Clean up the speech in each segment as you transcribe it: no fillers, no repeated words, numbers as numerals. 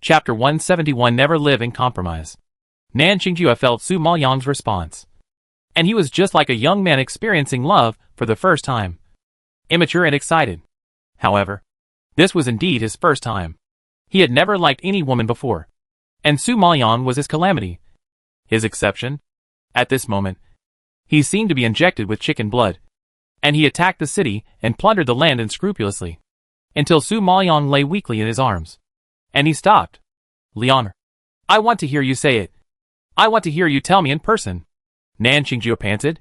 Chapter 171 Never Live in Compromise. Nan Qingjue felt Su Maoyang's response. And he was just like a young man experiencing love for the first time. Immature and excited. However, this was indeed his first time. He had never liked any woman before. And Su Maoyang was his calamity. His exception. At this moment, he seemed to be injected with chicken blood. And he attacked the city and plundered the land unscrupulously. Until Su Maoyang lay weakly in his arms. And he stopped. Leonor, I want to hear you say it. I want to hear you tell me in person. Nan Qingjue panted.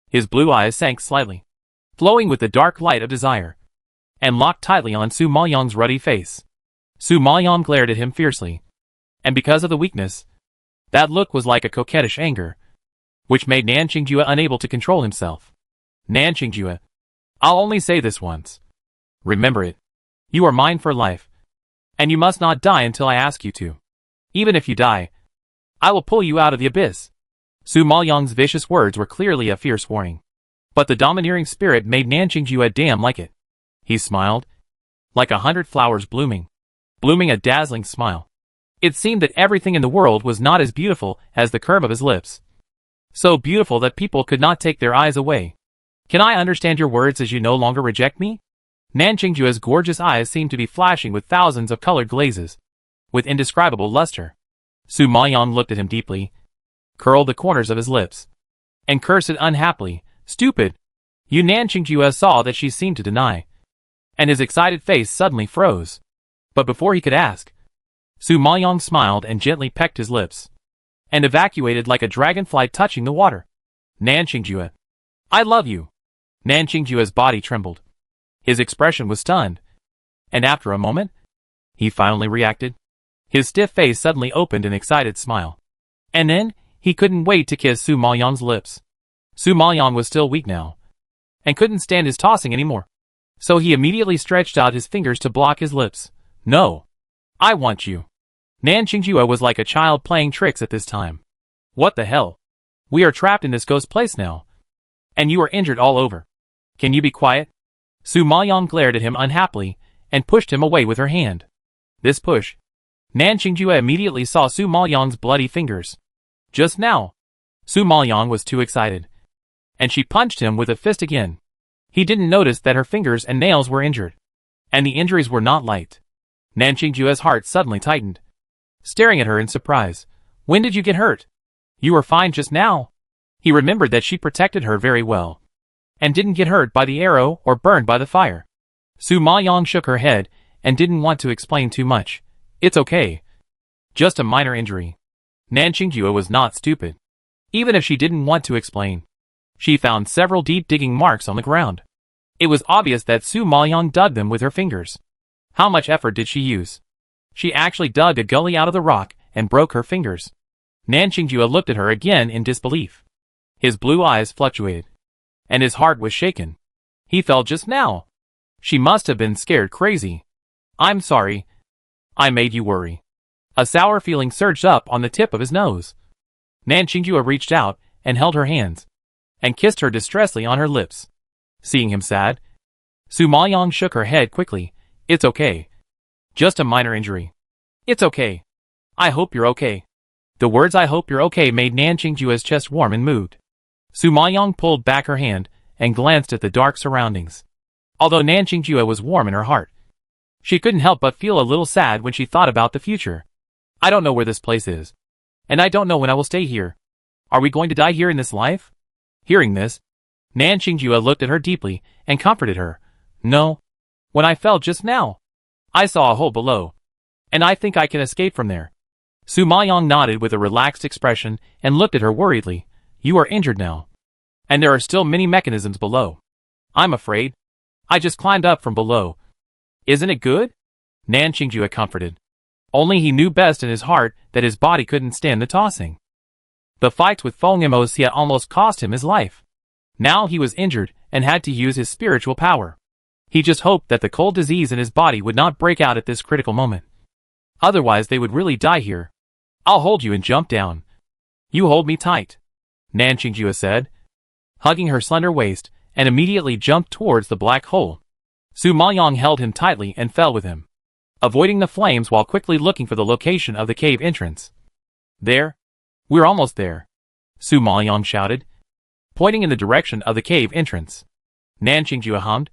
His blue eyes sank slightly, flowing with the dark light of desire, and locked tightly on Su Maoyang's ruddy face. Su Maoyang glared at him fiercely. And because of the weakness, that look was like a coquettish anger, which made Nan Qingjue unable to control himself. Nan Qingjue, I'll only say this once. Remember it. You are mine for life. And you must not die until I ask you to. Even if you die, I will pull you out of the abyss. Su Maoyang's vicious words were clearly a fierce warning. But the domineering spirit made Nan Qingjue damn like it. He smiled, like 100 flowers blooming a dazzling smile. It seemed that everything in the world was not as beautiful as the curve of his lips. So beautiful that people could not take their eyes away. Can I understand your words as you no longer reject me? Nan Qingjue's gorgeous eyes seemed to be flashing with thousands of colored glazes, with indescribable luster. Su Maoyang looked at him deeply, curled the corners of his lips, and cursed unhappily, "Stupid!" You Nan Qingjue saw that she seemed to deny, and his excited face suddenly froze. But before he could ask, Su Maoyang smiled and gently pecked his lips, and evacuated like a dragonfly touching the water. Nan Qingjue, I love you. Nan Qingjue's body trembled. His expression was stunned, and after a moment, he finally reacted. His stiff face suddenly opened in an excited smile. And then, he couldn't wait to kiss Su Maoyang's lips. Su Maoyang was still weak now, and couldn't stand his tossing anymore. So he immediately stretched out his fingers to block his lips. No. I want you. Nan Qingjue was like a child playing tricks at this time. What the hell? We are trapped in this ghost place now. And you are injured all over. Can you be quiet? Su Maoyang glared at him unhappily, and pushed him away with her hand. This push. Nan Qingjue immediately saw Su Maoyang's bloody fingers. Just now. Su Maoyang was too excited, and she punched him with a fist again. He didn't notice that her fingers and nails were injured, and the injuries were not light. Nan Qingjue's heart suddenly tightened, staring at her in surprise. When did you get hurt? You were fine just now. He remembered that she protected her very well, and didn't get hurt by the arrow or burned by the fire. Su Maoyang shook her head and didn't want to explain too much. It's okay. Just a minor injury. Nan Qingjue was not stupid. Even if she didn't want to explain, she found several deep digging marks on the ground. It was obvious that Su Maoyang dug them with her fingers. How much effort did she use? She actually dug a gully out of the rock and broke her fingers. Nan Qingjue looked at her again in disbelief. His blue eyes fluctuated, and his heart was shaken. He fell just now. She must have been scared crazy. I'm sorry. I made you worry. A sour feeling surged up on the tip of his nose. Nan Qingjue reached out and held her hands, and kissed her distressfully on her lips. Seeing him sad, Su Maoyang shook her head quickly. It's okay. Just a minor injury. It's okay. I hope you're okay. The words "I hope you're okay" made Nan Qingjue's chest warm and moved. Su Maoyang pulled back her hand and glanced at the dark surroundings. Although Nan Qingjue was warm in her heart, she couldn't help but feel a little sad when she thought about the future. I don't know where this place is, and I don't know when I will stay here. Are we going to die here in this life? Hearing this, Nan Qingjue looked at her deeply and comforted her. No. When I fell just now, I saw a hole below, and I think I can escape from there. Su Maoyang nodded with a relaxed expression and looked at her worriedly. You are injured now, and there are still many mechanisms below. I'm afraid. I just climbed up from below. Isn't it good? Nan Qingjue comforted. Only he knew best in his heart that his body couldn't stand the tossing. The fights with Feng Emosia almost cost him his life. Now he was injured and had to use his spiritual power. He just hoped that the cold disease in his body would not break out at this critical moment. Otherwise they would really die here. I'll hold you and jump down. You hold me tight, Nan Qingjue said, hugging her slender waist, and immediately jumped towards the black hole. Su Maoyang held him tightly and fell with him. avoiding the flames while quickly looking for the location of the cave entrance. There. We're almost there, Su Maoyang shouted, pointing in the direction of the cave entrance. Nan Qingjue hummed,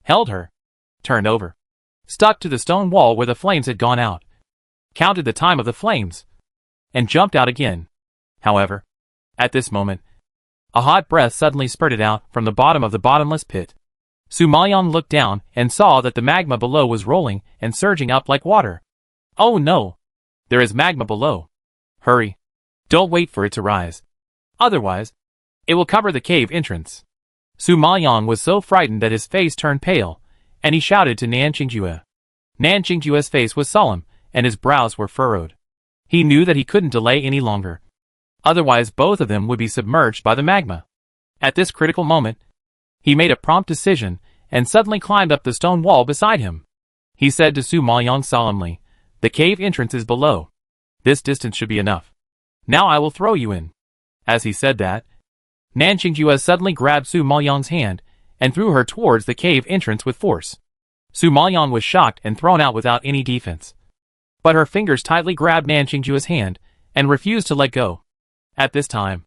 held her, turned over, stuck to the stone wall where the flames had gone out, counted the time of the flames, and jumped out again. However, at this moment, a hot breath suddenly spurted out from the bottom of the bottomless pit. Su Maoyang looked down and saw that the magma below was rolling and surging up like water. Oh no! There is magma below. Hurry. Don't wait for it to rise. Otherwise, it will cover the cave entrance. Su Maoyang was so frightened that his face turned pale, and he shouted to Nan Qingjue. Nan Qingjue's face was solemn, and his brows were furrowed. He knew that he couldn't delay any longer. Otherwise both of them would be submerged by the magma. At this critical moment, he made a prompt decision and suddenly climbed up the stone wall beside him. He said to Su Maoyang solemnly, "The cave entrance is below. This distance should be enough. Now I will throw you in." As he said that, Nan Qingjue suddenly grabbed Su Maoyang's hand and threw her towards the cave entrance with force. Su Maoyang was shocked and thrown out without any defense. But her fingers tightly grabbed Nan Qingjue's hand and refused to let go. At this time,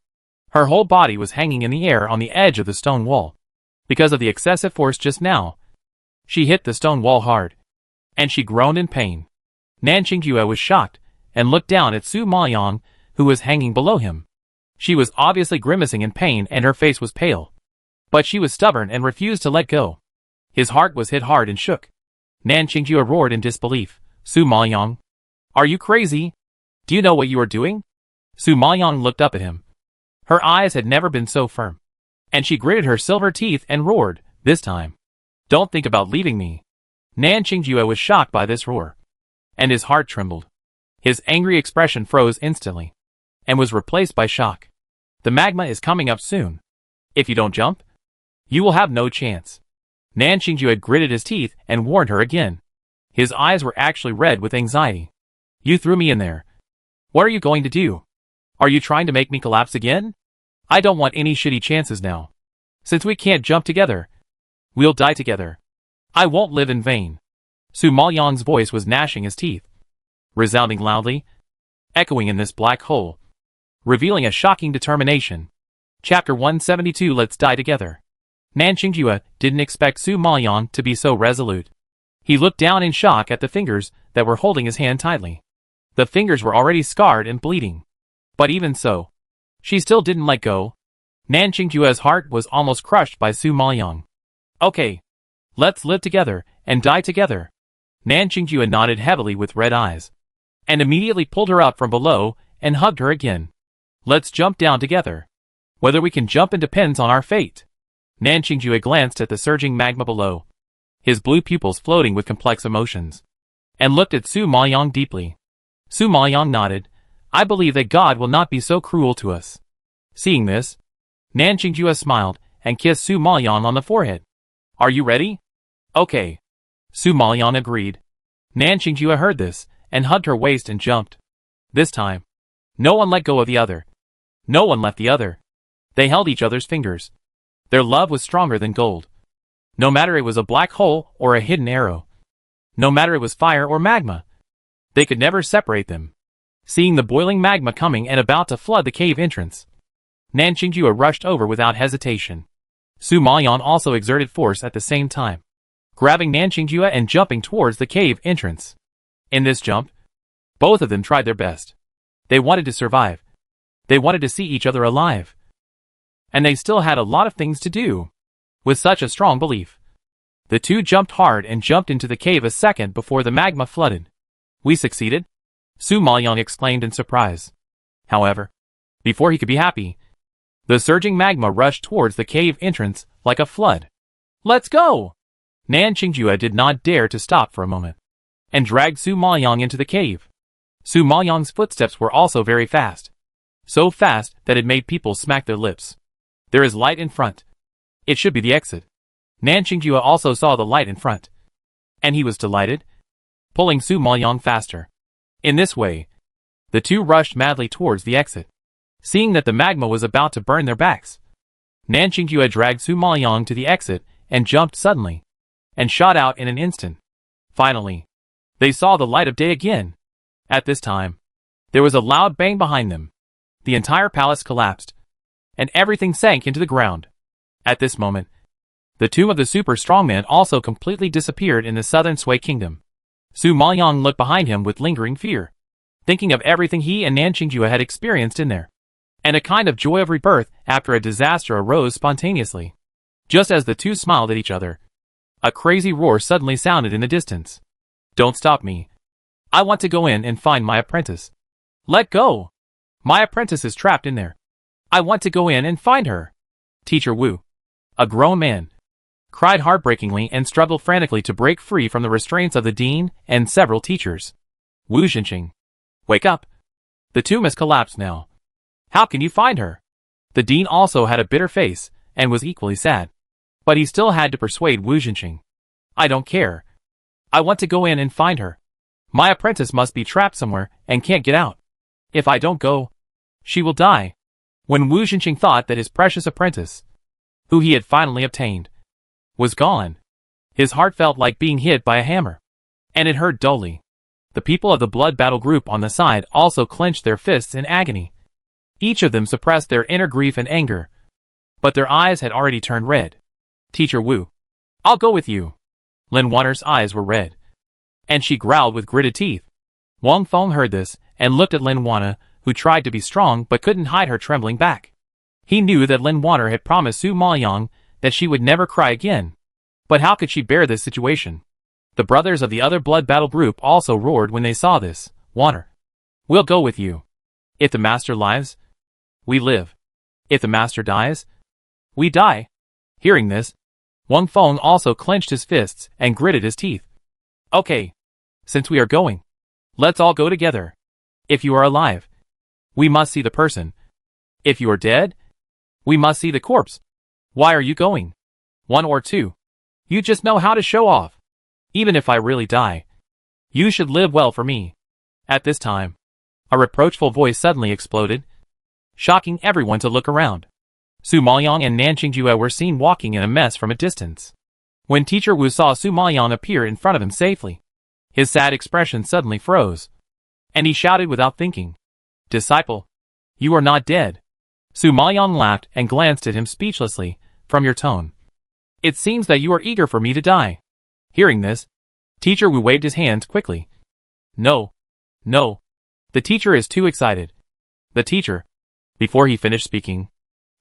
her whole body was hanging in the air on the edge of the stone wall. Because of the excessive force just now, she hit the stone wall hard, and she groaned in pain. Nan Qingjue was shocked and looked down at Su Maoyang, who was hanging below him. She was obviously grimacing in pain and her face was pale. But she was stubborn and refused to let go. His heart was hit hard and shook. Nan Qingjue roared in disbelief, "Su Maoyang, are you crazy? Do you know what you are doing?" Su Maoyang looked up at him. Her eyes had never been so firm. And she gritted her silver teeth and roared, "This time, don't think about leaving me." Nan Qingjue was shocked by this roar. And his heart trembled. His angry expression froze instantly, and was replaced by shock. "The magma is coming up soon. If you don't jump, you will have no chance." Nan Qingjue gritted his teeth and warned her again. His eyes were actually red with anxiety. "You threw me in there. What are you going to do? Are you trying to make me collapse again? I don't want any shitty chances now. Since we can't jump together, we'll die together. I won't live in vain." Su Maoyang's voice was gnashing his teeth, resounding loudly, echoing in this black hole, revealing a shocking determination. Chapter 172. Let's die together. Nan Qingjue didn't expect Su Maoyang to be so resolute. He looked down in shock at the fingers that were holding his hand tightly. The fingers were already scarred and bleeding. But even so, she still didn't let go. Nan Qingjue's heart was almost crushed by Su Maoyang. "Okay. Let's live together and die together." Nan Qingjue nodded heavily with red eyes, and immediately pulled her up from below and hugged her again. "Let's jump down together. Whether we can jump depends on our fate." Nan Qingjue glanced at the surging magma below, his blue pupils floating with complex emotions, and looked at Su Maoyang deeply. Su Maoyang nodded. "I believe that God will not be so cruel to us." Seeing this, Nan Qingjue smiled and kissed Su Maoyang on the forehead. "Are you ready?" "Okay." Su Maoyang agreed. Nan Qingjue heard this and hugged her waist and jumped. This time, no one let go of the other. No one left the other. They held each other's fingers. Their love was stronger than gold. No matter it was a black hole or a hidden arrow. No matter it was fire or magma. They could never separate them. Seeing the boiling magma coming and about to flood the cave entrance, Nan Qingjue rushed over without hesitation. Su Maoyang also exerted force at the same time, grabbing Nan Qingjue and jumping towards the cave entrance. In this jump, both of them tried their best. They wanted to survive. They wanted to see each other alive. And they still had a lot of things to do. With such a strong belief, the two jumped hard and jumped into the cave a second before the magma flooded. "We succeeded?" Su Maoyang exclaimed in surprise. However, before he could be happy, the surging magma rushed towards the cave entrance like a flood. "Let's go!" Nan Qingjue did not dare to stop for a moment, and dragged Su Maoyang into the cave. Su Maoyang's footsteps were also very fast. So fast that it made people smack their lips. "There is light in front. It should be the exit." Nan Qingjue also saw the light in front, and he was delighted, pulling Su Maoyang faster. In this way, the two rushed madly towards the exit. Seeing that the magma was about to burn their backs, Nan Qingjue dragged Su Maoyang to the exit and jumped suddenly, and shot out in an instant. Finally, They saw the light of day again. At this time, there was a loud bang behind them. The entire palace collapsed, and everything sank into the ground. At this moment, the tomb of the super strongman also completely disappeared in the southern Sui kingdom. Su Maoyang looked behind him with lingering fear, thinking of everything he and Nan Qingjue had experienced in there. And a kind of joy of rebirth after a disaster arose spontaneously. Just as the two smiled at each other, a crazy roar suddenly sounded in the distance. Don't stop me. I want to go in and find my apprentice. Let go. My apprentice is trapped in there. I want to go in and find her. Teacher Wu, a grown man, cried heartbreakingly and struggled frantically to break free from the restraints of the dean and several teachers. Wu Xinqing, wake up. The tomb has collapsed now. How can you find her? The dean also had a bitter face and was equally sad. But he still had to persuade Wu Xinqing. I don't care. I want to go in and find her. My apprentice must be trapped somewhere and can't get out. If I don't go, she will die. When Wu Xinqing thought that his precious apprentice, who he had finally obtained, was gone, his heart felt like being hit by a hammer, and it hurt dully. The people of the blood battle group on the side also clenched their fists in agony. Each of them suppressed their inner grief and anger, but their eyes had already turned red. Teacher Wu, I'll go with you. Lin Wanner's eyes were red, and she growled with gritted teeth. Wang Feng heard this and looked at Lin Wanner, who tried to be strong but couldn't hide her trembling back. He knew that Lin Wanner had promised Su Maoyang that she would never cry again. But how could she bear this situation? The brothers of the other blood battle group also roared when they saw this. Wanner, we'll go with you. If the master lives, we live. If the master dies, we die. Hearing this, Wang Feng also clenched his fists and gritted his teeth. Okay, since we are going, let's all go together. If you are alive, we must see the person. If you are dead, we must see the corpse. Why are you going? One or two. You just know how to show off. Even if I really die, you should live well for me. At this time, a reproachful voice suddenly exploded, shocking everyone to look around. Su Maoyang and Nan Qingjue were seen walking in a mess from a distance. When Teacher Wu saw Su Maoyang appear in front of him safely, his sad expression suddenly froze, and he shouted without thinking, Disciple, you are not dead. Su Maoyang laughed and glanced at him speechlessly. From your tone, it seems that you are eager for me to die. Hearing this, Teacher Wu waved his hands quickly. No. No. The teacher is too excited. The teacher. Before he finished speaking,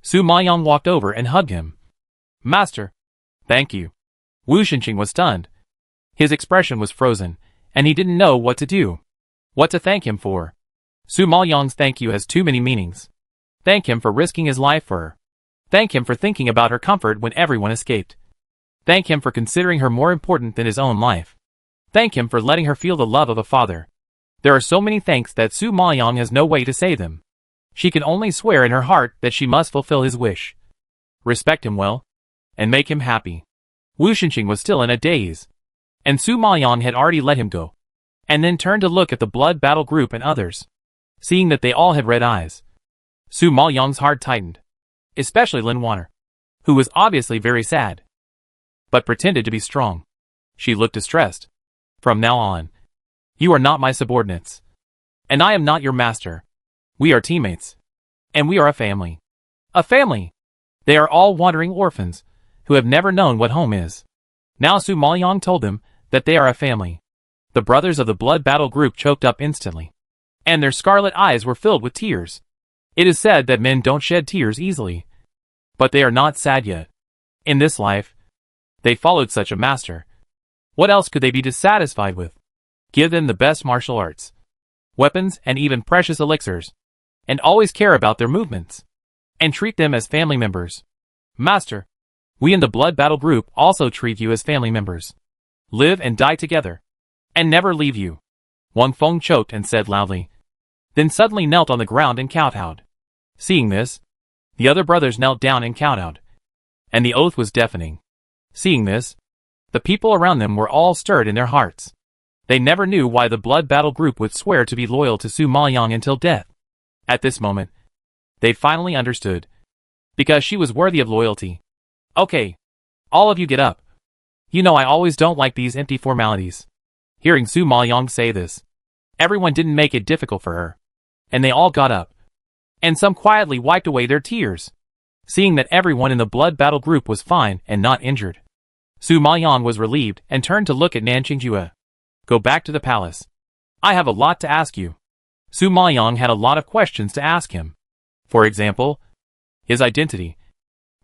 Su Maoyang walked over and hugged him. Master. Thank you. Wu Xinqing was stunned. His expression was frozen, and he didn't know what to do. What to thank him for. Su Maoyang's thank you has too many meanings. Thank him for risking his life for her. Thank him for thinking about her comfort when everyone escaped. Thank him for considering her more important than his own life. Thank him for letting her feel the love of a father. There are so many thanks that Su Maoyang has no way to say them. She can only swear in her heart that she must fulfill his wish. Respect him well, and make him happy. Wu Xinqing was still in a daze, and Su Maoyang had already let him go, and then turned to look at the blood battle group and others. Seeing that they all had red eyes, Su Maoyang's heart tightened. Especially Lin Wanner, who was obviously very sad, but pretended to be strong. She looked distressed. From now on, you are not my subordinates, and I am not your master. We are teammates, and we are a family. A family! They are all wandering orphans, who have never known what home is. Now Su Maoyang told them that they are a family. The brothers of the blood battle group choked up instantly, and their scarlet eyes were filled with tears. It is said that men don't shed tears easily, but they are not sad yet. In this life, they followed such a master. What else could they be dissatisfied with? Give them the best martial arts, weapons, and even precious elixirs, and always care about their movements, and treat them as family members. Master, we in the blood battle group also treat you as family members. Live and die together, and never leave you. Wang Feng choked and said loudly, then suddenly knelt on the ground and kowtowed. Seeing this, the other brothers knelt down and kowtowed, and the oath was deafening. Seeing this, the people around them were all stirred in their hearts. They never knew why the blood battle group would swear to be loyal to Su Maoyang until death. At this moment, they finally understood. Because she was worthy of loyalty. Okay, all of you get up. You know I always don't like these empty formalities. Hearing Su Maoyang say this, everyone didn't make it difficult for her, and they all got up, and some quietly wiped away their tears, seeing that everyone in the blood battle group was fine and not injured. Su Maoyang was relieved and turned to look at Nanqingjue. Go back to the palace. I have a lot to ask you. Su Maoyang had a lot of questions to ask him. For example, his identity,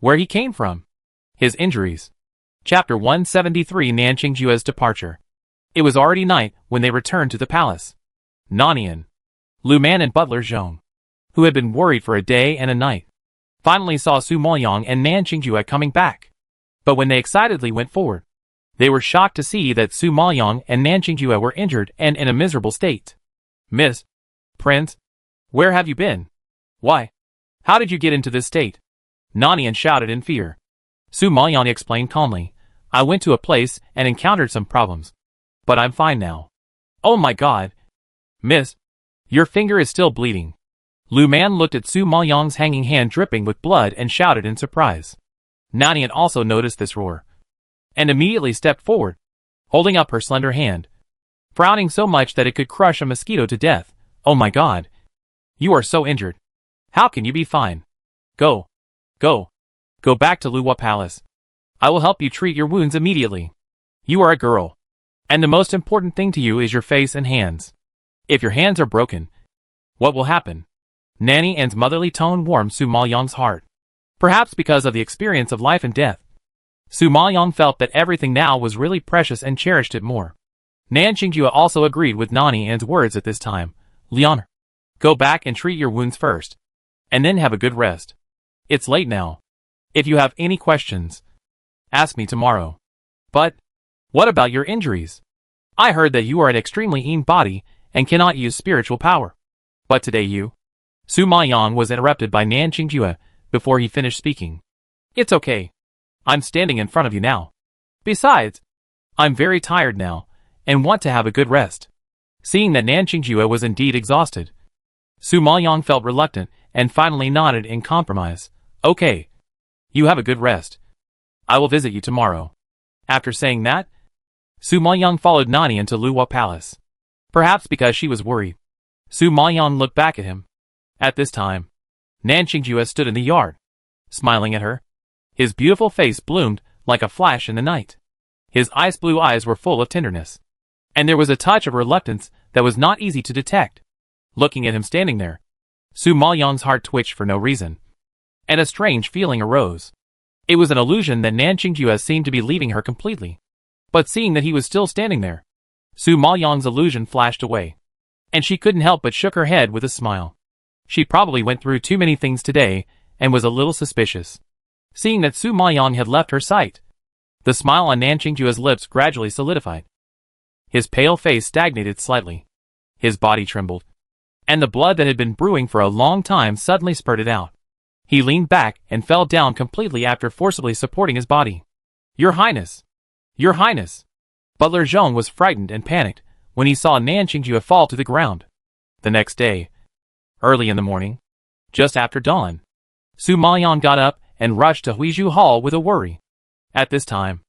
where he came from, his injuries. Chapter 173 Nanqingjue's departure. It was already night when they returned to the palace. Nanian, Lu Man and butler Zhong, who had been worried for a day and a night, finally saw Su Maoyang and Nanqingjue coming back. But when they excitedly went forward, they were shocked to see that Su Maoyang and Nanqingjue were injured and in a miserable state. Miss, Prince, where have you been? Why? How did you get into this state? Nanian shouted in fear. Su Maoyang explained calmly, I went to a place and encountered some problems. But I'm fine now. Oh my god. Miss, your finger is still bleeding. Lu Man looked at Su Maoyang's hanging hand dripping with blood and shouted in surprise. Nanian also noticed this roar, and immediately stepped forward, holding up her slender hand, frowning so much that it could crush a mosquito to death. Oh my god. You are so injured. How can you be fine? Go. Go. Go back to Luwa Palace. I will help you treat your wounds immediately. You are a girl, and the most important thing to you is your face and hands. If your hands are broken, what will happen? Nanny Ann's motherly tone warmed Su Maoyang's heart. Perhaps because of the experience of life and death, Su Maoyang felt that everything now was really precious and cherished it more. Nanqingjue also agreed with Nanny Ann's words at this time. Leon, go back and treat your wounds first, and then have a good rest. It's late now. If you have any questions, ask me tomorrow. But, what about your injuries? I heard that you are an extremely lean body and cannot use spiritual power. But today you... Su Maoyang was interrupted by Nanqingjue before he finished speaking. It's okay. I'm standing in front of you now. Besides, I'm very tired now and want to have a good rest. Seeing that Nanqingjue was indeed exhausted, Su Maoyang felt reluctant and finally nodded in compromise. Okay. You have a good rest. I will visit you tomorrow. After saying that, Su Maoyang followed Nanian to Luwa Palace. Perhaps because she was worried, Su Maoyang looked back at him. At this time, Nanqingjue stood in the yard, smiling at her. His beautiful face bloomed like a flash in the night. His ice blue eyes were full of tenderness, and there was a touch of reluctance that was not easy to detect. Looking at him standing there, Su Maoyang's heart twitched for no reason, and a strange feeling arose. It was an illusion that Nanqingjue seemed to be leaving her completely. But seeing that he was still standing there, Su Maoyang's illusion flashed away, and she couldn't help but shook her head with a smile. She probably went through too many things today and was a little suspicious. Seeing that Su Maoyang had left her sight, the smile on Nanqingjue's lips gradually solidified. His pale face stagnated slightly. His body trembled, and the blood that had been brewing for a long time suddenly spurted out. He leaned back and fell down completely after forcibly supporting his body. Your Highness! Your Highness! Butler Zhong was frightened and panicked when he saw Nanqingjue fall to the ground. The next day, early in the morning, just after dawn, Su Maoyang got up and rushed to Huizhu Hall with a worry. At this time,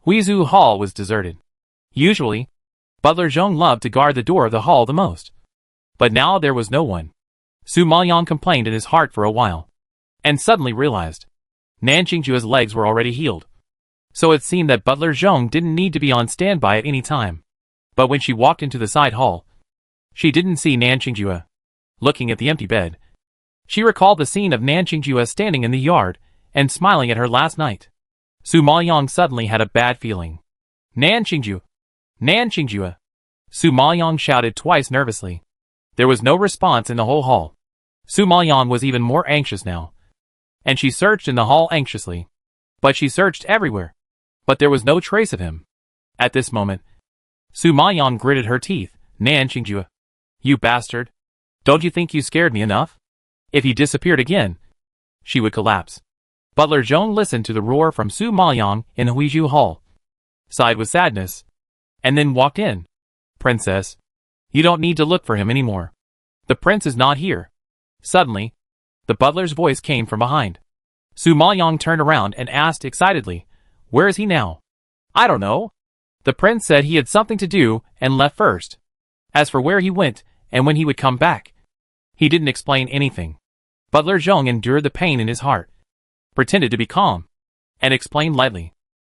Huizhu Hall was deserted. Usually, Butler Zhong loved to guard the door of the hall the most. But now there was no one. Su Maoyang complained in his heart for a while, and suddenly realized Nanqingjue's legs were already healed. So it seemed that Butler Zhong didn't need to be on standby at any time. But when she walked into the side hall, she didn't see Nanqingjue. Looking at the empty bed, she recalled the scene of Nanqingjue standing in the yard and smiling at her last night. Su Maoyang suddenly had a bad feeling. Nanqingjue! Nanqingjue! Su Maoyang shouted twice nervously. There was no response in the whole hall. Su Maoyang was even more anxious now, and she searched in the hall anxiously. But she searched everywhere, but there was no trace of him. At this moment, Su Maoyang gritted her teeth. Nanqingjue! You bastard! Don't you think you scared me enough? If he disappeared again, she would collapse. Butler Zhong listened to the roar from Su Maoyang in Huizhu Hall, sighed with sadness, and then walked in. Princess, you don't need to look for him anymore. The prince is not here. Suddenly, the butler's voice came from behind. Su Maoyang turned around and asked excitedly, where is he now? I don't know. The prince said he had something to do and left first. As for where he went and when he would come back, he didn't explain anything. Butler Zhong endured the pain in his heart, pretended to be calm, and explained lightly.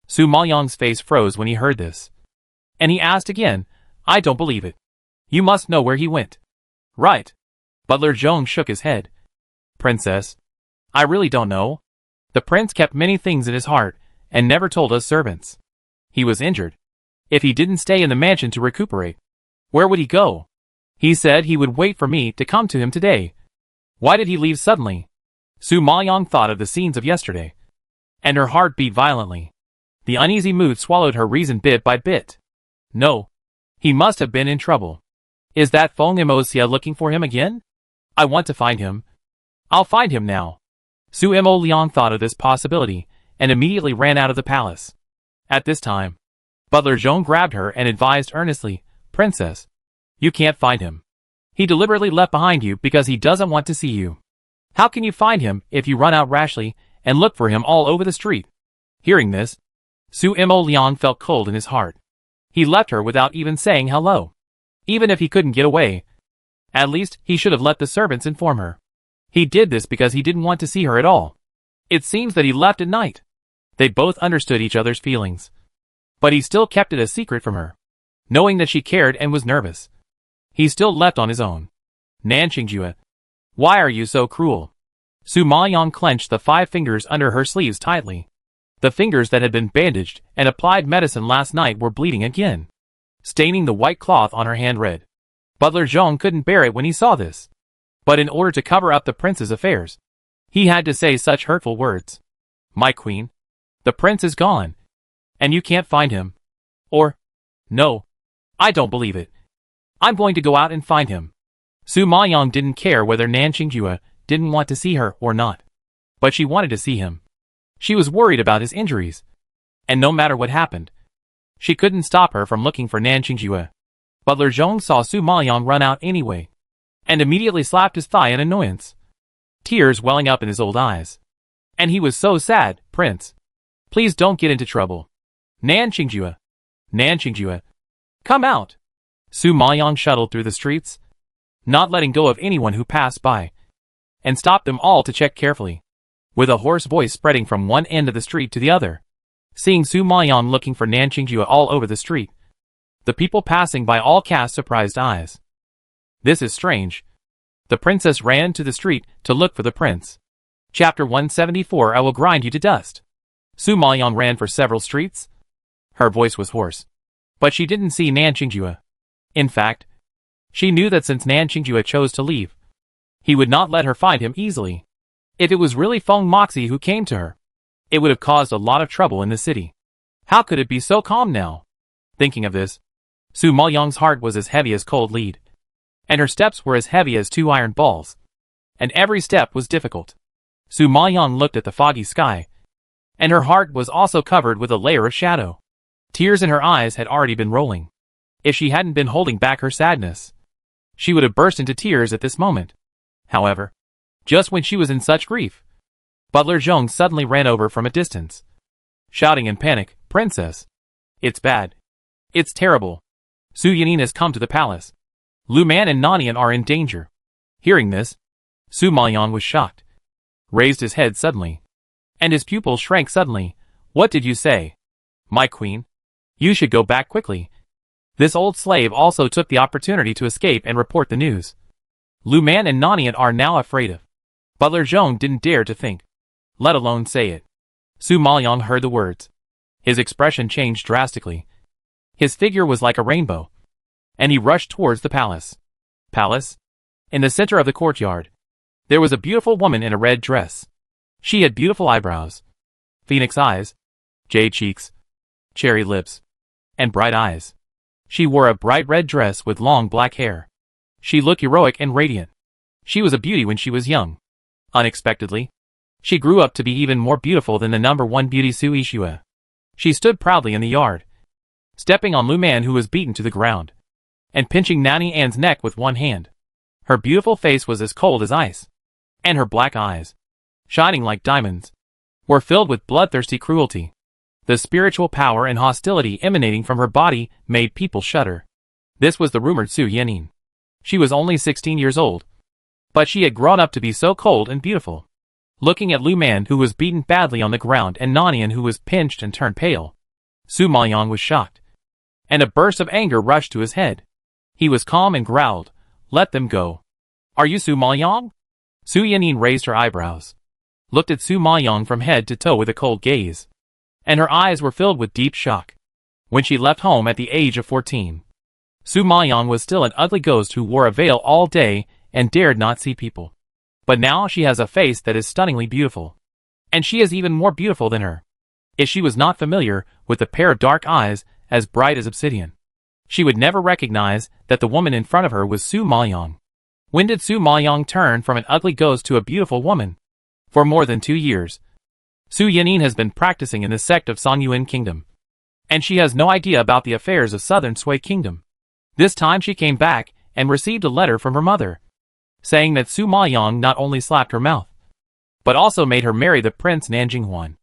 Su Maoyang's face froze when he heard this. And he asked again, I don't believe it. You must know where he went. Right. Butler Zhong shook his head. Princess, I really don't know. The prince kept many things in his heart and never told us servants. He was injured. If he didn't stay in the mansion to recuperate, where would he go? He said he would wait for me to come to him today. Why did he leave suddenly? Su Maoyang thought of the scenes of yesterday, and her heart beat violently. The uneasy mood swallowed her reason bit by bit. No. He must have been in trouble. Is that Feng Imosia looking for him again? I want to find him. I'll find him now. Su Imo Liang thought of this possibility, and immediately ran out of the palace. At this time, Butler Zhong grabbed her and advised earnestly, Princess, you can't find him. He deliberately left behind you because he doesn't want to see you. How can you find him if you run out rashly and look for him all over the street? Hearing this, Su Imo Liang felt cold in his heart. He left her without even saying hello. Even if he couldn't get away, at least he should have let the servants inform her. He did this because he didn't want to see her at all. It seems that he left at night. They both understood each other's feelings. But he still kept it a secret from her, knowing that she cared and was nervous. He still left on his own. Nanqingjue, why are you so cruel? Su Maoyang clenched the 5 fingers under her sleeves tightly. The fingers that had been bandaged and applied medicine last night were bleeding again, staining the white cloth on her hand red. Butler Zhong couldn't bear it when he saw this. But in order to cover up the prince's affairs, he had to say such hurtful words. My queen, the prince is gone, and you can't find him. Or, no, I don't believe it. I'm going to go out and find him. Su Maoyang didn't care whether Nanqingjue didn't want to see her or not. But she wanted to see him. She was worried about his injuries. And no matter what happened, she couldn't stop her from looking for Nanqingjue. Butler Zhong saw Su Maoyang run out anyway, and immediately slapped his thigh in annoyance, tears welling up in his old eyes. And he was so sad. Prince, please don't get into trouble. Nanqingjue, Nanqingjue, come out. Su Maoyang shuttled through the streets, not letting go of anyone who passed by, and stopped them all to check carefully, with a hoarse voice spreading from one end of the street to the other. Seeing Su Maoyang looking for Nanqingjue all over the street, the people passing by all cast surprised eyes. This is strange. The princess ran to the street to look for the prince. Chapter 174 I will grind you to dust. Su Maoyang ran for several streets. Her voice was hoarse, but she didn't see Nanqingjue. In fact, she knew that since Nanqingjue chose to leave, he would not let her find him easily. If it was really Feng Moxie who came to her, it would have caused a lot of trouble in the city. How could it be so calm now? Thinking of this, Su Maoyang's heart was as heavy as cold lead, and her steps were as heavy as 2 iron balls, and every step was difficult. Su Maoyang looked at the foggy sky, and her heart was also covered with a layer of shadow. Tears in her eyes had already been rolling. If she hadn't been holding back her sadness, she would have burst into tears at this moment. However, just when she was in such grief, Butler Zhong suddenly ran over from a distance, shouting in panic, Princess, it's bad. It's terrible. Su Yanin has come to the palace. Lu Man and Nanian are in danger. Hearing this, Su Maoyang was shocked, raised his head suddenly, and his pupils shrank suddenly. What did you say? My queen, you should go back quickly. This old slave also took the opportunity to escape and report the news. Lu Man and Nanian are now afraid of. Butler Zhong didn't dare to think, let alone say it. Su Maoyang heard the words. His expression changed drastically. His figure was like a rainbow, and he rushed towards the palace. Palace? In the center of the courtyard, there was a beautiful woman in a red dress. She had beautiful eyebrows, phoenix eyes, jade cheeks, cherry lips, and bright eyes. She wore a bright red dress with long black hair. She looked heroic and radiant. She was a beauty when she was young. Unexpectedly, she grew up to be even more beautiful than the #1 beauty Su Yixue. She stood proudly in the yard, stepping on Lu Man who was beaten to the ground, and pinching Nanny Ann's neck with one hand. Her beautiful face was as cold as ice, and her black eyes, shining like diamonds, were filled with bloodthirsty cruelty. The spiritual power and hostility emanating from her body made people shudder. This was the rumored Su Yanin. She was only 16 years old, but she had grown up to be so cold and beautiful. Looking at Lu Man, who was beaten badly on the ground, and Nanian, who was pinched and turned pale, Su Maoyang was shocked, and a burst of anger rushed to his head. He was calm and growled, "Let them go." "Are you Su Maoyang?" Su Yanin raised her eyebrows, looked at Su Maoyang from head to toe with a cold gaze, and her eyes were filled with deep shock. When she left home at the age of 14, Su Maoyang was still an ugly ghost who wore a veil all day and dared not see people. But now she has a face that is stunningly beautiful. And she is even more beautiful than her. If she was not familiar with the pair of dark eyes as bright as obsidian, she would never recognize that the woman in front of her was Su Maoyang. When did Su Maoyang turn from an ugly ghost to a beautiful woman? For more than 2 years, Su Yanin has been practicing in the sect of Songyuan Kingdom, and she has no idea about the affairs of Southern Sui Kingdom. This time she came back and received a letter from her mother, saying that Su Maoyang not only slapped her mouth, but also made her marry the Prince Nanjinghuan.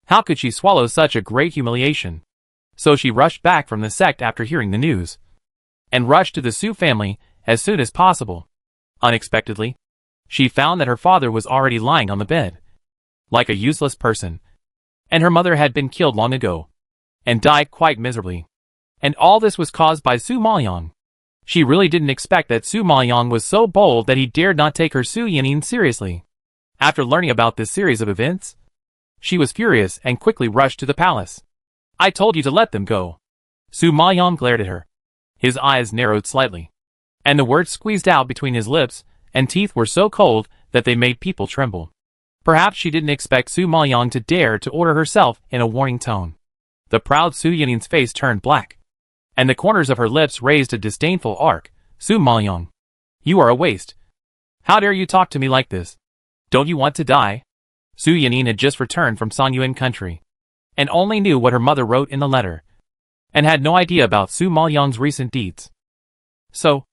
How could she swallow such a great humiliation? So she rushed back from the sect after hearing the news, and rushed to the Su family as soon as possible. Unexpectedly, she found that her father was already lying on the bed, like a useless person, and her mother had been killed long ago, and died quite miserably. And all this was caused by Su Maoyang. She really didn't expect that Su Maoyang was so bold that he dared not take her Su Yanin seriously. After learning about this series of events, she was furious and quickly rushed to the palace. "I told you to let them go." Su Maoyang glared at her. His eyes narrowed slightly, and the words squeezed out between his lips and teeth were so cold that they made people tremble. Perhaps she didn't expect Su Maoyang to dare to order herself in a warning tone. The proud Su Yanin's face turned black, and the corners of her lips raised a disdainful arc. "Su Maoyang, you are a waste. How dare you talk to me like this? Don't you want to die?" Su Yanin had just returned from Songyuan country, and only knew what her mother wrote in the letter, and had no idea about Su Maoyang's recent deeds. So,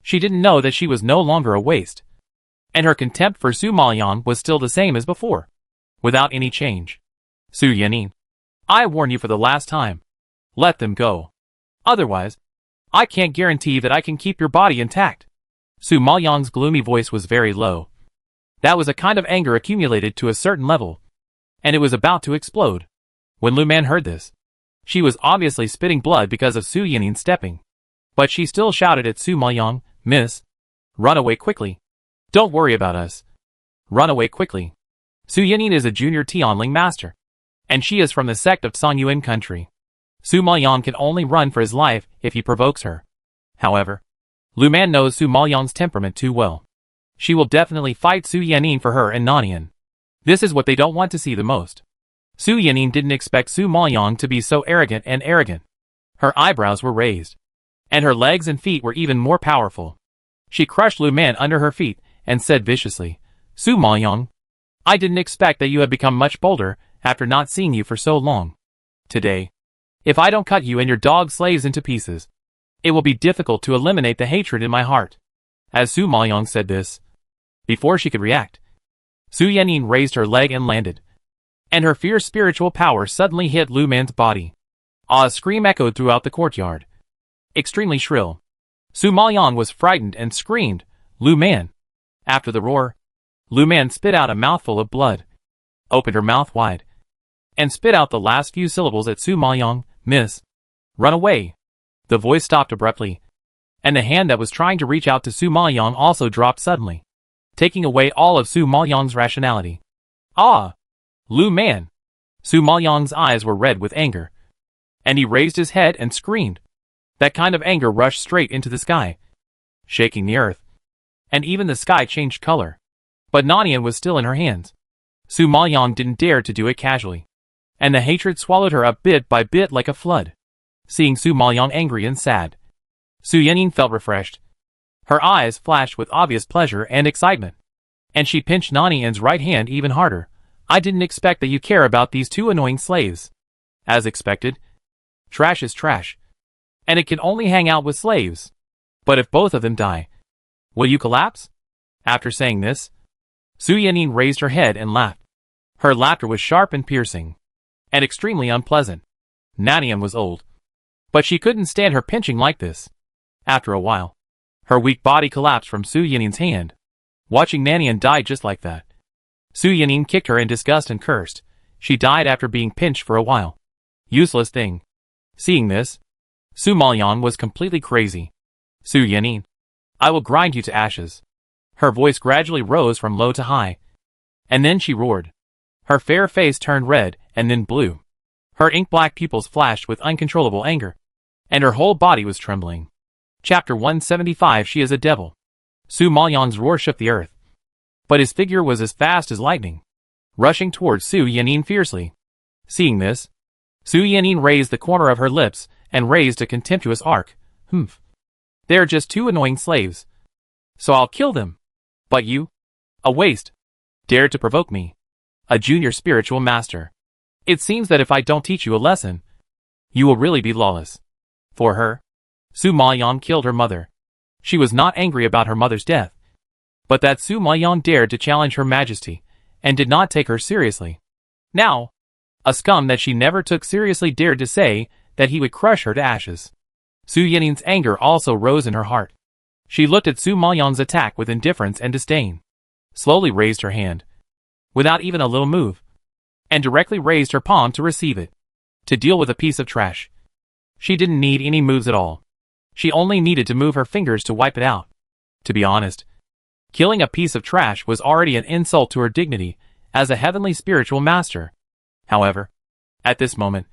she didn't know that she was no longer a waste, and her contempt for Su Maoyang was still the same as before, without any change. "Su Yanin, I warn you for the last time. Let them go. Otherwise, I can't guarantee that I can keep your body intact." Su Maoyang's gloomy voice was very low. That was a kind of anger accumulated to a certain level, and it was about to explode. When Lu Man heard this, she was obviously spitting blood because of Su Yanin stepping. But she still shouted at Su Maoyang, "Miss, run away quickly. Don't worry about us. Run away quickly." Su Yanin is a junior Tianling master, and she is from the sect of Songyuan country. Su Maoyang can only run for his life if he provokes her. However, Lu Man knows Su Maoyang's temperament too well. She will definitely fight Su Yanin for her and Nanian. This is what they don't want to see the most. Su Yanin didn't expect Su Maoyang to be so arrogant. Her eyebrows were raised, and her legs and feet were even more powerful. She crushed Lu Man under her feet and said viciously, "Su Maoyang, I didn't expect that you had become much bolder after not seeing you for so long. Today, if I don't cut you and your dog slaves into pieces, it will be difficult to eliminate the hatred in my heart." As Su Maoyang said this, before she could react, Su Yanin raised her leg and landed, and her fierce spiritual power suddenly hit Lu Man's body. A scream echoed throughout the courtyard, extremely shrill. Su Maoyang was frightened and screamed, "Lu Man!" After the roar, Lu Man spit out a mouthful of blood, opened her mouth wide, and spit out the last few syllables at Su Maoyang, "Miss, run away." The voice stopped abruptly, and the hand that was trying to reach out to Su Maoyang also dropped suddenly, taking away all of Su Maoyang's rationality. "Ah! Lu Man!" Su Maoyang's eyes were red with anger, and he raised his head and screamed. That kind of anger rushed straight into the sky, shaking the earth, and even the sky changed color. But Nanian was still in her hands. Su Maoyang didn't dare to do it casually, and the hatred swallowed her up bit by bit like a flood. Seeing Su Maoyang angry and sad, Su Yanin felt refreshed. Her eyes flashed with obvious pleasure and excitement, and she pinched Nanian's right hand even harder. "I didn't expect that you care about these two annoying slaves." As expected, trash is trash, and it can only hang out with slaves. But if both of them die, will you collapse? After saying this, Su Yanin raised her head and laughed. Her laughter was sharp and piercing. and extremely unpleasant. Nanian was old, but she couldn't stand her pinching like this. After a while, her weak body collapsed from Su Yanin's hand. Watching Nanian die just like that, Su Yanin kicked her in disgust and cursed. She died after being pinched for a while. Useless thing. Seeing this, Su Maoyang was completely crazy. Su Yanin, I will grind you to ashes. Her voice gradually rose from low to high, and then she roared. Her fair face turned red and then blue. Her ink-black pupils flashed with uncontrollable anger, and her whole body was trembling. Chapter 175. She is a devil. Su Maoyang's roar shook the earth, but his figure was as fast as lightning, rushing towards Su Yanin fiercely. Seeing this, Su Yanin raised the corner of her lips and raised a contemptuous arc. Humph. They are just two annoying slaves, so I'll kill them. But you, a waste, dared to provoke me, a junior spiritual master. It seems that if I don't teach you a lesson, you will really be lawless. For her, Su Maoyang killed her mother. She was not angry about her mother's death, but that Su Maoyang dared to challenge her majesty, and did not take her seriously. Now, a scum that she never took seriously dared to say that he would crush her to ashes. Su Yanin's anger also rose in her heart. She looked at Su Maoyang's attack with indifference and disdain, slowly raised her hand, without even a little move, and directly raised her palm to receive it, to deal with a piece of trash. She didn't need any moves at all. She only needed to move her fingers to wipe it out. To be honest, killing a piece of trash was already an insult to her dignity as a heavenly spiritual master. However, at this moment,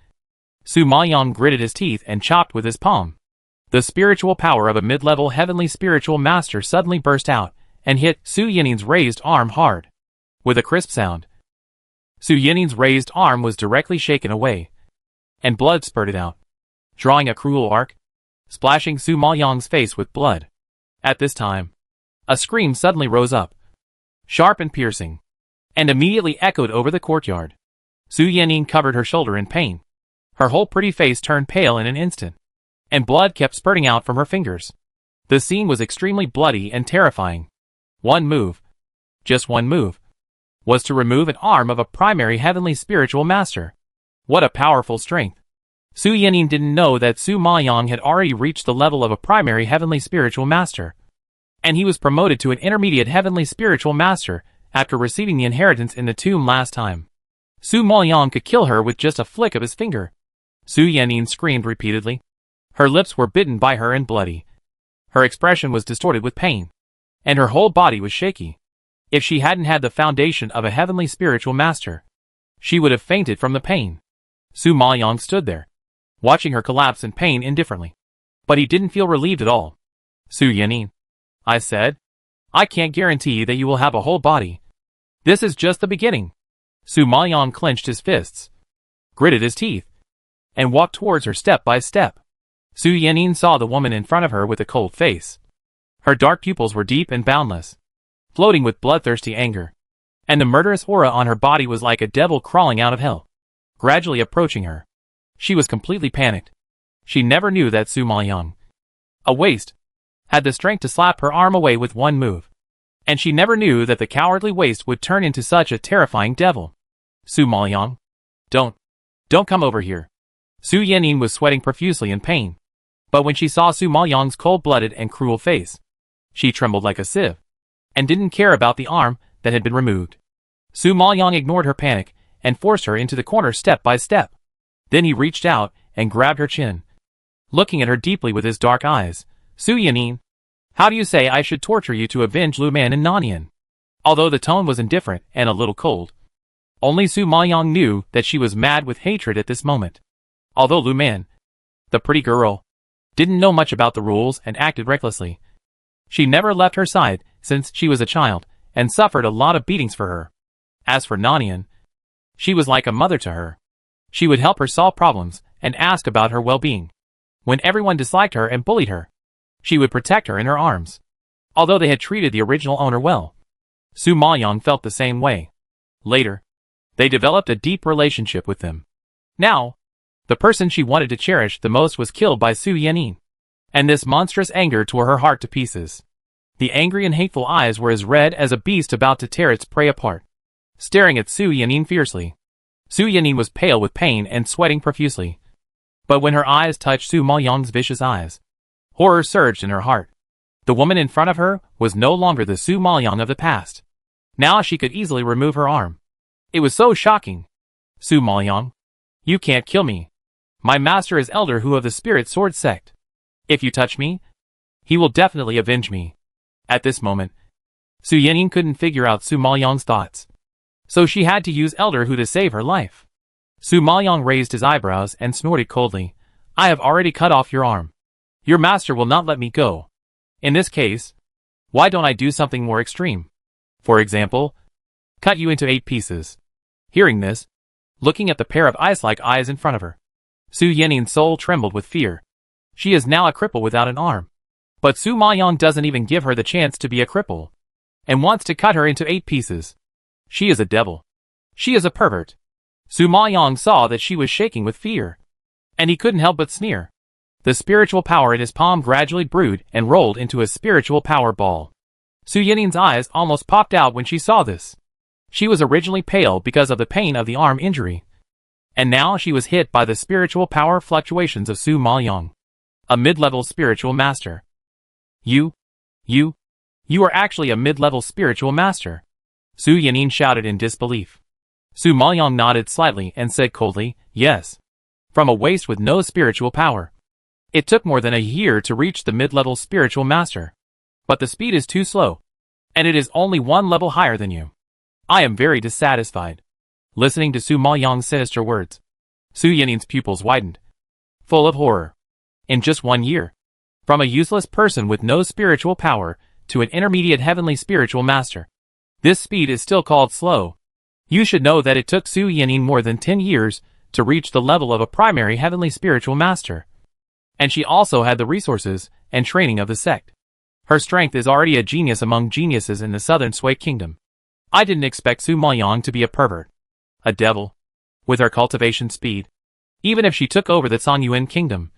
Su Maoyang gritted his teeth and chopped with his palm. The spiritual power of a mid-level heavenly spiritual master suddenly burst out and hit Su Yanin's raised arm hard. With a crisp sound, Su Yanin's raised arm was directly shaken away, and blood spurted out, drawing a cruel arc, splashing Su Maoyang's face with blood. At this time, a scream suddenly rose up, sharp and piercing, and immediately echoed over the courtyard. Su Yanin covered her shoulder in pain. Her whole pretty face turned pale in an instant, and blood kept spurting out from her fingers. The scene was extremely bloody and terrifying. One move, just one move, was to remove an arm of a primary heavenly spiritual master. What a powerful strength! Su Yanin didn't know that Su Maoyang had already reached the level of a primary heavenly spiritual master, and he was promoted to an intermediate heavenly spiritual master after receiving the inheritance in the tomb last time. Su Maoyang could kill her with just a flick of his finger. Su Yanin screamed repeatedly. Her lips were bitten by her and bloody. Her expression was distorted with pain, and her whole body was shaky. If she hadn't had the foundation of a heavenly spiritual master, she would have fainted from the pain. Su Maoyang stood there, watching her collapse in pain indifferently. But he didn't feel relieved at all. Su Yanin, I said, I can't guarantee that you will have a whole body. This is just the beginning. Su Maoyang clenched his fists, gritted his teeth, and walked towards her step by step. Su Yanin saw the woman in front of her with a cold face. Her dark pupils were deep and boundless, floating with bloodthirsty anger, and the murderous aura on her body was like a devil crawling out of hell, gradually approaching her. She was completely panicked. She never knew that Su Maoyang, a waste, had the strength to slap her arm away with one move. And she never knew that the cowardly waste would turn into such a terrifying devil. Su Maoyang, don't come over here. Su Yanin was sweating profusely in pain, but when she saw Su Maoyang's cold-blooded and cruel face, she trembled like a sieve, and didn't care about the arm that had been removed. Su Maoyang ignored her panic and forced her into the corner step by step. Then he reached out and grabbed her chin, looking at her deeply with his dark eyes. Su Yanin, how do you say I should torture you to avenge Lu Man and Nanian? Although the tone was indifferent and a little cold, only Su Maoyang knew that she was mad with hatred at this moment. Although Lu Man, the pretty girl, didn't know much about the rules and acted recklessly, she never left her side since she was a child and suffered a lot of beatings for her. As for Nanian, she was like a mother to her. She would help her solve problems and ask about her well-being. When everyone disliked her and bullied her, she would protect her in her arms. Although they had treated the original owner well, Su Maoyang felt the same way. Later, they developed a deep relationship with them. Now, the person she wanted to cherish the most was killed by Su Yanin, and this monstrous anger tore her heart to pieces. The angry and hateful eyes were as red as a beast about to tear its prey apart, staring at Su Yanin fiercely. Su Yanin was pale with pain and sweating profusely. But when her eyes touched Su Maoyang's vicious eyes, horror surged in her heart. The woman in front of her was no longer the Su Maoyang of the past. Now she could easily remove her arm. It was so shocking. Su Maoyang, you can't kill me. My master is Elder Hu of the Spirit Sword Sect. If you touch me, he will definitely avenge me. At this moment, Su Yanin couldn't figure out Su Maoyang's thoughts. So she had to use Elder Hu to save her life. Su Maoyang raised his eyebrows and snorted coldly. I have already cut off your arm. Your master will not let me go. In this case, why don't I do something more extreme? For example, cut you into 8 pieces. Hearing this, looking at the pair of ice-like eyes in front of her, Su Yanin's soul trembled with fear. She is now a cripple without an arm. But Su Maoyang doesn't even give her the chance to be a cripple, and wants to cut her into 8 pieces. She is a devil. She is a pervert. Su Maoyang saw that she was shaking with fear, and he couldn't help but sneer. The spiritual power in his palm gradually brewed and rolled into a spiritual power ball. Su Yanin's eyes almost popped out when she saw this. She was originally pale because of the pain of the arm injury, and now she was hit by the spiritual power fluctuations of Su Maoyang, a mid-level spiritual master. You are actually a mid-level spiritual master. Su Yanin shouted in disbelief. Su Maoyang nodded slightly and said coldly, yes. From a waste with no spiritual power. It took more than a year to reach the mid-level spiritual master. But the speed is too slow, and it is only 1 level higher than you. I am very dissatisfied. Listening to Su Maoyang's sinister words, Su Yanin's pupils widened, full of horror. In just 1 year, from a useless person with no spiritual power to an intermediate heavenly spiritual master. This speed is still called slow. You should know that it took Su Yanin more than 10 years to reach the level of a primary heavenly spiritual master. And she also had the resources and training of the sect. Her strength is already a genius among geniuses in the southern Sui kingdom. I didn't expect Su Maoyang to be a pervert, a devil, with her cultivation speed. Even if she took over the Songyuan kingdom,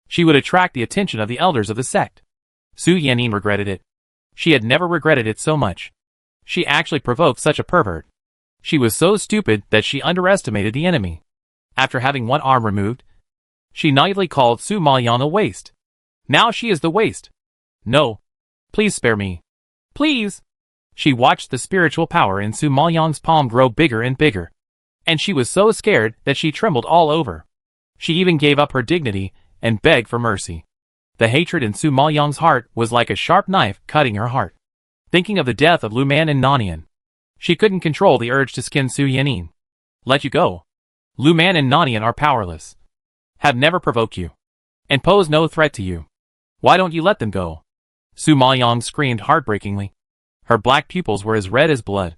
she would attract the attention of the elders of the sect. Su Yanin regretted it. She had never regretted it so much. She actually provoked such a pervert. She was so stupid that she underestimated the enemy. After having 1 arm removed, she naively called Su Maoyang a waste. Now she is the waste. No. Please spare me. Please. She watched the spiritual power in Su Maoyang's palm grow bigger and bigger. And she was so scared that she trembled all over. She even gave up her dignity and begged for mercy. The hatred in Su Maoyang's heart was like a sharp knife cutting her heart. Thinking of the death of Lu Man and Nanian, she couldn't control the urge to skin Su Yanin. Let you go. Lu Man and Nanian are powerless, have never provoked you, and pose no threat to you. Why don't you let them go? Su Maoyang screamed heartbreakingly. Her black pupils were as red as blood.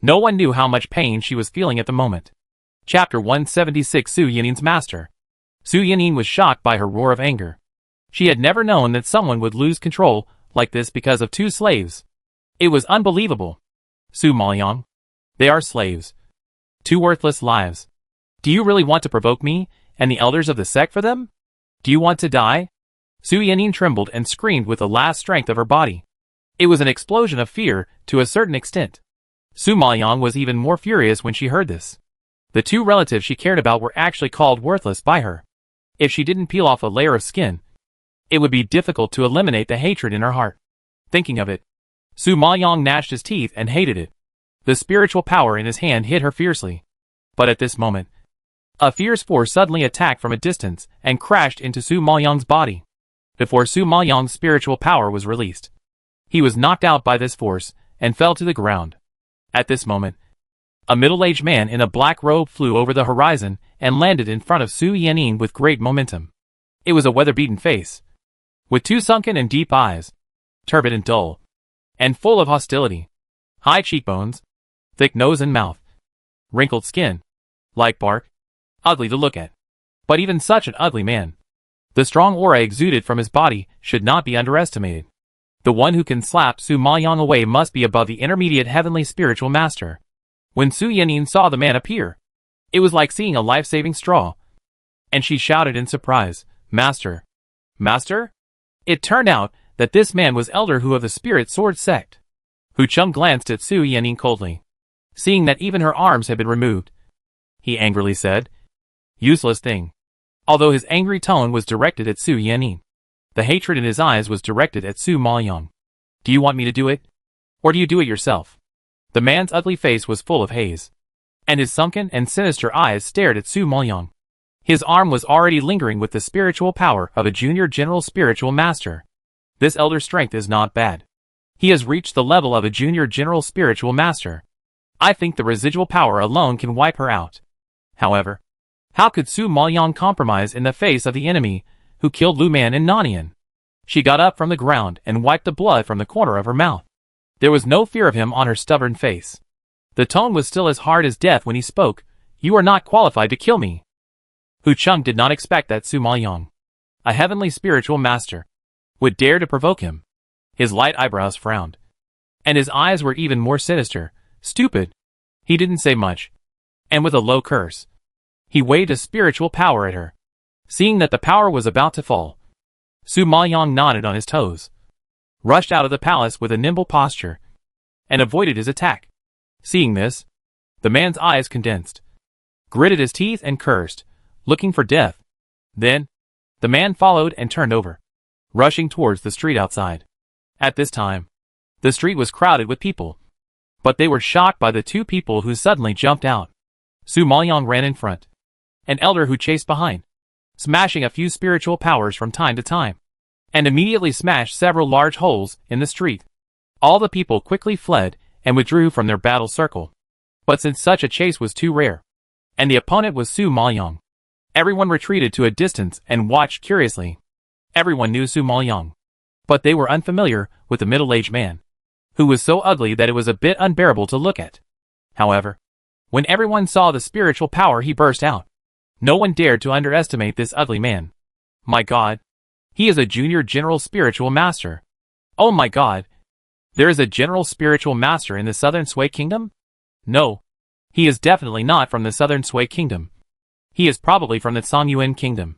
No one knew how much pain she was feeling at the moment. Chapter 176 Su Yanin's Master. Su Yanin was shocked by her roar of anger. She had never known that someone would lose control like this because of 2 slaves. It was unbelievable. Su Maoyang. They are slaves. 2 worthless lives. Do you really want to provoke me and the elders of the sect for them? Do you want to die? Su Yanin trembled and screamed with the last strength of her body. It was an explosion of fear to a certain extent. Su Maoyang was even more furious when she heard this. The 2 relatives she cared about were actually called worthless by her. If she didn't peel off a layer of skin, it would be difficult to eliminate the hatred in her heart. Thinking of it, Su Maoyang gnashed his teeth and hated it. The spiritual power in his hand hit her fiercely. But at this moment, a fierce force suddenly attacked from a distance and crashed into Su Maoyang's body. Before Su Maoyang's spiritual power was released, he was knocked out by this force and fell to the ground. At this moment, a middle-aged man in a black robe flew over the horizon and landed in front of Su Yanin with great momentum. It was a weather-beaten face, with 2 sunken and deep eyes, turbid and dull, and full of hostility. High cheekbones, thick nose and mouth, wrinkled skin, like bark, ugly to look at. But even such an ugly man, the strong aura exuded from his body should not be underestimated. The one who can slap Su Maoyang away must be above the intermediate heavenly spiritual master. When Su Yanin saw the man appear, it was like seeing a life-saving straw, and she shouted in surprise, Master! Master? It turned out that this man was Elder Hu of the Spirit Sword Sect. Hu Chung glanced at Su Yanin coldly. Seeing that even her arms had been removed, he angrily said. Useless thing. Although his angry tone was directed at Su Yanin, the hatred in his eyes was directed at Su Maoyang. Do you want me to do it? Or do you do it yourself? The man's ugly face was full of haze, and his sunken and sinister eyes stared at Su Maoyang. His arm was already lingering with the spiritual power of a junior general spiritual master. This elder's strength is not bad. He has reached the level of a junior general spiritual master. I think the residual power alone can wipe her out. However, how could Su Maoyang compromise in the face of the enemy who killed Lu Man and Nanian? She got up from the ground and wiped the blood from the corner of her mouth. There was no fear of him on her stubborn face. The tone was still as hard as death when he spoke. You are not qualified to kill me. Hu Chung did not expect that Su Maoyang, a heavenly spiritual master, would dare to provoke him. His light eyebrows frowned, and his eyes were even more sinister. Stupid. He didn't say much, and with a low curse, he waved a spiritual power at her. Seeing that the power was about to fall, Su Maoyang nodded on his toes, rushed out of the palace with a nimble posture, and avoided his attack. Seeing this, the man's eyes condensed, gritted his teeth and cursed, looking for death. Then, the man followed and turned over, rushing towards the street outside. At this time, the street was crowded with people, but they were shocked by the two people who suddenly jumped out. Su Maoyang ran in front, an elder who chased behind, smashing a few spiritual powers from time to time, and immediately smashed several large holes in the street. All the people quickly fled and withdrew from their battle circle. But since such a chase was too rare, and the opponent was Su Maoyang, everyone retreated to a distance and watched curiously. Everyone knew Su Maoyang, but they were unfamiliar with the middle-aged man, who was so ugly that it was a bit unbearable to look at. However, when everyone saw the spiritual power he burst out, no one dared to underestimate this ugly man. My God, he is a junior general spiritual master. Oh my God, there is a general spiritual master in the Southern Sui Kingdom? No, he is definitely not from the Southern Sui Kingdom. He is probably from the Songyuan Kingdom.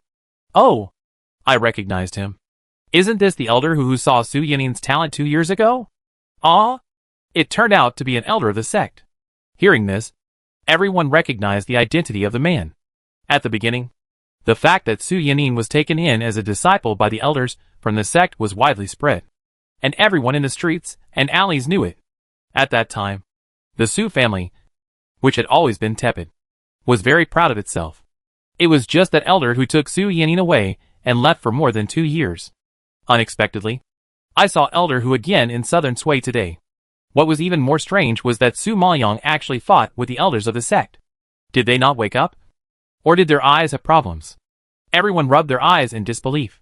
Oh, I recognized him. Isn't this the elder who saw Su Yanin's talent 2 years ago? Ah, it turned out to be an elder of the sect. Hearing this, everyone recognized the identity of the man. At the beginning, the fact that Su Yanin was taken in as a disciple by the elders from the sect was widely spread, and everyone in the streets and alleys knew it. At that time, the Su family, which had always been tepid, was very proud of itself. It was just that elder who took Su Yanin away and left for more than 2 years. Unexpectedly, I saw Elder Hu again in Southern Sui today. What was even more strange was that Su Maoyang actually fought with the elders of the sect. Did they not wake up? Or did their eyes have problems? Everyone rubbed their eyes in disbelief,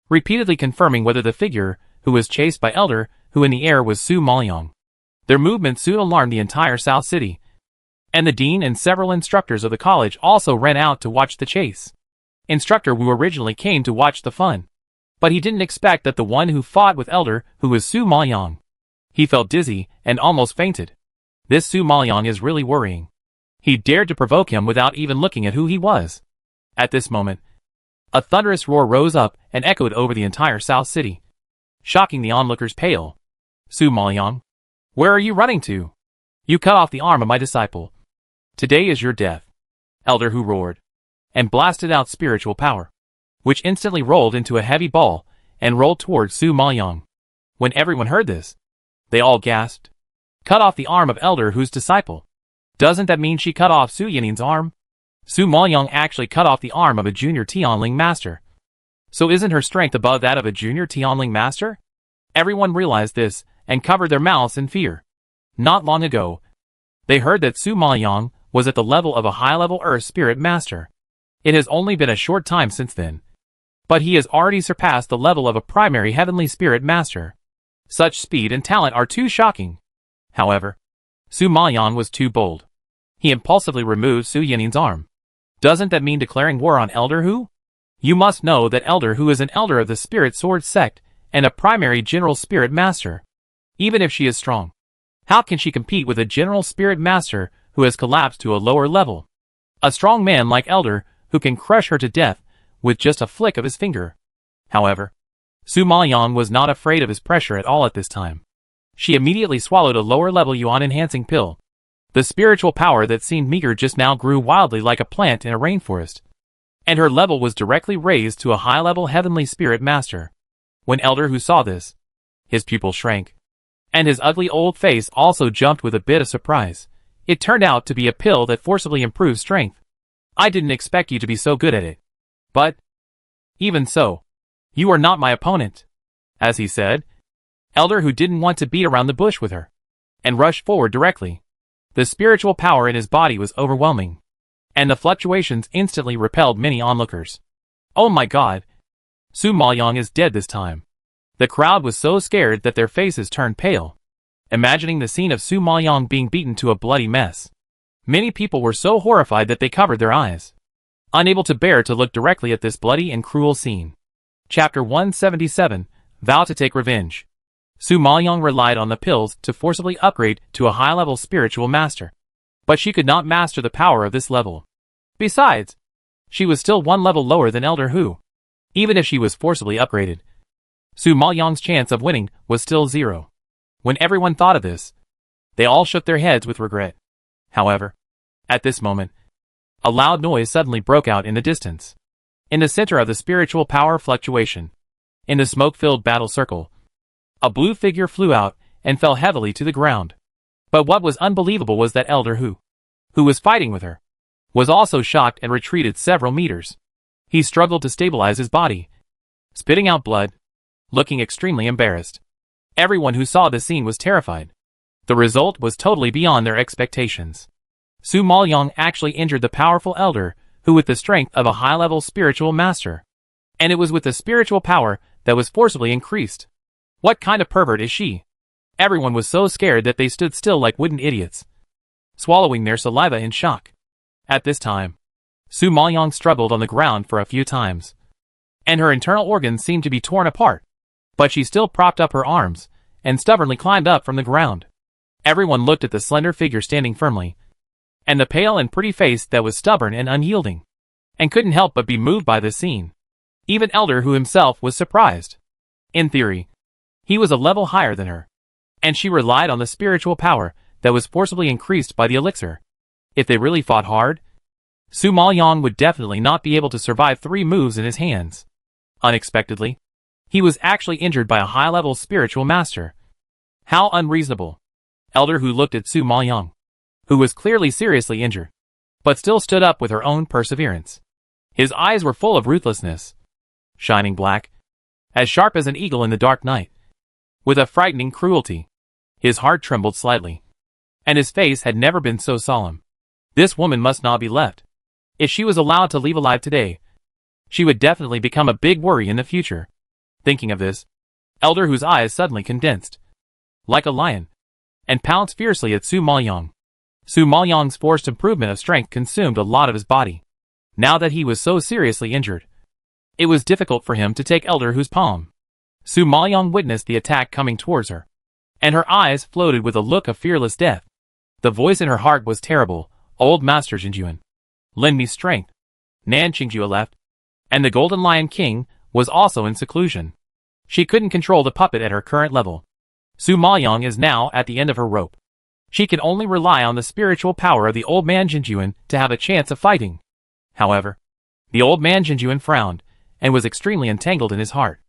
repeatedly confirming whether the figure who was chased by Elder Hu in the air was Su Maoyang. Their movement soon alarmed the entire South City, and the dean and several instructors of the college also ran out to watch the chase. Instructor Wu originally came to watch the fun, but he didn't expect that the one who fought with Elder Hu was Su Maoyang. He felt dizzy and almost fainted. This Su Maoyang is really worrying. He dared to provoke him without even looking at who he was. At this moment, a thunderous roar rose up and echoed over the entire South City, shocking the onlookers pale. Su Maoyang, where are you running to? You cut off the arm of my disciple. Today is your death. Elder Hu roared, and blasted out spiritual power, which instantly rolled into a heavy ball and rolled towards Su Maoyang. When everyone heard this, they all gasped. Cut off the arm of Elder Hu's disciple. Doesn't that mean she cut off Su Yanin's arm? Su Maoyang actually cut off the arm of a junior Tianling master. So isn't her strength above that of a junior Tianling master? Everyone realized this and covered their mouths in fear. Not long ago, they heard that Su Maoyang was at the level of a high-level Earth Spirit Master. It has only been a short time since then, but he has already surpassed the level of a primary Heavenly Spirit Master. Such speed and talent are too shocking. However, Su Maoyang was too bold. He impulsively removed Su Yanin's arm. Doesn't that mean declaring war on Elder Hu? You must know that Elder Hu is an elder of the Spirit Sword sect and a primary General Spirit Master. Even if she is strong, how can she compete with a General Spirit Master who has collapsed to a lower level? A strong man like Elder Hu can crush her to death with just a flick of his finger. However, Su Maoyang was not afraid of his pressure at all at this time. She immediately swallowed a lower-level yuan-enhancing pill. The spiritual power that seemed meager just now grew wildly like a plant in a rainforest, and her level was directly raised to a high-level heavenly spirit master. When Elder Hu saw this, his pupil shrank, and his ugly old face also jumped with a bit of surprise. It turned out to be a pill that forcibly improves strength. I didn't expect you to be so good at it. But, even so, you are not my opponent. As he said, Elder Hu didn't want to beat around the bush with her, and rushed forward directly. The spiritual power in his body was overwhelming, and the fluctuations instantly repelled many onlookers. Oh my god! Su Maoyang is dead this time. The crowd was so scared that their faces turned pale, imagining the scene of Su Maoyang being beaten to a bloody mess. Many people were so horrified that they covered their eyes, unable to bear to look directly at this bloody and cruel scene. Chapter 177, Vow to Take Revenge. Su Maoyang relied on the pills to forcibly upgrade to a high-level spiritual master, but she could not master the power of this level. Besides, she was still one level lower than Elder Hu. Even if she was forcibly upgraded, Su Maoyang's chance of winning was still 0. When everyone thought of this, they all shook their heads with regret. However, at this moment, a loud noise suddenly broke out in the distance. In the center of the spiritual power fluctuation, in the smoke-filled battle circle, a blue figure flew out and fell heavily to the ground. But what was unbelievable was that Elder Hu, who was fighting with her, was also shocked and retreated several meters. He struggled to stabilize his body, spitting out blood, looking extremely embarrassed. Everyone who saw the scene was terrified. The result was totally beyond their expectations. Su Maoyang actually injured the powerful Elder Hu with the strength of a high-level spiritual master. And it was with the spiritual power that was forcibly increased. What kind of pervert is she? Everyone was so scared that they stood still like wooden idiots, swallowing their saliva in shock. At this time, Su Maoyang struggled on the ground for a few times, and her internal organs seemed to be torn apart. But she still propped up her arms and stubbornly climbed up from the ground. Everyone looked at the slender figure standing firmly, and the pale and pretty face that was stubborn and unyielding, and couldn't help but be moved by this scene. Even Elder Hu himself was surprised. In theory, he was a level higher than her, and she relied on the spiritual power that was forcibly increased by the elixir. If they really fought hard, Su Maoyang would definitely not be able to survive 3 moves in his hands. Unexpectedly, he was actually injured by a high-level spiritual master. How unreasonable. Elder Hu looked at Su Maoyang, who was clearly seriously injured, but still stood up with her own perseverance. His eyes were full of ruthlessness, shining black, as sharp as an eagle in the dark night, with a frightening cruelty. His heart trembled slightly, and his face had never been so solemn. This woman must not be left. If she was allowed to leave alive today, she would definitely become a big worry in the future. Thinking of this, Elder Hu's eyes suddenly condensed, like a lion, and pounced fiercely at Su Maoyang. Su Maoyang's forced improvement of strength consumed a lot of his body. Now that he was so seriously injured, it was difficult for him to take Elder Hu's palm. Su Maoyang witnessed the attack coming towards her, and her eyes floated with a look of fearless death. The voice in her heart was terrible. Old Master Jinjuan, lend me strength. Nan Qingjue left, and the Golden Lion King was also in seclusion. She couldn't control the puppet at her current level. Su Maoyang is now at the end of her rope. She can only rely on the spiritual power of the old man Jinjuan to have a chance of fighting. However, the old man Jinjuan frowned, and was extremely entangled in his heart.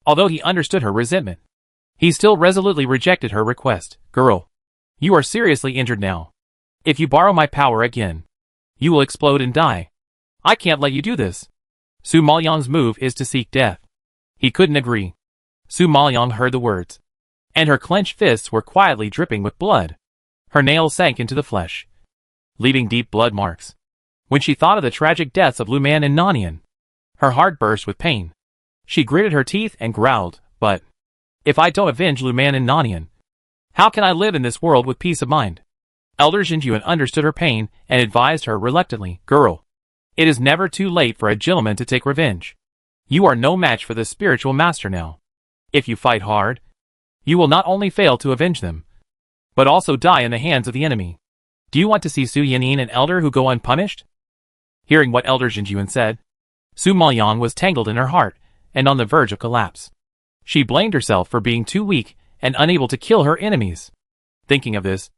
Although he understood her resentment, he still resolutely rejected her request. Girl, you are seriously injured now. If you borrow my power again, you will explode and die. I can't let you do this. Su Maoyang's move is to seek death. He couldn't agree. Su Maoyang heard the words, and her clenched fists were quietly dripping with blood. Her nails sank into the flesh, leaving deep blood marks. When she thought of the tragic deaths of Lu Man and Nanian, her heart burst with pain. She gritted her teeth and growled, but if I don't avenge Lu Man and Nanian, how can I live in this world with peace of mind? Elder Jinjuan understood her pain and advised her reluctantly, Girl, it is never too late for a gentleman to take revenge. You are no match for the spiritual master now. If you fight hard, you will not only fail to avenge them, but also die in the hands of the enemy. Do you want to see Su Yanyin and Elder Hu go unpunished? Hearing what Elder Jinjuan said, Su Maoyang was tangled in her heart and on the verge of collapse. She blamed herself for being too weak and unable to kill her enemies. Thinking of this,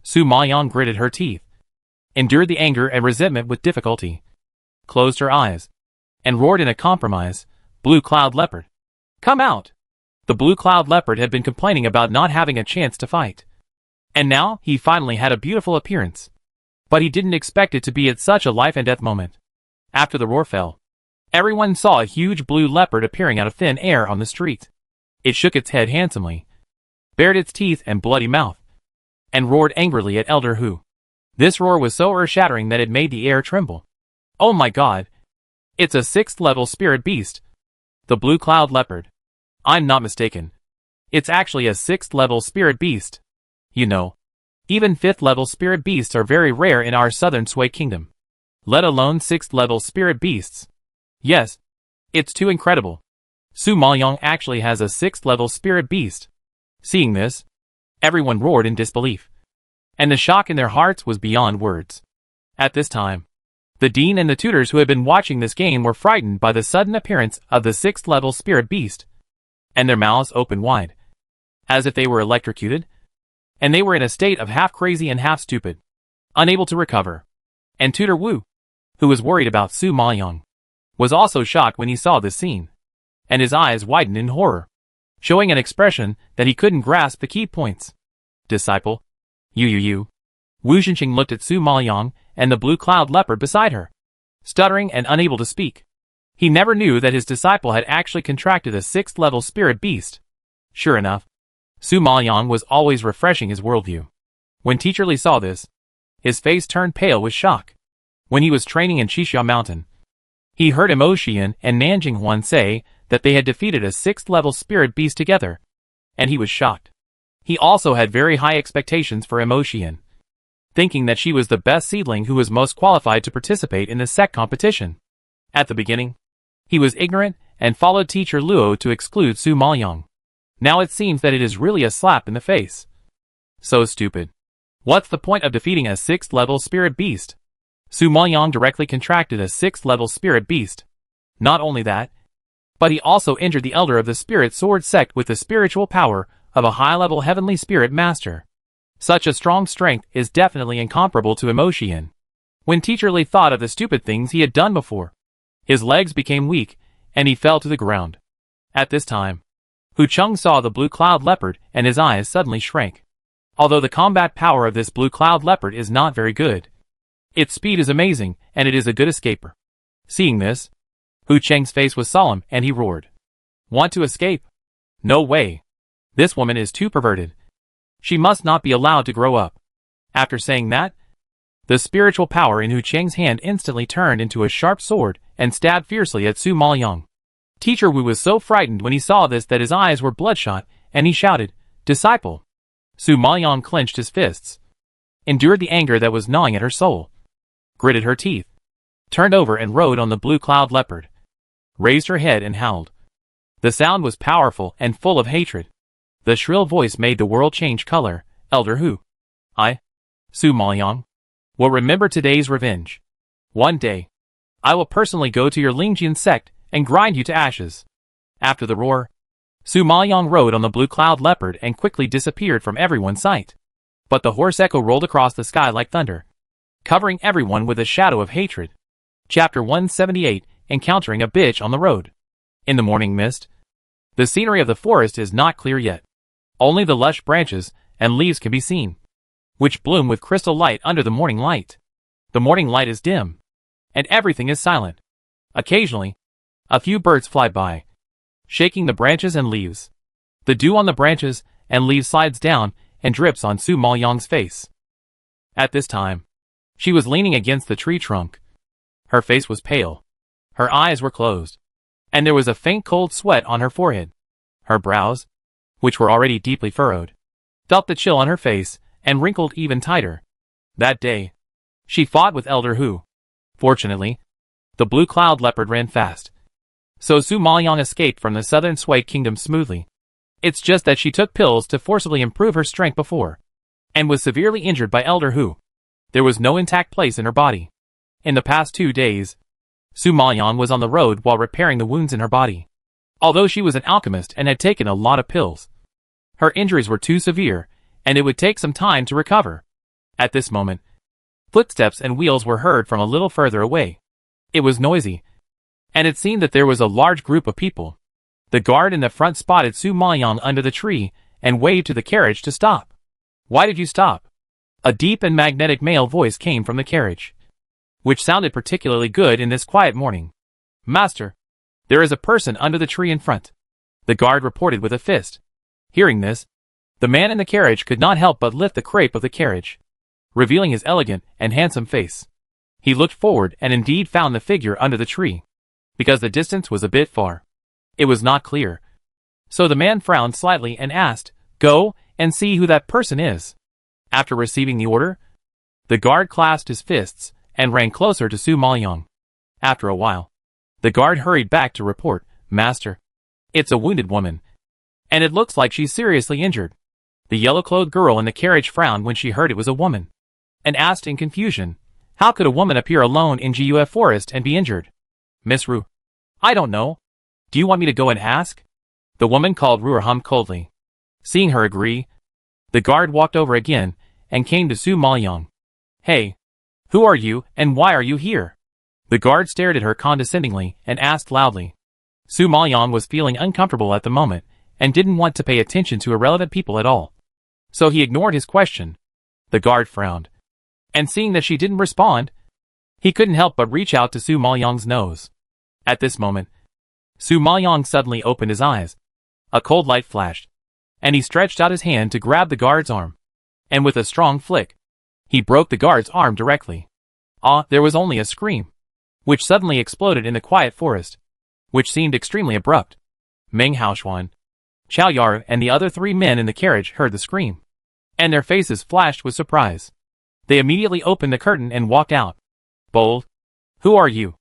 Su Maoyang gritted her teeth, endured the anger and resentment with difficulty, closed her eyes, and roared in a compromise, "Blue Cloud Leopard, come out!" The Blue Cloud Leopard had been complaining about not having a chance to fight. And now, he finally had a beautiful appearance. But he didn't expect it to be at such a life-and-death moment. After the roar fell, everyone saw a huge blue leopard appearing out of thin air on the street. It shook its head handsomely, bared its teeth and bloody mouth, and roared angrily at Elder Hu. This roar was so earth-shattering that it made the air tremble. "Oh my god! It's a 6th-level spirit beast! The Blue Cloud Leopard. I'm not mistaken. It's actually a 6th-level spirit beast. You know, even 5th-level spirit beasts are very rare in our southern Sui kingdom. Let alone 6th-level spirit beasts. Yes, it's too incredible. Su Maoyang actually has a 6th-level spirit beast." Seeing this, everyone roared in disbelief, and the shock in their hearts was beyond words. At this time, the dean and the tutors who had been watching this game were frightened by the sudden appearance of the 6th-level spirit beast, and their mouths opened wide, as if they were electrocuted, and they were in a state of half crazy and half stupid, unable to recover. And Tutor Wu, who was worried about Su Maoyang, was also shocked when he saw this scene, and his eyes widened in horror, showing an expression that he couldn't grasp the key points. "Disciple, you. Wu Zhenqing looked at Su Maoyang and the Blue Cloud Leopard beside her, stuttering and unable to speak. He never knew that his disciple had actually contracted a 6th-level spirit beast. Sure enough, Su Maoyang was always refreshing his worldview. When Teacher Li saw this, his face turned pale with shock. When he was training in Xixia Mountain, he heard Emotian and Nanjing Huan say that they had defeated a 6th-level spirit beast together, and he was shocked. He also had very high expectations for Emotian, thinking that she was the best seedling who was most qualified to participate in the sect competition. At the beginning, he was ignorant and followed Teacher Luo to exclude Su Maoyang. Now it seems that it is really a slap in the face. So stupid. What's the point of defeating a 6th-level spirit beast? Su Maoyang directly contracted a 6th-level spirit beast. Not only that, but he also injured the elder of the Spirit Sword sect with the spiritual power of a high-level heavenly spirit master. Such a strong strength is definitely incomparable to Emotian. When Teacher Li thought of the stupid things he had done before, his legs became weak, and he fell to the ground. At this time, Hu Cheng saw the Blue Cloud Leopard and his eyes suddenly shrank. Although the combat power of this Blue Cloud Leopard is not very good, its speed is amazing, and it is a good escaper. Seeing this, Hu Cheng's face was solemn and he roared, "Want to escape? No way. This woman is too perverted. She must not be allowed to grow up." After saying that, the spiritual power in Hu Cheng's hand instantly turned into a sharp sword and stabbed fiercely at Su Maoyang. Teacher Wu was so frightened when he saw this that his eyes were bloodshot, and he shouted, "Disciple!" Su Maoyang clenched his fists, endured the anger that was gnawing at her soul, gritted her teeth, turned over and rode on the Blue Cloud Leopard, raised her head and howled. The sound was powerful and full of hatred. The shrill voice made the world change color. "Elder Hu, I, Su Maoyang, will remember today's revenge. One day, I will personally go to your Lingjian sect and grind you to ashes." After the roar, Su Maoyang rode on the Blue Cloud Leopard and quickly disappeared from everyone's sight. But the horse echo rolled across the sky like thunder, covering everyone with a shadow of hatred. Chapter 178, Encountering a Bitch on the Road. In the morning mist, the scenery of the forest is not clear yet. Only the lush branches and leaves can be seen, which bloom with crystal light under the morning light. The morning light is dim, and everything is silent. Occasionally, a few birds fly by, shaking the branches and leaves. The dew on the branches and leaves slides down and drips on Su Maoyang's face. At this time, she was leaning against the tree trunk. Her face was pale, her eyes were closed, and there was a faint cold sweat on her forehead. Her brows, which were already deeply furrowed, felt the chill on her face and wrinkled even tighter. That day, she fought with Elder Hu. Fortunately, the Blue Cloud Leopard ran fast, so Su Maoyang escaped from the southern Sui kingdom smoothly. It's just that she took pills to forcibly improve her strength before, and was severely injured by Elder Hu. There was no intact place in her body. In the past 2 days, Su Maoyang was on the road while repairing the wounds in her body. Although she was an alchemist and had taken a lot of pills, her injuries were too severe, and it would take some time to recover. At this moment, footsteps and wheels were heard from a little further away. It was noisy, and it seemed that there was a large group of people. The guard in the front spotted Su Maoyang under the tree and waved to the carriage to stop. "Why did you stop?" A deep and magnetic male voice came from the carriage, which sounded particularly good in this quiet morning. "Master, there is a person under the tree in front," the guard reported with a fist. Hearing this, the man in the carriage could not help but lift the crepe of the carriage, revealing his elegant and handsome face. He looked forward and indeed found the figure under the tree, because the distance was a bit far. It was not clear. So the man frowned slightly and asked, "Go and see who that person is." After receiving the order, the guard clasped his fists and ran closer to Su Maoyang. After a while, the guard hurried back to report, "Master, it's a wounded woman, and it looks like she's seriously injured." The yellow-clothed girl in the carriage frowned when she heard it was a woman, and asked in confusion, "How could a woman appear alone in Gua Forest and be injured?" "Miss Ru, I don't know. Do you want me to go and ask?" The woman called Ruerham coldly. Seeing her agree, the guard walked over again and came to Su Maoyang. "Hey, who are you and why are you here?" The guard stared at her condescendingly and asked loudly. Su Maoyang was feeling uncomfortable at the moment and didn't want to pay attention to irrelevant people at all. So he ignored his question. The guard frowned, and seeing that she didn't respond, he couldn't help but reach out to Su Maoyang's nose. At this moment, Su Maoyang suddenly opened his eyes. A cold light flashed, and he stretched out his hand to grab the guard's arm. And with a strong flick, he broke the guard's arm directly. There was only a scream, which suddenly exploded in the quiet forest, which seemed extremely abrupt. Meng Haoxuan, Chao Yaru and the other 3 men in the carriage heard the scream, and their faces flashed with surprise. They immediately opened the curtain and walked out. "Bold, who are you?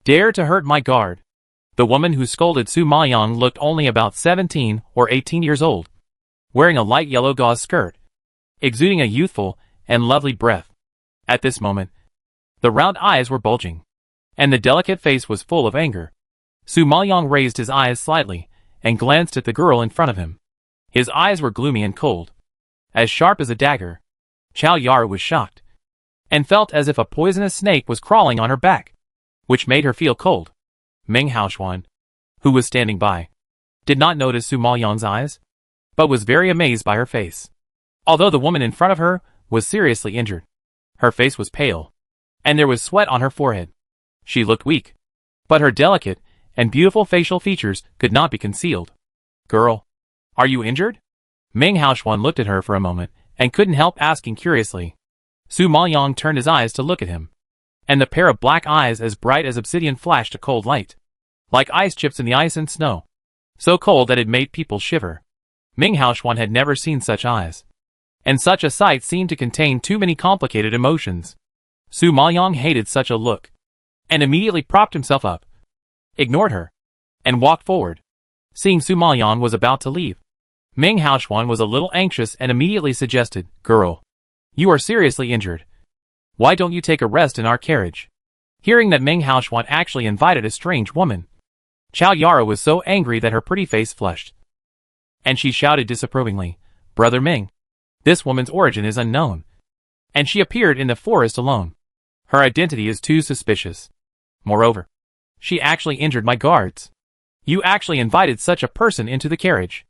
Dare to hurt my guard?" The woman who scolded Su Maoyang looked only about 17 or 18 years old, wearing a light yellow gauze skirt, exuding a youthful and lovely breath. At this moment, the round eyes were bulging, and the delicate face was full of anger. Su Maoyang raised his eyes slightly and glanced at the girl in front of him. His eyes were gloomy and cold, as sharp as a dagger. Chao Yaru was shocked, and felt as if a poisonous snake was crawling on her back, which made her feel cold. Meng Haoxuan, who was standing by, did not notice Su Maoyang's eyes, but was very amazed by her face. Although the woman in front of her was seriously injured, her face was pale, and there was sweat on her forehead. She looked weak, but her delicate and beautiful facial features could not be concealed. "Girl, are you injured?" Meng Haoxuan looked at her for a moment and couldn't help asking curiously. Su Maoyang turned his eyes to look at him, and the pair of black eyes as bright as obsidian flashed a cold light, like ice chips in the ice and snow, so cold that it made people shiver. Meng Haoxuan had never seen such eyes, and such a sight seemed to contain too many complicated emotions. Su Maoyang hated such a look, and immediately propped himself up, ignored her, and walked forward. Seeing Su Maoyang was about to leave, Meng Haoxuan was a little anxious and immediately suggested, "Girl, you are seriously injured. Why don't you take a rest in our carriage?" Hearing that Meng Haoxuan actually invited a strange woman, Chao Yaru was so angry that her pretty face flushed, and she shouted disapprovingly, "Brother Meng, this woman's origin is unknown, and she appeared in the forest alone. Her identity is too suspicious. Moreover, she actually injured my guards. You actually invited such a person into the carriage.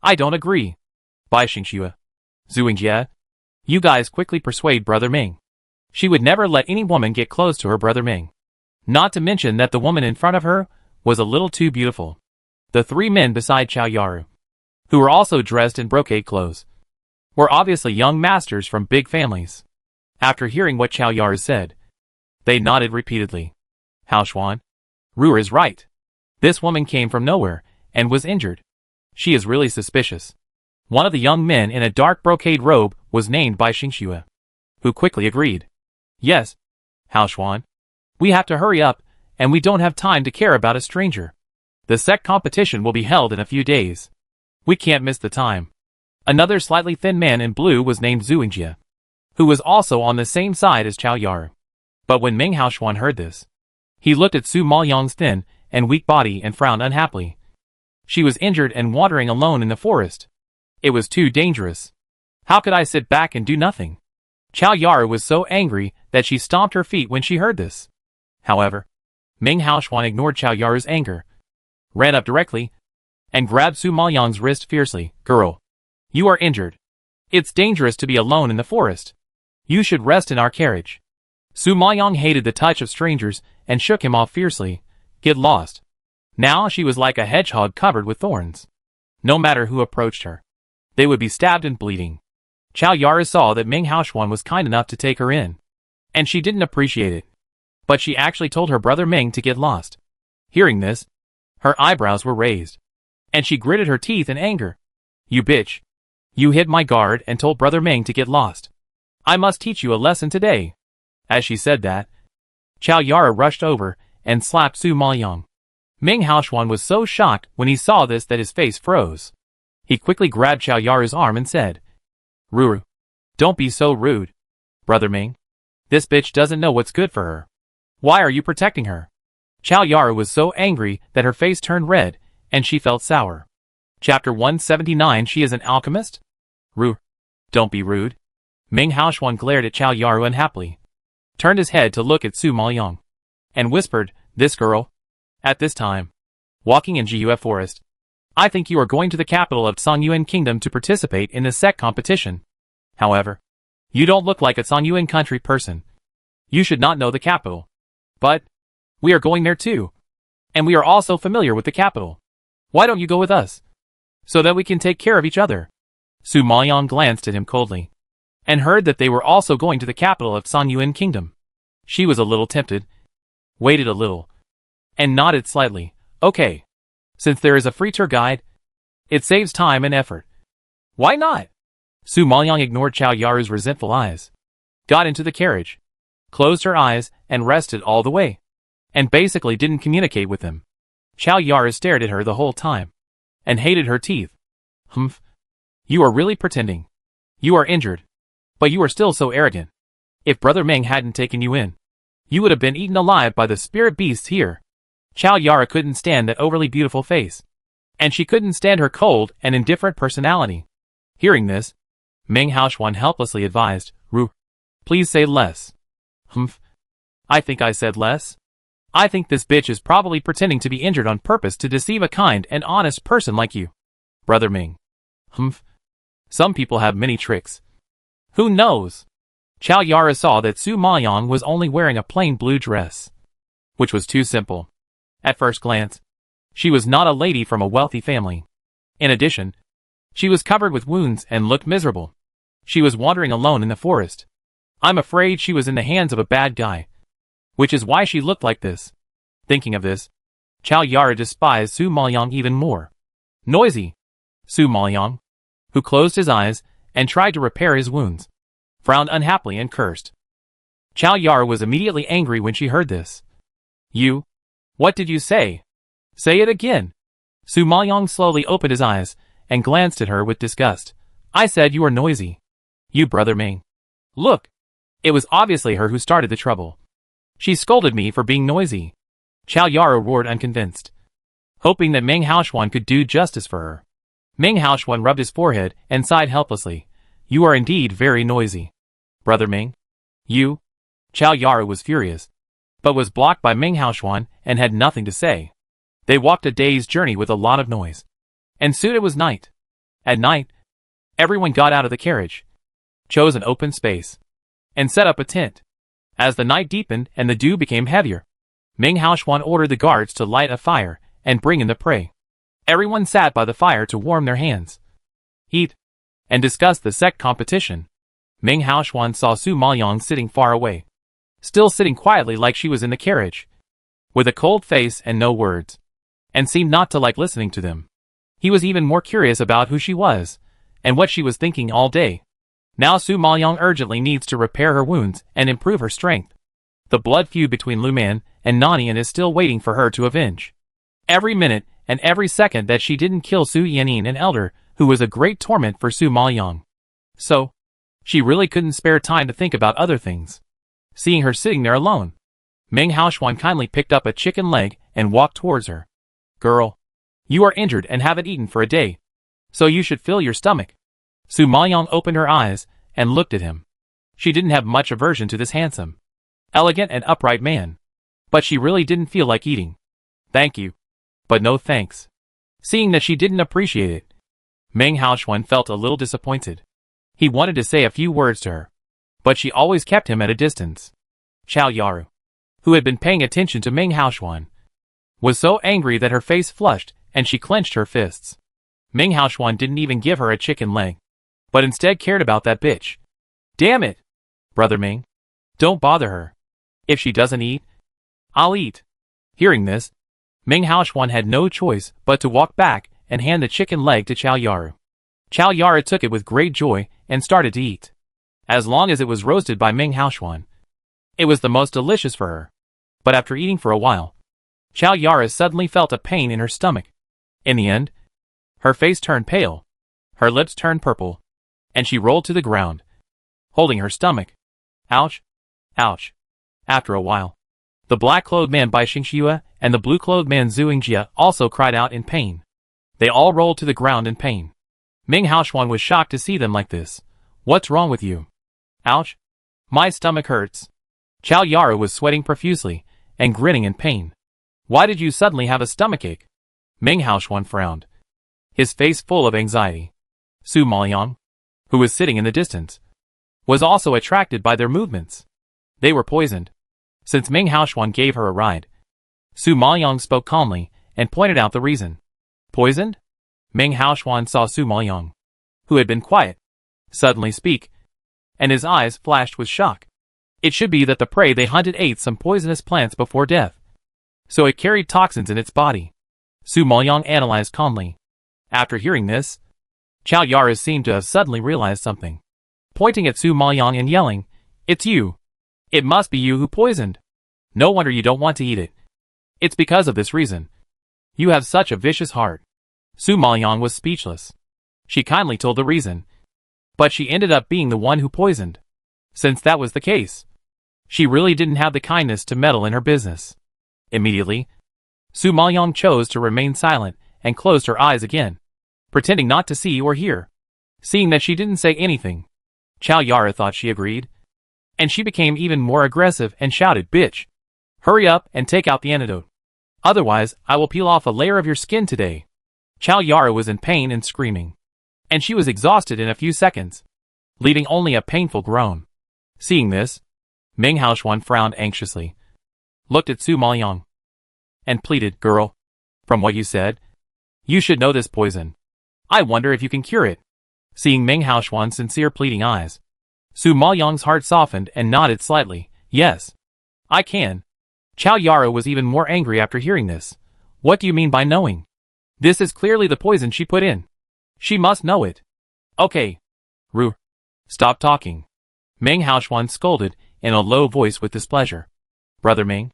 I don't agree." Bai Xingxue, Zuingjie, you guys quickly persuade Brother Meng. She would never let any woman get close to her Brother Meng. Not to mention that the woman in front of her was a little too beautiful. The 3 men beside Chao Yaru, who were also dressed in brocade clothes, were obviously young masters from big families. After hearing what Chao Yaru said, they nodded repeatedly. "Haoxuan, Ru is right. This woman came from nowhere and was injured. She is really suspicious." One of the young men in a dark brocade robe was named Bai Xingxue, who quickly agreed. "Yes, Haoxuan, we have to hurry up, and we don't have time to care about a stranger. The sect competition will be held in a few days. We can't miss the time." Another slightly thin man in blue was named Zuingjie, who was also on the same side as Chao Yaru. But when Meng Haoxuan heard this, he looked at Su Maoyang's thin and weak body and frowned unhappily. She was injured and wandering alone in the forest. It was too dangerous. How could I sit back and do nothing? Chow Yara was so angry that she stomped her feet when she heard this. However, Meng Haoxuan ignored Chow Yara's anger, ran up directly, and grabbed Su Maoyang's wrist fiercely. Girl, you are injured. It's dangerous to be alone in the forest. You should rest in our carriage. Su Maoyang hated the touch of strangers and shook him off fiercely. Get lost. Now she was like a hedgehog covered with thorns. No matter who approached her, they would be stabbed and bleeding. Chow Yara saw that Meng Haoxuan was kind enough to take her in, and she didn't appreciate it. But she actually told her brother Meng to get lost. Hearing this, her eyebrows were raised, and she gritted her teeth in anger. You bitch. You hit my guard and told brother Meng to get lost. I must teach you a lesson today. As she said that, Chow Yara rushed over and slapped Su Maoyang. Meng Haoxuan was so shocked when he saw this that his face froze. He quickly grabbed Chow Yara's arm and said, Ruru, don't be so rude. Brother Meng, this bitch doesn't know what's good for her. Why are you protecting her? Chow Yara was so angry that her face turned red, and she felt sour. Chapter 179. She is an alchemist? Ruru, don't be rude. Meng Haoxuan glared at Chow Yara unhappily, turned his head to look at Su Maoyang, and whispered, This girl? At this time, walking in Jiue Forest, I think you are going to the capital of Songyuan Kingdom to participate in the sect competition. However, you don't look like a Songyuan country person. You should not know the capital. But we are going there too. And we are also familiar with the capital. Why don't you go with us? So that we can take care of each other. Su Maoyang glanced at him coldly, and heard that they were also going to the capital of Songyuan Kingdom. She was a little tempted, waited a little, and nodded slightly. Okay. Since there is a free tour guide, it saves time and effort. Why not? Su Maoyang ignored Chow Yara's resentful eyes, got into the carriage, closed her eyes, and rested all the way, and basically didn't communicate with him. Chow Yara stared at her the whole time, and hated her teeth. Humph. You are really pretending. You are injured, but you are still so arrogant. If Brother Meng hadn't taken you in, you would have been eaten alive by the spirit beasts here. Chow Yara couldn't stand that overly beautiful face, and she couldn't stand her cold and indifferent personality. Hearing this, Meng Haoxuan helplessly advised, Ru, please say less. Humph. I think I said less. I think this bitch is probably pretending to be injured on purpose to deceive a kind and honest person like you. Brother Meng. Humph. Some people have many tricks. Who knows? Chow Yara saw that Su Maoyang was only wearing a plain blue dress, which was too simple. At first glance, she was not a lady from a wealthy family. In addition, she was covered with wounds and looked miserable. She was wandering alone in the forest. I'm afraid she was in the hands of a bad guy, which is why she looked like this. Thinking of this, Chow Yara despised Su Maoyang even more. Noisy. Su Maoyang, who closed his eyes and tried to repair his wounds, frowned unhappily and cursed. Chow Yara was immediately angry when she heard this. You? What did you say? Say it again. Su Maoyang slowly opened his eyes and glanced at her with disgust. I said you are noisy. You, Brother Meng. Look. It was obviously her who started the trouble. She scolded me for being noisy. Chow Yara roared unconvinced, hoping that Meng Haoxuan could do justice for her. Meng Haoxuan rubbed his forehead and sighed helplessly. You are indeed very noisy. Brother Meng. You? Chow Yara was furious, but was blocked by Meng Haoxuan and had nothing to say. They walked a day's journey with a lot of noise, and soon it was night. At night, everyone got out of the carriage, chose an open space, and set up a tent. As the night deepened and the dew became heavier, Meng Haoxuan ordered the guards to light a fire and bring in the prey. Everyone sat by the fire to warm their hands, eat, and discuss the sect competition. Meng Haoxuan saw Su Maoyang sitting far away, still sitting quietly like she was in the carriage, with a cold face and no words, and seemed not to like listening to them. He was even more curious about who she was, and what she was thinking all day. Now Su Maoyang urgently needs to repair her wounds and improve her strength. The blood feud between Lu Man and Nanian is still waiting for her to avenge. Every minute and every second that she didn't kill Su Yanin, an elder, who was a great torment for Su Maoyang. So, she really couldn't spare time to think about other things. Seeing her sitting there alone, Meng Haoxuan kindly picked up a chicken leg and walked towards her. Girl, you are injured and haven't eaten for a day, so you should fill your stomach. Su Maoyang opened her eyes and looked at him. She didn't have much aversion to this handsome, elegant and upright man. But she really didn't feel like eating. Thank you. But no thanks. Seeing that she didn't appreciate it, Meng Haoxuan felt a little disappointed. He wanted to say a few words to her, but she always kept him at a distance. Chao Yaru, who had been paying attention to Meng Haoxuan, was so angry that her face flushed and she clenched her fists. Meng Haoxuan didn't even give her a chicken leg, but instead cared about that bitch. Damn it! Brother Ming, don't bother her. If she doesn't eat, I'll eat. Hearing this, Meng Haoxuan had no choice but to walk back and hand the chicken leg to Chao Yaru. Chao Yaru took it with great joy and started to eat. As long as it was roasted by Meng Haoxuan, it was the most delicious for her. But after eating for a while, Chao Yaru suddenly felt a pain in her stomach. In the end, her face turned pale, her lips turned purple, and she rolled to the ground, holding her stomach. Ouch! Ouch! After a while, the black-clothed man Bai Xingxue and the blue-clothed man Zhu Yingjie also cried out in pain. They all rolled to the ground in pain. Meng Haoxuan was shocked to see them like this. What's wrong with you? Ouch! My stomach hurts. Chao Yaru was sweating profusely and grinning in pain. Why did you suddenly have a stomachache? Meng Haoxuan frowned, his face full of anxiety. Su Maoyang, who was sitting in the distance, was also attracted by their movements. They were poisoned. Since Meng Haoxuan gave her a ride, Su Maoyang spoke calmly and pointed out the reason. Poisoned? Meng Haoxuan saw Su Maoyang, who had been quiet, suddenly speak, and his eyes flashed with shock. It should be that the prey they hunted ate some poisonous plants before death, so it carried toxins in its body. Su Maoyang analyzed calmly. After hearing this, Chao Yaru seemed to have suddenly realized something, pointing at Su Maoyang and yelling, "It's you! It must be you who poisoned! No wonder you don't want to eat it. It's because of this reason. You have such a vicious heart." Su Maoyang was speechless. She kindly told the reason, but she ended up being the one who poisoned. Since that was the case, she really didn't have the kindness to meddle in her business. Immediately, Su Maoyang chose to remain silent and closed her eyes again, pretending not to see or hear. Seeing that she didn't say anything, Chao Yaru thought she agreed, and she became even more aggressive and shouted, "Bitch! Hurry up and take out the antidote. Otherwise, I will peel off a layer of your skin today." Chao Yaru was in pain and screaming, and she was exhausted in a few seconds, leaving only a painful groan. Seeing this, Meng Haoxuan frowned anxiously, looked at Su Maoyang, and pleaded, "Girl, from what you said, you should know this poison. I wonder if you can cure it." Seeing Meng Haoxuan's sincere pleading eyes, Su Maoyang's heart softened and nodded slightly. "Yes, I can." Chao Yaru was even more angry after hearing this. "What do you mean by knowing? This is clearly the poison she put in. She must know it." "Okay. Ru. Stop talking." Meng Haoxuan scolded in a low voice with displeasure. "Brother Meng,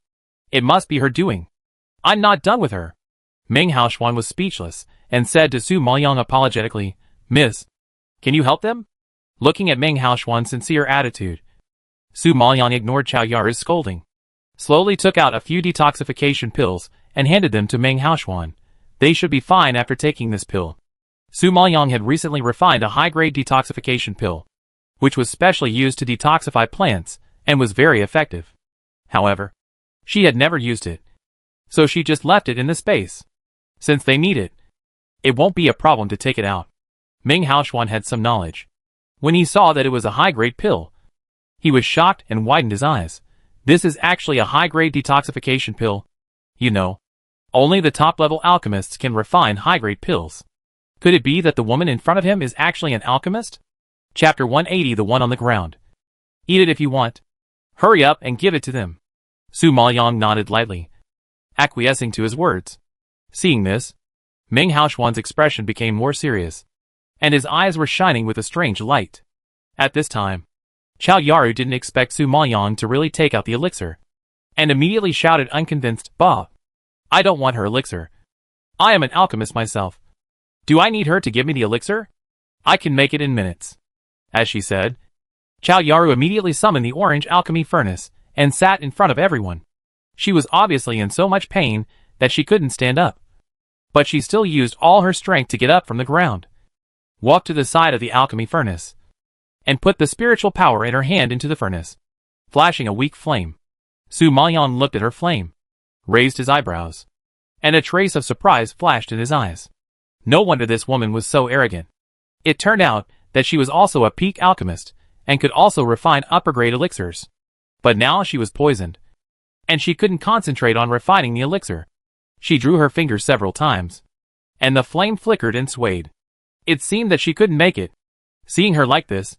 it must be her doing. I'm not done with her." Meng Haoxuan was speechless and said to Su Maoyang apologetically, "Miss, can you help them?" Looking at Meng Haoxuan's sincere attitude, Su Maoyang ignored Chao Yaru's scolding, slowly took out a few detoxification pills and handed them to Meng Haoxuan. They should be fine after taking this pill. Su Maoyang had recently refined a high-grade detoxification pill, which was specially used to detoxify plants and was very effective. However, she had never used it, so she just left it in the space. Since they need it, it won't be a problem to take it out. Meng Haoxuan had some knowledge. When he saw that it was a high-grade pill, he was shocked and widened his eyes. This is actually a high-grade detoxification pill. You know, only the top-level alchemists can refine high-grade pills. Could it be that the woman in front of him is actually an alchemist? Chapter 180, the one on the ground. Eat it if you want. Hurry up and give it to them. Su Maoyang nodded lightly, acquiescing to his words. Seeing this, Meng Haoxuan's expression became more serious, and his eyes were shining with a strange light. At this time, Chao Yaru didn't expect Su Maoyang to really take out the elixir, and immediately shouted unconvinced, "Bah! I don't want her elixir. I am an alchemist myself. Do I need her to give me the elixir? I can make it in minutes." As she said, Chao Yaru immediately summoned the orange alchemy furnace and sat in front of everyone. She was obviously in so much pain that she couldn't stand up, but she still used all her strength to get up from the ground, walked to the side of the alchemy furnace, and put the spiritual power in her hand into the furnace, flashing a weak flame. Su Maoyang looked at her flame, raised his eyebrows, and a trace of surprise flashed in his eyes. No wonder this woman was so arrogant. It turned out that she was also a peak alchemist, and could also refine upper-grade elixirs. But now she was poisoned, and she couldn't concentrate on refining the elixir. She drew her fingers several times, and the flame flickered and swayed. It seemed that she couldn't make it. Seeing her like this,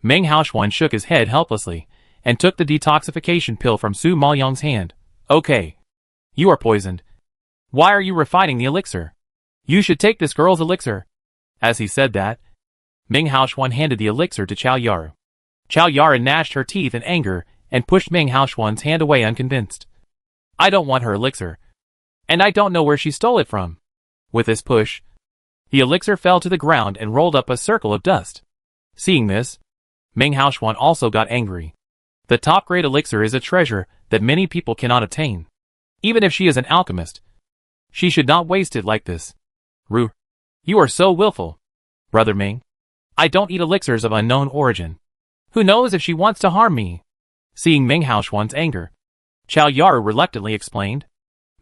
Meng Haoshuan shook his head helplessly, and took the detoxification pill from Su Maoyang's hand. Okay. You are poisoned. Why are you refining the elixir? You should take this girl's elixir. As he said that, Meng Haoshuan handed the elixir to Chao Yaru. Chao Yaru gnashed her teeth in anger and pushed Meng Haoshuan's hand away unconvinced. I don't want her elixir. And I don't know where she stole it from. With this push, the elixir fell to the ground and rolled up a circle of dust. Seeing this, Meng Haoshuan also got angry. The top-grade elixir is a treasure that many people cannot attain. Even if she is an alchemist, she should not waste it like this. Ru, you are so willful. Brother Meng, I don't eat elixirs of unknown origin. Who knows if she wants to harm me? Seeing Meng Haoshuan's anger, Chao Yaru reluctantly explained.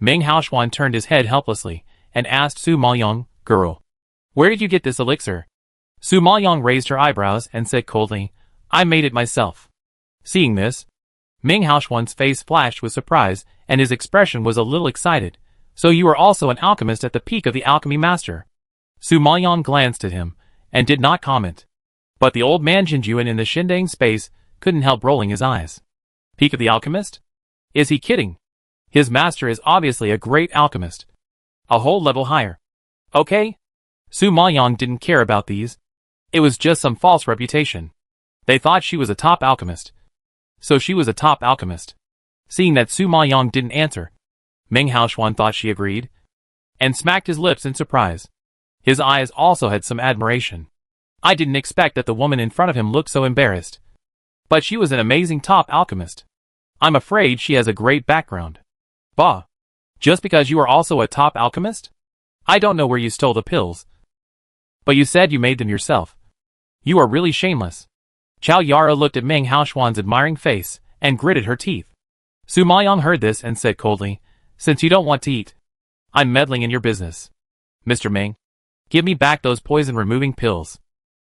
Meng Haoshuan turned his head helplessly and asked Su Maoyang, Girl, where did you get this elixir? Su Maoyang raised her eyebrows and said coldly, I made it myself. Seeing this, Meng Haoshuan's face flashed with surprise and his expression was a little excited. So you are also an alchemist at the peak of the alchemy master. Su Maoyang glanced at him and did not comment. But the old man Jinjuan in the Shindang space couldn't help rolling his eyes. Peak of the alchemist? Is he kidding? His master is obviously a great alchemist. A whole level higher. Okay? Su Maoyang didn't care about these. It was just some false reputation. They thought she was a top alchemist. So she was a top alchemist. Seeing that Su Maoyang didn't answer, Meng Haoshuan thought she agreed, and smacked his lips in surprise. His eyes also had some admiration. I didn't expect that the woman in front of him looked so embarrassed. But she was an amazing top alchemist. I'm afraid she has a great background. Bah! Just because you are also a top alchemist? I don't know where you stole the pills. But you said you made them yourself. You are really shameless. Chao Yaru looked at Meng Haoshuan's admiring face and gritted her teeth. Su Maoyang heard this and said coldly, Since you don't want to eat, I'm meddling in your business. Mr. Meng, give me back those poison-removing pills.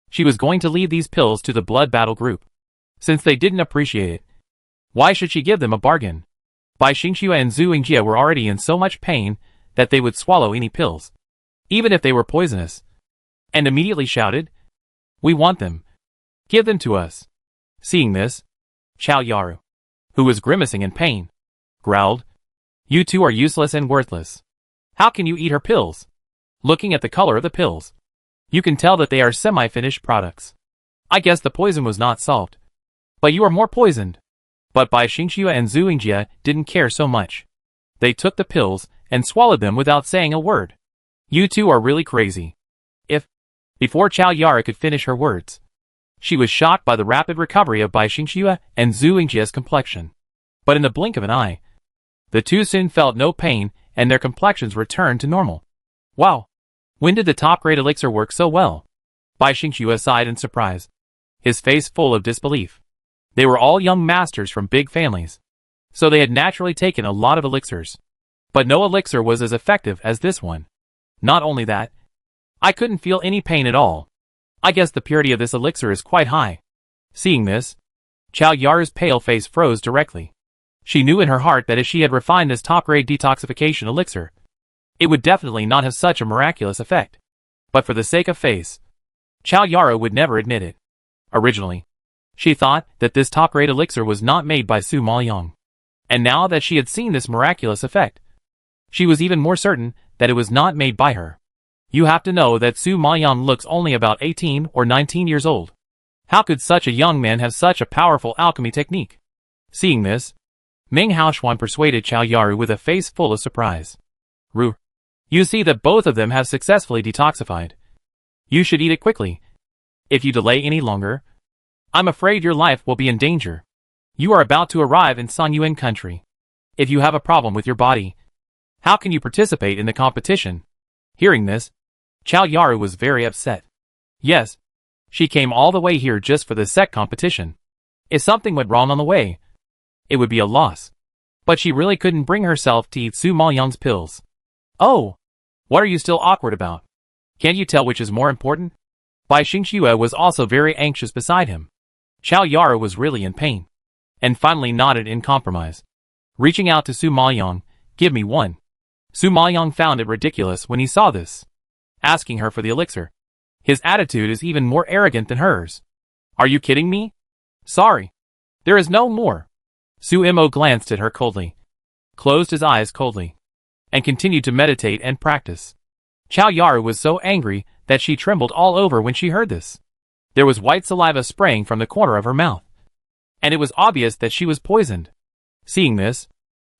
She was going to leave these pills to the blood battle group. Since they didn't appreciate it, why should she give them a bargain? Bai Xingxue and Zhu Yingjie were already in so much pain that they would swallow any pills, even if they were poisonous, and immediately shouted, We want them. Give them to us. Seeing this, Chao Yaru, who was grimacing in pain, growled, You two are useless and worthless. How can you eat her pills? Looking at the color of the pills, you can tell that they are semi-finished products. I guess the poison was not solved. But you are more poisoned. But Bai Xingxue and Zhu Yingjie didn't care so much. They took the pills and swallowed them without saying a word. You two are really crazy. Before Chao Yaru could finish her words, she was shocked by the rapid recovery of Bai Xingxue and Zhu Yingjie's complexion. But in the blink of an eye, the two soon felt no pain and their complexions returned to normal. Wow! When did the top-grade elixir work so well? Bai Xingxue sighed in surprise, his face full of disbelief. They were all young masters from big families, so they had naturally taken a lot of elixirs. But no elixir was as effective as this one. Not only that, I couldn't feel any pain at all. I guess the purity of this elixir is quite high. Seeing this, Chao Yaru's pale face froze directly. She knew in her heart that if she had refined this top-grade detoxification elixir, it would definitely not have such a miraculous effect. But for the sake of face, Chao Yaru would never admit it. Originally, she thought that this top-grade elixir was not made by Su Maoyang. And now that she had seen this miraculous effect, she was even more certain that it was not made by her. You have to know that Su Maoyang looks only about 18 or 19 years old. How could such a young man have such a powerful alchemy technique? Seeing this, Meng Haoshuan persuaded Chao Yaru with a face full of surprise. Ru, you see that both of them have successfully detoxified. You should eat it quickly. If you delay any longer, I'm afraid your life will be in danger. You are about to arrive in Songyuan country. If you have a problem with your body, how can you participate in the competition? Hearing this, Chao Yaru was very upset. Yes, She came all the way here just for the sect competition. If something went wrong on the way, it would be a loss. But she really couldn't bring herself to eat Su Maoyang's pills. Oh! What are you still awkward about? Can't you tell which is more important? Bai Xingxue was also very anxious beside him. Chao Yara was really in pain. And finally nodded in compromise. Reaching out to Su Maoyang, give me one. Su Maoyang found it ridiculous when he saw this. Asking her for the elixir. His attitude is even more arrogant than hers. Are you kidding me? Sorry. There is no more. Su Mo glanced at her coldly. Closed his eyes coldly. And continued to meditate and practice. Chao Yaru was so angry that she trembled all over when she heard this. There was white saliva spraying from the corner of her mouth. And it was obvious that she was poisoned. Seeing this,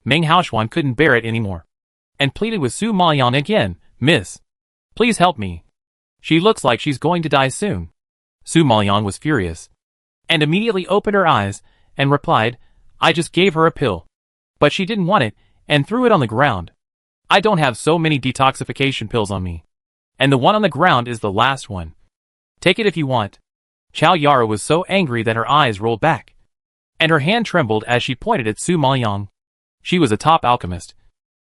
Meng Haoxuan couldn't bear it anymore. And pleaded with Su Maoyang again, Miss, please help me. She looks like she's going to die soon. Su Maoyang was furious. And immediately opened her eyes, and replied, I just gave her a pill. But she didn't want it, and threw it on the ground. I don't have so many detoxification pills on me. And the one on the ground is the last one. Take it if you want. Chao Yara was so angry that her eyes rolled back. And her hand trembled as she pointed at Su Maoyang. She was a top alchemist.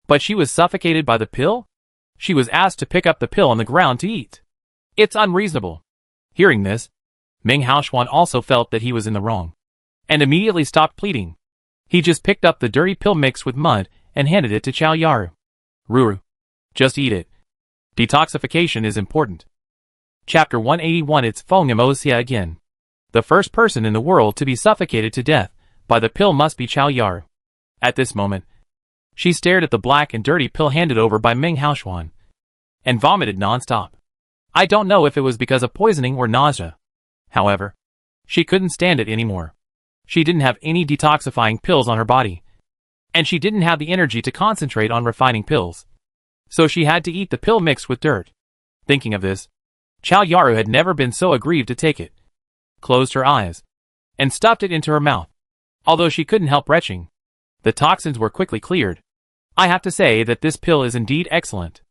But she was suffocated by the pill? She was asked to pick up the pill on the ground to eat. It's unreasonable. Hearing this, Meng Haoxuan also felt that he was in the wrong. And immediately stopped pleading. He just picked up the dirty pill mixed with mud and handed it to Chao Yaru. Ruru. Just eat it. Detoxification is important. Chapter 181. It's Feng Emosia again. The first person in the world to be suffocated to death by the pill must be Chao Yaru. At this moment, she stared at the black and dirty pill handed over by Meng Haoxuan. And vomited non-stop. I don't know if it was because of poisoning or nausea. However, she couldn't stand it anymore. She didn't have any detoxifying pills on her body. And she didn't have the energy to concentrate on refining pills. So she had to eat the pill mixed with dirt. Thinking of this, Chao Yaru had never been so aggrieved to take it. Closed her eyes. And stuffed it into her mouth. Although she couldn't help retching. The toxins were quickly cleared. I have to say that this pill is indeed excellent.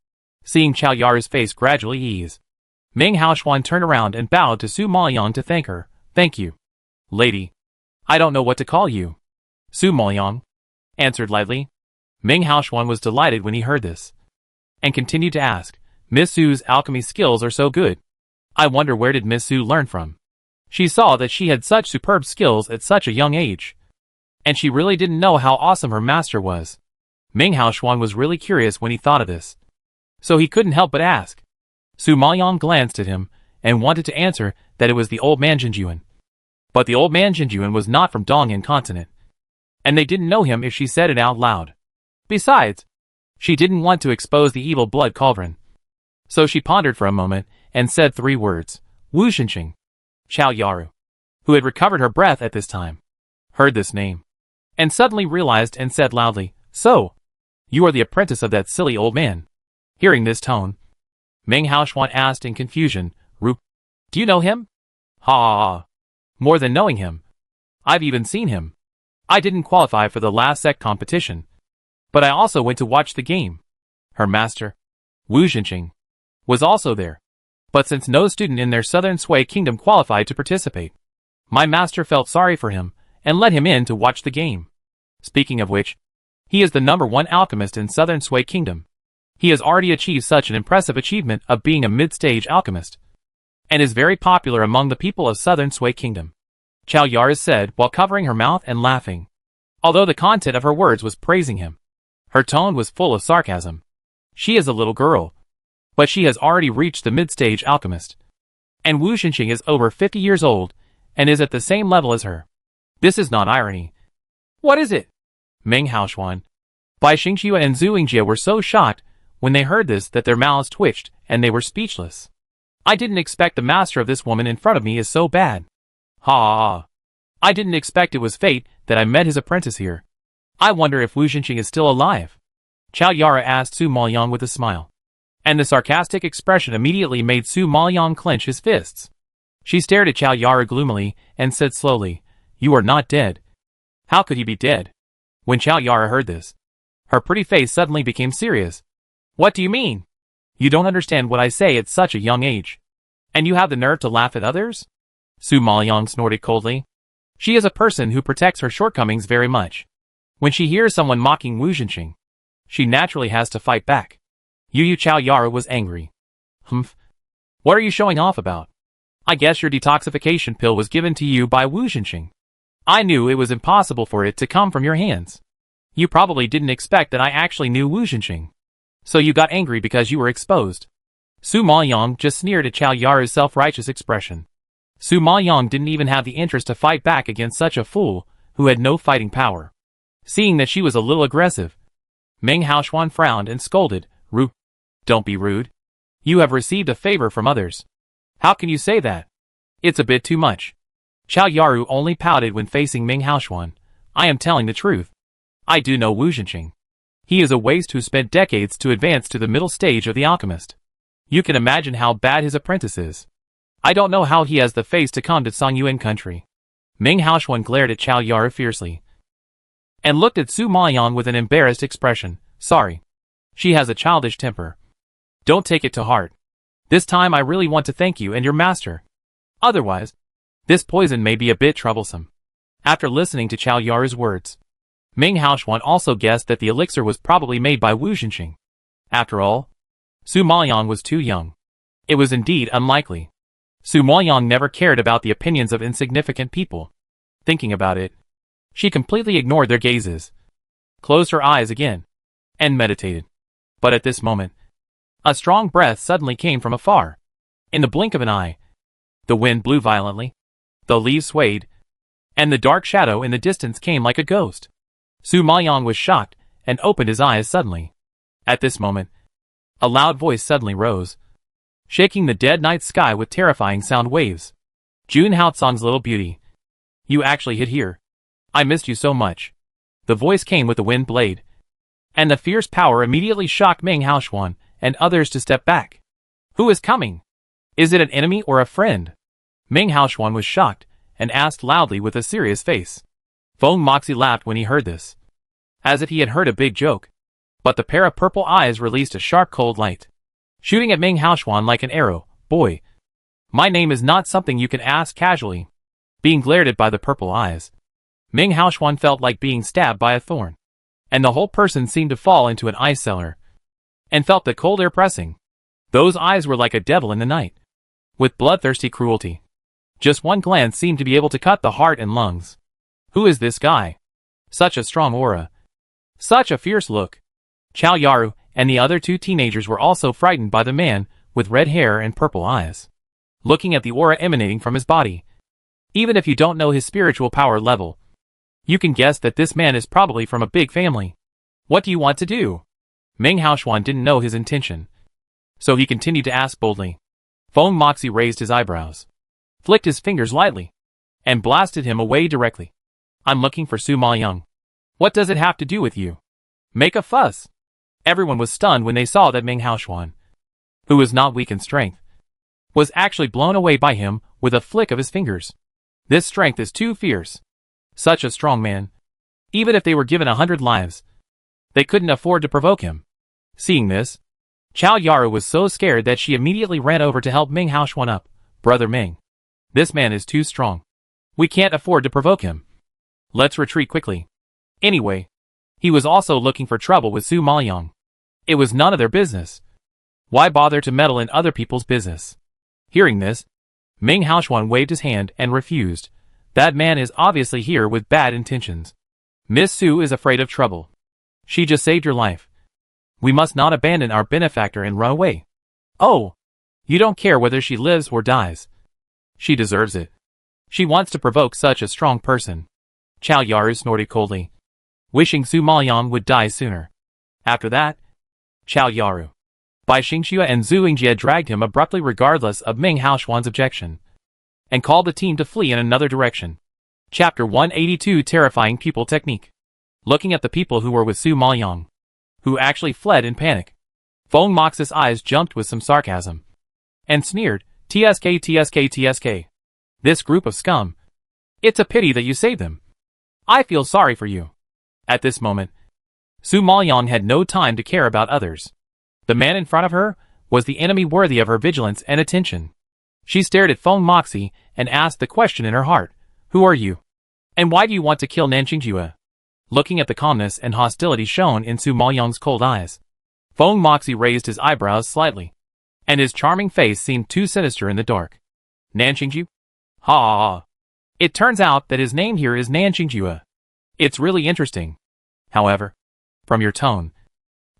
Seeing Chao Yaru's face gradually ease, Meng Haoxuan turned around and bowed to Su Maoyang to thank her. Thank you. Lady. I don't know what to call you. Su Maoyang answered lightly. Meng Haoxuan was delighted when he heard this. And continued to ask, Miss Su's alchemy skills are so good. I wonder where did Miss Su learn from? She saw that she had such superb skills at such a young age. And she really didn't know how awesome her master was. Meng Haoxuan was really curious when he thought of this. So he couldn't help but ask. Su Maoyang glanced at him, and wanted to answer that it was the old man Jinjuan. But the old man Jinjuan was not from Dongyan continent. And they didn't know him if she said it out loud. Besides, she didn't want to expose the evil blood cauldron. So she pondered for a moment, and said 3 words. Wu Xinqing. Chao Yaru, who had recovered her breath at this time, heard this name. And suddenly realized and said loudly, So, you are the apprentice of that silly old man. Hearing this tone, Meng Haoxuan asked in confusion, Ru, do you know him? Ha! More than knowing him. I've even seen him. I didn't qualify for the last sect competition. But I also went to watch the game. Her master, Wu Xinqing, was also there. But since no student in their southern Sui kingdom qualified to participate, my master felt sorry for him, and let him in to watch the game. Speaking of which, he is the #1 alchemist in southern Sui kingdom. He has already achieved such an impressive achievement of being a mid-stage alchemist, and is very popular among the people of southern Sui kingdom. Chao Yaru said while covering her mouth and laughing. Although the content of her words was praising him, her tone was full of sarcasm. She is a little girl, but she has already reached the mid-stage alchemist. And Wu Xinqing is over 50 years old, and is at the same level as her. This is not irony. What is it? Meng Haoxuan, Bai Xingxue and Zhu Yingjie were so shocked when they heard this that their mouths twitched, and they were speechless. I didn't expect the master of this woman in front of me is so bad. Ha! I didn't expect it was fate that I met his apprentice here. I wonder if Wu Xinqing is still alive. Chao Yara asked Su Maoyang with a smile. And the sarcastic expression immediately made Su Maoyang clench his fists. She stared at Chao Yara gloomily, and said slowly, You are not dead. How could he be dead? When Chao Yara heard this, her pretty face suddenly became serious. What do you mean? You don't understand what I say at such a young age. And you have the nerve to laugh at others? Su Maoyang snorted coldly. She is a person who protects her shortcomings very much. When she hears someone mocking Wu Zhenxing, she naturally has to fight back. Yu Chao Yaru was angry. Humph. What are you showing off about? I guess your detoxification pill was given to you by Wu Zhenxing. I knew it was impossible for it to come from your hands. You probably didn't expect that I actually knew Wu Zhenxing. So you got angry because you were exposed. Su Maoyang just sneered at Chao Yaru's self-righteous expression. Su Maoyang didn't even have the interest to fight back against such a fool, who had no fighting power. Seeing that she was a little aggressive, Meng Haoshuan frowned and scolded, Don't be rude. You have received a favor from others. How can you say that? It's a bit too much. Chao Yaru only pouted when facing Meng Haoshuan. I am telling the truth. I do know Wu Zhenxing. He is a waste who spent decades to advance to the middle stage of the alchemist. You can imagine how bad his apprentice is. I don't know how he has the face to come to Songyuan country. Meng Haoshuan glared at Chao Yaru fiercely, and looked at Su Maoyang with an embarrassed expression. Sorry. She has a childish temper. Don't take it to heart. This time I really want to thank you and your master. Otherwise, this poison may be a bit troublesome. After listening to Chao Yaru's words, Meng Haoshuan also guessed that the elixir was probably made by Wu Zhenxing. After all, Su Maoyang was too young. It was indeed unlikely. Su Maoyang never cared about the opinions of insignificant people. Thinking about it, she completely ignored their gazes, closed her eyes again, and meditated. But at this moment, a strong breath suddenly came from afar. In the blink of an eye, the wind blew violently, the leaves swayed, and the dark shadow in the distance came like a ghost. Su Maoyang was shocked and opened his eyes suddenly. At this moment, a loud voice suddenly rose, shaking the dead night sky with terrifying sound waves. Jun Haotsong's little beauty. You actually hid here. I missed you so much. The voice came with the wind blade, and the fierce power immediately shocked Meng Haoshuan and others to step back. Who is coming? Is it an enemy or a friend? Meng Haoshuan was shocked and asked loudly with a serious face. Feng Moxie laughed when he heard this, as if he had heard a big joke. But the pair of purple eyes released a sharp cold light, shooting at Meng Haoshuan like an arrow. Boy, my name is not something you can ask casually. Being glared at by the purple eyes, Meng Haoshuan felt like being stabbed by a thorn, and the whole person seemed to fall into an ice cellar, and felt the cold air pressing. Those eyes were like a devil in the night, with bloodthirsty cruelty. Just one glance seemed to be able to cut the heart and lungs. Who is this guy? Such a strong aura. Such a fierce look. Chao Yaru and the other two teenagers were also frightened by the man with red hair and purple eyes. Looking at the aura emanating from his body, even if you don't know his spiritual power level, you can guess that this man is probably from a big family. What do you want to do? Meng Haoshuan didn't know his intention, so he continued to ask boldly. Feng Moxie raised his eyebrows, flicked his fingers lightly, and blasted him away directly. I'm looking for Su Maoyang. What does it have to do with you? Make a fuss. Everyone was stunned when they saw that Meng Haoshuan, who was not weak in strength, was actually blown away by him with a flick of his fingers. This strength is too fierce. Such a strong man. Even if they were given 100 lives, they couldn't afford to provoke him. Seeing this, Chao Yaru was so scared that she immediately ran over to help Meng Haoshuan up. Brother Meng, this man is too strong. We can't afford to provoke him. Let's retreat quickly. Anyway, he was also looking for trouble with Su Maoyang. It was none of their business. Why bother to meddle in other people's business? Hearing this, Meng Haoshuan waved his hand and refused. That man is obviously here with bad intentions. Miss Su is afraid of trouble. She just saved your life. We must not abandon our benefactor and run away. Oh, you don't care whether she lives or dies. She deserves it. She wants to provoke such a strong person. Chao Yaru snorted coldly, wishing Su Maoyang would die sooner. After that, Chao Yaru, Bai Xingxue and Zhu Yingjie dragged him abruptly regardless of Meng Haoshuan's objection, and called the team to flee in another direction. Chapter 182 Terrifying Pupil Technique. Looking at the people who were with Su Maoyang, who actually fled in panic, Feng Moxie's eyes jumped with some sarcasm, and sneered, TSK TSK TSK. This group of scum. It's a pity that you saved them. I feel sorry for you. At this moment, Su Maoyang had no time to care about others. The man in front of her was the enemy worthy of her vigilance and attention. She stared at Feng Moxie and asked the question in her heart. Who are you? And why do you want to kill Nanqingjue? Looking at the calmness and hostility shown in Su Maoyang's cold eyes, Feng Moxie raised his eyebrows slightly, and his charming face seemed too sinister in the dark. Nanqingjue? Ha ha ha. It turns out that his name here is Nanqingjue. It's really interesting. However, from your tone,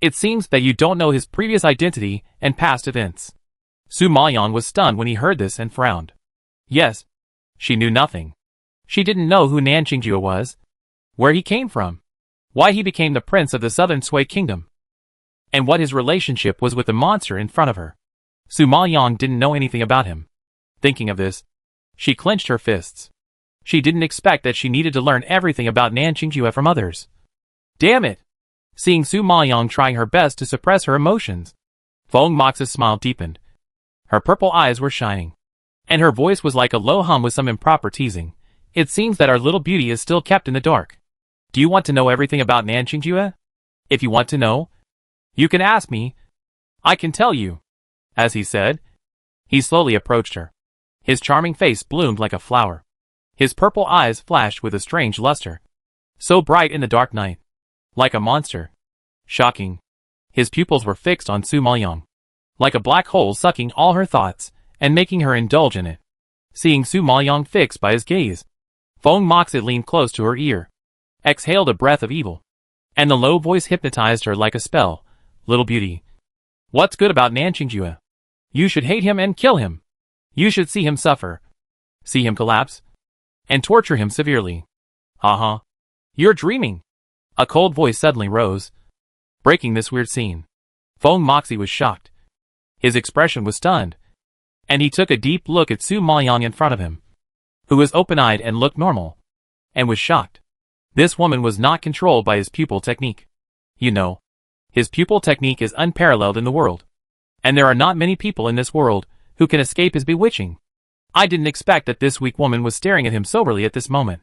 it seems that you don't know his previous identity and past events. Su Maoyang was stunned when he heard this and frowned. Yes, she knew nothing. She didn't know who Nanqingjue was, where he came from, why he became the prince of the southern Sui kingdom, and what his relationship was with the monster in front of her. Su Maoyang didn't know anything about him. Thinking of this, she clenched her fists. She didn't expect that she needed to learn everything about Nanqingjue from others. Damn it! Seeing Su Maoyang trying her best to suppress her emotions, Feng Moxie's smile deepened. Her purple eyes were shining, and her voice was like a low hum with some improper teasing. It seems that our little beauty is still kept in the dark. Do you want to know everything about Nanqingjue? If you want to know, you can ask me. I can tell you. As he said, he slowly approached her. His charming face bloomed like a flower. His purple eyes flashed with a strange luster, so bright in the dark night, like a monster. Shocking. His pupils were fixed on Su Maoyang, like a black hole sucking all her thoughts and making her indulge in it. Seeing Su Maoyang fixed by his gaze, Feng Moxie leaned close to her ear, exhaled a breath of evil, and the low voice hypnotized her like a spell. Little beauty, what's good about Nanqingjue? You should hate him and kill him. You should see him suffer, see him collapse, and torture him severely. Uh-huh. You're dreaming. A cold voice suddenly rose, breaking this weird scene. Feng Moxie was shocked. His expression was stunned, and he took a deep look at Su Maoyang in front of him, who was open-eyed and looked normal, and was shocked. This woman was not controlled by his pupil technique. You know, his pupil technique is unparalleled in the world, and there are not many people in this world who can escape his bewitching. I didn't expect that this weak woman was staring at him soberly at this moment,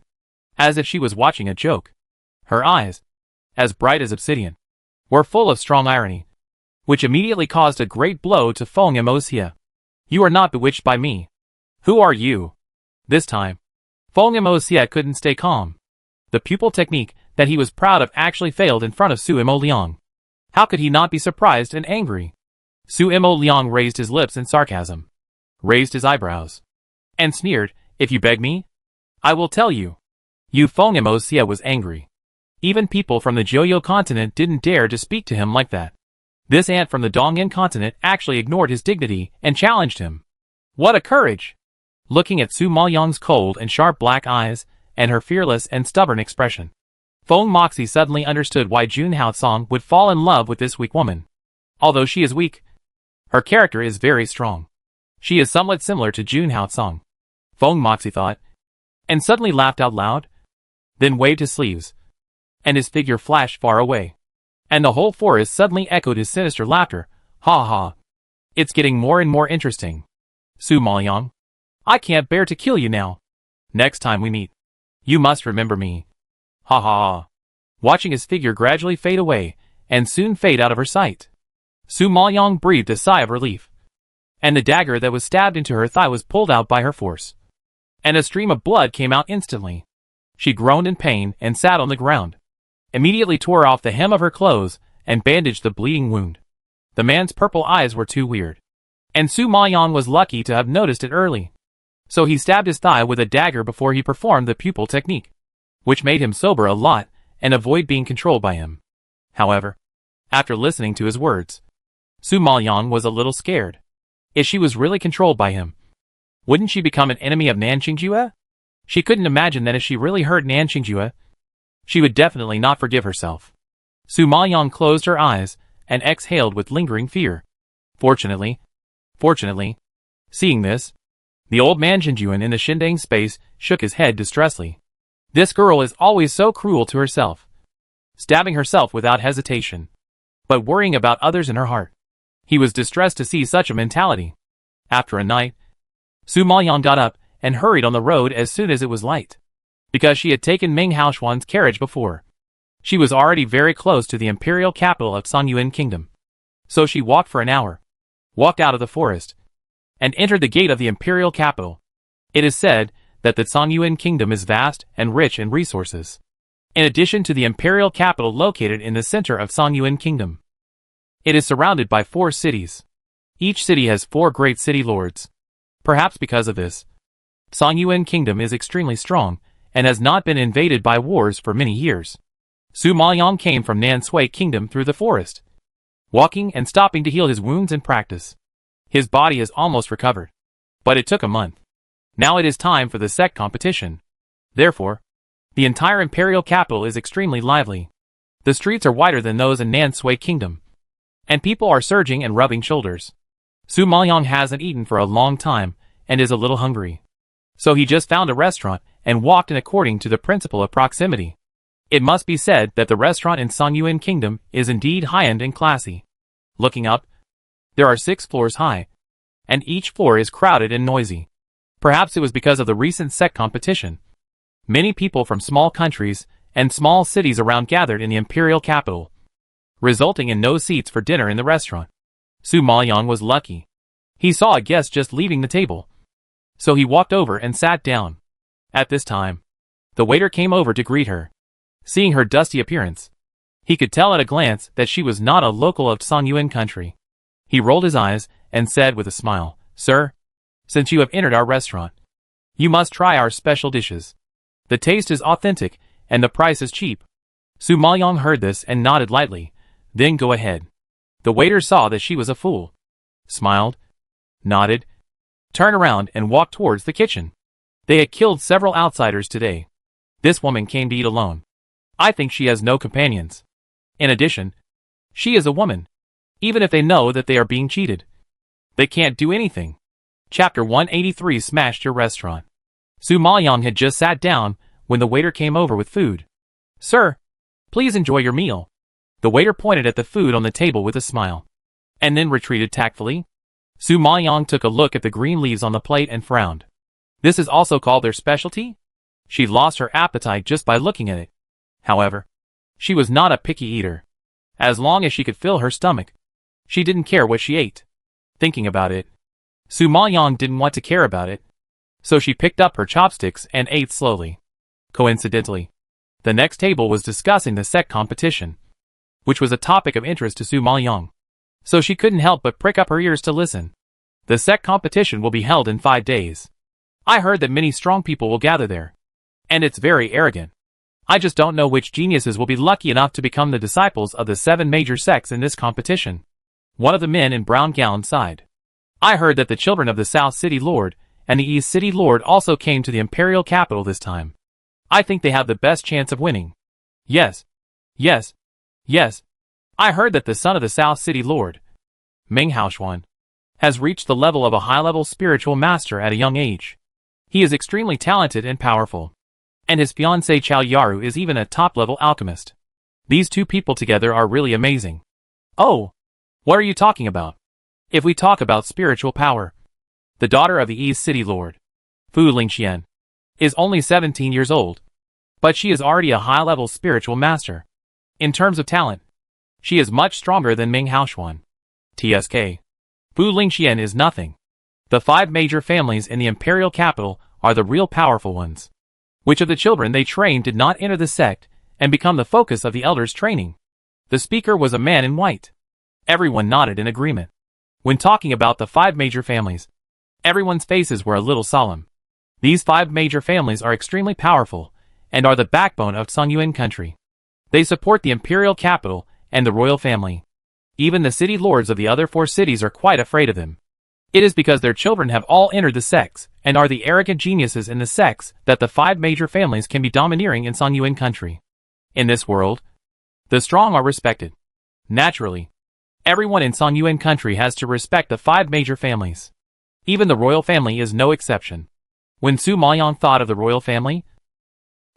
as if she was watching a joke. Her eyes, as bright as obsidian, were full of strong irony, which immediately caused a great blow to Feng Moxie. You are not bewitched by me. Who are you? This time, Feng Moxie couldn't stay calm. The pupil technique that he was proud of actually failed in front of Su Liang. How could he not be surprised and angry? Su Liang raised his lips in sarcasm, raised his eyebrows, and sneered, if you beg me, I will tell you. Feng Moxie was angry. Even people from the Jiuyo continent didn't dare to speak to him like that. This ant from the Dongyan continent actually ignored his dignity and challenged him. What a courage! Looking at Su Maoyang's cold and sharp black eyes, and her fearless and stubborn expression, Feng Moxie suddenly understood why Jun Haotsong would fall in love with this weak woman. Although she is weak, her character is very strong. She is somewhat similar to Jun Haotsong, Feng Moxie thought, and suddenly laughed out loud, then waved his sleeves, and his figure flashed far away, and the whole forest suddenly echoed his sinister laughter. Ha ha. It's getting more and more interesting. Su Maoyang, I can't bear to kill you now. Next time we meet, you must remember me. Ha ha ha. Watching his figure gradually fade away, and soon fade out of her sight, Su Maoyang breathed a sigh of relief, and the dagger that was stabbed into her thigh was pulled out by her force, and a stream of blood came out instantly. She groaned in pain and sat on the ground, immediately tore off the hem of her clothes and bandaged the bleeding wound. The man's purple eyes were too weird, and Su Maoyang was lucky to have noticed it early. So he stabbed his thigh with a dagger before he performed the pupil technique, which made him sober a lot and avoid being controlled by him. However, after listening to his words, Su Maoyang was a little scared. If she was really controlled by him, wouldn't she become an enemy of Nanqingjue? She couldn't imagine that if she really hurt Nanqingjue, she would definitely not forgive herself. Su Maoyang closed her eyes and exhaled with lingering fear. Fortunately, seeing this, the old man Jinjuan in the Shindang space shook his head distressfully. This girl is always so cruel to herself, stabbing herself without hesitation, but worrying about others in her heart. He was distressed to see such a mentality. After a night, Su Maoyang got up and hurried on the road as soon as it was light. Because she had taken Ming Haoxuan's carriage before, she was already very close to the imperial capital of Songyuan Kingdom. So she walked for an hour, walked out of the forest, and entered the gate of the imperial capital. It is said that the Songyuan kingdom is vast and rich in resources. In addition to the imperial capital located in the center of Songyuan kingdom, it is surrounded by 4 cities. Each city has 4 great city lords. Perhaps because of this, Songyuan kingdom is extremely strong and has not been invaded by wars for many years. Su Maoyang came from Nansui kingdom through the forest, walking and stopping to heal his wounds and practice. His body is almost recovered, but it took a month. Now it is time for the sect competition. Therefore, the entire imperial capital is extremely lively. The streets are wider than those in Nansui kingdom, and people are surging and rubbing shoulders. Su Maoyang hasn't eaten for a long time and is a little hungry. So he just found a restaurant and walked in according to the principle of proximity. It must be said that the restaurant in Songyuan kingdom is indeed high-end and classy. Looking up, there are 6 floors high, and each floor is crowded and noisy. Perhaps it was because of the recent sect competition. Many people from small countries and small cities around gathered in the imperial capital, resulting in no seats for dinner in the restaurant. Su Maoyang was lucky. He saw a guest just leaving the table, so he walked over and sat down. At this time, the waiter came over to greet her. Seeing her dusty appearance, he could tell at a glance that she was not a local of Songyuan country. He rolled his eyes and said with a smile, "Sir, since you have entered our restaurant, you must try our special dishes. The taste is authentic and the price is cheap." Su Maoyang heard this and nodded lightly. "Then go ahead." The waiter saw that she was a fool, smiled, nodded, turned around and walked towards the kitchen. They had killed several outsiders today. This woman came to eat alone. I think she has no companions. In addition, she is a woman. Even if they know that they are being cheated, they can't do anything. Chapter 183 Smashed Your Restaurant. Su Maoyang had just sat down when the waiter came over with food. "Sir, please enjoy your meal." The waiter pointed at the food on the table with a smile, and then retreated tactfully. Su Maoyang took a look at the green leaves on the plate and frowned. This is also called their specialty? She lost her appetite just by looking at it. However, she was not a picky eater. As long as she could fill her stomach, she didn't care what she ate. Thinking about it, Su Maoyang didn't want to care about it, so she picked up her chopsticks and ate slowly. Coincidentally, the next table was discussing the sect competition, which was a topic of interest to Su Maoyang, so she couldn't help but prick up her ears to listen. The sect competition will be held in 5 days. I heard that many strong people will gather there, and it's very arrogant. I just don't know which geniuses will be lucky enough to become the disciples of the 7 major sects in this competition. One of the men in brown gown sighed. I heard that the children of the South City Lord and the East City Lord also came to the imperial capital this time. I think they have the best chance of winning. Yes. Yes. Yes. I heard that the son of the South City Lord, Meng Haoxuan, has reached the level of a high-level spiritual master at a young age. He is extremely talented and powerful, and his fiancée Chao Yaru is even a top-level alchemist. These 2 people together are really amazing. Oh, what are you talking about? If we talk about spiritual power, the daughter of the East City Lord, Fu Lingxian, is only 17 years old, but she is already a high-level spiritual master. In terms of talent, she is much stronger than Meng Haoxuan. TSK. Fu Lingxian is nothing. The 5 major families in the imperial capital are the real powerful ones. Which of the children they trained did not enter the sect and become the focus of the elders' training? The speaker was a man in white. Everyone nodded in agreement. When talking about the 5 major families, everyone's faces were a little solemn. These 5 major families are extremely powerful and are the backbone of Songyuan country. They support the imperial capital and the royal family. Even the city lords of the other 4 cities are quite afraid of them. It is because their children have all entered the sects and are the arrogant geniuses in the sects that the 5 major families can be domineering in Songyuan country. In this world, the strong are respected. Naturally, everyone in Songyuan country has to respect the 5 major families. Even the royal family is no exception. When Su Maoyang thought of the royal family,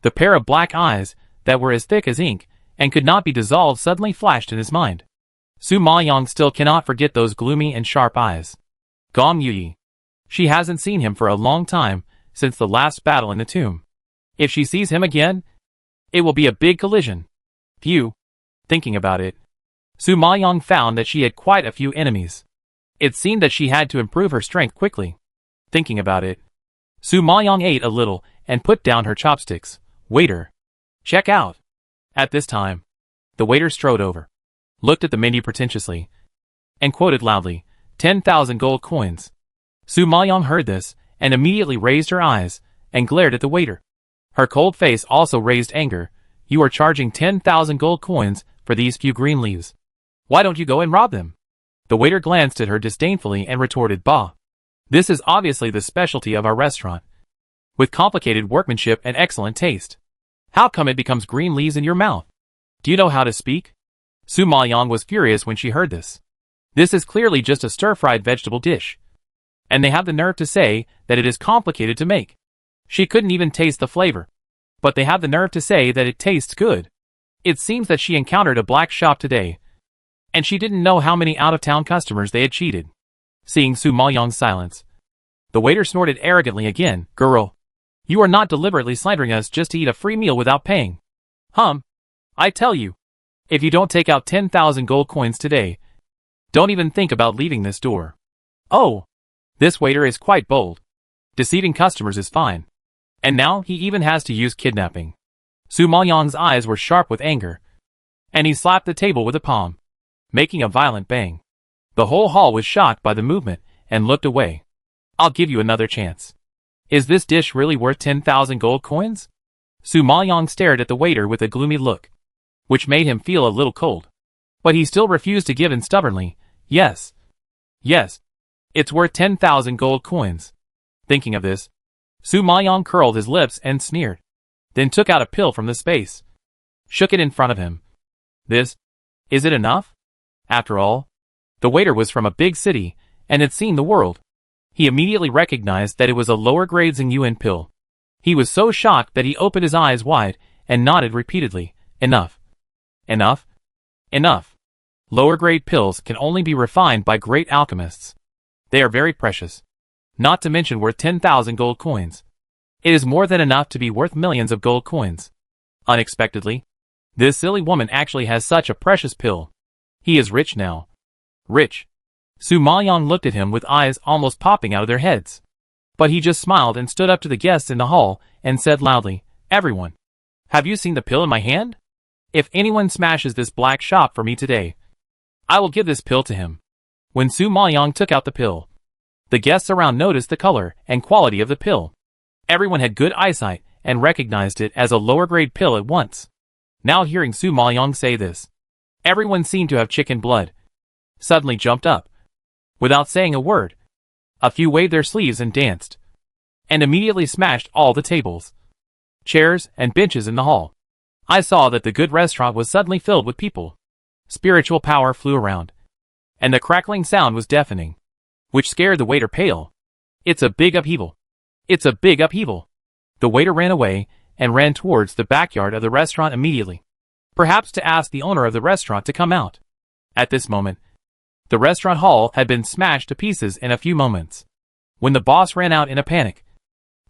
the pair of black eyes that were as thick as ink and could not be dissolved suddenly flashed in his mind. Su Maoyang still cannot forget those gloomy and sharp eyes. Gong Yuyi. She hasn't seen him for a long time, since the last battle in the tomb. If she sees him again, it will be a big collision. Phew. Thinking about it, Su Maoyang found that she had quite a few enemies. It seemed that she had to improve her strength quickly. Thinking about it, Su Maoyang ate a little and put down her chopsticks. Waiter. Check out. At this time, the waiter strode over, looked at the menu pretentiously, and quoted loudly, 10,000 gold coins. Su Maoyang heard this, and immediately raised her eyes, and glared at the waiter. Her cold face also raised anger. You are charging 10,000 gold coins for these few green leaves. Why don't you go and rob them? The waiter glanced at her disdainfully and retorted, Bah. This is obviously the specialty of our restaurant, with complicated workmanship and excellent taste. How come it becomes green leaves in your mouth? Do you know how to speak? Su Maoyang was furious when she heard this. This is clearly just a stir-fried vegetable dish. And they have the nerve to say that it is complicated to make. She couldn't even taste the flavor. But they have the nerve to say that it tastes good. It seems that she encountered a black shop today, and she didn't know how many out-of-town customers they had cheated. Seeing Su Maoyang's silence, the waiter snorted arrogantly again, Girl, you are not deliberately slandering us just to eat a free meal without paying. I tell you, if you don't take out 10,000 gold coins today, don't even think about leaving this door. Oh, this waiter is quite bold. Deceiving customers is fine. And now he even has to use kidnapping. Su Maoyang's eyes were sharp with anger, and he slapped the table with a palm, making a violent bang. The whole hall was shocked by the movement and looked away. I'll give you another chance. Is this dish really worth 10,000 gold coins? Su Maoyang stared at the waiter with a gloomy look, which made him feel a little cold. But he still refused to give in stubbornly. Yes. Yes. It's worth 10,000 gold coins. Thinking of this, Su Maoyang curled his lips and sneered, then took out a pill from the space, shook it in front of him. Is it enough? After all, the waiter was from a big city and had seen the world. He immediately recognized that it was a lower-grade Xingyuan pill. He was so shocked that he opened his eyes wide and nodded repeatedly. Enough. Enough. Enough. Lower-grade pills can only be refined by great alchemists. They are very precious, not to mention worth 10,000 gold coins. It is more than enough to be worth millions of gold coins. Unexpectedly, this silly woman actually has such a precious pill. He is rich now. Rich. Su Maoyang looked at him with eyes almost popping out of their heads. But he just smiled and stood up to the guests in the hall and said loudly, Everyone, have you seen the pill in my hand? If anyone smashes this black shop for me today, I will give this pill to him. When Su Maoyang took out the pill, the guests around noticed the color and quality of the pill. Everyone had good eyesight and recognized it as a lower-grade pill at once. Now hearing Su Maoyang say this, everyone seemed to have chicken blood, suddenly jumped up. Without saying a word, a few waved their sleeves and danced, and immediately smashed all the tables, chairs, and benches in the hall. I saw that the good restaurant was suddenly filled with people. Spiritual power flew around, and the crackling sound was deafening, which scared the waiter pale. It's a big upheaval. It's a big upheaval. The waiter ran away and ran towards the backyard of the restaurant immediately, perhaps to ask the owner of the restaurant to come out. At this moment, the restaurant hall had been smashed to pieces in a few moments. When the boss ran out in a panic,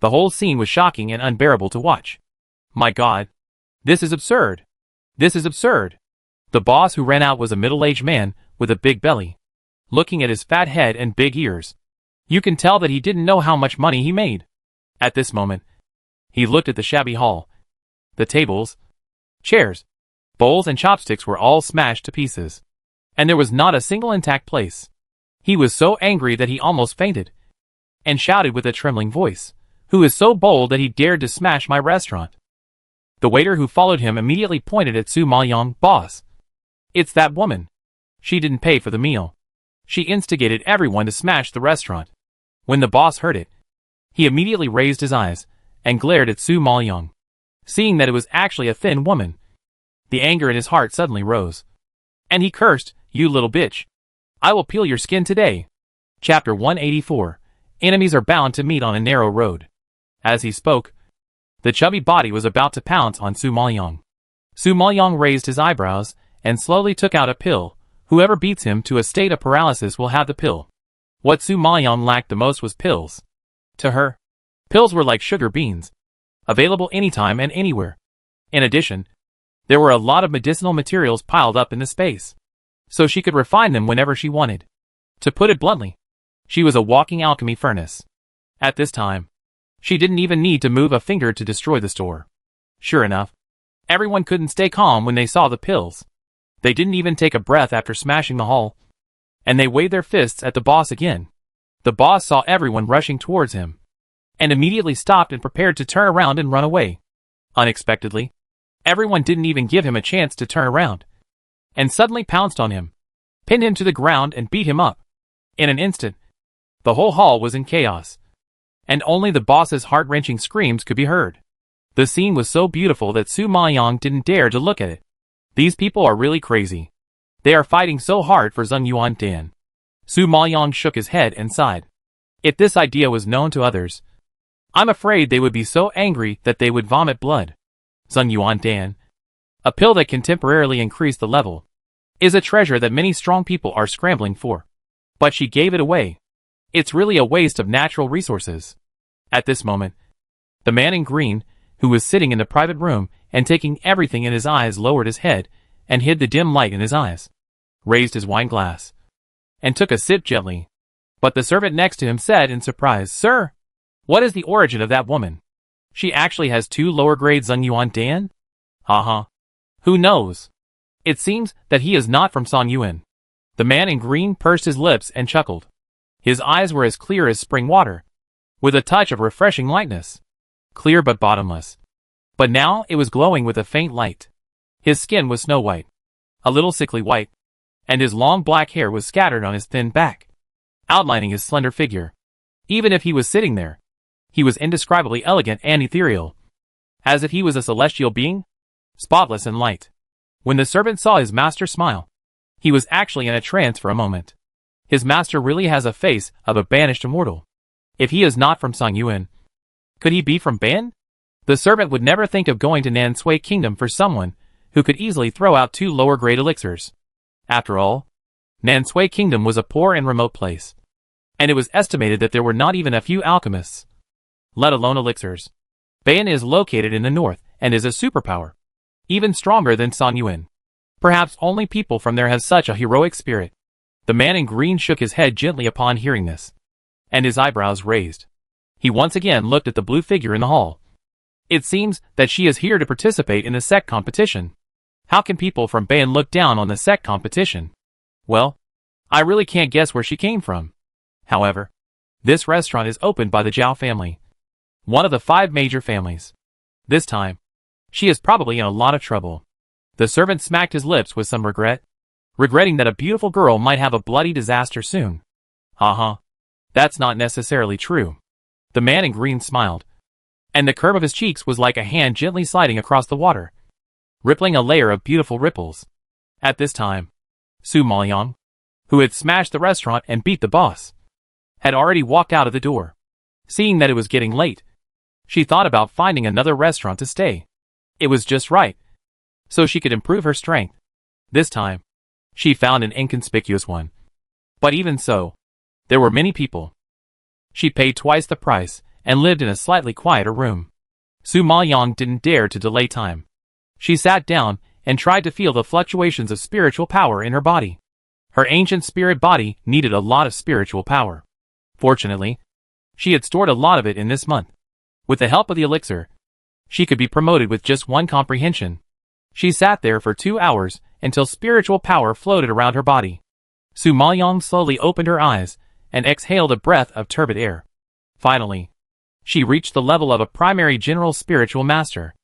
the whole scene was shocking and unbearable to watch. My God, this is absurd. This is absurd. The boss who ran out was a middle-aged man with a big belly, looking at his fat head and big ears. You can tell that he didn't know how much money he made. At this moment, he looked at the shabby hall. The tables, chairs, bowls and chopsticks were all smashed to pieces, and there was not a single intact place. He was so angry that he almost fainted, and shouted with a trembling voice, Who is so bold that he dared to smash my restaurant? The waiter who followed him immediately pointed at Su Maoyang. Boss, it's that woman. She didn't pay for the meal. She instigated everyone to smash the restaurant. When the boss heard it, he immediately raised his eyes and glared at Su Maoyang. Seeing that it was actually a thin woman, the anger in his heart suddenly rose, and he cursed, You little bitch. I will peel your skin today. Chapter 184. Enemies are bound to meet on a narrow road. As he spoke, the chubby body was about to pounce on Su Maoyang. Su Maoyang raised his eyebrows and slowly took out a pill. Whoever beats him to a state of paralysis will have the pill. What Su Maoyang lacked the most was pills. To her, pills were like sugar beans, available anytime and anywhere. In addition, there were a lot of medicinal materials piled up in the space, so she could refine them whenever she wanted. To put it bluntly, she was a walking alchemy furnace. At this time, she didn't even need to move a finger to destroy the store. Sure enough, everyone couldn't stay calm when they saw the pills. They didn't even take a breath after smashing the hull, and they waved their fists at the boss again. The boss saw everyone rushing towards him, and immediately stopped and prepared to turn around and run away. Unexpectedly, everyone didn't even give him a chance to turn around, and suddenly pounced on him, pinned him to the ground and beat him up. In an instant, the whole hall was in chaos, and only the boss's heart-wrenching screams could be heard. The scene was so beautiful that Su Maoyang didn't dare to look at it. These people are really crazy. They are fighting so hard for Zheng Yuandan. Su Maoyang shook his head and sighed. If this idea was known to others, I'm afraid they would be so angry that they would vomit blood. Zheng Yuandan, a pill that can temporarily increase the level, is a treasure that many strong people are scrambling for. But she gave it away. It's really a waste of natural resources. At this moment, the man in green, who was sitting in the private room and taking everything in his eyes, lowered his head and hid the dim light in his eyes, raised his wine glass, and took a sip gently. But the servant next to him said in surprise, "Sir, what is the origin of that woman? She actually has 2 lower-grade Zheng Yuandan? Haha. Who knows? It seems that he is not from Song Yuan." The man in green pursed his lips and chuckled. His eyes were as clear as spring water, with a touch of refreshing lightness. Clear but bottomless. But now it was glowing with a faint light. His skin was snow white, a little sickly white, and his long black hair was scattered on his thin back, outlining his slender figure. Even if he was sitting there, he was indescribably elegant and ethereal, as if he was a celestial being, spotless and light. When the servant saw his master smile, he was actually in a trance for a moment. His master really has a face of a banished immortal. If he is not from Song Yuan, could he be from Ban? The servant would never think of going to Nansui Kingdom for someone who could easily throw out 2 lower-grade elixirs. After all, Nansui Kingdom was a poor and remote place, and it was estimated that there were not even a few alchemists, let alone elixirs. Ban is located in the north and is a superpower, even stronger than Song Yuan. Perhaps only people from there have such a heroic spirit. The man in green shook his head gently upon hearing this, and his eyebrows raised. He once again looked at the blue figure in the hall. It seems that she is here to participate in the sect competition. How can people from Ban look down on the sect competition? Well, I really can't guess where she came from. However, this restaurant is opened by the Zhao family, one of the 5 major families. This time, she is probably in a lot of trouble. The servant smacked his lips with some regret, regretting that a beautiful girl might have a bloody disaster soon. Haha. That's not necessarily true. The man in green smiled, and the curve of his cheeks was like a hand gently sliding across the water, rippling a layer of beautiful ripples. At this time, Su Maoyang, who had smashed the restaurant and beat the boss, had already walked out of the door. Seeing that it was getting late, she thought about finding another restaurant to stay. It was just right, so she could improve her strength. This time, she found an inconspicuous one. But even so, there were many people. She paid twice the price and lived in a slightly quieter room. Su Maoyang didn't dare to delay time. She sat down and tried to feel the fluctuations of spiritual power in her body. Her ancient spirit body needed a lot of spiritual power. Fortunately, she had stored a lot of it in this month. With the help of the elixir, she could be promoted with just 1 comprehension. She sat there for 2 hours until spiritual power floated around her body. Su Maoyang slowly opened her eyes and exhaled a breath of turbid air. Finally, she reached the level of a primary general spiritual master,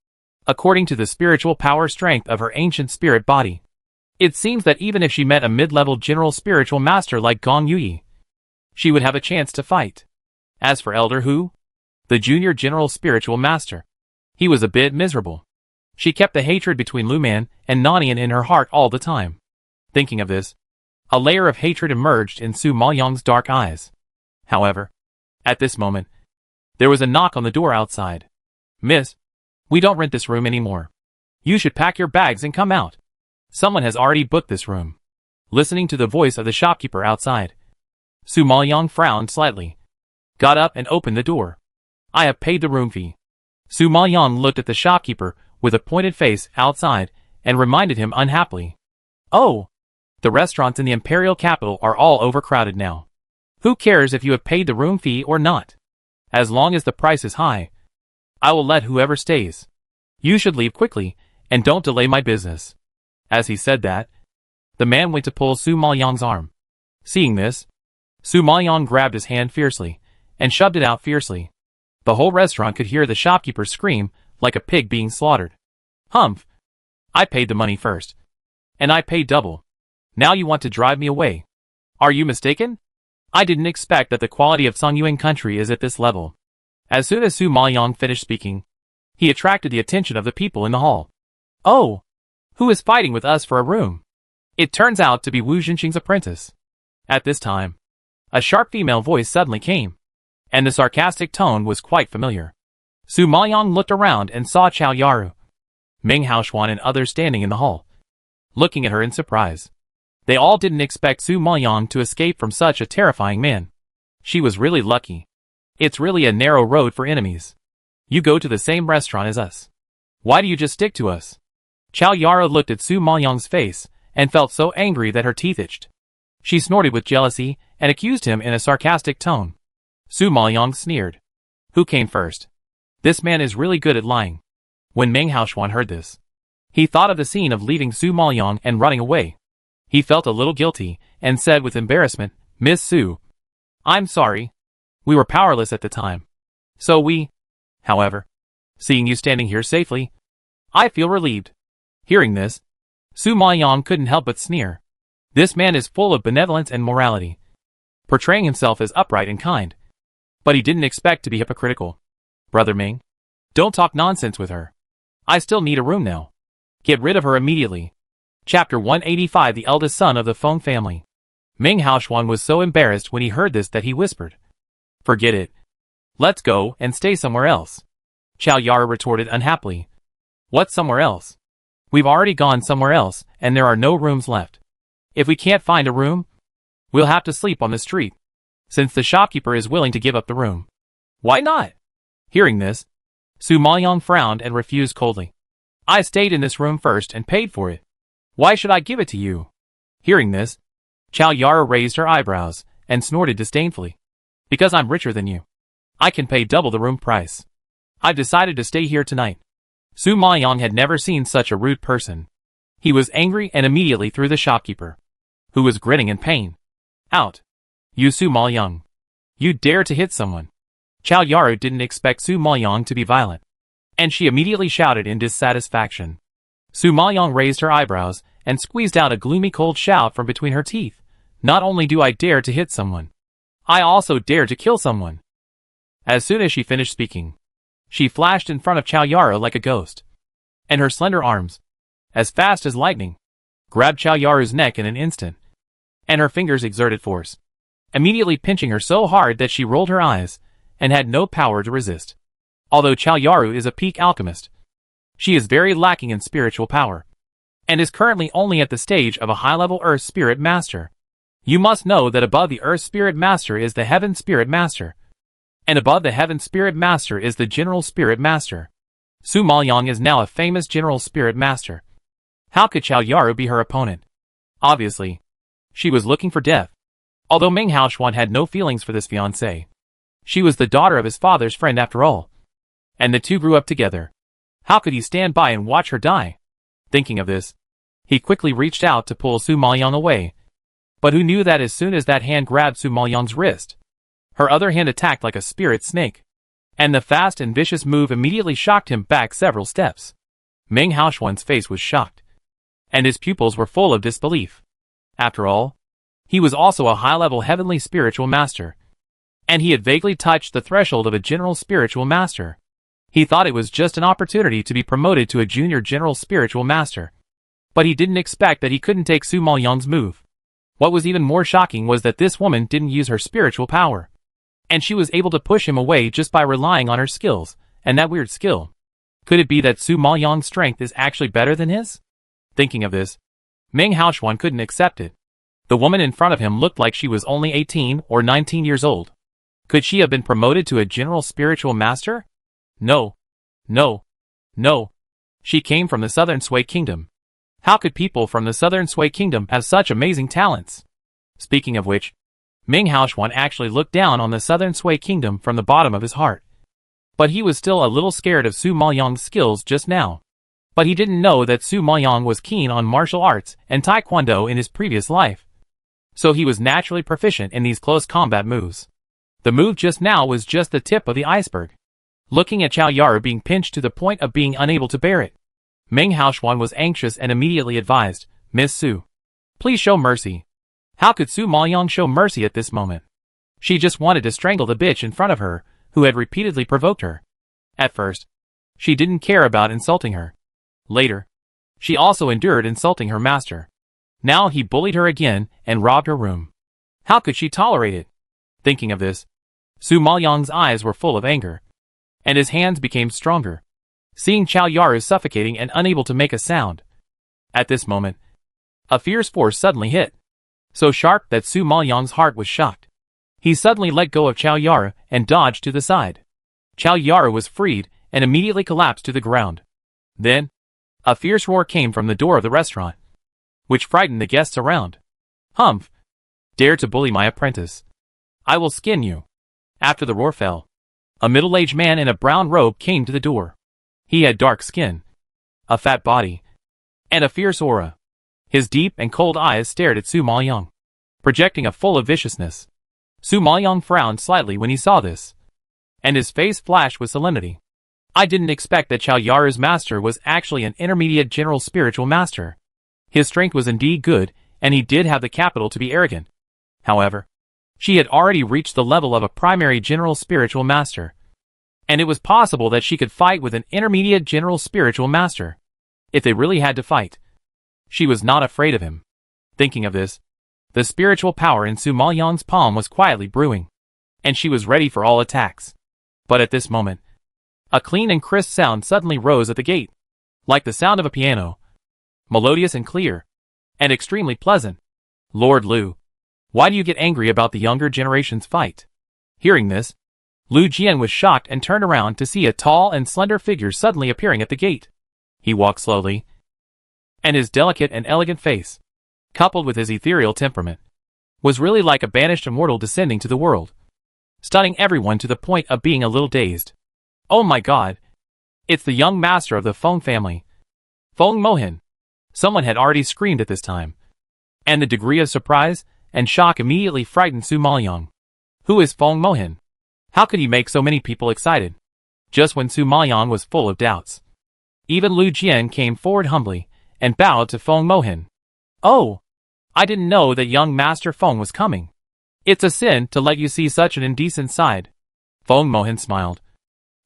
according to the spiritual power strength of her ancient spirit body. It seems that even if she met a mid-level general spiritual master like Gong Yuyi, she would have a chance to fight. As for Elder Hu, the junior general spiritual master, he was a bit miserable. She kept the hatred between Lu Man and Nanian in her heart all the time. Thinking of this, a layer of hatred emerged in Su Maoyang's dark eyes. However, at this moment, there was a knock on the door outside. "Miss, we don't rent this room anymore. You should pack your bags and come out. Someone has already booked this room." Listening to the voice of the shopkeeper outside, Su Maoyang frowned slightly, got up and opened the door. "I have paid the room fee." Su Maoyang looked at the shopkeeper with a pointed face outside and reminded him unhappily, "Oh, The restaurants in the imperial capital are all overcrowded now. Who cares if you have paid the room fee or not? As long as the price is high, I will let whoever stays. You should leave quickly, and don't delay my business. As he said that, the man went to pull Su Maoyang's arm. Seeing this, Su Maoyang grabbed his hand fiercely, and shoved it out fiercely. The whole restaurant could hear the shopkeeper scream like a pig being slaughtered. Humph! I paid the money first. And I paid double. Now you want to drive me away. Are you mistaken? I didn't expect that the quality of Songyuan country is at this level. As soon as Su Maoyang finished speaking, he attracted the attention of the people in the hall. Oh! Who is fighting with us for a room? It turns out to be Wu Jinxing's apprentice. At this time, a sharp female voice suddenly came, and the sarcastic tone was quite familiar. Su Maoyang looked around and saw Chao Yaru, Meng Haoxuan and others standing in the hall, looking at her in surprise. They all didn't expect Su Maoyang to escape from such a terrifying man. She was really lucky. It's really a narrow road for enemies. You go to the same restaurant as us. Why do you just stick to us? Chao Yaru looked at Su Maoyang's face and felt so angry that her teeth itched. She snorted with jealousy and accused him in a sarcastic tone. Su Maoyang sneered. Who came first? This man is really good at lying. When Meng Haoxuan heard this, he thought of the scene of leaving Su Maoyang and running away. He felt a little guilty and said with embarrassment, Miss Su, I'm sorry. We were powerless at the time. However, seeing you standing here safely, I feel relieved. Hearing this, Su Maoyang couldn't help but sneer. This man is full of benevolence and morality, portraying himself as upright and kind. But he didn't expect to be hypocritical. Brother Ming, don't talk nonsense with her. I still need a room now. Get rid of her immediately. Chapter 185 The eldest son of the Feng family. Meng Haoxuan was so embarrassed when he heard this that he whispered, Forget it. Let's go and stay somewhere else. Chao Yaru retorted unhappily. What somewhere else? We've already gone somewhere else, and there are no rooms left. If we can't find a room, we'll have to sleep on the street, since the shopkeeper is willing to give up the room. Why not? Hearing this, Su Maoyang frowned and refused coldly. I stayed in this room first and paid for it. Why should I give it to you? Hearing this, Chao Yaru raised her eyebrows and snorted disdainfully. Because I'm richer than you, I can pay double the room price. I've decided to stay here tonight. Su Maoyang had never seen such a rude person. He was angry and immediately threw the shopkeeper, who was grinning in pain, out. You Su Maoyang. You dare to hit someone. Chao Yaru didn't expect Su Maoyang to be violent, and she immediately shouted in dissatisfaction. Su Maoyang raised her eyebrows and squeezed out a gloomy cold shout from between her teeth. Not only do I dare to hit someone, I also dare to kill someone. As soon as she finished speaking, she flashed in front of Chao Yaru like a ghost, and her slender arms, as fast as lightning, grabbed Chao Yaru's neck in an instant, and her fingers exerted force, immediately pinching her so hard that she rolled her eyes and had no power to resist. Although Chao Yaru is a peak alchemist, she is very lacking in spiritual power, and is currently only at the stage of a high-level Earth Spirit Master. You must know that above the Earth Spirit Master is the Heaven Spirit Master, and above the Heaven Spirit Master is the General Spirit Master. Su Maoyang is now a famous General Spirit Master. How could Chao Yaru be her opponent? Obviously, she was looking for death. Although Meng Haoxuan had no feelings for this fiancée, she was the daughter of his father's friend after all, and the two grew up together. How could he stand by and watch her die? Thinking of this, he quickly reached out to pull Su Maoyang away, but who knew that as soon as that hand grabbed Su Maoyang's wrist, her other hand attacked like a spirit snake, and the fast and vicious move immediately shocked him back several steps. Meng Haoxuan's face was shocked, and his pupils were full of disbelief. After all, he was also a high-level heavenly spiritual master, and he had vaguely touched the threshold of a general spiritual master. He thought it was just an opportunity to be promoted to a junior general spiritual master, but he didn't expect that he couldn't take Su Maoyang's move. What was even more shocking was that this woman didn't use her spiritual power, and she was able to push him away just by relying on her skills, and that weird skill. Could it be that Su Maoyang's strength is actually better than his? Thinking of this, Meng Haoxuan couldn't accept it. The woman in front of him looked like she was only 18 or 19 years old. Could she have been promoted to a general spiritual master? No. No. No. She came from the southern Sui kingdom. How could people from the southern Sui kingdom have such amazing talents? Speaking of which, Ming Haoxuan actually looked down on the southern Sui kingdom from the bottom of his heart. But he was still a little scared of Su Maoyang's skills just now. But he didn't know that Su Maoyang was keen on martial arts and taekwondo in his previous life. So he was naturally proficient in these close combat moves. The move just now was just the tip of the iceberg. Looking at Chao Yaru being pinched to the point of being unable to bear it, Ming Haoxuan was anxious and immediately advised, "Miss Su, please show mercy." How could Su Maoyang show mercy at this moment? She just wanted to strangle the bitch in front of her, who had repeatedly provoked her. At first, she didn't care about insulting her. Later, she also endured insulting her master. Now he bullied her again and robbed her room. How could she tolerate it? Thinking of this, Su Maoyang's eyes were full of anger, and his hands became stronger, seeing Chao Yaru suffocating and unable to make a sound. At this moment, a fierce force suddenly hit, so sharp that Su Maoyang's heart was shocked. He suddenly let go of Chao Yaru and dodged to the side. Chao Yaru was freed and immediately collapsed to the ground. Then, a fierce roar came from the door of the restaurant, which frightened the guests around. "Humph! Dare to bully my apprentice. I will skin you." After the roar fell, a middle-aged man in a brown robe came to the door. He had dark skin, a fat body, and a fierce aura. His deep and cold eyes stared at Su Maoyang, projecting a full of viciousness. Su Maoyang frowned slightly when he saw this, and his face flashed with solemnity. I didn't expect that Chao Yaru's master was actually an intermediate general spiritual master. His strength was indeed good, and he did have the capital to be arrogant. However, she had already reached the level of a primary general spiritual master, and it was possible that she could fight with an intermediate general spiritual master. If they really had to fight, she was not afraid of him. Thinking of this, the spiritual power in Su Maoyang's palm was quietly brewing, and she was ready for all attacks. But at this moment, a clean and crisp sound suddenly rose at the gate, like the sound of a piano, melodious and clear, and extremely pleasant. "Lord Lu, why do you get angry about the younger generation's fight?" Hearing this, Lu Jian was shocked and turned around to see a tall and slender figure suddenly appearing at the gate. He walked slowly, and his delicate and elegant face, coupled with his ethereal temperament, was really like a banished immortal descending to the world, stunning everyone to the point of being a little dazed. "Oh my god! It's the young master of the Feng family, Feng Mohan!" Someone had already screamed at this time, and the degree of surprise and shock immediately frightened Su Maoyang. Who is Feng Mohan? How could he make so many people excited? Just when Su Maoyang was full of doubts, even Lu Jian came forward humbly and bowed to Feng Mohan. "Oh, I didn't know that young Master Feng was coming. It's a sin to let you see such an indecent side." Feng Mohan smiled.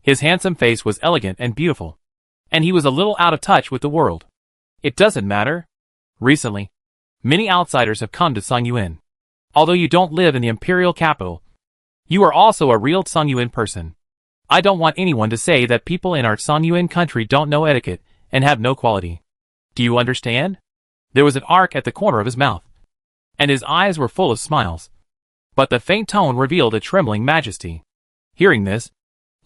His handsome face was elegant and beautiful, and he was a little out of touch with the world. "It doesn't matter. Recently, many outsiders have come to Songyuan. Although you don't live in the imperial capital, you are also a real Songyuan person. I don't want anyone to say that people in our Songyuan country don't know etiquette and have no quality. Do you understand?" There was an arc at the corner of his mouth, and his eyes were full of smiles, but the faint tone revealed a trembling majesty. Hearing this,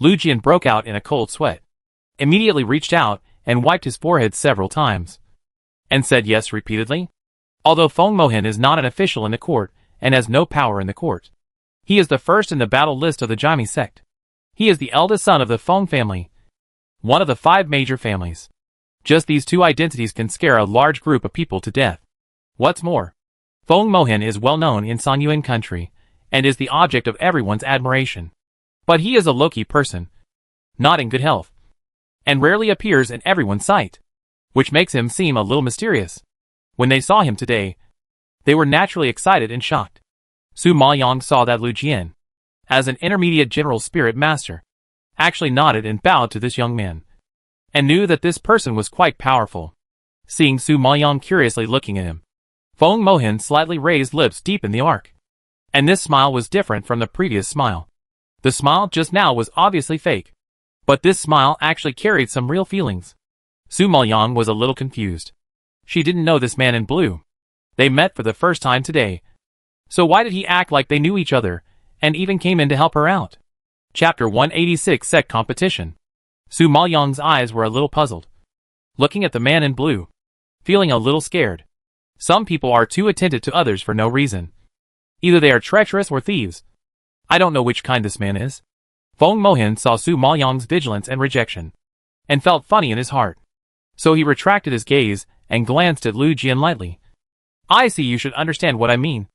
Lu Jian broke out in a cold sweat, immediately reached out and wiped his forehead several times, and said yes repeatedly. Although Feng Mohan is not an official in the court and has no power in the court, he is the first in the battle list of the Jaime sect. He is the eldest son of the Feng family, one of the 5 major families. Just these 2 identities can scare a large group of people to death. What's more, Feng Mohan is well known in Songyuan country and is the object of everyone's admiration. But he is a low-key person, not in good health, and rarely appears in everyone's sight, which makes him seem a little mysterious. When they saw him today, they were naturally excited and shocked. Su Maoyang saw that Lu Jian, as an intermediate general spirit master, actually nodded and bowed to this young man, and knew that this person was quite powerful. Seeing Su Maoyang curiously looking at him, Feng Mohan's slightly raised lips deepened the arc, and this smile was different from the previous smile. The smile just now was obviously fake, but this smile actually carried some real feelings. Su Maoyang was a little confused. She didn't know this man in blue. They met for the first time today, so why did he act like they knew each other, and even came in to help her out? Chapter 186 Sect Competition. Su Maoyang's eyes were a little puzzled, looking at the man in blue. feeling a little scared. Some people are too attentive to others for no reason. Either they are treacherous or thieves. I don't know which kind this man is. Feng Mohan saw Su Maoyang's vigilance and rejection, and felt funny in his heart. So he retracted his gaze and glanced at Lu Jian lightly. I see you should understand what I mean.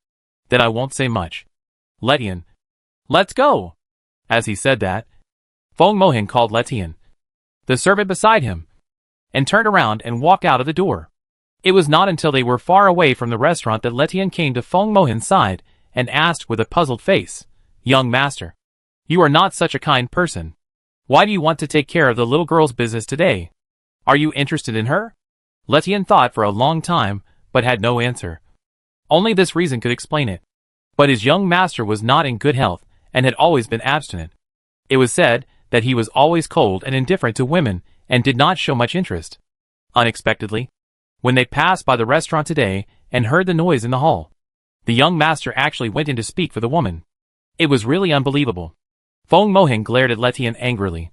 Then I won't say much. Letian. Let's go. As he said that, Feng Mohan called Letian, the servant beside him, and turned around and walked out of the door. It was not until they were far away from the restaurant that Letian came to Feng Mohan's side and asked with a puzzled face, Young master, you are not such a kind person. Why do you want to take care of the little girl's business today? Are you interested in her? Letian thought for a long time, but had no answer. Only this reason could explain it. But his young master was not in good health and had always been abstinent. It was said that he was always cold and indifferent to women and did not show much interest. Unexpectedly, when they passed by the restaurant today and heard the noise in the hall, the young master actually went in to speak for the woman. It was really unbelievable. Feng Mohan glared at Letian angrily.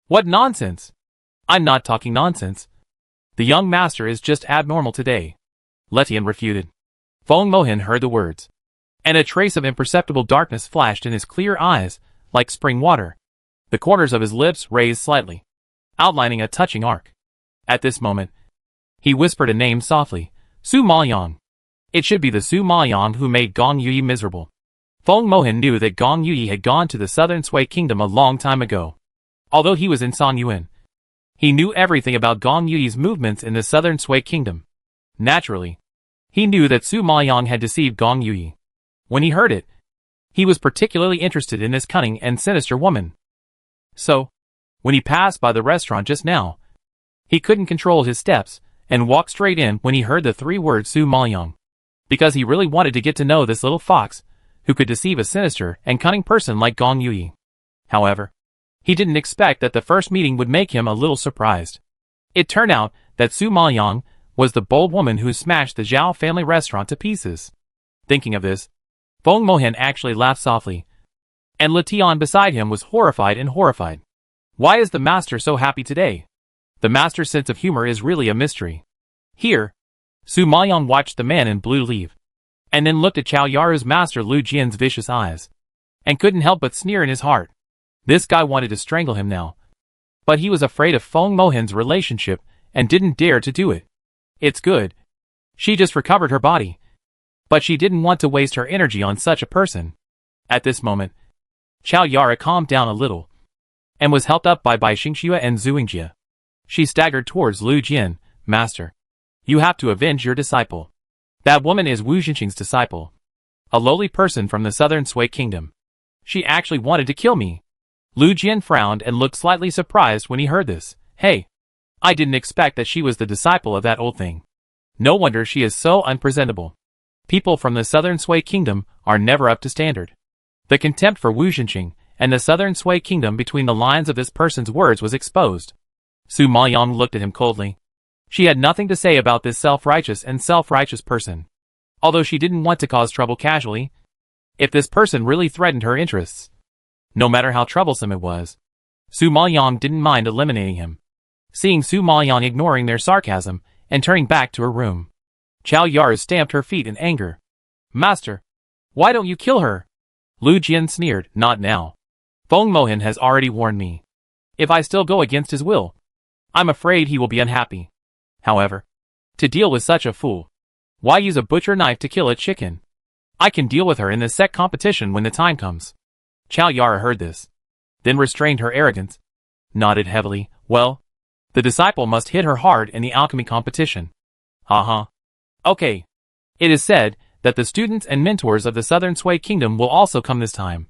What nonsense! I'm not talking nonsense. The young master is just abnormal today. Letian refuted. Feng Mohan heard the words, and a trace of imperceptible darkness flashed in his clear eyes, like spring water. The corners of his lips raised slightly, outlining a touching arc. At this moment, he whispered a name softly, Su Maoyang. It should be the Su Maoyang who made Gong Yuyi miserable. Feng Mohan knew that Gong Yuyi had gone to the southern Sui kingdom a long time ago. Although he was in Songyuan, he knew everything about Gong Yuyi's movements in the southern Sui kingdom. Naturally, he knew that Su Maoyang had deceived Gong Yuyi. When he heard it, he was particularly interested in this cunning and sinister woman. So, when he passed by the restaurant just now, he couldn't control his steps and walked straight in when he heard the three words Su Maoyang. Because he really wanted to get to know this little fox who could deceive a sinister and cunning person like Gong Yuyi. However, he didn't expect that the first meeting would make him a little surprised. It turned out that Su Maoyang was the bold woman who smashed the Zhao family restaurant to pieces. Thinking of this, Feng Mohan actually laughed softly, and Letian beside him was horrified. Why is the master so happy today? The master's sense of humor is really a mystery. Here, Su Maoyang watched the man in blue leave, and then looked at Chao Yaru's master Lu Jian's vicious eyes, and couldn't help but sneer in his heart. This guy wanted to strangle him now. But he was afraid of Feng Mohan's relationship and didn't dare to do it. It's good. She just recovered her body. But she didn't want to waste her energy on such a person. At this moment, Chao Yara calmed down a little, and was helped up by Bai Xingxue and Zhuingjie. She staggered towards Lu Jian. Master, you have to avenge your disciple. That woman is Wu Jinqing's disciple, a lowly person from the southern Sui kingdom. She actually wanted to kill me. Lu Jian frowned and looked slightly surprised when he heard this. Hey, I didn't expect that she was the disciple of that old thing. No wonder she is so unpresentable. People from the southern Sui kingdom are never up to standard. The contempt for Wu Jinqing and the southern Sui kingdom between the lines of this person's words was exposed. Su Maoyang looked at him coldly. She had nothing to say about this self-righteous person. Although she didn't want to cause trouble casually, if this person really threatened her interests, no matter how troublesome it was, Su Maoyang didn't mind eliminating him. Seeing Su Maoyang ignoring their sarcasm and turning back to her room, Chao Yar stamped her feet in anger. Master, why don't you kill her? Lu Jian sneered. Not now. Feng Mohan has already warned me. If I still go against his will, I'm afraid he will be unhappy. However, to deal with such a fool, why use a butcher knife to kill a chicken? I can deal with her in the sect competition when the time comes. Chao Yara heard this, then restrained her arrogance, nodded heavily. Well, the disciple must hit her hard in the alchemy competition. Okay. It is said that the students and mentors of the Southern Sui Kingdom will also come this time.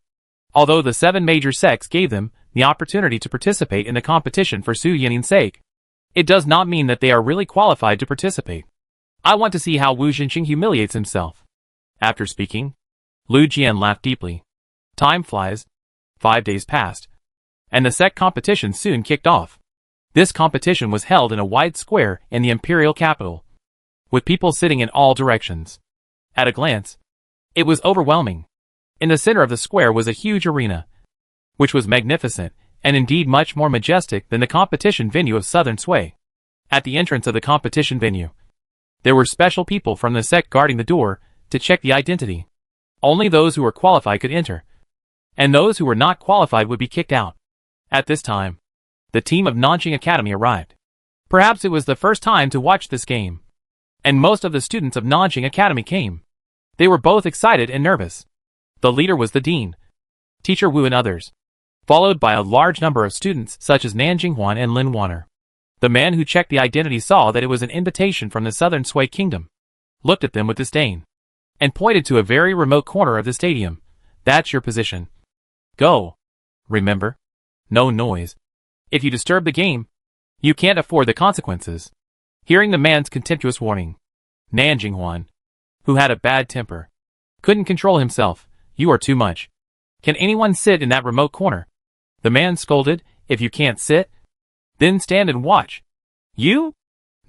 Although the 7 major sects gave them the opportunity to participate in the competition for Su Yining's sake, it does not mean that they are really qualified to participate. I want to see how Wu Jinqing humiliates himself. After speaking, Lu Jian laughed deeply. Time flies. 5 days passed, and the sect competition soon kicked off. This competition was held in a wide square in the imperial capital, with people sitting in all directions. At a glance, it was overwhelming. In the center of the square was a huge arena, which was magnificent, and indeed much more majestic than the competition venue of Southern Sui. At the entrance of the competition venue, There were special people from the sect guarding the door to check the identity. Only those who were qualified could enter, and those who were not qualified would be kicked out. At this time, the team of Nanjing Academy arrived. Perhaps it was the first time to watch this game, and most of the students of Nanjing Academy came. They were both excited and nervous. The leader was the dean, Teacher Wu and others, followed by a large number of students such as Nanjing Huan and Lin Wanner. The man who checked the identity saw that it was an invitation from the Southern Sui Kingdom, looked at them with disdain, and pointed to a very remote corner of the stadium. That's your position. Go. Remember? No noise. If you disturb the game, you can't afford the consequences. Hearing the man's contemptuous warning, Nanjing Huan, who had a bad temper, couldn't control himself. You are too much. Can anyone sit in that remote corner? The man scolded. If you can't sit, then stand and watch. You?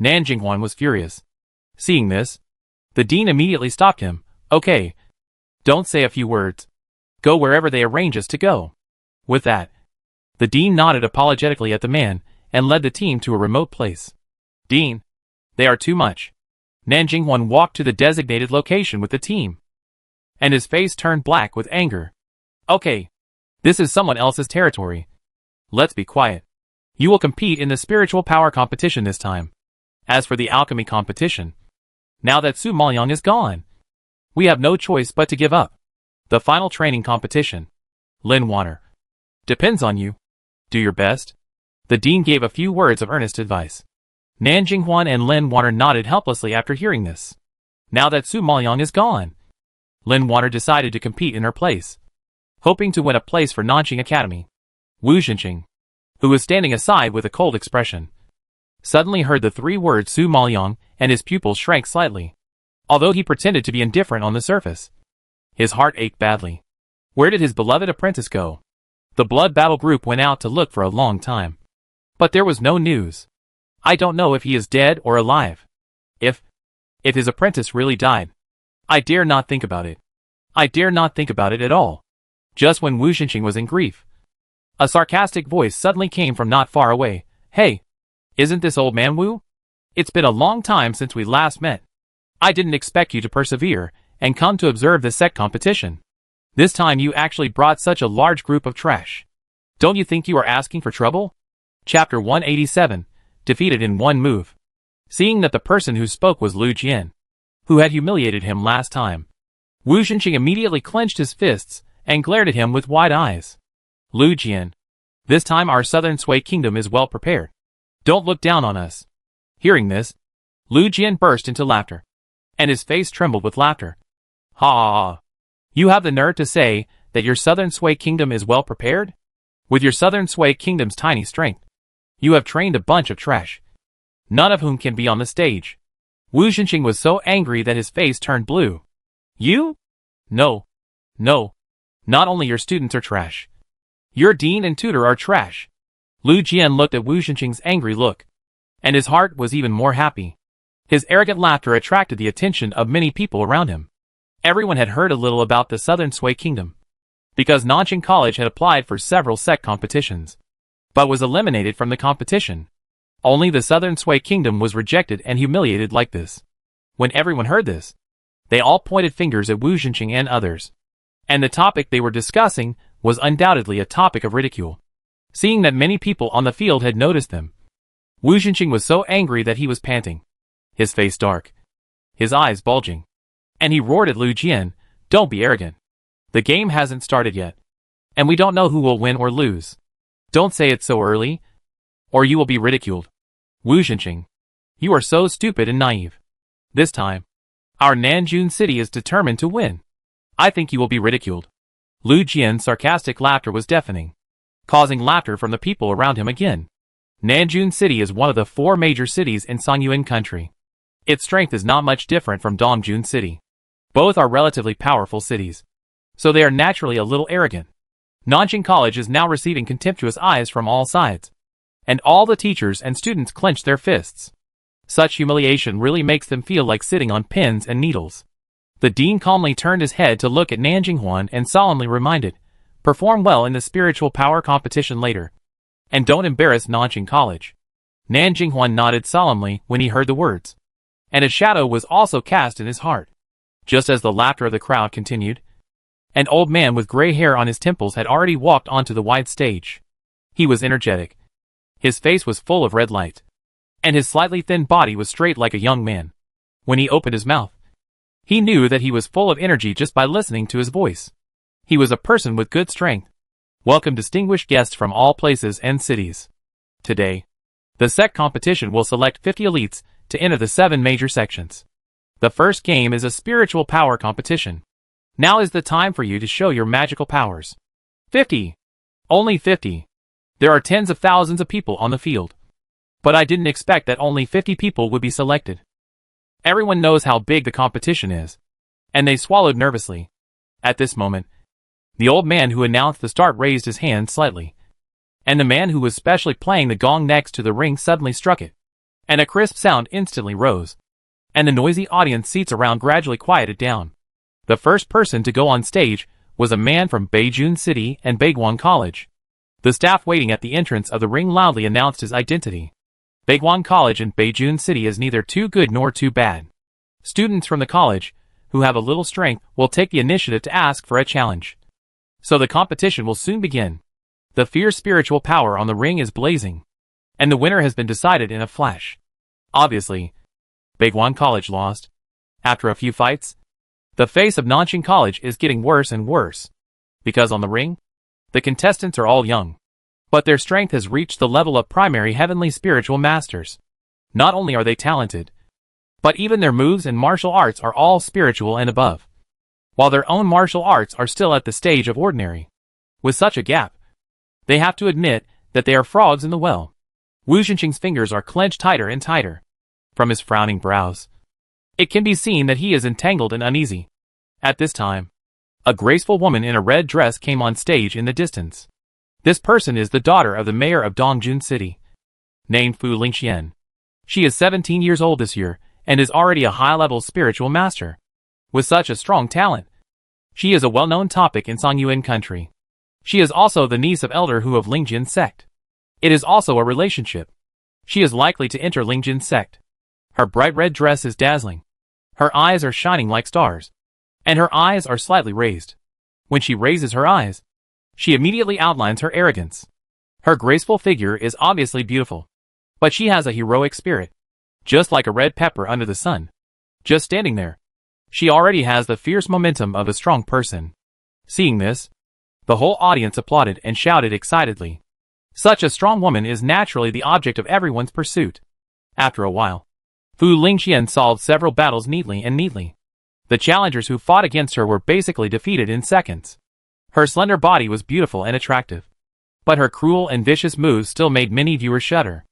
Nanjing Huan was furious. Seeing this, the dean immediately stopped him. Okay. Don't say a few words. Go wherever they arrange us to go. With that, the dean nodded apologetically at the man and led the team to a remote place. Dean, they are too much. Nanjing Huan walked to the designated location with the team, and his face turned black with anger. Okay. This is someone else's territory. Let's be quiet. You will compete in the spiritual power competition this time. As for the alchemy competition, now that Su Maoyang is gone, we have no choice but to give up. The final training competition, Lin Wanner, depends on you. Do your best. The dean gave a few words of earnest advice. Nanjing Huan and Lin Wanner nodded helplessly after hearing this. Now that Su Maoyang is gone, Lin Wanner decided to compete in her place, hoping to win a place for Nanjing Academy. Wu Zhenqing, who was standing aside with a cold expression, suddenly heard the three words Su Maoyang, and his pupils shrank slightly. Although he pretended to be indifferent on the surface, his heart ached badly. Where did his beloved apprentice go? The blood battle group went out to look for a long time, but there was no news. I don't know if he is dead or alive. If his apprentice really died, I dare not think about it. I dare not think about it at all. Just when Wu Zhenqing was in grief, a sarcastic voice suddenly came from not far away. Hey, isn't this old man Wu? It's been a long time since we last met. I didn't expect you to persevere and come to observe the sect competition. This time you actually brought such a large group of trash. Don't you think you are asking for trouble? Chapter 187, defeated in one move. Seeing that the person who spoke was Lu Jian, who had humiliated him last time, Wu Zhenqing immediately clenched his fists and glared at him with wide eyes. Lu Jian, this time our Southern Sui Kingdom is well prepared. Don't look down on us. Hearing this, Lu Jian burst into laughter, and his face trembled with laughter. Ha ha ha. You have the nerve to say that your Southern Sui Kingdom is well prepared? With your Southern Sui Kingdom's tiny strength, you have trained a bunch of trash, none of whom can be on the stage. Wu Zhenqing was so angry that his face turned blue. You? No. No. Not only your students are trash. Your dean and tutor are trash. Lu Jian looked at Wu Zhenqing's angry look, and his heart was even more happy. His arrogant laughter attracted the attention of many people around him. Everyone had heard a little about the Southern Sui Kingdom, because Nanjing College had applied for several sect competitions, but was eliminated from the competition. Only the Southern Sui Kingdom was rejected and humiliated like this. When everyone heard this, they all pointed fingers at Wu Zhenqing and others, and the topic they were discussing was undoubtedly a topic of ridicule. Seeing that many people on the field had noticed them, Wu Zhenqing was so angry that he was panting, his face dark, his eyes bulging, and he roared at Lu Jian, "Don't be arrogant. The game hasn't started yet, and we don't know who will win or lose. Don't say it so early, or you will be ridiculed. Wu Zhenqing, you are so stupid and naive. This time, our Nanjun city is determined to win. I think you will be ridiculed." Lu Jian's sarcastic laughter was deafening, causing laughter from the people around him again. Nanjun City is one of the 4 major cities in Songyuan country. Its strength is not much different from Dongjun City. Both are relatively powerful cities, so they are naturally a little arrogant. Nanjing College is now receiving contemptuous eyes from all sides, and all the teachers and students clench their fists. Such humiliation really makes them feel like sitting on pins and needles. The dean calmly turned his head to look at Nanjing Huan and solemnly reminded, "Perform well in the spiritual power competition later, and don't embarrass Nanjing College." Nanjing Huan nodded solemnly when he heard the words, and a shadow was also cast in his heart. Just as the laughter of the crowd continued, an old man with gray hair on his temples had already walked onto the wide stage. He was energetic. His face was full of red light, and his slightly thin body was straight like a young man. When he opened his mouth, he knew that he was full of energy just by listening to his voice. He was a person with good strength. Welcome distinguished guests from all places and cities. Today, the sect competition will select 50 elites to enter the 7 major sections. The first game is a spiritual power competition. Now is the time for you to show your magical powers. 50. Only 50. There are tens of thousands of people on the field. But I didn't expect that only 50 people would be selected. Everyone knows how big the competition is, and they swallowed nervously. At this moment, the old man who announced the start raised his hand slightly, and the man who was specially playing the gong next to the ring suddenly struck it, and a crisp sound instantly rose, and the noisy audience seats around gradually quieted down. The first person to go on stage was a man from Beijun City and Baiguan College. The staff waiting at the entrance of the ring loudly announced his identity. Baiguan College in Beijun City is neither too good nor too bad. Students from the college, who have a little strength, will take the initiative to ask for a challenge. So the competition will soon begin. The fierce spiritual power on the ring is blazing, and the winner has been decided in a flash. Obviously, Baiguan College lost. After a few fights, the face of Nanjing College is getting worse and worse. Because on the ring, the contestants are all young, but their strength has reached the level of primary heavenly spiritual masters. Not only are they talented, but even their moves and martial arts are all spiritual and above, while their own martial arts are still at the stage of ordinary. With such a gap, they have to admit that they are frogs in the well. Wu Zhenqing's fingers are clenched tighter and tighter. From his frowning brows, it can be seen that he is entangled and uneasy. At this time, a graceful woman in a red dress came on stage in the distance. This person is the daughter of the mayor of Dongjun City, named Fu Lingxian. She is 17 years old this year, and is already a high-level spiritual master. With such a strong talent, she is a well-known topic in Songyuan country. She is also the niece of Elder Hu of Lingjin sect. It is also a relationship. She is likely to enter Lingjin sect. Her bright red dress is dazzling. Her eyes are shining like stars, and her eyes are slightly raised. When she raises her eyes, she immediately outlines her arrogance. Her graceful figure is obviously beautiful, but she has a heroic spirit, just like a red pepper under the sun. Just standing there, she already has the fierce momentum of a strong person. Seeing this, the whole audience applauded and shouted excitedly. Such a strong woman is naturally the object of everyone's pursuit. After a while, Fu Lingxian solved several battles neatly. The challengers who fought against her were basically defeated in seconds. Her slender body was beautiful and attractive, but her cruel and vicious moves still made many viewers shudder.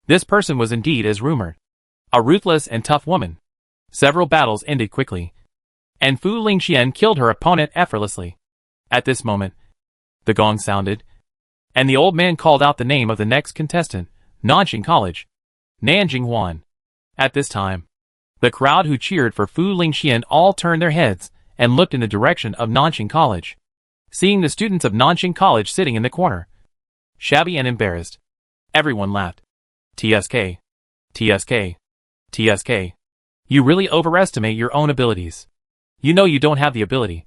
This person was indeed as rumored, a ruthless and tough woman. Several battles ended quickly, and Fu Lingxian killed her opponent effortlessly. At this moment, the gong sounded, and the old man called out the name of the next contestant, Nanjing College, Nanjing Huan. At this time, the crowd who cheered for Fu Lingxian all turned their heads and looked in the direction of Nanjing College. Seeing the students of Nanjing College sitting in the corner, shabby and embarrassed, everyone laughed. TSK. TSK. TSK. You really overestimate your own abilities. You know you don't have the ability,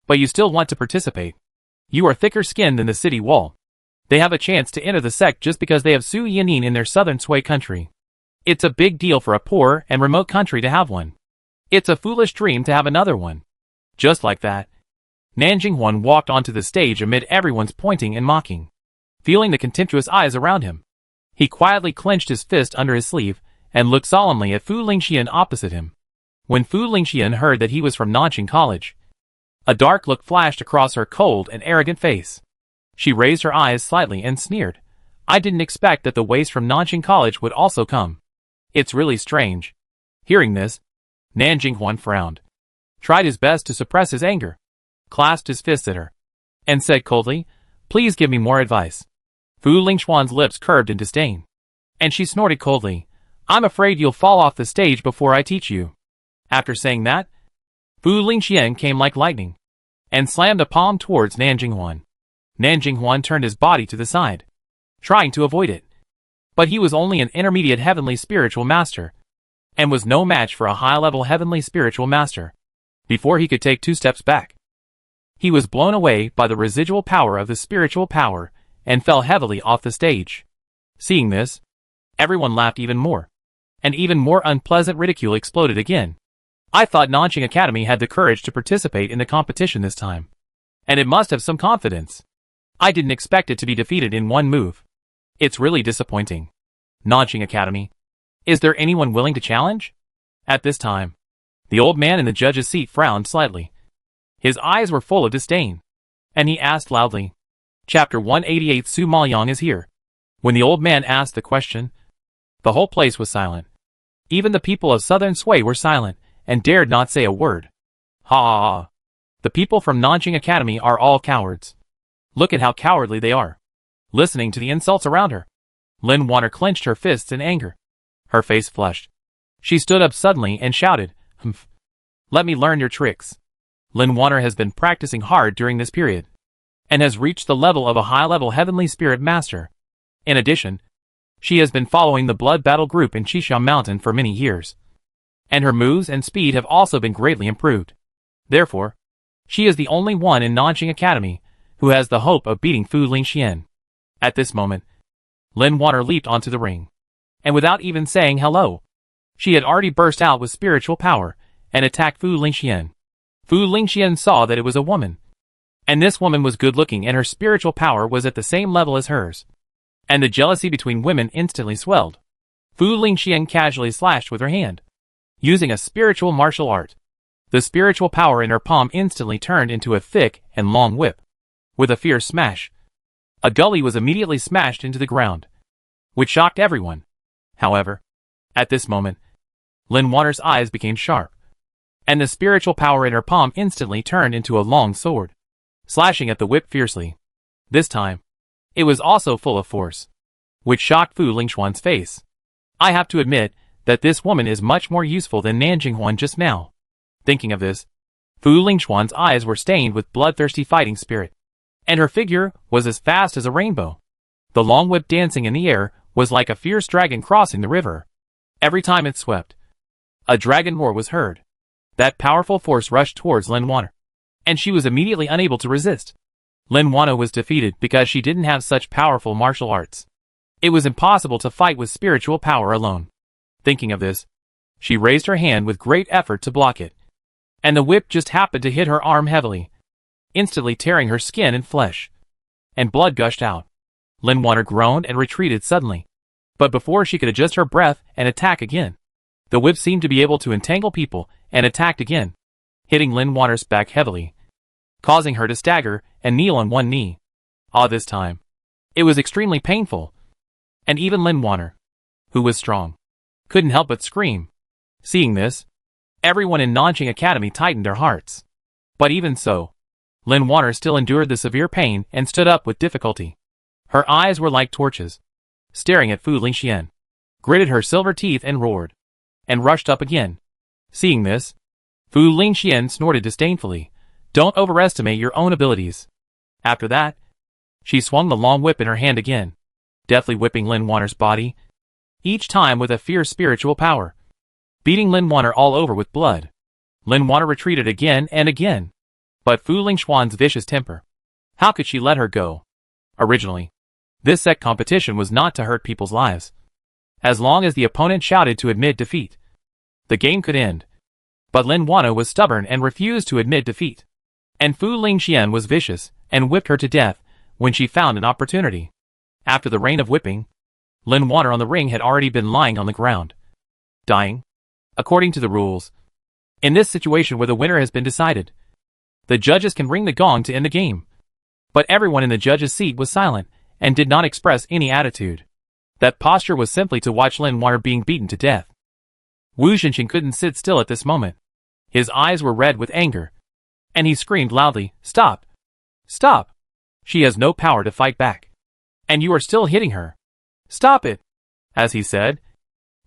but you still want to participate. You are thicker skinned than the city wall. They have a chance to enter the sect just because they have Su Yanin in their southern Sui country. It's a big deal for a poor and remote country to have one. It's a foolish dream to have another one. Just like that, Nanjing Huan walked onto the stage amid everyone's pointing and mocking. Feeling the contemptuous eyes around him, he quietly clenched his fist under his sleeve and looked solemnly at Fu Lingxian opposite him. When Fu Lingxian heard that he was from Nanjing College, a dark look flashed across her cold and arrogant face. She raised her eyes slightly and sneered. I didn't expect that the waste from Nanjing College would also come. It's really strange. Hearing this, Nanjing Huan frowned, tried his best to suppress his anger, clasped his fists at her, and said coldly, Please give me more advice. Fu Lingxian's lips curved in disdain, and she snorted coldly, I'm afraid you'll fall off the stage before I teach you. After saying that, Fu Lingxian came like lightning, and slammed a palm towards Nanjing Huan. Nanjing Huan turned his body to the side, trying to avoid it. But he was only an intermediate heavenly spiritual master. and was no match for a high-level heavenly spiritual master. Before he could take 2 steps back, he was blown away by the residual power of the spiritual power and fell heavily off the stage. Seeing this, everyone laughed even more, and even more unpleasant ridicule exploded again. I thought Nanjing Academy had the courage to participate in the competition this time, and it must have some confidence. I didn't expect it to be defeated in one move. It's really disappointing. Nanjing Academy, is there anyone willing to challenge? At this time, the old man in the judge's seat frowned slightly. His eyes were full of disdain, and he asked loudly, Chapter 188 Su Maoyang is here. When the old man asked the question, the whole place was silent. Even the people of Southern Sui were silent, and dared not say a word. Ha ha ha. The people from Nanjing Academy are all cowards. Look at how cowardly they are. Listening to the insults around her, Lin Wanner clenched her fists in anger. Her face flushed. She stood up suddenly and shouted, Humph. Let me learn your tricks. Lin Wanner has been practicing hard during this period, and has reached the level of a high-level heavenly spirit master. In addition, she has been following the blood battle group in Qishan Mountain for many years, and her moves and speed have also been greatly improved. Therefore, she is the only one in Nanjing Academy who has the hope of beating Fu Lingxian. At this moment, Lin Wanner leaped onto the ring, and without even saying hello, she had already burst out with spiritual power and attacked Fu Lingxian. Fu Lingxian saw that it was a woman, and this woman was good-looking and her spiritual power was at the same level as hers, and the jealousy between women instantly swelled. Fu Lingxian casually slashed with her hand, using a spiritual martial art. The spiritual power in her palm instantly turned into a thick and long whip. With a fierce smash, a gully was immediately smashed into the ground, which shocked everyone. However, at this moment, Lin Wanner's eyes became sharp, and the spiritual power in her palm instantly turned into a long sword, slashing at the whip fiercely. This time, it was also full of force, which shocked Fu Lingxuan's face. I have to admit that this woman is much more useful than Nanjing Huan just now. Thinking of this, Fu Lingxuan's eyes were stained with bloodthirsty fighting spirit, and her figure was as fast as a rainbow. The long whip dancing in the air was like a fierce dragon crossing the river. Every time it swept, a dragon roar was heard. That powerful force rushed towards Lin Wanner, and she was immediately unable to resist. Lin Wanner was defeated because she didn't have such powerful martial arts. It was impossible to fight with spiritual power alone. Thinking of this, she raised her hand with great effort to block it, and the whip just happened to hit her arm heavily, instantly tearing her skin and flesh, and blood gushed out. Lin Wanner groaned and retreated suddenly, but before she could adjust her breath and attack again, the whip seemed to be able to entangle people and attacked again, hitting Lin Wanner's back heavily, causing her to stagger and kneel on one knee. This time, it was extremely painful, and even Lin Wanner, who was strong, couldn't help but scream. Seeing this, everyone in Nanjing Academy tightened their hearts. But even so, Lin Wanner still endured the severe pain and stood up with difficulty. Her eyes were like torches, staring at Fu Lingxian, gritted her silver teeth and roared, and rushed up again. Seeing this, Fu Lingxian snorted disdainfully. Don't overestimate your own abilities. After that, she swung the long whip in her hand again, deftly whipping Lin Wanner's body, each time with a fierce spiritual power, beating Lin Wanner all over with blood. Lin Wanner retreated again and again, but Fu Lingxuan's vicious temper. How could she let her go? Originally, this set competition was not to hurt people's lives. As long as the opponent shouted to admit defeat, the game could end. But Lin Wanner was stubborn and refused to admit defeat, and Fu Lingxian was vicious and whipped her to death when she found an opportunity. After the rain of whipping, Lin Wanner on the ring had already been lying on the ground, dying. According to the rules, in this situation where the winner has been decided, the judges can ring the gong to end the game. But everyone in the judge's seat was silent and did not express any attitude. That posture was simply to watch Lin Wanner being beaten to death. Wu Xinqing couldn't sit still at this moment. His eyes were red with anger, and he screamed loudly, "Stop! Stop! She has no power to fight back. And you are still hitting her. Stop it!" As he said,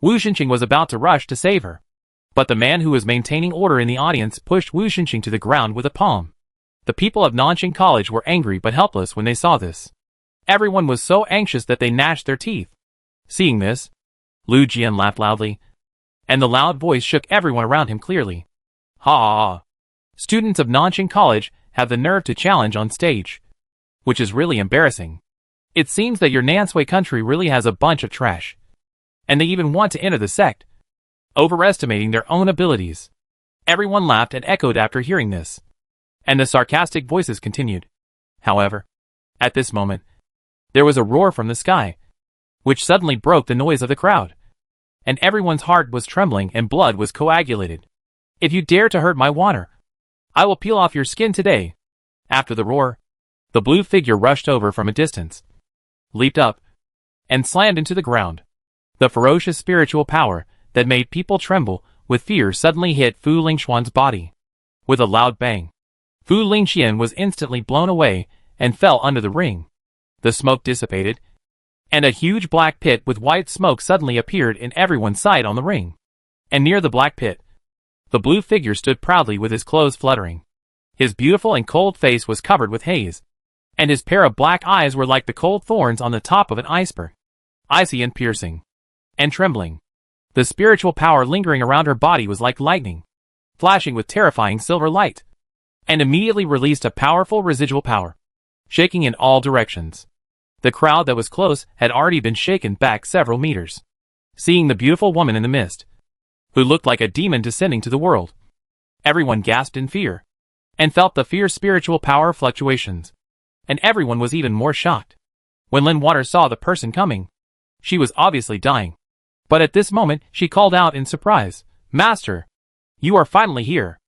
Wu Xinqing was about to rush to save her. But the man who was maintaining order in the audience pushed Wu Xinqing to the ground with a palm. The people of Nanjing College were angry but helpless when they saw this. Everyone was so anxious that they gnashed their teeth. Seeing this, Lu Jian laughed loudly. and the loud voice shook everyone around him clearly. Ha ha ha. Students of Nanjing College have the nerve to challenge on stage. Which is really embarrassing. It seems that your Nansui country really has a bunch of trash. And they even want to enter the sect, overestimating their own abilities. Everyone laughed and echoed after hearing this. And the sarcastic voices continued. However, at this moment, there was a roar from the sky, which suddenly broke the noise of the crowd. And everyone's heart was trembling and blood was coagulated. If you dare to hurt my water, I will peel off your skin today. After the roar, the blue figure rushed over from a distance, leaped up, and slammed into the ground. The ferocious spiritual power that made people tremble with fear suddenly hit Fu Lingxuan's body. With a loud bang, Fu Lingxian was instantly blown away and fell under the ring. The smoke dissipated, and a huge black pit with white smoke suddenly appeared in everyone's sight on the ring. And near the black pit, the blue figure stood proudly with his clothes fluttering. His beautiful and cold face was covered with haze, and his pair of black eyes were like the cold thorns on the top of an iceberg, icy and piercing, and trembling. The spiritual power lingering around her body was like lightning, flashing with terrifying silver light, and immediately released a powerful residual power, shaking in all directions. The crowd that was close had already been shaken back several meters, seeing the beautiful woman in the mist, who looked like a demon descending to the world. Everyone gasped in fear, and felt the fierce spiritual power fluctuations. And everyone was even more shocked. When Lin Water saw the person coming, she was obviously dying. But at this moment, she called out in surprise, "Master, you are finally here.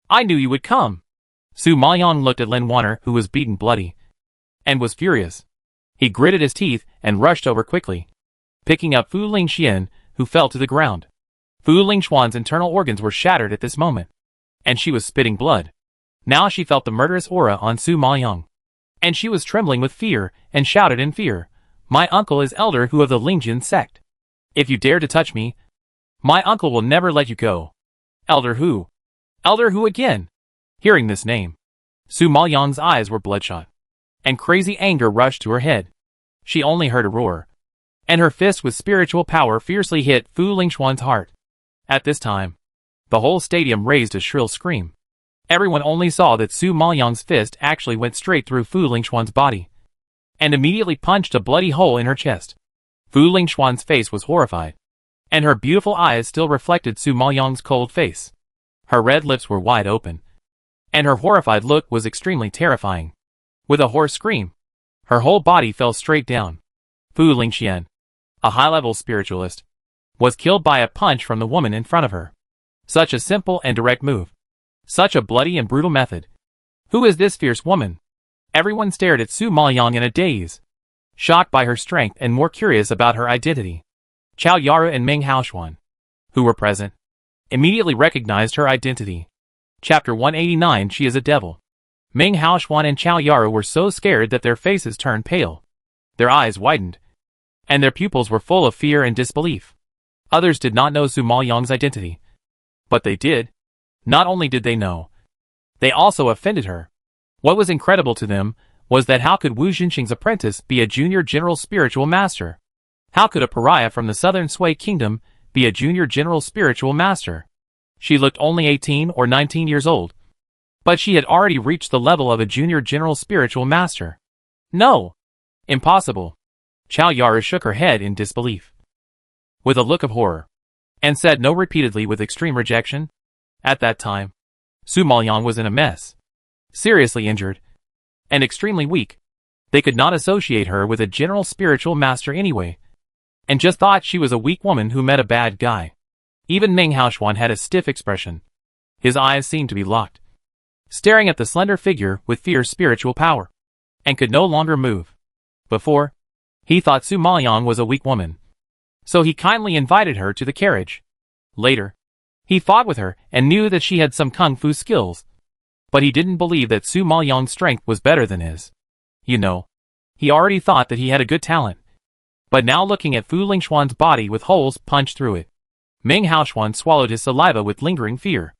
I knew you would come." Su Maoyang looked at Lin Water, who was beaten bloody, and was furious. He gritted his teeth and rushed over quickly, picking up Fu Lingxian, who fell to the ground. Fu Lingxuan's internal organs were shattered at this moment, and she was spitting blood. Now she felt the murderous aura on Su Maoyang, and she was trembling with fear and shouted in fear, "My uncle is Elder Hu of the Lingjian sect. If you dare to touch me, my uncle will never let you go." Elder Hu. Elder Hu again. Hearing this name, Su Maoyang's eyes were bloodshot, and crazy anger rushed to her head. She only heard a roar, and her fist with spiritual power fiercely hit Fu Lingxuan's heart. At this time, the whole stadium raised a shrill scream. Everyone only saw that Su Maoyang's fist actually went straight through Fu Lingxuan's body, and immediately punched a bloody hole in her chest. Fu Lingxuan's face was horrified, and her beautiful eyes still reflected Su Maoyang's cold face. Her red lips were wide open, and her horrified look was extremely terrifying. With a hoarse scream, her whole body fell straight down. Fu Lingxian, a high-level spiritualist, was killed by a punch from the woman in front of her. Such a simple and direct move. Such a bloody and brutal method. Who is this fierce woman? Everyone stared at Su Maoyang in a daze, shocked by her strength and more curious about her identity. Chao Yaru and Meng Haoshuan, who were present, immediately recognized her identity. Chapter 189. She is a devil. Meng Haoshuan and Chao Yaru were so scared that their faces turned pale. Their eyes widened, and their pupils were full of fear and disbelief. Others did not know Su Maoyang's identity, but they did. Not only did they know, they also offended her. What was incredible to them was that how could Wu Jinxing's apprentice be a junior general spiritual master? How could a pariah from the southern Sui kingdom be a junior general spiritual master? She looked only 18 or 19 years old, but she had already reached the level of a junior general spiritual master. No! Impossible! Chao Yaru shook her head in disbelief, with a look of horror, and said no repeatedly with extreme rejection. At that time, Su Maoyang was in a mess, seriously injured, and extremely weak. They could not associate her with a general spiritual master anyway, and just thought she was a weak woman who met a bad guy. Even Meng Haoshuan had a stiff expression. His eyes seemed to be locked, staring at the slender figure with fierce spiritual power, and could no longer move. Before, he thought Su Maoyang was a weak woman, so he kindly invited her to the carriage. Later, he fought with her and knew that she had some kung fu skills, but he didn't believe that Su Maoyang's strength was better than his. You know, he already thought that he had a good talent. But now looking at Fu Lingxuan's body with holes punched through it, Meng Haoshuan swallowed his saliva with lingering fear.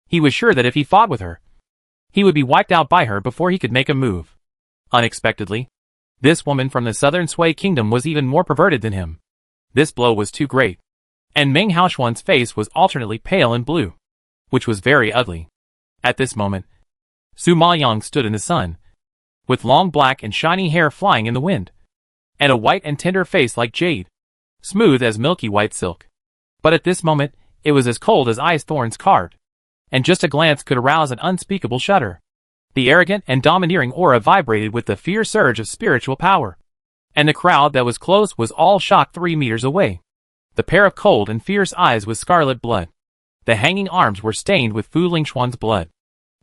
He was sure that if he fought with her, he would be wiped out by her before he could make a move. Unexpectedly, this woman from the southern Sui kingdom was even more perverted than him. This blow was too great. and Meng Haoxuan's face was alternately pale and blue, which was very ugly. At this moment, Su Maoyang stood in the sun, with long black and shiny hair flying in the wind, and a white and tender face like jade, smooth as milky white silk. But at this moment, it was as cold as ice thorns carved, and just a glance could arouse an unspeakable shudder. The arrogant and domineering aura vibrated with the fierce surge of spiritual power, and the crowd that was close was all shocked 3 meters away. The pair of cold and fierce eyes with scarlet blood. The hanging arms were stained with Fu Lingxuan's blood,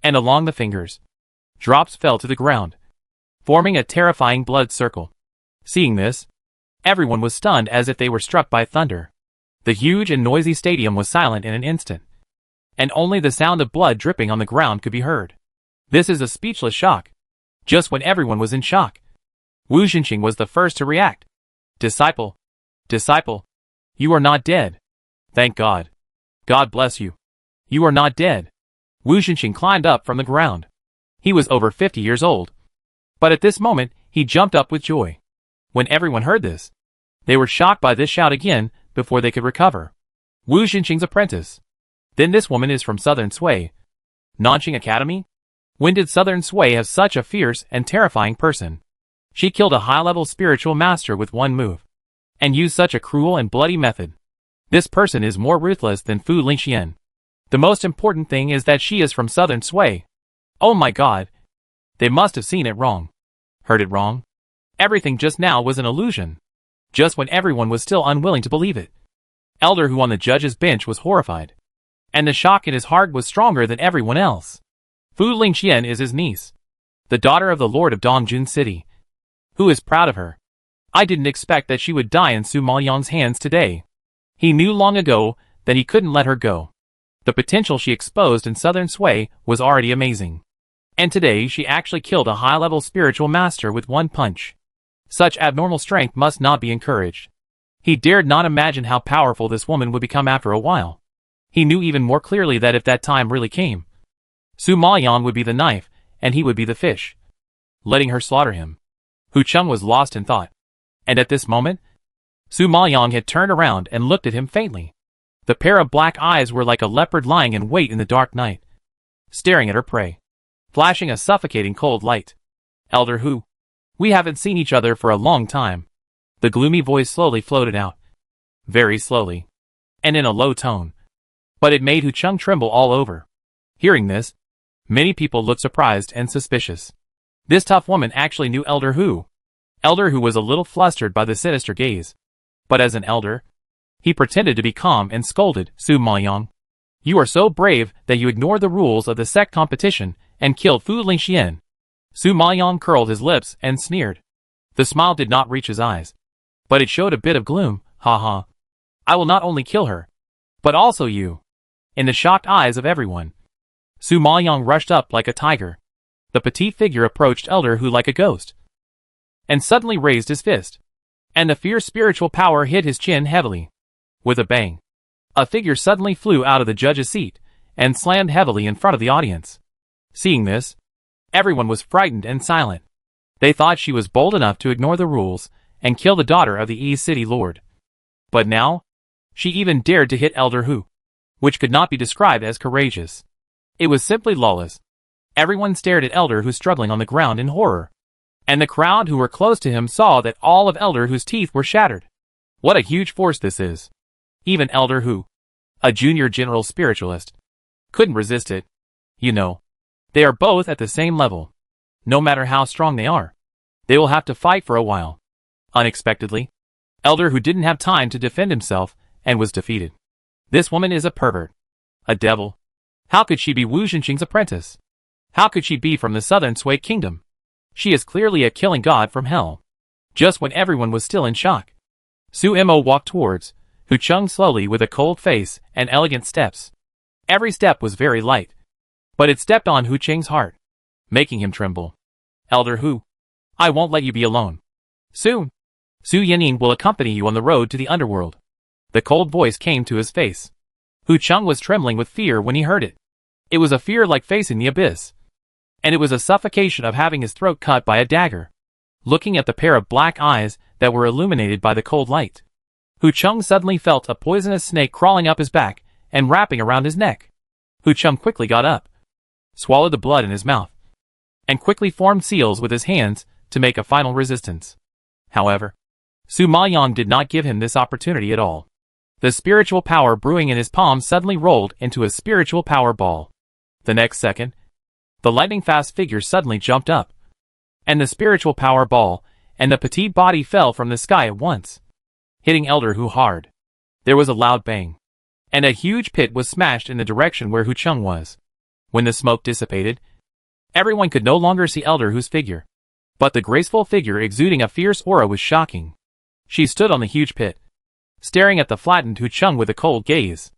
and along the fingers, drops fell to the ground, forming a terrifying blood circle. Seeing this, everyone was stunned as if they were struck by thunder. The huge and noisy stadium was silent in an instant, and only the sound of blood dripping on the ground could be heard. This is a speechless shock. Just when everyone was in shock, Wu Xinqing was the first to react. Disciple, disciple, you are not dead. Thank God. God bless you. You are not dead. Wu Xinqing climbed up from the ground. He was over 50 years old. But at this moment, he jumped up with joy. When everyone heard this, they were shocked by this shout again before they could recover. Wu Xinqing's apprentice. Then this woman is from Southern Sui. Nanqing Academy? When did Southern Sui have such a fierce and terrifying person? She killed a high-level spiritual master with one move, and used such a cruel and bloody method. This person is more ruthless than Fu Lingxian. The most important thing is that she is from Southern Sui. Oh my God! They must have seen it wrong. Heard it wrong. Everything just now was an illusion. Just when everyone was still unwilling to believe it. Elder Hu on the judge's bench was horrified, and the shock in his heart was stronger than everyone else. Fu Lingxian is his niece, the daughter of the Lord of Dongjun City, who is proud of her. I didn't expect that she would die in Su Maoyang's hands today. He knew long ago that he couldn't let her go. The potential she exposed in Southern Sui was already amazing. And today she actually killed a high-level spiritual master with one punch. Such abnormal strength must not be encouraged. He dared not imagine how powerful this woman would become after a while. He knew even more clearly that if that time really came, Su Maoyang would be the knife, and he would be the fish, letting her slaughter him. Hu Cheng was lost in thought. And at this moment, Su Maoyang had turned around and looked at him faintly. The pair of black eyes were like a leopard lying in wait in the dark night, staring at her prey, flashing a suffocating cold light. Elder Hu, we haven't seen each other for a long time. The gloomy voice slowly floated out. Very slowly, and in a low tone. But it made Hu Cheng tremble all over. Hearing this, many people looked surprised and suspicious. This tough woman actually knew Elder Hu. Elder Hu was a little flustered by the sinister gaze. But as an elder, he pretended to be calm and scolded Su Maoyang. You are so brave that you ignored the rules of the sect competition and killed Fu Lingxian. Su Maoyang curled his lips and sneered. The smile did not reach his eyes, but it showed a bit of gloom. Ha ha. I will not only kill her, but also you. In the shocked eyes of everyone, Su Maoyang rushed up like a tiger. The petite figure approached Elder Hu like a ghost, and suddenly raised his fist, and the fierce spiritual power hit his chin heavily. With a bang, a figure suddenly flew out of the judge's seat and slammed heavily in front of the audience. Seeing this, everyone was frightened and silent. They thought she was bold enough to ignore the rules and kill the daughter of the East City Lord. But now, she even dared to hit Elder Hu, which could not be described as courageous. It was simply lawless. Everyone stared at Elder Hu struggling on the ground in horror, and the crowd who were close to him saw that all of Elder Hu's teeth were shattered. What a huge force this is. Even Elder Hu, a junior general spiritualist, couldn't resist it. You know, they are both at the same level. No matter how strong they are, they will have to fight for a while. Unexpectedly, Elder Hu didn't have time to defend himself and was defeated. This woman is a pervert, a devil. How could she be Wu Xinqing's apprentice? How could she be from the Southern Sui Kingdom? She is clearly a killing god from hell. Just when everyone was still in shock, Su Mo walked towards Hu Cheng slowly with a cold face and elegant steps. Every step was very light, but it stepped on Hu Cheng's heart, making him tremble. Elder Hu, I won't let you be alone. Soon, Su Yining will accompany you on the road to the underworld. The cold voice came to his face. Hu Cheng was trembling with fear when he heard it. It was a fear like facing the abyss, and it was a suffocation of having his throat cut by a dagger. Looking at the pair of black eyes that were illuminated by the cold light, Hu Chung suddenly felt a poisonous snake crawling up his back and wrapping around his neck. Hu Chung quickly got up, swallowed the blood in his mouth, and quickly formed seals with his hands to make a final resistance. However, Su Maoyang did not give him this opportunity at all. The spiritual power brewing in his palm suddenly rolled into a spiritual power ball. The next second, the lightning-fast figure suddenly jumped up, and the spiritual power ball and the petite body fell from the sky at once, hitting Elder Hu hard. There was a loud bang, and a huge pit was smashed in the direction where Hu Chung was. When the smoke dissipated, everyone could no longer see Elder Hu's figure, but the graceful figure exuding a fierce aura was shocking. She stood on the huge pit, staring at the flattened Hu Chung with a cold gaze,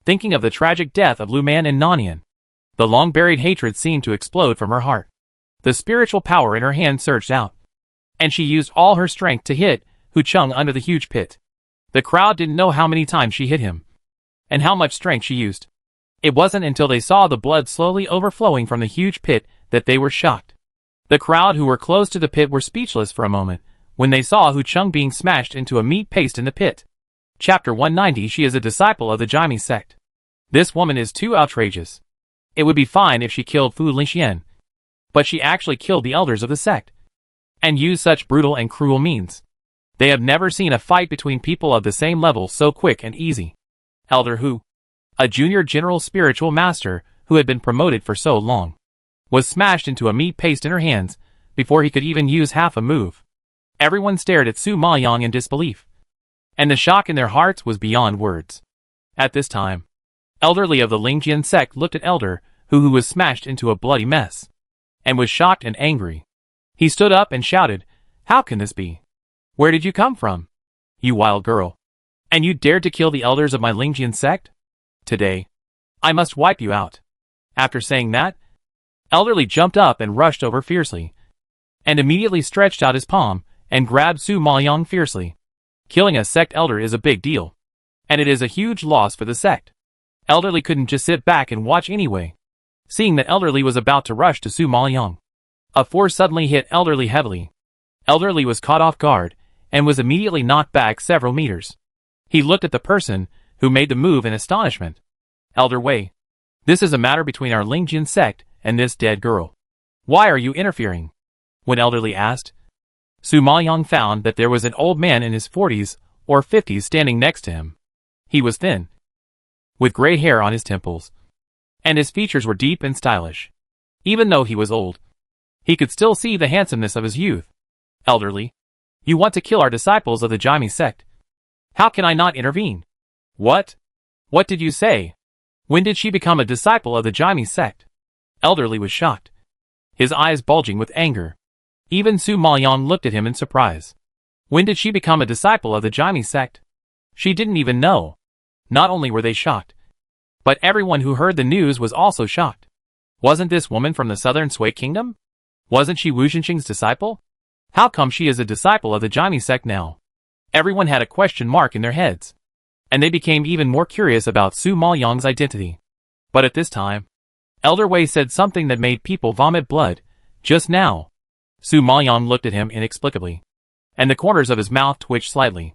thinking of the tragic death of Lu Man and Nanian. The long-buried hatred seemed to explode from her heart. The spiritual power in her hand surged out, and she used all her strength to hit Hu Chung under the huge pit. The crowd didn't know how many times she hit him, and how much strength she used. It wasn't until they saw the blood slowly overflowing from the huge pit that they were shocked. The crowd who were close to the pit were speechless for a moment when they saw Hu Chung being smashed into a meat paste in the pit. Chapter 190. She is a disciple of the Jaime sect. This woman is too outrageous. It would be fine if she killed Fu Lingxian, but she actually killed the elders of the sect, and used such brutal and cruel means. They have never seen a fight between people of the same level so quick and easy. Elder Hu, a junior general spiritual master who had been promoted for so long, was smashed into a meat paste in her hands before he could even use half a move. Everyone stared at Su Maoyang in disbelief, and the shock in their hearts was beyond words. At this time, Elderly of the Lingjian sect looked at Elder Hu, who was smashed into a bloody mess, and was shocked and angry. He stood up and shouted, "How can this be? Where did you come from? You wild girl. And you dared to kill the elders of my Lingjian sect? Today, I must wipe you out." After saying that, Elderly jumped up and rushed over fiercely, and immediately stretched out his palm and grabbed Su Maoyang fiercely. Killing a sect elder is a big deal, and it is a huge loss for the sect. Elderly couldn't just sit back and watch anyway. Seeing that Elderly was about to rush to Su Maoyang, a force suddenly hit Elderly heavily. Elderly was caught off guard and was immediately knocked back several meters. He looked at the person who made the move in astonishment. "Elder Wei, this is a matter between our Lingjian sect and this dead girl. Why are you interfering?" When Elderly asked, Su Maoyang found that there was an old man in his 40s or 50s standing next to him. He was thin, with gray hair on his temples, and his features were deep and stylish. Even though he was old, he could still see the handsomeness of his youth. "Elderly, you want to kill our disciples of the Jaime sect. How can I not intervene?" "What? What did you say? When did she become a disciple of the Jaime sect?" Elderly was shocked, his eyes bulging with anger. Even Su Maoyang looked at him in surprise. When did she become a disciple of the Jaime sect? She didn't even know. Not only were they shocked, but everyone who heard the news was also shocked. Wasn't this woman from the southern Sui kingdom? Wasn't she Wu Xinxing's disciple? How come she is a disciple of the Jaime sect now? Everyone had a question mark in their heads, and they became even more curious about Su Maoyang's identity. But at this time, Elder Wei said something that made people vomit blood. Just now, Su Maoyang looked at him inexplicably, and the corners of his mouth twitched slightly.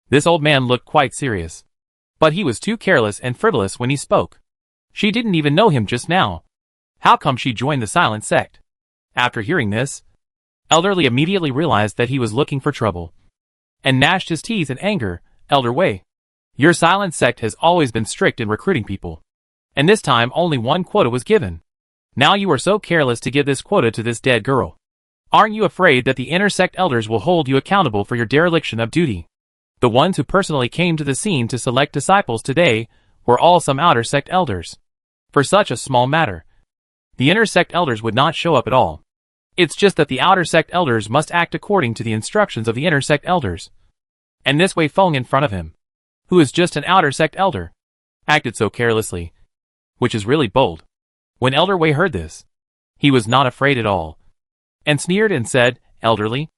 This old man looked quite serious, but he was too careless and frivolous when he spoke. She didn't even know him just now. How come she joined the silent sect? After hearing this, Elderly immediately realized that he was looking for trouble, and gnashed his teeth in anger. "Elder Wei, your silent sect has always been strict in recruiting people, and this time only one quota was given. Now you are so careless to give this quota to this dead girl. Aren't you afraid that the inner sect elders will hold you accountable for your dereliction of duty? The ones who personally came to the scene to select disciples today were all some outer sect elders. For such a small matter, the inner sect elders would not show up at all. It's just that the outer sect elders must act according to the instructions of the inner sect elders." And this Wei Feng in front of him, who is just an outer sect elder, acted so carelessly, which is really bold. When Elder Wei heard this, he was not afraid at all, and sneered and said, "Elderly,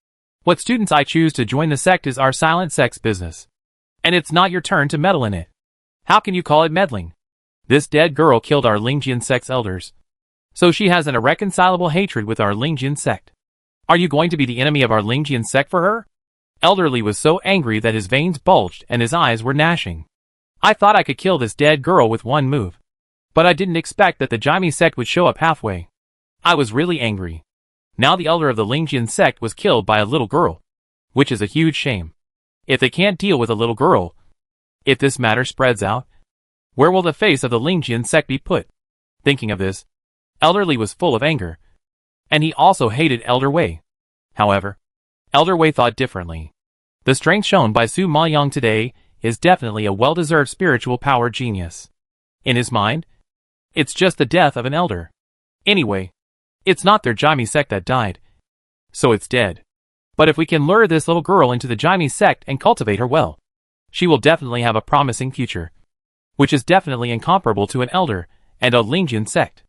what students I choose to join the sect is our silent sect's business, and it's not your turn to meddle in it. How can you call it meddling? This dead girl killed our Lingjian sect's elders, so she has an irreconcilable hatred with our Lingjian sect. Are you going to be the enemy of our Lingjian sect for her? Elderly was so angry that his veins bulged and his eyes were gnashing. I thought I could kill this dead girl with one move. But I didn't expect that the Jaime sect would show up halfway. I was really angry. Now the elder of the Lingjian sect was killed by a little girl. Which is a huge shame. If they can't deal with a little girl, if this matter spreads out, where will the face of the Lingjian sect be put? Thinking of this, Elderly was full of anger. And he also hated Elder Wei. However, Elder Wei thought differently. The strength shown by Su Maoyang today is definitely a well-deserved spiritual power genius. In his mind, it's just the death of an elder. Anyway, it's not their Jaime sect that died. So it's dead. But if we can lure this little girl into the Jaime sect and cultivate her well, she will definitely have a promising future. Which is definitely incomparable to an elder and a Lingjian sect.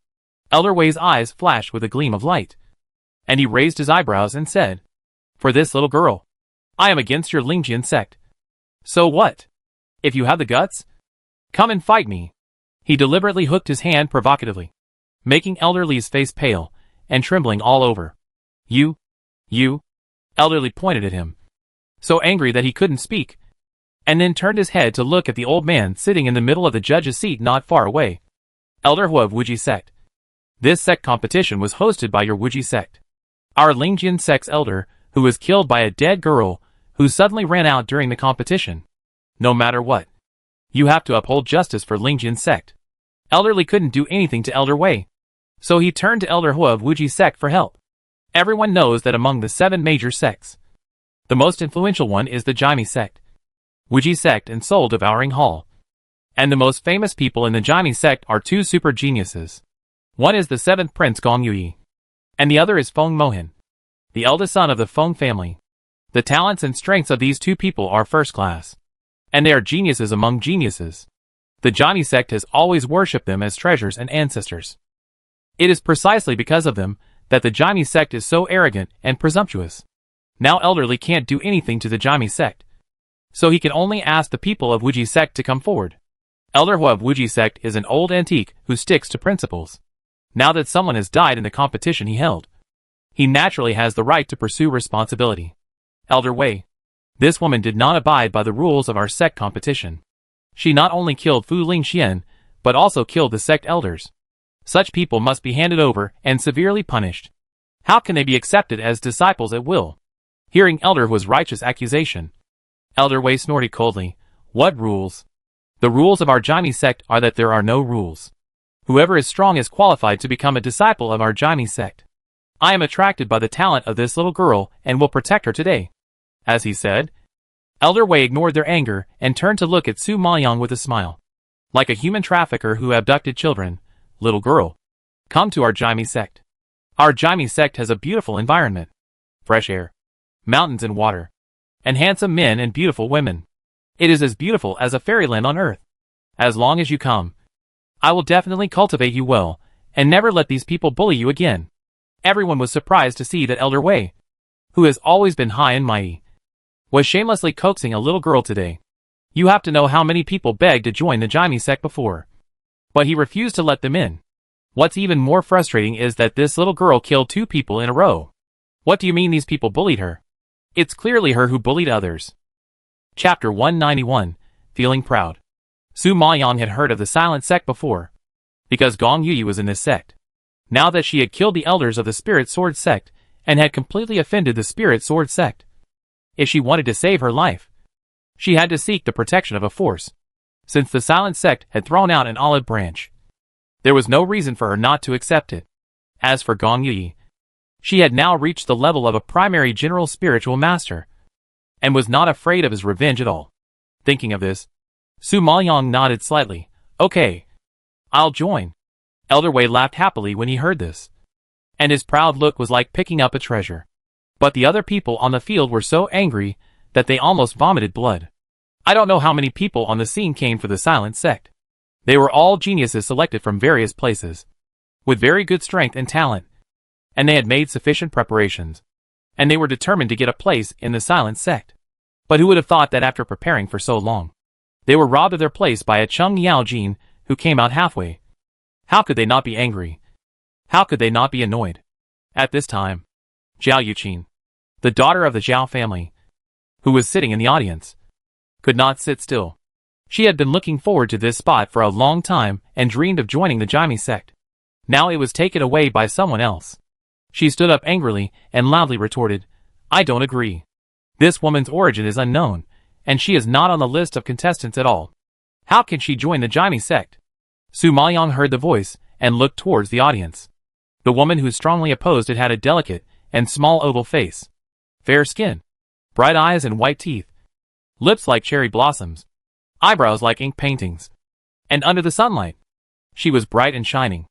Elder Wei's eyes flashed with a gleam of light. And he raised his eyebrows and said, "For this little girl, I am against your Lingjian sect. So what? If you have the guts, come and fight me." He deliberately hooked his hand provocatively, making Elderly's face pale and trembling all over. You. Elderly pointed at him, so angry that he couldn't speak, and then turned his head to look at the old man sitting in the middle of the judge's seat not far away. "Elder Hu of Wuji sect. This sect competition was hosted by your Wuji sect. Our Lingjian sect's elder, who was killed by a dead girl who suddenly ran out during the competition. No matter what, you have to uphold justice for Lingjian sect." Elderly couldn't do anything to Elder Wei, so he turned to Elder Hu of Wuji sect for help. Everyone knows that among the 7 major sects, the most influential one is the Jaime sect, Wuji sect and Soul Devouring Hall. And the most famous people in the Jaime sect are 2 super geniuses. One is the 7th Prince Gong Yui, and the other is Feng Mohan, the eldest son of the Feng family. The talents and strengths of these 2 people are first class, and they are geniuses among geniuses. The Jaime sect has always worshipped them as treasures and ancestors. It is precisely because of them that the Jaime sect is so arrogant and presumptuous. Now Elderly can't do anything to the Jaime sect, so he can only ask the people of Wuji sect to come forward. Elder Hu of Wuji sect is an old antique who sticks to principles. Now that someone has died in the competition he held, he naturally has the right to pursue responsibility. Elder Wei, this woman did not abide by the rules of our sect competition. She not only killed Fu Lingxian, but also killed the sect elders. Such people must be handed over and severely punished. How can they be accepted as disciples at will? Hearing Elder Hu's righteous accusation, Elder Wei snorted coldly. What rules? The rules of our Jaime sect are that there are no rules. Whoever is strong is qualified to become a disciple of our Jaime sect. I am attracted by the talent of this little girl and will protect her today. As he said, Elder Wei ignored their anger and turned to look at Su Maoyang with a smile. Like a human trafficker who abducted children, little girl, come to our Jaime sect. Our Jaime sect has a beautiful environment, fresh air, mountains and water, and handsome men and beautiful women. It is as beautiful as a fairyland on earth. As long as you come, I will definitely cultivate you well, and never let these people bully you again. Everyone was surprised to see that Elder Wei, who has always been high and mighty, was shamelessly coaxing a little girl today. You have to know how many people begged to join the Jaime sect before, but he refused to let them in. What's even more frustrating is that this little girl killed 2 people in a row. What do you mean these people bullied her? It's clearly her who bullied others. Chapter 191, Feeling Proud. Su Maoyang had heard of the Silent Sect before, because Gong Yui was in this sect. Now that she had killed the elders of the Spirit Sword sect, and had completely offended the Spirit Sword sect, if she wanted to save her life, she had to seek the protection of a force. Since the Silent Sect had thrown out an olive branch, there was no reason for her not to accept it. As for Gong Yui, she had now reached the level of a primary general spiritual master, and was not afraid of his revenge at all. Thinking of this, Su Maoyang nodded slightly. Okay, I'll join. Elder Wei laughed happily when he heard this, and his proud look was like picking up a treasure. But the other people on the field were so angry that they almost vomited blood. I don't know how many people on the scene came for the Silent Sect. They were all geniuses selected from various places, with very good strength and talent, and they had made sufficient preparations, and they were determined to get a place in the Silent Sect. But who would have thought that after preparing for so long, they were robbed of their place by a Chung Yao Jin who came out halfway? How could they not be angry? How could they not be annoyed? At this time, Zhao Yuqin, the daughter of the Zhao family, who was sitting in the audience, could not sit still. She had been looking forward to this spot for a long time and dreamed of joining the Jaime sect. Now it was taken away by someone else. She stood up angrily and loudly retorted, "I don't agree. This woman's origin is unknown, and she is not on the list of contestants at all. How can she join the Jaime sect?" Su Maoyong heard the voice and looked towards the audience. The woman who strongly opposed it had a delicate and small oval face, fair skin, bright eyes and white teeth, lips like cherry blossoms, eyebrows like ink paintings. And under the sunlight, she was bright and shining,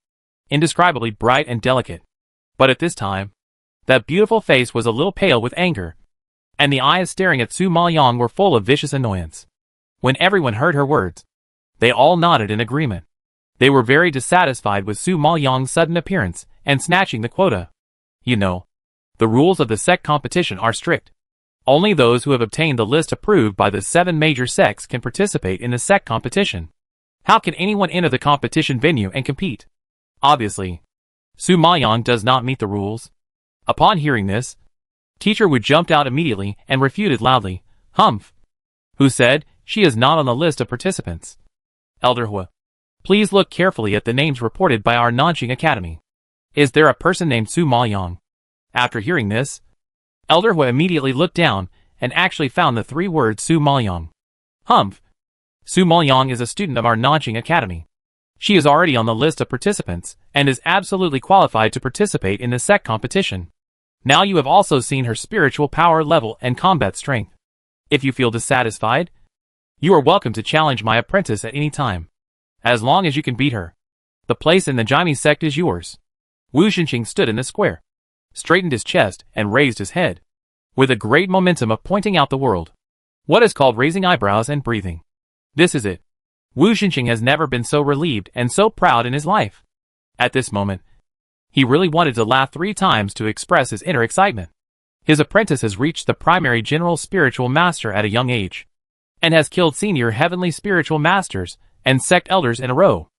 indescribably bright and delicate. But at this time, that beautiful face was a little pale with anger, and the eyes staring at Su Maoyong were full of vicious annoyance. When everyone heard her words, they all nodded in agreement. They were very dissatisfied with Su Maoyong's sudden appearance and snatching the quota. You know, the rules of the sect competition are strict. Only those who have obtained the list approved by the 7 major sects can participate in the sect competition. How can anyone enter the competition venue and compete? Obviously, Su Maoyong does not meet the rules. Upon hearing this, Teacher Wu jumped out immediately and refuted loudly, "Humph! Who said she is not on the list of participants? Elder Hua, please look carefully at the names reported by our Nanjing Academy. Is there a person named Su Maoyong?" After hearing this, Elder Hua immediately looked down and actually found the 3 words Su Maoyong. "Humph! Su Maoyong is a student of our Nanjing Academy. She is already on the list of participants and is absolutely qualified to participate in the sect competition. Now you have also seen her spiritual power level and combat strength. If you feel dissatisfied, you are welcome to challenge my apprentice at any time. As long as you can beat her, the place in the Jaime sect is yours." Wu Xinqing stood in the square, straightened his chest and raised his head, with a great momentum of pointing out the world. What is called raising eyebrows and breathing. This is it. Wu Xinqing has never been so relieved and so proud in his life. At this moment, he really wanted to laugh 3 times to express his inner excitement. His apprentice has reached the primary general spiritual master at a young age, and has killed senior heavenly spiritual masters and sect elders in a row.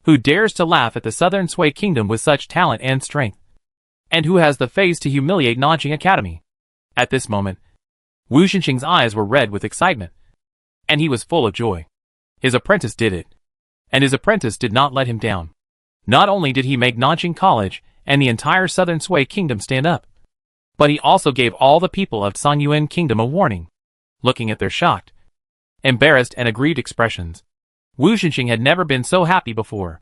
Who dares to laugh at the Southern Sui Kingdom with such talent and strength? And who has the face to humiliate Nanjing Academy? At this moment, Wu Xinqing's eyes were red with excitement, and he was full of joy. His apprentice did it, and his apprentice did not let him down. Not only did he make Nanjing College and the entire Southern Sui Kingdom stand up, but he also gave all the people of Sangyuan Kingdom a warning. Looking at their shocked, embarrassed and aggrieved expressions, Wu Xinqing had never been so happy before.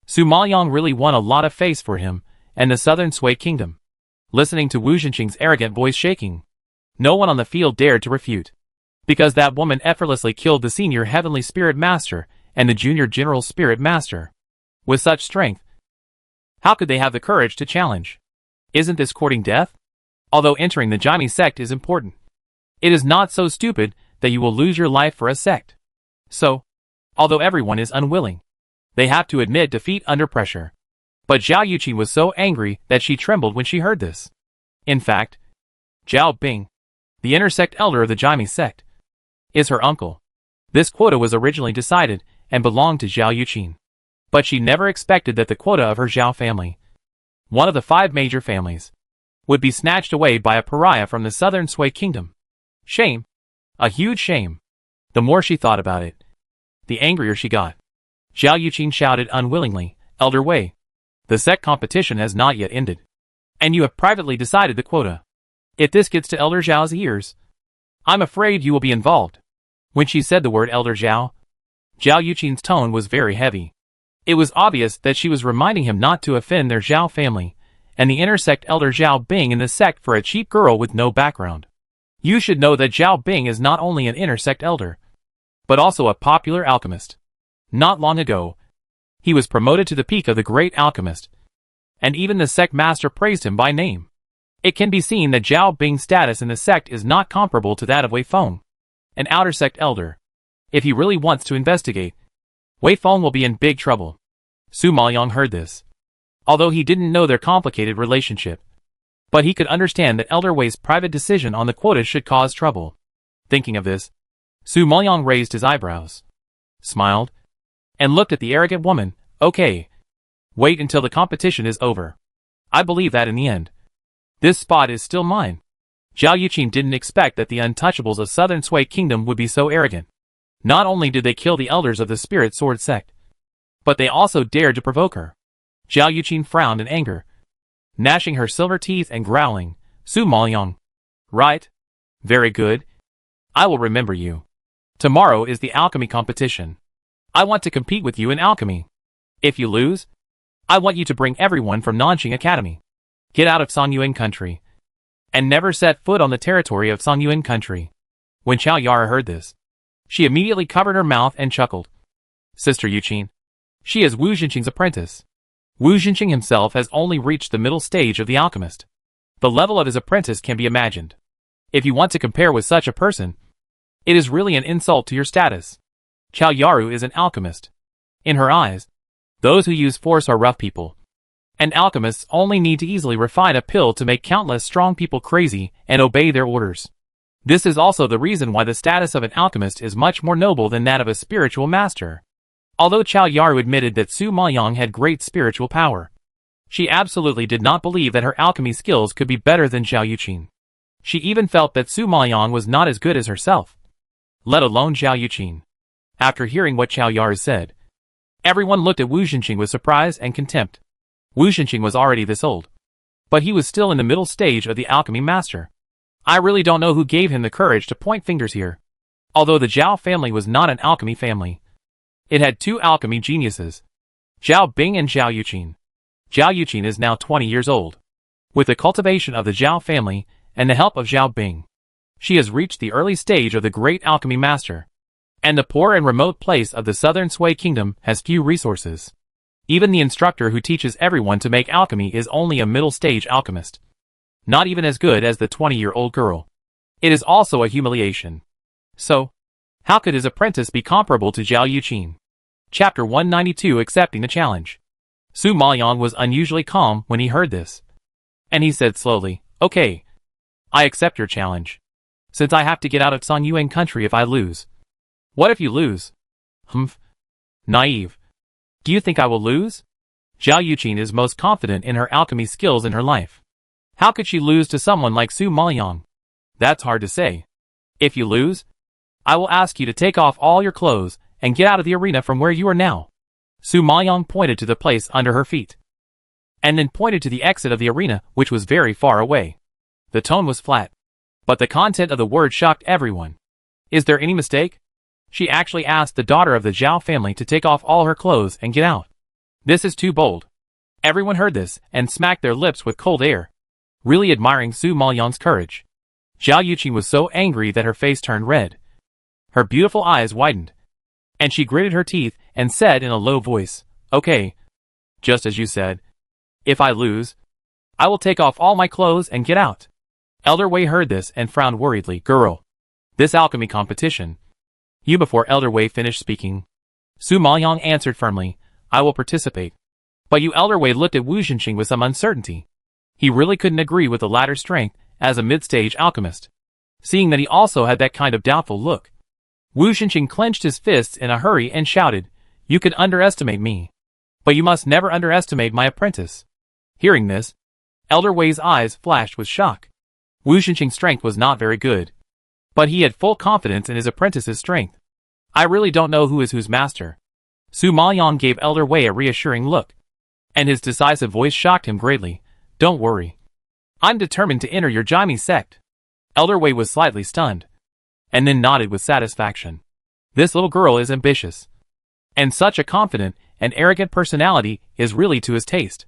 Su Maoyong really won a lot of face for him and the Southern Sui Kingdom. Listening to Wu Xinqing's arrogant voice shaking, no one on the field dared to refute, because that woman effortlessly killed the senior heavenly spirit master and the junior general spirit master. With such strength, how could they have the courage to challenge? Isn't this courting death? Although entering the Jaime sect is important, it is not so stupid that you will lose your life for a sect. So, although everyone is unwilling, they have to admit defeat under pressure. But Zhao Yuqi was so angry that she trembled when she heard this. In fact, Zhao Bing, the intersect elder of the Jaime sect, is her uncle. This quota was originally decided and belonged to Zhao Yuqi. But she never expected that the quota of her Zhao family, one of the 5 major families, would be snatched away by a pariah from the Southern Sui Kingdom. Shame. A huge shame. The more she thought about it, the angrier she got. Zhao Yuqi shouted unwillingly, "Elder Wei, the sect competition has not yet ended, and you have privately decided the quota. If this gets to Elder Zhao's ears, I'm afraid you will be involved." When she said the word Elder Zhao, Zhao Yuqin's tone was very heavy. It was obvious that she was reminding him not to offend their Zhao family, and the intersect elder Zhao Bing in the sect for a cheap girl with no background. You should know that Zhao Bing is not only an intersect elder, but also a popular alchemist. Not long ago, he was promoted to the peak of the great alchemist, and even the sect master praised him by name. It can be seen that Zhao Bing's status in the sect is not comparable to that of Wei Feng, an outer sect elder. If he really wants to investigate, Wei Feng will be in big trouble. Su Maoyong heard this, although he didn't know their complicated relationship. But he could understand that Elder Wei's private decision on the quota should cause trouble. Thinking of this, Su Maoyong raised his eyebrows, smiled, and looked at the arrogant woman. "Okay. Wait until the competition is over. I believe that in the end, this spot is still mine." Zhao Yuqin didn't expect that the untouchables of Southern Sui Kingdom would be so arrogant. Not only did they kill the elders of the Spirit Sword sect, but they also dared to provoke her. Zhao Yuqin frowned in anger, gnashing her silver teeth and growling, Su Maoyang. Right? Very good. I will remember you. Tomorrow is the alchemy competition. I want to compete with you in alchemy. If you lose, I want you to bring everyone from Nanxing Academy. Get out of Songyuan country, and never set foot on the territory of Songyuan country. When Qiao Yara heard this, she immediately covered her mouth and chuckled. Sister Yuqin. She is Wu Zhenqing's apprentice. Wu Zhenqing himself has only reached the middle stage of the alchemist. The level of his apprentice can be imagined. If you want to compare with such a person, it is really an insult to your status. Qiao Yaru is an alchemist. In her eyes, those who use force are rough people. And alchemists only need to easily refine a pill to make countless strong people crazy and obey their orders. This is also the reason why the status of an alchemist is much more noble than that of a spiritual master. Although Qiao Yaru admitted that Su Maoyang had great spiritual power, she absolutely did not believe that her alchemy skills could be better than Zhao Yuqin. She even felt that Su Maoyang was not as good as herself, let alone Zhao Yuqin. After hearing what Qiao Yaru said, everyone looked at Wu Zhenqing with surprise and contempt. Wu Zhenqing was already this old, but he was still in the middle stage of the alchemy master. I really don't know who gave him the courage to point fingers here. Although the Zhao family was not an alchemy family, it had two alchemy geniuses, Zhao Bing and Zhao Yuqin. Zhao Yuqin is now 20 years old. With the cultivation of the Zhao family and the help of Zhao Bing, she has reached the early stage of the great alchemy master. And the poor and remote place of the Southern Sui Kingdom has few resources. Even the instructor who teaches everyone to make alchemy is only a middle-stage alchemist. Not even as good as the 20-year-old girl. It is also a humiliation. So, how could his apprentice be comparable to Zhao Yuqin? Chapter 192 Accepting the Challenge. Su Maoyang was unusually calm when he heard this. And he said slowly, Okay, I accept your challenge. Since I have to get out of Songyuan country if I lose. What if you lose? Humph. Naive. Do you think I will lose? Zhao Yuqin is most confident in her alchemy skills in her life. How could she lose to someone like Su Maoyang? That's hard to say. If you lose, I will ask you to take off all your clothes and get out of the arena from where you are now. Su Maoyang pointed to the place under her feet, and then pointed to the exit of the arena, which was very far away. The tone was flat, but the content of the word shocked everyone. Is there any mistake? She actually asked the daughter of the Zhao family to take off all her clothes and get out. This is too bold. Everyone heard this and smacked their lips with cold air, really admiring Su Maoyang's courage. Zhao Yuqin was so angry that her face turned red. Her beautiful eyes widened, and she gritted her teeth and said in a low voice, Okay, just as you said. If I lose, I will take off all my clothes and get out. Elder Wei heard this and frowned worriedly. Girl, this alchemy competition. You before Elder Wei finished speaking. Su Maoyang answered firmly, I will participate. But you Elder Wei looked at Wu Zhenqing with some uncertainty. He really couldn't agree with the latter's strength as a mid-stage alchemist, seeing that he also had that kind of doubtful look. Wu Zhenqing clenched his fists in a hurry and shouted, You could underestimate me, but you must never underestimate my apprentice. Hearing this, Elder Wei's eyes flashed with shock. Wu Zhenqing's strength was not very good, but he had full confidence in his apprentice's strength. I really don't know who is whose master. Su Maoyang gave Elder Wei a reassuring look, and his decisive voice shocked him greatly. Don't worry. I'm determined to enter your Jaime sect. Elder Wei was slightly stunned, and then nodded with satisfaction. This little girl is ambitious, and such a confident and arrogant personality is really to his taste.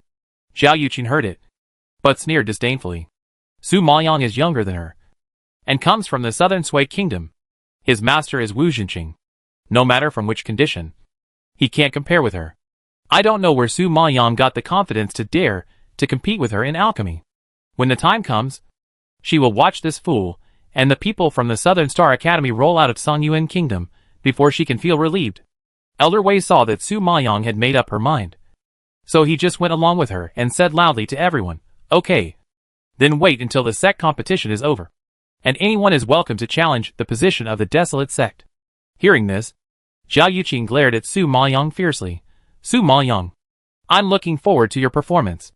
Zhao Yuqin heard it, but sneered disdainfully. Su Maoyang is younger than her, and comes from the Southern Sui Kingdom. His master is Wu Zhenqing. No matter from which condition, he can't compare with her. I don't know where Su Maoyang got the confidence to dare to compete with her in alchemy. When the time comes, she will watch this fool and the people from the Southern Star Academy roll out of Songyuan Kingdom before she can feel relieved. Elder Wei saw that Su Maoyang had made up her mind, so he just went along with her and said loudly to everyone, Okay, then wait until the sect competition is over, and anyone is welcome to challenge the position of the desolate sect. Hearing this, Zhao Yuqin glared at Su Maoyang fiercely. Su Maoyang, I'm looking forward to your performance.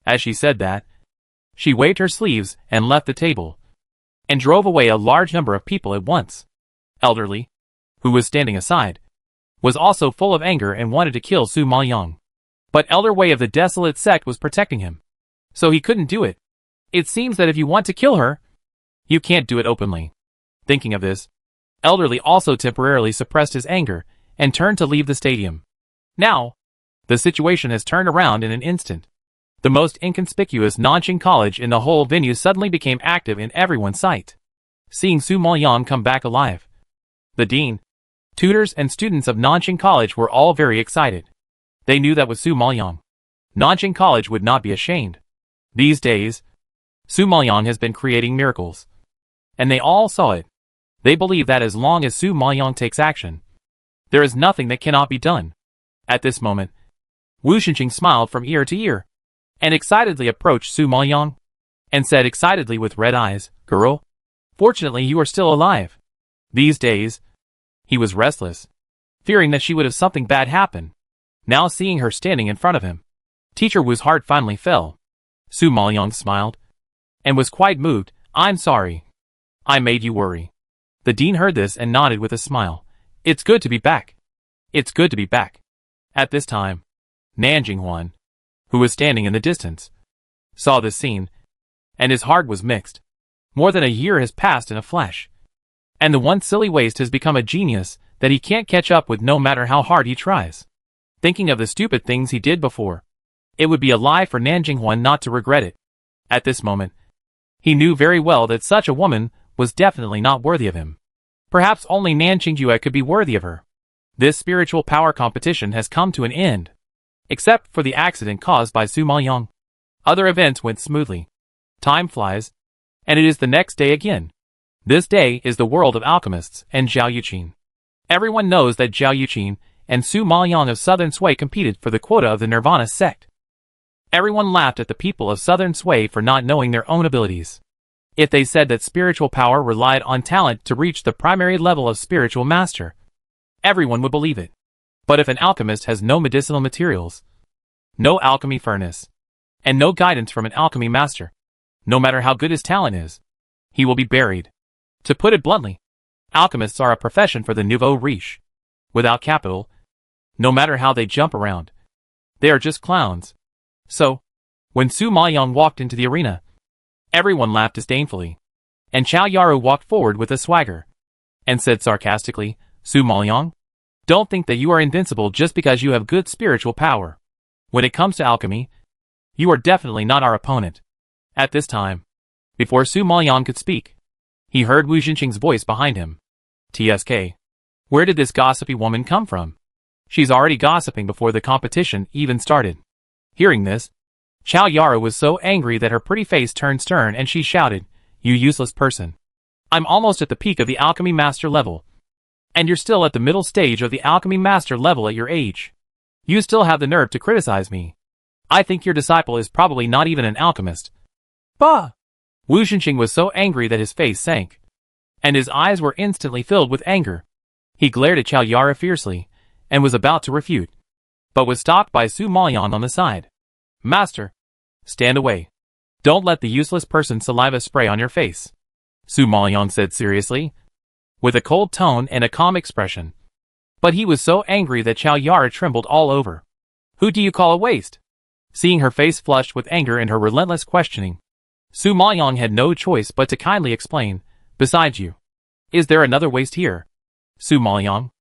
As she said that, she waved her sleeves and left the table, and drove away a large number of people at once. Elderly, who was standing aside, was also full of anger and wanted to kill Su Maoyang. But Elder Wei of the Desolate Sect was protecting him, so he couldn't do it. It seems that if you want to kill her, you can't do it openly. Thinking of this, Elderly also temporarily suppressed his anger and turned to leave the stadium. Now, the situation has turned around in an instant. The most inconspicuous Nanjing College in the whole venue suddenly became active in everyone's sight, seeing Su Maoyang come back alive. The dean, tutors and students of Nanjing College were all very excited. They knew that with Su Maoyang, Nanjing College would not be ashamed. These days, Su Maoyang has been creating miracles, and they all saw it. They believe that as long as Su Maoyang takes action, there is nothing that cannot be done. At this moment, Wu Xinqing smiled from ear to ear, and excitedly approached Su Maoyang, and said excitedly with red eyes, "Girl, fortunately you are still alive." These days, he was restless, fearing that she would have something bad happen. Now seeing her standing in front of him, Teacher Wu's heart finally fell. Su Maoyang smiled, and was quite moved. "I'm sorry. I made you worry." The dean heard this and nodded with a smile. "It's good to be back. It's good to be back." At this time, Nanjing Huan, who was standing in the distance, saw this scene, and his heart was mixed. More than a year has passed in a flash, and the one silly waste has become a genius that he can't catch up with no matter how hard he tries. Thinking of the stupid things he did before, it would be a lie for Nanjing Huan not to regret it. At this moment, he knew very well that such a woman was definitely not worthy of him. Perhaps only Nanjing Yue could be worthy of her. This spiritual power competition has come to an end. Except for the accident caused by Su Maoyang, other events went smoothly. Time flies, and it is the next day again. This day is the world of alchemists and Zhao Yuqin. Everyone knows that Zhao Yuqin and Su Maoyang of Southern Sui competed for the quota of the Nirvana sect. Everyone laughed at the people of Southern Sui for not knowing their own abilities. If they said that spiritual power relied on talent to reach the primary level of spiritual master, everyone would believe it. But if an alchemist has no medicinal materials, no alchemy furnace, and no guidance from an alchemy master, no matter how good his talent is, he will be buried. To put it bluntly, alchemists are a profession for the nouveau riche. Without capital, no matter how they jump around, they are just clowns. So, when Su Maoyang walked into the arena, everyone laughed disdainfully, and Chao Yaru walked forward with a swagger, and said sarcastically, "Su Maoyang, don't think that you are invincible just because you have good spiritual power. When it comes to alchemy, you are definitely not our opponent." At this time, before Su Maoyang could speak, he heard Wu Xinqing's voice behind him. "TSK, where did this gossipy woman come from? She's already gossiping before the competition even started." Hearing this, Chao Yaru was so angry that her pretty face turned stern and she shouted, "You useless person. I'm almost at the peak of the alchemy master level, and you're still at the middle stage of the alchemy master level at your age. You still have the nerve to criticize me. I think your disciple is probably not even an alchemist." Bah! Wu Xinqing was so angry that his face sank, and his eyes were instantly filled with anger. He glared at Chao Yaru fiercely, and was about to refute, but was stopped by Su Maoyang on the side. "Master, stand away. Don't let the useless person saliva spray on your face," Su Maoyang said seriously, with a cold tone and a calm expression. But he was so angry that Chao Yaru trembled all over. "Who do you call a waste?" Seeing her face flushed with anger and her relentless questioning, Su Maoyang had no choice but to kindly explain, "Besides you, is there another waste here?" "Su Maoyang,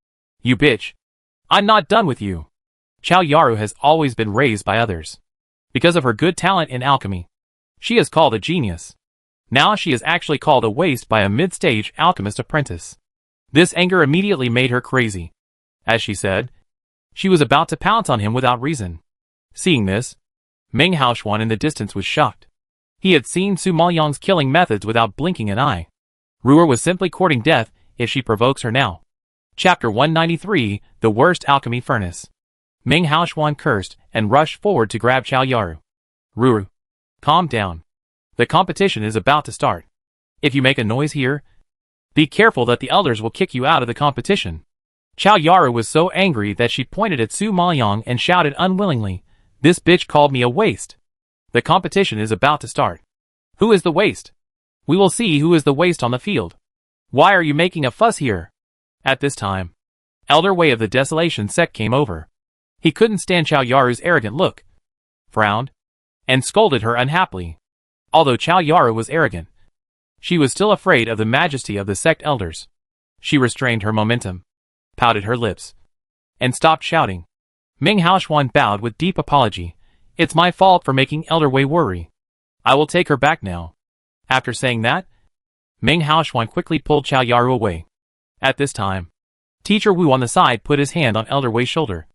you bitch. I'm not done with you." Chao Yaru has always been raised by others. Because of her good talent in alchemy, she is called a genius. Now she is actually called a waste by a mid-stage alchemist apprentice. This anger immediately made her crazy. As she said, she was about to pounce on him without reason. Seeing this, Meng Haoshuan in the distance was shocked. He had seen Su Maoyang's killing methods without blinking an eye. Ruer was simply courting death if she provokes her now. Chapter 193, The Worst Alchemy Furnace. Meng Haoshuan cursed and rushed forward to grab Chao Yaru. "Ruru, calm down. The competition is about to start. If you make a noise here, be careful that the elders will kick you out of the competition." Chao Yaru was so angry that she pointed at Su Maoyang and shouted unwillingly, "This bitch called me a waste. The competition is about to start. Who is the waste?" We will see who is the waste on the field. Why are you making a fuss here? At this time, Elder Wei of the Desolation sect came over. He couldn't stand Qiao Yaru's arrogant look, frowned, and scolded her unhappily. Although Qiao Yaru was arrogant, she was still afraid of the majesty of the sect elders. She restrained her momentum, pouted her lips, and stopped shouting. Ming Haoxuan bowed with deep apology. It's my fault for making Elder Wei worry. I will take her back now. After saying that, Ming Haoxuan quickly pulled Qiao Yaru away. At this time, Teacher Wu on the side put his hand on Elder Wei's shoulder,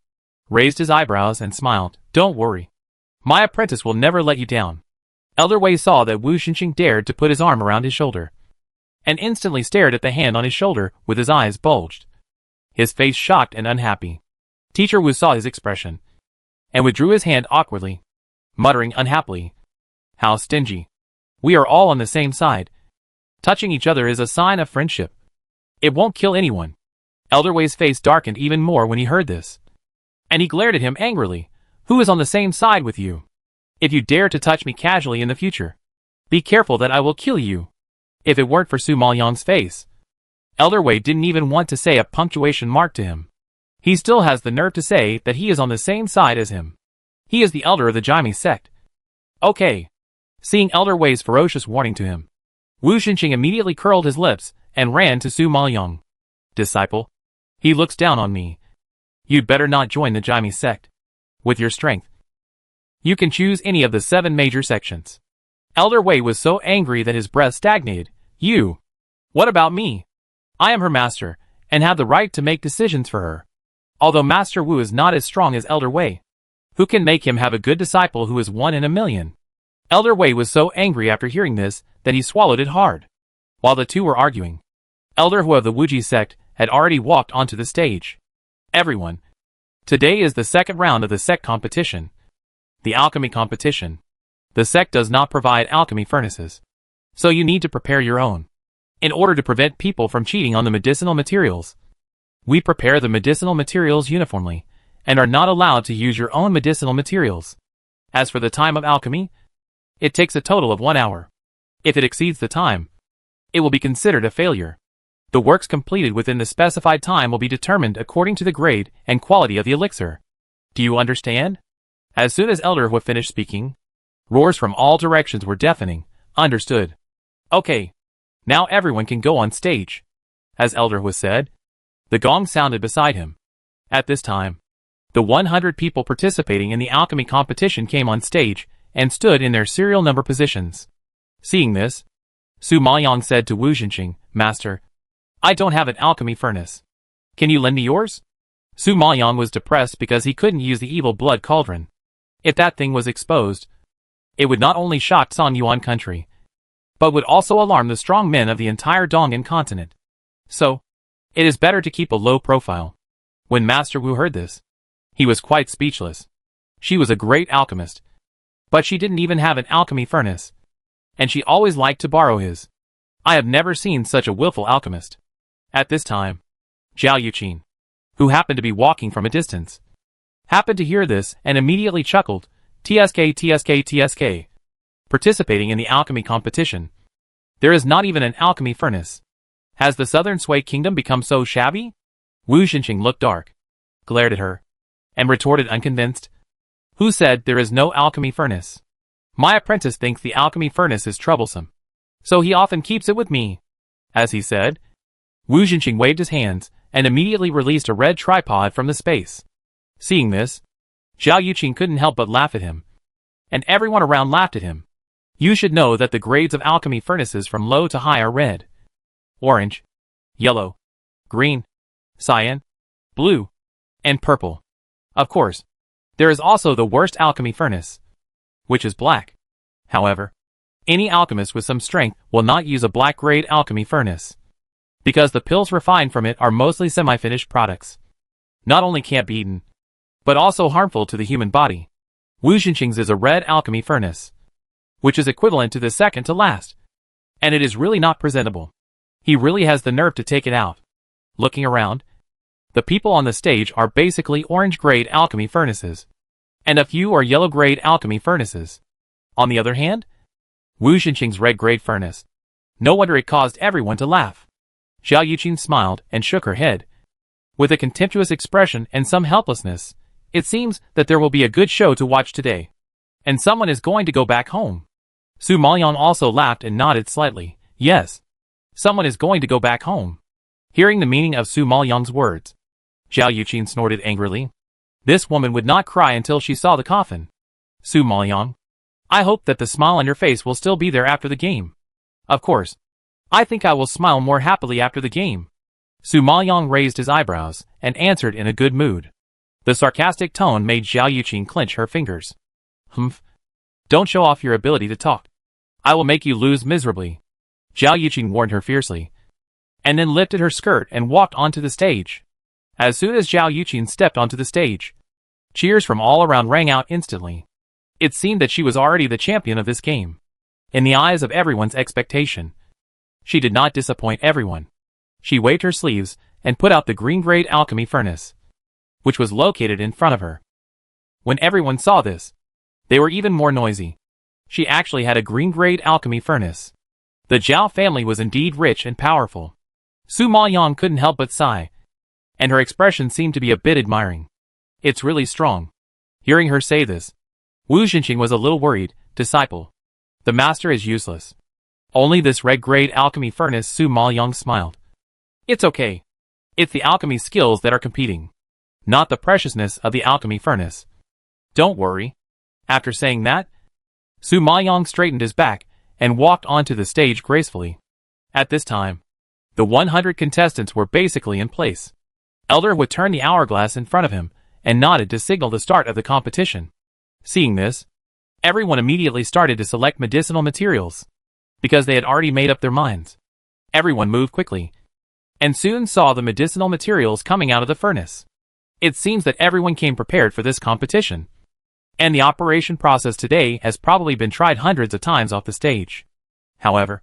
raised his eyebrows and smiled. Don't worry. My apprentice will never let you down. Elder Wei saw that Wu Xinqing dared to put his arm around his shoulder, and instantly stared at the hand on his shoulder with his eyes bulged, his face shocked and unhappy. Teacher Wu saw his expression, and withdrew his hand awkwardly, muttering unhappily, How stingy. We are all on the same side. Touching each other is a sign of friendship. It won't kill anyone. Elder Wei's face darkened even more when he heard this, and he glared at him angrily. Who is on the same side with you? If you dare to touch me casually in the future, be careful that I will kill you. If it weren't for Su Maoyang's face, Elder Wei didn't even want to say a punctuation mark to him. He still has the nerve to say that he is on the same side as him. He is the elder of the Jaime sect. Okay. Seeing Elder Wei's ferocious warning to him, Wu Xinqing immediately curled his lips and ran to Su Maoyang. Disciple, he looks down on me. You'd better not join the Jaime sect. With your strength, you can choose any of the 7 major sections. Elder Wei was so angry that his breath stagnated. You? What about me? I am her master, and have the right to make decisions for her. Although Master Wu is not as strong as Elder Wei, who can make him have a good disciple who is 1 in a million? Elder Wei was so angry after hearing this that he swallowed it hard. While the two were arguing, Elder Hu of the Wuji sect had already walked onto the stage. Everyone, today is the second round of the sect competition. The alchemy competition. The sect does not provide alchemy furnaces, so you need to prepare your own. In order to prevent people from cheating on the medicinal materials, we prepare the medicinal materials uniformly, and are not allowed to use your own medicinal materials. As for the time of alchemy, it takes a total of 1 hour. If it exceeds the time, it will be considered a failure. The works completed within the specified time will be determined according to the grade and quality of the elixir. Do you understand? As soon as Elder Hu finished speaking, roars from all directions were deafening. Understood. Okay. Now everyone can go on stage. As Elder Hu said, the gong sounded beside him. At this time, the 100 people participating in the alchemy competition came on stage and stood in their serial number positions. Seeing this, Su Maoyang said to Wu Xinqing, Master, I don't have an alchemy furnace. Can you lend me yours? Su Maoyang was depressed because he couldn't use the evil blood cauldron. If that thing was exposed, it would not only shock Song Yuan country, but would also alarm the strong men of the entire Dong'an continent. So, it is better to keep a low profile. When Master Wu heard this, he was quite speechless. She was a great alchemist, but she didn't even have an alchemy furnace, and she always liked to borrow his. I have never seen such a willful alchemist. At this time, Zhao Yuqin, who happened to be walking from a distance, happened to hear this and immediately chuckled. TSK TSK TSK. Participating in the alchemy competition. There is not even an alchemy furnace. Has the southern Sui kingdom become so shabby? Wu Xinqing looked dark, glared at her, and retorted unconvinced. Who said there is no alchemy furnace? My apprentice thinks the alchemy furnace is troublesome, so he often keeps it with me. As he said, Wu Xinqing waved his hands and immediately released a red tripod from the space. Seeing this, Zhao Yuqin couldn't help but laugh at him, and everyone around laughed at him. You should know that the grades of alchemy furnaces from low to high are red, orange, yellow, green, cyan, blue, and purple. Of course, there is also the worst alchemy furnace, which is black. However, any alchemist with some strength will not use a black-grade alchemy furnace, because the pills refined from it are mostly semi-finished products. Not only can't be eaten, but also harmful to the human body. Wu Xinqing's is a red alchemy furnace, which is equivalent to the second to last, and it is really not presentable. He really has the nerve to take it out. Looking around, the people on the stage are basically orange-grade alchemy furnaces, and a few are yellow-grade alchemy furnaces. On the other hand, Wu Xinqing's red-grade furnace No wonder it caused everyone to laugh. Zhao Yuqin smiled and shook her head. With a contemptuous expression and some helplessness, it seems that there will be a good show to watch today. And someone is going to go back home. Su Maoyang also laughed and nodded slightly. Yes. Someone is going to go back home. Hearing the meaning of Su Maoyang's words, Zhao Yuqin snorted angrily. This woman would not cry until she saw the coffin. Su Maoyang, I hope that the smile on your face will still be there after the game. Of course. I think I will smile more happily after the game. Su Maoyang raised his eyebrows and answered in a good mood. The sarcastic tone made Zhao Yuqin clench her fingers. Humph. Don't show off your ability to talk. I will make you lose miserably. Zhao Yuqin warned her fiercely, and then lifted her skirt and walked onto the stage. As soon as Zhao Yuqin stepped onto the stage, cheers from all around rang out instantly. It seemed that she was already the champion of this game. In the eyes of everyone's expectation, she did not disappoint everyone. She waved her sleeves and put out the green-grade alchemy furnace, which was located in front of her. When everyone saw this, they were even more noisy. She actually had a green-grade alchemy furnace. The Zhao family was indeed rich and powerful. Su Maoyang couldn't help but sigh, and her expression seemed to be a bit admiring. It's really strong. Hearing her say this, Wu Xinqing was a little worried. Disciple, the master is useless. Only this red-grade alchemy furnace. Su Maoyang smiled. It's okay. It's the alchemy skills that are competing, not the preciousness of the alchemy furnace. Don't worry. After saying that, Su Maoyang straightened his back and walked onto the stage gracefully. At this time, the 100 contestants were basically in place. Elder would turn the hourglass in front of him and nodded to signal the start of the competition. Seeing this, everyone immediately started to select medicinal materials, because they had already made up their minds. Everyone moved quickly, and soon saw the medicinal materials coming out of the furnace. It seems that everyone came prepared for this competition, and the operation process today has probably been tried hundreds of times off the stage. However,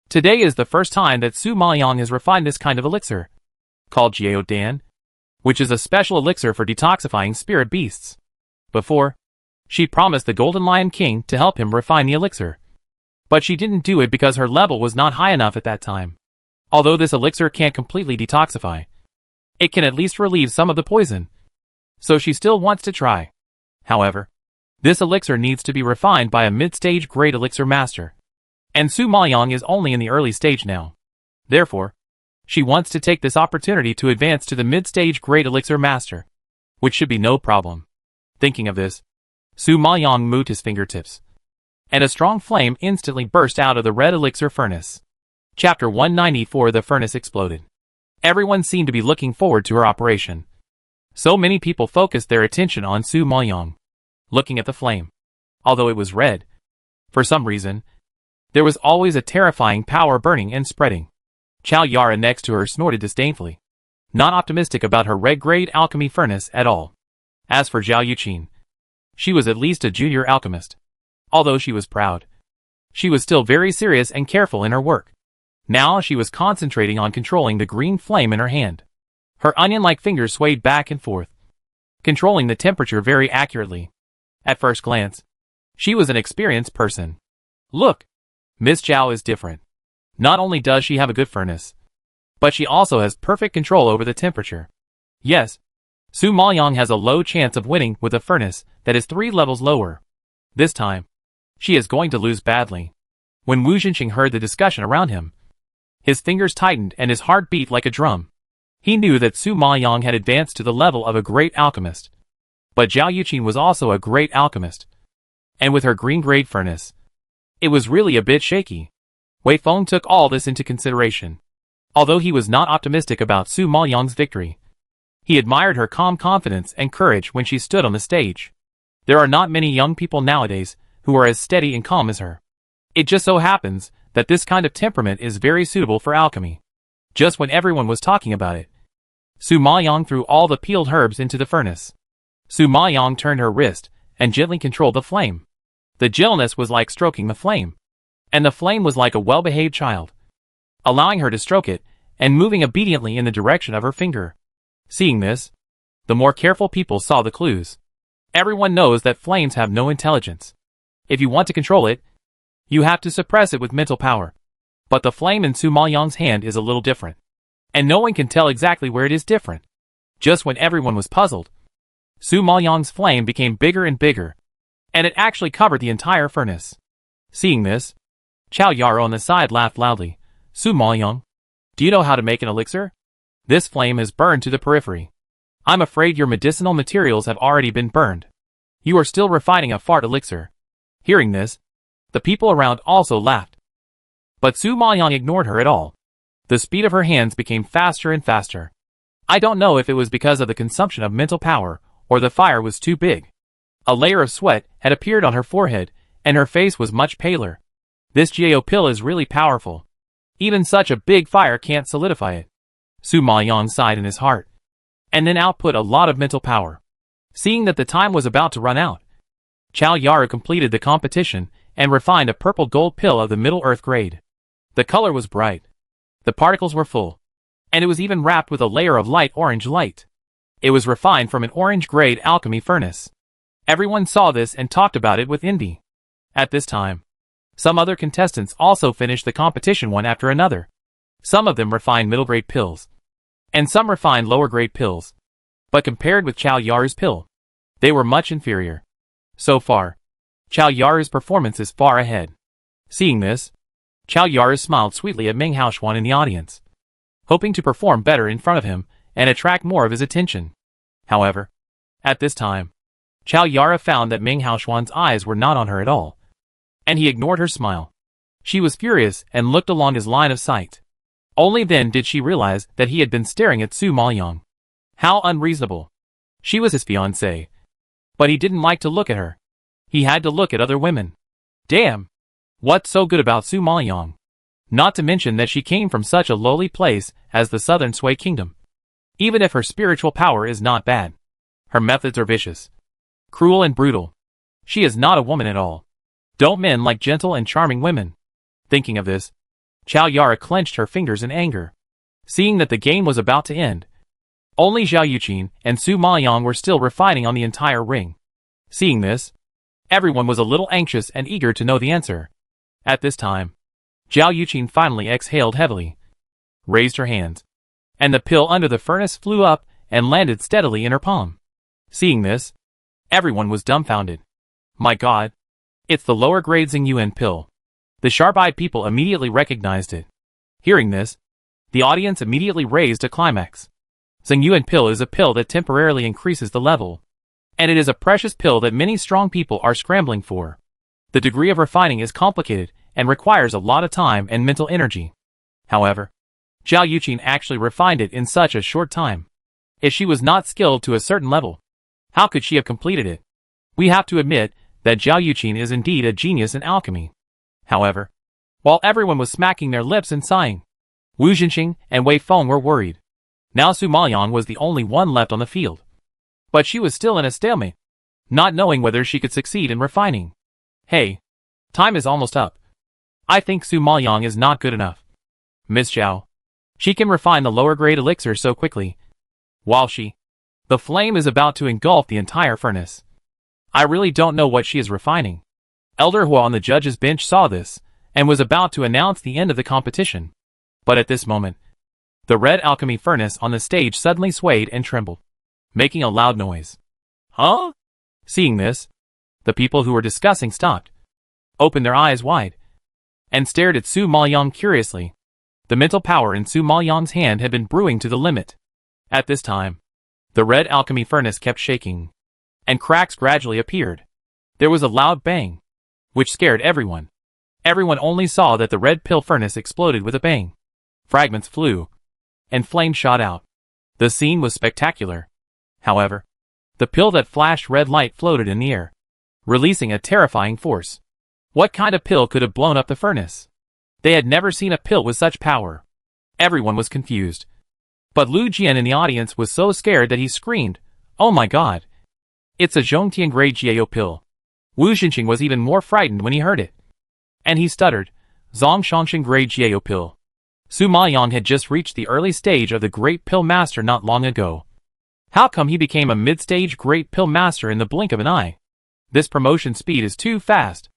today is the first time that Su Maoyang has refined this kind of elixir, called Jiao Dan, which is a special elixir for detoxifying spirit beasts. Before, she promised the Golden Lion King to help him refine the elixir, but she didn't do it because her level was not high enough at that time. Although this elixir can't completely detoxify, it can at least relieve some of the poison, so she still wants to try. However, this elixir needs to be refined by a mid-stage grade elixir master, and Su Maoyang is only in the early stage now. Therefore, she wants to take this opportunity to advance to the mid-stage grade elixir master, which should be no problem. Thinking of this, Su Maoyang moved his fingertips, and a strong flame instantly burst out of the red elixir furnace. Chapter 194. The furnace exploded. Everyone seemed to be looking forward to her operation. So many people focused their attention on Su Maoyang, looking at the flame. Although it was red, for some reason, there was always a terrifying power burning and spreading. Chao Yara next to her snorted disdainfully, not optimistic about her red-grade alchemy furnace at all. As for Zhao Yuqin, she was at least a junior alchemist. Although she was proud, she was still very serious and careful in her work. Now she was concentrating on controlling the green flame in her hand. Her onion-like fingers swayed back and forth, controlling the temperature very accurately. At first glance, she was an experienced person. Look, Miss Zhao is different. Not only does she have a good furnace, but she also has perfect control over the temperature. Yes, Su Maoyang has a low chance of winning with a furnace that is 3 levels lower. This time, she is going to lose badly. When Wu Xinqing heard the discussion around him, his fingers tightened and his heart beat like a drum. He knew that Su Maoyang had advanced to the level of a great alchemist. But Zhao Yuqin was also a great alchemist. And with her green-grade furnace, it was really a bit shaky. Wei Feng took all this into consideration. Although he was not optimistic about Su Maoyang's victory, he admired her calm confidence and courage when she stood on the stage. There are not many young people nowadays who are as steady and calm as her. It just so happens that this kind of temperament is very suitable for alchemy. Just when everyone was talking about it, Su Maoyang threw all the peeled herbs into the furnace. Su Maoyang turned her wrist and gently controlled the flame. The gentleness was like stroking the flame, and the flame was like a well-behaved child, allowing her to stroke it and moving obediently in the direction of her finger. Seeing this, the more careful people saw the clues. Everyone knows that flames have no intelligence. If you want to control it, you have to suppress it with mental power. But the flame in Su Maoyang's hand is a little different. And no one can tell exactly where it is different. Just when everyone was puzzled, Su Maoyang's flame became bigger and bigger, and it actually covered the entire furnace. Seeing this, Chao Yaro on the side laughed loudly. Su Maoyang, do you know how to make an elixir? This flame has burned to the periphery. I'm afraid your medicinal materials have already been burned. You are still refining a fart elixir. Hearing this, the people around also laughed. But Su Maoyang ignored her at all. The speed of her hands became faster and faster. I don't know if it was because of the consumption of mental power, or the fire was too big. A layer of sweat had appeared on her forehead, and her face was much paler. This Jiao pill is really powerful. Even such a big fire can't solidify it. Su Maoyang sighed in his heart, and then output a lot of mental power. Seeing that the time was about to run out, Chao Yaro completed the competition and refined a purple gold pill of the Middle Earth grade. The color was bright. The particles were full, and it was even wrapped with a layer of light orange light. It was refined from an orange-grade alchemy furnace. Everyone saw this and talked about it with envy. At this time, some other contestants also finished the competition one after another. Some of them refined middle-grade pills, and some refined lower-grade pills. But compared with Chao Yaru's pill, they were much inferior. So far, Chao Yaru's performance is far ahead. Seeing this, Chao Yaru smiled sweetly at Meng Haoxuan in the audience, hoping to perform better in front of him and attract more of his attention. However, at this time, Chao Yaro found that Meng Haoxuan's eyes were not on her at all, and he ignored her smile. She was furious and looked along his line of sight. Only then did she realize that he had been staring at Su Maoyang. How unreasonable. She was his fiancée. But he didn't like to look at her. He had to look at other women. Damn! What's so good about Su Maoyang? Not to mention that she came from such a lowly place as the Southern Sui Kingdom. Even if her spiritual power is not bad, her methods are vicious, cruel and brutal. She is not a woman at all. Don't men like gentle and charming women? Thinking of this, Chao Yaro clenched her fingers in anger. Seeing that the game was about to end, only Zhao Yuqin and Su Maoyang were still refining on the entire ring. Seeing this, everyone was a little anxious and eager to know the answer. At this time, Zhao Yuqin finally exhaled heavily, raised her hands, and the pill under the furnace flew up and landed steadily in her palm. Seeing this, everyone was dumbfounded. My God! It's the lower grade Xingyuan pill. The sharp-eyed people immediately recognized it. Hearing this, the audience immediately raised a climax. Xingyuan pill is a pill that temporarily increases the level, and it is a precious pill that many strong people are scrambling for. The degree of refining is complicated and requires a lot of time and mental energy. However, Zhao Yuqin actually refined it in such a short time. If she was not skilled to a certain level, how could she have completed it? We have to admit that Zhao Yuqin is indeed a genius in alchemy. However, while everyone was smacking their lips and sighing, Wu Jinxing and Wei Feng were worried. Now Su Maoyang was the only one left on the field. But she was still in a stalemate, not knowing whether she could succeed in refining. Hey, time is almost up. I think Su Maoyang is not good enough. Miss Zhao, she can refine the lower grade elixir so quickly, while the flame is about to engulf the entire furnace. I really don't know what she is refining. Elder Hua on the judge's bench saw this, and was about to announce the end of the competition. But at this moment, the red alchemy furnace on the stage suddenly swayed and trembled, making a loud noise. Huh? Seeing this, the people who were discussing stopped, opened their eyes wide, and stared at Su Maoyang curiously. The mental power in Su Maoyang's hand had been brewing to the limit. At this time, the red alchemy furnace kept shaking, and cracks gradually appeared. There was a loud bang, which scared everyone. Everyone only saw that the red pill furnace exploded with a bang. Fragments flew, and flames shot out. The scene was spectacular. However, the pill that flashed red light floated in the air, releasing a terrifying force. What kind of pill could have blown up the furnace? They had never seen a pill with such power. Everyone was confused. But Lu Jian in the audience was so scared that he screamed, "Oh my God! It's a Zhongtian grade Jiao pill." Wu Jinxing was even more frightened when he heard it. And he stuttered, "Zong Shongshan grade Jiao pill." Su Maoyang had just reached the early stage of the Great Pill Master not long ago. How come he became a mid-stage Great Pill Master in the blink of an eye? This promotion speed is too fast.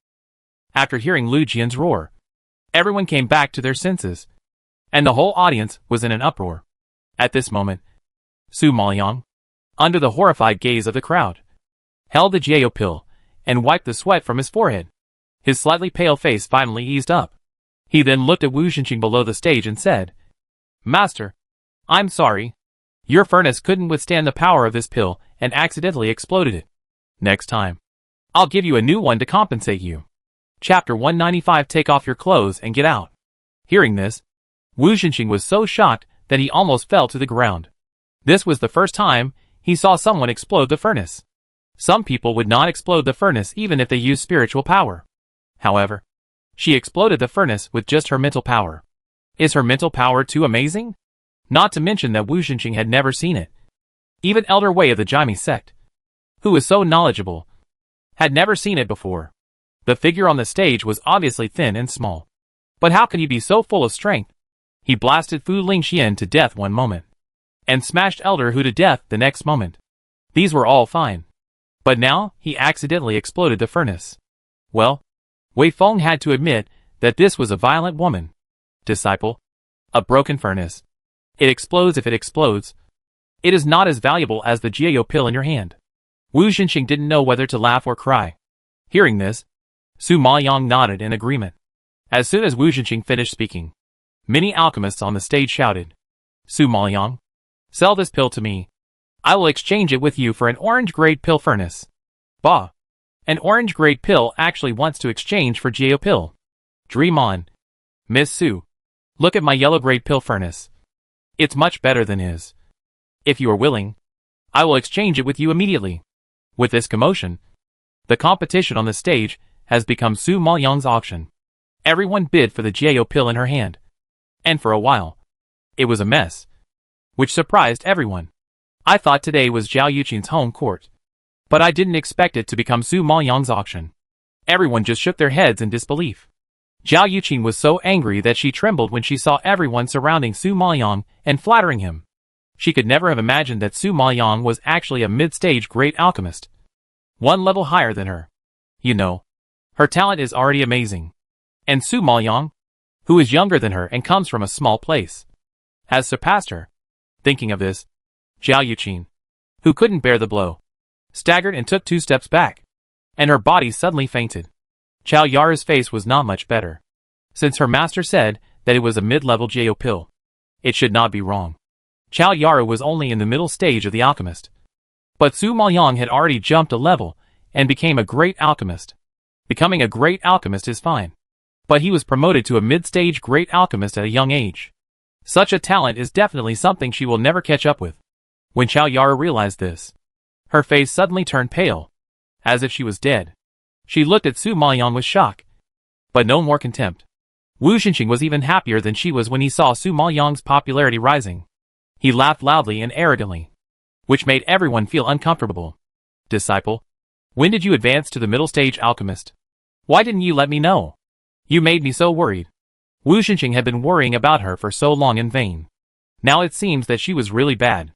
After hearing Lu Jian's roar, Everyone came back to their senses, and the whole audience was in an uproar. At this moment, Su Maoyang, under the horrified gaze of the crowd, held the jiao pill and wiped the sweat from his forehead. His slightly pale face finally eased up. He then looked at Wu Zhenqing below the stage and said, "Master, I'm sorry. Your furnace couldn't withstand the power of this pill and accidentally exploded it. Next time, I'll give you a new one to compensate you." Chapter 195. Take off your clothes and get out. Hearing this, Wu Zhenqing was so shocked that he almost fell to the ground. This was the first time he saw someone explode the furnace. Some people would not explode the furnace even if they used spiritual power. However, she exploded the furnace with just her mental power. Is her mental power too amazing? Not to mention that Wu Zhenqing had never seen it. Even Elder Wei of the Jaime sect, who was so knowledgeable, had never seen it before. The figure on the stage was obviously thin and small. But how could he be so full of strength? He blasted Fu Lingxian to death one moment, and smashed Elder Hu to death the next moment. These were all fine. But now, he accidentally exploded the furnace. Well, Wei Feng had to admit that this was a violent woman. Disciple, a broken furnace. It explodes if it explodes. It is not as valuable as the jiao pill in your hand. Wu Zhenqing didn't know whether to laugh or cry. Hearing this, Su Maoyang nodded in agreement. As soon as Wu Zhenqing finished speaking, many alchemists on the stage shouted, "Su Maoyang, sell this pill to me. I will exchange it with you for an orange-grade pill furnace." Bah! An orange-grade pill actually wants to exchange for jiao pill. Dream on, Miss Su. Look at my yellow-grade pill furnace. It's much better than his. If you are willing, I will exchange it with you immediately. With this commotion, the competition on the stage has become Su Maoyang's auction. Everyone bid for the jiao pill in her hand. And for a while, it was a mess, which surprised everyone. I thought today was Zhao Yuqing's home court, but I didn't expect it to become Su Maoyang's auction. Everyone just shook their heads in disbelief. Zhao Yuqing was so angry that she trembled when she saw everyone surrounding Su Maoyang and flattering him. She could never have imagined that Su Maoyang was actually a mid-stage great alchemist, one level higher than her. You know, her talent is already amazing. And Su Maoyang, who is younger than her and comes from a small place, has surpassed her. Thinking of this, Zhao Yuqing, who couldn't bear the blow, staggered and took 2 steps back, and her body suddenly fainted. Chao Yara's face was not much better. Since her master said that it was a mid-level jiao pill, it should not be wrong. Chao Yara was only in the middle stage of the alchemist. But Su Maoyang had already jumped a level and became a great alchemist. Becoming a great alchemist is fine. But he was promoted to a mid-stage great alchemist at a young age. Such a talent is definitely something she will never catch up with. When Chao Yara realized this, her face suddenly turned pale, as if she was dead. She looked at Su Maoyang with shock, but no more contempt. Wu Zhenqing was even happier than she was when he saw Su Maoyang's popularity rising. He laughed loudly and arrogantly, which made everyone feel uncomfortable. Disciple, when did you advance to the middle stage alchemist? Why didn't you let me know? You made me so worried. Wu Zhenqing had been worrying about her for so long in vain. Now it seems that she was really bad.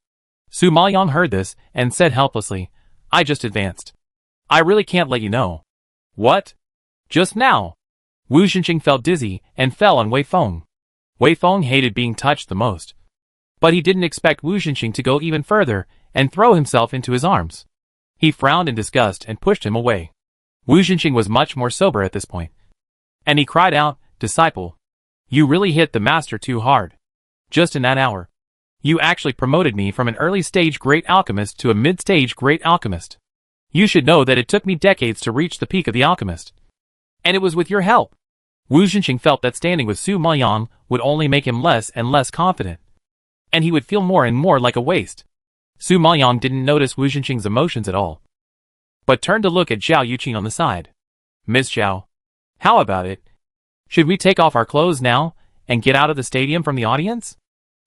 Su Maoyang heard this and said helplessly, I just advanced. I really can't let you know. What? Just now? Wu Zhenqing felt dizzy and fell on Wei Feng. Wei Feng hated being touched the most. But he didn't expect Wu Zhenqing to go even further and throw himself into his arms. He frowned in disgust and pushed him away. Wu Zhenqing was much more sober at this point. And he cried out, Disciple, you really hit the master too hard. Just in that hour, you actually promoted me from an early-stage great alchemist to a mid-stage great alchemist. You should know that it took me decades to reach the peak of the alchemist. And it was with your help. Wu Zhenqing felt that standing with Su Maoyang would only make him less and less confident. And he would feel more and more like a waste. Su Maoyang didn't notice Wu Zhenqing's emotions at all, but turned to look at Zhao Yuqing on the side. Miss Zhao, how about it? Should we take off our clothes now and get out of the stadium from the audience?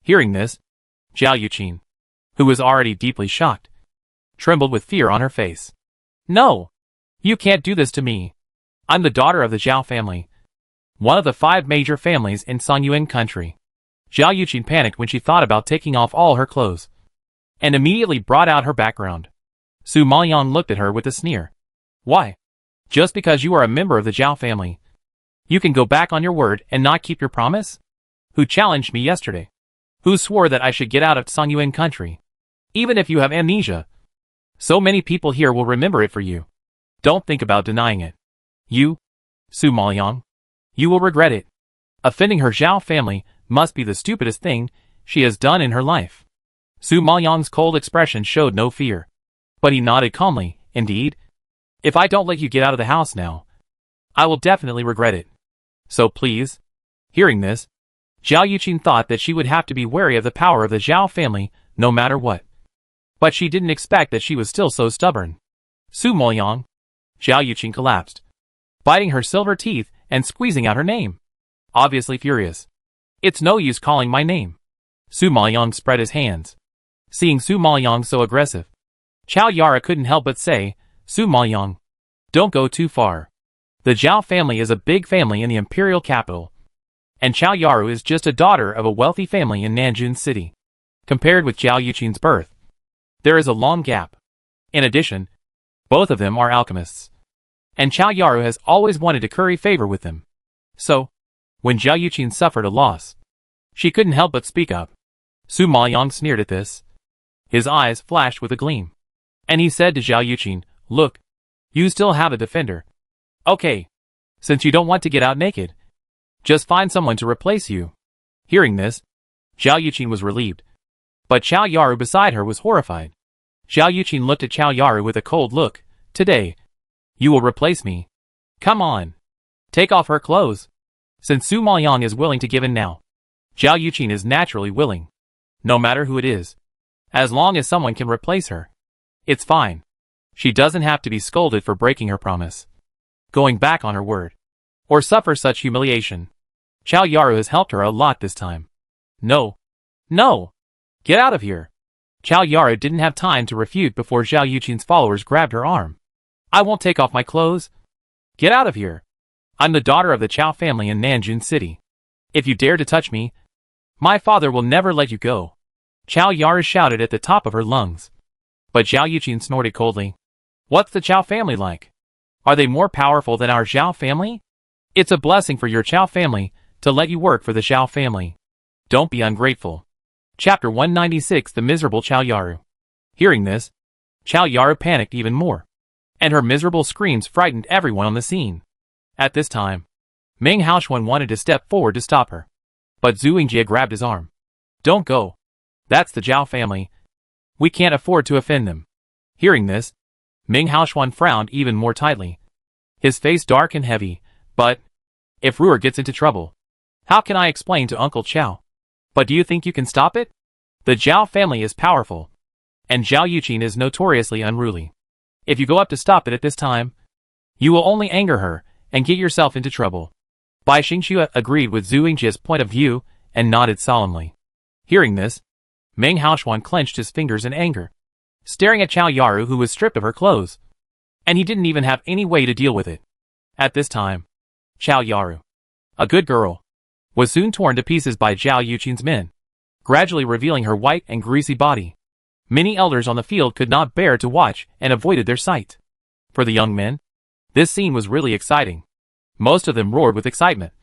Hearing this, Zhao Yuqing, who was already deeply shocked, trembled with fear on her face. No! You can't do this to me. I'm the daughter of the Zhao family, one of the 5 major families in Songyuan country. Zhao Yuqing panicked when she thought about taking off all her clothes, and immediately brought out her background. Su Maoyang looked at her with a sneer. Why? Just because you are a member of the Zhao family, You can go back on your word and not keep your promise? Who challenged me yesterday? Who swore that I should get out of Songyuan country? Even if you have amnesia, so many people here will remember it for you. Don't think about denying it. You, Su Maoyang, you will regret it. Offending her Zhao family must be the stupidest thing she has done in her life. Su Maoyang's cold expression showed no fear, but he nodded calmly. Indeed, if I don't let you get out of the house now, I will definitely regret it. So please. Hearing this, Zhao Yuqin thought that she would have to be wary of the power of the Zhao family no matter what. But she didn't expect that she was still so stubborn. Su Maoyang. Zhao Yuqin collapsed, biting her silver teeth and squeezing out her name, obviously furious. It's no use calling my name. Su Maoyang spread his hands. Seeing Su Maoyang so aggressive, Chao Yara couldn't help but say, Su Maoyang, don't go too far. The Zhao family is a big family in the imperial capital, and Chao Yaru is just a daughter of a wealthy family in Nanjun City. Compared with Zhao Yuqin's birth, there is a long gap. In addition, both of them are alchemists, and Chao Yaru has always wanted to curry favor with them. So, when Zhao Yuqin suffered a loss, she couldn't help but speak up. Su Maoyang sneered at this. His eyes flashed with a gleam, and he said to Zhao Yuqin, look, you still have a defender. Okay, since you don't want to get out naked, just find someone to replace you. Hearing this, Zhao Yuqin was relieved, but Chao Yaru beside her was horrified. Zhao Yuqin looked at Chao Yaru with a cold look. Today, you will replace me. Come on. Take off her clothes. Since Su Maoyang is willing to give in now, Zhao Yuqin is naturally willing. No matter who it is, as long as someone can replace her, it's fine. She doesn't have to be scolded for breaking her promise, going back on her word, or suffer such humiliation. Chao Yaru has helped her a lot this time. No. No! Get out of here! Chao Yaru didn't have time to refute before Zhao Yuqin's followers grabbed her arm. I won't take off my clothes. Get out of here! I'm the daughter of the Chao family in Nanjun City. If you dare to touch me, my father will never let you go. Chao Yaru shouted at the top of her lungs. But Zhao Yuqin snorted coldly. What's the Chao family like? Are they more powerful than our Zhao family? It's a blessing for your Chao family to let you work for the Zhao family. Don't be ungrateful. Chapter 196 The Miserable Chao Yaru. Hearing this, Chao Yaru panicked even more, and her miserable screams frightened everyone on the scene. At this time, Meng Haoxuan wanted to step forward to stop her, but Zhu Yingjie grabbed his arm. Don't go. That's the Zhao family. We can't afford to offend them. Hearing this, Meng Haoxuan frowned even more tightly, his face dark and heavy. But if Ruer gets into trouble, how can I explain to Uncle Chao? But do you think you can stop it? The Zhao family is powerful, and Zhao Yuqin is notoriously unruly. If you go up to stop it at this time, you will only anger her and get yourself into trouble. Bai Xingxue agreed with Zhu Yingjie's point of view and nodded solemnly. Hearing this, Meng Haoxuan clenched his fingers in anger, staring at Chao Yaru, who was stripped of her clothes, and he didn't even have any way to deal with it. At this time, Chao Yaru, a good girl, was soon torn to pieces by Zhao Yuqin's men, gradually revealing her white and greasy body. Many elders on the field could not bear to watch and avoided their sight. For the young men, this scene was really exciting. Most of them roared with excitement,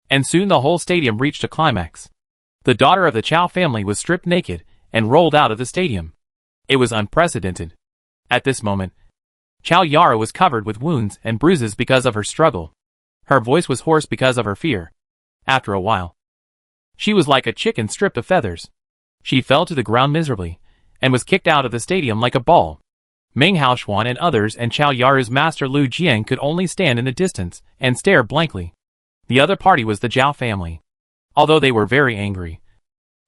and soon the whole stadium reached a climax. The daughter of the Chao family was stripped naked and rolled out of the stadium. It was unprecedented. At this moment, Chao Yaru was covered with wounds and bruises because of her struggle. Her voice was hoarse because of her fear. After a while, she was like a chicken stripped of feathers. She fell to the ground miserably, and was kicked out of the stadium like a ball. Meng Haoxuan and others and Chao Yaru's master Lu Jian could only stand in the distance and stare blankly. The other party was the Zhao family. Although they were very angry,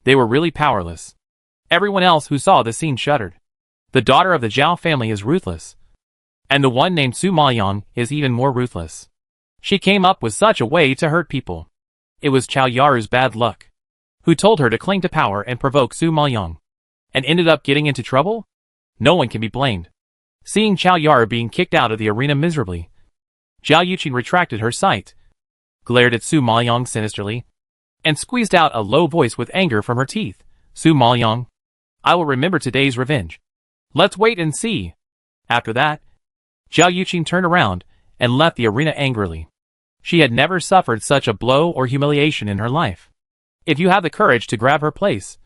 they were really powerless. Everyone else who saw the scene shuddered. The daughter of the Zhao family is ruthless, and the one named Su Maoyang is even more ruthless. She came up with such a way to hurt people. It was Chao Yaru's bad luck, who told her to cling to power and provoke Su Maoyang, and ended up getting into trouble? No one can be blamed. Seeing Chao Yaru being kicked out of the arena miserably, Zhao Yuqin retracted her sight, glared at Su Maoyang sinisterly, and squeezed out a low voice with anger from her teeth. Su Maoyang, I will remember today's revenge. Let's wait and see. After that, Zhao Yuqin turned around and left the arena angrily. She had never suffered such a blow or humiliation in her life. If you have the courage to grab her place,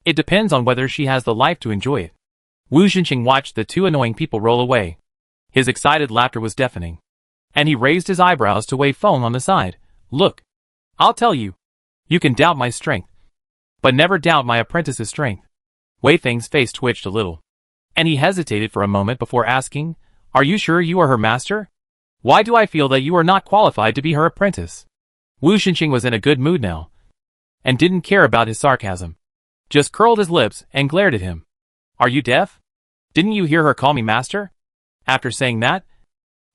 it depends on whether she has the life to enjoy it. Wu Zhenqing watched the two annoying people roll away. His excited laughter was deafening. And he raised his eyebrows to Wei Feng on the side. Look, I'll tell you. You can doubt my strength, but never doubt my apprentice's strength. Wei Feng's face twitched a little, and he hesitated for a moment before asking, Are you sure you are her master? Why do I feel that you are not qualified to be her apprentice? Wu Zhenqing was in a good mood now, and didn't care about his sarcasm. Just curled his lips and glared at him. Are you deaf? Didn't you hear her call me master? After saying that,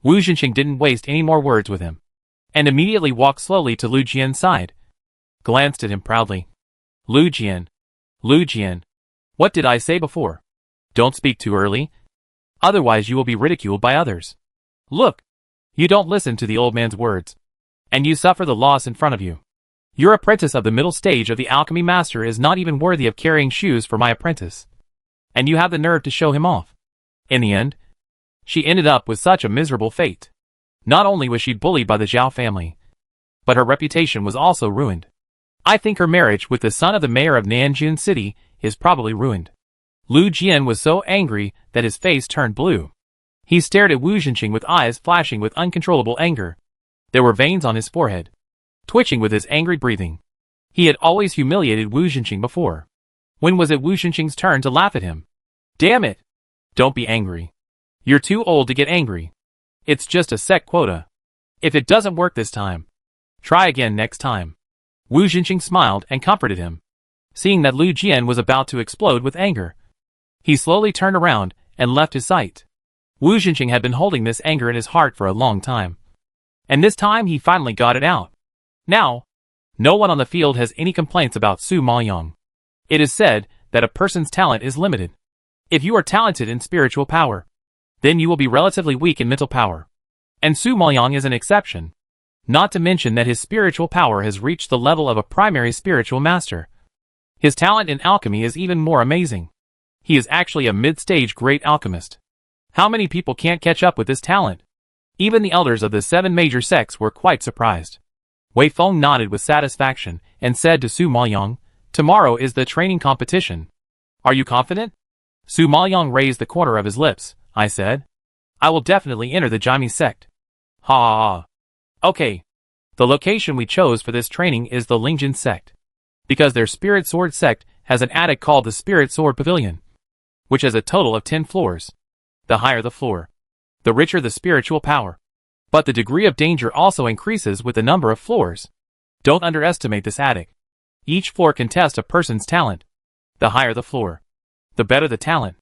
Wu Zhenqing didn't waste any more words with him, and immediately walked slowly to Lu Jian's side. Glanced at him proudly. Lu Jian. Lu Jian. What did I say before? Don't speak too early. Otherwise you will be ridiculed by others. Look. You don't listen to the old man's words, and you suffer the loss in front of you. Your apprentice of the middle stage of the alchemy master is not even worthy of carrying shoes for my apprentice. And you have the nerve to show him off. In the end, she ended up with such a miserable fate. Not only was she bullied by the Zhao family, but her reputation was also ruined. I think her marriage with the son of the mayor of Nanjun City is probably ruined. Lu Jian was so angry that his face turned blue. He stared at Wu Zhenqing with eyes flashing with uncontrollable anger. There were veins on his forehead, twitching with his angry breathing. He had always humiliated Wu Zhenqing before. When was it Wu Zhenqing's turn to laugh at him? Damn it! Don't be angry. You're too old to get angry. It's just a sect quota. If it doesn't work this time, try again next time. Wu Zhenqing smiled and comforted him. Seeing that Lu Jian was about to explode with anger, he slowly turned around and left his sight. Wu Zhenqing had been holding this anger in his heart for a long time, and this time he finally got it out. Now, no one on the field has any complaints about Su Maoyang. It is said that a person's talent is limited. If you are talented in spiritual power, then you will be relatively weak in mental power. And Su Maoyang is an exception. Not to mention that his spiritual power has reached the level of a primary spiritual master. His talent in alchemy is even more amazing. He is actually a mid-stage great alchemist. How many people can't catch up with this talent? Even the elders of the 7 major sects were quite surprised. Wei Feng nodded with satisfaction and said to Su Maoyang, Tomorrow is the training competition. Are you confident? Su Maoyang raised the corner of his lips. I said, I will definitely enter the Jaime sect. Ha ha ha. Okay. The location we chose for this training is the Lingjin sect, because their Spirit Sword sect has an attic called the Spirit Sword Pavilion, which has a total of 10 floors. The higher the floor, the richer the spiritual power. But the degree of danger also increases with the number of floors. Don't underestimate this attic. Each floor can test a person's talent. The higher the floor, the better the talent.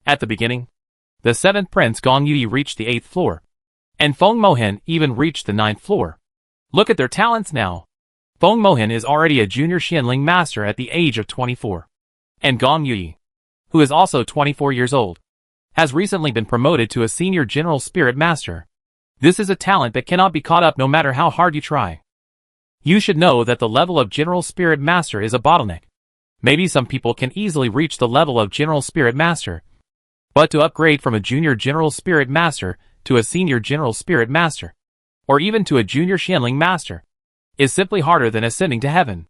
At the beginning, the 7th Prince Gong Yi reached the 8th floor, and Feng Mohen even reached the 9th floor. Look at their talents now. Feng Mohen is already a junior Xianling master at the age of 24. And Gong Yi, who is also 24 years old, has recently been promoted to a senior general spirit master. This is a talent that cannot be caught up no matter how hard you try. You should know that the level of general spirit master is a bottleneck. Maybe some people can easily reach the level of general spirit master, but to upgrade from a junior general spirit master to a senior general spirit master, or even to a junior Xianling master, is simply harder than ascending to heaven.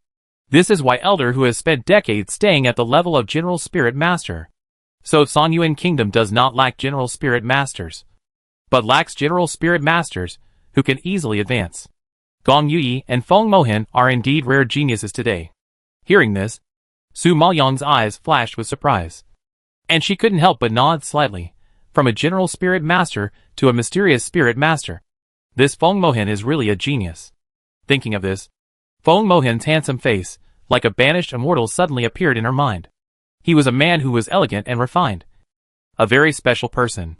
This is why Elder who has spent decades staying at the level of general spirit master. So Sonyuan Kingdom does not lack general spirit masters, but lacks general spirit masters who can easily advance. Gong Yi and Feng Mohen are indeed rare geniuses today. Hearing this, Su Maoyang's eyes flashed with surprise, and she couldn't help but nod slightly. From a general spirit master to a mysterious spirit master, this Feng Mohen is really a genius. Thinking of this, Feng Mohen's handsome face, like a banished immortal, suddenly appeared in her mind. He was a man who was elegant and refined, a very special person.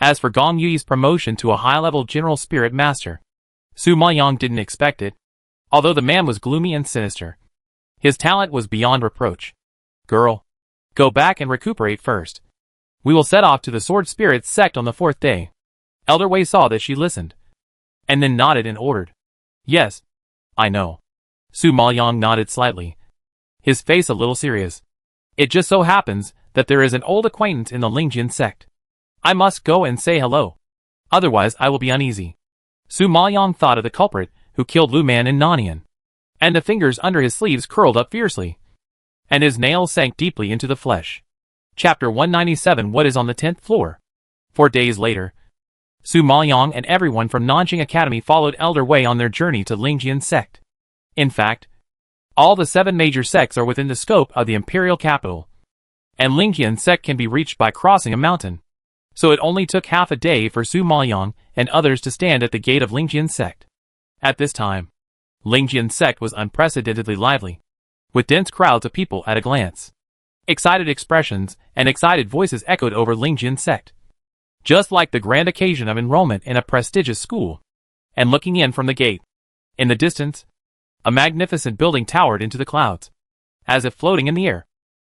As for Gong Yi's promotion to a high-level general spirit master, Su Maoyang didn't expect it. Although the man was gloomy and sinister, his talent was beyond reproach. Girl, go back and recuperate first. We will set off to the Sword Spirits sect on the 4th day. Elder Wei saw that she listened, and then nodded and ordered. Yes, I know. Su Maoyang nodded slightly, his face a little serious. It just so happens that there is an old acquaintance in the Lingjin sect. I must go and say hello. Otherwise I will be uneasy. Su Maoyong thought of the culprit who killed Lu Man and Nanian, and the fingers under his sleeves curled up fiercely, and his nails sank deeply into the flesh. Chapter 197. What is on the 10th floor? 4 days later, Su Maoyong and everyone from Nanjing Academy followed Elder Wei on their journey to Lingjian sect. In fact, all the 7 major sects are within the scope of the imperial capital, and Lingjian sect can be reached by crossing a mountain. So it only took half a day for Su Maoyong and others to stand at the gate of Lingjian sect. At this time, Lingjian sect was unprecedentedly lively, with dense crowds of people at a glance. Excited expressions and excited voices echoed over Lingjian sect, just like the grand occasion of enrollment in a prestigious school. And looking in from the gate, in the distance, a magnificent building towered into the clouds, as if floating in the air,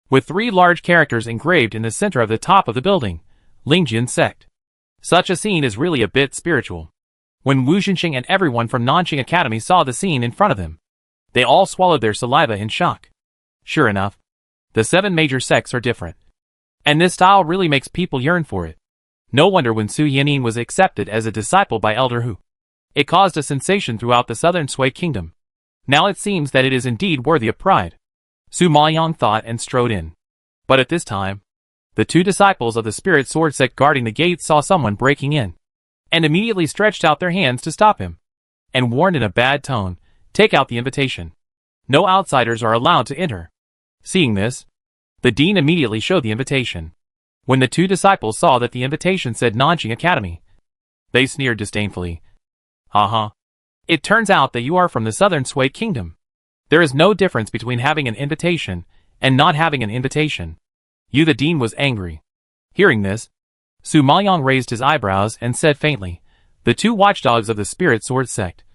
with 3 large characters engraved in the center of the top of the building, Lingjian sect. Such a scene is really a bit spiritual. When Wu Xinxing and everyone from Nanjing Academy saw the scene in front of them, they all swallowed their saliva in shock. Sure enough, the 7 major sects are different, and this style really makes people yearn for it. No wonder when Su Yining was accepted as a disciple by Elder Hu, it caused a sensation throughout the southern Sui kingdom. Now it seems that it is indeed worthy of pride. Su Maoyong thought and strode in. But at this time, the 2 disciples of the Spirit Sword sect guarding the gate saw someone breaking in, and immediately stretched out their hands to stop him, and warned in a bad tone, "Take out the invitation. No outsiders are allowed to enter." Seeing this, the dean immediately showed the invitation. When the 2 disciples saw that the invitation said Nanjing Academy, they sneered disdainfully. "Aha! It turns out that you are from the southern Sui kingdom. There is no difference between having an invitation and not having an invitation." The dean was angry. Hearing this, Su Maoyong raised his eyebrows and said faintly, "The 2 watchdogs of the Spirit Sword sect.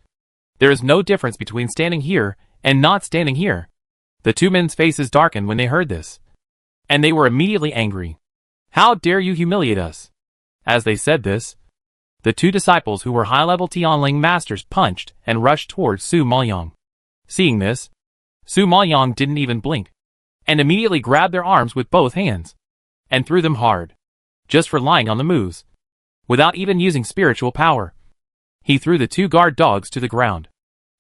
There is no difference between standing here and not standing here." The 2 men's faces darkened when they heard this, and they were immediately angry. "How dare you humiliate us?" As they said this, the 2 disciples who were high-level Tianling masters punched and rushed towards Su Maoyong. Seeing this, Su Maoyong didn't even blink, and immediately grabbed their arms with both hands, and threw them hard, just for lying on the moves, without even using spiritual power. He threw the 2 guard dogs to the ground.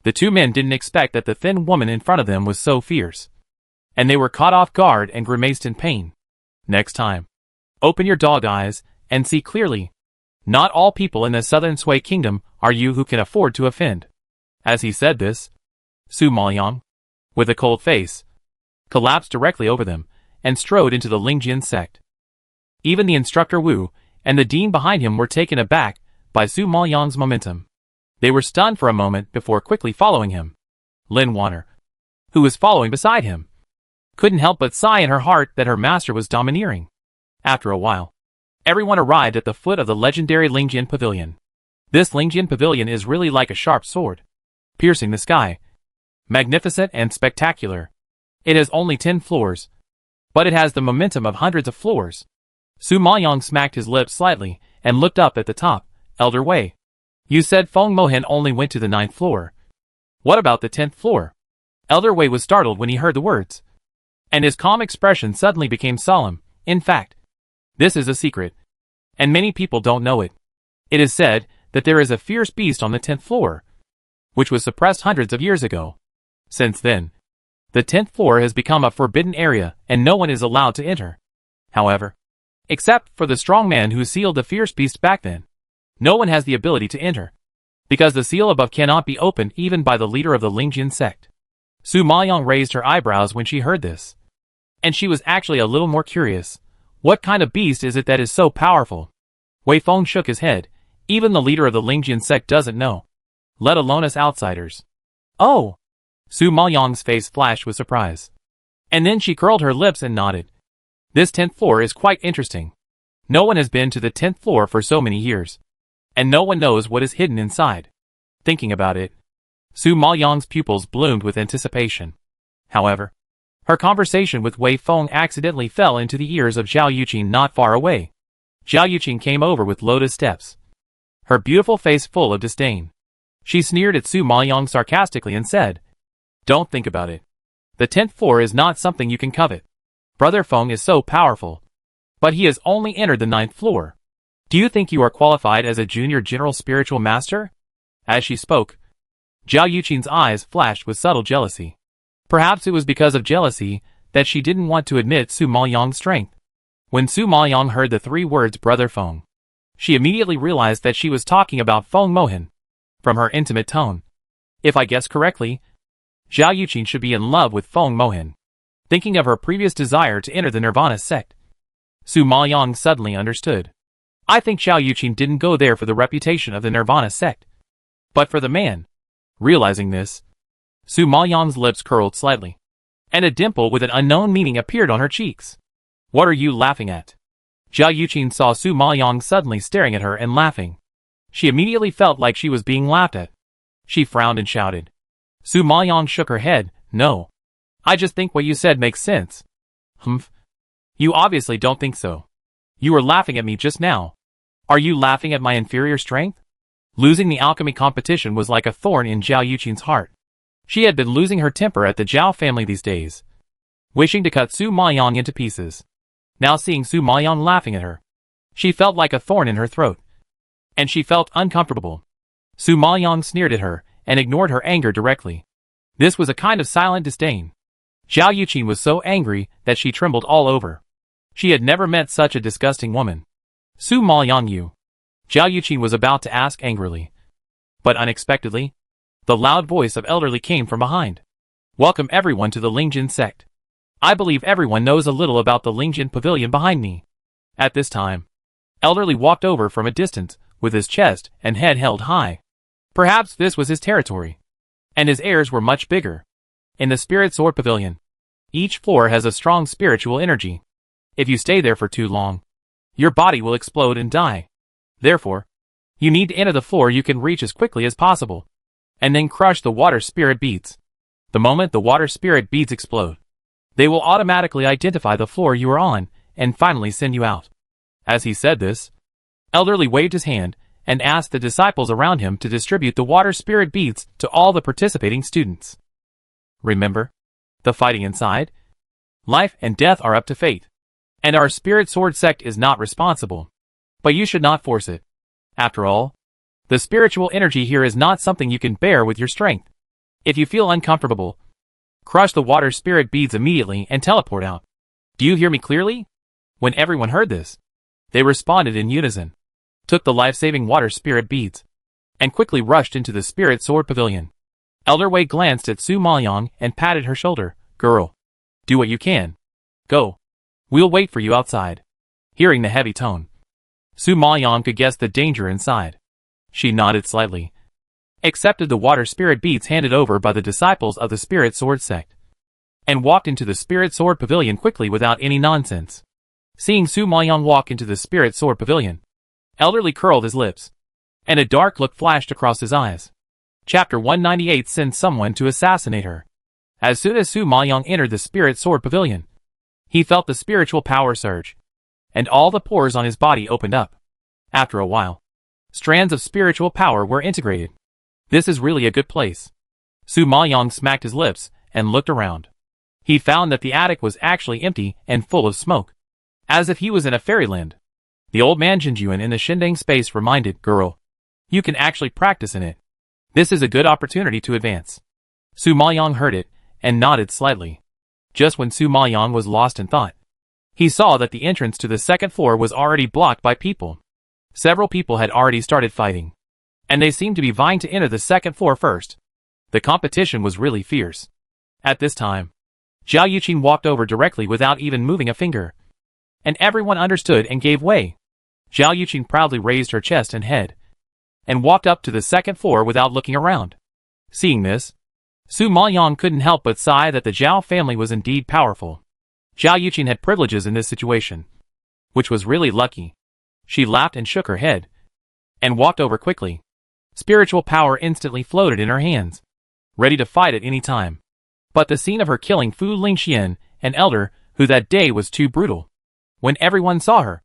The 2 men didn't expect that the thin woman in front of them was so fierce, and they were caught off guard and grimaced in pain. "Next time, open your dog eyes and see clearly. Not all people in the southern Sui kingdom are you who can afford to offend." As he said this, Su Maoyong, with a cold face, collapsed directly over them and strode into the Lingjian sect. Even the instructor Wu and the dean behind him were taken aback by Su Maoyong's momentum. They were stunned for a moment before quickly following him. Lin Wanner, who was following beside him, couldn't help but sigh in her heart that her master was domineering. After a while, everyone arrived at the foot of the legendary Lingjian Pavilion. This Lingjian Pavilion is really like a sharp sword, piercing the sky. Magnificent and spectacular. It has only 10 floors, but it has the momentum of hundreds of floors. Su Maoyong smacked his lips slightly and looked up at the top. "Elder Wei, you said Feng Mohan only went to the 9th floor. What about the 10th floor?" Elder Wei was startled when he heard the words, and his calm expression suddenly became solemn. "In fact, this is a secret, and many people don't know it. It is said that there is a fierce beast on the 10th floor, which was suppressed hundreds of years ago. Since then, the 10th floor has become a forbidden area and no one is allowed to enter. However, except for the strong man who sealed the fierce beast back then, no one has the ability to enter, because the seal above cannot be opened even by the leader of the Lingjian sect." Su Maoyong raised her eyebrows when she heard this, and she was actually a little more curious. What kind of beast is it that is so powerful? Wei Feng shook his head. "Even the leader of the Lingjian sect doesn't know, let alone us outsiders." "Oh!" Su Maoyong's face flashed with surprise, and then she curled her lips and nodded. "This 10th floor is quite interesting. No one has been to the 10th floor for so many years, and no one knows what is hidden inside." Thinking about it, Su Maoyong's pupils bloomed with anticipation. However, her conversation with Wei Feng accidentally fell into the ears of Zhao Yuqing not far away. Zhao Yuqing came over with lotus steps, her beautiful face full of disdain. She sneered at Su Maoyong sarcastically and said, "Don't think about it. The 10th floor is not something you can covet. Brother Feng is so powerful, but he has only entered the 9th floor. Do you think you are qualified as a junior general spiritual master?" As she spoke, Zhao Yuqing's eyes flashed with subtle jealousy. Perhaps it was because of jealousy that she didn't want to admit Su Maoyang's strength. When Su Maoyang heard the 3 words brother Feng, she immediately realized that she was talking about Feng Mohan. From her intimate tone, if I guess correctly, Zhao Yuqing should be in love with Feng Mohan. Thinking of her previous desire to enter the Nirvana sect, Su Maoyang suddenly understood. I think Zhao Yuqing didn't go there for the reputation of the Nirvana sect, but for the man. Realizing this, Su Maoyang's lips curled slightly, and a dimple with an unknown meaning appeared on her cheeks. What are you laughing at? Zhao Yuqing saw Su Maoyang suddenly staring at her and laughing. She immediately felt like she was being laughed at. She frowned and shouted. Su Maoyang shook her head. No. I just think what you said makes sense. Humph. You obviously don't think so. You were laughing at me just now. Are you laughing at my inferior strength? Losing the alchemy competition was like a thorn in Zhao Yuqing's heart. She had been losing her temper at the Zhao family these days, wishing to cut Su Maoyang into pieces. Now seeing Su Maoyang laughing at her, she felt like a thorn in her throat, and she felt uncomfortable. Su Maoyang sneered at her and ignored her anger directly. This was a kind of silent disdain. Zhao Yuqing was so angry that she trembled all over. She had never met such a disgusting woman. Su Maoyang, you. Zhao Yuqing was about to ask angrily, but unexpectedly, the loud voice of Elderly came from behind. Welcome everyone to the Lingjin sect. I believe everyone knows a little about the Lingjin pavilion behind me. At this time, Elderly walked over from a distance, with his chest and head held high. Perhaps this was his territory, and his heirs were much bigger. In the Spirit Sword Pavilion, each floor has a strong spiritual energy. If you stay there for too long, your body will explode and die. Therefore, you need to enter the floor you can reach as quickly as possible, and then crush the water spirit beads. The moment the water spirit beads explode, they will automatically identify the floor you are on, and finally send you out. As he said this, Elderly waved his hand, and asked the disciples around him to distribute the water spirit beads to all the participating students. Remember, the fighting inside? Life and death are up to fate, and our Spirit Sword sect is not responsible. But you should not force it. After all, the spiritual energy here is not something you can bear with your strength. If you feel uncomfortable, crush the water spirit beads immediately and teleport out. Do you hear me clearly? When everyone heard this, they responded in unison, took the life-saving water spirit beads, and quickly rushed into the Spirit Sword Pavilion. Elder Wei glanced at Su Maoyang and patted her shoulder. Girl, do what you can. Go. We'll wait for you outside. Hearing the heavy tone, Su Maoyang could guess the danger inside. She nodded slightly, accepted the water spirit beads handed over by the disciples of the Spirit Sword sect, and walked into the Spirit Sword Pavilion quickly without any nonsense. Seeing Su Maoyang walk into the Spirit Sword Pavilion, Elderly curled his lips, and a dark look flashed across his eyes. Chapter 198 sends someone to assassinate her. As soon as Su Maoyang entered the Spirit Sword Pavilion, he felt the spiritual power surge, and all the pores on his body opened up. After a while, strands of spiritual power were integrated. This is really a good place. Su Maoyang smacked his lips and looked around. He found that the attic was actually empty and full of smoke, as if he was in a fairyland. The old man Jinjuan in the Shindang space reminded, Girl, you can actually practice in it. This is a good opportunity to advance. Su Maoyang heard it and nodded slightly. Just when Su Maoyang was lost in thought, he saw that the entrance to the second floor was already blocked by people. Several people had already started fighting, and they seemed to be vying to enter the second floor first. The competition was really fierce. At this time, Zhao Yuqing walked over directly without even moving a finger, and everyone understood and gave way. Zhao Yuqing proudly raised her chest and head, and walked up to the second floor without looking around. Seeing this, Su Maoyang couldn't help but sigh that the Zhao family was indeed powerful. Zhao Yuqing had privileges in this situation, which was really lucky. She laughed and shook her head, and walked over quickly. Spiritual power instantly floated in her hands, ready to fight at any time. But the scene of her killing Fu Lingxian, an elder, who that day was too brutal. When everyone saw her,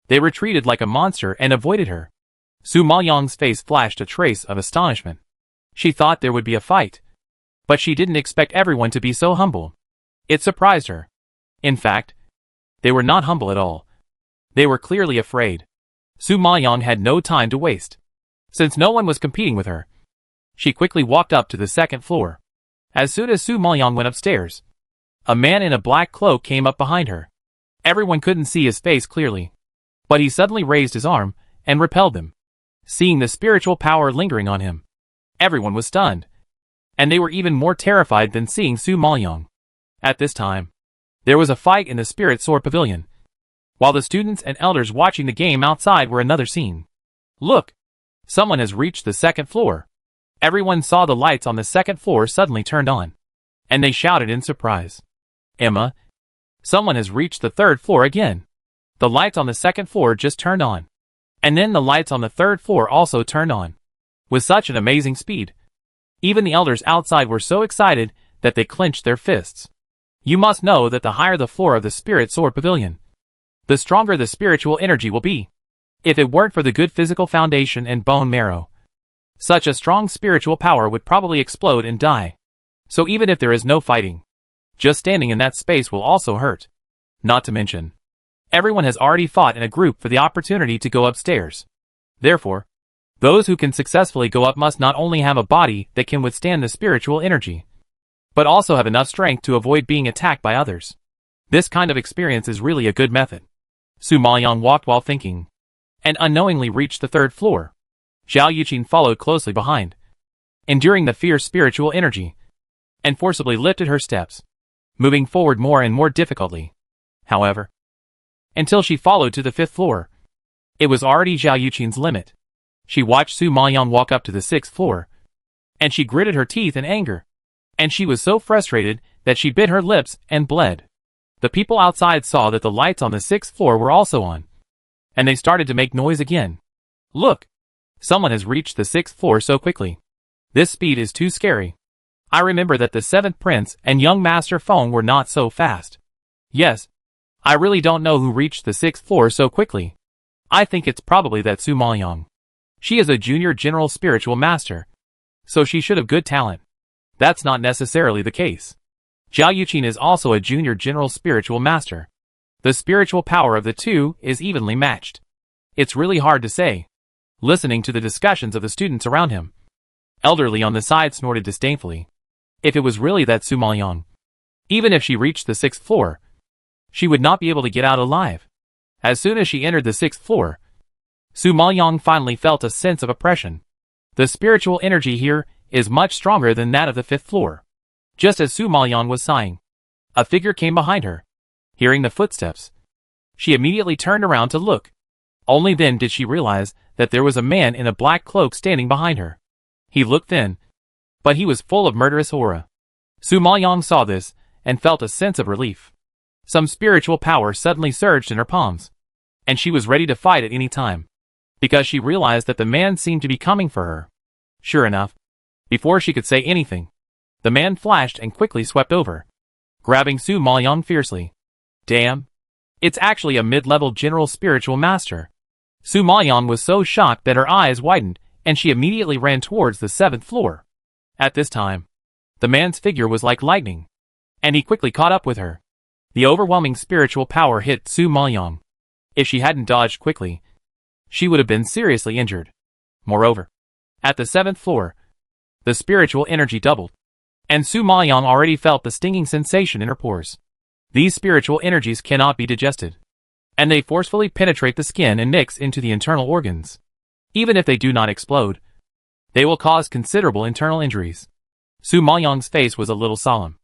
they retreated like a monster and avoided her. Su Maoyang's face flashed a trace of astonishment. She thought there would be a fight, but she didn't expect everyone to be so humble. It surprised her. In fact, they were not humble at all. They were clearly afraid. Su Maoyang had no time to waste. Since no one was competing with her, She quickly walked up to the second floor. As soon as Su Maoyang went upstairs, a man in a black cloak came up behind her. Everyone couldn't see his face clearly, but he suddenly raised his arm and repelled them. Seeing the spiritual power lingering on him, everyone was stunned, and they were even more terrified than seeing Su Maoyang. At this time, there was a fight in the Spirit Sword Pavilion, while the students and elders watching the game outside were another scene. Look! Someone has reached the second floor. Everyone saw the lights on the second floor suddenly turned on, and they shouted in surprise. Emma, someone has reached the third floor again. The lights on the second floor just turned on, and then the lights on the third floor also turned on, with such an amazing speed. Even the elders outside were so excited that they clenched their fists. You must know that the higher the floor of the Spirit Sword Pavilion, the stronger the spiritual energy will be. If it weren't for the good physical foundation and bone marrow, such a strong spiritual power would probably explode and die. So even if there is no fighting, just standing in that space will also hurt. Not to mention, everyone has already fought in a group for the opportunity to go upstairs. Therefore, those who can successfully go up must not only have a body that can withstand the spiritual energy, but also have enough strength to avoid being attacked by others. This kind of experience is really a good method. Su Maoyang walked while thinking, and unknowingly reached the third floor. Zhao Yuqin followed closely behind, enduring the fierce spiritual energy, and forcibly lifted her steps, moving forward more and more difficultly. However, until she followed to the fifth floor, it was already Zhao Yuqin's limit. She watched Su Maoyang walk up to the sixth floor, and she gritted her teeth in anger, and she was so frustrated that she bit her lips and bled. The people outside saw that the lights on the sixth floor were also on, and they started to make noise again. Look! Someone has reached the sixth floor so quickly. This speed is too scary. I remember that the seventh prince and young master Feng were not so fast. Yes, I really don't know who reached the sixth floor so quickly. I think it's probably that Su Maoyang. She is a junior general spiritual master, so she should have good talent. That's not necessarily the case. Zhao Yuqin is also a junior general spiritual master. The spiritual power of the two is evenly matched. It's really hard to say. Listening to the discussions of the students around him, Elderly on the side snorted disdainfully. If it was really that Su Maoyang, even if she reached the sixth floor, she would not be able to get out alive. As soon as she entered the sixth floor, Su Maoyang finally felt a sense of oppression. The spiritual energy here is much stronger than that of the fifth floor. Just as Su Maoyang was sighing, a figure came behind her. Hearing the footsteps, she immediately turned around to look. Only then did she realize that there was a man in a black cloak standing behind her. He looked thin, but he was full of murderous aura. Su Maoyang saw this and felt a sense of relief. Some spiritual power suddenly surged in her palms, and she was ready to fight at any time, because she realized that the man seemed to be coming for her. Sure enough, before she could say anything, the man flashed and quickly swept over, grabbing Su Maoyang fiercely. Damn! It's actually a mid-level general spiritual master. Su Maoyang was so shocked that her eyes widened, and she immediately ran towards the seventh floor. At this time, the man's figure was like lightning, and he quickly caught up with her. The overwhelming spiritual power hit Su Maoyang. If she hadn't dodged quickly, she would have been seriously injured. Moreover, at the seventh floor, the spiritual energy doubled, and Su Maoyang already felt the stinging sensation in her pores. These spiritual energies cannot be digested, and they forcefully penetrate the skin and mix into the internal organs. Even if they do not explode, they will cause considerable internal injuries. Su Maoyang's face was a little solemn,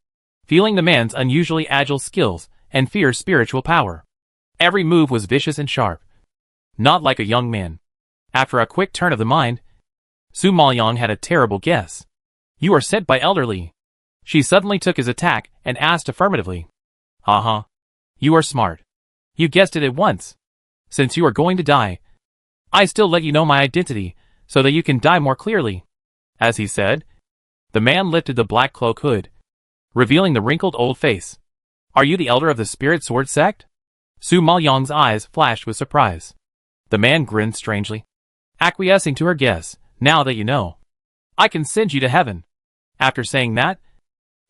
feeling the man's unusually agile skills and fierce spiritual power. Every move was vicious and sharp, not like a young man. After a quick turn of the mind, Su Maoyang had a terrible guess. You are sent by Elderly. She suddenly took his attack and asked affirmatively. Uh-huh. You are smart. You guessed it at once. Since you are going to die, I still let you know my identity, so that you can die more clearly. As he said, the man lifted the black cloak hood, revealing the wrinkled old face. Are you the elder of the Spirit Sword sect? Su Maoyang's eyes flashed with surprise. The man grinned strangely, acquiescing to her guess. Now that you know, I can send you to heaven. After saying that,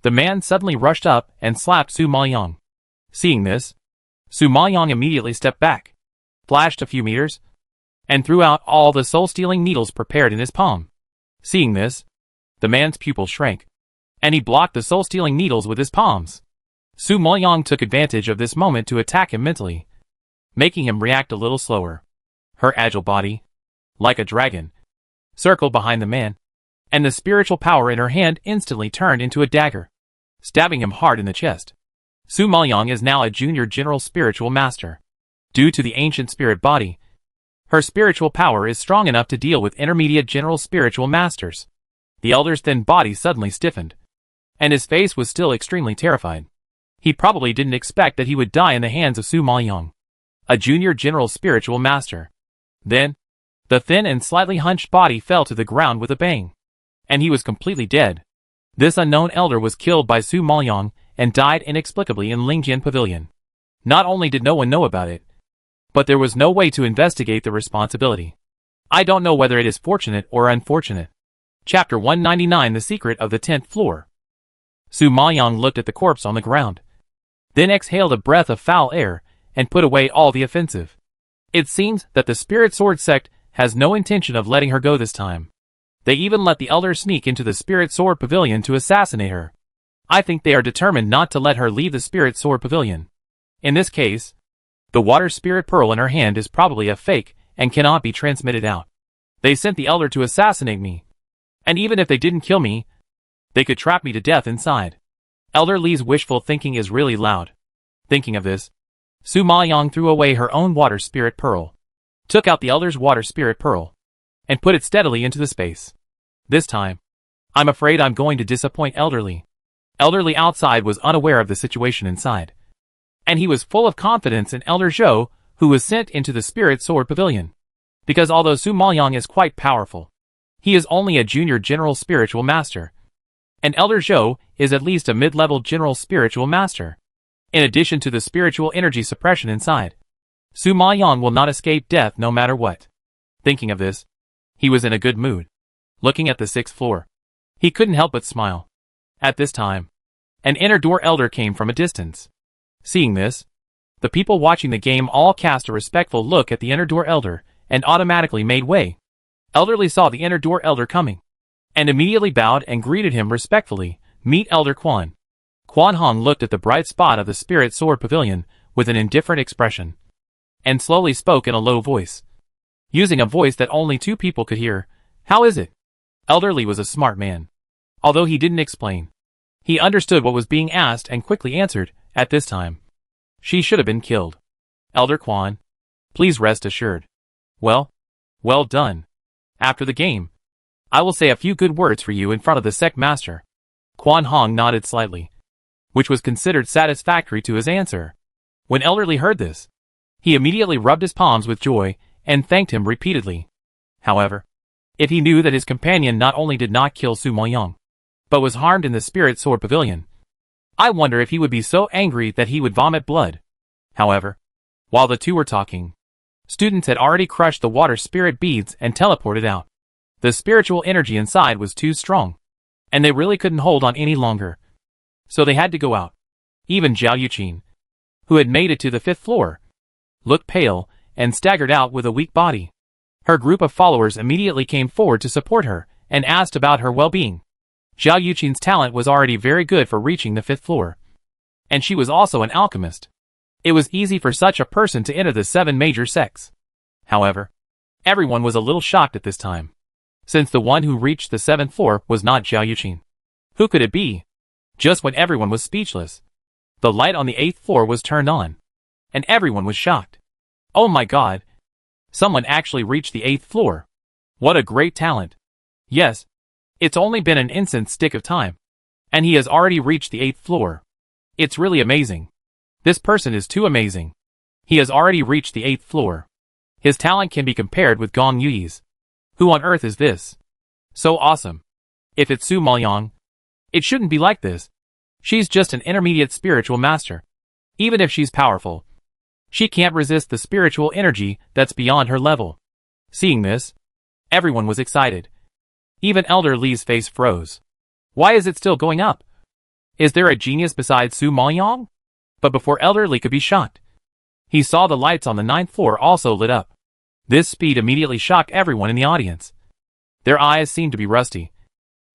the man suddenly rushed up and slapped Su Maoyang. Seeing this, Su Maoyang immediately stepped back, flashed a few meters, and threw out all the soul-stealing needles prepared in his palm. Seeing this, The man's pupil shrank, and he blocked the soul-stealing needles with his palms. Su Moyang took advantage of this moment to attack him mentally, making him react a little slower. Her agile body, like a dragon, circled behind the man, and the spiritual power in her hand instantly turned into a dagger, stabbing him hard in the chest. Su Moyang is now a junior general spiritual master. Due to the ancient spirit body, her spiritual power is strong enough to deal with intermediate general spiritual masters. The elder's thin body suddenly stiffened, and his face was still extremely terrified. He probably didn't expect that he would die in the hands of Su Moyang, a junior general spiritual master. Then, the thin and slightly hunched body fell to the ground with a bang, and he was completely dead. This unknown elder was killed by Su Moyang and died inexplicably in Lingjian Pavilion. Not only did no one know about it, but there was no way to investigate the responsibility. I don't know whether it is fortunate or unfortunate. Chapter 199: The Secret of the 10th Floor. Su Moyang looked at the corpse on the ground, then exhaled a breath of foul air and put away all the offensive. It seems that the Spirit Sword sect has no intention of letting her go this time. They even let the elder sneak into the Spirit Sword Pavilion to assassinate her. I think they are determined not to let her leave the Spirit Sword Pavilion. In this case, the water spirit pearl in her hand is probably a fake and cannot be transmitted out. They sent the elder to assassinate me. And even if they didn't kill me, they could trap me to death inside. Elder Li's wishful thinking is really loud. Thinking of this, Su Moyang threw away her own water spirit pearl, took out the elder's water spirit pearl, and put it steadily into the space. This time, I'm afraid I'm going to disappoint Elder Li. Elder Li outside was unaware of the situation inside, and he was full of confidence in Elder Zhou, who was sent into the Spirit Sword Pavilion. Because although Su Moyang is quite powerful, he is only a junior general spiritual master, and Elder Zhou is at least a mid-level general spiritual master. In addition to the spiritual energy suppression inside, Su Moyang will not escape death no matter what. Thinking of this, he was in a good mood. Looking at the 6th floor, he couldn't help but smile. At this time, an inner door elder came from a distance. Seeing this, the people watching the game all cast a respectful look at the inner door elder and automatically made way. Elder Li saw the inner door elder coming, and immediately bowed and greeted him respectfully. Meet Elder Quan. Quan Hong looked at the bright spot of the Spirit Sword Pavilion with an indifferent expression, and slowly spoke in a low voice, using a voice that only 2 people could hear. How is it? Elder Li was a smart man. Although he didn't explain, he understood what was being asked and quickly answered. At this time, she should have been killed. Elder Quan, please rest assured. Well done. After the game, I will say a few good words for you in front of the sect master. Quan Hong nodded slightly, which was considered satisfactory to his answer. When Elder Li heard this, he immediately rubbed his palms with joy and thanked him repeatedly. However, if he knew that his companion not only did not kill Su Moyang, but was harmed in the Spirit Sword Pavilion, I wonder if he would be so angry that he would vomit blood. However, while the two were talking, students had already crushed the water spirit beads and teleported out. The spiritual energy inside was too strong, and they really couldn't hold on any longer. So they had to go out. Even Zhao Yuqin, who had made it to the 5th floor, looked pale and staggered out with a weak body. Her group of followers immediately came forward to support her and asked about her well-being. Zhao Yuqin's talent was already very good for reaching the 5th floor, and she was also an alchemist. It was easy for such a person to enter the 7 major sects. However, everyone was a little shocked at this time, since the one who reached the 7th floor was not Zhao Yuqin. Who could it be? Just when everyone was speechless, the light on the 8th floor was turned on, and everyone was shocked. Oh my god! Someone actually reached the 8th floor. What a great talent! Yes, it's only been an instant stick of time, and he has already reached the 8th floor. It's really amazing. This person is too amazing. He has already reached the 8th floor. His talent can be compared with Gong Yui's. Who on earth is this? So awesome. If it's Su Moyang, it shouldn't be like this. She's just an intermediate spiritual master. Even if she's powerful, she can't resist the spiritual energy that's beyond her level. Seeing this, everyone was excited. Even Elder Li's face froze. Why is it still going up? Is there a genius besides Su Moyang? But before Elder Li could be shocked, he saw the lights on the 9th floor also lit up. This speed immediately shocked everyone in the audience. Their eyes seemed to be rusty.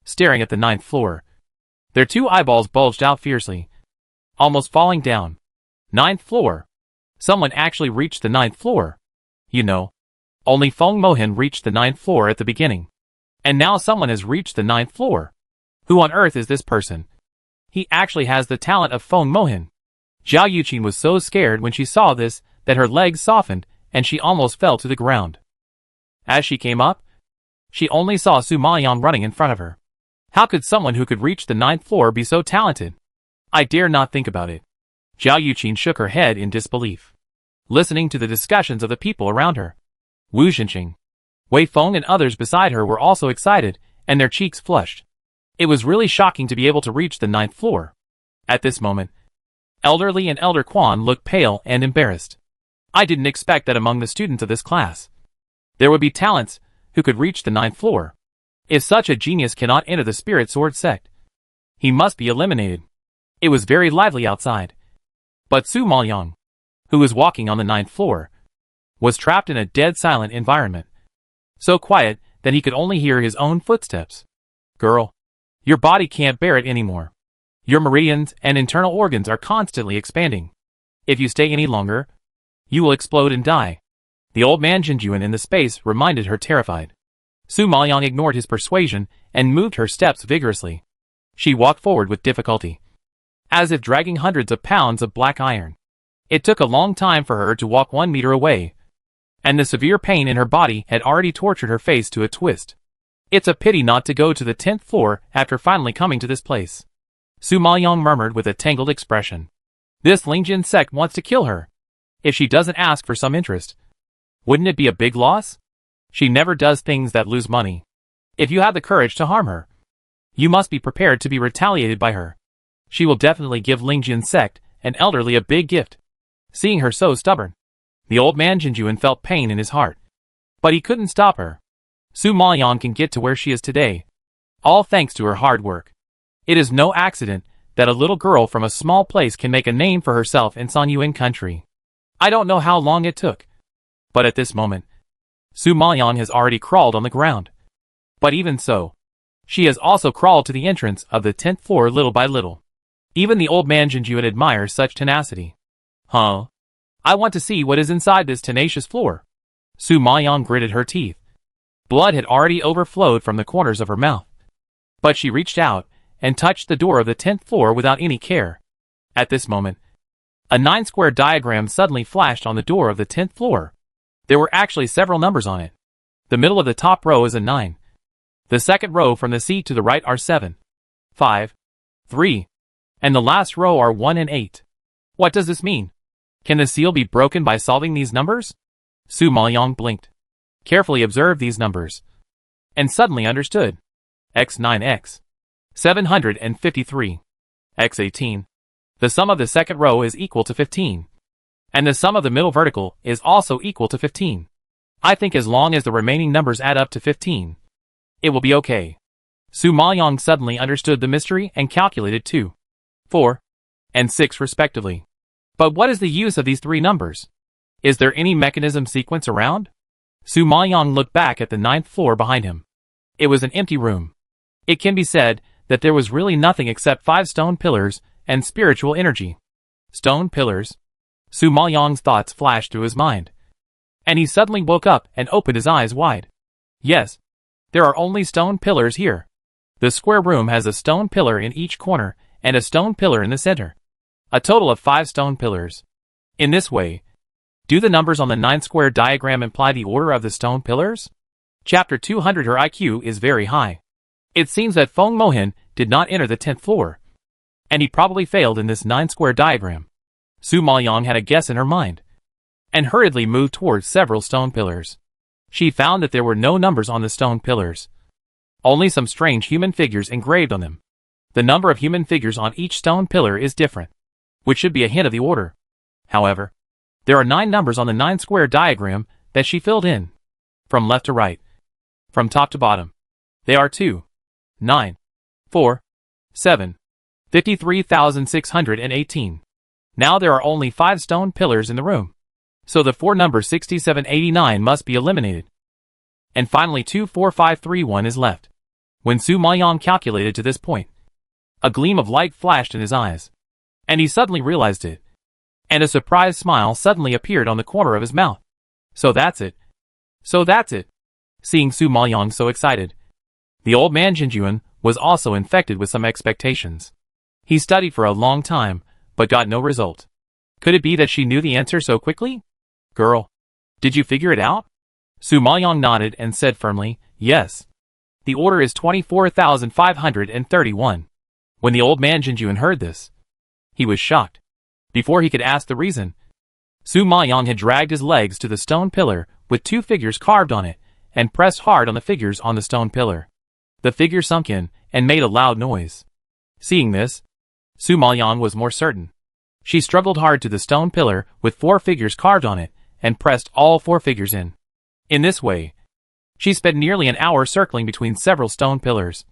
staring at the 9th floor. Their 2 eyeballs bulged out fiercely, almost falling down. 9th floor. Someone actually reached the 9th floor. You know, only Feng Mohin reached the 9th floor at the beginning. And now someone has reached the 9th floor. Who on earth is this person? He actually has the talent of Feng Mohin. Zhao Yuqin was so scared when she saw this that her legs softened and she almost fell to the ground. As she came up, she only saw Su Maoyang running in front of her. How could someone who could reach the 9th floor be so talented? I dare not think about it. Zhao Yuqin shook her head in disbelief, listening to the discussions of the people around her. Wu Zhenqing, Wei Feng and others beside her were also excited, and their cheeks flushed. It was really shocking to be able to reach the 9th floor. At this moment, Elder Li and Elder Quan looked pale and embarrassed. I didn't expect that among the students of this class there would be talents who could reach the 9th floor. If such a genius cannot enter the Spirit Sword sect, he must be eliminated. It was very lively outside. But Su Maoyang, who was walking on the 9th floor, was trapped in a dead silent environment. So quiet that he could only hear his own footsteps. Girl, your body can't bear it anymore. Your meridians and internal organs are constantly expanding. If you stay any longer, you will explode and die. The old man Jinjuan in the space reminded her, terrified. Su Maoyang ignored his persuasion and moved her steps vigorously. She walked forward with difficulty, as if dragging hundreds of pounds of black iron. It took a long time for her to walk 1 meter away, and the severe pain in her body had already tortured her face to a twist. It's a pity not to go to the 10th floor after finally coming to this place. Su Maoyang murmured with a tangled expression. This Lingjin sect wants to kill her. If she doesn't ask for some interest, wouldn't it be a big loss? She never does things that lose money. If you have the courage to harm her, you must be prepared to be retaliated by her. She will definitely give Lingjin sect and elderly a big gift. Seeing her so stubborn, the old man Jinjuan felt pain in his heart. But he couldn't stop her. Su Maoyang can get to where she is today, all thanks to her hard work. It is no accident that a little girl from a small place can make a name for herself in Sanyuan country. I don't know how long it took, but at this moment, Su Maoyang has already crawled on the ground. But even so, she has also crawled to the entrance of the 10th floor little by little. Even the old man Jinjuan admires such tenacity. Huh? I want to see what is inside this tenacious floor. Su Maoyang gritted her teeth. Blood had already overflowed from the corners of her mouth. But she reached out and touched the door of the 10th floor without any care. At this moment, a 9-square diagram suddenly flashed on the door of the 10th floor. There were actually several numbers on it. The middle of the top row is a 9. The second row from the seat to the right are 7, 5, 3, and the last row are 1 and 8. What does this mean? Can the seal be broken by solving these numbers? Su Maoyang blinked, carefully observed these numbers, and suddenly understood. X9X, 753, X18. The sum of the second row is equal to 15. And the sum of the middle vertical is also equal to 15. I think as long as the remaining numbers add up to 15, it will be okay. Su Maoyang suddenly understood the mystery and calculated 2, 4, and 6 respectively. But what is the use of these 3 numbers? Is there any mechanism sequence around? Su Maoyang looked back at the 9th floor behind him. It was an empty room. It can be said that there was really nothing except 5 stone pillars and spiritual energy. Stone pillars? Su Maoyang's thoughts flashed through his mind, and he suddenly woke up and opened his eyes wide. Yes, there are only stone pillars here. The square room has a stone pillar in each corner and a stone pillar in the center. A total of 5 stone pillars. In this way, do the numbers on the 9-square diagram imply the order of the stone pillars? Chapter 200. Her IQ is very high. It seems that Feng Mohin did not enter the 10th floor, and he probably failed in this 9-square diagram. Su Maoyang had a guess in her mind, and hurriedly moved towards several stone pillars. She found that there were no numbers on the stone pillars, only some strange human figures engraved on them. The number of human figures on each stone pillar is different, which should be a hint of the order. However, there are 9 numbers on the 9-square diagram that she filled in, from left to right, from top to bottom. They are 2, 9, 4, 7, 53,618. Now there are only 5 stone pillars in the room, so the 4 number 6789 must be eliminated. And finally 24531 is left. When Su Maoyang calculated to this point, a gleam of light flashed in his eyes, and he suddenly realized it, and a surprised smile suddenly appeared on the corner of his mouth. So that's it. So that's it. Seeing Su Maoyang so excited, the old man Jinjuan was also infected with some expectations. He studied for a long time, but got no result. Could it be that she knew the answer so quickly? Girl, did you figure it out? Su Maoyang nodded and said firmly, yes. The order is 24,531. When the old man Jinjuan heard this, he was shocked. Before he could ask the reason, Su Maoyang had dragged his legs to the stone pillar with 2 figures carved on it and pressed hard on the figures on the stone pillar. The figure sunk in and made a loud noise. Seeing this, Su Maoyang was more certain. She struggled hard to the stone pillar with 4 figures carved on it and pressed all 4 figures in. In this way, she spent nearly an hour circling between several stone pillars,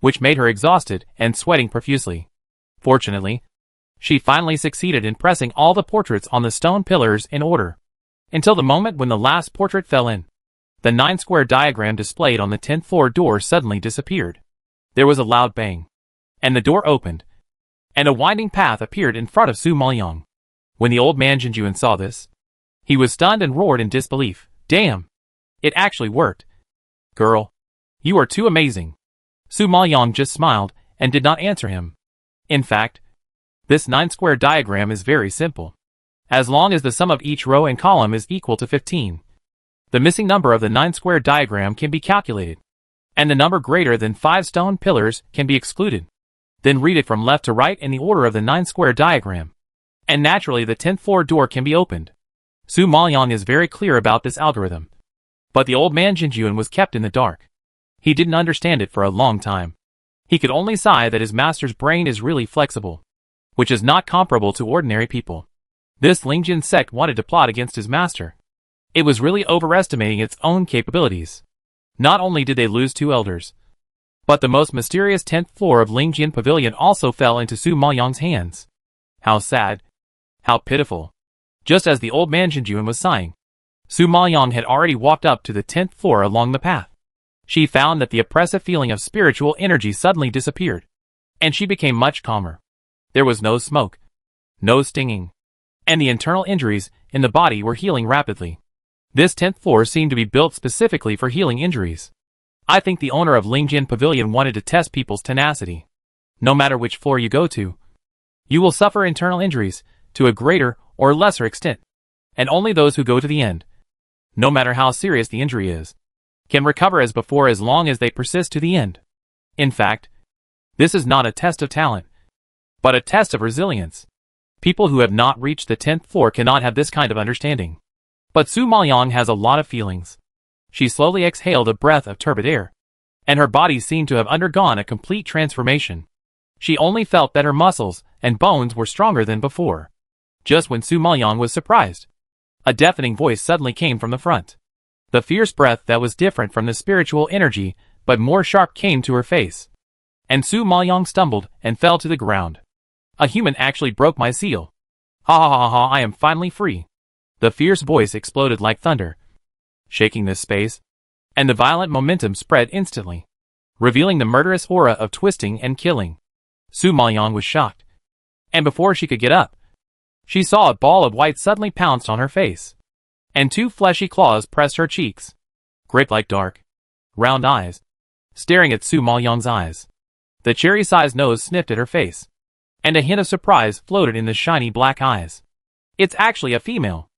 which made her exhausted and sweating profusely. Fortunately, she finally succeeded in pressing all the portraits on the stone pillars in order, until the moment when the last portrait fell in. The 9-square diagram displayed on the 10th floor door suddenly disappeared. There was a loud bang, and the door opened, and a winding path appeared in front of Su Maoyang. When the old man Jinjuan saw this, he was stunned and roared in disbelief. Damn! It actually worked. Girl, you are too amazing. Su Maoyang just smiled and did not answer him. In fact, this 9-square diagram is very simple. As long as the sum of each row and column is equal to 15, the missing number of the 9-square diagram can be calculated, and the number greater than 5 stone pillars can be excluded. Then read it from left to right in the order of the 9-square diagram, and naturally the 10th floor door can be opened. Su Maoyang is very clear about this algorithm, but the old man Jinjuan was kept in the dark. He didn't understand it for a long time. He could only sigh that his master's brain is really flexible, which is not comparable to ordinary people. This Lingjin sect wanted to plot against his master. It was really overestimating its own capabilities. Not only did they lose 2 elders, but the most mysterious 10th floor of Lingjin Pavilion also fell into Su Maoyang's hands. How sad. How pitiful. Just as the old man Jinjuan was sighing, Su Maoyang had already walked up to the 10th floor along the path. She found that the oppressive feeling of spiritual energy suddenly disappeared, and she became much calmer. There was no smoke, no stinging, and the internal injuries in the body were healing rapidly. This 10th floor seemed to be built specifically for healing injuries. I think the owner of Lingjin Pavilion wanted to test people's tenacity. No matter which floor you go to, you will suffer internal injuries to a greater or lesser extent, and only those who go to the end, no matter how serious the injury is, can recover as before as long as they persist to the end. In fact, this is not a test of talent, but a test of resilience. People who have not reached the 10th floor cannot have this kind of understanding. But Su Maoyang has a lot of feelings. She slowly exhaled a breath of turbid air, and her body seemed to have undergone a complete transformation. She only felt that her muscles and bones were stronger than before. Just when Su Maoyang was surprised, a deafening voice suddenly came from the front. The fierce breath that was different from the spiritual energy, but more sharp, came to her face, and Su Maoyang stumbled and fell to the ground. A human actually broke my seal. Ha ha ha ha, I am finally free. The fierce voice exploded like thunder, shaking this space, and the violent momentum spread instantly, revealing the murderous aura of twisting and killing. Su Maoyang was shocked, and before she could get up, she saw a ball of white suddenly pounced on her face, and 2 fleshy claws pressed her cheeks, grape-like dark, round eyes, staring at Su Maoyang's eyes. The cherry-sized nose sniffed at her face, and a hint of surprise floated in the shiny black eyes. It's actually a female.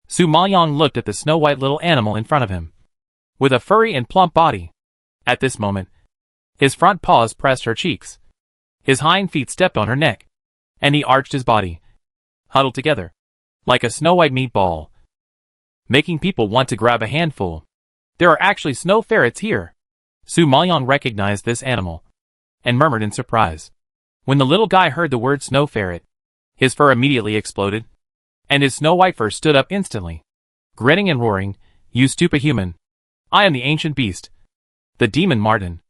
Su Maoyang looked at the snow-white little animal in front of him, with a furry and plump body. At this moment, his front paws pressed her cheeks, his hind feet stepped on her neck, and he arched his body, huddled together, like a snow-white meatball, making people want to grab a handful. There are actually snow ferrets here. Su Maoyang recognized this animal, and murmured in surprise. When the little guy heard the word snow ferret, his fur immediately exploded, and his snow-white fur stood up instantly, grinning and roaring, "You stupid human! I am the ancient beast, the demon Martin."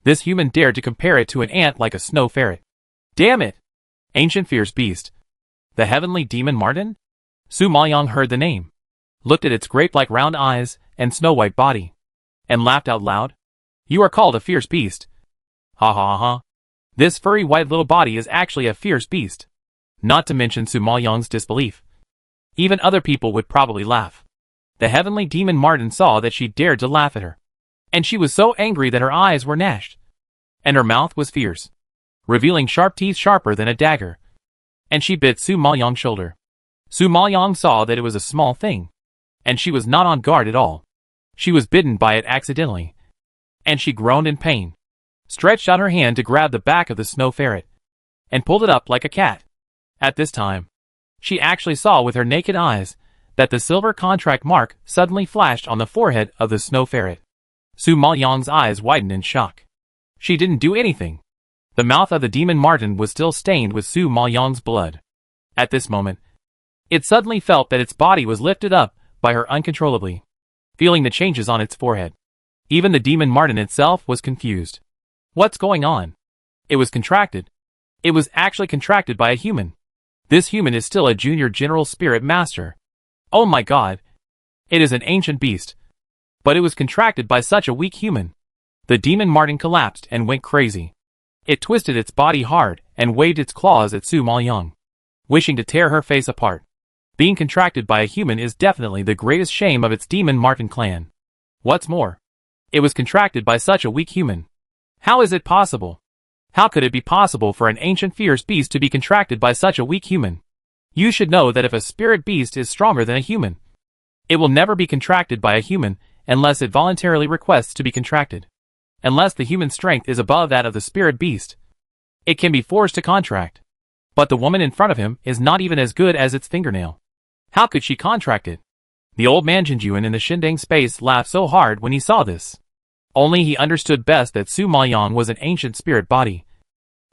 This human dared to compare it to an ant like a snow ferret. Damn it! Ancient fierce beast. The heavenly demon Martin? Su Maoyang heard the name, looked at its grape-like round eyes and snow-white body, and laughed out loud. You are called a fierce beast, Ha ha ha. This furry white little body is actually a fierce beast. Not to mention Su Maoyang's disbelief. Even other people would probably laugh. The heavenly demon Martin saw that she dared to laugh at her. And she was so angry that her eyes were gnashed. And her mouth was fierce, revealing sharp teeth sharper than a dagger. And she bit Su Maoyang's shoulder. Su Maoyang saw that it was a small thing. And she was not on guard at all. She was bitten by it accidentally. And she groaned in pain, stretched out her hand to grab the back of the snow ferret, and pulled it up like a cat. At this time, she actually saw with her naked eyes that the silver contract mark suddenly flashed on the forehead of the snow ferret. Su Maoyang's eyes widened in shock. She didn't do anything. The mouth of the demon Martin was still stained with Su Maoyang's blood. At this moment, it suddenly felt that its body was lifted up by her uncontrollably, feeling the changes on its forehead. Even the demon Martin itself was confused. What's going on? It was contracted. It was actually contracted by a human. This human is still a junior general spirit master. Oh my god. It is an ancient beast. But it was contracted by such a weak human. The demon Martin collapsed and went crazy. It twisted its body hard and waved its claws at Su Maoyang, wishing to tear her face apart. Being contracted by a human is definitely the greatest shame of its demon Martin clan. What's more, it was contracted by such a weak human. How is it possible? How could it be possible for an ancient fierce beast to be contracted by such a weak human? You should know that if a spirit beast is stronger than a human, it will never be contracted by a human unless it voluntarily requests to be contracted. Unless the human strength is above that of the spirit beast, it can be forced to contract. But the woman in front of him is not even as good as its fingernail. How could she contract it? The old man Jinjuan in the Shindang space laughed so hard when he saw this. Only he understood best that Su Maoyang was an ancient spirit body,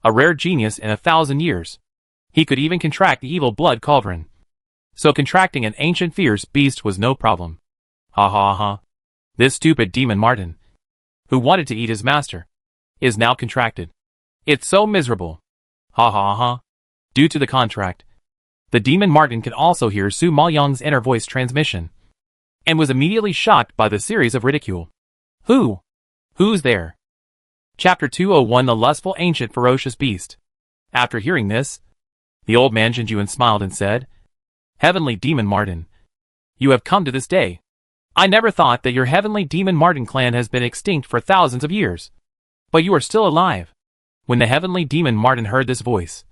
a rare genius in 1,000 years. He could even contract the evil blood cauldron. So contracting an ancient fierce beast was no problem. Ha ha ha. This stupid demon Martin, who wanted to eat his master, is now contracted. It's so miserable. Ha ha ha. Due to the contract, the demon Martin could also hear Su Maoyang's inner voice transmission, and was immediately shocked by the series of ridicule. Who's there? Chapter 201 The Lustful Ancient Ferocious Beast. After hearing this, the old man Jinjuan smiled and said, Heavenly Demon Martin, you have come to this day. I never thought that your Heavenly Demon Martin clan has been extinct for thousands of years. But you are still alive. When the Heavenly Demon Martin heard this voice,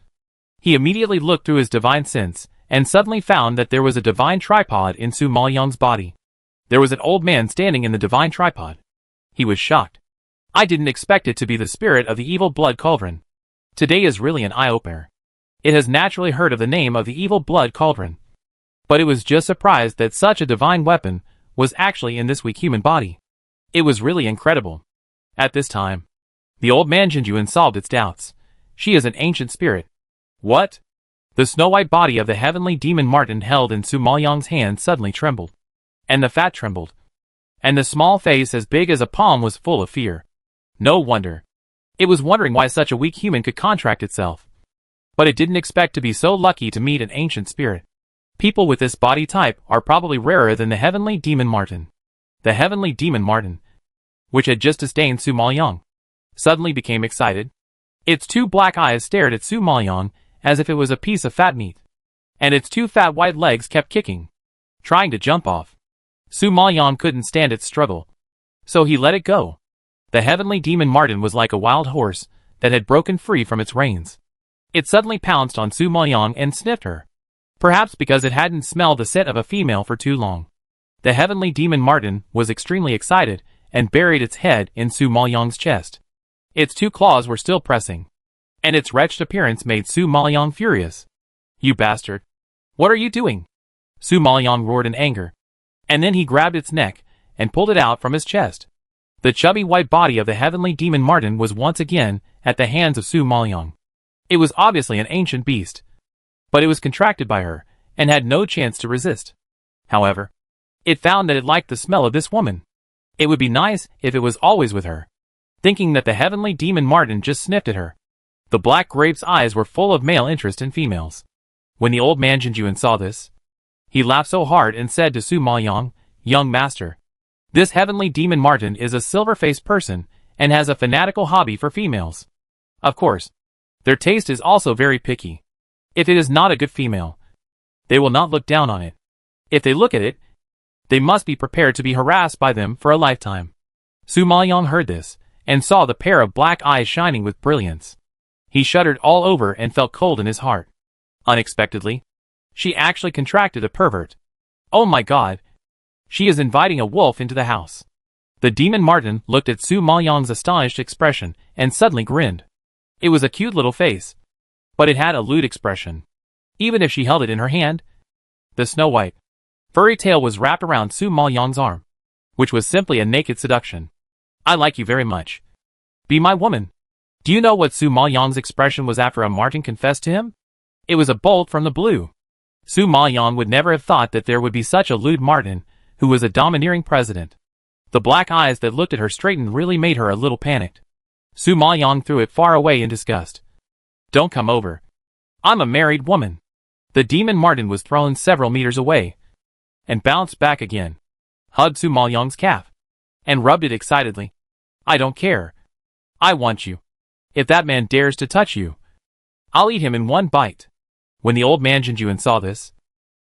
he immediately looked through his divine sense, and suddenly found that there was a divine tripod in Su Maoyang's body. There was an old man standing in the divine tripod. He was shocked. I didn't expect it to be the spirit of the evil blood cauldron. Today is really an eye-opener. It has naturally heard of the name of the evil blood cauldron, but it was just surprised that such a divine weapon was actually in this weak human body. It was really incredible. At this time, the old man Jinjuan solved its doubts. She is an ancient spirit. What? The snow-white body of the heavenly demon Martin held in Su Maoyang's hand suddenly trembled. And the fat trembled. And the small face as big as a palm was full of fear. No wonder. It was wondering why such a weak human could contract itself. But it didn't expect to be so lucky to meet an ancient spirit. People with this body type are probably rarer than the heavenly demon Martin. The heavenly demon Martin, which had just disdained Su Maoyang, suddenly became excited. Its two black eyes stared at Su Maoyang as if it was a piece of fat meat. And its two fat white legs kept kicking, trying to jump off. Su Maoyang couldn't stand its struggle, so he let it go. The heavenly demon Martin was like a wild horse that had broken free from its reins. It suddenly pounced on Su Maoyang and sniffed her. Perhaps because it hadn't smelled the scent of a female for too long. The heavenly demon Martin was extremely excited and buried its head in Su Maoyang's chest. Its two claws were still pressing, and its wretched appearance made Su Maoyang furious. You bastard! What are you doing? Su Maoyang roared in anger. And then he grabbed its neck and pulled it out from his chest. The chubby white body of the heavenly demon Martin was once again at the hands of Su Maoyang. It was obviously an ancient beast, but it was contracted by her and had no chance to resist. However, it found that it liked the smell of this woman. It would be nice if it was always with her. Thinking that the heavenly demon Martin just sniffed at her, the black grape's eyes were full of male interest in females. When the old man Jinjuan saw this, he laughed so hard and said to Su Maoyang, Young master, this heavenly demon Martin is a silver-faced person and has a fanatical hobby for females. Of course, their taste is also very picky. If it is not a good female, they will not look down on it. If they look at it, they must be prepared to be harassed by them for a lifetime. Su Maoyong heard this, and saw the pair of black eyes shining with brilliance. He shuddered all over and felt cold in his heart. Unexpectedly, she actually contracted a pervert. Oh my god! She is inviting a wolf into the house. The demon Martin looked at Su Maoyong's astonished expression and suddenly grinned. It was a cute little face, but it had a lewd expression. Even if she held it in her hand, the snow-white, furry tail was wrapped around Su Maoyong's arm, which was simply a naked seduction. I like you very much. Be my woman. Do you know what Su Maoyong's expression was after a Martin confessed to him? It was a bolt from the blue. Su Maoyong would never have thought that there would be such a lewd Martin, who was a domineering president. The black eyes that looked at her straightened really made her a little panicked. Su Maoyong threw it far away in disgust. Don't come over. I'm a married woman. The demon Martin was thrown several meters away, and bounced back again, hugged Su Maoyong's calf, and rubbed it excitedly. I don't care. I want you. If that man dares to touch you, I'll eat him in one bite. When the old man Jinjuan saw this,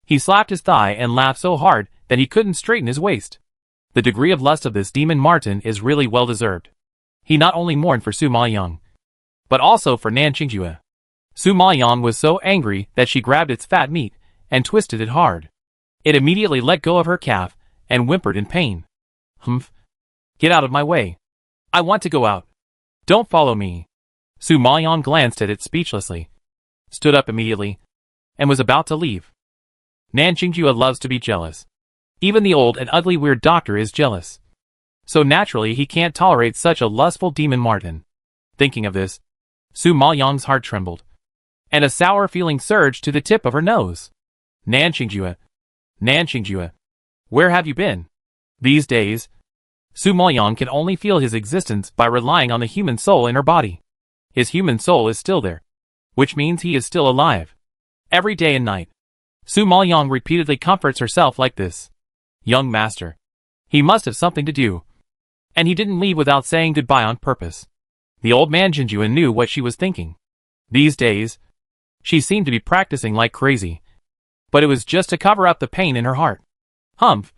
he slapped his thigh and laughed so hard that he couldn't straighten his waist. The degree of lust of this demon Martin is really well deserved. He not only mourned for Su Maoyong, but also for Nanqingjue. Su Maoyong was so angry that she grabbed its fat meat and twisted it hard. It immediately let go of her calf and whimpered in pain. Humph. Get out of my way. I want to go out. Don't follow me. Su Maoyong glanced at it speechlessly, stood up immediately, and was about to leave. Nanqingjue loves to be jealous. Even the old and ugly weird doctor is jealous. So naturally he can't tolerate such a lustful demon Martin. Thinking of this, Su Maoyong's heart trembled, and a sour feeling surged to the tip of her nose. Nanqingjue, Nanqingjue, where have you been? These days, Su Maoyong can only feel his existence by relying on the human soul in her body. His human soul is still there, which means he is still alive. Every day and night, Su Maoyong repeatedly comforts herself like this. Young master. He must have something to do. And he didn't leave without saying goodbye on purpose. The old man Jinjuan knew what she was thinking. These days, she seemed to be practicing like crazy. But it was just to cover up the pain in her heart. Humph.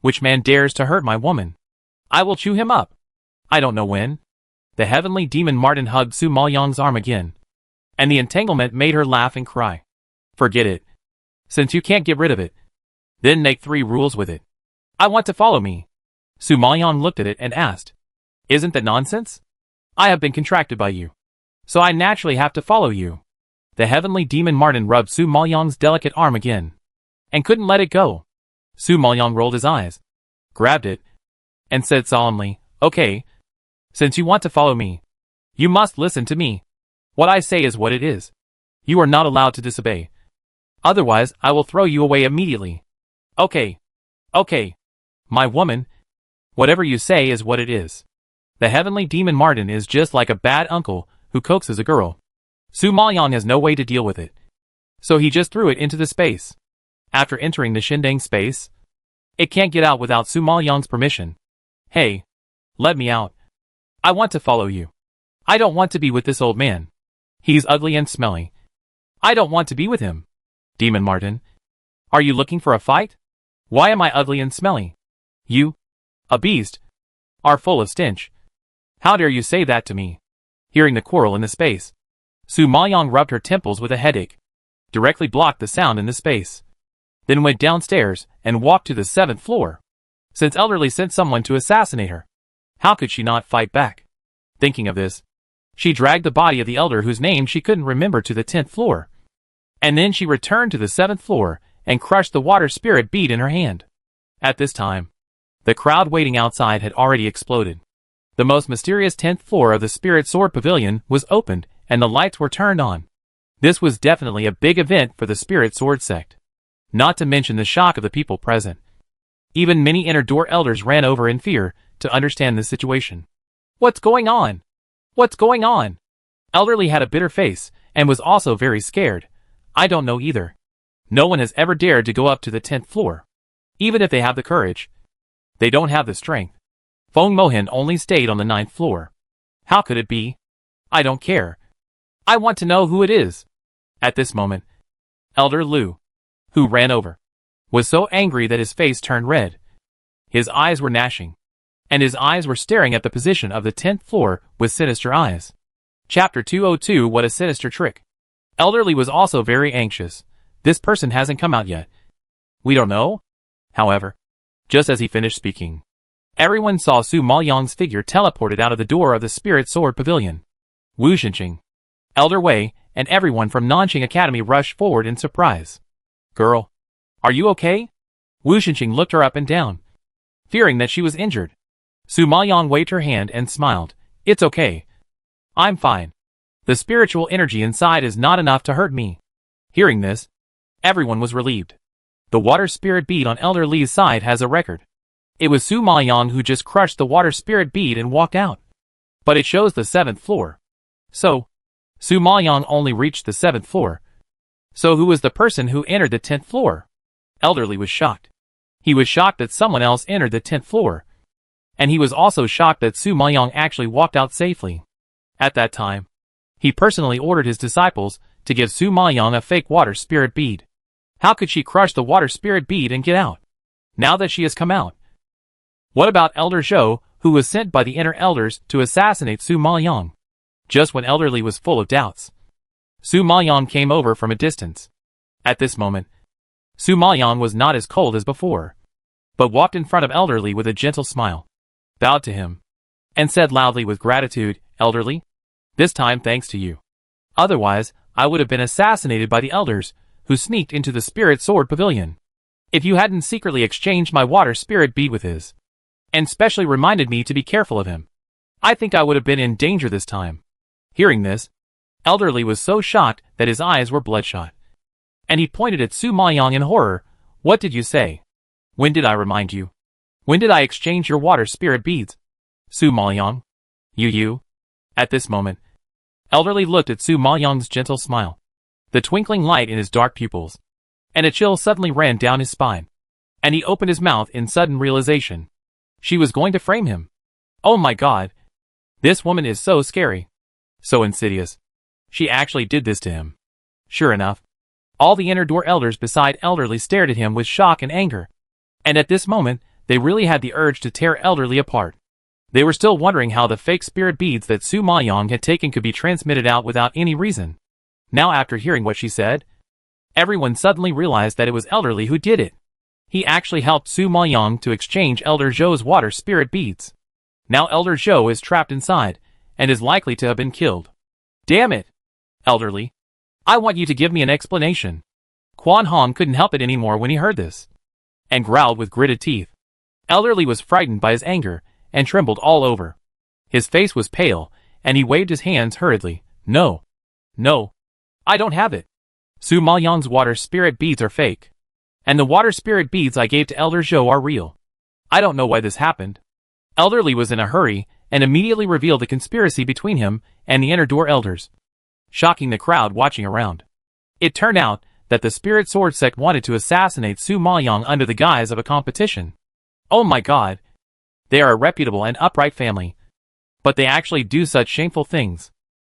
Which man dares to hurt my woman? I will chew him up. I don't know when. The heavenly demon Martin hugged Su Maoyong's arm again, and the entanglement made her laugh and cry. Forget it. Since you can't get rid of it, then make 3 rules with it. I want to follow me. Su Maoyong looked at it and asked, Isn't that nonsense? I have been contracted by you, so I naturally have to follow you. The heavenly demon Martin rubbed Su Maoyong's delicate arm again, and couldn't let it go. Su Maoyong rolled his eyes, grabbed it, and said solemnly, Okay, since you want to follow me, you must listen to me. What I say is what it is. You are not allowed to disobey. Otherwise, I will throw you away immediately. Okay. Okay. My woman. Whatever you say is what it is. The heavenly demon Martin is just like a bad uncle who coaxes a girl. Su Maoyong has no way to deal with it, so he just threw it into the space. After entering the Shindang space, it can't get out without Su Maoyong's permission. Hey. Let me out. I want to follow you. I don't want to be with this old man. He's ugly and smelly. I don't want to be with him. Demon Martin. Are you looking for a fight? Why am I ugly and smelly? You, a beast, are full of stench. How dare you say that to me? Hearing the quarrel in the space, Su Maoyong rubbed her temples with a headache, directly blocked the sound in the space, then went downstairs and walked to the 7th floor. Since Elderly sent someone to assassinate her, how could she not fight back? Thinking of this, she dragged the body of the elder whose name she couldn't remember to the 10th floor. And then she returned to the 7th floor and crushed the water spirit bead in her hand. At this time, the crowd waiting outside had already exploded. The most mysterious 10th floor of the Spirit Sword Pavilion was opened and the lights were turned on. This was definitely a big event for the Spirit Sword sect. Not to mention the shock of the people present. Even many inner door elders ran over in fear to understand the situation. What's going on? What's going on? Elderly had a bitter face and was also very scared. I don't know either. No one has ever dared to go up to the 10th floor. Even if they have the courage, they don't have the strength. Feng Mohan only stayed on the 9th floor. How could it be? I don't care. I want to know who it is. At this moment, Elder Liu, who ran over, was so angry that his face turned red. His eyes were gnashing, and his eyes were staring at the position of the 10th floor with sinister eyes. Chapter 202 What a Sinister Trick. Elder Liu was also very anxious. This person hasn't come out yet. We don't know? However, just as he finished speaking, everyone saw Su Maoyang's figure teleported out of the door of the Spirit Sword Pavilion. Wu Xinqing, Elder Wei, and everyone from Nanqing Academy rushed forward in surprise. Girl, are you okay? Wu Xinqing looked her up and down, fearing that she was injured. Su Maoyang waved her hand and smiled. It's okay. I'm fine. The spiritual energy inside is not enough to hurt me. Hearing this, everyone was relieved. The water spirit bead on Elder Li's side has a record. It was Su Maoyang who just crushed the water spirit bead and walked out. But it shows the 7th floor. So, Su Maoyang only reached the 7th floor. So who was the person who entered the 10th floor? Elder Li was shocked. He was shocked that someone else entered the 10th floor. And he was also shocked that Su Maoyang actually walked out safely. At that time, he personally ordered his disciples to give Su Maoyang a fake water spirit bead. How could she crush the water spirit bead and get out, now that she has come out? What about Elder Zhou, who was sent by the inner elders to assassinate Su Maoyang? Just when Elder Li was full of doubts, Su Maoyang came over from a distance. At this moment, Su Maoyang was not as cold as before, but walked in front of Elder Li with a gentle smile, bowed to him, and said loudly with gratitude, Elder Li, this time thanks to you. Otherwise, I would have been assassinated by the elders, who sneaked into the Spirit Sword Pavilion. If you hadn't secretly exchanged my water spirit bead with his, and specially reminded me to be careful of him, I think I would have been in danger this time. Hearing this, Elder Li was so shocked that his eyes were bloodshot. And he pointed at Su Maoyang in horror. What did you say? When did I remind you? When did I exchange your water spirit beads? Su Maoyang? You? At this moment, Elder Li looked at Su Maoyang's gentle smile, the twinkling light in his dark pupils, and a chill suddenly ran down his spine. And he opened his mouth in sudden realization. She was going to frame him. Oh my god. This woman is so scary. So insidious. She actually did this to him. Sure enough, all the inner door elders beside Elder Li stared at him with shock and anger. And at this moment, they really had the urge to tear Elder Li apart. They were still wondering how the fake spirit beads that Su Maoyang had taken could be transmitted out without any reason. Now after hearing what she said, everyone suddenly realized that it was Elder Li who did it. He actually helped Su Maoyang to exchange Elder Zhou's water spirit beads. Now Elder Zhou is trapped inside, and is likely to have been killed. Damn it! Elder Li, I want you to give me an explanation. Quan Hong couldn't help it anymore when he heard this, and growled with gritted teeth. Elder Li was frightened by his anger, and trembled all over. His face was pale, and he waved his hands hurriedly. No, I don't have it. Su Maoyang's water spirit beads are fake. And the water spirit beads I gave to Elder Zhou are real. I don't know why this happened. Elder Li was in a hurry, and immediately revealed the conspiracy between him and the inner door elders, shocking the crowd watching around. It turned out that the Spirit Sword sect wanted to assassinate Su Maoyang under the guise of a competition. Oh my god. They are a reputable and upright family, but they actually do such shameful things.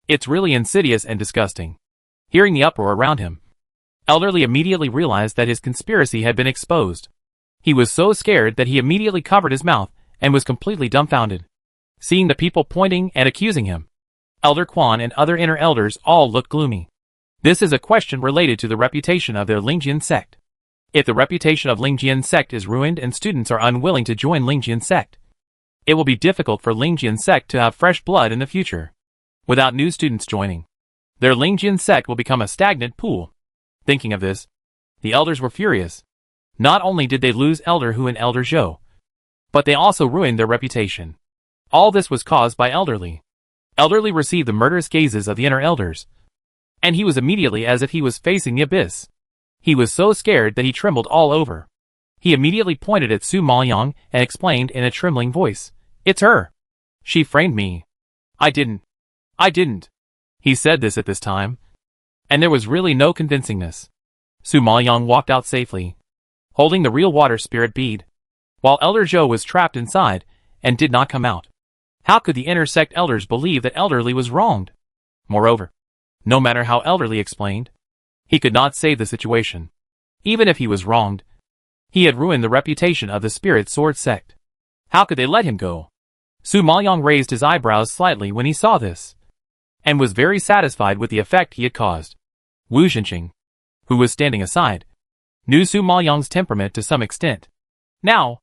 It's really insidious and disgusting. Hearing the uproar around him, Elder Li immediately realized that his conspiracy had been exposed. He was so scared that he immediately covered his mouth and was completely dumbfounded, seeing the people pointing and accusing him. Elder Quan and other inner elders all looked gloomy. This is a question related to the reputation of their Lingjian sect. If the reputation of Lingjian sect is ruined and students are unwilling to join Lingjian sect, it will be difficult for Lingjian sect to have fresh blood in the future. Without new students joining, their Lingjian sect will become a stagnant pool. Thinking of this, the elders were furious. Not only did they lose Elder Hu and Elder Zhou, but they also ruined their reputation. All this was caused by Elder Li. Elder Li received the murderous gazes of the inner elders, and he was immediately as if he was facing the abyss. He was so scared that he trembled all over. He immediately pointed at Su Maoyang and explained in a trembling voice, "It's her. She framed me. I didn't. He said this at this time, and there was really no convincingness. Su Maoyang walked out safely, holding the real water spirit bead, while Elder Zhou was trapped inside, and did not come out. How could the inner sect elders believe that Elderly was wronged? Moreover, no matter how Elderly explained, he could not save the situation. Even if he was wronged, he had ruined the reputation of the Spirit Sword sect. How could they let him go? Su Maoyong raised his eyebrows slightly when he saw this, and was very satisfied with the effect he had caused. Wu Zhenqing, who was standing aside, knew Su Maoyong's temperament to some extent. Now,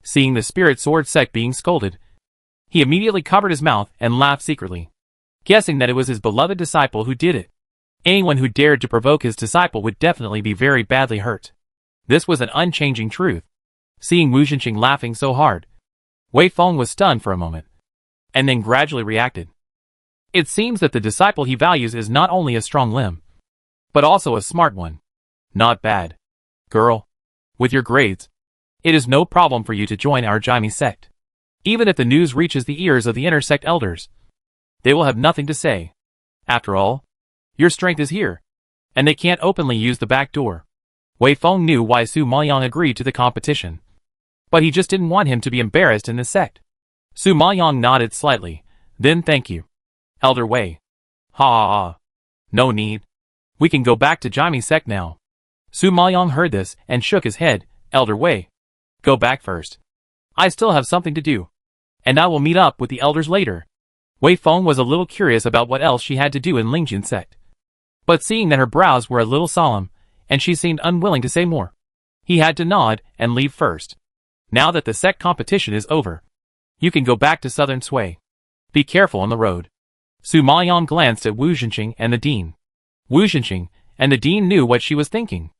seeing the Spirit Sword sect being scolded, he immediately covered his mouth and laughed secretly, guessing that it was his beloved disciple who did it. Anyone who dared to provoke his disciple would definitely be very badly hurt. This was an unchanging truth. Seeing Wu Zhenqing laughing so hard, Wei Feng was stunned for a moment, and then gradually reacted. It seems that the disciple he values is not only a strong limb, but also a smart one. Not bad. Girl, with your grades, it is no problem for you to join our Jaime sect. Even if the news reaches the ears of the inner sect elders, they will have nothing to say. After all, your strength is here, and they can't openly use the back door. Wei Feng knew why Su Maoyong agreed to the competition, but he just didn't want him to be embarrassed in this sect. Su Maoyong nodded slightly, then thank you, Elder Wei. Ha ha ha. No need. We can go back to Jaime sect now. Su Maoyong heard this and shook his head. Elder Wei, go back first. I still have something to do, and I will meet up with the elders later. Wei Feng was a little curious about what else she had to do in Lingjin sect, but seeing that her brows were a little solemn, and she seemed unwilling to say more, he had to nod and leave first. Now that the sect competition is over, you can go back to Southern Sui. Be careful on the road. Su Maoyong glanced at Wu Zhenqing and the dean. Wu Zhenqing and the dean knew what she was thinking.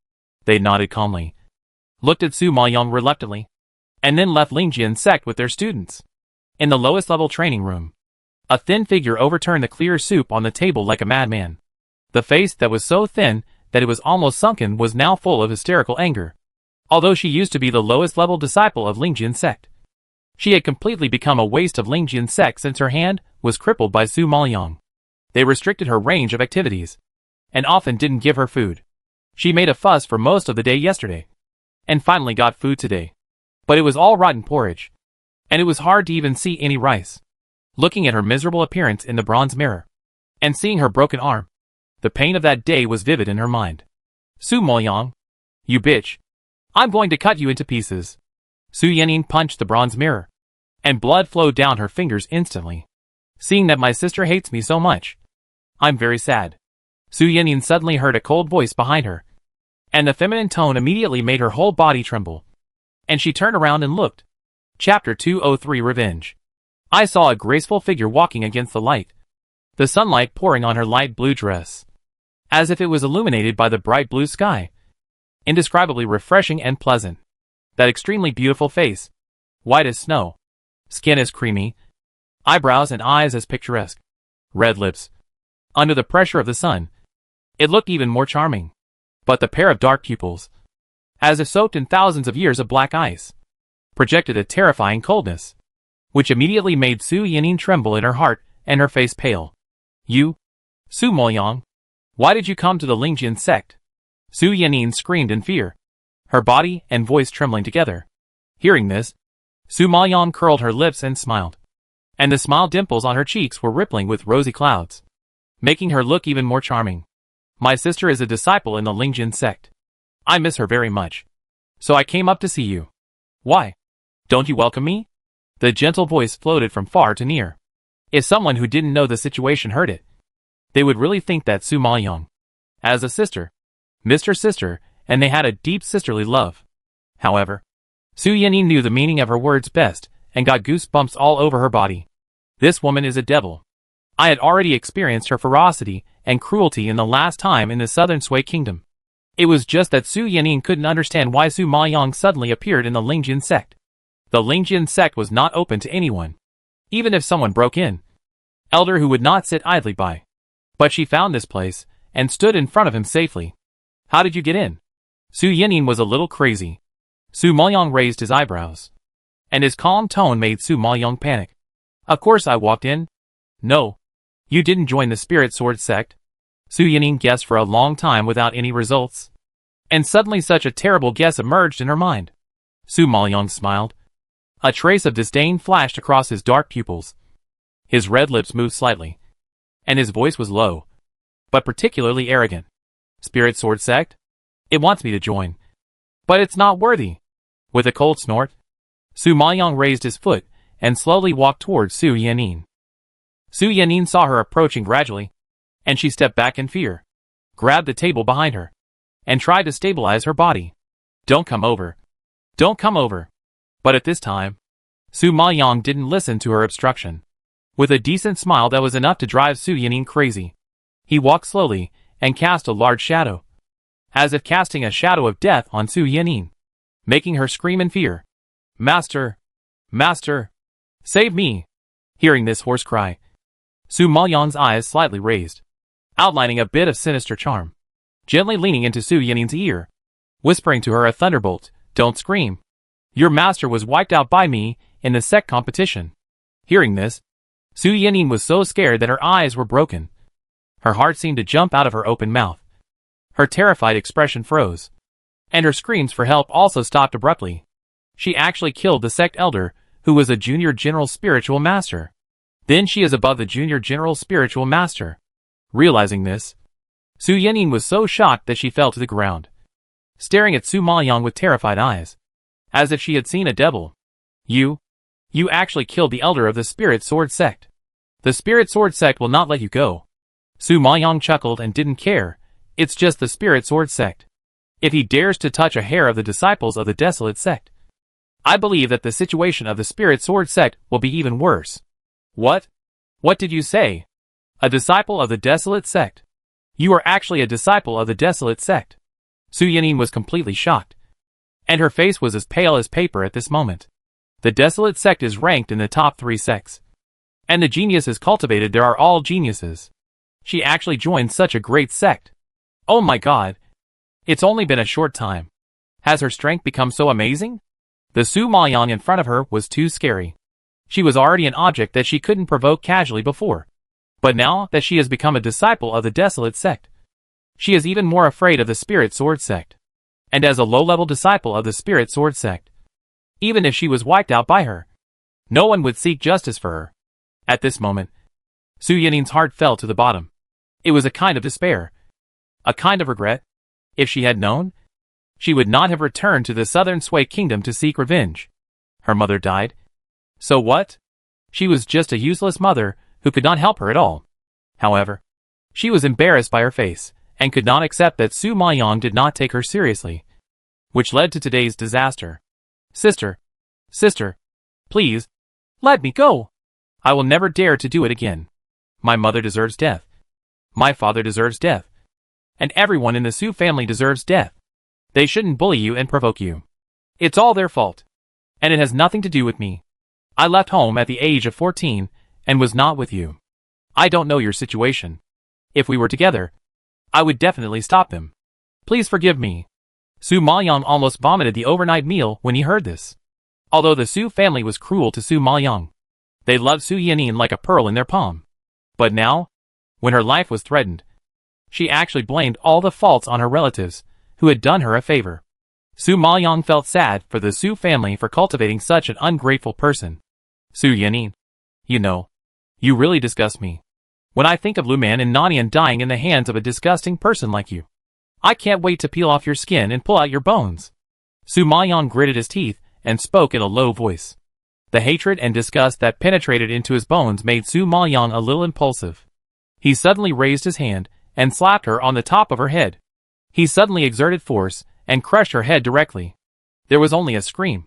They nodded calmly, looked at Su Maoyong reluctantly, and then left Lingjin sect with their students. In the lowest level training room, a thin figure overturned the clear soup on the table like a madman. The face that was so thin that it was almost sunken was now full of hysterical anger. Although she used to be the lowest level disciple of Lingjin sect, she had completely become a waste of Lingjin sect since her hand was crippled by Su Maoyong. They restricted her range of activities, and often didn't give her food. She made a fuss for most of the day yesterday, and finally got food today. But it was all rotten porridge, and it was hard to even see any rice. Looking at her miserable appearance in the bronze mirror, and seeing her broken arm, the pain of that day was vivid in her mind. Su Maoyong, you bitch. I'm going to cut you into pieces. Su Yanyin punched the bronze mirror, and blood flowed down her fingers instantly. Seeing that my sister hates me so much, I'm very sad. Su Yanyin suddenly heard a cold voice behind her, and the feminine tone immediately made her whole body tremble. And she turned around and looked. Chapter 203 Revenge. I saw a graceful figure walking against the light, the sunlight pouring on her light blue dress, as if it was illuminated by the bright blue sky. Indescribably refreshing and pleasant. That extremely beautiful face, white as snow, skin as creamy, eyebrows and eyes as picturesque, red lips. Under the pressure of the sun, it looked even more charming. But the pair of dark pupils, as if soaked in thousands of years of black ice, projected a terrifying coldness, which immediately made Su Yanyin tremble in her heart and her face pale. You, Su Maoyong, why did you come to the Lingjin sect? Su Yanyin screamed in fear, her body and voice trembling together. Hearing this, Su Maoyong curled her lips and smiled, and the smile dimples on her cheeks were rippling with rosy clouds, making her look even more charming. My sister is a disciple in the Lingjin sect. I miss her very much, so I came up to see you. Why? Don't you welcome me? The gentle voice floated from far to near. If someone who didn't know the situation heard it, they would really think that Su Maoyong, as a sister, missed her sister, and they had a deep sisterly love. However, Su Yanyin knew the meaning of her words best, and got goosebumps all over her body. This woman is a devil. I had already experienced her ferocity and cruelty in the last time in the Southern Sui Kingdom. It was just that Su Yanyin couldn't understand why Su Maoyong suddenly appeared in the Lingjin sect. The Lingjin sect was not open to anyone, even if someone broke in. Elder who would not sit idly by. But she found this place, and stood in front of him safely. How did you get in? Su Yanyin was a little crazy. Su Maoyong raised his eyebrows, and his calm tone made Su Maoyong panic. Of course I walked in. No. You didn't join the Spirit Sword sect? Su Yanyin guessed for a long time without any results. And suddenly such a terrible guess emerged in her mind. Su Maoyong smiled. A trace of disdain flashed across his dark pupils. His red lips moved slightly, and his voice was low, but particularly arrogant. Spirit Sword Sect? It wants me to join. But it's not worthy. With a cold snort, Su Maoyang raised his foot and slowly walked towards Su Yanin. Su Yanin saw her approaching gradually, and she stepped back in fear, grabbed the table behind her, and tried to stabilize her body. Don't come over. Don't come over. But at this time, Su Maoyang didn't listen to her obstruction. With a decent smile that was enough to drive Su Yanin crazy, he walked slowly and cast a large shadow, as if casting a shadow of death on Su Yanin, making her scream in fear. Master! Master! Save me! Hearing this hoarse cry, Su Maoyang's eyes slightly raised, outlining a bit of sinister charm, gently leaning into Su Yanin's ear, whispering to her a thunderbolt, "Don't scream. Your master was wiped out by me in the sect competition." Hearing this, Su Yanin was so scared that her eyes were broken. Her heart seemed to jump out of her open mouth. Her terrified expression froze, and her screams for help also stopped abruptly. She actually killed the sect elder, who was a junior general spiritual master. Then she is above the junior general spiritual master. Realizing this, Su Yanin was so shocked that she fell to the ground, staring at Su Maoyang with terrified eyes, as if she had seen a devil. You actually killed the elder of the Spirit Sword Sect. The Spirit Sword Sect will not let you go. Su Maoyang chuckled and didn't care. It's just the Spirit Sword Sect. If he dares to touch a hair of the disciples of the Desolate Sect, I believe that the situation of the Spirit Sword Sect will be even worse. What? What did you say? A disciple of the Desolate Sect? You are actually a disciple of the Desolate Sect. Su Yanin was completely shocked, and her face was as pale as paper at this moment. The Desolate Sect is ranked in the top 3 sects, and the geniuses cultivated there are all geniuses. She actually joined such a great sect. Oh my god. It's only been a short time. Has her strength become so amazing? The Su Maoyang in front of her was too scary. She was already an object that she couldn't provoke casually before. But now that she has become a disciple of the Desolate Sect, she is even more afraid of the Spirit Sword Sect. And as a low-level disciple of the Spirit Sword Sect, even if she was wiped out by her, no one would seek justice for her. At this moment, Su Yanin's heart fell to the bottom. It was a kind of despair, a kind of regret. If she had known, she would not have returned to the Southern Sui Kingdom to seek revenge. Her mother died. So what? She was just a useless mother who could not help her at all. However, she was embarrassed by her face, and could not accept that Su Maoyang did not take her seriously, which led to today's disaster. Sister, please, let me go. I will never dare to do it again. My mother deserves death. My father deserves death. And everyone in the Su family deserves death. They shouldn't bully you and provoke you. It's all their fault. And it has nothing to do with me. I left home at the age of 14 and was not with you. I don't know your situation. If we were together, I would definitely stop them. Please forgive me. Su Maoyang almost vomited the overnight meal when he heard this. Although the Su family was cruel to Su Maoyang, they loved Su Yanin like a pearl in their palm. But now, when her life was threatened, she actually blamed all the faults on her relatives, who had done her a favor. Su Maoyang felt sad for the Su family for cultivating such an ungrateful person. Su Yanin, you really disgust me. When I think of Lu Man and Nanian dying in the hands of a disgusting person like you, I can't wait to peel off your skin and pull out your bones. Su Maoyang gritted his teeth and spoke in a low voice. The hatred and disgust that penetrated into his bones made Su Maoyang a little impulsive. He suddenly raised his hand and slapped her on the top of her head. He suddenly exerted force and crushed her head directly. There was only a scream,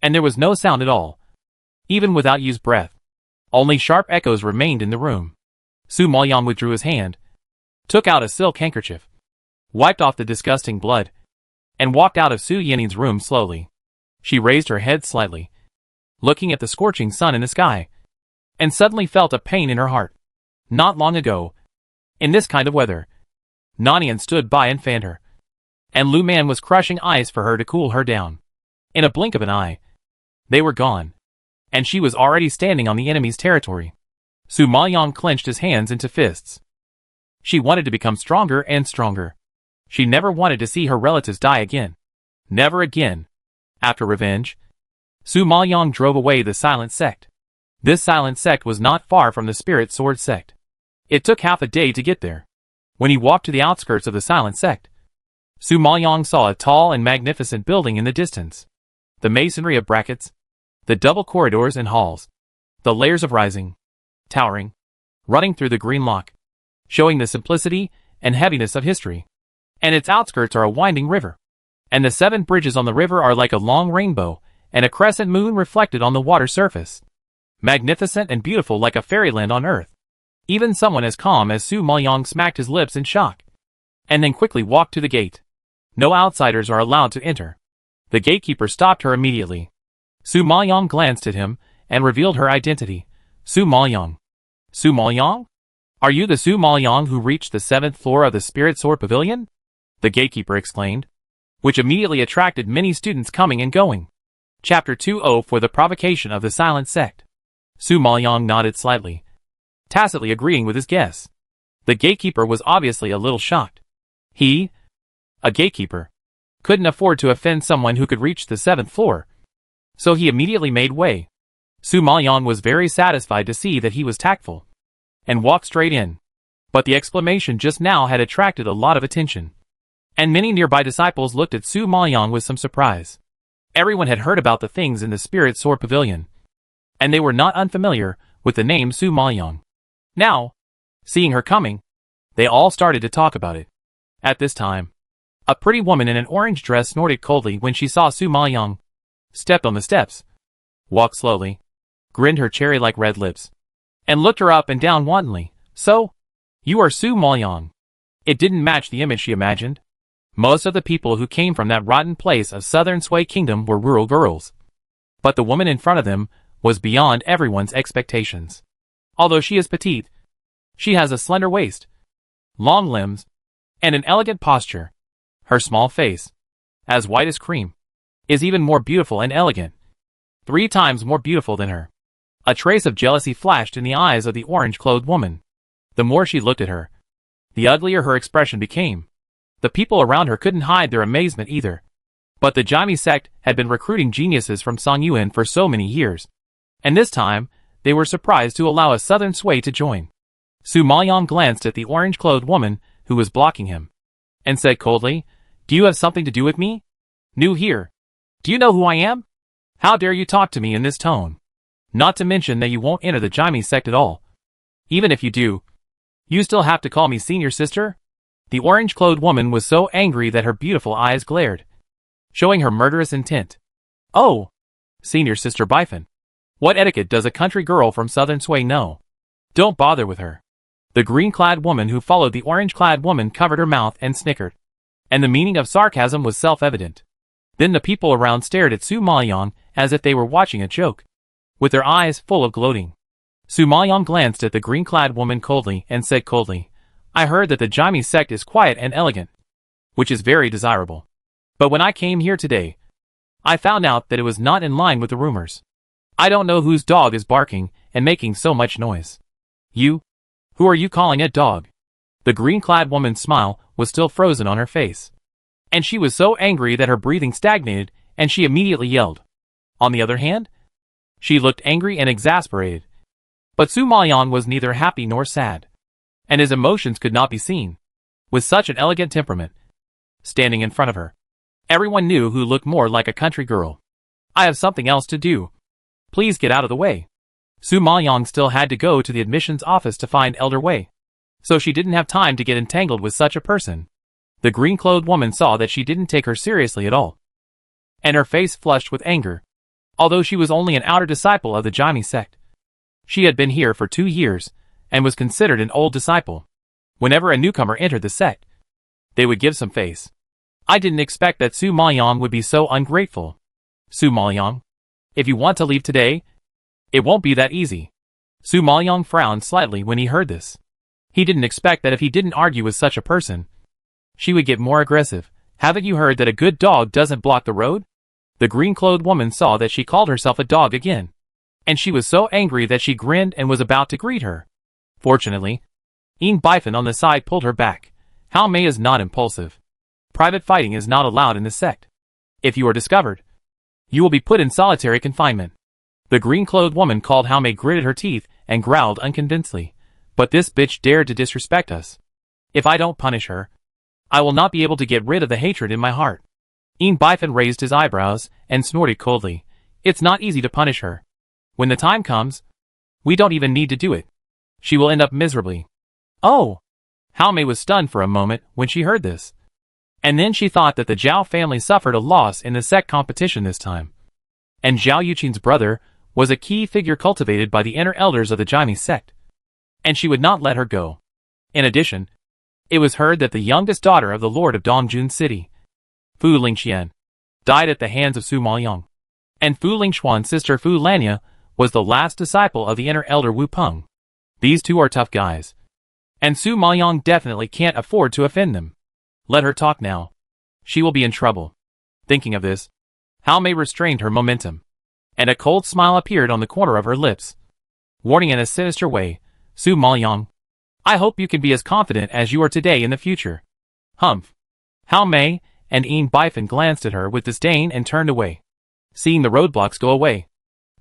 and there was no sound at all. Even without used breath, only sharp echoes remained in the room. Su Maoyang withdrew his hand, took out a silk handkerchief, wiped off the disgusting blood, and walked out of Su Yanin's room slowly. She raised her head slightly, looking at the scorching sun in the sky, and suddenly felt a pain in her heart. Not long ago, in this kind of weather, Nanian stood by and fanned her, and Lu Man was crushing ice for her to cool her down. In a blink of an eye, they were gone, and she was already standing on the enemy's territory. Su Maoyang clenched his hands into fists. She wanted to become stronger and stronger. She never wanted to see her relatives die again. Never again. After revenge, Su Maoyong drove away the silent sect. This silent sect was not far from the spirit sword sect. It took half a day to get there. When he walked to the outskirts of the silent sect, Su Maoyong saw a tall and magnificent building in the distance. The masonry of brackets, the double corridors and halls, the layers of rising, towering, running through the green lock, showing the simplicity and heaviness of history. And its outskirts are a winding river. And the 7 bridges on the river are like a long rainbow, and a crescent moon reflected on the water surface. Magnificent and beautiful like a fairyland on earth. Even someone as calm as Su Maoyong smacked his lips in shock, and then quickly walked to the gate. No outsiders are allowed to enter. The gatekeeper stopped her immediately. Su Maoyong glanced at him, and revealed her identity. Su Maoyong. Su Maoyong? Are you the Su Maoyong who reached the 7th floor of the Spirit Sword Pavilion? The gatekeeper exclaimed, which immediately attracted many students coming and going. Chapter 20 For the Provocation of the Silent Sect. Su Maoyong nodded slightly, tacitly agreeing with his guess. The gatekeeper was obviously a little shocked. He, a gatekeeper, couldn't afford to offend someone who could reach the 7th floor. So he immediately made way. Su Maoyong was very satisfied to see that he was tactful, and walked straight in. But the exclamation just now had attracted a lot of attention, and many nearby disciples looked at Su Maoyong with some surprise. Everyone had heard about the things in the Spirit Sword Pavilion, and they were not unfamiliar with the name Su Maoyong. Now, seeing her coming, they all started to talk about it. At this time, a pretty woman in an orange dress snorted coldly when she saw Su Maoyong, stepped on the steps, walked slowly, grinned her cherry-like red lips, and looked her up and down wantonly. So, you are Su Maoyong. It didn't match the image she imagined. Most of the people who came from that rotten place of Southern Sui Kingdom were rural girls. But the woman in front of them was beyond everyone's expectations. Although she is petite, she has a slender waist, long limbs, and an elegant posture. Her small face, as white as cream, is even more beautiful and elegant. 3 times more beautiful than her. A trace of jealousy flashed in the eyes of the orange-clothed woman. The more she looked at her, the uglier her expression became. The people around her couldn't hide their amazement either. But the Jaime sect had been recruiting geniuses from Songyuan for so many years, and this time, they were surprised to allow a southern Sui to join. Su Maoyong glanced at the orange-clothed woman who was blocking him, and said coldly, "Do you have something to do with me? New here. Do you know who I am? How dare you talk to me in this tone? Not to mention that you won't enter the Jaime sect at all. Even if you do, you still have to call me senior sister?" The orange-clothed woman was so angry that her beautiful eyes glared, showing her murderous intent. "Oh, senior sister Bifan. What etiquette does a country girl from Southern Sui know? Don't bother with her." The green-clad woman who followed the orange-clad woman covered her mouth and snickered, and the meaning of sarcasm was self-evident. Then the people around stared at Su Maoyong as if they were watching a joke, with their eyes full of gloating. Su Maoyong glanced at the green-clad woman coldly and said coldly, "I heard that the Jaime sect is quiet and elegant, which is very desirable. But when I came here today, I found out that it was not in line with the rumors. I don't know whose dog is barking and making so much noise. You? Who are you calling a dog?" The green-clad woman's smile was still frozen on her face, and she was so angry that her breathing stagnated, and she immediately yelled. On the other hand, she looked angry and exasperated. But Su Maoyong was neither happy nor sad, and his emotions could not be seen. With such an elegant temperament, standing in front of her, everyone knew who looked more like a country girl. "I have something else to do. Please get out of the way." Su Maoyong still had to go to the admissions office to find Elder Wei, so she didn't have time to get entangled with such a person. The green-clothed woman saw that she didn't take her seriously at all, and her face flushed with anger. Although she was only an outer disciple of the Jaime sect, she had been here for 2 years, and was considered an old disciple. Whenever a newcomer entered the sect, they would give some face. I didn't expect that Su Maoyong would be so ungrateful. Su Maoyong, if you want to leave today, it won't be that easy. Su Maoyong frowned slightly when he heard this. He didn't expect that if he didn't argue with such a person, she would get more aggressive. "Haven't you heard that a good dog doesn't block the road?" The green-clothed woman saw that she called herself a dog again, and she was so angry that she grinned and was about to greet her. Fortunately, Yin Bifan on the side pulled her back. "Hao Mei is not impulsive. Private fighting is not allowed in the sect. If you are discovered, You will be put in solitary confinement. The green-clothed woman called Hao Mei gritted her teeth and growled unconvincedly. But this bitch dared to disrespect us. If I don't punish her, I will not be able to get rid of the hatred in my heart. Ian Bifan raised his eyebrows and snorted coldly. It's not easy to punish her. When the time comes, we don't even need to do it. She will end up miserably. Oh! Hao Mei was stunned for a moment when she heard this. And then she thought that the Zhao family suffered a loss in the sect competition this time. And Zhao Yuqin's brother was a key figure cultivated by the inner elders of the Jaime sect. And she would not let her go. In addition, it was heard that the youngest daughter of the Lord of Dongjun City, Fu Lingxian, died at the hands of Su Maoyang. And Fu Lingxuan's sister Fu Lanya was the last disciple of the inner elder Wu Peng. These two are tough guys. And Su Maoyang definitely can't afford to offend them. Let her talk now. She will be in trouble. Thinking of this, Hao Mei restrained her momentum. And a cold smile appeared on the corner of her lips. Warning in a sinister way, Su Maoyang, I hope you can be as confident as you are today in the future. Humph. Hao Mei and Ian Bifan glanced at her with disdain and turned away. Seeing the roadblocks go away,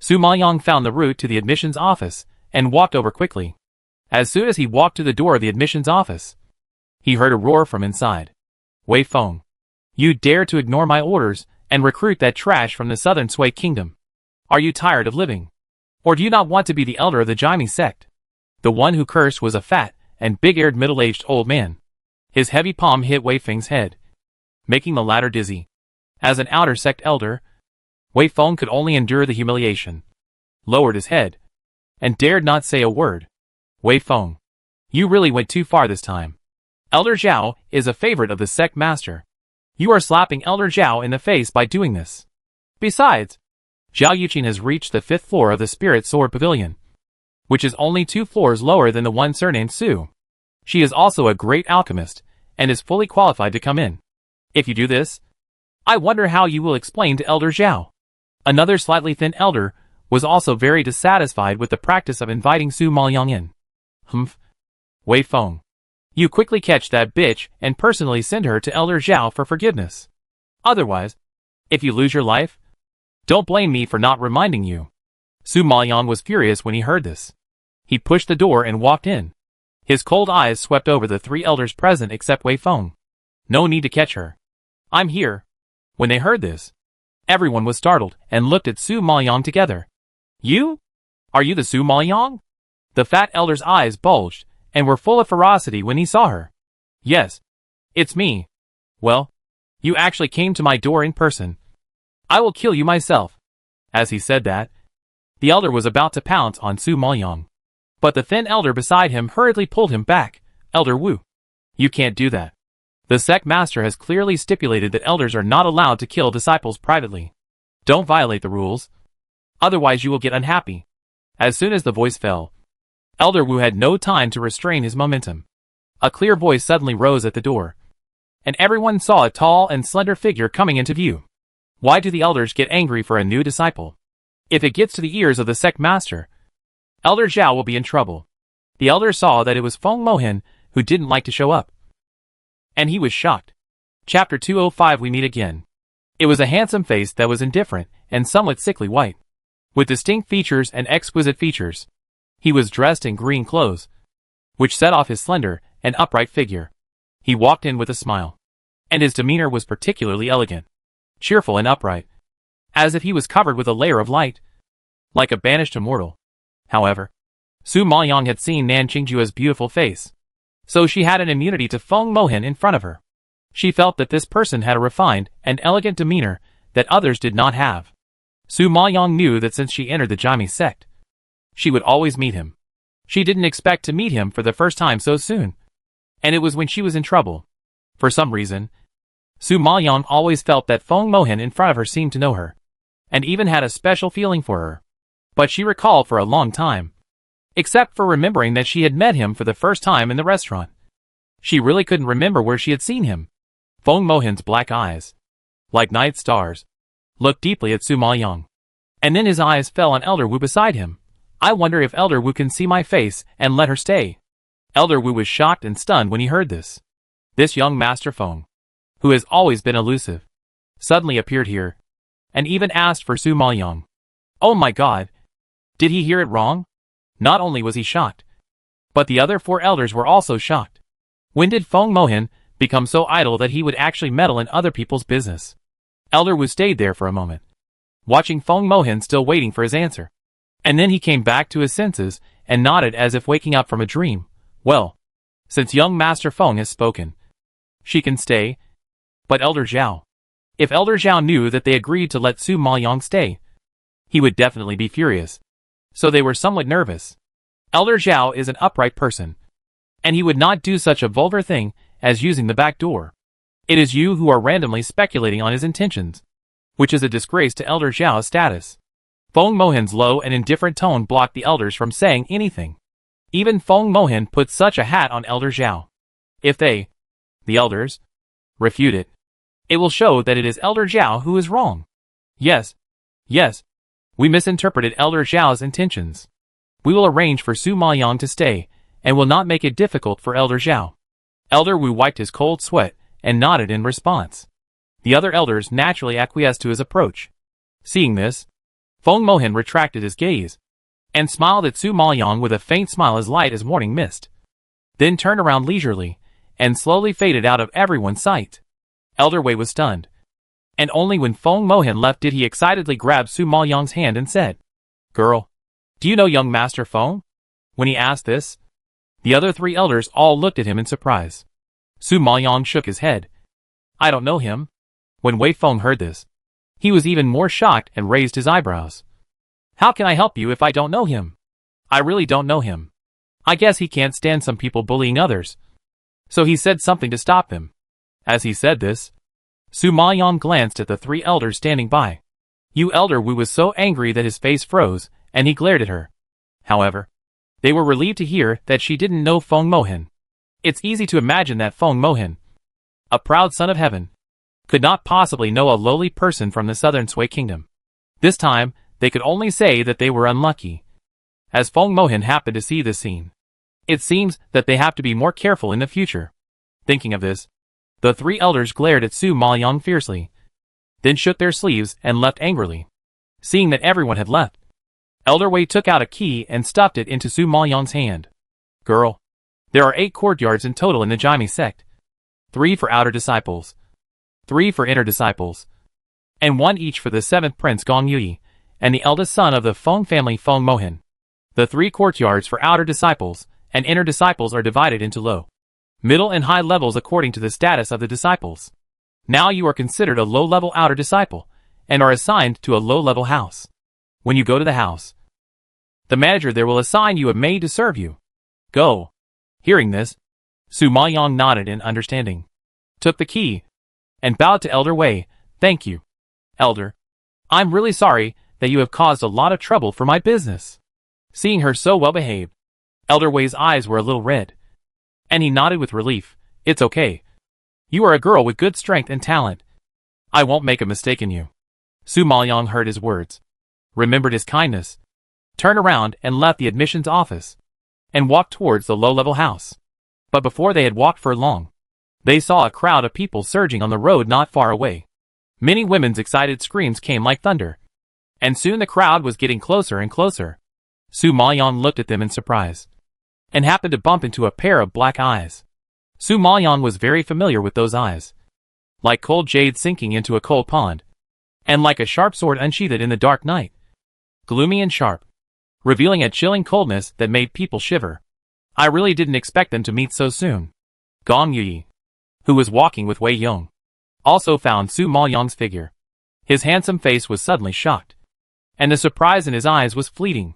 Su Maoyang found the route to the admissions office and walked over quickly. As soon as he walked to the door of the admissions office, he heard a roar from inside. Wei Feng, you dare to ignore my orders and recruit that trash from the southern Sui kingdom. Are you tired of living? Or do you not want to be the elder of the Jaime sect? The one who cursed was a fat and big-eared middle-aged old man. His heavy palm hit Wei Feng's head, making the latter dizzy. As an outer sect elder, Wei Feng could only endure the humiliation, lowered his head, and dared not say a word. Wei Feng, you really went too far this time. Elder Zhao is a favorite of the sect master. You are slapping Elder Zhao in the face by doing this. Besides, Zhao Yuqin has reached the 5th floor of the Spirit Sword Pavilion, which is only 2 floors lower than the one surnamed Su. She is also a great alchemist, and is fully qualified to come in. If you do this, I wonder how you will explain to Elder Zhao. Another slightly thin elder was also very dissatisfied with the practice of inviting Su Maoyang in. Humph. Wei Feng, you quickly catch that bitch and personally send her to Elder Zhao for forgiveness. Otherwise, if you lose your life, don't blame me for not reminding you. Su Maoyang was furious when he heard this. He pushed the door and walked in. His cold eyes swept over the 3 elders present except Wei Feng. No need to catch her. I'm here. When they heard this, everyone was startled and looked at Su Maoyang together. You? Are you the Su Maoyang? The fat elder's eyes bulged and were full of ferocity when he saw her. Yes, it's me. Well, you actually came to my door in person. I will kill you myself. As he said that, the elder was about to pounce on Su Maoyang. But the thin elder beside him hurriedly pulled him back. Elder Wu, you can't do that. The sect master has clearly stipulated that elders are not allowed to kill disciples privately. Don't violate the rules. Otherwise you will get unhappy. As soon as the voice fell, Elder Wu had no time to restrain his momentum. A clear voice suddenly rose at the door, and everyone saw a tall and slender figure coming into view. Why do the elders get angry for a new disciple? If it gets to the ears of the sect master, Elder Zhao will be in trouble. The elder saw that it was Feng Mohen who didn't like to show up, and he was shocked. Chapter 205. We meet again. It was a handsome face that was indifferent and somewhat sickly white, with distinct features and exquisite features. He was dressed in green clothes, which set off his slender and upright figure. He walked in with a smile, and his demeanor was particularly elegant, cheerful and upright, as if he was covered with a layer of light, like a banished immortal. However, Su Maoyang had seen Nan Qingjua's beautiful face, so she had an immunity to Feng Mohen in front of her. She felt that this person had a refined and elegant demeanor that others did not have. Su Maoyang knew that since she entered the Jaime sect, she would always meet him. She didn't expect to meet him for the first time so soon, and it was when she was in trouble. For some reason, Su Maoyang always felt that Feng Mohen in front of her seemed to know her, and even had a special feeling for her. But she recalled for a long time, except for remembering that she had met him for the first time in the restaurant. She really couldn't remember where she had seen him. Feng Mohen's black eyes, like night stars, looked deeply at Su Maoyang, and then his eyes fell on Elder Wu beside him. I wonder if Elder Wu can see my face and let her stay. Elder Wu was shocked and stunned when he heard this. This young Master Feng, who has always been elusive, suddenly appeared here. and even asked for Su Maoyang. Oh my god! Did he hear it wrong? Not only was he shocked, but the other 4 elders were also shocked. When did Feng Mohan become so idle that he would actually meddle in other people's business? Elder Wu stayed there for a moment, watching Feng Mohan still waiting for his answer. And then he came back to his senses and nodded as if waking up from a dream. Well, since young Master Feng has spoken, she can stay. But Elder Zhao. If Elder Zhao knew that they agreed to let Su Maoyang stay, he would definitely be furious. So they were somewhat nervous. Elder Zhao is an upright person, and he would not do such a vulgar thing as using the back door. It is you who are randomly speculating on his intentions, which is a disgrace to Elder Zhao's status. Feng Mohan's low and indifferent tone blocked the elders from saying anything. Even Feng Mohan put such a hat on Elder Zhao. If they, the elders, refute it, it will show that it is Elder Zhao who is wrong. Yes, we misinterpreted Elder Zhao's intentions. We will arrange for Su Maoyang to stay, and will not make it difficult for Elder Zhao. Elder Wu wiped his cold sweat and nodded in response. The other elders naturally acquiesced to his approach. Seeing this, Feng Mohan retracted his gaze, and smiled at Su Maoyang with a faint smile as light as morning mist. Then turned around leisurely, and slowly faded out of everyone's sight. Elder Wei was stunned. And only when Feng Mohan left did he excitedly grab Su Maoyang's hand and said, "Girl, do you know young Master Feng?" When he asked this, the other 3 elders all looked at him in surprise. Su Maoyang shook his head. "I don't know him." When Wei Feng heard this, he was even more shocked and raised his eyebrows. "How can I help you if I don't know him? I really don't know him. I guess he can't stand some people bullying others." So he said something to stop him. As he said this, Su Maoyang glanced at the 3 elders standing by. Elder Wu was so angry that his face froze, and he glared at her. However, they were relieved to hear that she didn't know Feng Mohan. It's easy to imagine that Feng Mohan, a proud son of heaven, could not possibly know a lowly person from the southern Sui kingdom. This time, they could only say that they were unlucky, as Feng Mohan happened to see this scene. It seems that they have to be more careful in the future. Thinking of this, the 3 elders glared at Su Maoyang fiercely, then shook their sleeves and left angrily. Seeing that everyone had left, Elder Wei took out a key and stuffed it into Su Maoyang's hand. "Girl, there are 8 courtyards in total in the Jaime sect. 3 for outer disciples, 3 for inner disciples, and 1 each for the 7th prince Gong Yui, and the eldest son of the Feng family Feng Mohan. The 3 courtyards for outer disciples and inner disciples are divided into low, middle and high levels according to the status of the disciples. Now you are considered a low-level outer disciple, and are assigned to a low-level house. When you go to the house, the manager there will assign you a maid to serve you. Go." Hearing this, Su Maoyang nodded in understanding, took the key, and bowed to Elder Wei. "Thank you, Elder. I'm really sorry that you have caused a lot of trouble for my business." Seeing her so well behaved, Elder Wei's eyes were a little red, and he nodded with relief. "It's okay. You are a girl with good strength and talent. I won't make a mistake in you." Su Maoyang heard his words, remembered his kindness, turned around and left the admissions office, and walked towards the low-level house. But before they had walked for long, they saw a crowd of people surging on the road not far away. Many women's excited screams came like thunder, and soon the crowd was getting closer and closer. Su Maoyang looked at them in surprise, and happened to bump into a pair of black eyes. Su Maoyang was very familiar with those eyes, like cold jade sinking into a cold pond, and like a sharp sword unsheathed in the dark night, gloomy and sharp, revealing a chilling coldness that made people shiver. I really didn't expect them to meet so soon. Gong Yui, who was walking with Wei Yong, also found Su Maoyang's figure. His handsome face was suddenly shocked, and the surprise in his eyes was fleeting.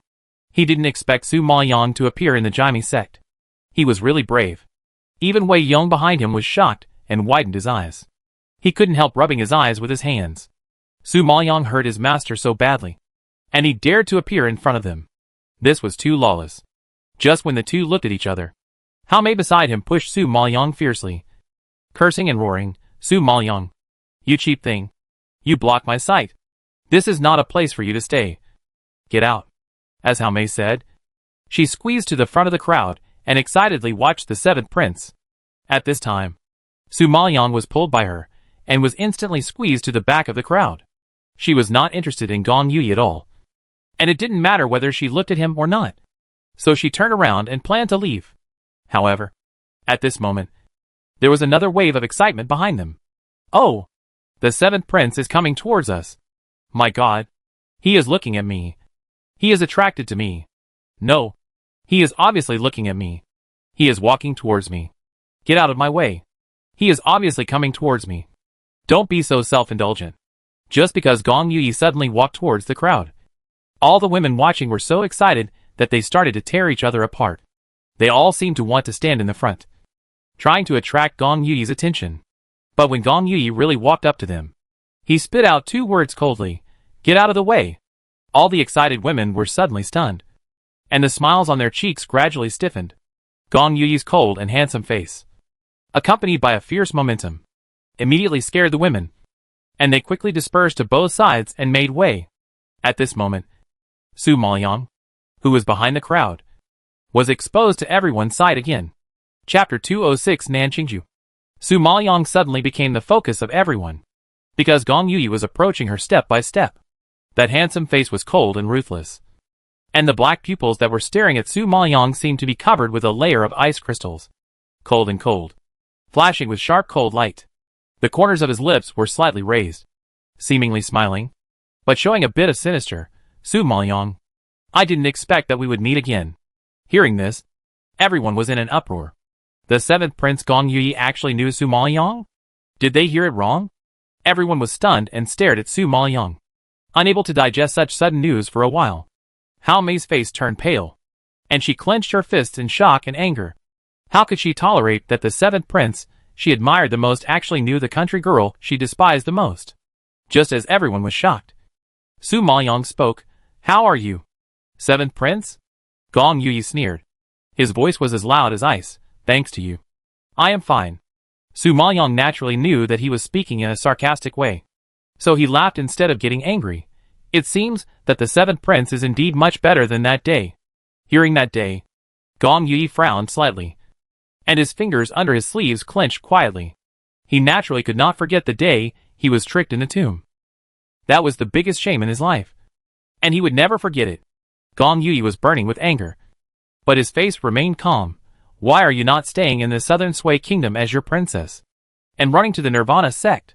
He didn't expect Su Maoyang to appear in the Jaime sect. He was really brave. Even Wei Yong behind him was shocked and widened his eyes. He couldn't help rubbing his eyes with his hands. Su Maoyang hurt his master so badly, and he dared to appear in front of them. This was too lawless. Just when the two looked at each other, Hao Mei beside him pushed Su Maoyang fiercely, cursing and roaring, "Su Maoyang, you cheap thing. You block my sight. This is not a place for you to stay. Get out." As Hao Mei said, she squeezed to the front of the crowd and excitedly watched the 7th prince. At this time, Su Maoyang was pulled by her, and was instantly squeezed to the back of the crowd. She was not interested in Gong Yui at all. And it didn't matter whether she looked at him or not. So she turned around and planned to leave. However, at this moment, there was another wave of excitement behind them. Oh! The seventh prince is coming towards us. My God! He is looking at me. He is attracted to me. No. He is obviously looking at me. He is walking towards me. Get out of my way. He is obviously coming towards me. Don't be so self-indulgent. Just because Gong Yui suddenly walked towards the crowd. All the women watching were so excited that they started to tear each other apart. They all seemed to want to stand in the front, trying to attract Gong Yui's attention. But when Gong Yui really walked up to them, he spit out 2 words coldly, "Get out of the way." All the excited women were suddenly stunned, and the smiles on their cheeks gradually stiffened. Gong Yui's cold and handsome face, accompanied by a fierce momentum, immediately scared the women, and they quickly dispersed to both sides and made way. At this moment, Su Maoyang, who was behind the crowd, was exposed to everyone's sight again. Chapter 206 Nanqingju. Su Maoyang suddenly became the focus of everyone, because Gong Yui was approaching her step by step. That handsome face was cold and ruthless, and the black pupils that were staring at Su Maoyang seemed to be covered with a layer of ice crystals. Cold and cold, flashing with sharp cold light. The corners of his lips were slightly raised, seemingly smiling, but showing a bit of sinister. Su Maoyang, I didn't expect that we would meet again. Hearing this, everyone was in an uproar. The seventh prince Gong Yui actually knew Su Maoyang? Did they hear it wrong? Everyone was stunned and stared at Su Maoyang, unable to digest such sudden news for a while. Hao Mei's face turned pale, and she clenched her fists in shock and anger. How could she tolerate that the seventh prince she admired the most actually knew the country girl she despised the most? Just as everyone was shocked, Su Maoyang spoke. How are you? Seventh prince? Gong Yui sneered. His voice was as loud as ice. Thanks to you, I am fine. Su Maoyang naturally knew that he was speaking in a sarcastic way, so he laughed instead of getting angry. It seems that the seventh prince is indeed much better than that day. Hearing that day, Gong Yui frowned slightly, and his fingers under his sleeves clenched quietly. He naturally could not forget the day he was tricked in the tomb. That was the biggest shame in his life, and he would never forget it. Gong Yui was burning with anger, but his face remained calm. Why are you not staying in the southern Sui kingdom as your princess, and running to the Nirvana sect?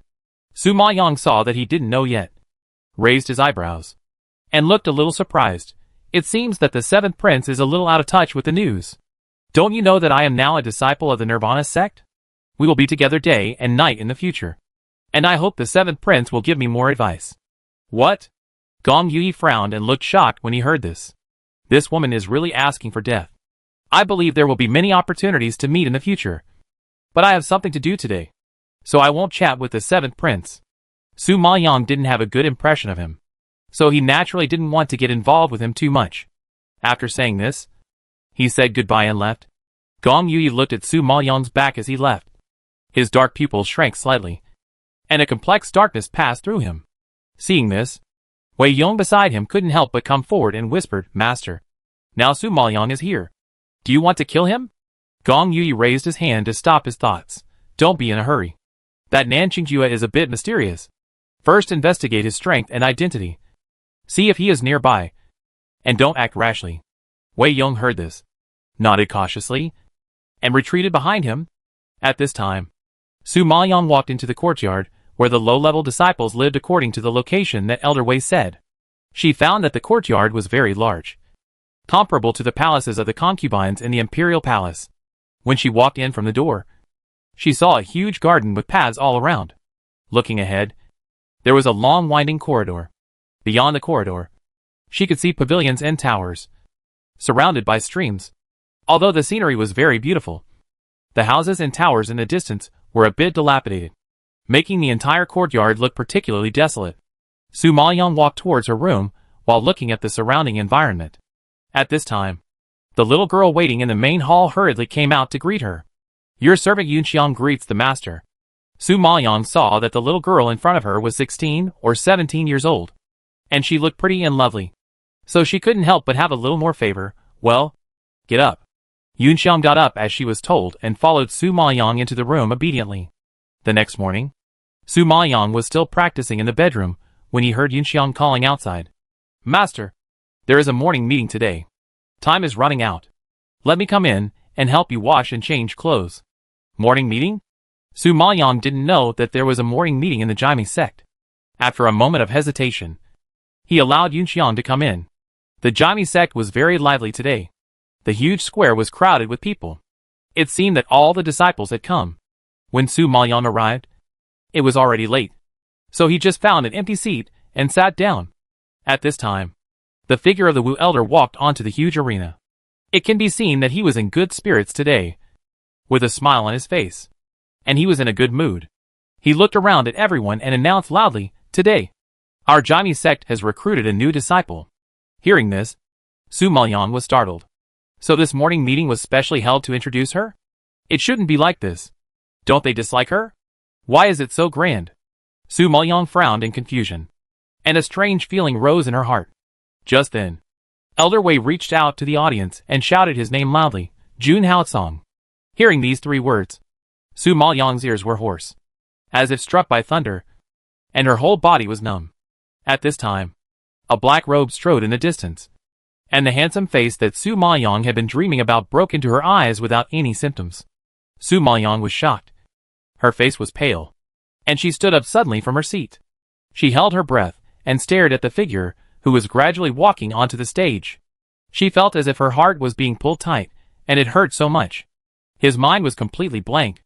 Su Maoyang saw that he didn't know yet, raised his eyebrows, and looked a little surprised. It seems that the seventh prince is a little out of touch with the news. Don't you know that I am now a disciple of the Nirvana sect? We will be together day and night in the future, and I hope the seventh prince will give me more advice. What? Gong Yui frowned and looked shocked when he heard this. This woman is really asking for death. I believe there will be many opportunities to meet in the future, but I have something to do today, so I won't chat with the seventh prince. Su Maoyang didn't have a good impression of him, so he naturally didn't want to get involved with him too much. After saying this, he said goodbye and left. Gong Yui looked at Su Maoyang's back as he left. His dark pupils shrank slightly, and a complex darkness passed through him. Seeing this, Wei Yong beside him couldn't help but come forward and whispered, Master, now Su Maoyang is here. Do you want to kill him? Gong Yui raised his hand to stop his thoughts. Don't be in a hurry. That Nanqingju is a bit mysterious. First investigate his strength and identity. See if he is nearby, and don't act rashly. Wei Yong heard this, nodded cautiously, and retreated behind him. At this time, Su Maoyang walked into the courtyard, where the low-level disciples lived according to the location that Elder Wei said. She found that the courtyard was very large, comparable to the palaces of the concubines in the imperial palace. When she walked in from the door, she saw a huge garden with paths all around. Looking ahead, there was a long winding corridor. Beyond the corridor, she could see pavilions and towers, surrounded by streams. Although the scenery was very beautiful, the houses and towers in the distance were a bit dilapidated, making the entire courtyard look particularly desolate. Su Maoyang walked towards her room while looking at the surrounding environment. At this time, the little girl waiting in the main hall hurriedly came out to greet her. Your servant Yunxiang greets the master. Su Maoyang saw that the little girl in front of her was 16 or 17 years old, and she looked pretty and lovely, so she couldn't help but have a little more favor. Well, get up. Yunxiang got up as she was told and followed Su Maoyang into the room obediently. The next morning, Su Maoyang was still practicing in the bedroom when he heard Yunxiang calling outside. "Master, there is a morning meeting today. Time is running out. Let me come in and help you wash and change clothes." Morning meeting? Su Maoyang didn't know that there was a morning meeting in the Jaime sect. After a moment of hesitation, he allowed Yunxiang to come in. The Jaime sect was very lively today. The huge square was crowded with people. It seemed that all the disciples had come. When Su Maoyang arrived, it was already late. So he just found an empty seat and sat down. At this time, the figure of the Wu elder walked onto the huge arena. It can be seen that he was in good spirits today, with a smile on his face. And he was in a good mood. He looked around at everyone and announced loudly, "Today, our Jaime sect has recruited a new disciple." Hearing this, Su Maoyang was startled. So this morning meeting was specially held to introduce her? It shouldn't be like this. Don't they dislike her? Why is it so grand? Su Maoyang frowned in confusion, and a strange feeling rose in her heart. Just then, Elder Wei reached out to the audience and shouted his name loudly, "Jun Haotsong." Hearing these 3 words, Su Maoyang's ears were hoarse, as if struck by thunder, and her whole body was numb. At this time, a black robe strode in the distance, and the handsome face that Su Maoyang had been dreaming about broke into her eyes without any symptoms. Su Maoyang was shocked. Her face was pale, and she stood up suddenly from her seat. She held her breath and stared at the figure who was gradually walking onto the stage. She felt as if her heart was being pulled tight, and it hurt so much. His mind was completely blank,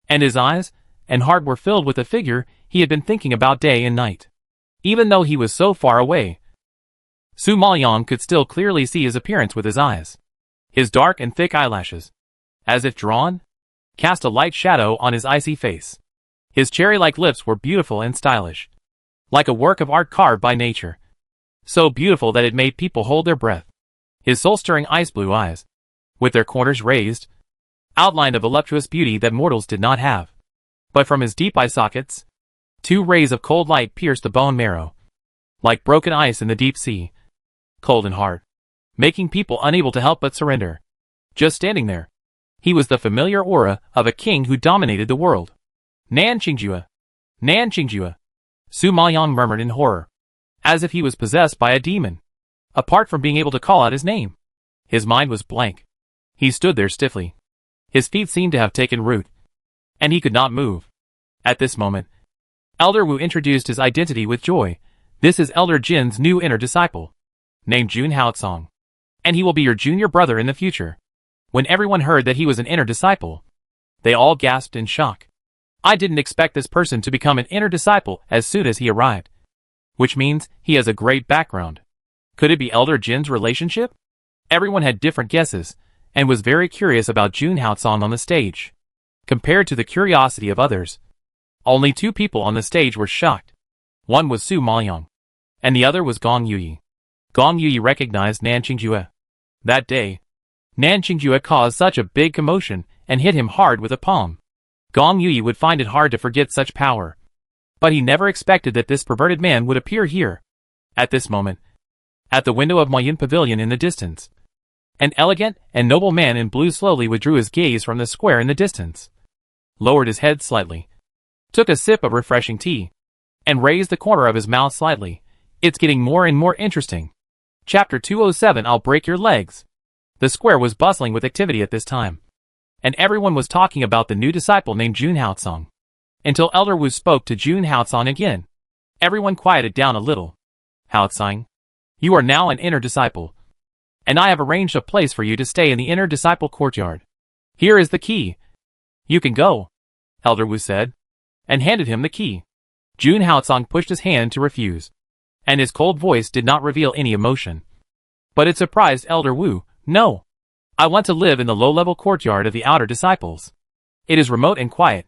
and his eyes and heart were filled with the figure he had been thinking about day and night. Even though he was so far away, Su Maoyang could still clearly see his appearance with his eyes. His dark and thick eyelashes, as if drawn, cast a light shadow on his icy face. His cherry-like lips were beautiful and stylish, like a work of art carved by nature. So beautiful that it made people hold their breath. His soul-stirring ice-blue eyes, with their corners raised, outlined a voluptuous beauty that mortals did not have. But from his deep eye sockets, 2 rays of cold light pierced the bone marrow, like broken ice in the deep sea, cold and hard, making people unable to help but surrender. Just standing there, he was the familiar aura of a king who dominated the world. "Nan Qingjue! Nan Qingjue!" Su Maoyang murmured in horror, as if he was possessed by a demon. Apart from being able to call out his name, his mind was blank. He stood there stiffly. His feet seemed to have taken root, and he could not move. At this moment, Elder Wu introduced his identity with joy. "This is Elder Jin's new inner disciple, named Jun Haotsong, and he will be your junior brother in the future." When everyone heard that he was an inner disciple, they all gasped in shock. "I didn't expect this person to become an inner disciple as soon as he arrived. Which means he has a great background. Could it be Elder Jin's relationship?" Everyone had different guesses, and was very curious about Jun Haotsong on the stage. Compared to the curiosity of others, only 2 people on the stage were shocked. One was Su Maoyang, and the other was Gong Yuyi. Gong Yuyi recognized Nan Qingjue. That day, Nan Qingjue caused such a big commotion and hit him hard with a palm. Gong Yuyi would find it hard to forget such power. But he never expected that this perverted man would appear here. At this moment, at the window of Moyun Pavilion in the distance, an elegant and noble man in blue slowly withdrew his gaze from the square in the distance, lowered his head slightly, took a sip of refreshing tea, and raised the corner of his mouth slightly. "It's getting more and more interesting." Chapter 207, I'll break your legs. The square was bustling with activity at this time, and everyone was talking about the new disciple named Jun Haotsong. Until Elder Wu spoke to Jun Haotsong again. Everyone quieted down a little. "Haotsong, you are now an inner disciple, and I have arranged a place for you to stay in the inner disciple courtyard. Here is the key. You can go," Elder Wu said, and handed him the key. Jun Haotsong pushed his hand to refuse, and his cold voice did not reveal any emotion. But it surprised Elder Wu. "No. I want to live in the low-level courtyard of the outer disciples. It is remote and quiet,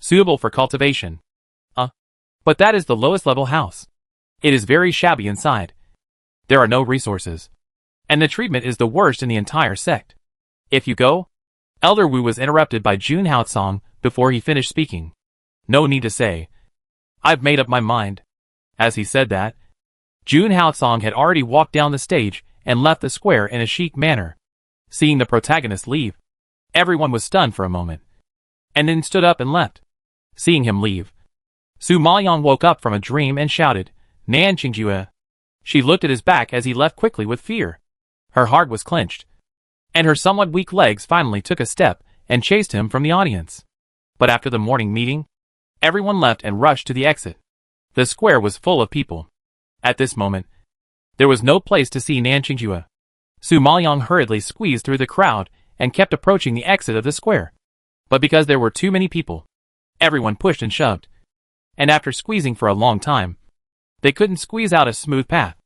suitable for cultivation." But that is the lowest level house. It is very shabby inside. There are no resources, and the treatment is the worst in the entire sect. If you go..." Elder Wu was interrupted by Jun Haotsong before he finished speaking. "No need to say. I've made up my mind." As he said that, Jun Haotsong had already walked down the stage and left the square in a chic manner. Seeing the protagonist leave, everyone was stunned for a moment, and then stood up and left. Seeing him leave, Su Maoyang woke up from a dream and shouted, Nan Qingjue. She looked at his back as he left quickly with fear. Her heart was clenched. And her somewhat weak legs finally took a step and chased him from the audience. But after the morning meeting, everyone left and rushed to the exit. The square was full of people. At this moment, there was no place to see Nan Qingjue. Su Maoyang hurriedly squeezed through the crowd and kept approaching the exit of the square. But because there were too many people, everyone pushed and shoved. And after squeezing for a long time, they couldn't squeeze out a smooth path.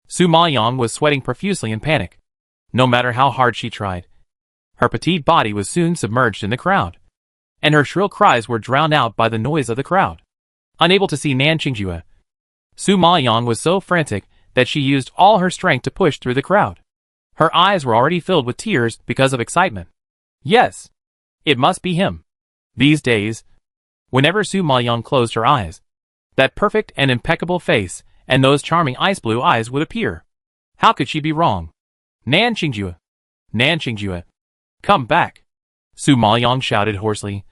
Su Maoyang was sweating profusely in panic. No matter how hard she tried, her petite body was soon submerged in the crowd, and her shrill cries were drowned out by the noise of the crowd. Unable to see Nan Qingjue, Su Maoyang was so frantic that she used all her strength to push through the crowd. Her eyes were already filled with tears because of excitement. Yes, it must be him. These days, whenever Su Maoyang closed her eyes, that perfect and impeccable face and those charming ice blue eyes would appear. How could she be wrong? Nan Qingjue! Nan Qingjue! Come back! Su Maoyang shouted hoarsely,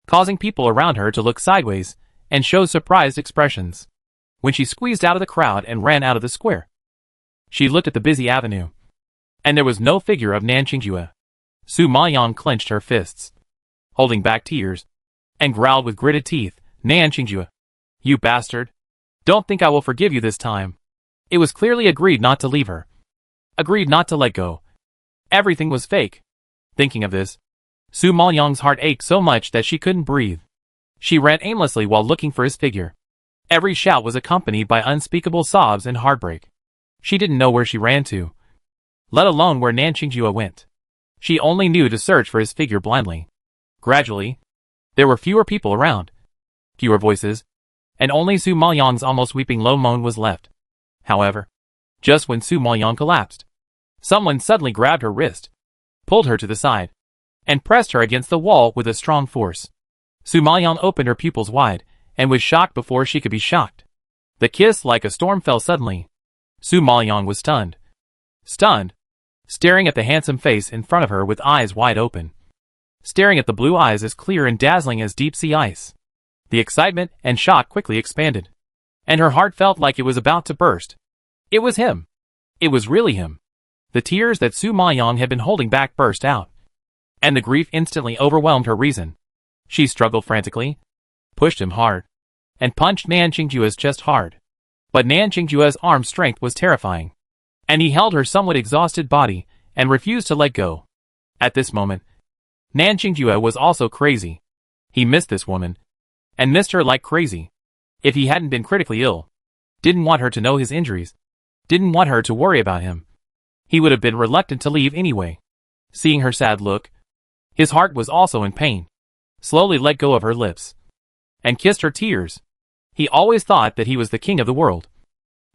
causing people around her to look sideways and show surprised expressions. When she squeezed out of the crowd and ran out of the square, she looked at the busy avenue, and there was no figure of Nan Qingjue. Su Maoyang clenched her fists, holding back tears, and growled with gritted teeth, Nan Qingjue, you bastard! Don't think I will forgive you this time. It was clearly agreed not to leave her. Agreed not to let go. Everything was fake. Thinking of this, Su Maoyang's heart ached so much that she couldn't breathe. She ran aimlessly while looking for his figure. Every shout was accompanied by unspeakable sobs and heartbreak. She didn't know where she ran to, let alone where Nan Qingjue went. She only knew to search for his figure blindly. Gradually, there were fewer people around, fewer voices, and only Su Maoyang's almost weeping low moan was left. However, just when Su Maoyang collapsed, someone suddenly grabbed her wrist, pulled her to the side, and pressed her against the wall with a strong force. Su Maoyang opened her pupils wide, and was shocked before she could be shocked. The kiss like a storm fell suddenly. Su Maoyang was stunned. Stunned, staring at the handsome face in front of her with eyes wide open. Staring at the blue eyes as clear and dazzling as deep-sea ice. The excitement and shock quickly expanded, and her heart felt like it was about to burst. It was him. It was really him. The tears that Su Maoyang had been holding back burst out, and the grief instantly overwhelmed her reason. She struggled frantically, pushed him hard, and punched Nan Qingjue's chest hard. But Nan Qingjue's arm strength was terrifying, and he held her somewhat exhausted body and refused to let go. At this moment, Nan Qingjue was also crazy. He missed this woman, and missed her like crazy. If he hadn't been critically ill, didn't want her to know his injuries, didn't want her to worry about him, he would have been reluctant to leave anyway. Seeing her sad look, his heart was also in pain. Slowly let go of her lips, and kissed her tears. He always thought that he was the king of the world,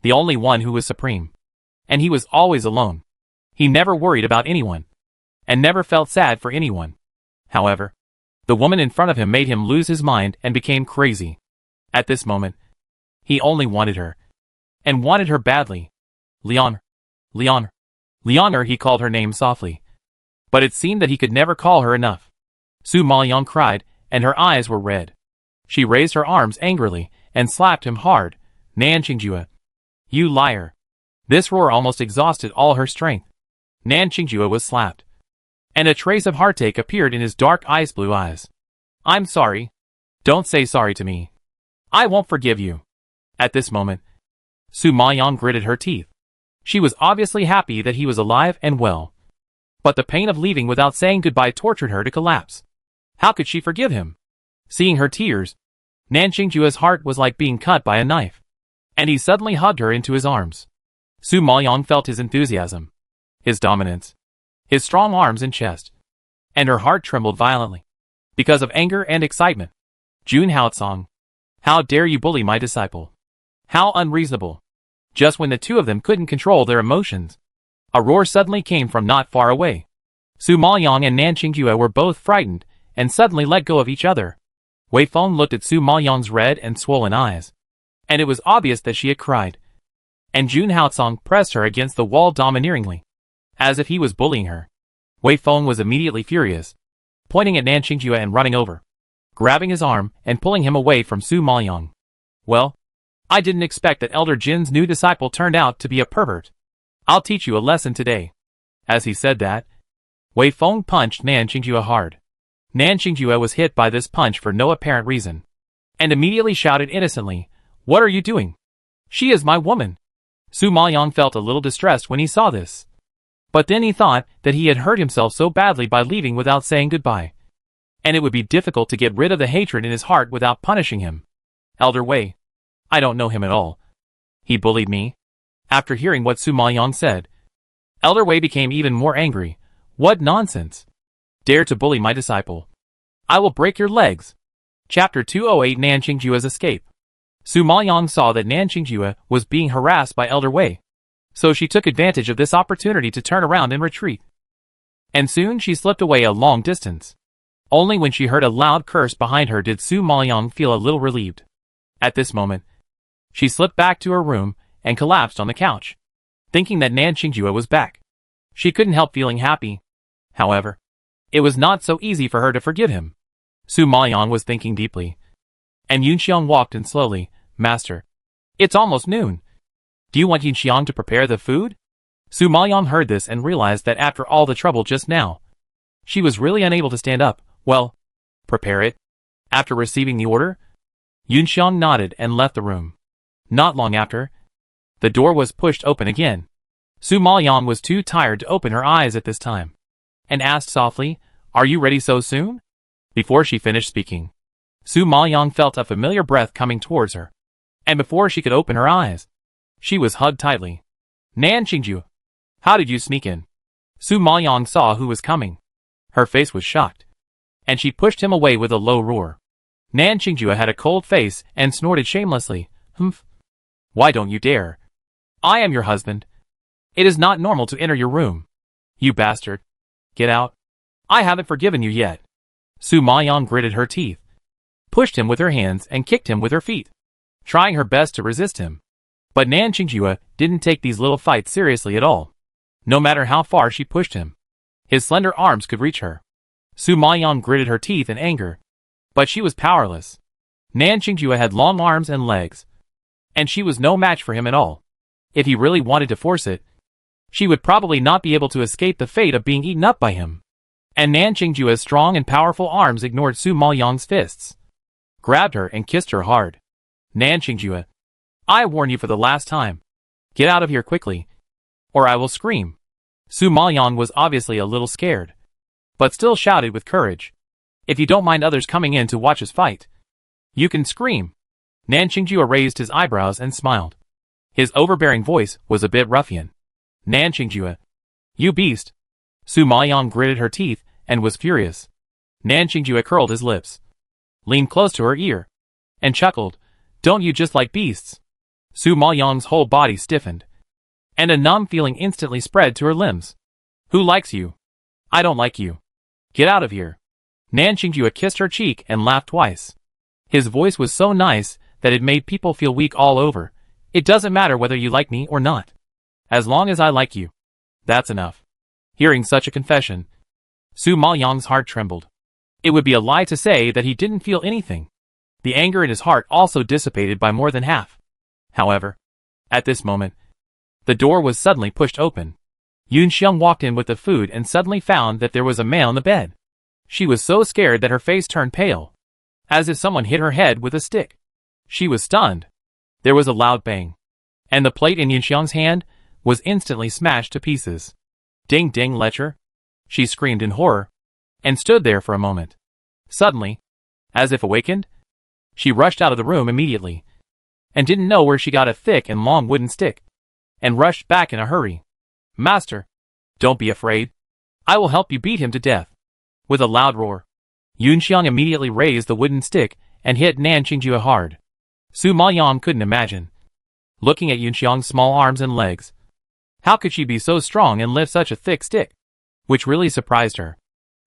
the only one who was supreme, and he was always alone. He never worried about anyone, and never felt sad for anyone. However, the woman in front of him made him lose his mind and became crazy. At this moment, he only wanted her, and wanted her badly. Leonor, Leonor, Leonor, he called her name softly. But it seemed that he could never call her enough. Su Maoyang cried, and her eyes were red. She raised her arms angrily, and slapped him hard. Nan Qingjue, you liar. This roar almost exhausted all her strength. Nan Qingjue was slapped, and a trace of heartache appeared in his dark ice blue eyes. I'm sorry. Don't say sorry to me. I won't forgive you. At this moment, Su Maoyang gritted her teeth. She was obviously happy that he was alive and well, but the pain of leaving without saying goodbye tortured her to collapse. How could she forgive him? Seeing her tears, Nan Qingjue's heart was like being cut by a knife, and he suddenly hugged her into his arms. Su Maoyang felt his enthusiasm, his dominance, his strong arms and chest, and her heart trembled violently, because of anger and excitement. Jun Haotsong, how dare you bully my disciple? How unreasonable. Just when the two of them couldn't control their emotions, a roar suddenly came from not far away. Su Maoyang and Nan Qingjue were both frightened, and suddenly let go of each other. Wei Feng looked at Su Maoyang's red and swollen eyes, and it was obvious that she had cried. And Jun Haotsong pressed her against the wall domineeringly, as if he was bullying her. Wei Feng was immediately furious, pointing at Nan Qingjue and running over, grabbing his arm and pulling him away from Su Maoyang. Well, I didn't expect that Elder Jin's new disciple turned out to be a pervert. I'll teach you a lesson today. As he said that, Wei Feng punched Nan Qingjue hard. Nan Qingjue was hit by this punch for no apparent reason, and immediately shouted innocently, "What are you doing? She is my woman." Su Maoyang felt a little distressed when he saw this. But then he thought that he had hurt himself so badly by leaving without saying goodbye, and it would be difficult to get rid of the hatred in his heart without punishing him. Elder Wei, I don't know him at all. He bullied me. After hearing what Su Maoyang said, Elder Wei became even more angry. What nonsense! Dare to bully my disciple. I will break your legs. Chapter 208 Nan Qingjue's Escape. Su Maoyang saw that Nan Qingjue was being harassed by Elder Wei, so she took advantage of this opportunity to turn around and retreat. And soon she slipped away a long distance. Only when she heard a loud curse behind her did Su Maoyang feel a little relieved. At this moment, she slipped back to her room and collapsed on the couch, thinking that Nan Qingjue was back. She couldn't help feeling happy. However, it was not so easy for her to forgive him. Su Maoyang was thinking deeply. And Yunxiang walked in slowly. Master, it's almost noon. Do you want Yunxiang to prepare the food? Su Maoyang heard this and realized that after all the trouble just now, she was really unable to stand up. Well, prepare it. After receiving the order, Yunxiang nodded and left the room. Not long after, the door was pushed open again. Su Maoyang was too tired to open her eyes at this time, and asked softly, "Are you ready so soon?" Before she finished speaking, Su Maoyang felt a familiar breath coming towards her, and before she could open her eyes, she was hugged tightly. Nan Qingjue, how did you sneak in? Su Maoyang saw who was coming. Her face was shocked, and she pushed him away with a low roar. Nan Qingjue had a cold face and snorted shamelessly. Humph. Why don't you dare? I am your husband. It is not normal to enter your room. You bastard. Get out. I haven't forgiven you yet. Su Maoyang gritted her teeth, pushed him with her hands and kicked him with her feet, trying her best to resist him. But Nan Qingjue didn't take these little fights seriously at all. No matter how far she pushed him, his slender arms could reach her. Su Maoyang gritted her teeth in anger, but she was powerless. Nan Qingjue had long arms and legs, and she was no match for him at all. If he really wanted to force it, she would probably not be able to escape the fate of being eaten up by him. And Nan Qingjue's strong and powerful arms ignored Su Maoyang's fists, grabbed her and kissed her hard. Nan Qingjue, I warn you for the last time. Get out of here quickly, or I will scream. Su Maoyang was obviously a little scared, but still shouted with courage. If you don't mind others coming in to watch us fight, you can scream. Nan Qingjue raised his eyebrows and smiled. His overbearing voice was a bit ruffian. Nan Qingjue, you beast. Su Maoyang gritted her teeth and was furious. Nan Qingjue curled his lips, leaned close to her ear, and chuckled. Don't you just like beasts? Su Maoyang's whole body stiffened, and a numb feeling instantly spread to her limbs. Who likes you? I don't like you. Get out of here. Nan Qingjue kissed her cheek and laughed twice. His voice was so nice that it made people feel weak all over. It doesn't matter whether you like me or not. As long as I like you. That's enough. Hearing such a confession, Su Maoyang's heart trembled. It would be a lie to say that he didn't feel anything. The anger in his heart also dissipated by more than half. However, at this moment, the door was suddenly pushed open. Yunxiang walked in with the food and suddenly found that there was a man on the bed. She was so scared that her face turned pale, as if someone hit her head with a stick. She was stunned. There was a loud bang, and the plate in Yunxiang's hand was instantly smashed to pieces. Ding ding lecher! She screamed in horror, and stood there for a moment. Suddenly, as if awakened, she rushed out of the room immediately, and didn't know where she got a thick and long wooden stick, and rushed back in a hurry. Master, don't be afraid. I will help you beat him to death. With a loud roar, Yunxiang immediately raised the wooden stick and hit Nan Qingjue hard. Su Maoyang couldn't imagine, looking at Yunxiang's small arms and legs, how could she be so strong and lift such a thick stick? Which really surprised her.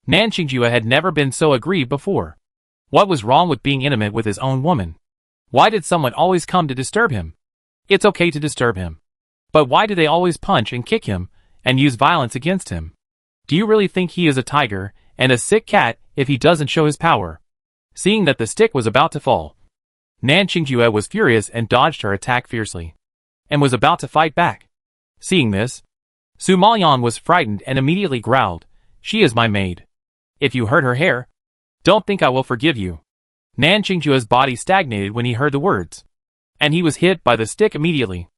Nan Qingjue had never been so aggrieved before. What was wrong with being intimate with his own woman? Why did someone always come to disturb him? It's okay to disturb him. But why do they always punch and kick him, and use violence against him? Do you really think he is a tiger and a sick cat if he doesn't show his power? Seeing that the stick was about to fall, Nan Qingjue was furious and dodged her attack fiercely, and was about to fight back. Seeing this, Su Maoyang was frightened and immediately growled, "She is my maid. If you hurt her hair, don't think I will forgive you." Nan Qingjue's body stagnated when he heard the words, and he was hit by the stick immediately.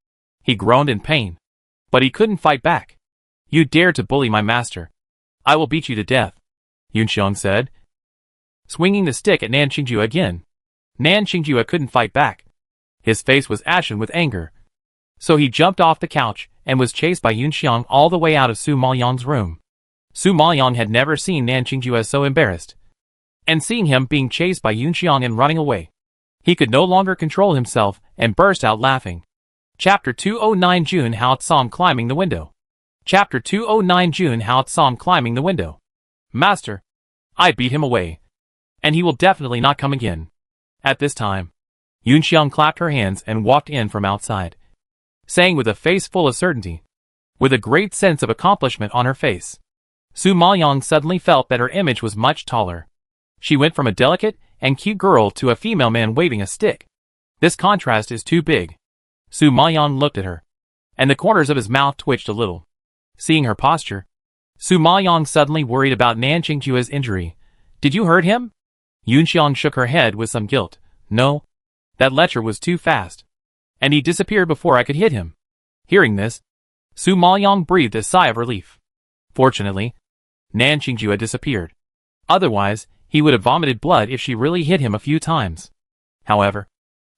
He groaned in pain, but he couldn't fight back. "You dare to bully my master. I will beat you to death," Yunxiang said, swinging the stick at Nan Qingjue again. Nan Qingjue couldn't fight back. His face was ashen with anger. So he jumped off the couch and was chased by Yunxiang all the way out of Su Maoyang's room. Su Maoyang had never seen Nan Qingjue so embarrassed. And seeing him being chased by Yunxiang and running away, he could no longer control himself and burst out laughing. Chapter 209 Jun Hao saw him climbing the window. Chapter 209 Jun Hao saw him climbing the window. "Master, I beat him away, and he will definitely not come again." At this time, Yunxiang clapped her hands and walked in from outside, saying with a face full of certainty, with a great sense of accomplishment on her face. Su Maoyang suddenly felt that her image was much taller. She went from a delicate and cute girl to a female man waving a stick. This contrast is too big. Su Maoyang looked at her, and the corners of his mouth twitched a little. Seeing her posture, Su Maoyang suddenly worried about Nan Qingjue's injury. "Did you hurt him?" Yunxiang shook her head with some guilt. "No. That lecher was too fast, and he disappeared before I could hit him." Hearing this, Su Maoyang breathed a sigh of relief. Fortunately, Nan Qingjue disappeared. Otherwise, he would have vomited blood if she really hit him a few times. However,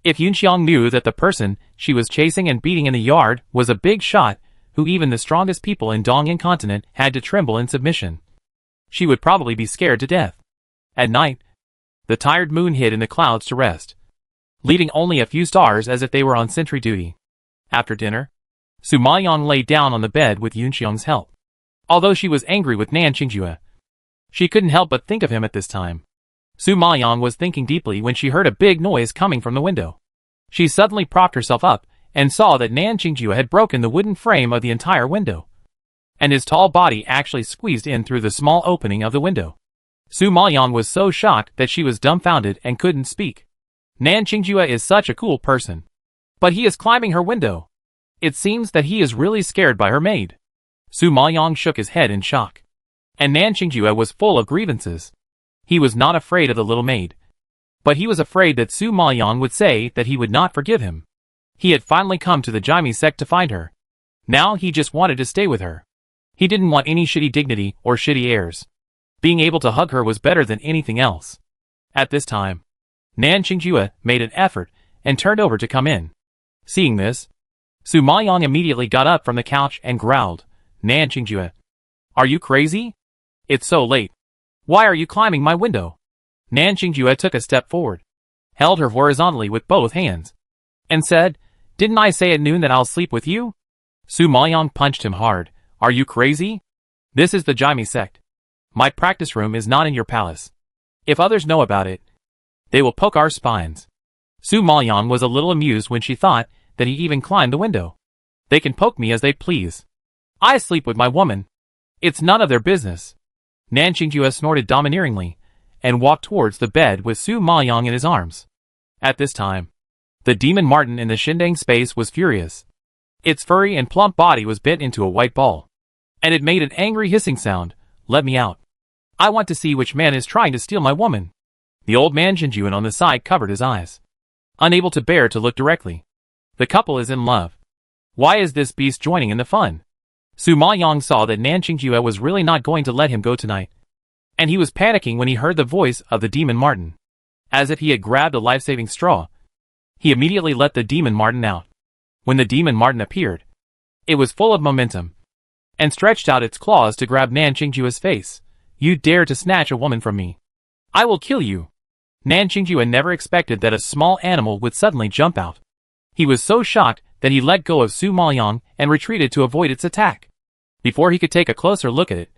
if Yunxiang knew that the person she was chasing and beating in the yard was a big shot who even the strongest people in Dongying continent had to tremble in submission, she would probably be scared to death. At night, the tired moon hid in the clouds to rest, leaving only a few stars as if they were on sentry duty. After dinner, Su Maoyang lay down on the bed with Yunxiang's help. Although she was angry with Nan Qingjue, she couldn't help but think of him at this time. Su Maoyang was thinking deeply when she heard a big noise coming from the window. She suddenly propped herself up and saw that Nan Qingjue had broken the wooden frame of the entire window, and his tall body actually squeezed in through the small opening of the window. Su Maoyang was so shocked that she was dumbfounded and couldn't speak. Nan Qingjue is such a cool person, but he is climbing her window. It seems that he is really scared by her maid. Su Maoyang shook his head in shock, and Nan Qingjue was full of grievances. He was not afraid of the little maid, but he was afraid that Su Maoyang would say that he would not forgive him. He had finally come to the Jaime sect to find her. Now he just wanted to stay with her. He didn't want any shitty dignity or shitty airs. Being able to hug her was better than anything else. At this time, Nan Qingjue made an effort and turned over to come in. Seeing this, Su Maoyang immediately got up from the couch and growled, "Nan Qingjue, are you crazy? It's so late. Why are you climbing my window?" Nan Qingjue took a step forward, held her horizontally with both hands, and said, "Didn't I say at noon that I'll sleep with you?" Su Maoyang punched him hard. "Are you crazy? This is the Jaime sect. My practice room is not in your palace. If others know about it, they will poke our spines." Su Maoyang was a little amused when she thought that he even climbed the window. "They can poke me as they please. I sleep with my woman. It's none of their business." Nan Qingjue snorted domineeringly and walked towards the bed with Su Maoyang in his arms. At this time, the demon marten in the Shindang space was furious. Its furry and plump body was bent into a white ball, and it made an angry hissing sound. "Let me out. I want to see which man is trying to steal my woman." The old man Jinjuan on the side covered his eyes, unable to bear to look directly. The couple is in love. Why is this beast joining in the fun? Su Maoyang saw that Nan Qingjue was really not going to let him go tonight, and he was panicking when he heard the voice of the demon marten. As if he had grabbed a life-saving straw, he immediately let the demon marten out. When the demon marten appeared, it was full of momentum, and stretched out its claws to grab Nan Qingjue's face. "You dare to snatch a woman from me? I will kill you." Nan Qingjue never expected that a small animal would suddenly jump out. He was so shocked that he let go of Su Maoyang and retreated to avoid its attack. Before he could take a closer look at it,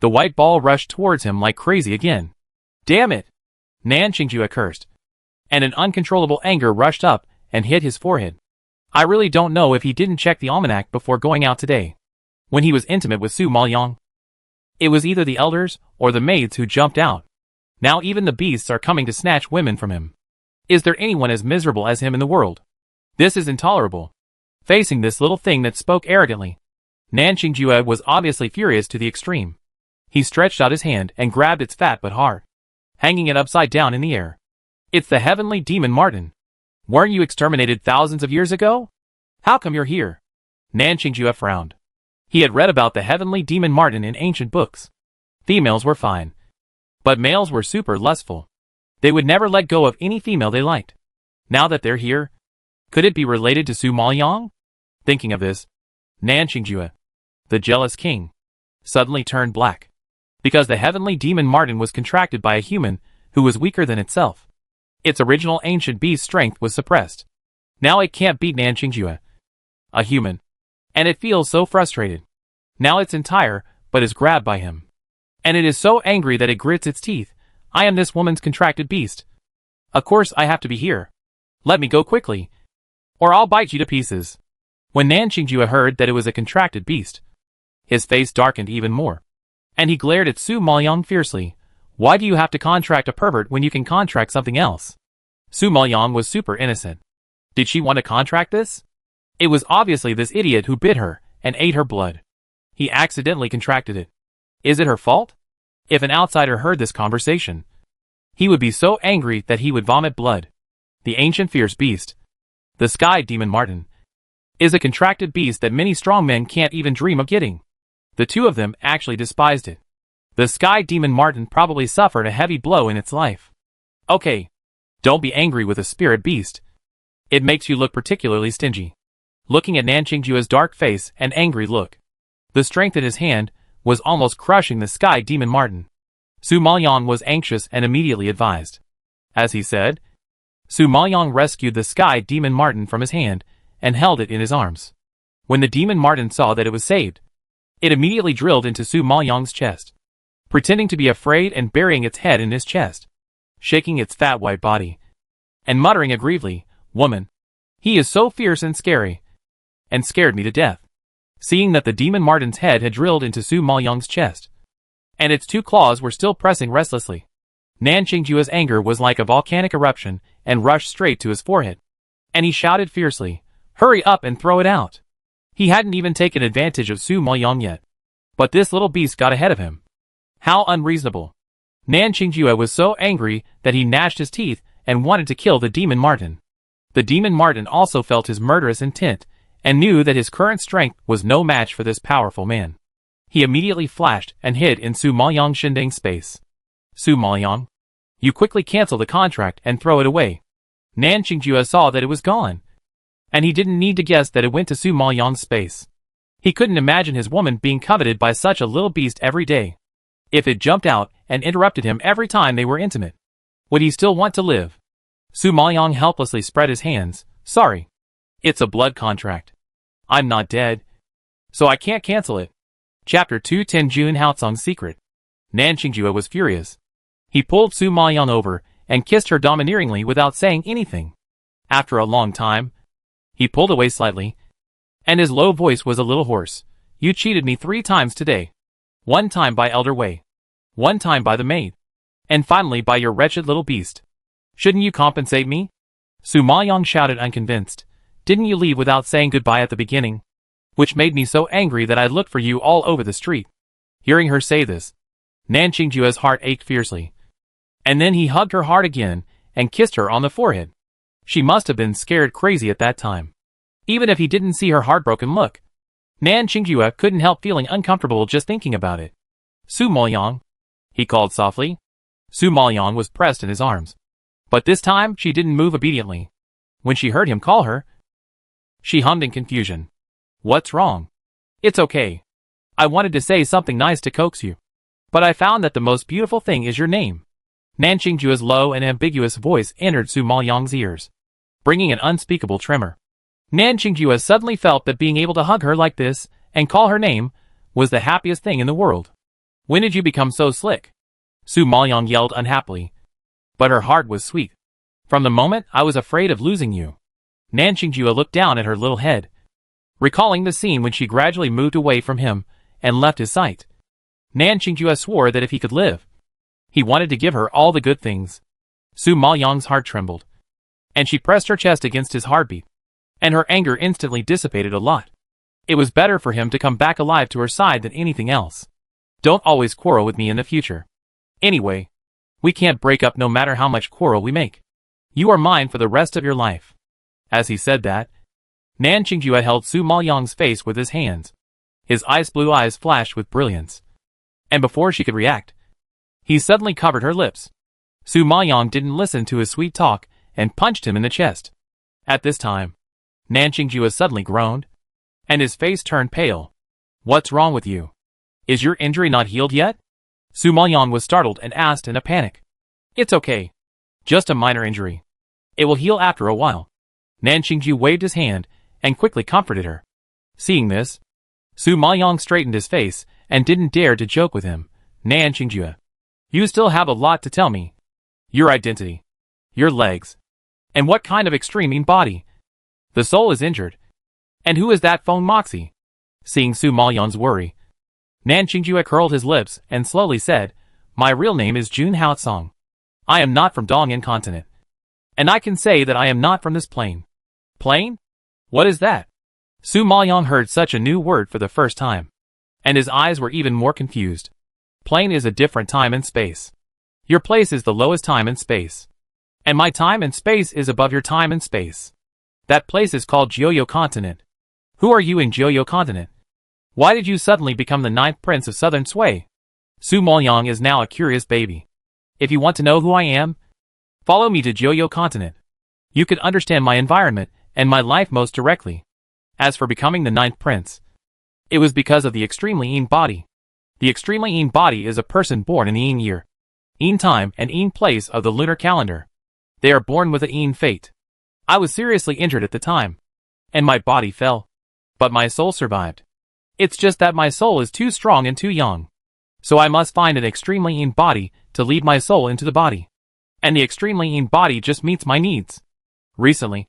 the white ball rushed towards him like crazy again. "Damn it!" Nan Qingjue cursed, and an uncontrollable anger rushed up and hit his forehead. I really don't know if he didn't check the almanac before going out today, when he was intimate with Su Maoyang. It was either the elders or the maids who jumped out. Now even the beasts are coming to snatch women from him. Is there anyone as miserable as him in the world? This is intolerable. Facing this little thing that spoke arrogantly, Nanqing Jue was obviously furious to the extreme. He stretched out his hand and grabbed its fat but hard, hanging it upside down in the air. It's the heavenly demon Martin. Weren't you exterminated thousands of years ago? How come you're here? Nanqing Jue frowned. He had read about the heavenly demon Martin in ancient books. Females were fine, but males were super lustful. They would never let go of any female they liked. Now that they're here, could it be related to Su Maoyang? Thinking of this, Nanqing Jue, the jealous king, suddenly turned black. Because the heavenly demon Martin was contracted by a human who was weaker than itself. Its original ancient beast strength was suppressed. Now it can't beat Nanqing Jue, a human. And it feels so frustrated. Now it's entire, but is grabbed by him. And it is so angry that it grits its teeth. I am this woman's contracted beast. Of course I have to be here. Let me go quickly, or I'll bite you to pieces. When Nanqing Jue heard that it was a contracted beast, his face darkened even more. And he glared at Su Maoyang fiercely. Why do you have to contract a pervert when you can contract something else? Su Maoyang was super innocent. Did she want to contract this? It was obviously this idiot who bit her and ate her blood. He accidentally contracted it. Is it her fault? If an outsider heard this conversation, he would be so angry that he would vomit blood. The ancient fierce beast, the sky demon Martin, is a contracted beast that many strong men can't even dream of getting. The two of them actually despised it. The sky demon Martin probably suffered a heavy blow in its life. Okay, don't be angry with a spirit beast. It makes you look particularly stingy. Looking at Nanqing Jue's dark face and angry look, the strength in his hand was almost crushing the sky demon Martin. Su Maoyang was anxious and immediately advised. As he said, Su Maoyang rescued the sky demon Martin from his hand and held it in his arms. When the demon Martin saw that it was saved, it immediately drilled into Su Maoyang's chest, pretending to be afraid and burying its head in his chest, shaking its fat white body, and muttering aggrievedly, "Woman, he is so fierce and scary, and scared me to death." Seeing that the demon Martin's head had drilled into Su Maoyang's chest, and its two claws were still pressing restlessly, Nanqing Jue's anger was like a volcanic eruption and rushed straight to his forehead. And he shouted fiercely, "Hurry up and throw it out!" He hadn't even taken advantage of Su Maoyang yet, but this little beast got ahead of him. How unreasonable. Nanqing Jue was so angry that he gnashed his teeth and wanted to kill the demon Martin. The demon Martin also felt his murderous intent and knew that his current strength was no match for this powerful man. He immediately flashed and hid in Su Maoyang's Shindang's space. Su Maoyang, you quickly cancel the contract and throw it away. Nanqing Jue saw that it was gone, and he didn't need to guess that it went to Su Maoyang's space. He couldn't imagine his woman being coveted by such a little beast every day. If it jumped out and interrupted him every time they were intimate, would he still want to live? Su Maoyang helplessly spread his hands. Sorry. It's a blood contract. I'm not dead, so I can't cancel it. Chapter 210 Jun Haotsong's Secret. Nanqing Jue was furious. He pulled Su Maoyang over and kissed her domineeringly without saying anything. After a long time, he pulled away slightly, and his low voice was a little hoarse. You cheated me 3 times today. 1 time by Elder Wei, 1 time by the maid, and finally by your wretched little beast. Shouldn't you compensate me? Su Maoyang shouted unconvinced. Didn't you leave without saying goodbye at the beginning? Which made me so angry that I looked for you all over the street. Hearing her say this, Nanqing Jue's heart ached fiercely. And then he hugged her hard again and kissed her on the forehead. She must have been scared crazy at that time. Even if he didn't see her heartbroken look, Nanqing Jue couldn't help feeling uncomfortable just thinking about it. Su Maoyang, he called softly. Su Maoyang was pressed in his arms, but this time she didn't move obediently. When she heard him call her, she hummed in confusion. What's wrong? It's okay. I wanted to say something nice to coax you, but I found that the most beautiful thing is your name. Nanqing Jue's low and ambiguous voice entered Su Maoyang's ears, bringing an unspeakable tremor. Nanqing Jue suddenly felt that being able to hug her like this and call her name was the happiest thing in the world. When did you become so slick? Su Maoyang yelled unhappily, but her heart was sweet. From the moment I was afraid of losing you. Nanqing Jue looked down at her little head, recalling the scene when she gradually moved away from him and left his sight. Nanqing Jue swore that if he could live, he wanted to give her all the good things. Su Maoyang's heart trembled. and she pressed her chest against his heartbeat, and her anger instantly dissipated a lot. It was better for him to come back alive to her side than anything else. Don't always quarrel with me in the future. Anyway, we can't break up no matter how much quarrel we make. You are mine for the rest of your life. As he said that, Nan Qingjue held Su Maoyang's face with his hands. His ice blue eyes flashed with brilliance. And before she could react, he suddenly covered her lips. Su Maoyang didn't listen to his sweet talk and punched him in the chest. At this time, Nan Qingjue suddenly groaned, and his face turned pale. What's wrong with you? Is your injury not healed yet? Su Maoyang was startled and asked in a panic. It's okay. Just a minor injury. It will heal after a while. Nan Qingjue waved his hand and quickly comforted her. Seeing this, Su Maoyang straightened his face and didn't dare to joke with him. Nan Qingjue, you still have a lot to tell me. Your identity. Your legs. And what kind of extreme body? The soul is injured. And who is that Feng Moxie? Seeing Su Maoyang's worry, Nan Qingjue curled his lips and slowly said, My real name is Jun Haotsong. I am not from Dongyan continent. And I can say that I am not from this plane. Plane? What is that? Su Maoyang heard such a new word for the first time, and his eyes were even more confused. Plane is a different time and space. Your place is the lowest time and space. And my time and space is above your time and space. That place is called Jiuyo continent. Who are you in Jiuyo continent? Why did you suddenly become the 9th prince of southern Sui? Su Maoyang is now a curious baby. If you want to know who I am, follow me to Jiuyo continent. You can understand my environment and my life most directly. As for becoming the 9th prince, it was because of the extremely Yin body. The extremely Yin body is a person born in the Yin year, Yin time and Yin place of the lunar calendar. They are born with a Yin fate. I was seriously injured at the time, and my body fell. But my soul survived. It's just that my soul is too strong and too young. So I must find an extremely Yin body to lead my soul into the body. And the extremely Yin body just meets my needs. Recently,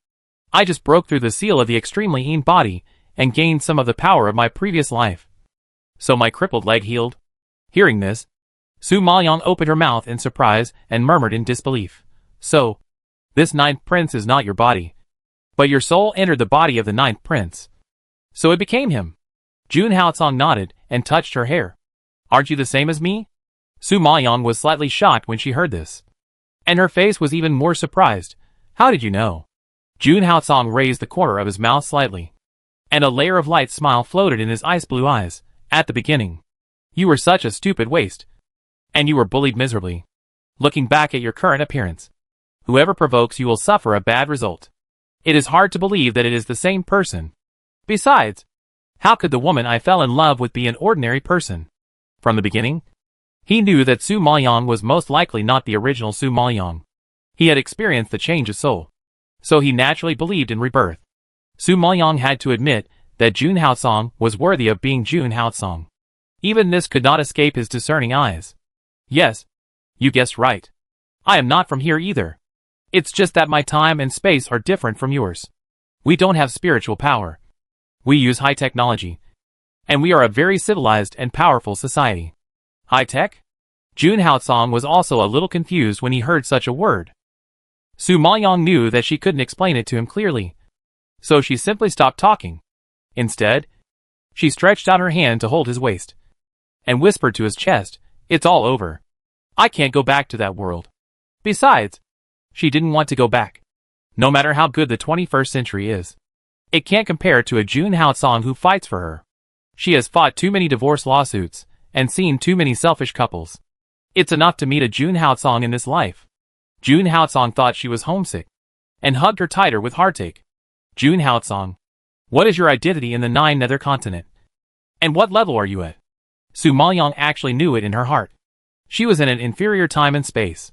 I just broke through the seal of the extremely Yin body and gained some of the power of my previous life. So my crippled leg healed. Hearing this, Su Maoyang opened her mouth in surprise and murmured in disbelief. So, this 9th prince is not your body. But your soul entered the body of the 9th prince. So it became him. Jun Haotsong nodded and touched her hair. Aren't you the same as me? Su Maoyang was slightly shocked when she heard this. And her face was even more surprised. How did you know? Jun Haotsong raised the corner of his mouth slightly, and a layer of light smile floated in his ice blue eyes. At the beginning, you were such a stupid waste. And you were bullied miserably. Looking back at your current appearance, whoever provokes you will suffer a bad result. It is hard to believe that it is the same person. Besides, how could the woman I fell in love with be an ordinary person? From the beginning, he knew that Su Maoyang was most likely not the original Su Maoyang. He had experienced the change of soul, so he naturally believed in rebirth. Su Maoyang had to admit that Jun Haotsong was worthy of being Jun Haotsong. Even this could not escape his discerning eyes. Yes, you guessed right. I am not from here either. It's just that my time and space are different from yours. We don't have spiritual power. We use high technology. And we are a very civilized and powerful society. High tech? Jun Haotsong was also a little confused when he heard such a word. Su Maoyang knew that she couldn't explain it to him clearly, so she simply stopped talking. Instead, she stretched out her hand to hold his waist, and whispered to his chest, It's all over. I can't go back to that world. Besides, she didn't want to go back. No matter how good the 21st century is, it can't compare to a Jun Haotsong who fights for her. She has fought too many divorce lawsuits, and seen too many selfish couples. It's enough to meet a Jun Haotsong in this life. Jun Haotsong thought she was homesick, and hugged her tighter with heartache. Jun Haotsong, what is your identity in the 9 nether continent? And what level are you at? Su Maoyang actually knew it in her heart. She was in an inferior time and space,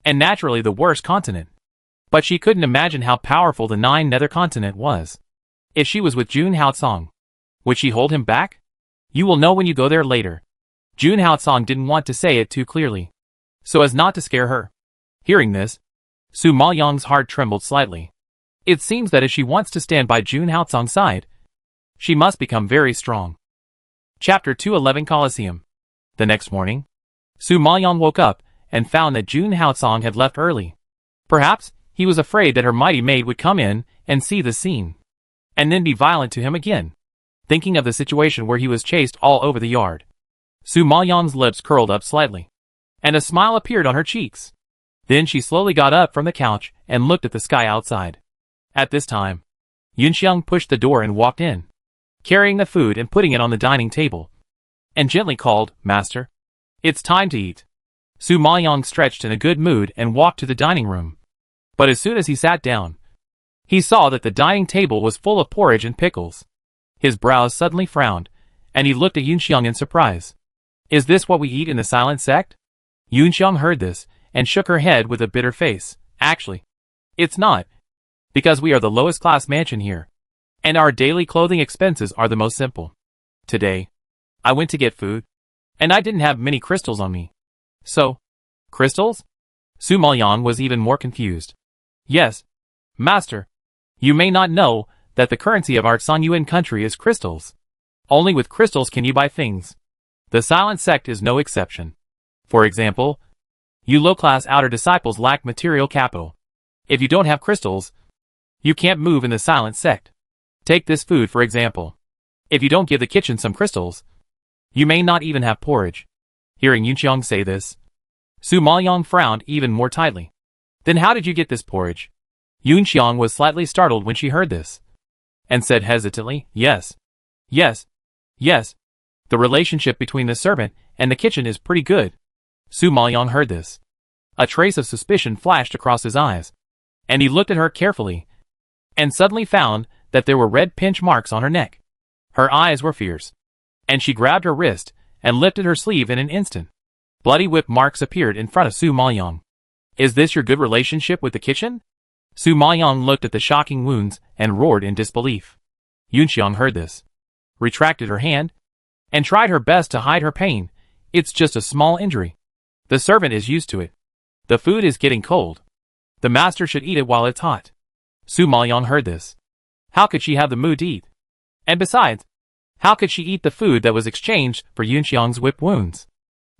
and naturally the worst continent. But she couldn't imagine how powerful the 9 nether continent was. If she was with Jun Haotsong, would she hold him back? You will know when you go there later. Jun Haotsong didn't want to say it too clearly, so as not to scare her. Hearing this, Su Maoyang's heart trembled slightly. It seems that if she wants to stand by Jun Haotsong's side, she must become very strong. Chapter 211 Colosseum. The next morning, Su Maoyang woke up and found that Jun Haotsong had left early. Perhaps he was afraid that her mighty maid would come in and see the scene, and then be violent to him again. Thinking of the situation where he was chased all over the yard, Su Maoyang's lips curled up slightly, and a smile appeared on her cheeks. Then she slowly got up from the couch and looked at the sky outside. At this time, Yunxiang pushed the door and walked in, carrying the food and putting it on the dining table, and gently called, "Master, it's time to eat." Su Maoyang stretched in a good mood and walked to the dining room. But as soon as he sat down, he saw that the dining table was full of porridge and pickles. His brows suddenly frowned, and he looked at Yunxiang in surprise. "Is this what we eat in the silent sect?" Yunxiang heard this, and shook her head with a bitter face. "Actually, it's not, because we are the lowest class mansion here, and our daily clothing expenses are the most simple. Today, I went to get food, and I didn't have many crystals on me." "So, crystals?" Su Maoyang was even more confused. "Yes, master. You may not know that the currency of our Songyuan country is crystals. Only with crystals can you buy things. The silent sect is no exception. For example, you low-class outer disciples lack material capital. If you don't have crystals, you can't move in the silent sect. Take this food for example. If you don't give the kitchen some crystals, you may not even have porridge." Hearing Yunxiang say this, Su Maoyang frowned even more tightly. "Then how did you get this porridge?" Yunxiang was slightly startled when she heard this, and said hesitantly, "Yes. The relationship between the servant and the kitchen is pretty good." Su Maoyang heard this. A trace of suspicion flashed across his eyes, and he looked at her carefully, and suddenly found that there were red pinch marks on her neck. Her eyes were fierce, and she grabbed her wrist and lifted her sleeve in an instant. Bloody whip marks appeared in front of Su Maoyang. "Is this your good relationship with the kitchen?" Su Maoyang looked at the shocking wounds and roared in disbelief. Yunxiang heard this, retracted her hand, and tried her best to hide her pain. "It's just a small injury. The servant is used to it. The food is getting cold. The master should eat it while it's hot." Su Maoyang heard this. How could she have the mood to eat? And besides, how could she eat the food that was exchanged for Yunxiang's whip wounds?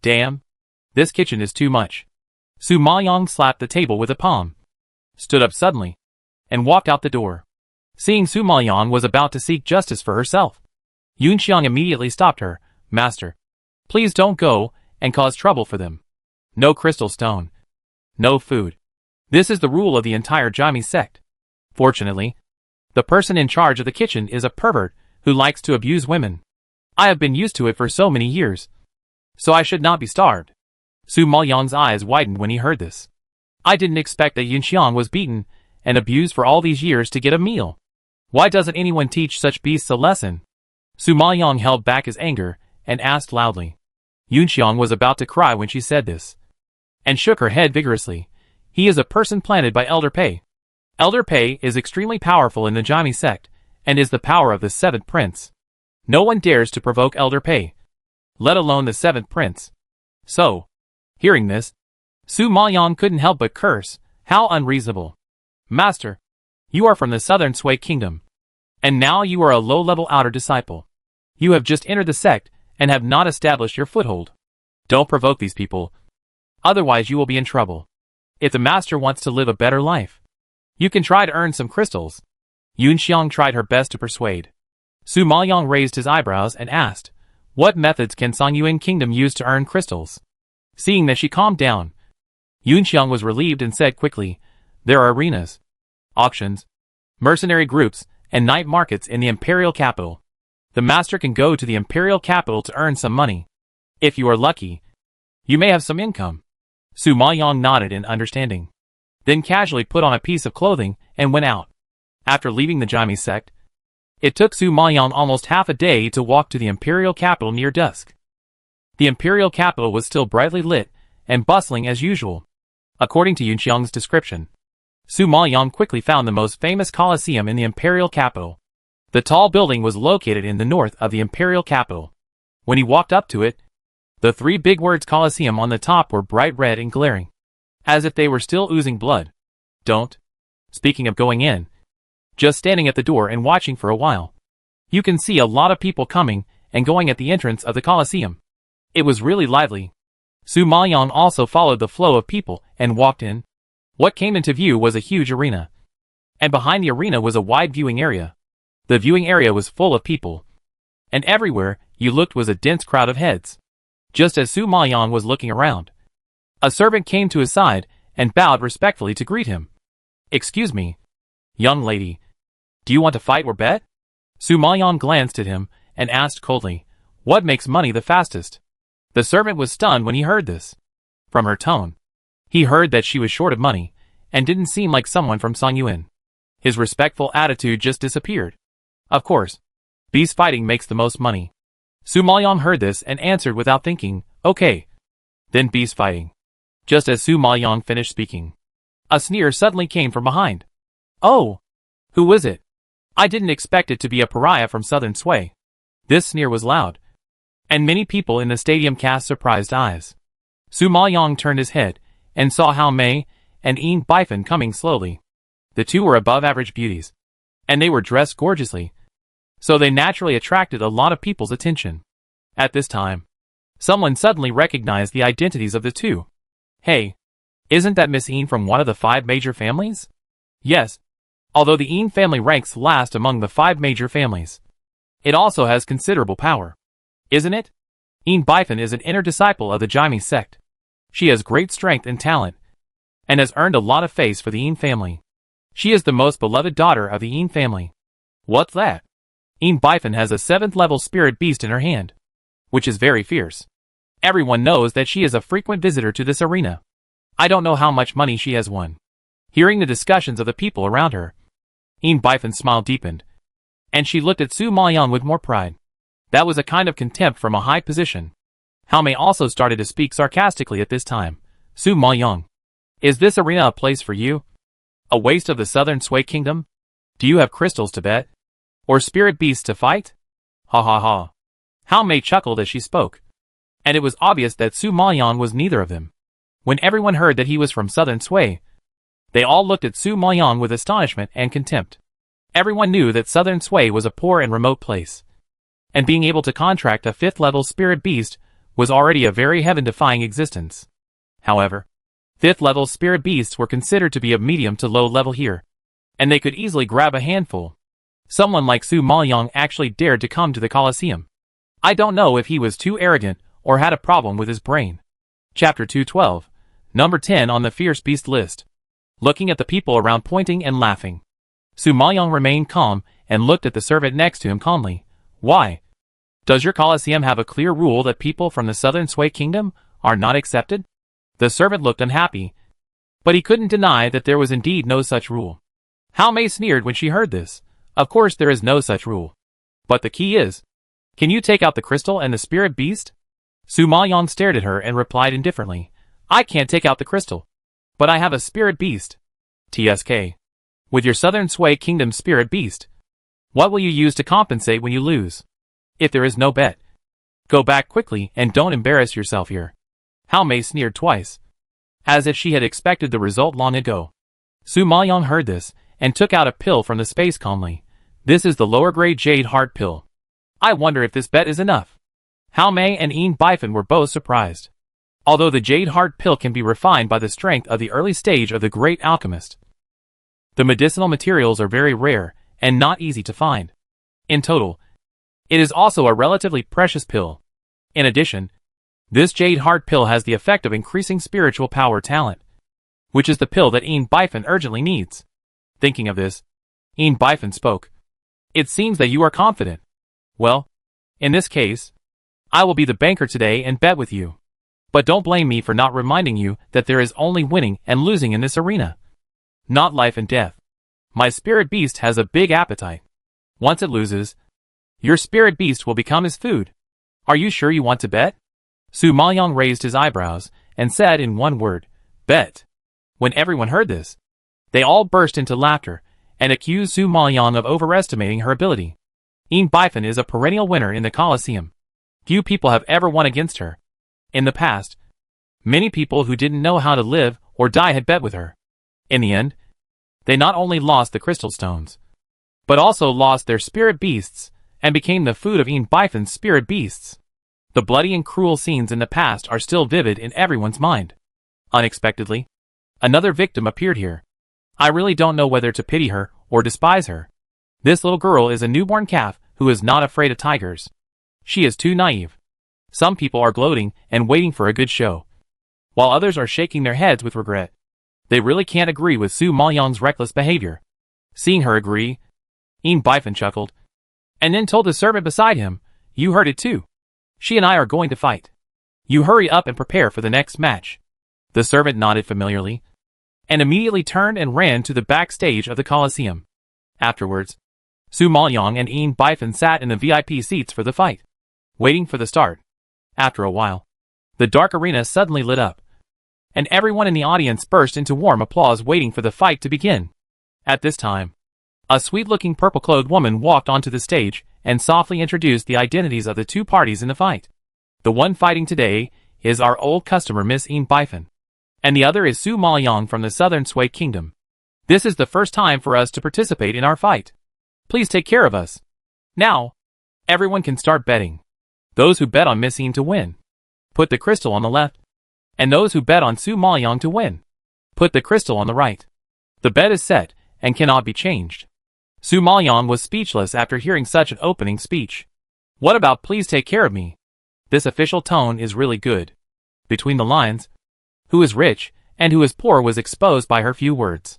Damn, this kitchen is too much. Su Maoyang slapped the table with a palm, stood up suddenly, and walked out the door. Seeing Su Maoyang was about to seek justice for herself, Yunxiang immediately stopped her. "Master, please don't go and cause trouble for them. No crystal stone. No food. This is the rule of the entire Jami sect. Fortunately, the person in charge of the kitchen is a pervert who likes to abuse women. I have been used to it for so many years, so I should not be starved." Su Maoyang's eyes widened when he heard this. "I didn't expect that Yunxiang was beaten and abused for all these years to get a meal. Why doesn't anyone teach such beasts a lesson?" Su Maoyang held back his anger and asked loudly. Yunxiang was about to cry when she said this, and shook her head vigorously. "He is a person planted by Elder Pei. Elder Pei is extremely powerful in the Jami sect, and is the power of the seventh prince. No one dares to provoke Elder Pei, let alone the seventh prince." So, hearing this, Su Maoyang couldn't help but curse. How unreasonable. "Master, you are from the southern Sui kingdom, and now you are a low-level outer disciple. You have just entered the sect and have not established your foothold. Don't provoke these people, otherwise you will be in trouble. If the master wants to live a better life, you can try to earn some crystals." Yunxiang tried her best to persuade. Su Maoyang raised his eyebrows and asked, "What methods can Songyuan kingdom use to earn crystals?" Seeing that she calmed down, Yunxiang was relieved and said quickly, "There are arenas, auctions, mercenary groups, and night markets in the imperial capital. The master can go to the imperial capital to earn some money. If you are lucky, you may have some income." Su Maoyang nodded in understanding, then casually put on a piece of clothing and went out. After leaving the Jami sect, it took Su Maoyang almost half a day to walk to the imperial capital near dusk. The imperial capital was still brightly lit and bustling as usual. According to Yunxiang's description, Su Maoyang quickly found the most famous coliseum in the imperial capital. The tall building was located in the north of the imperial capital. When he walked up to it, the three big words Coliseum on the top were bright red and glaring, as if they were still oozing blood. "Don't." Speaking of going in, just standing at the door and watching for a while. You can see a lot of people coming and going at the entrance of the Coliseum. It was really lively. Su Maoyang also followed the flow of people and walked in. What came into view was a huge arena. And behind the arena was a wide viewing area. The viewing area was full of people. And everywhere you looked was a dense crowd of heads. Just as Su Maoyang was looking around, a servant came to his side and bowed respectfully to greet him. "Excuse me, young lady. Do you want to fight or bet?" Su Maoyang glanced at him and asked coldly, "What makes money the fastest?" The servant was stunned when he heard this. From her tone, he heard that she was short of money and didn't seem like someone from Songyuan. His respectful attitude just disappeared. Of course, beast fighting makes the most money. Su Maoyang heard this and answered without thinking, "Okay. Then beast fighting." Just as Su Maoyang finished speaking, a sneer suddenly came from behind. "Oh! Who was it? I didn't expect it to be a pariah from southern Sui." This sneer was loud, and many people in the stadium cast surprised eyes. Su Maoyang turned his head and saw Hao Mei and Yin Bifan coming slowly. The two were above-average beauties, and they were dressed gorgeously, so they naturally attracted a lot of people's attention. At this time, someone suddenly recognized the identities of the two. "Hey, isn't that Miss Yin from one of the 5 major families?" "Yes, although the Yin family ranks last among the 5 major families. It also has considerable power, isn't it?" Yin Bifan is an inner disciple of the Jaime sect. She has great strength and talent, and has earned a lot of face for the Yin family. She is the most beloved daughter of the Yin family. "What's that?" Yin Bifan has a 7th level spirit beast in her hand, which is very fierce. Everyone knows that she is a frequent visitor to this arena. I don't know how much money she has won. Hearing the discussions of the people around her, Yin Bifan's smile deepened, and she looked at Su Maoyang with more pride. That was a kind of contempt from a high position. Hao Mei also started to speak sarcastically at this time. "Su Maoyang, is this arena a place for you? A waste of the southern Sui kingdom? Do you have crystals to bet? Or spirit beasts to fight?" "Ha ha ha." Hao Mei chuckled as she spoke, and it was obvious that Su Maoyang was neither of them. When everyone heard that he was from southern Sui, they all looked at Su Maoyang with astonishment and contempt. Everyone knew that southern Sui was a poor and remote place, and being able to contract a 5th level spirit beast was already a very heaven-defying existence. However, 5th level spirit beasts were considered to be of medium to low level here, and they could easily grab a handful. Someone like Su Maoyang actually dared to come to the Colosseum. I don't know if he was too arrogant or had a problem with his brain. Chapter 212, number 10 on the fierce beast list. Looking at the people around pointing and laughing, Su Maoyang remained calm and looked at the servant next to him calmly. "Why? Does your Colosseum have a clear rule that people from the southern Sui kingdom are not accepted?" The servant looked unhappy, but he couldn't deny that there was indeed no such rule. Hao Mei sneered when she heard this. "Of course there is no such rule. But the key is, can you take out the crystal and the spirit beast?" Su Maoyang stared at her and replied indifferently, "I can't take out the crystal, but I have a spirit beast." "TSK. With your southern Sui kingdom spirit beast, what will you use to compensate when you lose? If there is no bet, go back quickly and don't embarrass yourself here." Hao Mei sneered twice, as if she had expected the result long ago. Su Maoyang heard this and took out a pill from the space calmly. "This is the lower grade Jade Heart pill. I wonder if this bet is enough." Hao Mei and Yin Bifan were both surprised. Although the Jade Heart pill can be refined by the strength of the early stage of the great alchemist, the medicinal materials are very rare and not easy to find. In total, it is also a relatively precious pill. In addition, this Jade Heart pill has the effect of increasing spiritual power talent, which is the pill that Yin Bifan urgently needs. Thinking of this, Yin Bifan spoke. "It seems that you are confident. Well, in this case, I will be the banker today and bet with you. But don't blame me for not reminding you that there is only winning and losing in this arena, not life and death. My spirit beast has a big appetite. Once it loses, your spirit beast will become his food. Are you sure you want to bet?" Su Maoyang raised his eyebrows and said in one word, "Bet." When everyone heard this, they all burst into laughter and accused Su Maoyang of overestimating her ability. Yin Bifan is a perennial winner in the Colosseum. Few people have ever won against her. In the past, many people who didn't know how to live or die had bet with her. In the end, they not only lost the crystal stones, but also lost their spirit beasts and became the food of Yin Bifan's spirit beasts. The bloody and cruel scenes in the past are still vivid in everyone's mind. Unexpectedly, Another victim appeared here. I really don't know whether to pity her or despise her. This little girl is a newborn calf who is not afraid of tigers. She is too naive. Some people are gloating and waiting for a good show, while others are shaking their heads with regret. They really can't agree with Su Maoyang's reckless behavior. Seeing her agree, Yin Bifan chuckled, and then told the servant beside him, "You heard it too. She and I are going to fight. You hurry up and prepare for the next match." The servant nodded familiarly, and immediately turned and ran to the backstage of the Colosseum. Afterwards, Su Maoyang and Yin Bifan sat in the VIP seats for the fight, waiting for the start. After a while, the dark arena suddenly lit up, and everyone in the audience burst into warm applause waiting for the fight to begin. At this time, a sweet-looking purple-clothed woman walked onto the stage and softly introduced the identities of the two parties in the fight. The one fighting today is our old customer Miss Yin Bifan, and the other is Su Maoyang from the Southern Sui Kingdom. This is the first time for us to participate in our fight. Please take care of us. Now, everyone can start betting. Those who bet on Miss Yin to win, put the crystal on the left, and those who bet on Su Maoyang to win, put the crystal on the right. The bet is set and cannot be changed. Su Maoyang was speechless after hearing such an opening speech. What about "please take care of me"? This official tone is really good. Between the lines, who is rich and who is poor was exposed by her few words.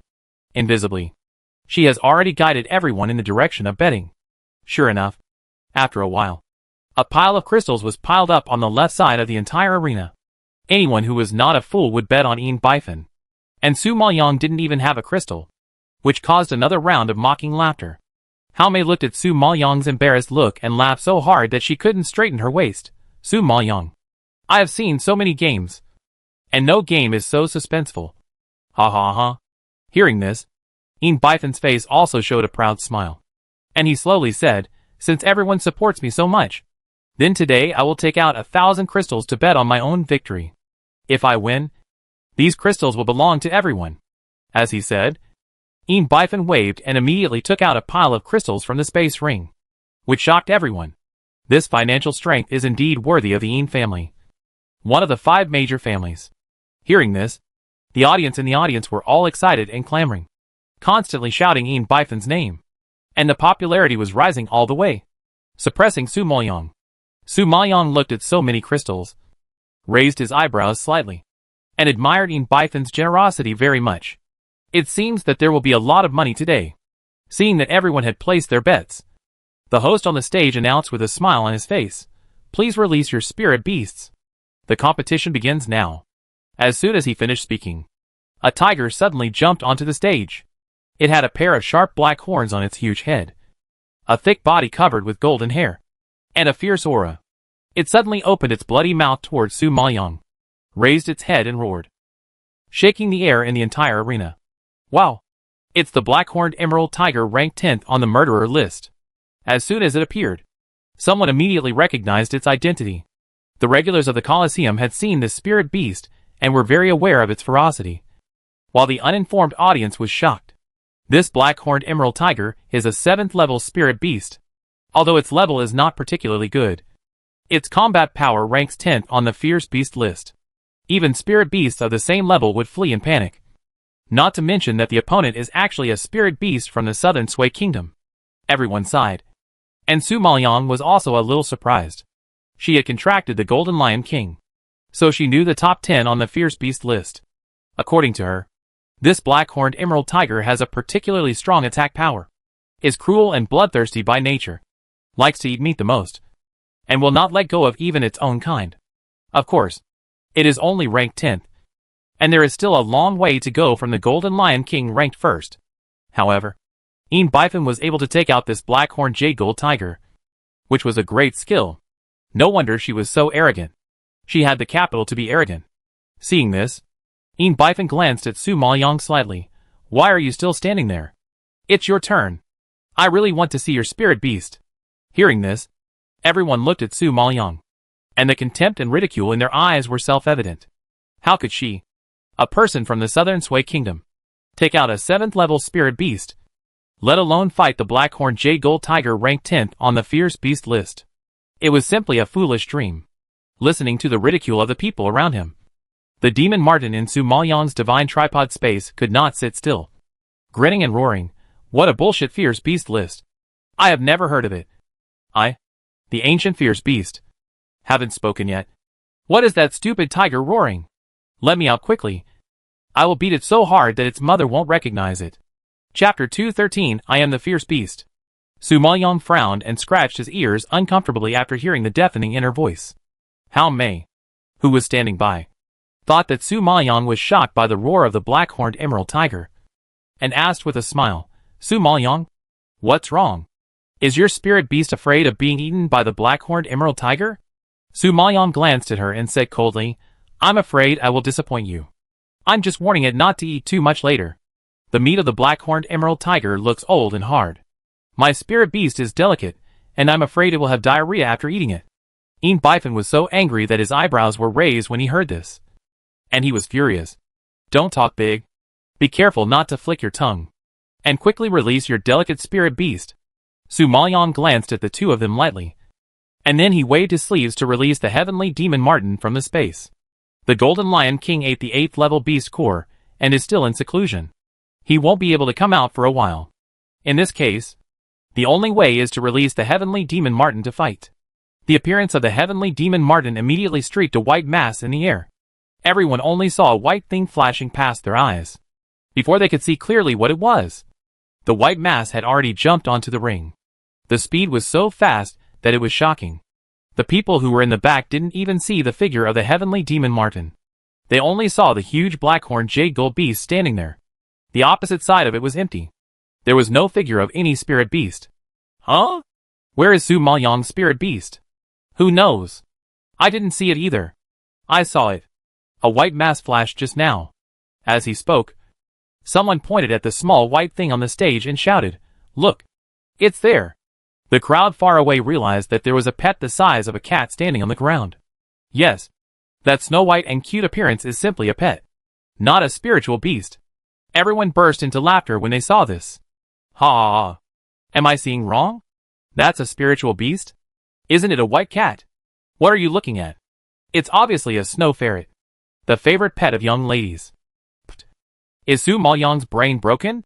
Invisibly, she has already guided everyone in the direction of betting. Sure enough, after a while, a pile of crystals was piled up on the left side of the entire arena. Anyone who was not a fool would bet on Yin Bifan. And Su Maoyang didn't even have a crystal, which caused another round of mocking laughter. Hao Mei looked at Su Maoyang's embarrassed look and laughed so hard that she couldn't straighten her waist. Su Maoyang, I have seen so many games, and no game is so suspenseful. Ha ha ha. Hearing this, Yin Bifan's face also showed a proud smile. And he slowly said, "Since everyone supports me so much, then today I will take out 1,000 crystals to bet on my own victory. If I win, these crystals will belong to everyone." As he said, Yin Bifan waved and immediately took out a pile of crystals from the space ring, which shocked everyone. This financial strength is indeed worthy of the Yin family, one of the 5 major families. Hearing this, the audience were all excited and clamoring, constantly shouting Yin Bifan's name, and the popularity was rising all the way, suppressing Su Maoyang. Su Maoyang looked at so many crystals, raised his eyebrows slightly, and admired Yin Bifan's generosity very much. It seems that there will be a lot of money today. Seeing that everyone had placed their bets, the host on the stage announced with a smile on his face, "Please release your spirit beasts. The competition begins now." As soon as he finished speaking, a tiger suddenly jumped onto the stage. It had a pair of sharp black horns on its huge head, a thick body covered with golden hair, and a fierce aura. It suddenly opened its bloody mouth towards Su Maoyang, raised its head and roared, shaking the air in the entire arena. Wow! It's the black-horned emerald tiger ranked 10th on the murderer list. As soon as it appeared, someone immediately recognized its identity. The regulars of the Colosseum had seen this spirit beast and were very aware of its ferocity, while the uninformed audience was shocked. This black-horned emerald tiger is a 7th-level spirit beast. Although its level is not particularly good, its combat power ranks 10th on the fierce beast list. Even spirit beasts of the same level would flee in panic. Not to mention that the opponent is actually a spirit beast from the Southern Sui Kingdom. Everyone sighed, and Su Maoyang was also a little surprised. She had contracted the Golden Lion King, so she knew the top 10 on the fierce beast list. According to her, this black-horned emerald tiger has a particularly strong attack power, is cruel and bloodthirsty by nature, likes to eat meat the most, and will not let go of even its own kind. Of course, it is only ranked 10th, and there is still a long way to go from the Golden Lion King ranked 1st. However, Yin Bifan was able to take out this black-horned jade gold tiger, which was a great skill. No wonder she was so arrogant. She had the capital to be arrogant. Seeing this, Yin Bifan glanced at Su Maoyang slightly. "Why are you still standing there? It's your turn. I really want to see your spirit beast." Hearing this, everyone looked at Su Maoyang, and the contempt and ridicule in their eyes were self-evident. How could she, a person from the Southern Sui Kingdom, take out a 7th-level spirit beast, let alone fight the black-horned jade gold tiger ranked 10th on the fierce beast list? It was simply a foolish dream. Listening to the ridicule of the people around him, The demon Martin in Su Maoyang's divine tripod space could not sit still. Grinning and roaring, "What a bullshit fierce beast list. I have never heard of it. The ancient fierce beast, haven't spoken yet. What is that stupid tiger roaring? Let me out quickly. I will beat it so hard that its mother won't recognize it." Chapter 213 I Am the Fierce Beast. Su Maoyang frowned and scratched his ears uncomfortably after hearing the deafening inner voice. Hao Mei, who was standing by, thought that Su Maoyang was shocked by the roar of the black-horned emerald tiger, and asked with a smile, "Su Maoyang, what's wrong? Is your spirit beast afraid of being eaten by the black-horned emerald tiger?" Su Maoyang glanced at her and said coldly, "I'm afraid I will disappoint you. I'm just warning it not to eat too much later. The meat of the black-horned emerald tiger looks old and hard. My spirit beast is delicate, and I'm afraid it will have diarrhea after eating it." Yin Bifan was so angry that his eyebrows were raised when he heard this. And he was furious. "Don't talk big. Be careful not to flick your tongue. And quickly release your delicate spirit beast." Su Maoyang glanced at the two of them lightly. And then he waved his sleeves to release the heavenly demon Martin from the space. The Golden Lion King ate the 8th level beast core, and is still in seclusion. He won't be able to come out for a while. In this case, the only way is to release the heavenly demon Martin to fight. The appearance of the heavenly demon Martin immediately streaked a white mass in the air. Everyone only saw a white thing flashing past their eyes. Before they could see clearly what it was, the white mass had already jumped onto the ring. The speed was so fast that it was shocking. The people who were in the back didn't even see the figure of the heavenly demon Martin. They only saw the huge blackhorn jade gold beast standing there. The opposite side of it was empty. There was no figure of any spirit beast. Huh? Where is Su Maoyang's spirit beast? Who knows? I didn't see it either. I saw it. A white mass flashed just now. As he spoke, someone pointed at the small white thing on the stage and shouted, "Look! It's there!" The crowd far away realized that there was a pet the size of a cat standing on the ground. Yes, that snow white and cute appearance is simply a pet, not a spiritual beast. Everyone burst into laughter when they saw this. Ha! Am I seeing wrong? That's a spiritual beast? Isn't it a white cat? What are you looking at? It's obviously a snow ferret, the favorite pet of young ladies. Is Su Maoyang's brain broken?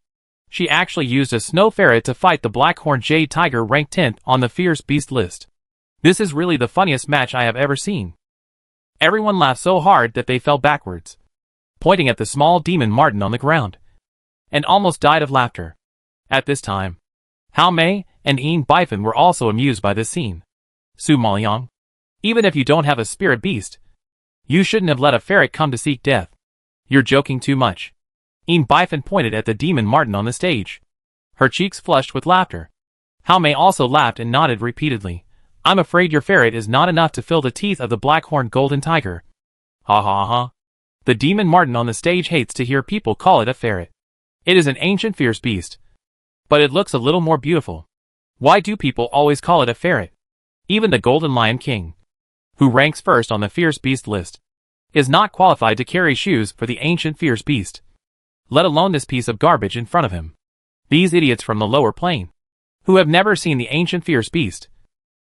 She actually used a snow ferret to fight the blackhorn jade tiger ranked 10th on the fierce beast list. This is really the funniest match I have ever seen. Everyone laughed so hard that they fell backwards, pointing at the small demon Martin on the ground, and almost died of laughter. At this time, Hao Mei and Yin Bifan were also amused by this scene. Su Maoyang, even if you don't have a spirit beast, you shouldn't have let a ferret come to seek death. You're joking too much. Yin Bifan pointed at the demon Martin on the stage. Her cheeks flushed with laughter. Hao Mei also laughed and nodded repeatedly. "I'm afraid your ferret is not enough to fill the teeth of the black-horned golden tiger." Ha ha ha. The demon Martin on the stage hates to hear people call it a ferret. It is an ancient fierce beast, but it looks a little more beautiful. Why do people always call it a ferret? Even the Golden Lion King, who ranks first on the fierce beast list, is not qualified to carry shoes for the ancient fierce beast, let alone this piece of garbage in front of him. These idiots from the lower plane, who have never seen the ancient fierce beast,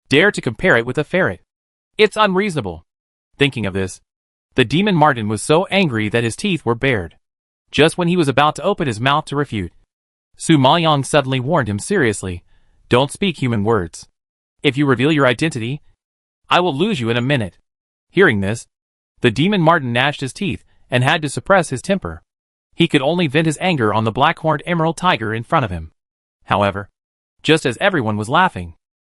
dare to compare it with a ferret. It's unreasonable. Thinking of this, the demon Martin was so angry that his teeth were bared. Just when he was about to open his mouth to refute, Su Maoyang suddenly warned him seriously, "Don't speak human words. If you reveal your identity, I will lose you in a minute." Hearing this, the demon Martin gnashed his teeth and had to suppress his temper. He could only vent his anger on the black-horned emerald tiger in front of him. However, just as everyone was laughing,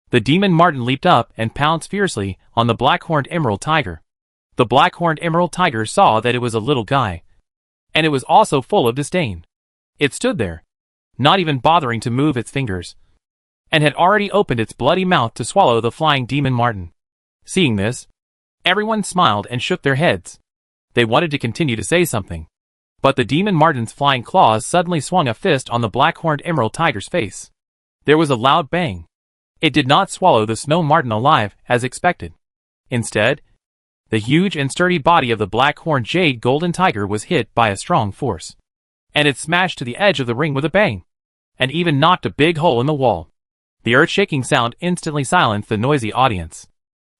the demon Martin leaped up and pounced fiercely on the black-horned emerald tiger. The black-horned emerald tiger saw that it was a little guy, and it was also full of disdain. It stood there, not even bothering to move its fingers, and had already opened its bloody mouth to swallow the flying demon Martin. Seeing this, everyone smiled and shook their heads. They wanted to continue to say something, but the demon Martin's flying claws suddenly swung a fist on the black-horned emerald tiger's face. There was a loud bang. It did not swallow the snow Martin alive as expected. Instead, the huge and sturdy body of the black-horned jade golden tiger was hit by a strong force, and it smashed to the edge of the ring with a bang, and even knocked a big hole in the wall. The earth-shaking sound instantly silenced the noisy audience.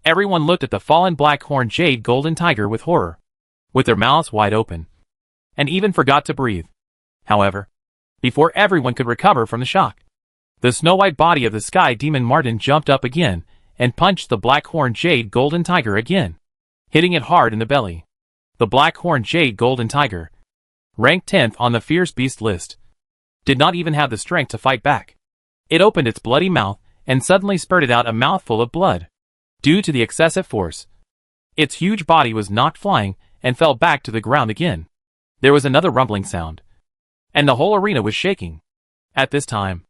Everyone looked at the fallen black-horned jade golden tiger with horror. with their mouths wide open, and even forgot to breathe. However, before everyone could recover from the shock, the snow-white body of the sky demon Marten jumped up again and punched the black-horned jade golden tiger again, hitting it hard in the belly. The black-horned jade golden tiger, ranked 10th on the fierce beast list, did not even have the strength to fight back. It opened its bloody mouth and suddenly spurted out a mouthful of blood. Due to the excessive force, its huge body was knocked flying and fell back to the ground again. There was another rumbling sound, and the whole arena was shaking. At this time,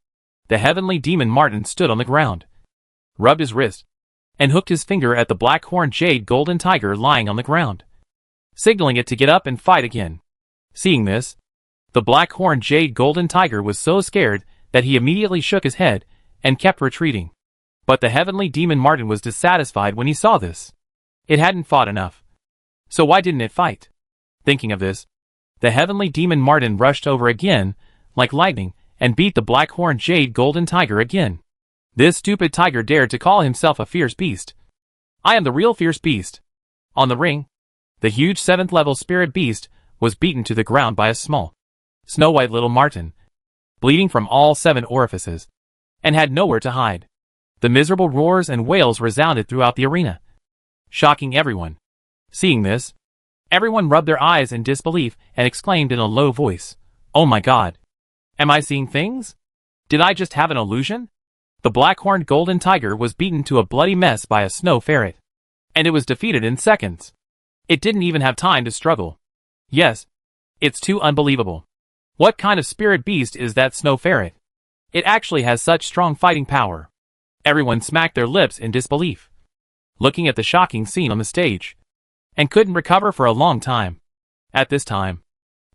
the heavenly demon Marten stood on the ground, rubbed his wrist, and hooked his finger at the black-horned jade golden tiger lying on the ground, signaling it to get up and fight again. Seeing this, the black-horned jade golden tiger was so scared that he immediately shook his head and kept retreating. But the heavenly demon Marten was dissatisfied when he saw this. It hadn't fought enough. So why didn't it fight? Thinking of this, the heavenly demon Marten rushed over again, like lightning, and beat the black-horned jade golden tiger again. This stupid tiger dared to call himself a fierce beast. I am the real fierce beast. On the ring, the huge 7th level spirit beast was beaten to the ground by a small, snow-white little Marten, bleeding from all 7 orifices, and had nowhere to hide. The miserable roars and wails resounded throughout the arena, shocking everyone. Seeing this, everyone rubbed their eyes in disbelief and exclaimed in a low voice, "Oh my God! Am I seeing things? Did I just have an illusion?" The black-horned golden tiger was beaten to a bloody mess by a snow ferret, and it was defeated in seconds. It didn't even have time to struggle. Yes, it's too unbelievable. What kind of spirit beast is that snow ferret? It actually has such strong fighting power. Everyone smacked their lips in disbelief, looking at the shocking scene on the stage, and couldn't recover for a long time. At this time,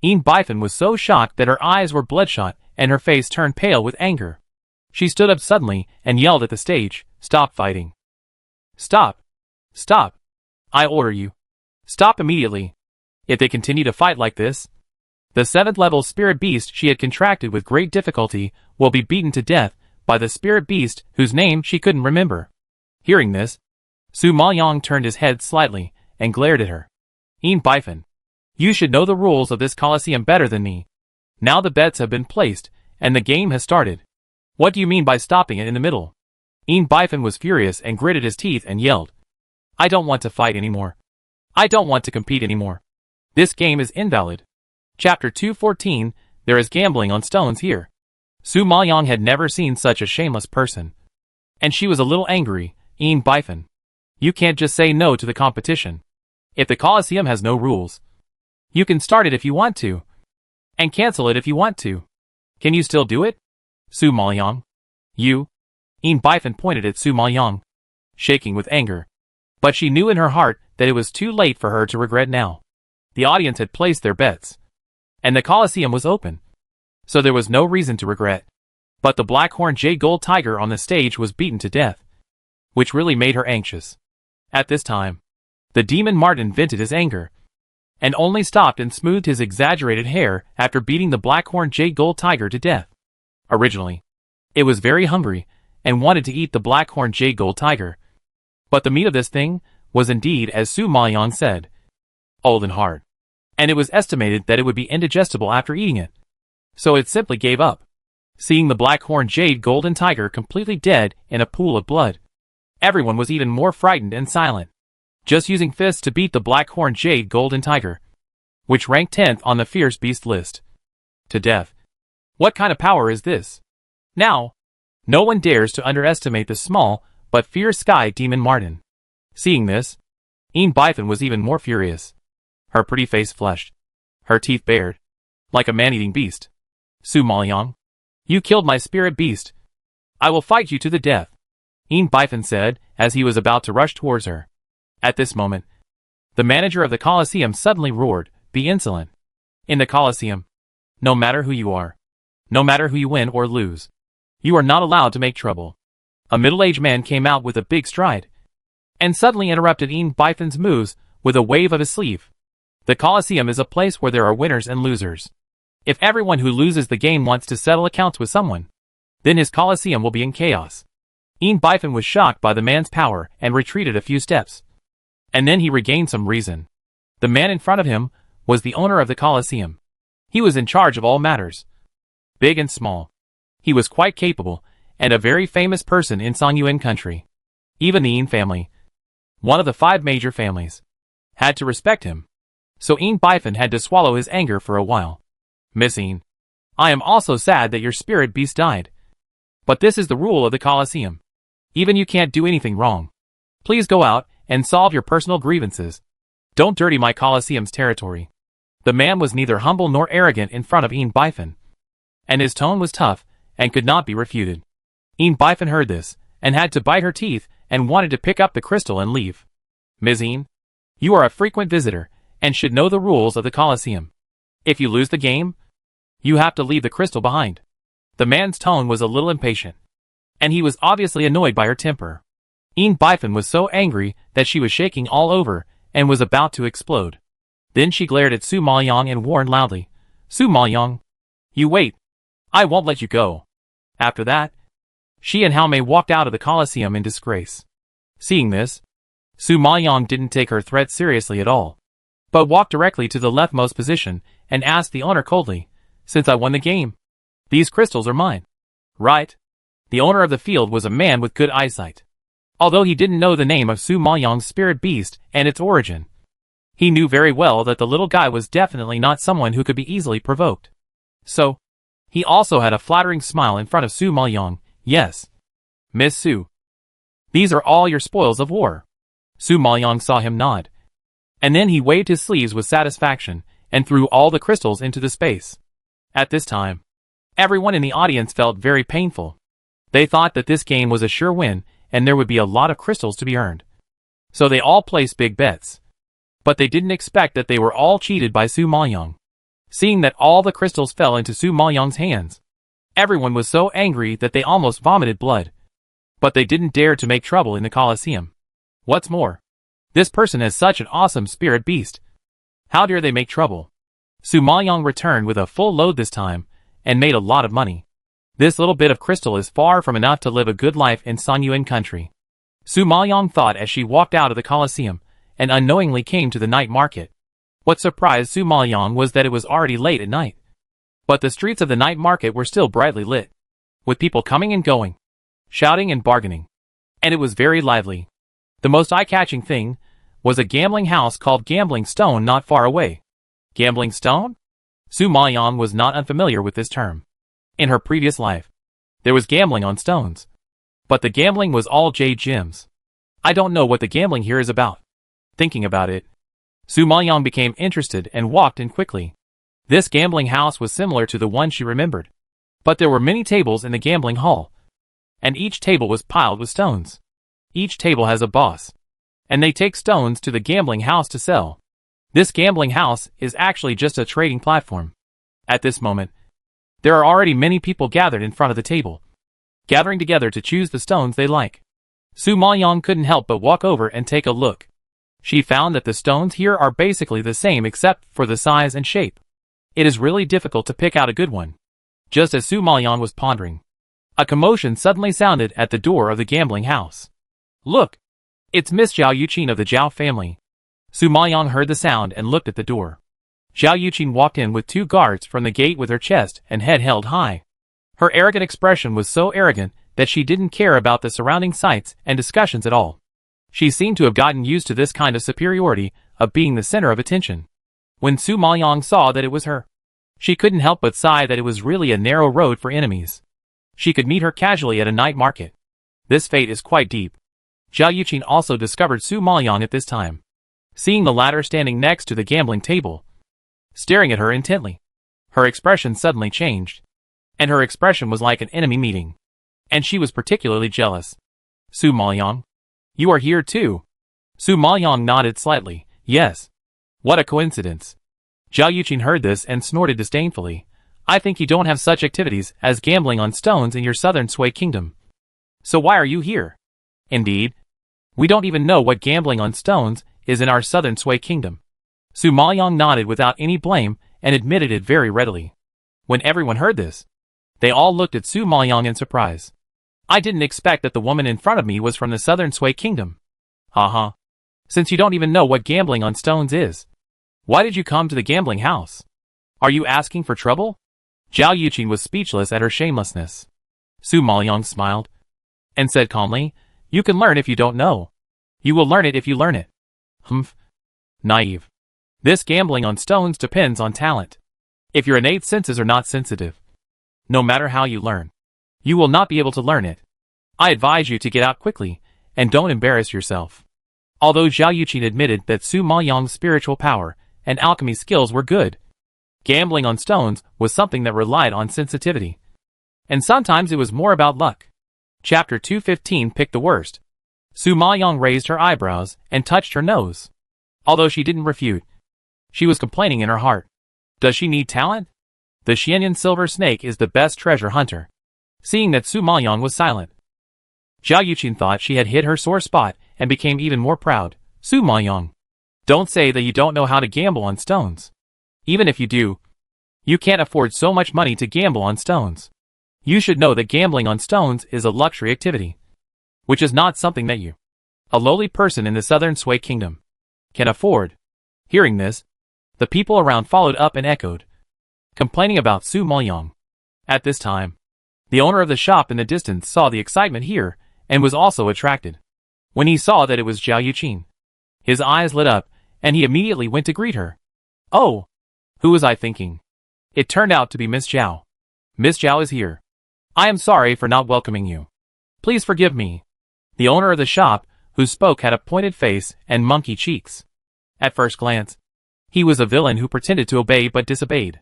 EP171 was so shocked that her eyes were bloodshot and her face turned pale with anger. She stood up suddenly and yelled at the stage, "Stop fighting! Stop! Stop! I order you! Stop immediately! If they continue to fight like this, the 7th level spirit beast she had contracted with great difficulty will be beaten to death by the spirit beast whose name she couldn't remember." Hearing this, Su Maoyang turned his head slightly and glared at her. "EP171, you should know the rules of this Colosseum better than me. Now the bets have been placed, and the game has started. What do you mean by stopping it in the middle?" EP171 was furious and gritted his teeth and yelled, "I don't want to fight anymore. I don't want to compete anymore. This game is invalid." Chapter 214, There is gambling on stones here. Su Maoyang had never seen such a shameless person, and she was a little angry. "EP171, you can't just say no to the competition. If the Colosseum has no rules, you can start it if you want to, and cancel it if you want to. Can you still do it, Su Maoyang?" "You?" EP171 pointed at Su Maoyang, shaking with anger. But she knew in her heart that it was too late for her to regret now. The audience had placed their bets, and the Colosseum was open, so there was no reason to regret. But the black-horned jade gold tiger on the stage was beaten to death, which really made her anxious. At this time, the demon Marten vented his anger, and only stopped and smoothed his exaggerated hair after beating the black-horned jade gold tiger to death. Originally, it was very hungry and wanted to eat the black-horned jade gold tiger. But the meat of this thing was indeed, as Su Maoyang said, old and hard, and it was estimated that it would be indigestible after eating it. So it simply gave up. Seeing the black-horned jade golden tiger completely dead in a pool of blood, everyone was even more frightened and silent, just using fists to beat the black-horned jade golden tiger, which ranked 10th on the fierce beast list, to death. What kind of power is this? Now, no one dares to underestimate the small but fierce sky demon Marten. Seeing this, EP171 was even more furious. Her pretty face flushed, her teeth bared, like a man-eating beast. "Su Maoyang, you killed my spirit beast. I will fight you to the death," EP171 said as he was about to rush towards her. At this moment, the manager of the Colosseum suddenly roared, "Be insolent. In the Colosseum, no matter who you are, no matter who you win or lose, you are not allowed to make trouble." A middle-aged man came out with a big stride, and suddenly interrupted EP171's moves with a wave of his sleeve. The Colosseum is a place where there are winners and losers. If everyone who loses the game wants to settle accounts with someone, then his Colosseum will be in chaos. EP171 was shocked by the man's power and retreated a few steps. And then he regained some reason. The man in front of him was the owner of the Colosseum. He was in charge of all matters, big and small. He was quite capable, and a very famous person in Songyuan country. Even the Yin family, one of the 5 major families, had to respect him. So Yin Bifan had to swallow his anger for a while. Miss Yin, I am also sad that your spirit beast died. But this is the rule of the Colosseum. Even you can't do anything wrong. Please go out and solve your personal grievances. Don't dirty my Colosseum's territory. The man was neither humble nor arrogant in front of Yin Bifan, and his tone was tough and could not be refuted. Yin Bifan heard this and had to bite her teeth and wanted to pick up the crystal and leave. Ms. Yin, you are a frequent visitor and should know the rules of the Colosseum. If you lose the game, you have to leave the crystal behind. The man's tone was a little impatient, and he was obviously annoyed by her temper. Yin Bifan was so angry that she was shaking all over and was about to explode. Then she glared at Su Maoyang and warned loudly, Su Maoyang, you wait. I won't let you go. After that, she and Hao Mei walked out of the Colosseum in disgrace. Seeing this, Su Maoyang didn't take her threat seriously at all, but walked directly to the leftmost position and asked the owner coldly, since I won the game, these crystals are mine, right? The owner of the field was a man with good eyesight. Although he didn't know the name of Su Maoyang's spirit beast and its origin, he knew very well that the little guy was definitely not someone who could be easily provoked. So, he also had a flattering smile in front of Su Maoyang. Yes, Miss Su, these are all your spoils of war. Su Maoyang saw him nod, and then he waved his sleeves with satisfaction and threw all the crystals into the space. At this time, everyone in the audience felt very painful. They thought that this game was a sure win and there would be a lot of crystals to be earned. So they all placed big bets. But they didn't expect that they were all cheated by Su Maoyang. Seeing that all the crystals fell into Su Maoyang's hands, everyone was so angry that they almost vomited blood. But they didn't dare to make trouble in the Colosseum. What's more, this person has such an awesome spirit beast. How dare they make trouble? Su Maoyang returned with a full load this time, and made a lot of money. This little bit of crystal is far from enough to live a good life in Songyuan country. Su Maoyang thought as she walked out of the Colosseum, and unknowingly came to the night market. What surprised Su Maoyang was that it was already late at night. But the streets of the night market were still brightly lit, with people coming and going, shouting and bargaining. And it was very lively. The most eye-catching thing was a gambling house called Gambling Stone not far away. Gambling Stone? Su Maoyang was not unfamiliar with this term. In her previous life, there was gambling on stones. But the gambling was all jade gems. I don't know what the gambling here is about. Thinking about it, Su Maoyang became interested and walked in quickly. This gambling house was similar to the one she remembered. But there were many tables in the gambling hall, and each table was piled with stones. Each table has a boss, and they take stones to the gambling house to sell. This gambling house is actually just a trading platform. At this moment, there are already many people gathered in front of the table, gathering together to choose the stones they like. Su Maoyang couldn't help but walk over and take a look. She found that the stones here are basically the same except for the size and shape. It is really difficult to pick out a good one. Just as Su Maoyang was pondering, a commotion suddenly sounded at the door of the gambling house. Look! It's Miss Zhao Yuqin of the Zhao family. Su Maoyang heard the sound and looked at the door. Zhao Yuqin walked in with 2 guards from the gate with her chest and head held high. Her arrogant expression was so arrogant that she didn't care about the surrounding sights and discussions at all. She seemed to have gotten used to this kind of superiority of being the center of attention. When Su Maoyang saw that it was her, she couldn't help but sigh that it was really a narrow road for enemies. She could meet her casually at a night market. This fate is quite deep. Zhao Yuqin also discovered Su Maoyang at this time, seeing the latter standing next to the gambling table, staring at her intently. Her expression suddenly changed, and her expression was like an enemy meeting, and she was particularly jealous. Su Maoyang, you are here too. Su Maoyang nodded slightly. Yes. What a coincidence. Zhao Yuqin heard this and snorted disdainfully. I think you don't have such activities as gambling on stones in your southern Sui kingdom. So why are you here? Indeed. We don't even know what gambling on stones is in our southern Sui kingdom. Su Maoyang nodded without any blame and admitted it very readily. When everyone heard this, they all looked at Su Maoyang in surprise. I didn't expect that the woman in front of me was from the southern Sui kingdom. Haha. Since you don't even know what gambling on stones is, Why did you come to the gambling house? Are you asking for trouble? Zhao Yuqing was speechless at her shamelessness. Su Maoyang smiled and said calmly, you can learn if you don't know. You will learn it if you learn it. Humph. Naive. This gambling on stones depends on talent. If your innate senses are not sensitive, no matter how you learn, you will not be able to learn it. I advise you to get out quickly, and don't embarrass yourself. Although Zhao Yuqing admitted that Su Maoyang's spiritual power and alchemy skills were good, gambling on stones was something that relied on sensitivity. And sometimes it was more about luck. Chapter 215 Pick the Worst. Su Maoyang raised her eyebrows and touched her nose. Although she didn't refute, she was complaining in her heart. Does she need talent? The Xianyan silver snake is the best treasure hunter. Seeing that Su Maoyang was silent, Zhao Yuqing thought she had hit her sore spot and became even more proud. Su Maoyang, don't say that you don't know how to gamble on stones. Even if you do, you can't afford so much money to gamble on stones. You should know that gambling on stones is a luxury activity, which is not something that you, a lowly person in the southern Sui kingdom, can afford. Hearing this, the people around followed up and echoed, complaining about Su Maoyang. At this time, the owner of the shop in the distance saw the excitement here and was also attracted. When he saw that it was Zhao Yuqing, his eyes lit up and he immediately went to greet her. Oh, who was I thinking? It turned out to be Miss Zhao. Miss Zhao is here. I am sorry for not welcoming you. Please forgive me. The owner of the shop, who spoke, had a pointed face and monkey cheeks. At first glance, he was a villain who pretended to obey but disobeyed.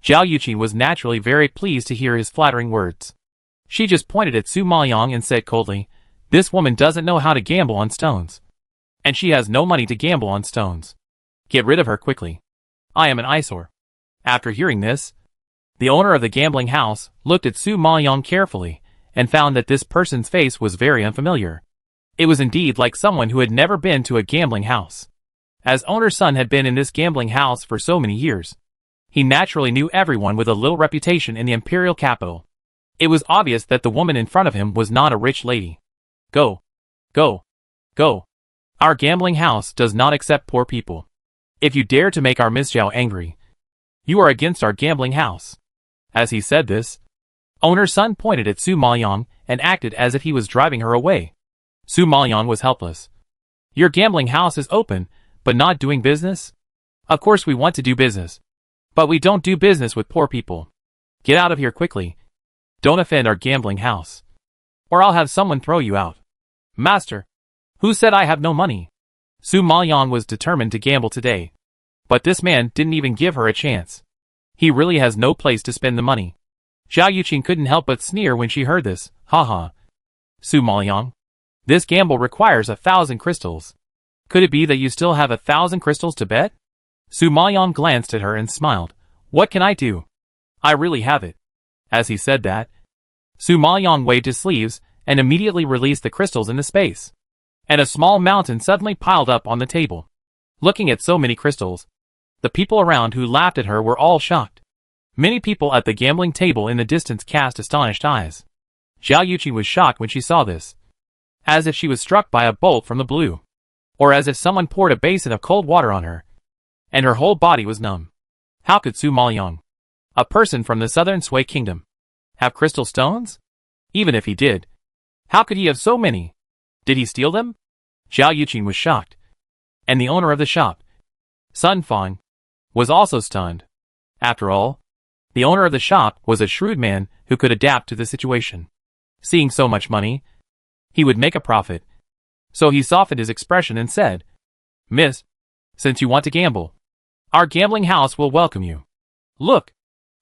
Zhao Yuqing was naturally very pleased to hear his flattering words. She just pointed at Su Maoyang and said coldly, this woman doesn't know how to gamble on stones. And she has no money to gamble on stones. Get rid of her quickly. I am an eyesore. After hearing this, the owner of the gambling house looked at Su Maoyang carefully and found that this person's face was very unfamiliar. It was indeed like someone who had never been to a gambling house. As owner's son had been in this gambling house for so many years, he naturally knew everyone with a little reputation in the imperial capital. It was obvious that the woman in front of him was not a rich lady. Go. Go. Go. Our gambling house does not accept poor people. If you dare to make our Miss Zhao angry, you are against our gambling house. As he said this, owner's son pointed at Su Maoyang and acted as if he was driving her away. Su Maoyang was helpless. Your gambling house is open, but not doing business? Of course we want to do business, but we don't do business with poor people. Get out of here quickly. Don't offend our gambling house, or I'll have someone throw you out. Master, who said I have no money? Su Maoyang was determined to gamble today, but this man didn't even give her a chance. He really has no place to spend the money. Zhao Yuqing couldn't help but sneer when she heard this. Haha. Su Maoyang, this gamble requires 1,000 crystals. Could it be that you still have 1,000 crystals to bet? Su Maoyang glanced at her and smiled. What can I do? I really have it. As he said that, Su Maoyang waved his sleeves and immediately released the crystals into space. And a small mountain suddenly piled up on the table. Looking at so many crystals, the people around who laughed at her were all shocked. Many people at the gambling table in the distance cast astonished eyes. Zhao Yuqing was shocked when she saw this, as if she was struck by a bolt from the blue, or as if someone poured a basin of cold water on her, and her whole body was numb. How could Su Maoyang, a person from the southern Sui kingdom, have crystal stones? Even if he did, how could he have so many? Did he steal them? Zhao Yuqing was shocked, and the owner of the shop, Sun Fang, was also stunned. After all, the owner of the shop was a shrewd man who could adapt to the situation. Seeing so much money, he would make a profit. So he softened his expression and said, Miss, since you want to gamble, our gambling house will welcome you. Look,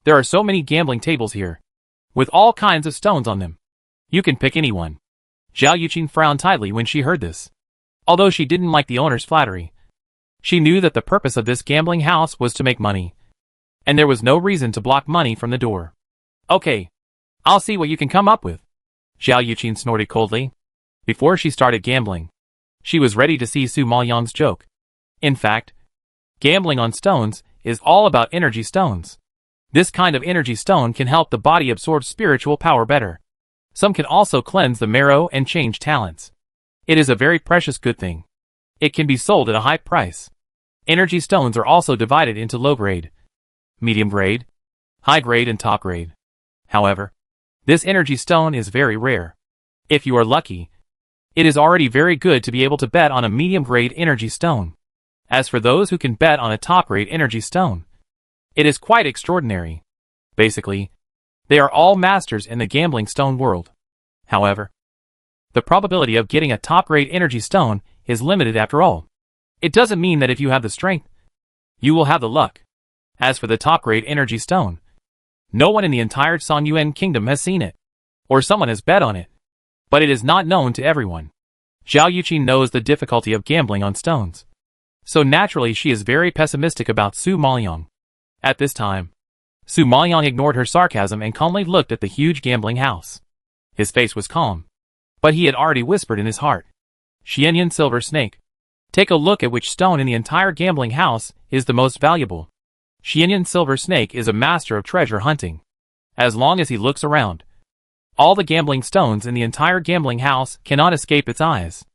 there are so many gambling tables here, with all kinds of stones on them. You can pick any one. Zhao Yuqing frowned tightly when she heard this. Although she didn't like the owner's flattery, she knew that the purpose of this gambling house was to make money, and there was no reason to block money from the door. Okay, I'll see what you can come up with. Zhao Yuqing snorted coldly. Before she started gambling, she was ready to see Su Maoyang's joke. In fact, gambling on stones is all about energy stones. This kind of energy stone can help the body absorb spiritual power better. Some can also cleanse the marrow and change talents. It is a very precious good thing. It can be sold at a high price. Energy stones are also divided into low grade, medium grade, high grade and top grade. However, this energy stone is very rare. If you are lucky, it is already very good to be able to bet on a medium grade energy stone. As for those who can bet on a top grade energy stone, it is quite extraordinary. Basically, they are all masters in the gambling stone world. However, the probability of getting a top grade energy stone is limited after all. It doesn't mean that if you have the strength, you will have the luck. As for the top grade energy stone, no one in the entire Song Yuan kingdom has seen it, or someone has bet on it, but it is not known to everyone. Zhao Yuqin knows the difficulty of gambling on stones, so naturally she is very pessimistic about Su Maoyang. At this time, Su Maoyang ignored her sarcasm and calmly looked at the huge gambling house. His face was calm, but he had already whispered in his heart, Xianyan Silver Snake. Take a look at which stone in the entire gambling house is the most valuable. Xianyan Silver Snake is a master of treasure hunting. As long as he looks around, all the gambling stones in the entire gambling house cannot escape its eyes.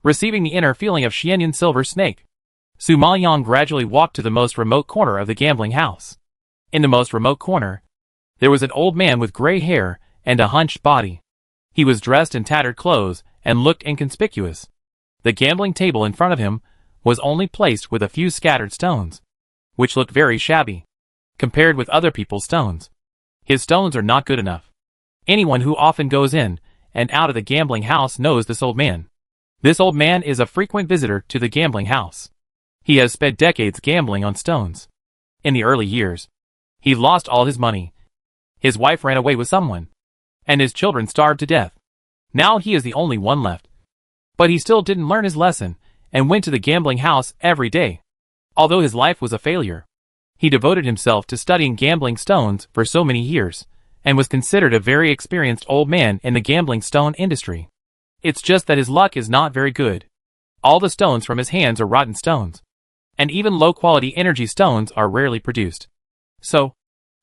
Receiving the inner feeling of Xianyan Silver Snake, Su Maoyang gradually walked to the most remote corner of the gambling house. In the most remote corner, there was an old man with gray hair and a hunched body. He was dressed in tattered clothes and looked inconspicuous. The gambling table in front of him was only placed with a few scattered stones, which looked very shabby, compared with other people's stones. His stones are not good enough. Anyone who often goes in and out of the gambling house knows this old man. This old man is a frequent visitor to the gambling house. He has spent decades gambling on stones. In the early years, he lost all his money. His wife ran away with someone, and his children starved to death. Now he is the only one left. But he still didn't learn his lesson and went to the gambling house every day. Although his life was a failure, he devoted himself to studying gambling stones for so many years, and was considered a very experienced old man in the gambling stone industry. It's just that his luck is not very good. All the stones from his hands are rotten stones, and even low-quality energy stones are rarely produced. So,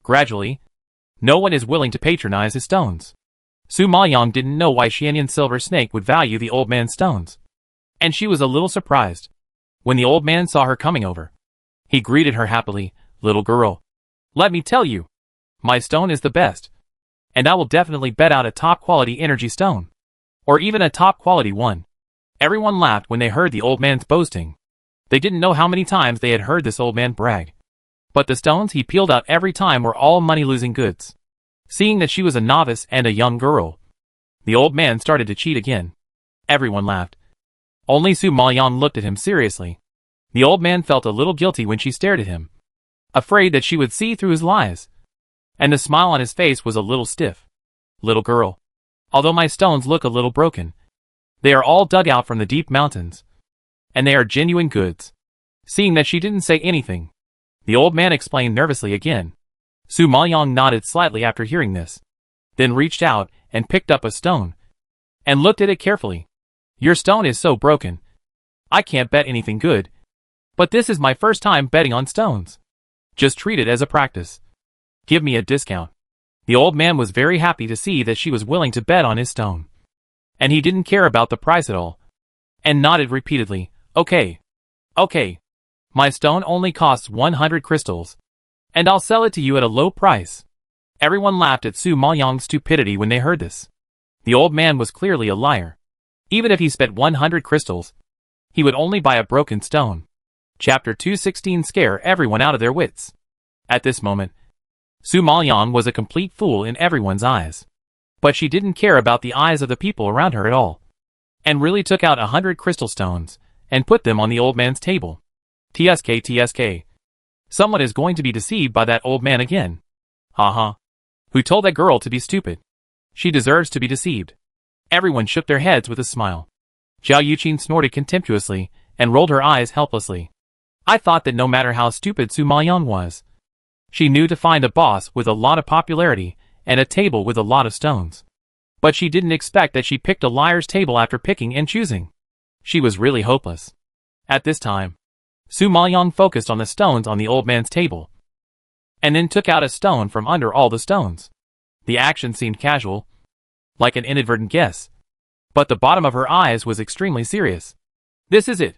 gradually, no one is willing to patronize his stones. Su Maoyang didn't know why Xianyan Silver Snake would value the old man's stones, and she was a little surprised when the old man saw her coming over. He greeted her happily, "Little girl, let me tell you, my stone is the best, and I will definitely bet out a top-quality energy stone, or even a top-quality one." Everyone laughed when they heard the old man's boasting. They didn't know how many times they had heard this old man brag. But the stones he peeled out every time were all money-losing goods. Seeing that she was a novice and a young girl, the old man started to cheat again. Everyone laughed. Only Su Maoyang looked at him seriously. The old man felt a little guilty when she stared at him, afraid that she would see through his lies. And the smile on his face was a little stiff. "Little girl, although my stones look a little broken, they are all dug out from the deep mountains, and they are genuine goods." Seeing that she didn't say anything, the old man explained nervously again. Su Maoyang nodded slightly after hearing this, then reached out and picked up a stone, and looked at it carefully. "Your stone is so broken. I can't bet anything good, but this is my first time betting on stones. Just treat it as a practice. Give me a discount." The old man was very happy to see that she was willing to bet on his stone, and he didn't care about the price at all, and nodded repeatedly, "Okay. Okay. My stone only costs 100 crystals, and I'll sell it to you at a low price." Everyone laughed at Su Maoyang's stupidity when they heard this. The old man was clearly a liar. Even if he spent 100 crystals, he would only buy a broken stone. Chapter 216 Scare everyone out of their wits. At this moment, Su Maoyang was a complete fool in everyone's eyes. But she didn't care about the eyes of the people around her at all, and really took out 100 crystal stones and put them on the old man's table. TSK. Someone is going to be deceived by that old man again. Haha. Who told that girl to be stupid? She deserves to be deceived. Everyone shook their heads with a smile. Zhao Yuqin snorted contemptuously and rolled her eyes helplessly. I thought that no matter how stupid Su Maoyang was, she knew to find a boss with a lot of popularity and a table with a lot of stones. But she didn't expect that she picked a liar's table after picking and choosing. She was really hopeless. At this time, Su Maoyang focused on the stones on the old man's table, and then took out a stone from under all the stones. The action seemed casual, like an inadvertent guess, but the bottom of her eyes was extremely serious. "This is it."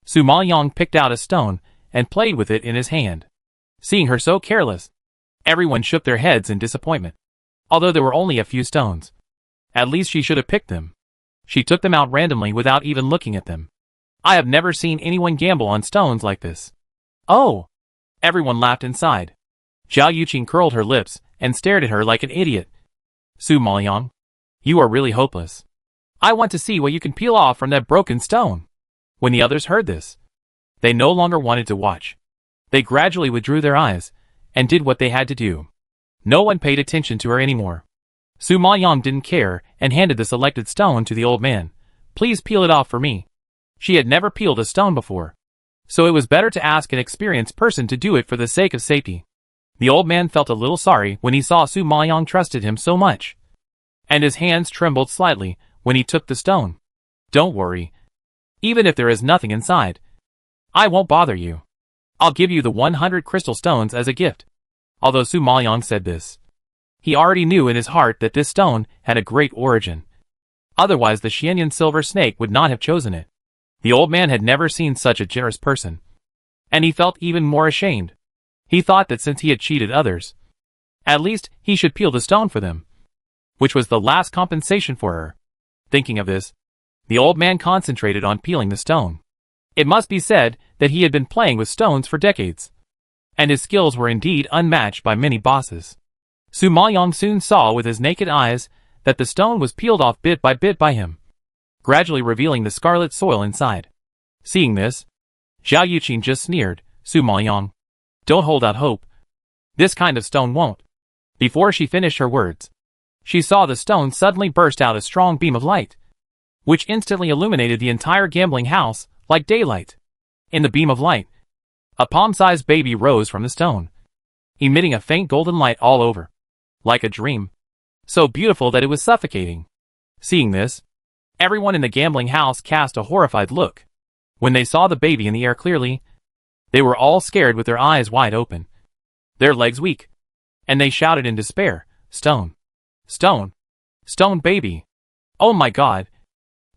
Su Maoyang picked out a stone and played with it in his hand. Seeing her so careless, everyone shook their heads in disappointment. Although there were only a few stones, at least she should have picked them. She took them out randomly without even looking at them. I have never seen anyone gamble on stones like this. Oh! Everyone laughed inside. Zhao Yuqing curled her lips and stared at her like an idiot. Su Maoyang, you are really hopeless. I want to see what you can peel off from that broken stone. When the others heard this, they no longer wanted to watch. They gradually withdrew their eyes and did what they had to do. No one paid attention to her anymore. Su Maoyang didn't care and handed the selected stone to the old man. Please peel it off for me. She had never peeled a stone before, so it was better to ask an experienced person to do it for the sake of safety. The old man felt a little sorry when he saw Su Maoyang trusted him so much, and his hands trembled slightly when he took the stone. Don't worry. Even if there is nothing inside, I won't bother you. I'll give you the 100 crystal stones as a gift. Although Su Maoyang said this, he already knew in his heart that this stone had a great origin. Otherwise the Xianyan silver snake would not have chosen it. The old man had never seen such a generous person, and he felt even more ashamed. He thought that since he had cheated others, at least he should peel the stone for them, which was the last compensation for her. Thinking of this, the old man concentrated on peeling the stone. It must be said that he had been playing with stones for decades, and his skills were indeed unmatched by many bosses. Su Maoyang soon saw with his naked eyes that the stone was peeled off bit by him, gradually revealing the scarlet soil inside. Seeing this, Zhao Yuqing just sneered. Su Maoyang, don't hold out hope. This kind of stone won't. Before she finished her words, she saw the stone suddenly burst out a strong beam of light, which instantly illuminated the entire gambling house like daylight. In the beam of light, a palm-sized baby rose from the stone, emitting a faint golden light all over, like a dream, so beautiful that it was suffocating. Seeing this, everyone in the gambling house cast a horrified look. When they saw the baby in the air clearly, they were all scared with their eyes wide open, their legs weak, and they shouted in despair, Stone! Stone! Stone baby! Oh my god!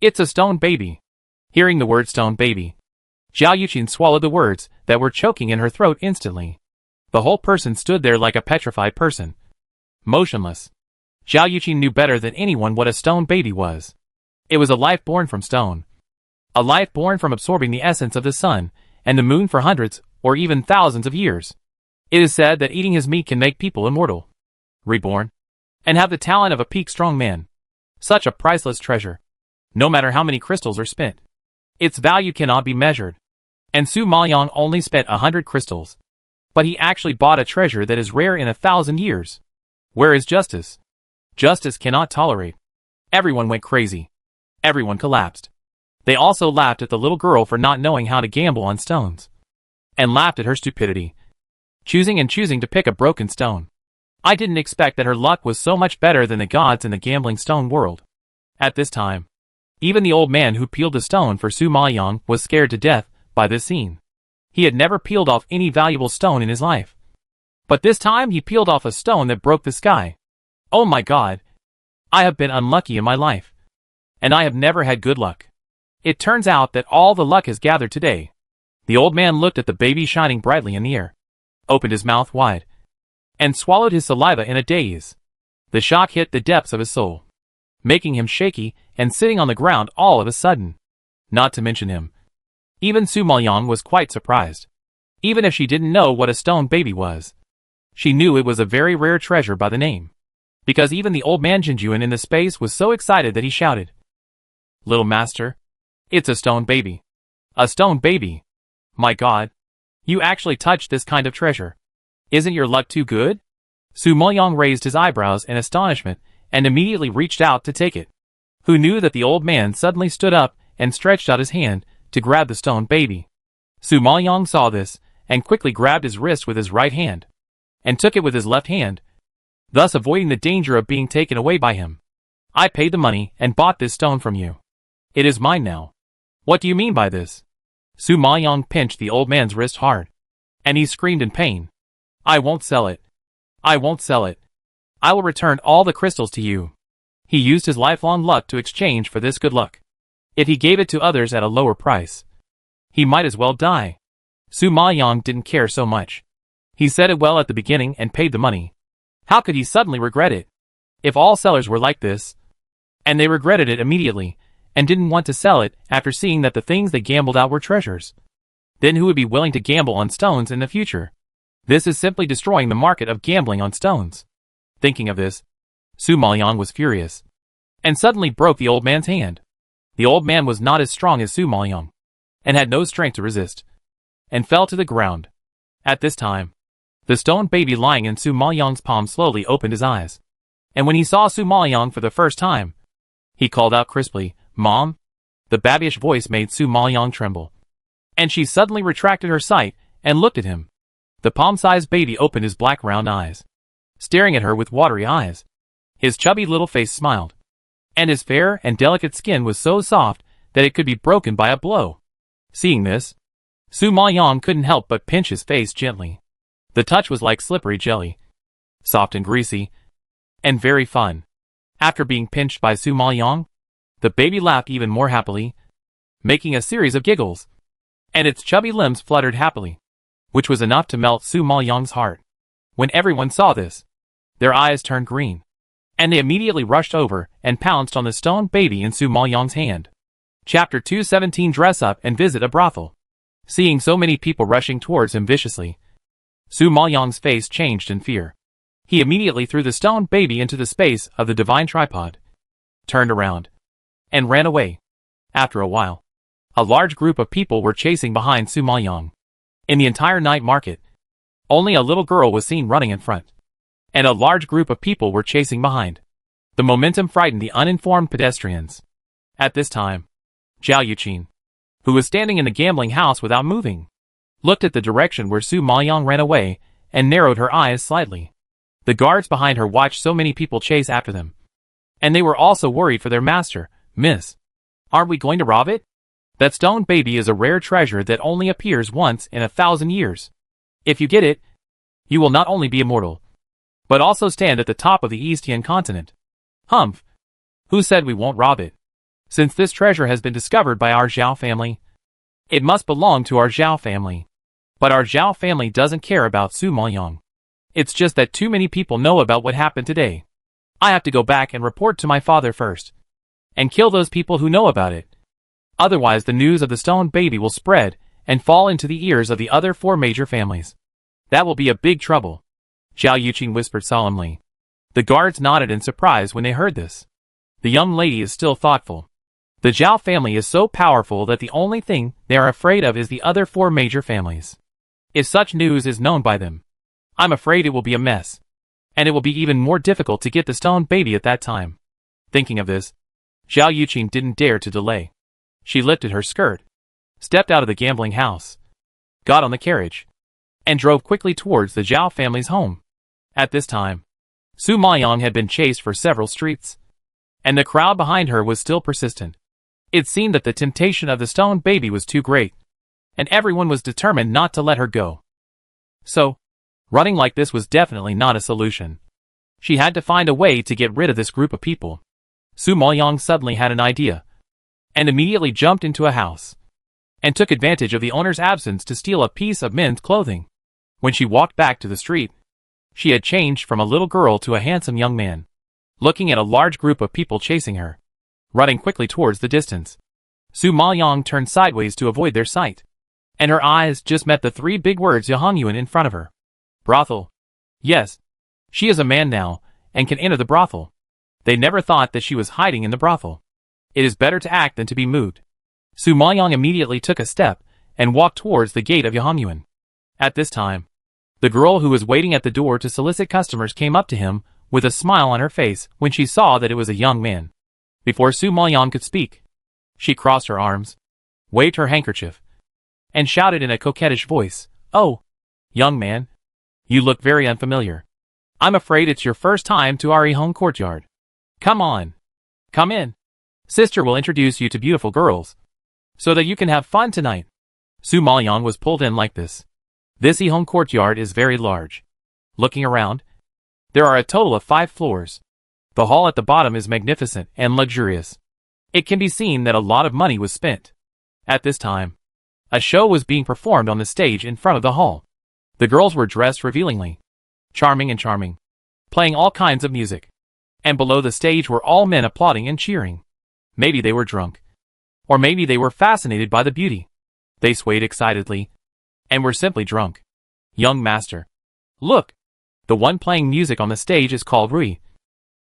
It's a stone baby! Hearing the word stone baby, Zhao Yuqing swallowed the words that were choking in her throat instantly. The whole person stood there like a petrified person, motionless. Zhao Yuqing knew better than anyone what a stone baby was. It was a life born from stone. A life born from absorbing the essence of the sun and the moon for hundreds or even thousands of years. It is said that eating his meat can make people immortal, reborn, and have the talent of a peak strong man. Such a priceless treasure. No matter how many crystals are spent, its value cannot be measured. And Su Maoyang only spent 100 crystals. But he actually bought a treasure that is rare in 1,000 years. Where is justice? Justice cannot tolerate. Everyone went crazy. Everyone collapsed. They also laughed at the little girl for not knowing how to gamble on stones, and laughed at her stupidity, choosing to pick a broken stone. I didn't expect that her luck was so much better than the gods in the gambling stone world. At this time, even the old man who peeled the stone for Su Maoyang was scared to death by this scene. He had never peeled off any valuable stone in his life, but this time he peeled off a stone that broke the sky. Oh my god! I have been unlucky in my life, and I have never had good luck. It turns out that all the luck has gathered today. The old man looked at the baby shining brightly in the air, opened his mouth wide, and swallowed his saliva in a daze. The shock hit the depths of his soul, making him shaky and sitting on the ground all of a sudden. Not to mention him. Even Su Maoyang was quite surprised. Even if she didn't know what a stone baby was, she knew it was a very rare treasure by the name, because even the old man Jinjuan in the space was so excited that he shouted, Little master, it's a stone baby. A stone baby. My god, you actually touched this kind of treasure. Isn't your luck too good? Su Maoyang raised his eyebrows in astonishment and immediately reached out to take it. Who knew that the old man suddenly stood up and stretched out his hand to grab the stone baby. Su Maoyang saw this and quickly grabbed his wrist with his right hand and took it with his left hand, thus avoiding the danger of being taken away by him. I paid the money and bought this stone from you. It is mine now. What do you mean by this? Su Maoyang pinched the old man's wrist hard, and he screamed in pain. I won't sell it. I won't sell it. I will return all the crystals to you. He used his lifelong luck to exchange for this good luck. If he gave it to others at a lower price, he might as well die. Su Maoyang didn't care so much. He said it well at the beginning and paid the money. How could he suddenly regret it? If all sellers were like this, and they regretted it immediately, and didn't want to sell it after seeing that the things they gambled out were treasures, then who would be willing to gamble on stones in the future? This is simply destroying the market of gambling on stones. Thinking of this, Su Maoyang was furious, and suddenly broke the old man's hand. The old man was not as strong as Su Maoyang, and had no strength to resist, and fell to the ground. At this time, the stone baby lying in Su Maoyang's palm slowly opened his eyes, and when he saw Su Maoyang for the first time, he called out crisply, "Mom?" The babyish voice made Su Maoyang tremble, and she suddenly retracted her sight and looked at him. The palm-sized baby opened his black round eyes, staring at her with watery eyes. His chubby little face smiled, and his fair and delicate skin was so soft that it could be broken by a blow. Seeing this, Su Maoyang couldn't help but pinch his face gently. The touch was like slippery jelly, soft and greasy, and very fun. After being pinched by Su Maoyang, the baby laughed even more happily, making a series of giggles, and its chubby limbs fluttered happily, which was enough to melt Su Maoyang's heart. When everyone saw this, their eyes turned green, and they immediately rushed over and pounced on the stone baby in Su Maoyang's hand. Chapter 217 Dress Up and Visit a Brothel. Seeing so many people rushing towards him viciously, Su Maoyang's face changed in fear. He immediately threw the stone baby into the space of the divine tripod, turned around, and ran away. After a while, a large group of people were chasing behind Su Maoyang. In the entire night market, only a little girl was seen running in front, and a large group of people were chasing behind. The momentum frightened the uninformed pedestrians. At this time, Zhao Yuqin, who was standing in the gambling house without moving, looked at the direction where Su Maoyang ran away and narrowed her eyes slightly. The guards behind her watched so many people chase after them, and they were also worried for their master. "Miss, aren't we going to rob it? That stone baby is a rare treasure that only appears once in 1,000 years. If you get it, you will not only be immortal, but also stand at the top of the Eastern continent." "Humph! Who said we won't rob it? Since this treasure has been discovered by our Zhao family, it must belong to our Zhao family. But our Zhao family doesn't care about Su Maoyang. It's just that too many people know about what happened today. I have to go back and report to my father first, and kill those people who know about it. Otherwise the news of the stone baby will spread and fall into the ears of the other 4 major families. That will be a big trouble," Zhao Yuqin whispered solemnly. The guards nodded in surprise when they heard this. The young lady is still thoughtful. The Zhao family is so powerful that the only thing they are afraid of is the other 4 major families. If such news is known by them, I'm afraid it will be a mess, and it will be even more difficult to get the stone baby at that time. Thinking of this, Zhao Yuqin didn't dare to delay. She lifted her skirt, stepped out of the gambling house, got on the carriage, and drove quickly towards the Zhao family's home. At this time, Su Maoyang had been chased for several streets, and the crowd behind her was still persistent. It seemed that the temptation of the stone baby was too great, and everyone was determined not to let her go. So, running like this was definitely not a solution. She had to find a way to get rid of this group of people. Su Maoyang suddenly had an idea, and immediately jumped into a house, and took advantage of the owner's absence to steal a piece of men's clothing. When she walked back to the street, she had changed from a little girl to a handsome young man, looking at a large group of people chasing her, running quickly towards the distance. Su Maoyang turned sideways to avoid their sight, and her eyes just met the 3 big words Yuan in front of her. Brothel. Yes, she is a man now, and can enter the brothel. They never thought that she was hiding in the brothel. It is better to act than to be moved. Su Maoyang immediately took a step, and walked towards the gate of Yuan. At this time, the girl who was waiting at the door to solicit customers came up to him, with a smile on her face when she saw that it was a young man. Before Su Maoyang could speak, she crossed her arms, waved her handkerchief, and shouted in a coquettish voice, "Oh, young man, you look very unfamiliar. I'm afraid it's your first time to our home courtyard. Come on. Come in. Sister will introduce you to beautiful girls, so that you can have fun tonight." Su Maoyang was pulled in like this. This home courtyard is very large. Looking around, there are a total of 5 floors. The hall at the bottom is magnificent and luxurious. It can be seen that a lot of money was spent. At this time, A show was being performed on the stage in front of the hall. The girls were dressed revealingly, charming, playing all kinds of music. And below the stage were all men applauding and cheering. Maybe they were drunk. Or maybe they were fascinated by the beauty. They swayed excitedly, and were simply drunk. Young master. Look! The one playing music on the stage is called Rui.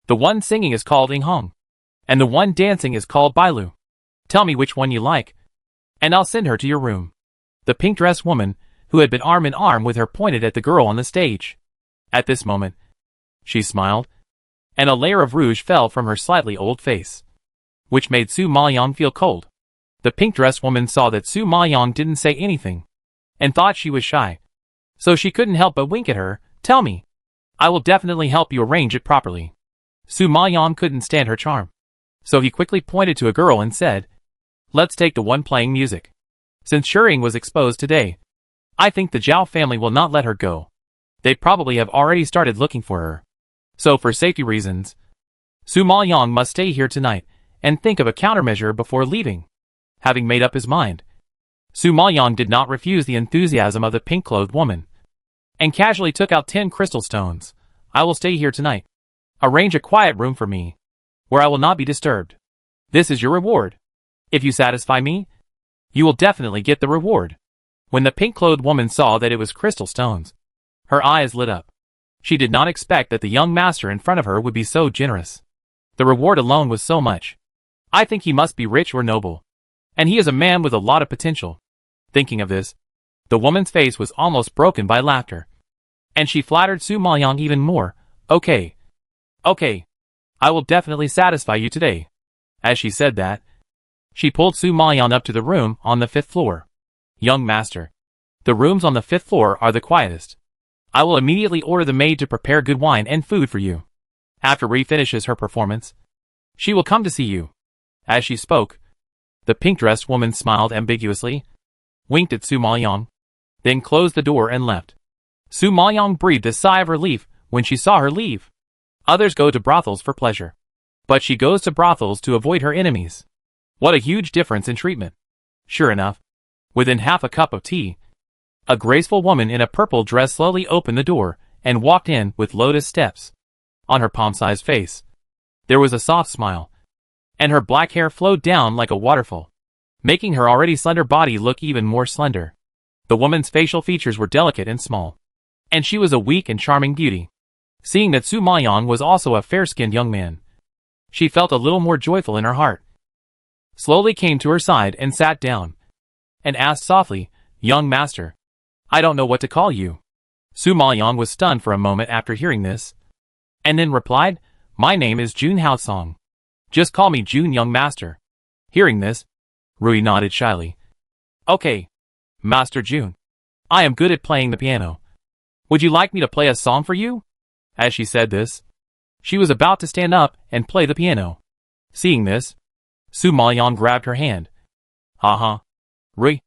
The one singing is called Ing Hong. And the one dancing is called Bailu. Tell me which one you like, and I'll send her to your room. The pink-dressed woman, who had been arm in arm with her, pointed at the girl on the stage. At this moment, she smiled, and a layer of rouge fell from her slightly old face, which made Su Maoyang feel cold. The pink-dressed woman saw that Su Maoyang didn't say anything, and thought she was shy. So she couldn't help but wink at her. Tell me. I will definitely help you arrange it properly. Su Maoyang couldn't stand her charm. So he quickly pointed to a girl and said, let's take the one playing music. Since Shering was exposed today, I think the Zhao family will not let her go. They probably have already started looking for her. So for safety reasons, Su Maoyang must stay here tonight and think of a countermeasure before leaving. Having made up his mind, Su Maoyang did not refuse the enthusiasm of the pink-clothed woman, and casually took out 10 crystal stones. I will stay here tonight. Arrange a quiet room for me, where I will not be disturbed. This is your reward. If you satisfy me, you will definitely get the reward. When the pink-clothed woman saw that it was crystal stones, her eyes lit up. She did not expect that the young master in front of her would be so generous. The reward alone was so much. I think he must be rich or noble. And he is a man with a lot of potential. Thinking of this, the woman's face was almost broken by laughter. And she flattered Su Maoyang even more. Okay. I will definitely satisfy you today. As she said that, she pulled Su Maoyang up to the room on the 5th floor. Young master, the rooms on the 5th floor are the quietest. I will immediately order the maid to prepare good wine and food for you. After Rui finishes her performance, she will come to see you. As she spoke, the pink-dressed woman smiled ambiguously, winked at Su Maoyang, then closed the door and left. Su Maoyang breathed a sigh of relief when she saw her leave. Others go to brothels for pleasure, but she goes to brothels to avoid her enemies. What a huge difference in treatment. Sure enough, within half a cup of tea, a graceful woman in a purple dress slowly opened the door and walked in with lotus steps. On her palm-sized face, there was a soft smile, and her black hair flowed down like a waterfall, making her already slender body look even more slender. The woman's facial features were delicate and small, and she was a weak and charming beauty. Seeing that Su Maoyang was also a fair-skinned young man, she felt a little more joyful in her heart. Slowly came to her side and sat down, and asked softly, young master, I don't know what to call you. Su Maoyang was stunned for a moment after hearing this, and then replied, my name is Jun Haosong. Just call me Jun, young master. Hearing this, Rui nodded shyly. Okay, Master Jun. I am good at playing the piano. Would you like me to play a song for you? As she said this, she was about to stand up and play the piano. Seeing this, Su Maoyang grabbed her hand. Rui,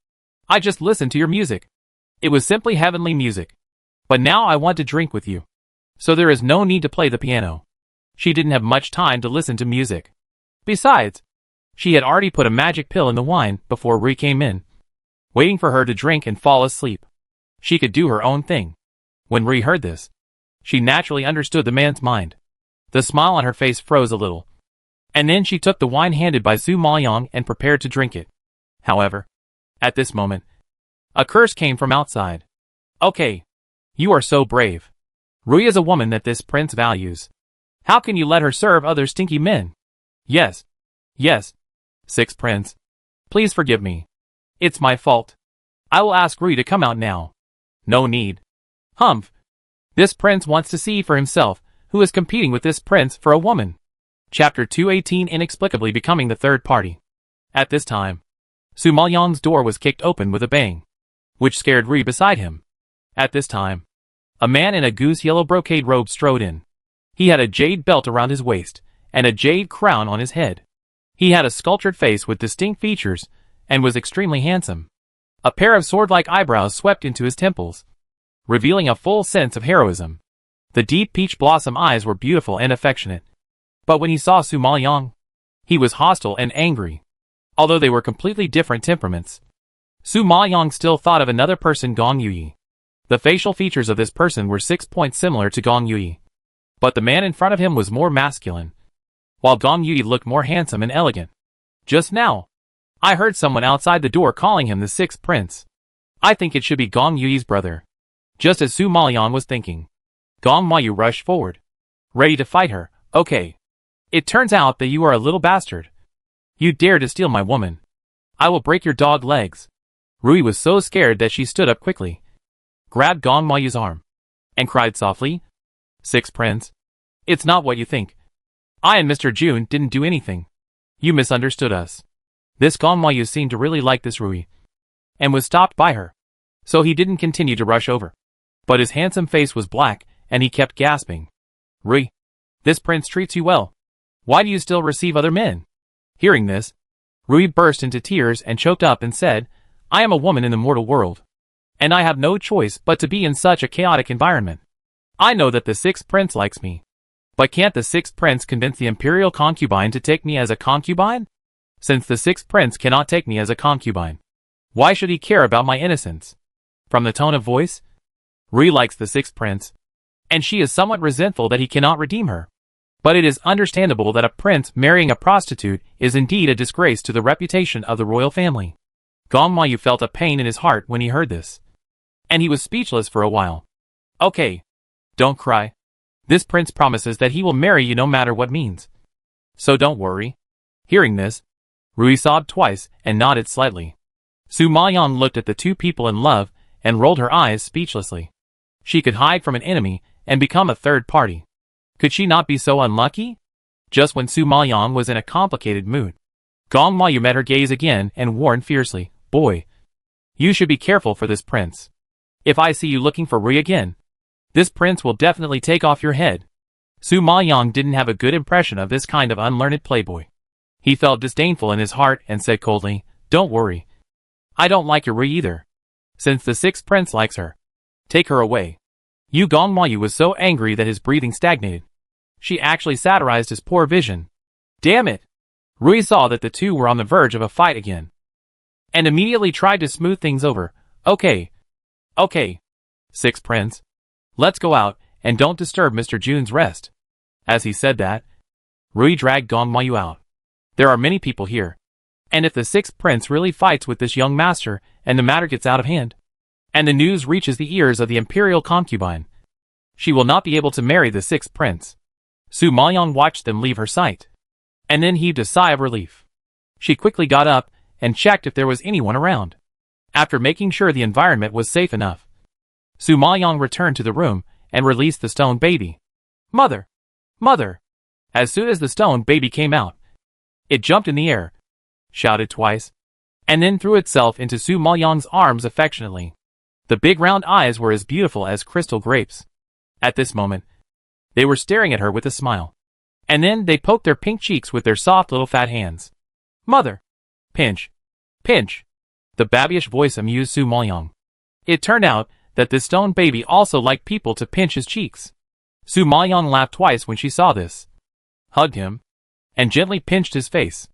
I just listened to your music. It was simply heavenly music. But now I want to drink with you. So there is no need to play the piano. She didn't have much time to listen to music. Besides, she had already put a magic pill in the wine before Rui came in, waiting for her to drink and fall asleep. She could do her own thing. When Rui heard this, she naturally understood the man's mind. The smile on her face froze a little, and then she took the wine handed by Su Maoyang and prepared to drink it. However, at this moment, a curse came from outside. Okay, you are so brave. Rui is a woman that this prince values. How can you let her serve other stinky men? Yes. 6th Prince. Please forgive me. It's my fault. I will ask Rui to come out now. No need. Humph. This prince wants to see for himself who is competing with this prince for a woman. Chapter 218 Inexplicably becoming the third party. At this time, Su Maoyang's door was kicked open with a bang, which scared Rui beside him. At this time, a man in a goose-yellow brocade robe strode in. He had a jade belt around his waist, and a jade crown on his head. He had a sculptured face with distinct features, and was extremely handsome. A pair of sword-like eyebrows swept into his temples, revealing a full sense of heroism. The deep peach blossom eyes were beautiful and affectionate. But when he saw Su Maoyang, he was hostile and angry. Although they were completely different temperaments, Su Maoyang still thought of another person, Gong Yuyi. The facial features of this person were 6 points similar to Gong Yuyi. But the man in front of him was more masculine, while Gong Yuyi looked more handsome and elegant. Just now, I heard someone outside the door calling him the Sixth Prince. I think it should be Gong Yuyi's brother. Just as Su Maoyang was thinking, Gong Mayu rushed forward, ready to fight her. Okay. It turns out that you are a little bastard. You dare to steal my woman. I will break your dog legs. Rui was so scared that she stood up quickly, grabbed Gong Mayu's arm, and cried softly, Sixth Prince, it's not what you think. I and Mr. Jun didn't do anything. You misunderstood us. This Gong Mayu seemed to really like this Rui, and was stopped by her, so he didn't continue to rush over. But his handsome face was black, and he kept gasping. Rui, this prince treats you well. Why do you still receive other men? Hearing this, Rui burst into tears and choked up and said, I am a woman in the mortal world, and I have no choice but to be in such a chaotic environment. I know that the Sixth Prince likes me, but can't the Sixth Prince convince the Imperial Concubine to take me as a concubine? Since the Sixth Prince cannot take me as a concubine, why should he care about my innocence? From the tone of voice, Rui likes the Sixth Prince, and she is somewhat resentful that he cannot redeem her. But it is understandable that a prince marrying a prostitute is indeed a disgrace to the reputation of the royal family. Gong Mayu felt a pain in his heart when he heard this, and he was speechless for a while. Okay. Don't cry. This prince promises that he will marry you no matter what means. So don't worry. Hearing this, Rui sobbed twice and nodded slightly. Su Maoyang looked at the two people in love and rolled her eyes speechlessly. She could hide from an enemy and become a third party. Could she not be so unlucky? Just when Su Maoyang was in a complicated mood, Gong Mayu met her gaze again and warned fiercely, Boy, you should be careful for this prince. If I see you looking for Rui again, this prince will definitely take off your head. Su Maoyang didn't have a good impression of this kind of unlearned playboy. He felt disdainful in his heart and said coldly, Don't worry. I don't like your Rui either. Since the Sixth Prince likes her, take her away. Gong Mayu was so angry that his breathing stagnated. She actually satirized his poor vision. Damn it! Rui saw that the two were on the verge of a fight again, and immediately tried to smooth things over. Okay. Sixth Prince. Let's go out, and don't disturb Mr. Jun's rest. As he said that, Rui dragged Gong Mayu out. There are many people here, and if the Sixth Prince really fights with this young master, and the matter gets out of hand, and the news reaches the ears of the Imperial Concubine, she will not be able to marry the Sixth Prince. Su Maoyang watched them leave her sight, and then heaved a sigh of relief. She quickly got up and checked if there was anyone around. After making sure the environment was safe enough, Su Maoyang returned to the room and released the stone baby. Mother! Mother! As soon as the stone baby came out, it jumped in the air, shouted twice, and then threw itself into Su Maoyang's arms affectionately. The big round eyes were as beautiful as crystal grapes. At this moment, they were staring at her with a smile, and then they poked their pink cheeks with their soft little fat hands. Mother! Pinch! Pinch! The babyish voice amused Su Maoyang. It turned out that this stone baby also liked people to pinch his cheeks. Su Maoyang laughed twice when she saw this, hugged him, and gently pinched his face.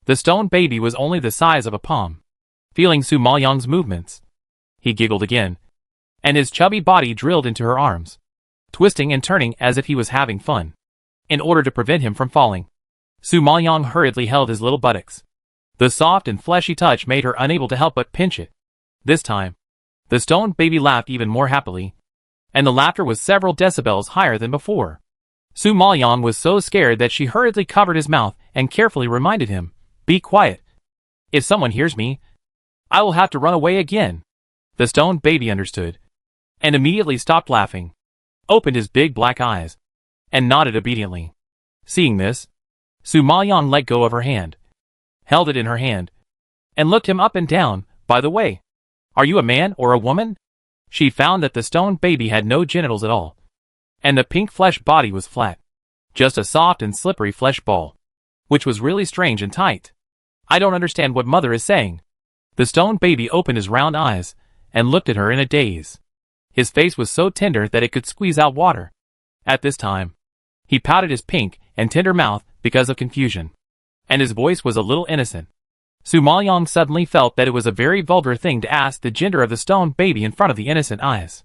The stone baby was only the size of a palm. Feeling Su Maoyang's movements, he giggled again, and his chubby body drilled into her arms, twisting and turning as if he was having fun. In order to prevent him from falling, Su Maoyang hurriedly held his little buttocks. The soft and fleshy touch made her unable to help but pinch it. This time, the stone baby laughed even more happily, and the laughter was several decibels higher than before. Su Maoyang was so scared that she hurriedly covered his mouth and carefully reminded him, Be quiet. If someone hears me, I will have to run away again. The stone baby understood, and immediately stopped laughing, opened his big black eyes, and nodded obediently. Seeing this, Su Maoyang let go of her hand, held it in her hand, and looked him up and down. By the way, are you a man or a woman? She found that the stone baby had no genitals at all, and the pink flesh body was flat, just a soft and slippery flesh ball, which was really strange and tight. I don't understand what mother is saying. The stone baby opened his round eyes and looked at her in a daze. His face was so tender that it could squeeze out water. At this time, he pouted his pink and tender mouth because of confusion, and his voice was a little innocent. Su Maoyong suddenly felt that it was a very vulgar thing to ask the gender of the stone baby in front of the innocent eyes.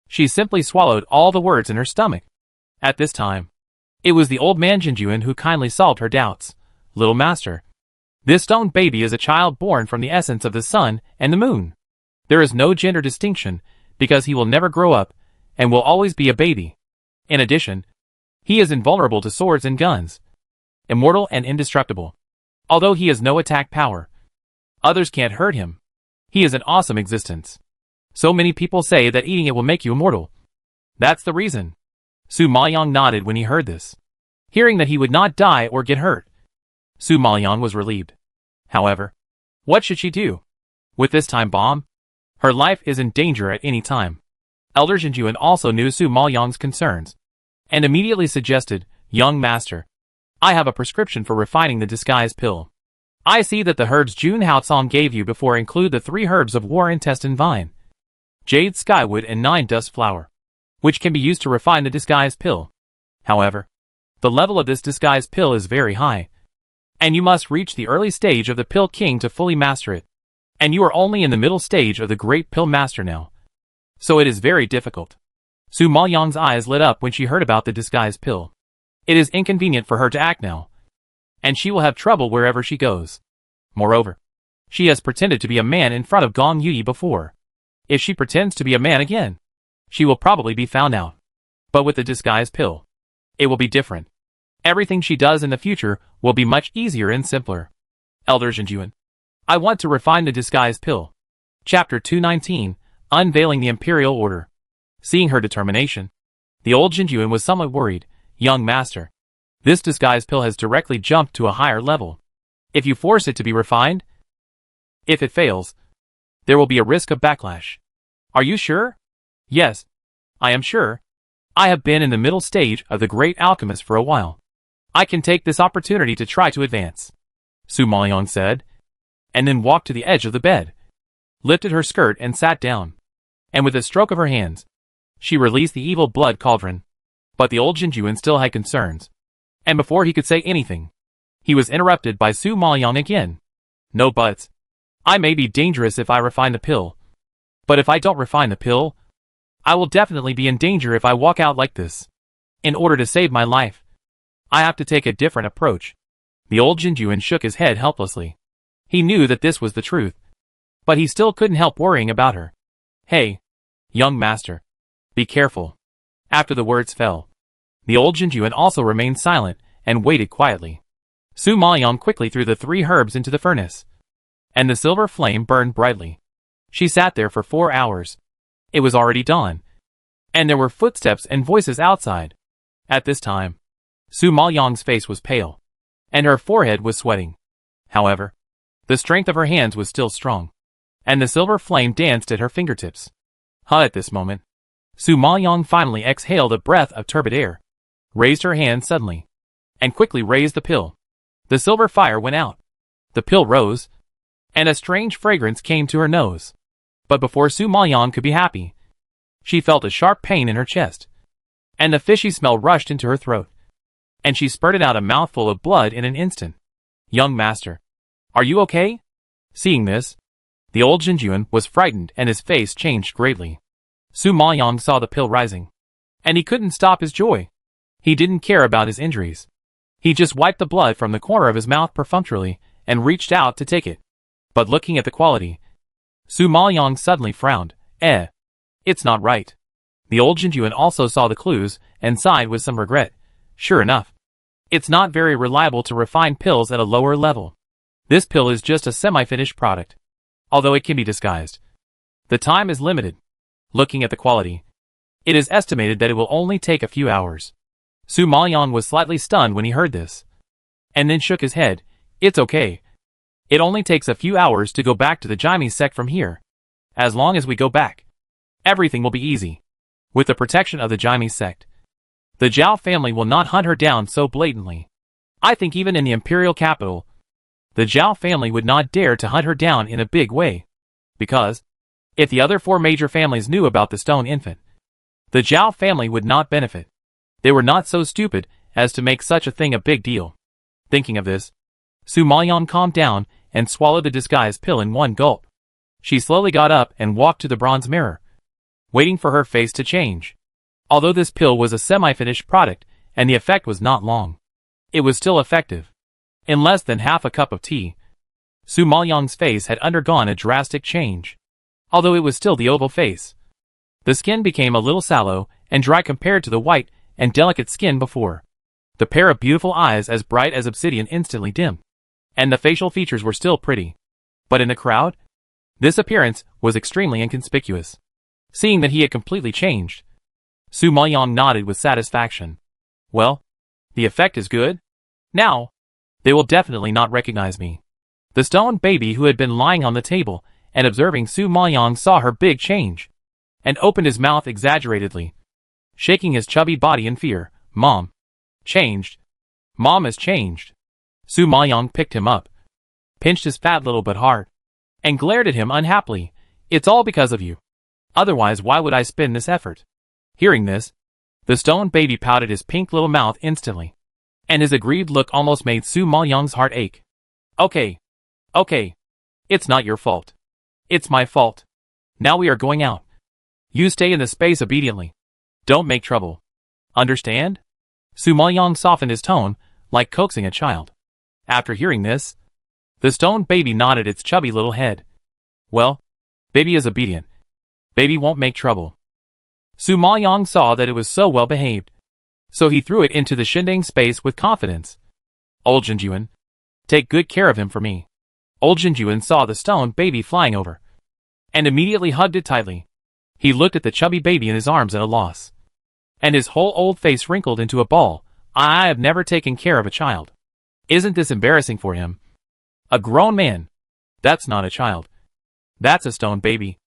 She simply swallowed all the words in her stomach. At this time, it was the old man Jinjuan who kindly solved her doubts. Little master, this stone baby is a child born from the essence of the sun and the moon. There is no gender distinction, because he will never grow up, and will always be a baby. In addition, he is invulnerable to swords and guns, immortal and indestructible. Although he has no attack power, others can't hurt him. He is an awesome existence. So many people say that eating it will make you immortal. That's the reason. Su Maoyong nodded when he heard this. Hearing that he would not die or get hurt, Su Maoyong was relieved. However, what should she do? With this time bomb, her life is in danger at any time. Elder Jinjuan also knew Su Maoyong's concerns, and immediately suggested, "Young master, I have a prescription for refining the disguise pill. I see that the herbs Jun Haotsong gave you before include the 3 herbs of war intestine vine, jade skywood and 9 dust flower, which can be used to refine the disguise pill. However, the level of this disguise pill is very high, and you must reach the early stage of the Pill King to fully master it. And you are only in the middle stage of the Great Pill Master now, so it is very difficult." Su Maoyong's eyes lit up when she heard about the disguise pill. It is inconvenient for her to act now, and she will have trouble wherever she goes. Moreover, she has pretended to be a man in front of Gong Yu before. If she pretends to be a man again, she will probably be found out. But with the disguise pill, it will be different. Everything she does in the future will be much easier and simpler. Elder Jinjuan, I want to refine the disguise pill. Chapter 219, Unveiling the Imperial Order. Seeing her determination, the old Jinjuan was somewhat worried. "Young master, this disguise pill has directly jumped to a higher level. If you force it to be refined, if it fails, there will be a risk of backlash." "Are you sure?" "Yes, I am sure. I have been in the middle stage of the great alchemist for a while. I can take this opportunity to try to advance," Su Maoyong said, and then walked to the edge of the bed, lifted her skirt and sat down. And with a stroke of her hands, she released the evil blood cauldron. But the old Jinjuan still had concerns, and before he could say anything, he was interrupted by Su Maoyong again. "No buts. I may be dangerous if I refine the pill, but if I don't refine the pill, I will definitely be in danger if I walk out like this. In order to save my life, I have to take a different approach." The old Jinjuan shook his head helplessly. He knew that this was the truth, but he still couldn't help worrying about her. "Hey, young master, be careful." After the words fell, the old Jinjuan also remained silent and waited quietly. Su Maoyong quickly threw the 3 herbs into the furnace, and the silver flame burned brightly. She sat there for 4 hours. It was already dawn, and there were footsteps and voices outside. At this time, Su Maoyong's face was pale, and her forehead was sweating. However, the strength of her hands was still strong, and the silver flame danced at her fingertips. At this moment, Su Maoyong finally exhaled a breath of turbid air, raised her hand suddenly, and quickly raised the pill. The silver fire went out. The pill rose, and a strange fragrance came to her nose. But before Su Maoyong could be happy, she felt a sharp pain in her chest, and the fishy smell rushed into her throat, and she spurted out a mouthful of blood in an instant. "Young master, are you okay?" Seeing this, the old Jinjuan was frightened and his face changed greatly. Su Maoyong saw the pill rising, and he couldn't stop his joy. He didn't care about his injuries. He just wiped the blood from the corner of his mouth perfunctorily and reached out to take it. But looking at the quality, Su Maoyong suddenly frowned. It's not right." The old Jinjuan also saw the clues and sighed with some regret. Sure enough, it's not very reliable to refine pills at a lower level. This pill is just a semi-finished product, although it can be disguised. The time is limited. Looking at the quality, it is estimated that it will only take a few hours. Su Maoyong was slightly stunned when he heard this, and then shook his head. "It's okay. It only takes a few hours to go back to the Jaime sect from here. As long as we go back, everything will be easy. With the protection of the Jaime sect, the Zhao family will not hunt her down so blatantly. I think even in the imperial capital, the Zhao family would not dare to hunt her down in a big way, because if the other 4 major families knew about the stone infant, the Zhao family would not benefit. They were not so stupid as to make such a thing a big deal." Thinking of this, Su Maoyong calmed down and swallowed the disguise pill in one gulp. She slowly got up and walked to the bronze mirror, waiting for her face to change. Although this pill was a semi-finished product, and the effect was not long, it was still effective. In less than half a cup of tea, Su Maoyang's face had undergone a drastic change. Although it was still the oval face, the skin became a little sallow and dry compared to the white and delicate skin before. The pair of beautiful eyes as bright as obsidian instantly dimmed, and the facial features were still pretty. But in the crowd, this appearance was extremely inconspicuous. Seeing that he had completely changed, Su Maoyang nodded with satisfaction. Well, the effect is good. Now, they will definitely not recognize me. The stone baby who had been lying on the table and observing Su Maoyang saw her big change, and opened his mouth exaggeratedly, shaking his chubby body in fear. Mom. Changed. Mom has changed. Su Maoyang picked him up, pinched his fat little butt hard, and glared at him unhappily. It's all because of you. Otherwise, why would I spend this effort? Hearing this, the stone baby pouted his pink little mouth instantly, and his aggrieved look almost made Su Maoyang's heart ache. Okay. It's not your fault. It's my fault. Now we are going out. You stay in the space obediently. Don't make trouble. Understand? Su Maoyang softened his tone, like coaxing a child. After hearing this, the stone baby nodded its chubby little head. Well, baby is obedient. Baby won't make trouble. Su Maoyang saw that it was so well behaved, so he threw it into the Shinding space with confidence. Old Jinjuan, take good care of him for me. Old Jinjuan saw the stone baby flying over, and immediately hugged it tightly. He looked at the chubby baby in his arms at a loss, and his whole old face wrinkled into a ball. I have never taken care of a child. Isn't this embarrassing for him? A grown man. That's not a child. That's a stone baby.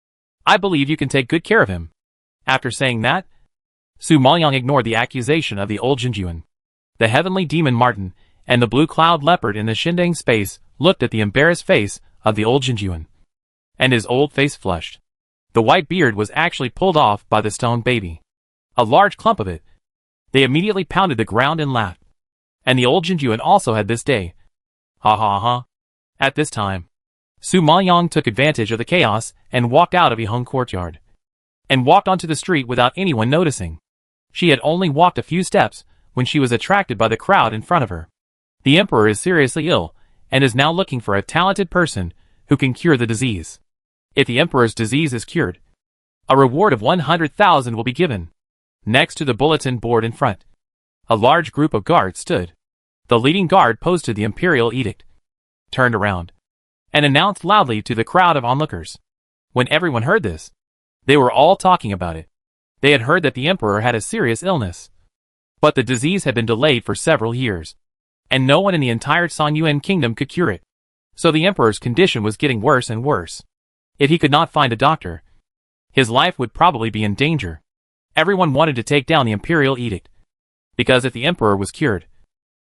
I believe you can take good care of him. After saying that, Su Maoyang ignored the accusation of the old Jinjuan. The heavenly demon Martin and the blue cloud leopard in the Shinding space looked at the embarrassed face of the old Jinjuan, and his old face flushed. The white beard was actually pulled off by the stone baby, a large clump of it. They immediately pounded the ground and laughed. And the old Jinjuan also had this day. Ha ha ha. At this time, Su Maoyang took advantage of the chaos and walked out of Yiheng courtyard, and walked onto the street without anyone noticing. She had only walked a few steps when she was attracted by the crowd in front of her. The emperor is seriously ill, and is now looking for a talented person who can cure the disease. If the emperor's disease is cured, a reward of 100,000 will be given. Next to the bulletin board in front, a large group of guards stood. The leading guard posted the imperial edict, turned around, and announced loudly to the crowd of onlookers. When everyone heard this, they were all talking about it. They had heard that the emperor had a serious illness, but the disease had been delayed for several years, and no one in the entire Songyuan kingdom could cure it. So the emperor's condition was getting worse and worse. If he could not find a doctor, his life would probably be in danger. Everyone wanted to take down the imperial edict, because if the emperor was cured,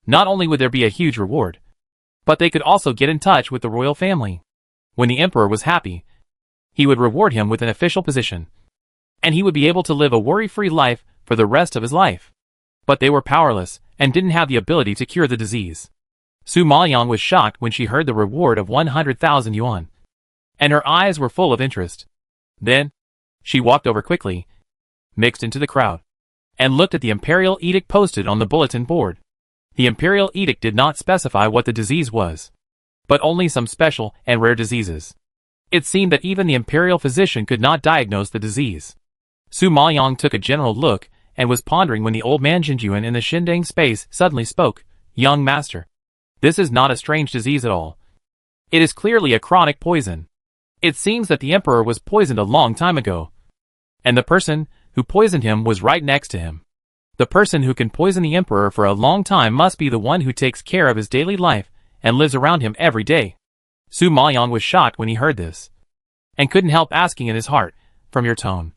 not only would there be a huge reward, but they could also get in touch with the royal family. When the emperor was happy, he would reward him with an official position, and he would be able to live a worry-free life for the rest of his life. But they were powerless, and didn't have the ability to cure the disease. Su Maoyang was shocked when she heard the reward of 100,000 yuan, and her eyes were full of interest. Then, she walked over quickly, mixed into the crowd, and looked at the imperial edict posted on the bulletin board. The imperial edict did not specify what the disease was, but only some special and rare diseases. It seemed that even the imperial physician could not diagnose the disease. Su Maoyang took a general look and was pondering when the old man Jinjuan in the Shinding space suddenly spoke. Young master, this is not a strange disease at all. It is clearly a chronic poison. It seems that the emperor was poisoned a long time ago, and the person who poisoned him was right next to him. The person who can poison the emperor for a long time must be the one who takes care of his daily life and lives around him every day. Su Maoyang was shocked when he heard this, and couldn't help asking in his heart, from your tone,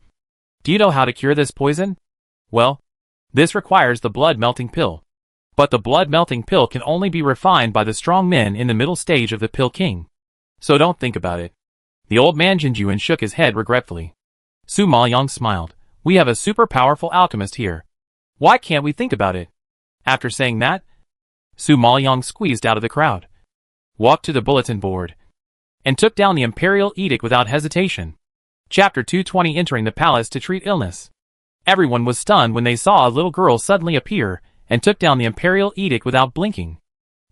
do you know how to cure this poison? Well, this requires the blood-melting pill. But the blood-melting pill can only be refined by the strong men in the middle stage of the Pill King. So don't think about it. The old man Jinjuan shook his head regretfully. Su Maoyang smiled. We have a super powerful alchemist here. Why can't we think about it? After saying that, Su Maoyang squeezed out of the crowd, walked to the bulletin board, and took down the imperial edict without hesitation. Chapter 220 Entering the palace to treat illness. Everyone was stunned when they saw a little girl suddenly appear and took down the imperial edict without blinking.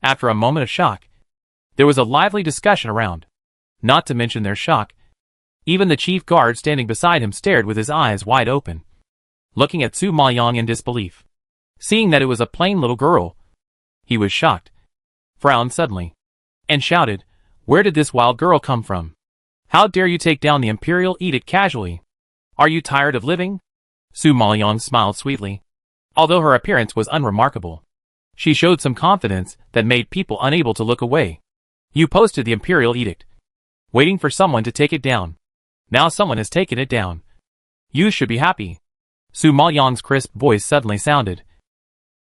After a moment of shock, there was a lively discussion around. Not to mention their shock, even the chief guard standing beside him stared with his eyes wide open, looking at Su Maoyang in disbelief. Seeing that it was a plain little girl, he was shocked, frowned suddenly, and shouted, "Where did this wild girl come from? How dare you take down the imperial edict casually? Are you tired of living?" Su Maoyang smiled sweetly. Although her appearance was unremarkable, she showed some confidence that made people unable to look away. "You posted the imperial edict, waiting for someone to take it down. Now someone has taken it down. You should be happy." Su Maoyang's crisp voice suddenly sounded,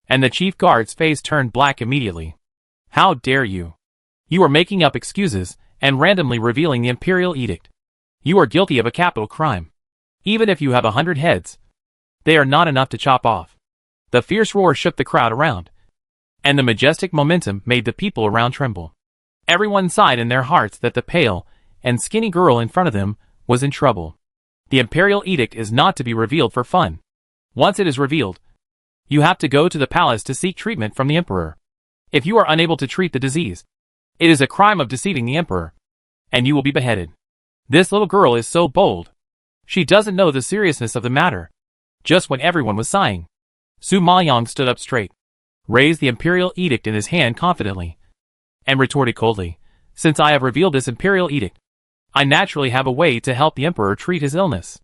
and the chief guard's face turned black immediately. "How dare you? You are making up excuses and randomly revealing the imperial edict. You are guilty of a capital crime. Even if you have 100 heads, they are not enough to chop off." The fierce roar shook the crowd around, and the majestic momentum made the people around tremble. Everyone sighed in their hearts that the pale and skinny girl in front of them was in trouble. The imperial edict is not to be revealed for fun. Once it is revealed, you have to go to the palace to seek treatment from the emperor. If you are unable to treat the disease, it is a crime of deceiving the emperor, and you will be beheaded. This little girl is so bold. She doesn't know the seriousness of the matter. Just when everyone was sighing, Su Maoyang stood up straight, raised the imperial edict in his hand confidently, and retorted coldly, "Since I have revealed this imperial edict, I naturally have a way to help the emperor treat his illness.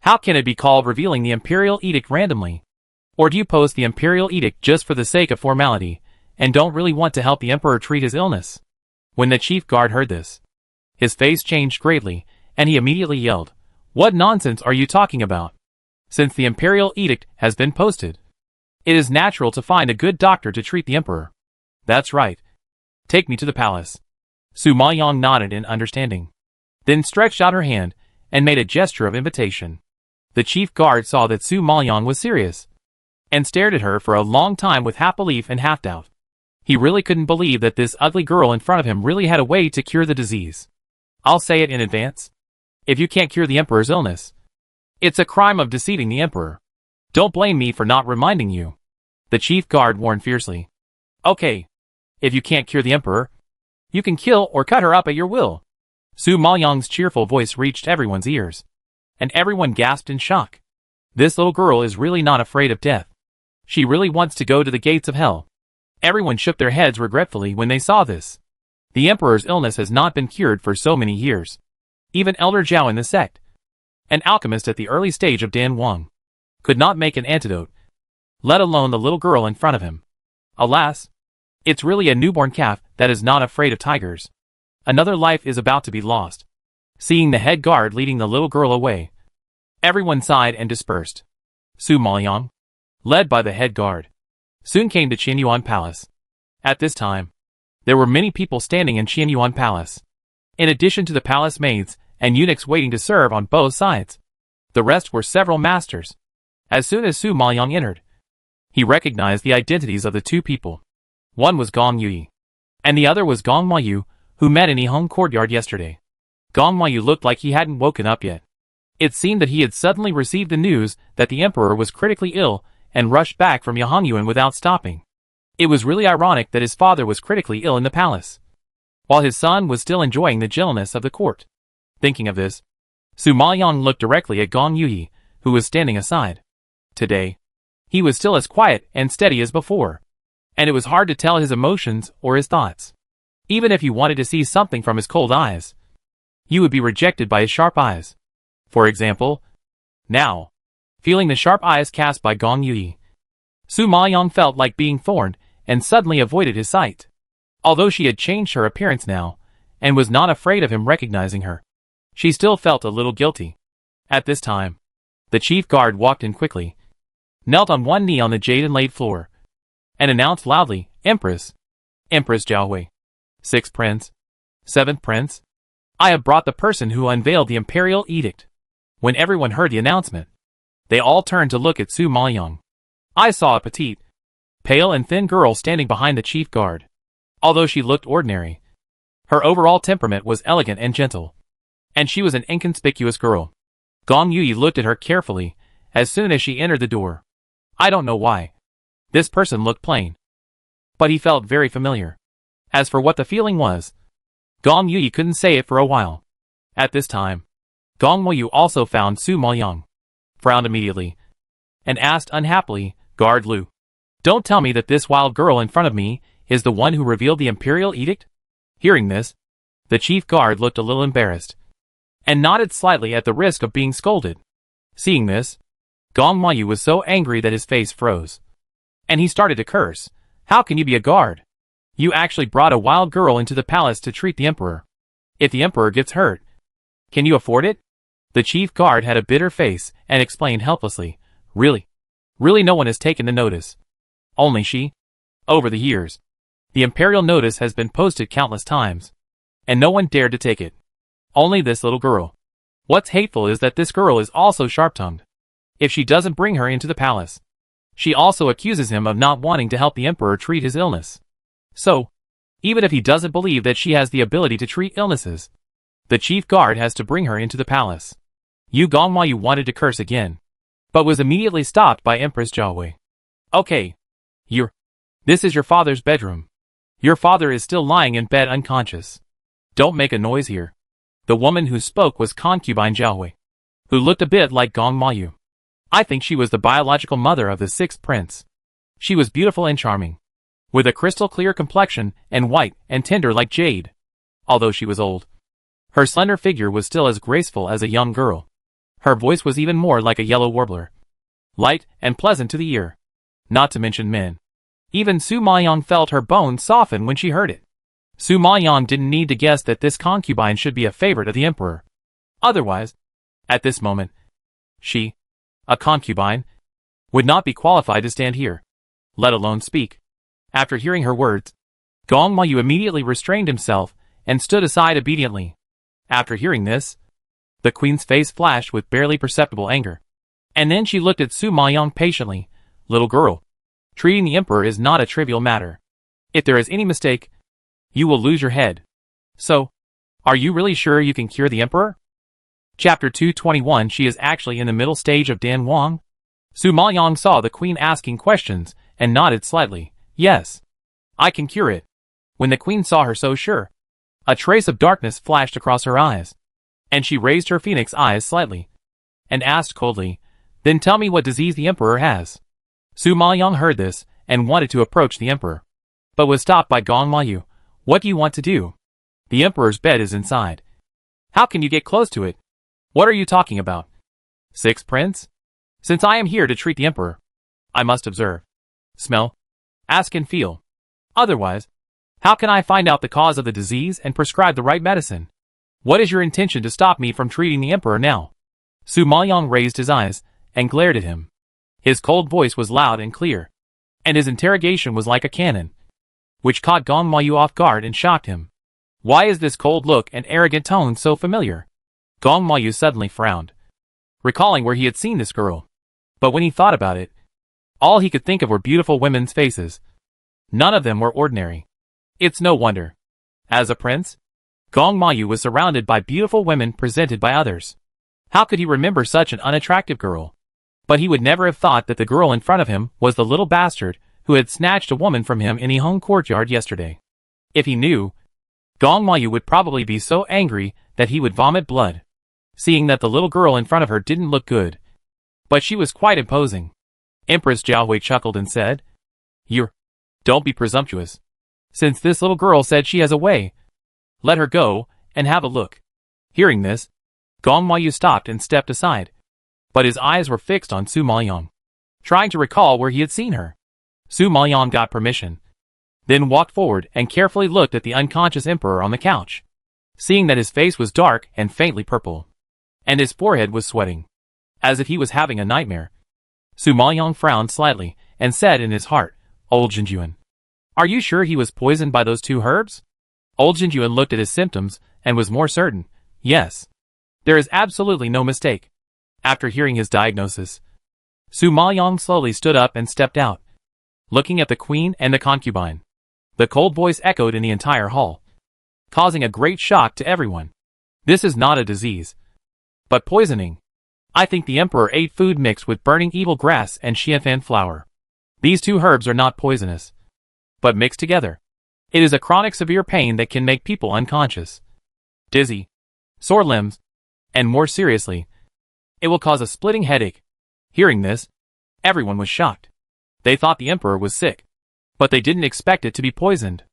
How can it be called revealing the imperial edict randomly? Or do you post the imperial edict just for the sake of formality, and don't really want to help the emperor treat his illness?" When the chief guard heard this, his face changed greatly, and he immediately yelled, "What nonsense are you talking about? Since the imperial edict has been posted, it is natural to find a good doctor to treat the emperor. That's right. Take me to the palace." Su Maoyang nodded in understanding, then stretched out her hand and made a gesture of invitation. The chief guard saw that Su Maoyang was serious, and stared at her for a long time with half belief and half doubt. He really couldn't believe that this ugly girl in front of him really had a way to cure the disease. "I'll say it in advance. If you can't cure the emperor's illness, it's a crime of deceiving the emperor. Don't blame me for not reminding you," the chief guard warned fiercely. "Okay. If you can't cure the emperor, you can kill or cut her up at your will." Su Maoyang's cheerful voice reached everyone's ears, and everyone gasped in shock. This little girl is really not afraid of death. She really wants to go to the gates of hell. Everyone shook their heads regretfully when they saw this. The emperor's illness has not been cured for so many years. Even Elder Zhao in the sect, an alchemist at the early stage of Dan Wang, could not make an antidote, let alone the little girl in front of him. Alas, it's really a newborn calf that is not afraid of tigers. Another life is about to be lost. Seeing the head guard leading the little girl away, everyone sighed and dispersed. Su Maoyang, led by the head guard, soon came to Qianyuan Palace. At this time, there were many people standing in Qianyuan Palace, in addition to the palace maids and eunuchs waiting to serve on both sides. The rest were several masters. As soon as Su Maoyang entered, he recognized the identities of the two people. One was Gong Yui, and the other was Gong Mayu, who met in Yihong courtyard yesterday. Gong Mayu looked like he hadn't woken up yet. It seemed that he had suddenly received the news that the emperor was critically ill and rushed back from Yihongyuan without stopping. It was really ironic that his father was critically ill in the palace, while his son was still enjoying the gentleness of the court. Thinking of this, Su Maoyang looked directly at Gong Yui, who was standing aside. Today, he was still as quiet and steady as before, and it was hard to tell his emotions or his thoughts. Even if you wanted to see something from his cold eyes, you would be rejected by his sharp eyes. For example, now, feeling the sharp eyes cast by Gong Yui, Su Maoyang felt like being thorned and suddenly avoided his sight. Although she had changed her appearance now, and was not afraid of him recognizing her, she still felt a little guilty. At this time, the chief guard walked in quickly, knelt on one knee on the jade inlaid floor, and announced loudly, "Empress, Empress Jiahui, 6th Prince, 7th Prince, I have brought the person who unveiled the imperial edict." When everyone heard the announcement, they all turned to look at Su Maoyang. I saw a petite, pale and thin girl standing behind the chief guard. Although she looked ordinary, Her overall temperament was elegant and gentle. And she was an inconspicuous girl. Gong Yui looked at her carefully as soon as she entered the door. I don't know why. This person looked plain. But he felt very familiar. As for what the feeling was, Gong Yui couldn't say it for a while. At this time, Gong Yu also found Su Maoyang, frowned immediately, and asked unhappily, Guard Lu, don't tell me that this wild girl in front of me is the one who revealed the imperial edict? Hearing this, the chief guard looked a little embarrassed, and nodded slightly at the risk of being scolded. Seeing this, Gong Yu was so angry that his face froze. And he started to curse. How can you be a guard? You actually brought a wild girl into the palace to treat the emperor. If the emperor gets hurt, can you afford it? The chief guard had a bitter face and explained helplessly, Really no one has taken the notice. Only she. Over the years, the imperial notice has been posted countless times, and no one dared to take it. Only this little girl. What's hateful is that this girl is also sharp-tongued. If she doesn't bring her into the palace, she also accuses him of not wanting to help the emperor treat his illness. So, even if he doesn't believe that she has the ability to treat illnesses, the chief guard has to bring her into the palace. Yu Gongmayu wanted to curse again, but was immediately stopped by Empress Jiahui. Okay. This is your father's bedroom. Your father is still lying in bed unconscious. Don't make a noise here. The woman who spoke was Concubine Jiahui, who looked a bit like Gongmayu. I think she was the biological mother of the sixth prince. She was beautiful and charming, with a crystal-clear complexion and white and tender like jade. Although she was old, her slender figure was still as graceful as a young girl. Her voice was even more like a yellow warbler, light and pleasant to the ear. Not to mention men. Even Su Maoyang felt her bones soften when she heard it. Su Maoyang didn't need to guess that this concubine should be a favorite of the emperor. Otherwise, at this moment, she, a concubine, would not be qualified to stand here, let alone speak. After hearing her words, Gongmayu immediately restrained himself and stood aside obediently. After hearing this, the queen's face flashed with barely perceptible anger. And then she looked at Su Maoyang patiently. Little girl, treating the emperor is not a trivial matter. If there is any mistake, you will lose your head. So, are you really sure you can cure the emperor? Chapter 221. She is actually in the middle stage of Dan Wang? Su Maoyang saw the queen asking questions and nodded slightly. Yes, I can cure it. When the queen saw her so sure, a trace of darkness flashed across her eyes, and she raised her phoenix eyes slightly, and asked coldly, Then tell me what disease the emperor has. Su Maoyang heard this and wanted to approach the emperor, but was stopped by Gongmayu. What do you want to do? The emperor's bed is inside. How can you get close to it? What are you talking about? Sixth prince? Since I am here to treat the emperor, I must observe, smell, ask and feel. Otherwise, how can I find out the cause of the disease and prescribe the right medicine? What is your intention to stop me from treating the emperor now? Su Maoyang raised his eyes and glared at him. His cold voice was loud and clear, and his interrogation was like a cannon, which caught Gongmayu off guard and shocked him. Why is this cold look and arrogant tone so familiar? Gongmayu suddenly frowned, recalling where he had seen this girl. But when he thought about it, all he could think of were beautiful women's faces. None of them were ordinary. It's no wonder. As a prince, Gongmayu was surrounded by beautiful women presented by others. How could he remember such an unattractive girl? But he would never have thought that the girl in front of him was the little bastard who had snatched a woman from him in the home courtyard yesterday. If he knew, Gongmayu would probably be so angry that he would vomit blood, seeing that the little girl in front of her didn't look good. But she was quite imposing. Empress Jiahui chuckled and said, Don't be presumptuous. Since this little girl said she has a way, let her go and have a look. Hearing this, Gongmayu stopped and stepped aside, but his eyes were fixed on Su Maoyang, trying to recall where he had seen her. Su Maoyang got permission, then walked forward and carefully looked at the unconscious emperor on the couch. Seeing that his face was dark and faintly purple, and his forehead was sweating, as if he was having a nightmare, Su Maoyang frowned slightly and said in his heart, Old Jinjuan, are you sure he was poisoned by those two herbs? Old Jinjuan looked at his symptoms and was more certain. Yes. There is absolutely no mistake. After hearing his diagnosis, Su Maoyang slowly stood up and stepped out, looking at the queen and the concubine. The cold voice echoed in the entire hall. causing a great shock to everyone. This is not a disease, but poisoning. I think the emperor ate food mixed with burning evil grass and xianfan flower. These two herbs are not poisonous, but mixed together. It is a chronic severe pain that can make people unconscious, dizzy, sore limbs, and more seriously, it will cause a splitting headache. Hearing this, everyone was shocked. They thought the emperor was sick, but they didn't expect it to be poisoned.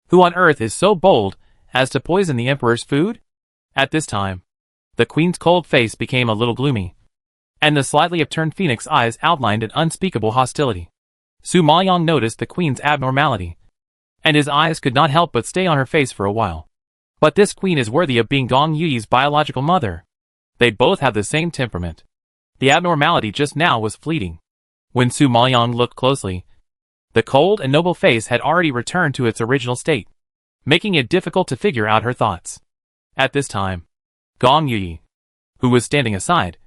Who on earth is so bold as to poison the emperor's food? At this time, the queen's cold face became a little gloomy, and the slightly upturned phoenix eyes outlined an unspeakable hostility. Su Maoyang noticed the queen's abnormality, and his eyes could not help but stay on her face for a while. But this queen is worthy of being Gong Yuyi's biological mother. They both have the same temperament. The abnormality just now was fleeting. When Su Maoyang looked closely, the cold and noble face had already returned to its original state, making it difficult to figure out her thoughts. At this time, Gong Yuyi, who was standing aside,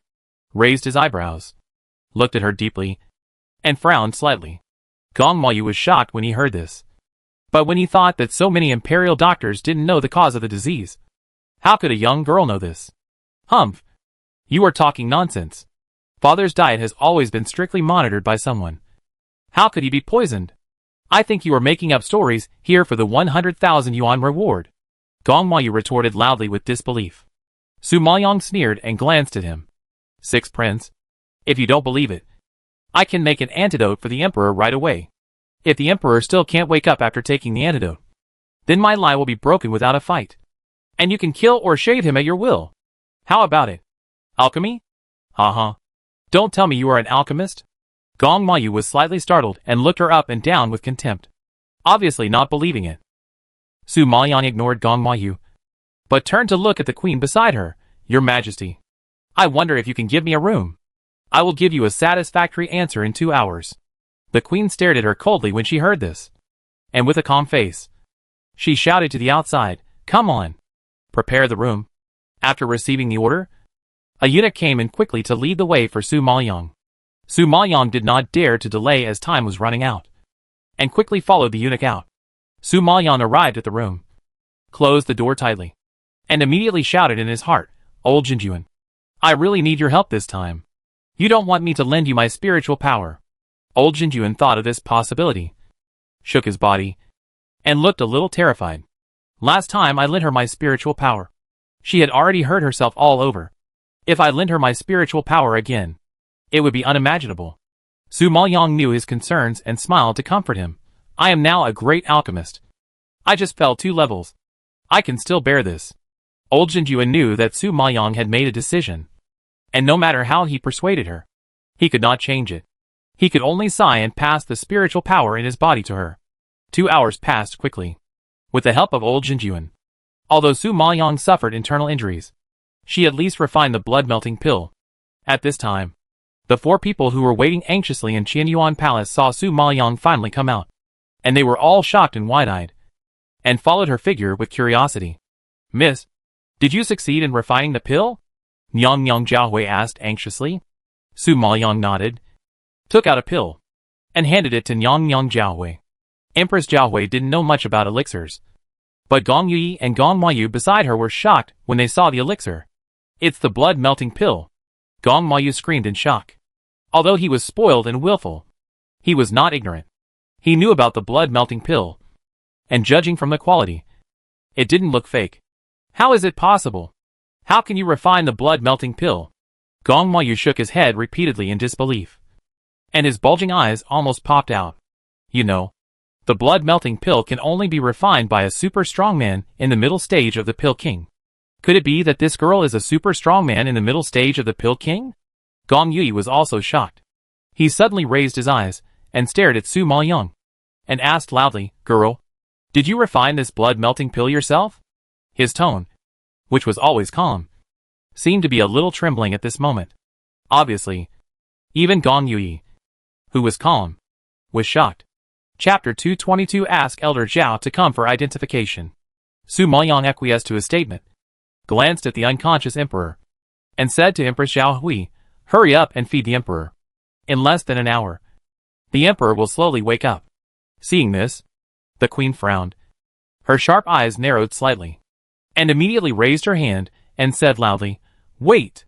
raised his eyebrows, looked at her deeply, and frowned slightly. Gong Maoyu was shocked when he heard this. But when he thought that so many imperial doctors didn't know the cause of the disease, how could a young girl know this? Humph! You are talking nonsense. Father's diet has always been strictly monitored by someone. How could he be poisoned? I think you are making up stories here for the 100,000 yuan reward. Gong Maoyu retorted loudly with disbelief. Su Maoyang sneered and glanced at him. Sixth Prince, if you don't believe it, I can make an antidote for the emperor right away. If the emperor still can't wake up after taking the antidote, then my lie will be broken without a fight. And you can kill or shave him at your will. How about it? Alchemy? Ha. Don't tell me you are an alchemist? Gong Maoyu was slightly startled and looked her up and down with contempt, obviously not believing it. Su Maoyang ignored Gong Maoyu, but turned to look at the queen beside her. Your Majesty, I wonder if you can give me a room. I will give you a satisfactory answer in 2 hours. The queen stared at her coldly when she heard this, and with a calm face, she shouted to the outside, come on, prepare the room. After receiving the order, a eunuch came in quickly to lead the way for Su Maoyang. Su Maoyang did not dare to delay as time was running out, and quickly followed the eunuch out. Su Maoyang arrived at the room, closed the door tightly, and immediately shouted in his heart, Old Jinjuan, I really need your help this time. You don't want me to lend you my spiritual power. Old Jinjuan thought of this possibility, shook his body, and looked a little terrified. Last time I lent her my spiritual power, she had already hurt herself all over. If I lent her my spiritual power again, it would be unimaginable. Su Maoyang knew his concerns and smiled to comfort him. I am now a great alchemist. I just fell 2 levels. I can still bear this. Old Jinjuan knew that Su Maoyang had made a decision, and no matter how he persuaded her, he could not change it. He could only sigh and pass the spiritual power in his body to her. 2 hours passed quickly. With the help of Old Jinjuan, although Su Maoyang suffered internal injuries, she at least refined the blood-melting pill. At this time, the 4 people who were waiting anxiously in Qianyuan Palace saw Su Maoyang finally come out, and they were all shocked and wide-eyed, and followed her figure with curiosity. Miss, did you succeed in refining the pill? Nyang Jiahui asked anxiously. Su Maoyang nodded, took out a pill, and handed it to Nyang Jiahui. Empress Jiahui didn't know much about elixirs, but Gong Yuyi and Gong Maoyu beside her were shocked when they saw the elixir. It's the blood-melting pill. Gong Maoyu screamed in shock. Although he was spoiled and willful, he was not ignorant. He knew about the blood-melting pill, and judging from the quality, it didn't look fake. How is it possible? How can you refine the blood-melting pill? Gong Maoyu shook his head repeatedly in disbelief, and his bulging eyes almost popped out. You know, the blood-melting pill can only be refined by a super strong man in the middle stage of the Pill King. Could it be that this girl is a super strong man in the middle stage of the Pill King? Gong Yuyi was also shocked. He suddenly raised his eyes and stared at Su Maoyang, and asked loudly, Girl, did you refine this blood-melting pill yourself? His tone, which was always calm, seemed to be a little trembling at this moment. Obviously, even Gong Yuyi, who was calm, was shocked. Chapter 222 Ask Elder Zhao to come for identification. Su Maoyang acquiesced to his statement, glanced at the unconscious emperor, and said to Empress Zhao Hui, Hurry up and feed the emperor. In less than an hour, the emperor will slowly wake up. Seeing this, the queen frowned. Her sharp eyes narrowed slightly. and immediately raised her hand and said loudly, "Wait!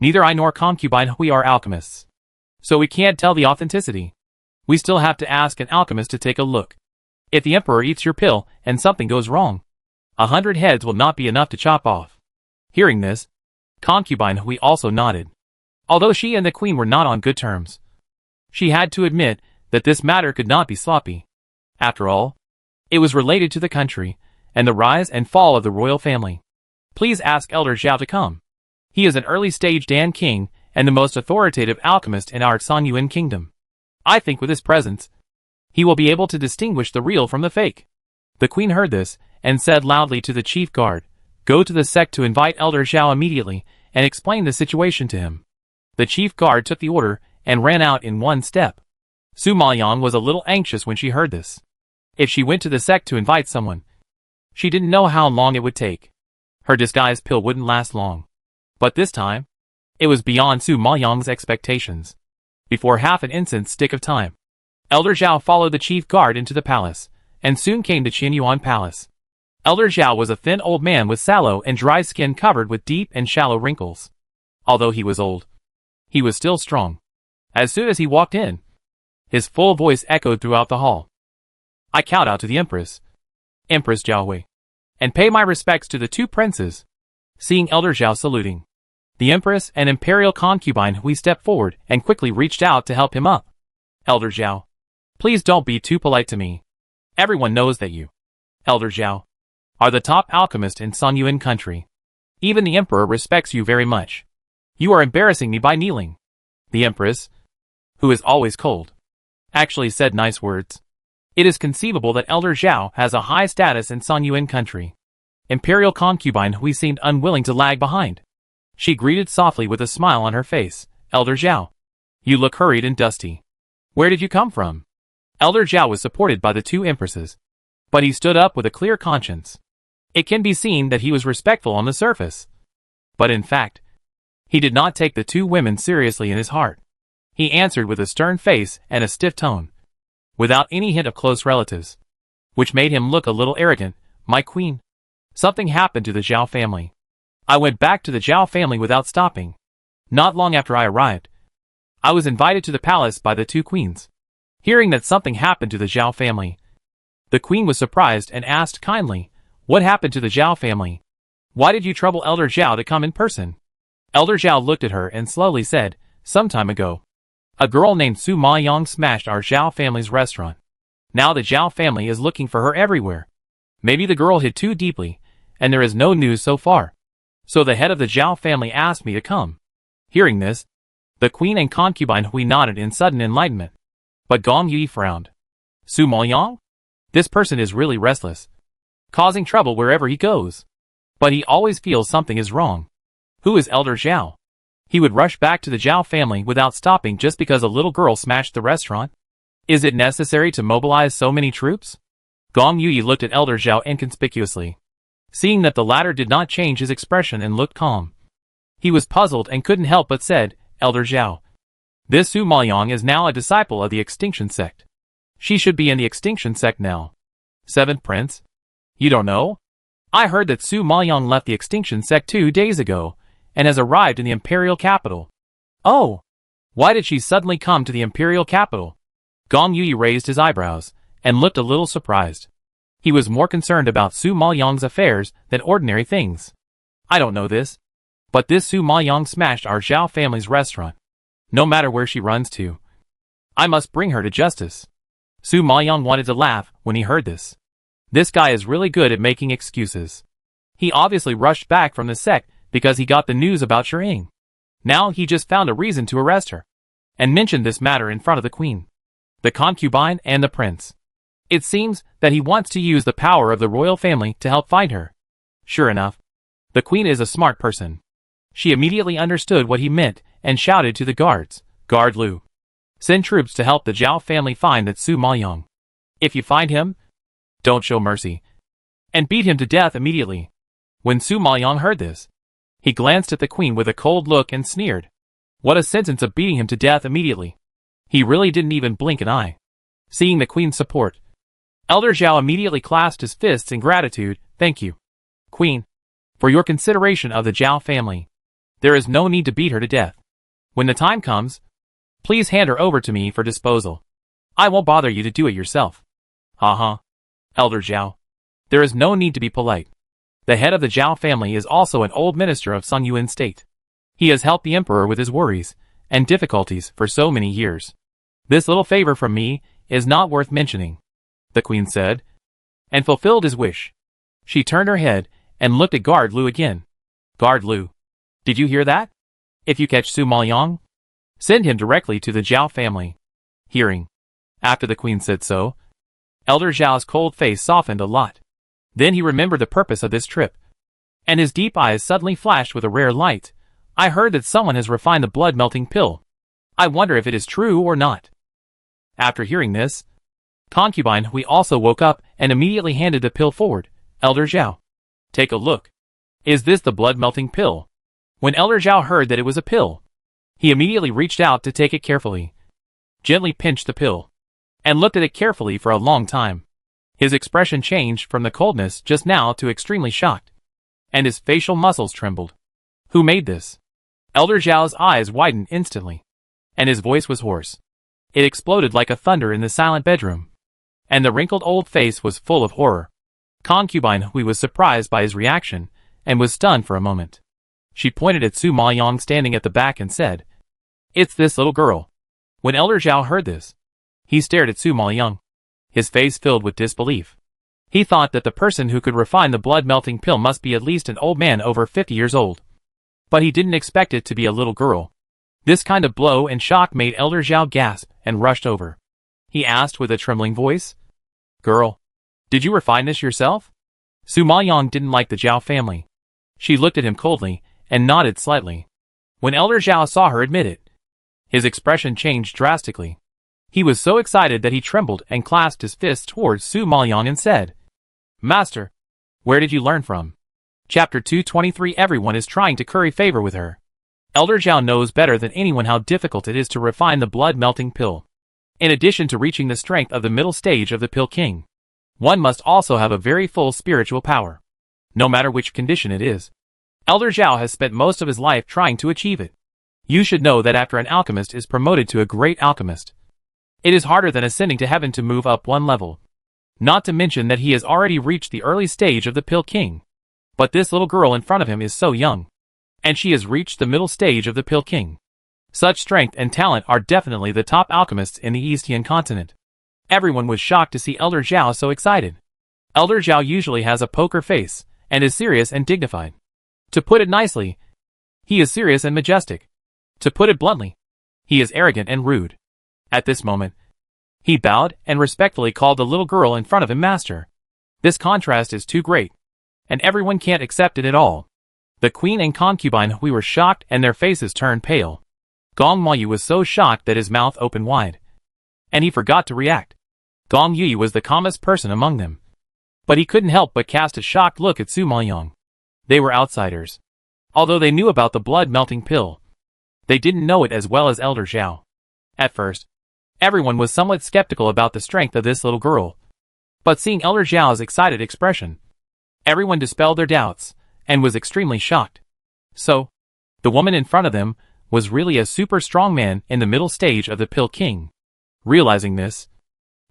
Neither I nor Concubine we are alchemists. So we can't tell the authenticity. We still have to ask an alchemist to take a look. If the Emperor eats your pill and something goes wrong, 100 heads will not be enough to chop off." Hearing this, Concubine we also nodded. Although she and the Queen were not on good terms, she had to admit that this matter could not be sloppy. After all, it was related to the country and the rise and fall of the royal family. "Please ask Elder Zhao to come. He is an early-stage Dan King and the most authoritative alchemist in our Sanyuan kingdom. I think with his presence, he will be able to distinguish the real from the fake." The Queen heard this and said loudly to the chief guard, "Go to the sect to invite Elder Zhao immediately and explain the situation to him." The chief guard took the order and ran out in one step. Su Maoyang was a little anxious when she heard this. If she went to the sect to invite someone, she didn't know how long it would take. Her disguise pill wouldn't last long. But this time, it was beyond Su Maoyang's expectations. Before half an instant stick of time, Elder Zhao followed the chief guard into the palace, and soon came to Qinyuan Palace. Elder Zhao was a thin old man with sallow and dry skin covered with deep and shallow wrinkles. Although he was old, he was still strong. As soon as he walked in, his full voice echoed throughout the hall. "I kowtow out to the Empress, Empress Jiahui, and pay my respects to the two princes." Seeing Elder Zhao saluting, the Empress and Imperial Concubine Hui stepped forward and quickly reached out to help him up. "Elder Zhao, please don't be too polite to me. Everyone knows that you, Elder Zhao, are the top alchemist in Sanyuan country. Even the Emperor respects you very much. You are embarrassing me by kneeling." The Empress, who is always cold, actually said nice words. It is conceivable that Elder Zhao has a high status in Sanyuan country. Imperial Concubine Hui seemed unwilling to lag behind. She greeted softly with a smile on her face, "Elder Zhao, you look hurried and dusty. Where did you come from?" Elder Zhao was supported by the two empresses, but he stood up with a clear conscience. It can be seen that he was respectful on the surface, but in fact, he did not take the two women seriously in his heart. He answered with a stern face and a stiff tone, without any hint of close relatives, which made him look a little arrogant. "My queen, something happened to the Zhao family. I went back to the Zhao family without stopping. Not long after I arrived, I was invited to the palace by the two queens." Hearing that something happened to the Zhao family, the queen was surprised and asked kindly, "What happened to the Zhao family? Why did you trouble Elder Zhao to come in person?" Elder Zhao looked at her and slowly said, "Some time ago, a girl named Su Maoyang smashed our Zhao family's restaurant. Now the Zhao family is looking for her everywhere. Maybe the girl hid too deeply, and there is no news so far. So the head of the Zhao family asked me to come." Hearing this, the Queen and Concubine Hui nodded in sudden enlightenment. But Gong Yi frowned. "Su Maoyang? This person is really restless, causing trouble wherever he goes. But he always feels something is wrong. Who is Elder Zhao? He would rush back to the Zhao family without stopping just because a little girl smashed the restaurant? Is it necessary to mobilize so many troops?" Gong Yi looked at Elder Zhao inconspicuously. Seeing that the latter did not change his expression and looked calm, he was puzzled and couldn't help but said, "Elder Zhao, this Su Maoyang is now a disciple of the Extinction Sect. She should be in the Extinction Sect now." "Seventh Prince? You don't know? I heard that Su Maoyang left the Extinction Sect 2 days ago and has arrived in the Imperial Capital." "Oh, why did she suddenly come to the Imperial Capital?" Gong Yi raised his eyebrows and looked a little surprised. He was more concerned about Su Maoyang's affairs than ordinary things. "I don't know this, but this Su Maoyang smashed our Zhao family's restaurant. No matter where she runs to, I must bring her to justice." Su Maoyang wanted to laugh when he heard this. This guy is really good at making excuses. He obviously rushed back from the sect because he got the news about Shiying. Now he just found a reason to arrest her, and mentioned this matter in front of the queen, the concubine, and the prince. It seems that he wants to use the power of the royal family to help find her. Sure enough, the queen is a smart person. She immediately understood what he meant and shouted to the guards, "Guard Lu, send troops to help the Zhao family find that Su Maoyang. If you find him, don't show mercy, and beat him to death immediately." When Su Maoyang heard this, he glanced at the queen with a cold look and sneered. What a sentence of beating him to death immediately. He really didn't even blink an eye. Seeing the queen's support, Elder Zhao immediately clasped his fists in gratitude. "Thank you, Queen. For your consideration of the Zhao family, there is no need to beat her to death. When the time comes, please hand her over to me for disposal. I won't bother you to do it yourself. Ha. Elder Zhao. There is no need to be polite. The head of the Zhao family is also an old minister of Songyuan state. He has helped the emperor with his worries and difficulties for so many years. This little favor from me is not worth mentioning, the queen said, and fulfilled his wish. She turned her head and looked at Guard Lu again. Guard Lu, did you hear that? If you catch Su Maoyang, send him directly to the Zhao family. Hearing. After the queen said so, Elder Zhao's cold face softened a lot. Then he remembered the purpose of this trip, and his deep eyes suddenly flashed with a rare light. I heard that someone has refined the blood-melting pill. I wonder if it is true or not. After hearing this, Concubine Hui also woke up and immediately handed the pill forward. Elder Zhao, take a look. Is this the blood-melting pill? When Elder Zhao heard that it was a pill, he immediately reached out to take it carefully, gently pinched the pill, and looked at it carefully for a long time. His expression changed from the coldness just now to extremely shocked, and his facial muscles trembled. Who made this? Elder Zhao's eyes widened instantly, and his voice was hoarse. It exploded like a thunder in the silent bedroom, and the wrinkled old face was full of horror. Concubine Hui was surprised by his reaction, and was stunned for a moment. She pointed at Su Maoyang standing at the back and said, "It's this little girl." When Elder Zhao heard this, he stared at Su Maoyang, his face filled with disbelief. He thought that the person who could refine the blood-melting pill must be at least an old man over 50 years old. But he didn't expect it to be a little girl. This kind of blow and shock made Elder Zhao gasp and rushed over. He asked with a trembling voice, "Girl, did you refine this yourself?" Su Maoyang didn't like the Zhao family. She looked at him coldly and nodded slightly. When Elder Zhao saw her admit it, his expression changed drastically. He was so excited that he trembled and clasped his fists towards Su Maoyang and said, "Master, where did you learn from?" Chapter 223. Everyone is trying to curry favor with her. Elder Zhao knows better than anyone how difficult it is to refine the blood-melting pill. In addition to reaching the strength of the middle stage of the Pill King, one must also have a very full spiritual power, no matter which condition it is. Elder Zhao has spent most of his life trying to achieve it. You should know that after an alchemist is promoted to a great alchemist, it is harder than ascending to heaven to move up one level. Not to mention that he has already reached the early stage of the Pill King. But this little girl in front of him is so young, and she has reached the middle stage of the Pill King. Such strength and talent are definitely the top alchemists in the Eastern continent. Everyone was shocked to see Elder Zhao so excited. Elder Zhao usually has a poker face, and is serious and dignified. To put it nicely, he is serious and majestic. To put it bluntly, he is arrogant and rude. At this moment, he bowed and respectfully called the little girl in front of him master. This contrast is too great, and everyone can't accept it at all. The queen and concubine Hui were shocked and their faces turned pale. Gong Mayu was so shocked that his mouth opened wide, and he forgot to react. Gong Yi was the calmest person among them, but he couldn't help but cast a shocked look at Su Maoyang. They were outsiders. Although they knew about the blood-melting pill, they didn't know it as well as Elder Zhao. At first, everyone was somewhat skeptical about the strength of this little girl, but seeing Elder Zhao's excited expression, everyone dispelled their doubts, and was extremely shocked. So, the woman in front of them was really a super strong man in the middle stage of the Pill King. Realizing this,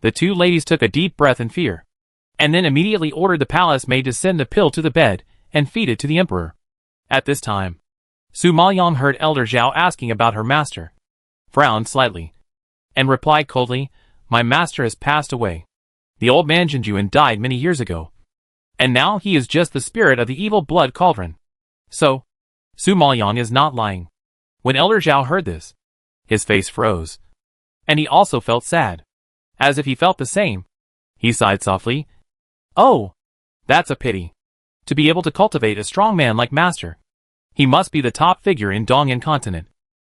the two ladies took a deep breath in fear, and then immediately ordered the palace maid to send the pill to the bed and feed it to the emperor. At this time, Su Maoyang heard Elder Zhao asking about her master, frowned slightly, and replied coldly, "My master has passed away. The old man Jinjuan died many years ago, and now he is just the spirit of the evil blood cauldron." So, Su Maoyang is not lying. When Elder Zhao heard this, his face froze, and he also felt sad. As if he felt the same, he sighed softly. "Oh, that's a pity. To be able to cultivate a strong man like master. He must be the top figure in Dongyan continent."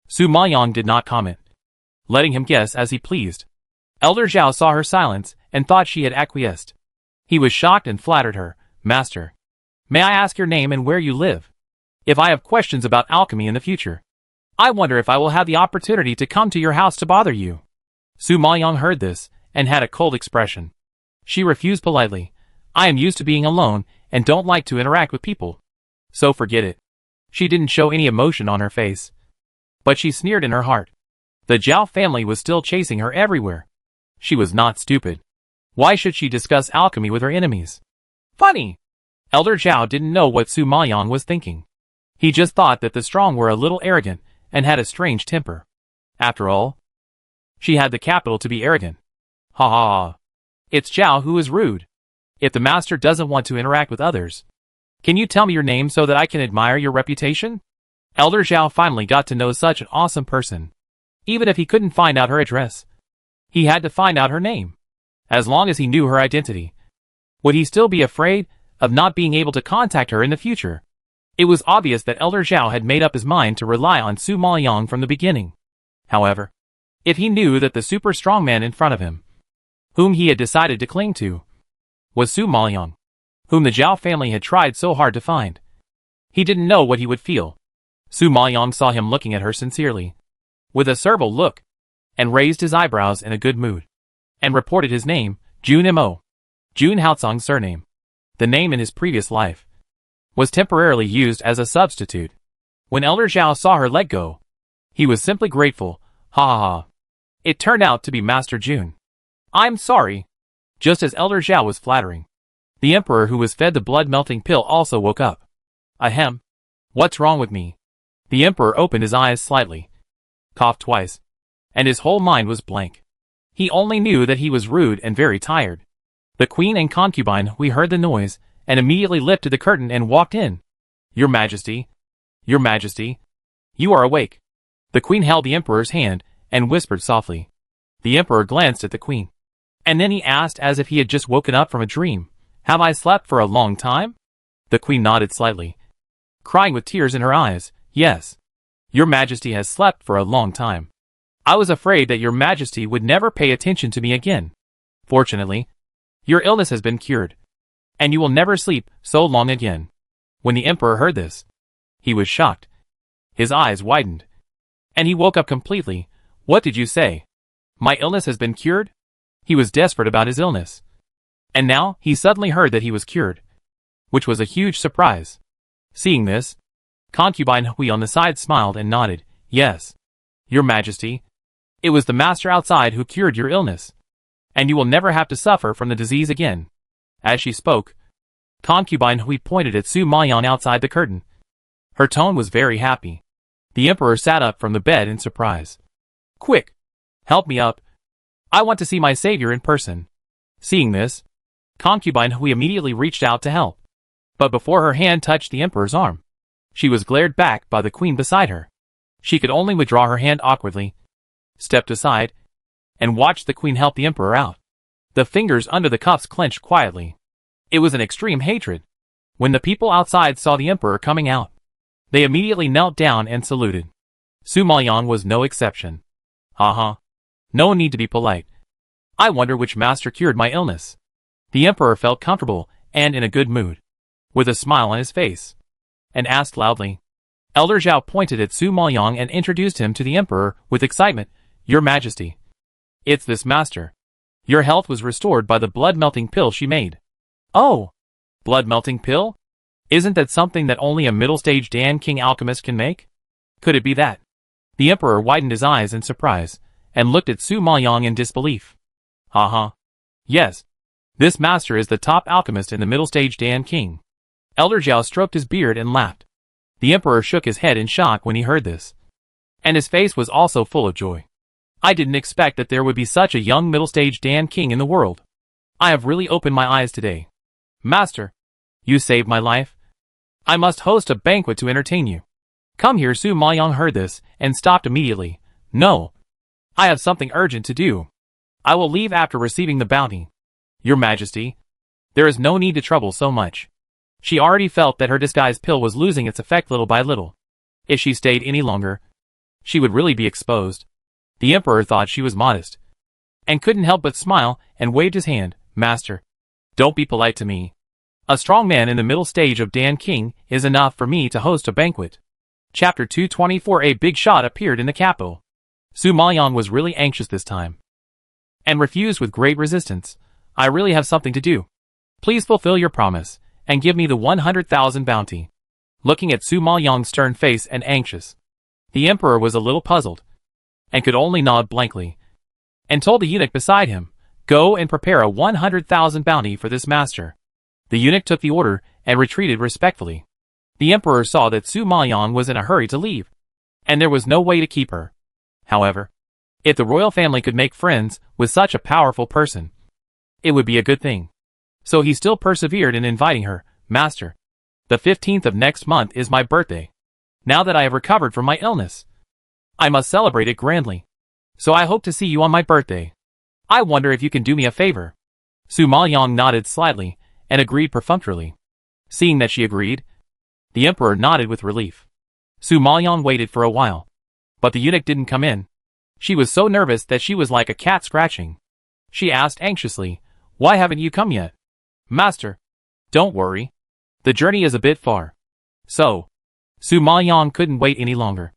Su Maoyang did not comment, letting him guess as he pleased. Elder Zhao saw her silence and thought she had acquiesced. He was shocked and flattered her. "Master, may I ask your name and where you live? If I have questions about alchemy in the future, I wonder if I will have the opportunity to come to your house to bother you." Su Maoyang heard this and had a cold expression. She refused politely. "I am used to being alone and don't like to interact with people." So forget it. She didn't show any emotion on her face. But she sneered in her heart. The Zhao family was still chasing her everywhere. She was not stupid. Why should she discuss alchemy with her enemies? Funny! Elder Zhao didn't know what Su Maoyang was thinking. He just thought that the strong were a little arrogant and had a strange temper. After all, she had the capital to be arrogant. Ha ha ha. It's Zhao who is rude. If the master doesn't want to interact with others, can you tell me your name so that I can admire your reputation? Elder Zhao finally got to know such an awesome person. Even if he couldn't find out her address, he had to find out her name. As long as he knew her identity, would he still be afraid of not being able to contact her in the future? It was obvious that Elder Zhao had made up his mind to rely on Su Maoyang from the beginning. However, if he knew that the super strong man in front of him, whom he had decided to cling to, was Su Maoyang, whom the Zhao family had tried so hard to find, he didn't know what he would feel. Su Maoyang saw him looking at her sincerely, with a servile look, and raised his eyebrows in a good mood, and reported his name, Jun Mo. Jun Haotsong's surname, the name in his previous life, was temporarily used as a substitute. When Elder Zhao saw her let go, he was simply grateful. Ha ha ha. It turned out to be Master Jun. I'm sorry. Just as Elder Zhao was flattering, the emperor who was fed the blood-melting pill also woke up. Ahem. What's wrong with me? The emperor opened his eyes slightly, coughed twice, and his whole mind was blank. He only knew that he was rude and very tired. The queen and concubine, we heard the noise, and immediately lifted the curtain and walked in. Your Majesty, you are awake. The queen held the emperor's hand and whispered softly. The emperor glanced at the queen, and then he asked as if he had just woken up from a dream, have I slept for a long time? The queen nodded slightly, crying with tears in her eyes, yes. Your Majesty has slept for a long time. I was afraid that your Majesty would never pay attention to me again. Fortunately, your illness has been cured, and you will never sleep so long again. When the emperor heard this, he was shocked. His eyes widened, and he woke up completely. What did you say? My illness has been cured? He was desperate about his illness. And now he suddenly heard that he was cured, which was a huge surprise. Seeing this, Concubine Hui on the side smiled and nodded. Yes, Your Majesty. It was the master outside who cured your illness, and you will never have to suffer from the disease again. As she spoke, Concubine Hui pointed at Su Maoyang outside the curtain. Her tone was very happy. The emperor sat up from the bed in surprise. Quick! Help me up. I want to see my savior in person. Seeing this, Concubine Hui immediately reached out to help. But before her hand touched the emperor's arm, she was glared back by the queen beside her. She could only withdraw her hand awkwardly, stepped aside, and watched the queen help the emperor out. The fingers under the cuffs clenched quietly. It was an extreme hatred. When the people outside saw the emperor coming out, they immediately knelt down and saluted. Su Maoyang was no exception. Ha. No need to be polite. I wonder which master cured my illness. The emperor felt comfortable and in a good mood, with a smile on his face, and asked loudly. Elder Zhao pointed at Su Maoyang and introduced him to the emperor with excitement. Your Majesty. It's this master. Your health was restored by the blood-melting pill she made. Oh! Blood-melting pill? Isn't that something that only a middle-stage Dan King alchemist can make? Could it be that? The emperor widened his eyes in surprise, and looked at Su Maoyang in disbelief. Ha. Yes. This master is the top alchemist in the middle-stage Dan King. Elder Zhao stroked his beard and laughed. The emperor shook his head in shock when he heard this, and his face was also full of joy. I didn't expect that there would be such a young middle-stage Dan King in the world. I have really opened my eyes today. Master, you saved my life. I must host a banquet to entertain you. Come here. Su Maoyang heard this and stopped immediately. No. I have something urgent to do. I will leave after receiving the bounty. Your Majesty, there is no need to trouble so much. She already felt that her disguise pill was losing its effect little by little. If she stayed any longer, she would really be exposed. The emperor thought she was modest, and couldn't help but smile and waved his hand. Master, don't be polite to me. A strong man in the middle stage of Dan King is enough for me to host a banquet. Chapter 224. A big shot appeared in the capital. Su Maoyang was really anxious this time, and refused with great resistance. I really have something to do. Please fulfill your promise, and give me the 100,000 bounty. looking at Su Maoyang's stern face and anxious. The emperor was a little puzzled, and could only nod blankly, and told the eunuch beside him, "Go and prepare a 100,000 bounty for this master." The eunuch took the order and retreated respectfully. The emperor saw that Su Maoyang was in a hurry to leave, and there was no way to keep her. However, if the royal family could make friends with such a powerful person, it would be a good thing. So he still persevered in inviting her. "Master, the 15th of next month is my birthday. Now that I have recovered from my illness, I must celebrate it grandly. So I hope to see you on my birthday. I wonder if you can do me a favor." Su Maoyang nodded slightly and agreed perfunctorily. Seeing that she agreed, the emperor nodded with relief. Su Maoyang waited for a while, but the eunuch didn't come in. She was so nervous that she was like a cat scratching. She asked anxiously, "Why haven't you come yet?" "Master, don't worry. The journey is a bit far." So, Su Maoyang couldn't wait any longer.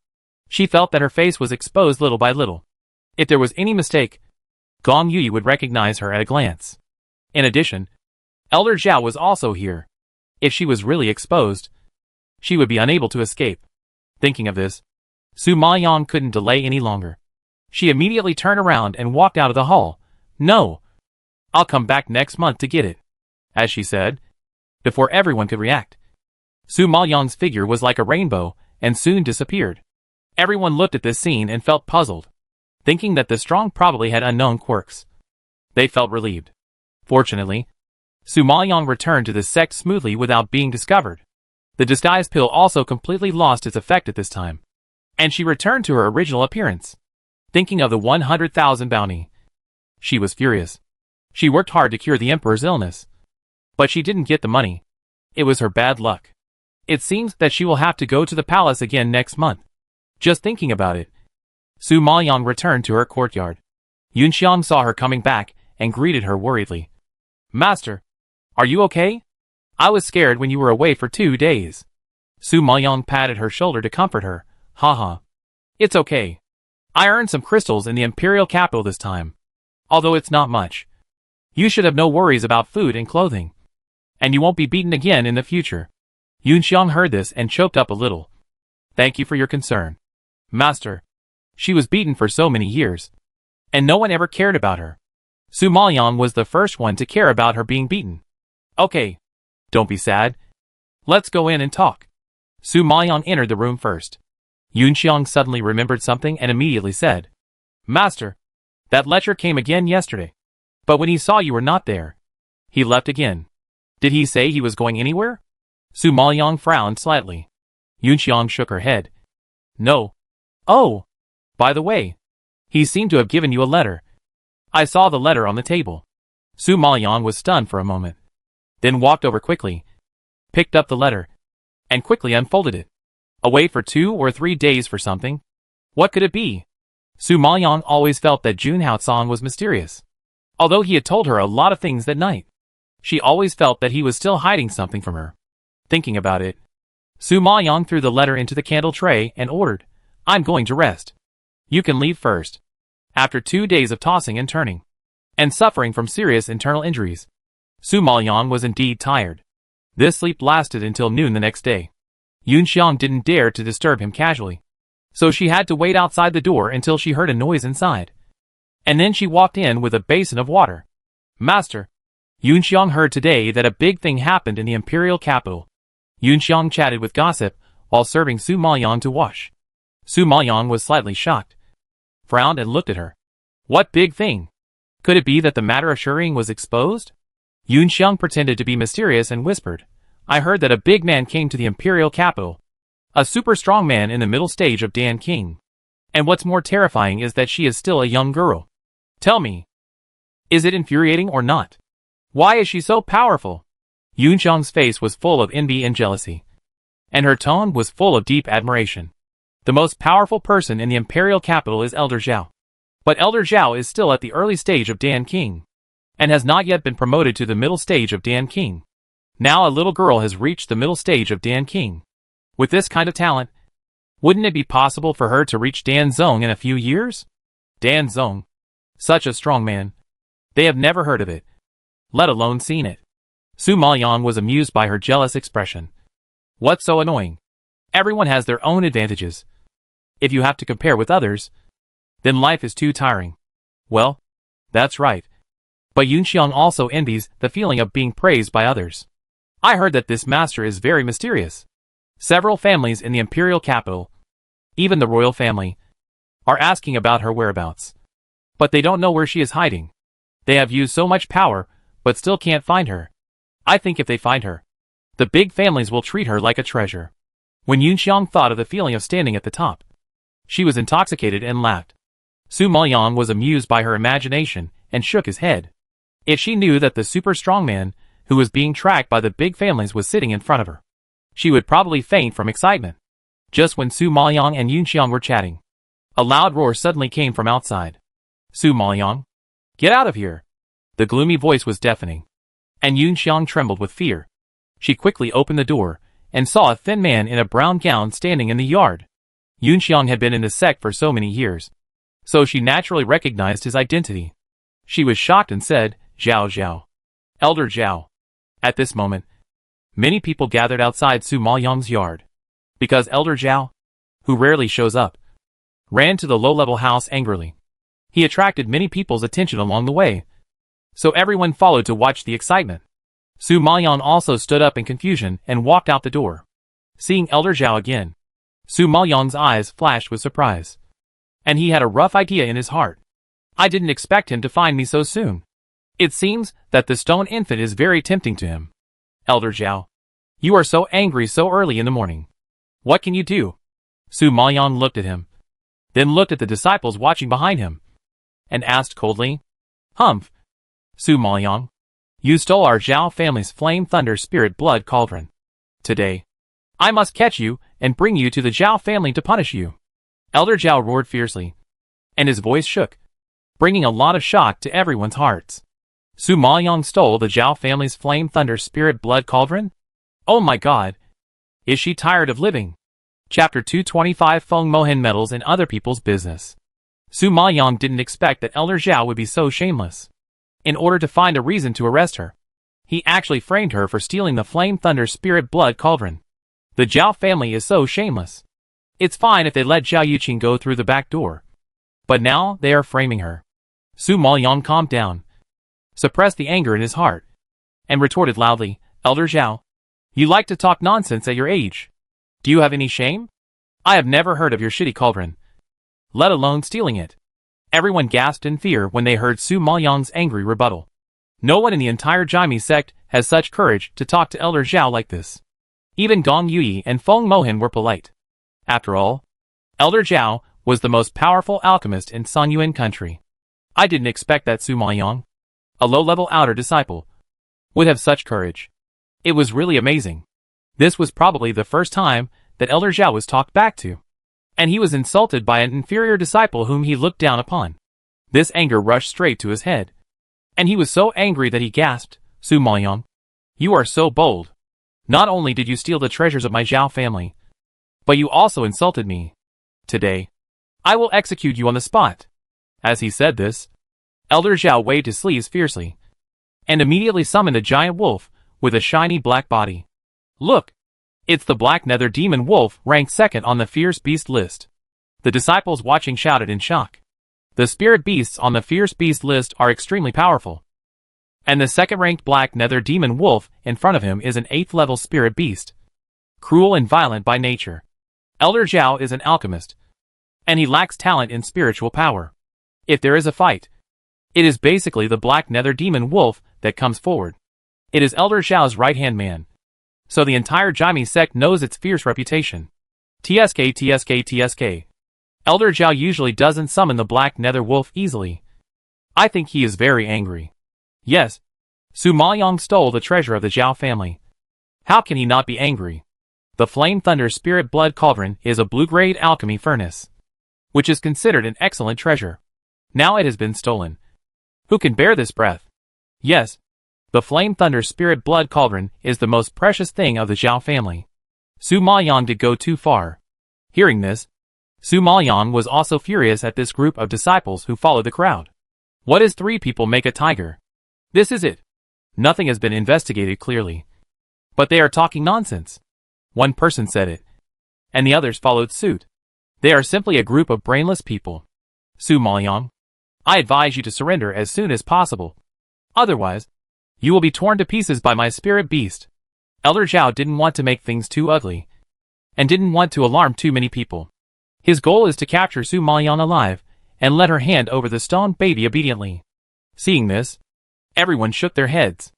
She felt that her face was exposed little by little. If there was any mistake, Gong Yu would recognize her at a glance. In addition, Elder Zhao was also here. If she was really exposed, she would be unable to escape. Thinking of this, Su Maoyang couldn't delay any longer. She immediately turned around and walked out of the hall. "No, I'll come back next month to get it," as she said, before everyone could react. Su Maoyang's figure was like a rainbow and soon disappeared. Everyone looked at this scene and felt puzzled, thinking that the strong probably had unknown quirks. They felt relieved. Fortunately, Su Maoyang returned to the sect smoothly without being discovered. The disguise pill also completely lost its effect at this time, and she returned to her original appearance. Thinking of the 100,000 bounty, she was furious. She worked hard to cure the emperor's illness, but she didn't get the money. It was her bad luck. It seems that she will have to go to the palace again next month. Just thinking about it, Su Maoyang returned to her courtyard. Yunxiang saw her coming back and greeted her worriedly. "Master, are you okay? I was scared when you were away for 2 days." Su Maoyang patted her shoulder to comfort her. "Haha. It's okay. I earned some crystals in the imperial capital this time. Although it's not much. You should have no worries about food and clothing. And you won't be beaten again in the future." Yunxiang heard this and choked up a little. "Thank you for your concern, Master. She was beaten for so many years, and no one ever cared about her. Su Maoyang was the first one to care about her being beaten. Okay, don't be sad. Let's go in and talk." Su Maoyang entered the room first. Yunxiang suddenly remembered something and immediately said, "Master, that lecher came again yesterday. But when he saw you were not there, he left again. Did he say he was going anywhere?" Su Maoyang frowned slightly. Yunxiang shook her head. "No. Oh, by the way, he seemed to have given you a letter. I saw the letter on the table." Su Maoyang was stunned for a moment, then walked over quickly, picked up the letter, and quickly unfolded it. Away for 2 or 3 days for something? What could it be? Su Maoyang always felt that Jun Haotsong was mysterious. Although he had told her a lot of things that night, she always felt that he was still hiding something from her. Thinking about it, Su Maoyang threw the letter into the candle tray and ordered, "I'm going to rest. You can leave first." After 2 days of tossing and turning, and suffering from serious internal injuries, Su Maoyang was indeed tired. This sleep lasted until noon the next day. Yunxiang didn't dare to disturb him casually, so she had to wait outside the door until she heard a noise inside. And then she walked in with a basin of water. "Master, Yunxiang heard today that a big thing happened in the imperial capital." Yunxiang chatted with gossip while serving Su Maoyang to wash. Su Maoyang was slightly shocked, frowned and looked at her. What big thing? Could it be that the matter of Shirring was exposed? Yunxiang pretended to be mysterious and whispered, "I heard that a big man came to the imperial capital. A super strong man in the middle stage of Dan King. And what's more terrifying is that she is still a young girl. Tell me, is it infuriating or not? Why is she so powerful?" Yunxiang's face was full of envy and jealousy, and her tone was full of deep admiration. The most powerful person in the imperial capital is Elder Zhao. But Elder Zhao is still at the early stage of Dan King, and has not yet been promoted to the middle stage of Dan King. Now a little girl has reached the middle stage of Dan King. With this kind of talent, wouldn't it be possible for her to reach Dan Zong in a few years? Dan Zong. Such a strong man. They have never heard of it, let alone seen it. Su Maoyang was amused by her jealous expression. What's so annoying? Everyone has their own advantages. If you have to compare with others, then life is too tiring. Well, that's right. But Yunxiang also envies the feeling of being praised by others. I heard that this master is very mysterious. Several families in the imperial capital, even the royal family, are asking about her whereabouts. But they don't know where she is hiding. They have used so much power, but still can't find her. I think if they find her, the big families will treat her like a treasure. When Yunxiang thought of the feeling of standing at the top, she was intoxicated and laughed. Su Maoyang was amused by her imagination and shook his head. If she knew that the super strong man who was being tracked by the big families was sitting in front of her, she would probably faint from excitement. Just when Su Maoyang and Yunxiang were chatting, a loud roar suddenly came from outside. Su Maoyang, get out of here! The gloomy voice was deafening, and Yunxiang trembled with fear. She quickly opened the door and saw a thin man in a brown gown standing in the yard. Yunxiang had been in the sect for so many years, so she naturally recognized his identity. She was shocked and said, Zhao Zhao. Elder Zhao. At this moment, many people gathered outside Su Maoyang's yard, because Elder Zhao, who rarely shows up, ran to the low-level house angrily. He attracted many people's attention along the way, so everyone followed to watch the excitement. Su Maoyang also stood up in confusion and walked out the door. Seeing Elder Zhao again, Su Maoyang's eyes flashed with surprise, and he had a rough idea in his heart. I didn't expect him to find me so soon. It seems that the stone infant is very tempting to him. Elder Zhao, you are so angry so early in the morning. What can you do? Su Maoyang looked at him, then looked at the disciples watching behind him, and asked coldly, Humph, Su Maoyang, you stole our Zhao family's flame thunder spirit blood cauldron. Today, I must catch you and bring you to the Zhao family to punish you. Elder Zhao roared fiercely, and his voice shook, bringing a lot of shock to everyone's hearts. Su Maoyang stole the Zhao family's flame thunder spirit blood cauldron? Oh my god! Is she tired of living? Chapter 225 Feng Mohan meddles in other people's business. Su Maoyang didn't expect that Elder Zhao would be so shameless. In order to find a reason to arrest her, he actually framed her for stealing the flame thunder spirit blood cauldron. The Zhao family is so shameless. It's fine if they let Zhao Yuqing go through the back door, but now they are framing her. Su Maoyang calmed down, suppressed the anger in his heart, and retorted loudly, Elder Zhao, you like to talk nonsense at your age. Do you have any shame? I have never heard of your shitty cauldron, let alone stealing it. Everyone gasped in fear when they heard Su Maoyang's angry rebuttal. No one in the entire Jaime sect has such courage to talk to Elder Zhao like this. Even Gong Yui and Feng Mohan were polite. After all, Elder Zhao was the most powerful alchemist in Sanyuan country. I didn't expect that Su Maoyang, a low-level outer disciple, would have such courage. It was really amazing. This was probably the first time that Elder Zhao was talked back to, and he was insulted by an inferior disciple whom he looked down upon. This anger rushed straight to his head, and he was so angry that he gasped, Su Maoyang, you are so bold. Not only did you steal the treasures of my Zhao family, but you also insulted me. Today, I will execute you on the spot. As he said this, Elder Zhao waved his sleeves fiercely, and immediately summoned a giant wolf with a shiny black body. Look! It's the Black Nether Demon Wolf ranked second on the Fierce Beast list. The disciples watching shouted in shock. The spirit beasts on the Fierce Beast list are extremely powerful, and the second-ranked Black Nether Demon Wolf in front of him is an 8th-level spirit beast, cruel and violent by nature. Elder Zhao is an alchemist, and he lacks talent in spiritual power. If there is a fight, it is basically the Black Nether Demon Wolf that comes forward. It is Elder Zhao's right-hand man, so the entire Jaime sect knows its fierce reputation. TSK. Elder Zhao usually doesn't summon the Black Nether Wolf easily. I think he is very angry. Yes, Su Maoyang stole the treasure of the Zhao family. How can he not be angry? The Flame Thunder Spirit Blood Cauldron is a blue-grade alchemy furnace, which is considered an excellent treasure. Now it has been stolen. Who can bear this breath? Yes, the Flame Thunder Spirit Blood Cauldron is the most precious thing of the Zhao family. Su Maoyang did go too far. Hearing this, Su Maoyang was also furious at this group of disciples who followed the crowd. What is 3 people make a tiger? This is it. Nothing has been investigated clearly, but they are talking nonsense. One person said it, and the others followed suit. They are simply a group of brainless people. Su Maoyang, I advise you to surrender as soon as possible. Otherwise, you will be torn to pieces by my spirit beast. Elder Zhao didn't want to make things too ugly, and didn't want to alarm too many people. His goal is to capture Su Maoyang alive, and let her hand over the stone baby obediently. Seeing this, everyone shook their heads.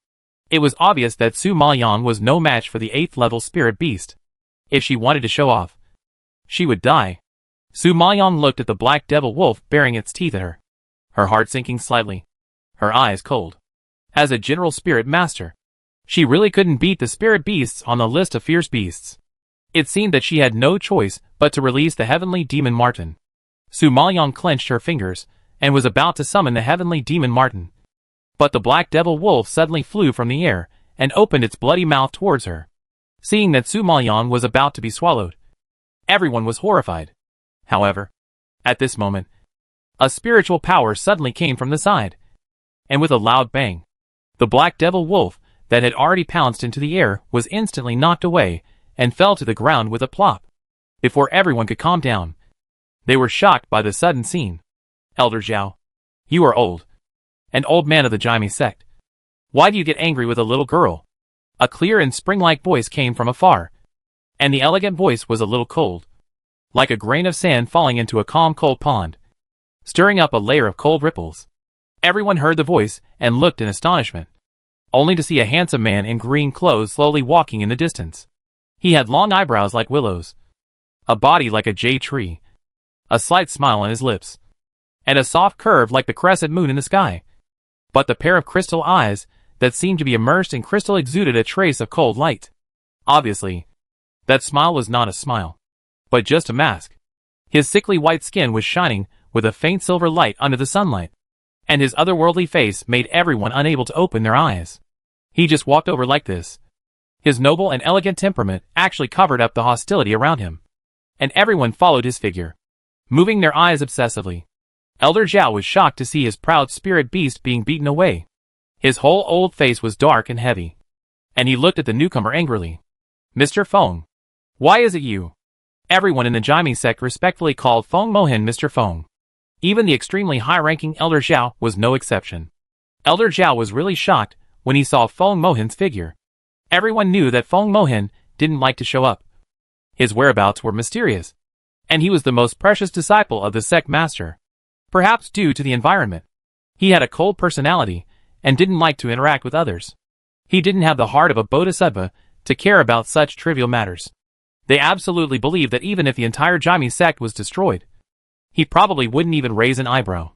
It was obvious that Su Maoyang was no match for the 8th level spirit beast. If she wanted to show off, she would die. Su Maoyang looked at the black devil wolf baring its teeth at her, her heart sinking slightly, her eyes cold. As a general spirit master, she really couldn't beat the spirit beasts on the list of fierce beasts. It seemed that she had no choice but to release the heavenly demon Martin. Su Maoyang clenched her fingers and was about to summon the heavenly demon Martin. But the black devil wolf suddenly flew from the air and opened its bloody mouth towards her. Seeing that Su Maoyang was about to be swallowed, everyone was horrified. However, at this moment, a spiritual power suddenly came from the side, and with a loud bang, the black devil wolf that had already pounced into the air was instantly knocked away and fell to the ground with a plop. Before everyone could calm down, they were shocked by the sudden scene. Elder Zhao, you are old. An old man of the Jaime sect. Why do you get angry with a little girl? A clear and spring-like voice came from afar, and the elegant voice was a little cold, like a grain of sand falling into a calm cold pond, stirring up a layer of cold ripples. Everyone heard the voice and looked in astonishment, only to see a handsome man in green clothes slowly walking in the distance. He had long eyebrows like willows, a body like a jade tree, a slight smile on his lips, and a soft curve like the crescent moon in the sky. But the pair of crystal eyes that seemed to be immersed in crystal exuded a trace of cold light. Obviously, that smile was not a smile, but just a mask. His sickly white skin was shining with a faint silver light under the sunlight, and his otherworldly face made everyone unable to open their eyes. He just walked over like this. His noble and elegant temperament actually covered up the hostility around him, and everyone followed his figure, moving their eyes obsessively. Elder Zhao was shocked to see his proud spirit beast being beaten away. His whole old face was dark and heavy, and he looked at the newcomer angrily. Mr. Feng, why is it you? Everyone in the Jaime sect respectfully called Feng Mohan Mr. Feng. Even the extremely high-ranking Elder Zhao was no exception. Elder Zhao was really shocked when he saw Feng Mohan's figure. Everyone knew that Feng Mohan didn't like to show up. His whereabouts were mysterious, and he was the most precious disciple of the sect master. Perhaps due to the environment, he had a cold personality and didn't like to interact with others. He didn't have the heart of a bodhisattva to care about such trivial matters. They absolutely believed that even if the entire Jaime sect was destroyed, he probably wouldn't even raise an eyebrow.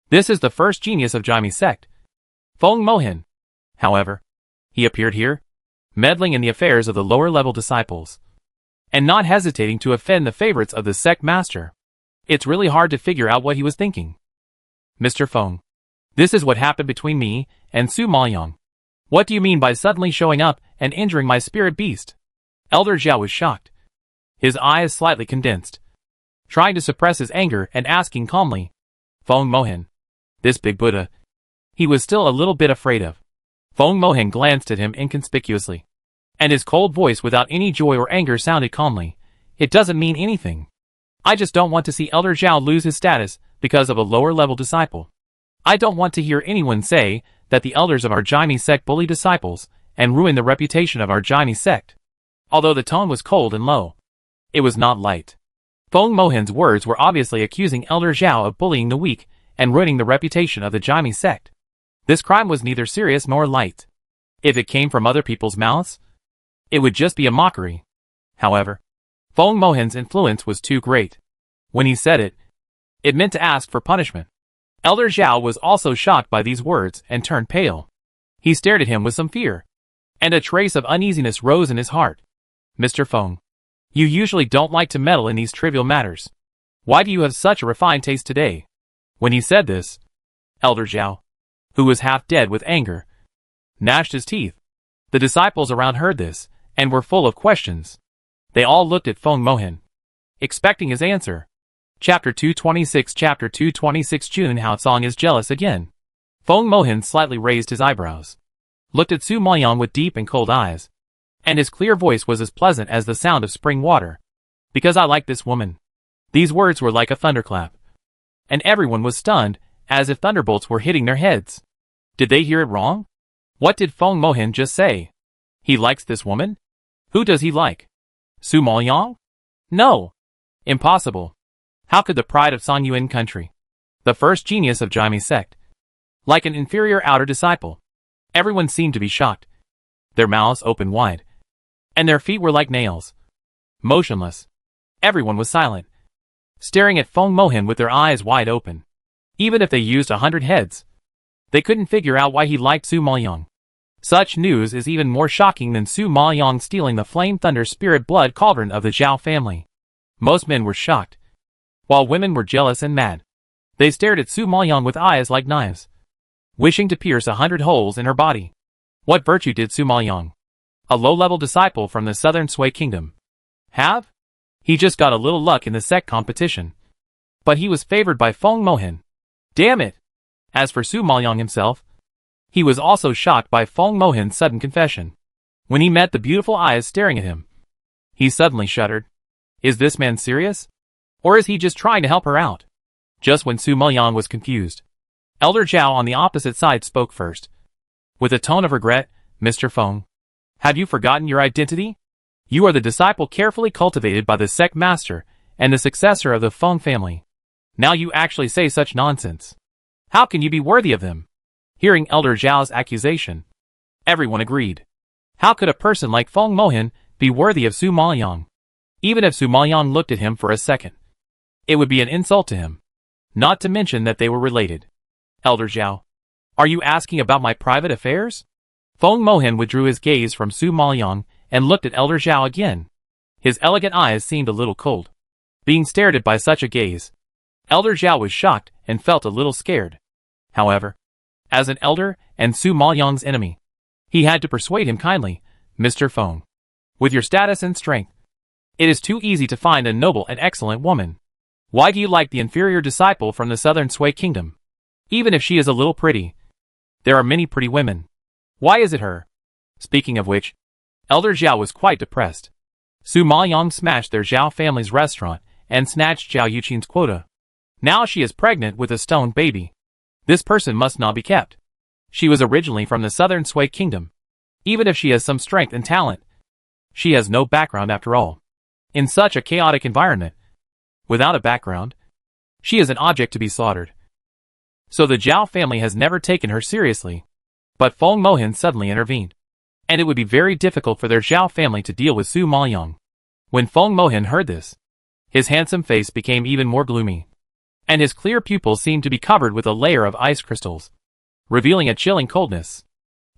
This is the first genius of Jaime sect, Feng Mohan. However, he appeared here, meddling in the affairs of the lower-level disciples, and not hesitating to offend the favorites of the sect master. It's really hard to figure out what he was thinking. Mr. Feng, this is what happened between me and Su Maoyang. What do you mean by suddenly showing up and injuring my spirit beast? Elder Zhao was shocked, his eyes slightly condensed, trying to suppress his anger and asking calmly, Feng Mohan, this big Buddha, he was still a little bit afraid of. Feng Mohan glanced at him inconspicuously, and his cold voice without any joy or anger sounded calmly, it doesn't mean anything. I just don't want to see Elder Zhao lose his status because of a lower-level disciple. I don't want to hear anyone say that the elders of our Jaime sect bully disciples and ruin the reputation of our Jaime sect. Although the tone was cold and low, it was not light. Feng Mohan's words were obviously accusing Elder Zhao of bullying the weak and ruining the reputation of the Jaime sect. This crime was neither serious nor light. If it came from other people's mouths, it would just be a mockery. However, Feng Mohan's influence was too great. When he said it, it meant to ask for punishment. Elder Zhao was also shocked by these words and turned pale. He stared at him with some fear, and a trace of uneasiness rose in his heart. Mr. Feng, you usually don't like to meddle in these trivial matters. Why do you have such a refined taste today? When he said this, Elder Zhao, who was half dead with anger, gnashed his teeth. The disciples around heard this, and were full of questions. They all looked at Feng Mohan, expecting his answer. Chapter 226 Chapter 226 Jun Haosong is jealous again. Feng Mohan slightly raised his eyebrows, looked at Su Maoyang with deep and cold eyes, and his clear voice was as pleasant as the sound of spring water. Because I like this woman. These words were like a thunderclap. And everyone was stunned, as if thunderbolts were hitting their heads. Did they hear it wrong? What did Feng Mohin just say? He likes this woman? Who does he like? Su Maoyang? No. Impossible. How could the pride of Sanyuan country, the first genius of Jaime sect, like an inferior outer disciple? Everyone seemed to be shocked. Their mouths opened wide, and their feet were like nails. Motionless. Everyone was silent, staring at Feng Mohin with their eyes wide open. Even if they used 100 heads, they couldn't figure out why he liked Su Maoyang. Such news is even more shocking than Su Maoyang stealing the Flame Thunder Spirit blood cauldron of the Zhao family. Most men were shocked, while women were jealous and mad. They stared at Su Maoyang with eyes like knives, wishing to pierce 100 holes in her body. What virtue did Su Maoyang, a low-level disciple from the southern Sui kingdom, have? He just got a little luck in the sect competition. But he was favored by Feng Mohin. Damn it! As for Su Maoyang himself, he was also shocked by Feng Mohin's sudden confession. When he met the beautiful eyes staring at him, he suddenly shuddered. Is this man serious? Or is he just trying to help her out? Just when Su Maoyang was confused, Elder Zhao on the opposite side spoke first. With a tone of regret, Mr. Feng, have you forgotten your identity? You are the disciple carefully cultivated by the sect master and the successor of the Feng family. Now you actually say such nonsense. How can you be worthy of them? Hearing Elder Zhao's accusation, everyone agreed. How could a person like Feng Mohin be worthy of Su Maoyang? Even if Su Maoyang looked at him for a second, it would be an insult to him. Not to mention that they were related. Elder Zhao, are you asking about my private affairs? Feng Mohin withdrew his gaze from Su Maoyang and looked at Elder Zhao again. His elegant eyes seemed a little cold. Being stared at by such a gaze, Elder Zhao was shocked and felt a little scared. However, as an elder and Su Maoyang's enemy, he had to persuade him kindly. Mr. Feng, with your status and strength, it is too easy to find a noble and excellent woman. Why do you like the inferior disciple from the southern Sui kingdom? Even if she is a little pretty, there are many pretty women. Why is it her? Speaking of which, Elder Zhao was quite depressed. Su Maoyang smashed their Zhao family's restaurant and snatched Zhao Yuqin's quota. Now she is pregnant with a stone baby. This person must not be kept. She was originally from the southern Sui kingdom. Even if she has some strength and talent, she has no background after all. In such a chaotic environment, without a background, she is an object to be slaughtered. So the Zhao family has never taken her seriously. But Feng Mohin suddenly intervened, and it would be very difficult for their Zhao family to deal with Su Maoyang. When Feng Mohin heard this, his handsome face became even more gloomy, and his clear pupils seemed to be covered with a layer of ice crystals, revealing a chilling coldness.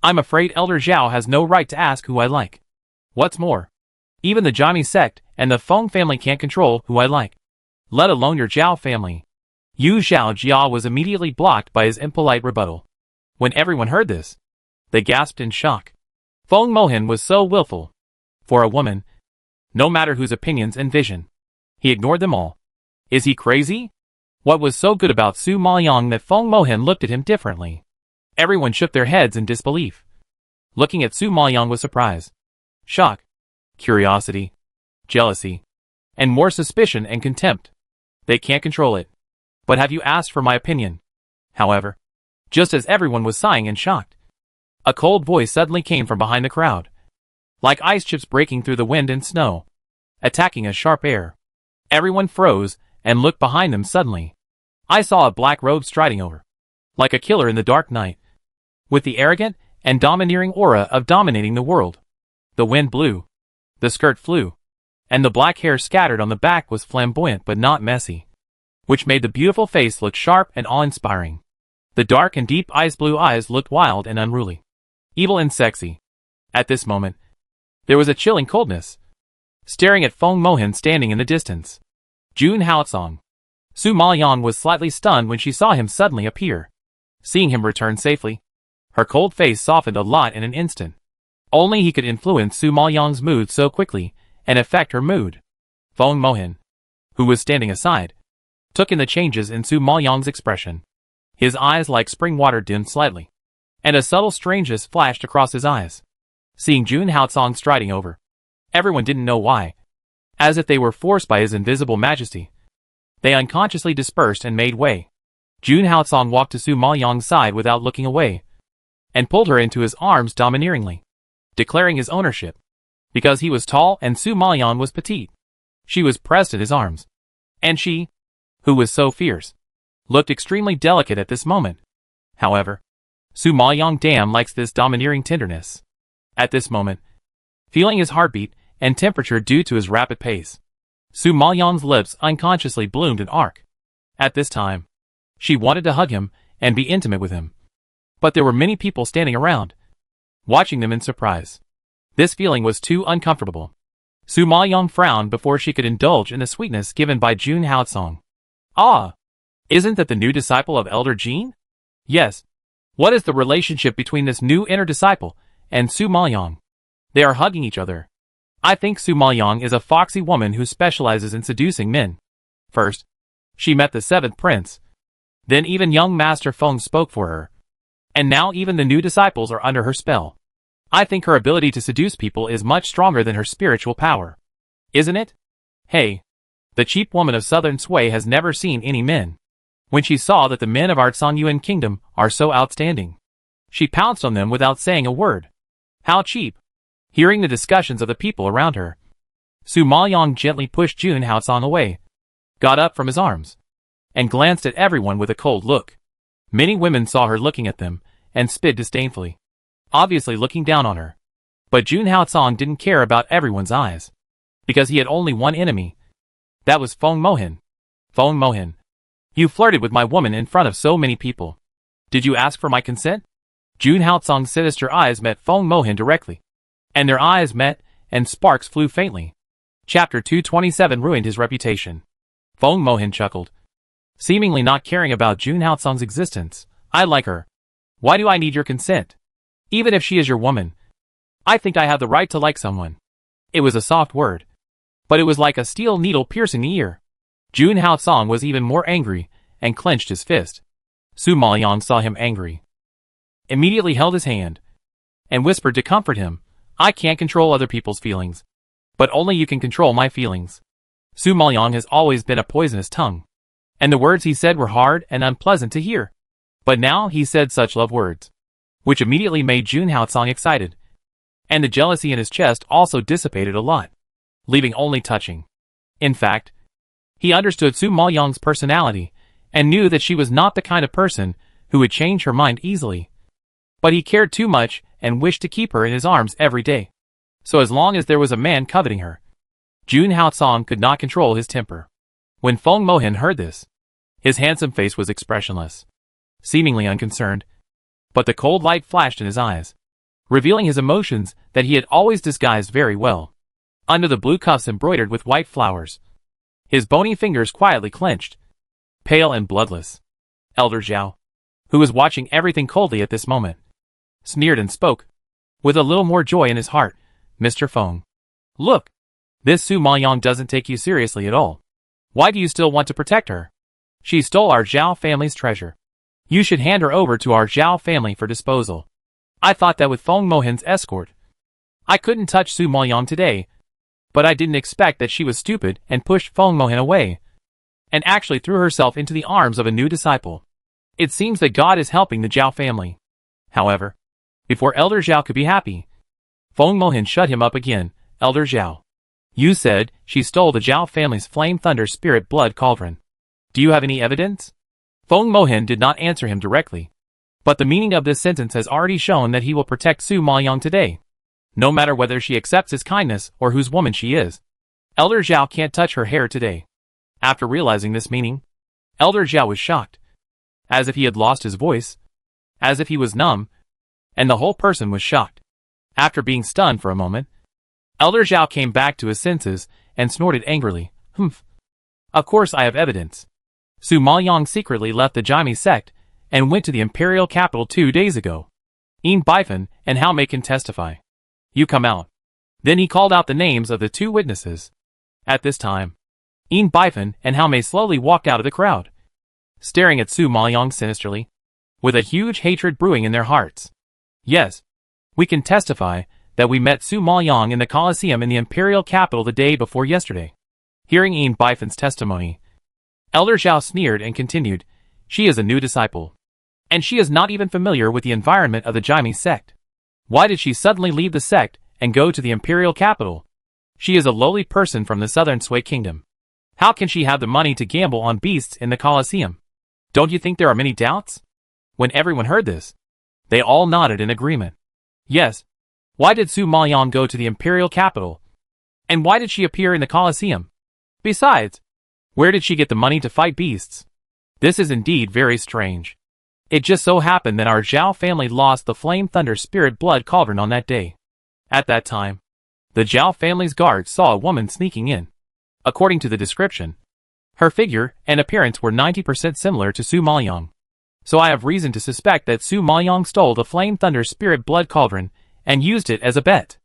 I'm afraid Elder Zhao has no right to ask who I like. What's more, even the Jaime sect and the Feng family can't control who I like, let alone your Zhao family. Yu Zhao Jia was immediately blocked by his impolite rebuttal. When everyone heard this, they gasped in shock. Feng Mohin was so willful. For a woman, no matter whose opinions and vision, he ignored them all. Is he crazy? What was so good about Su Maoyang that Feng Mohin looked at him differently? Everyone shook their heads in disbelief, looking at Su Maoyang with surprise, shock, curiosity, jealousy, and more suspicion and contempt. They can't control it. But have you asked for my opinion? However, just as everyone was sighing and shocked, a cold voice suddenly came from behind the crowd, like ice chips breaking through the wind and snow, attacking a sharp air. Everyone froze and looked behind them suddenly. I saw a black robe striding over, like a killer in the dark night, with the arrogant and domineering aura of dominating the world. The wind blew, the skirt flew, and the black hair scattered on the back was flamboyant but not messy, which made the beautiful face look sharp and awe-inspiring. The dark and deep ice blue eyes looked wild and unruly, evil and sexy. At this moment, there was a chilling coldness, staring at Feng Mohin standing in the distance. Jun Haosong. Su Maoyang was slightly stunned when she saw him suddenly appear. Seeing him return safely, her cold face softened a lot in an instant. Only he could influence Su Maoyang's mood so quickly and affect her mood. Feng Mohin, who was standing aside, took in the changes in Su Maoyang's expression. His eyes like spring water dimmed slightly, and a subtle strangeness flashed across his eyes. seeing Jun Haotsong striding over. Everyone didn't know why. As if they were forced by his invisible majesty. They unconsciously dispersed and made way. Jun Haotsong walked to Su Maoyang's side without looking away, and pulled her into his arms domineeringly, declaring his ownership. Because he was tall and Su Maoyang was petite, she was pressed in his arms. And she, who was so fierce, looked extremely delicate at this moment. However, Su Maoyang damn likes this domineering tenderness. At this moment, feeling his heartbeat and temperature due to his rapid pace, Su Maoyang's lips unconsciously bloomed an arc. At this time, she wanted to hug him and be intimate with him. But there were many people standing around, watching them in surprise. This feeling was too uncomfortable. Su Maoyang frowned before she could indulge in the sweetness given by Jun Haotsong. Ah! Isn't that the new disciple of Elder Jin? Yes. What is the relationship between this new inner disciple and Su Maoyang? They are hugging each other. I think Su Maoyang is a foxy woman who specializes in seducing men. First, she met the seventh prince. Then even young Master Feng spoke for her. And now even the new disciples are under her spell. I think her ability to seduce people is much stronger than her spiritual power. Isn't it? Hey, the cheap woman of southern Sui has never seen any men. When she saw that the men of Artsanyuan Kingdom are so outstanding, she pounced on them without saying a word. How cheap! Hearing the discussions of the people around her, Su Maoyang gently pushed Jun Haotsong away, got up from his arms, and glanced at everyone with a cold look. Many women saw her looking at them, and spit disdainfully, obviously looking down on her. But Jun Haotsong didn't care about everyone's eyes, because he had only one enemy. That was Feng Mohan. Feng Mohan, you flirted with my woman in front of so many people. Did you ask for my consent? Jun Haotsong's sinister eyes met Feng Mohan directly, and their eyes met, and sparks flew faintly. Chapter 227 ruined his reputation. Feng Mohan chuckled, seemingly not caring about Jun Haotsong's existence. I like her. Why do I need your consent? Even if she is your woman, I think I have the right to like someone. It was a soft word, but it was like a steel needle piercing the ear. Jun Haotsong was even more angry, and clenched his fist. Su Maoyang saw him angry, immediately held his hand, and whispered to comfort him, I can't control other people's feelings, but only you can control my feelings. Su Maoyang has always been a poisonous tongue, and the words he said were hard and unpleasant to hear. But now he said such love words, which immediately made Jun Haotsong excited, and the jealousy in his chest also dissipated a lot, leaving only touching. In fact, he understood Su Maoyang's personality, and knew that she was not the kind of person who would change her mind easily. But he cared too much, and wished to keep her in his arms every day. So as long as there was a man coveting her, Jun Haotsong could not control his temper. When Feng Mohan heard this, his handsome face was expressionless, seemingly unconcerned, but the cold light flashed in his eyes, revealing his emotions that he had always disguised very well. Under the blue cuffs embroidered with white flowers, his bony fingers quietly clenched, pale and bloodless. Elder Zhao, who was watching everything coldly at this moment, sneered and spoke, with a little more joy in his heart, Mr. Feng. Look, this Su Maoyang doesn't take you seriously at all. Why do you still want to protect her? She stole our Zhao family's treasure. You should hand her over to our Zhao family for disposal. I thought that with Feng Mohan's escort, I couldn't touch Su Maoyang today, but I didn't expect that she was stupid and pushed Feng Mohan away, and actually threw herself into the arms of a new disciple. It seems that God is helping the Zhao family. However, before Elder Zhao could be happy, Feng Mohan shut him up again. Elder Zhao, you said she stole the Zhao family's Flame Thunder Spirit Blood Cauldron. Do you have any evidence? Feng Mohan did not answer him directly, but the meaning of this sentence has already shown that he will protect Su Maoyang today, no matter whether she accepts his kindness or whose woman she is. Elder Zhao can't touch her hair today. After realizing this meaning, Elder Zhao was shocked, as if he had lost his voice, as if he was numb, and the whole person was shocked. After being stunned for a moment, Elder Zhao came back to his senses and snorted angrily. Humph. Of course I have evidence. Su Maoyang secretly left the Jaime sect and went to the imperial capital 2 days ago. Yin Bifan and Hao Mei can testify. You come out. Then he called out the names of the 2 witnesses. At this time, Yin Bifan and Hao Mei slowly walked out of the crowd, staring at Su Maoyang sinisterly, with a huge hatred brewing in their hearts. Yes, we can testify that we met Su Maoyang in the Colosseum in the imperial capital the day before yesterday. Hearing Yin Baifan's testimony, Elder Zhao sneered and continued, she is a new disciple. And she is not even familiar with the environment of the Jaime sect. Why did she suddenly leave the sect and go to the imperial capital? She is a lowly person from the southern Sui kingdom. How can she have the money to gamble on beasts in the Colosseum? Don't you think there are many doubts? When everyone heard this, they all nodded in agreement. Yes. Why did Su Maoyang go to the imperial capital? And why did she appear in the Colosseum? Besides, where did she get the money to fight beasts? This is indeed very strange. It just so happened that our Zhao family lost the Flame Thunder Spirit Blood Cauldron on that day. At that time, the Zhao family's guards saw a woman sneaking in. According to the description, her figure and appearance were 90% similar to Su Maoyang. So I have reason to suspect that Su Maoyang stole the Flame Thunder Spirit Blood Cauldron and used it as a bet.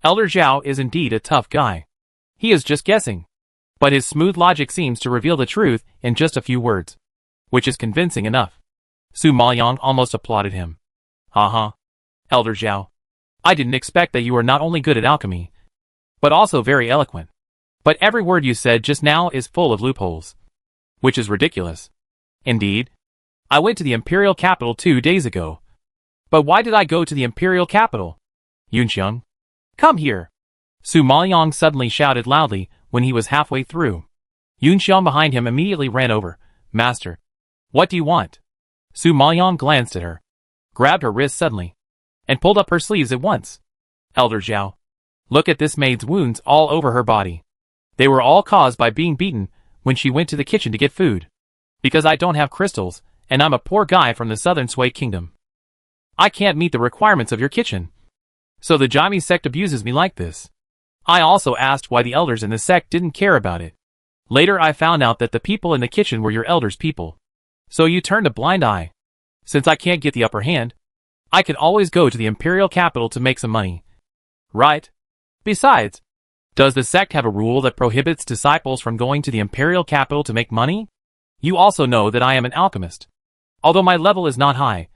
Elder Zhao is indeed a tough guy. He is just guessing. But his smooth logic seems to reveal the truth in just a few words, which is convincing enough. Su Maoyang almost applauded him. Haha. Elder Zhao. I didn't expect that you were not only good at alchemy, but also very eloquent. But every word you said just now is full of loopholes. Which is ridiculous. Indeed. I went to the imperial capital 2 days ago. But why did I go to the imperial capital? Yunxiang. Come here. Su Maoyang suddenly shouted loudly when he was halfway through. Yunxiang behind him immediately ran over. Master. What do you want? Su Maoyang glanced at her, grabbed her wrist suddenly, and pulled up her sleeves at once. Elder Zhao. Look at this maid's wounds all over her body. They were all caused by being beaten when she went to the kitchen to get food. Because I don't have crystals, and I'm a poor guy from the southern Sui kingdom. I can't meet the requirements of your kitchen. So the Jaime sect abuses me like this. I also asked why the elders in the sect didn't care about it. Later I found out that the people in the kitchen were your elders' people. So you turned a blind eye. Since I can't get the upper hand, I can always go to the imperial capital to make some money. Right? Besides, does the sect have a rule that prohibits disciples from going to the imperial capital to make money? You also know that I am an alchemist. Although my level is not high,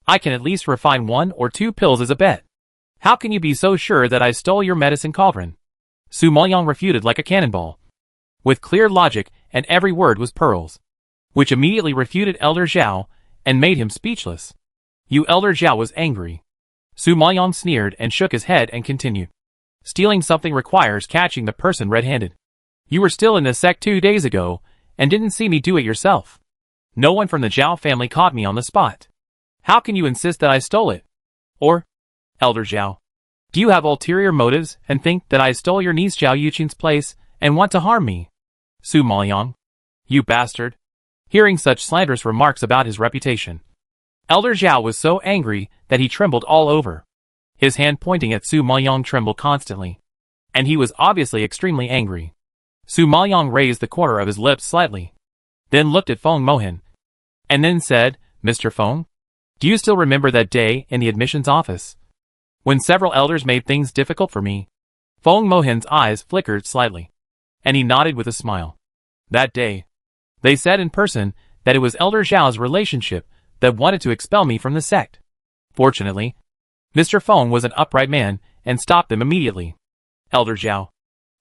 I can at least refine 1 or 2 pills as a bet. How can you be so sure that I stole your medicine cauldron? Su Maoyang refuted like a cannonball, with clear logic, and every word was pearls, which immediately refuted Elder Zhao and made him speechless. You Elder Zhao was angry. Su Maoyang sneered and shook his head and continued. Stealing something requires catching the person red-handed. You were still in the sect 2 days ago and didn't see me do it yourself. No one from the Zhao family caught me on the spot. How can you insist that I stole it? Or, Elder Zhao, do you have ulterior motives and think that I stole your niece Zhao Yuqing's place and want to harm me? Su Maoyang. You bastard. Hearing such slanderous remarks about his reputation, Elder Zhao was so angry that he trembled all over. His hand pointing at Su Maoyang trembled constantly, and he was obviously extremely angry. Su Maoyang raised the corner of his lips slightly, then looked at Feng Mohan, and then said, Mr. Feng, do you still remember that day in the admissions office, when several elders made things difficult for me? Feng Mohan's eyes flickered slightly, and he nodded with a smile. That day, they said in person that it was Elder Zhao's relationship that wanted to expel me from the sect. Fortunately, Mr. Feng was an upright man and stopped them immediately. Elder Zhao,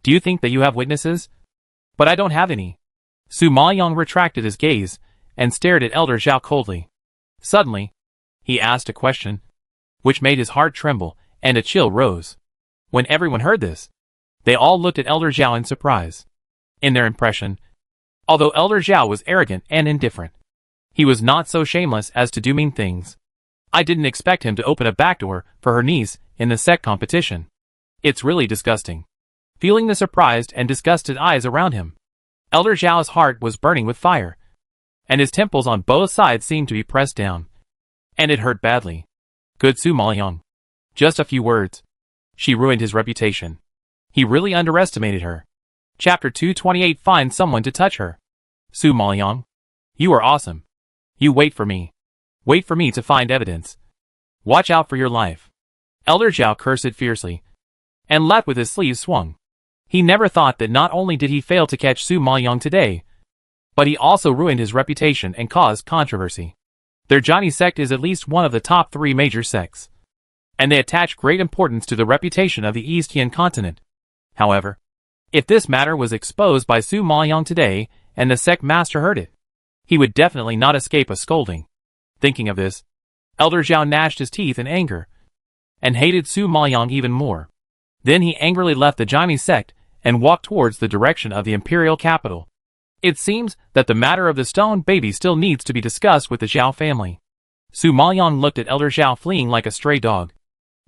do you think that you have witnesses? But I don't have any. Su Maoyang retracted his gaze and stared at Elder Zhao coldly. Suddenly, he asked a question, which made his heart tremble, and a chill rose. When everyone heard this, they all looked at Elder Zhao in surprise. In their impression, although Elder Zhao was arrogant and indifferent, he was not so shameless as to do mean things. I didn't expect him to open a backdoor for her niece in the sect competition. It's really disgusting. Feeling the surprised and disgusted eyes around him, Elder Zhao's heart was burning with fire, and his temples on both sides seemed to be pressed down. And it hurt badly. Good Su Maoyang. Just a few words. She ruined his reputation. He really underestimated her. Chapter 228 Find someone to touch her. Su Maoyang. You are awesome. You wait for me. Wait for me to find evidence. Watch out for your life. Elder Zhao cursed fiercely, and left with his sleeves swung. He never thought that not only did he fail to catch Su Maoyang today, but he also ruined his reputation and caused controversy. Their Johnny sect is at least one of the top 3 major sects. and they attach great importance to the reputation of the Eastern continent. However, if this matter was exposed by Su Maoyang today, and the sect master heard it, he would definitely not escape a scolding. Thinking of this, Elder Zhao gnashed his teeth in anger, and hated Su Maoyang even more. Then he angrily left the Jimmy sect, and walked towards the direction of the imperial capital. It seems that the matter of the stone baby still needs to be discussed with the Zhao family. Su Maoyang looked at Elder Zhao fleeing like a stray dog,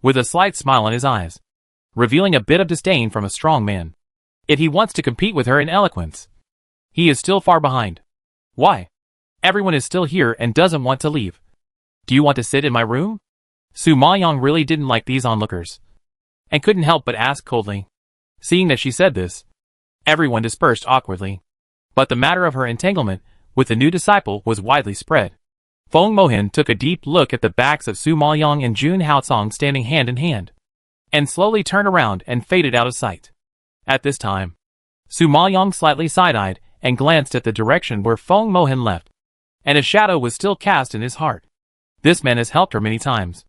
with a slight smile in his eyes, revealing a bit of disdain from a strong man. If he wants to compete with her in eloquence, he is still far behind. Why? Everyone is still here and doesn't want to leave. Do you want to sit in my room? Su Maoyang really didn't like these onlookers, and couldn't help but ask coldly. Seeing that she said this, everyone dispersed awkwardly. But the matter of her entanglement with the new disciple was widely spread. Feng Mohin took a deep look at the backs of Su Maoyang and Jun Haocong standing hand in hand, and slowly turned around and faded out of sight. At this time, Su Maoyang slightly side-eyed and glanced at the direction where Feng Mohin left, and a shadow was still cast in his heart. This man has helped her many times,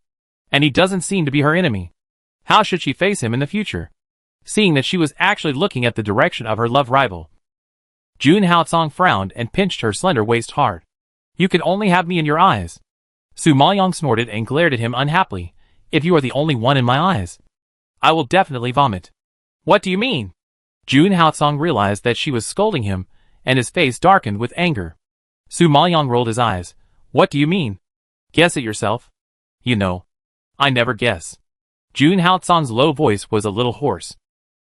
and he doesn't seem to be her enemy. How should she face him in the future, seeing that she was actually looking at the direction of her love rival? Jun Haocong frowned and pinched her slender waist hard. You can only have me in your eyes. Su Maoyang snorted and glared at him unhappily. If you are the only one in my eyes, I will definitely vomit. What do you mean? Jun Haocong realized that she was scolding him, and his face darkened with anger. Su Maoyang rolled his eyes. What do you mean? Guess it yourself. You know, I never guess. Jun Haocong's low voice was a little hoarse.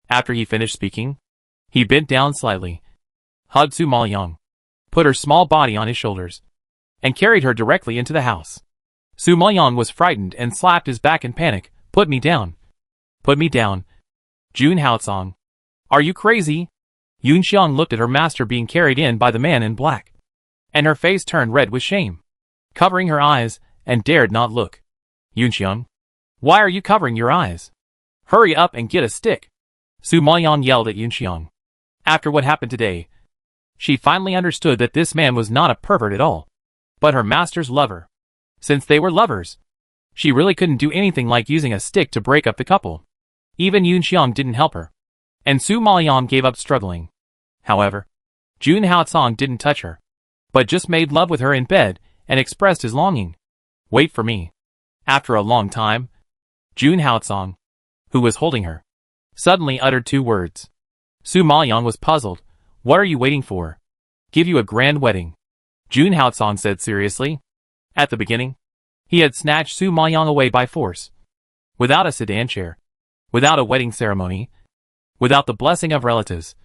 After he finished speaking, he bent down slightly, hugged Su Maoyang, put her small body on his shoulders, and carried her directly into the house. Su Maoyang was frightened and slapped his back in panic. Put me down. Put me down. Jun Haocong. Are you crazy? Yun Xiang looked at her master being carried in by the man in black, and her face turned red with shame, covering her eyes, and dared not look. Yun Xiang, why are you covering your eyes? Hurry up and get a stick. Su Maoyang yelled at Yun Xiang. After what happened today, she finally understood that this man was not a pervert at all, but her master's lover. Since they were lovers, she really couldn't do anything like using a stick to break up the couple. Even Yun Xiang didn't help her, and Su Maoyang gave up struggling. However, Jun Haocong didn't touch her, but just made love with her in bed and expressed his longing. Wait for me. After a long time, Jun Haocong, who was holding her, suddenly uttered two words. Su Maoyang was puzzled. What are you waiting for? Give you a grand wedding, Jun Haocong said seriously. At the beginning, he had snatched Su Maoyang away by force, without a sedan chair, without a wedding ceremony, without the blessing of relatives.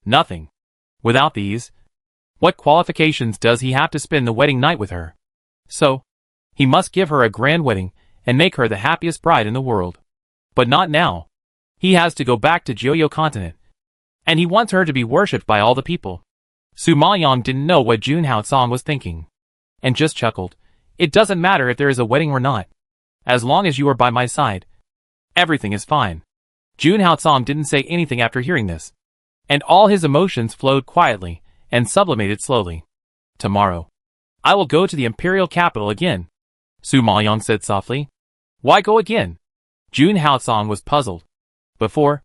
Nothing. Without these, what qualifications does he have to spend the wedding night with her? So, he must give her a grand wedding and make her the happiest bride in the world. But not now. He has to go back to Jiuyo continent, and he wants her to be worshipped by all the people. Su Maoyang didn't know what Jun Haocong was thinking, and just chuckled. It doesn't matter if there is a wedding or not. As long as you are by my side, everything is fine. Jun Haocong didn't say anything after hearing this, and all his emotions flowed quietly and sublimated slowly. Tomorrow, I will go to the imperial capital again, Su Maoyang said softly. Why go again? Jun Haocong was puzzled. Before,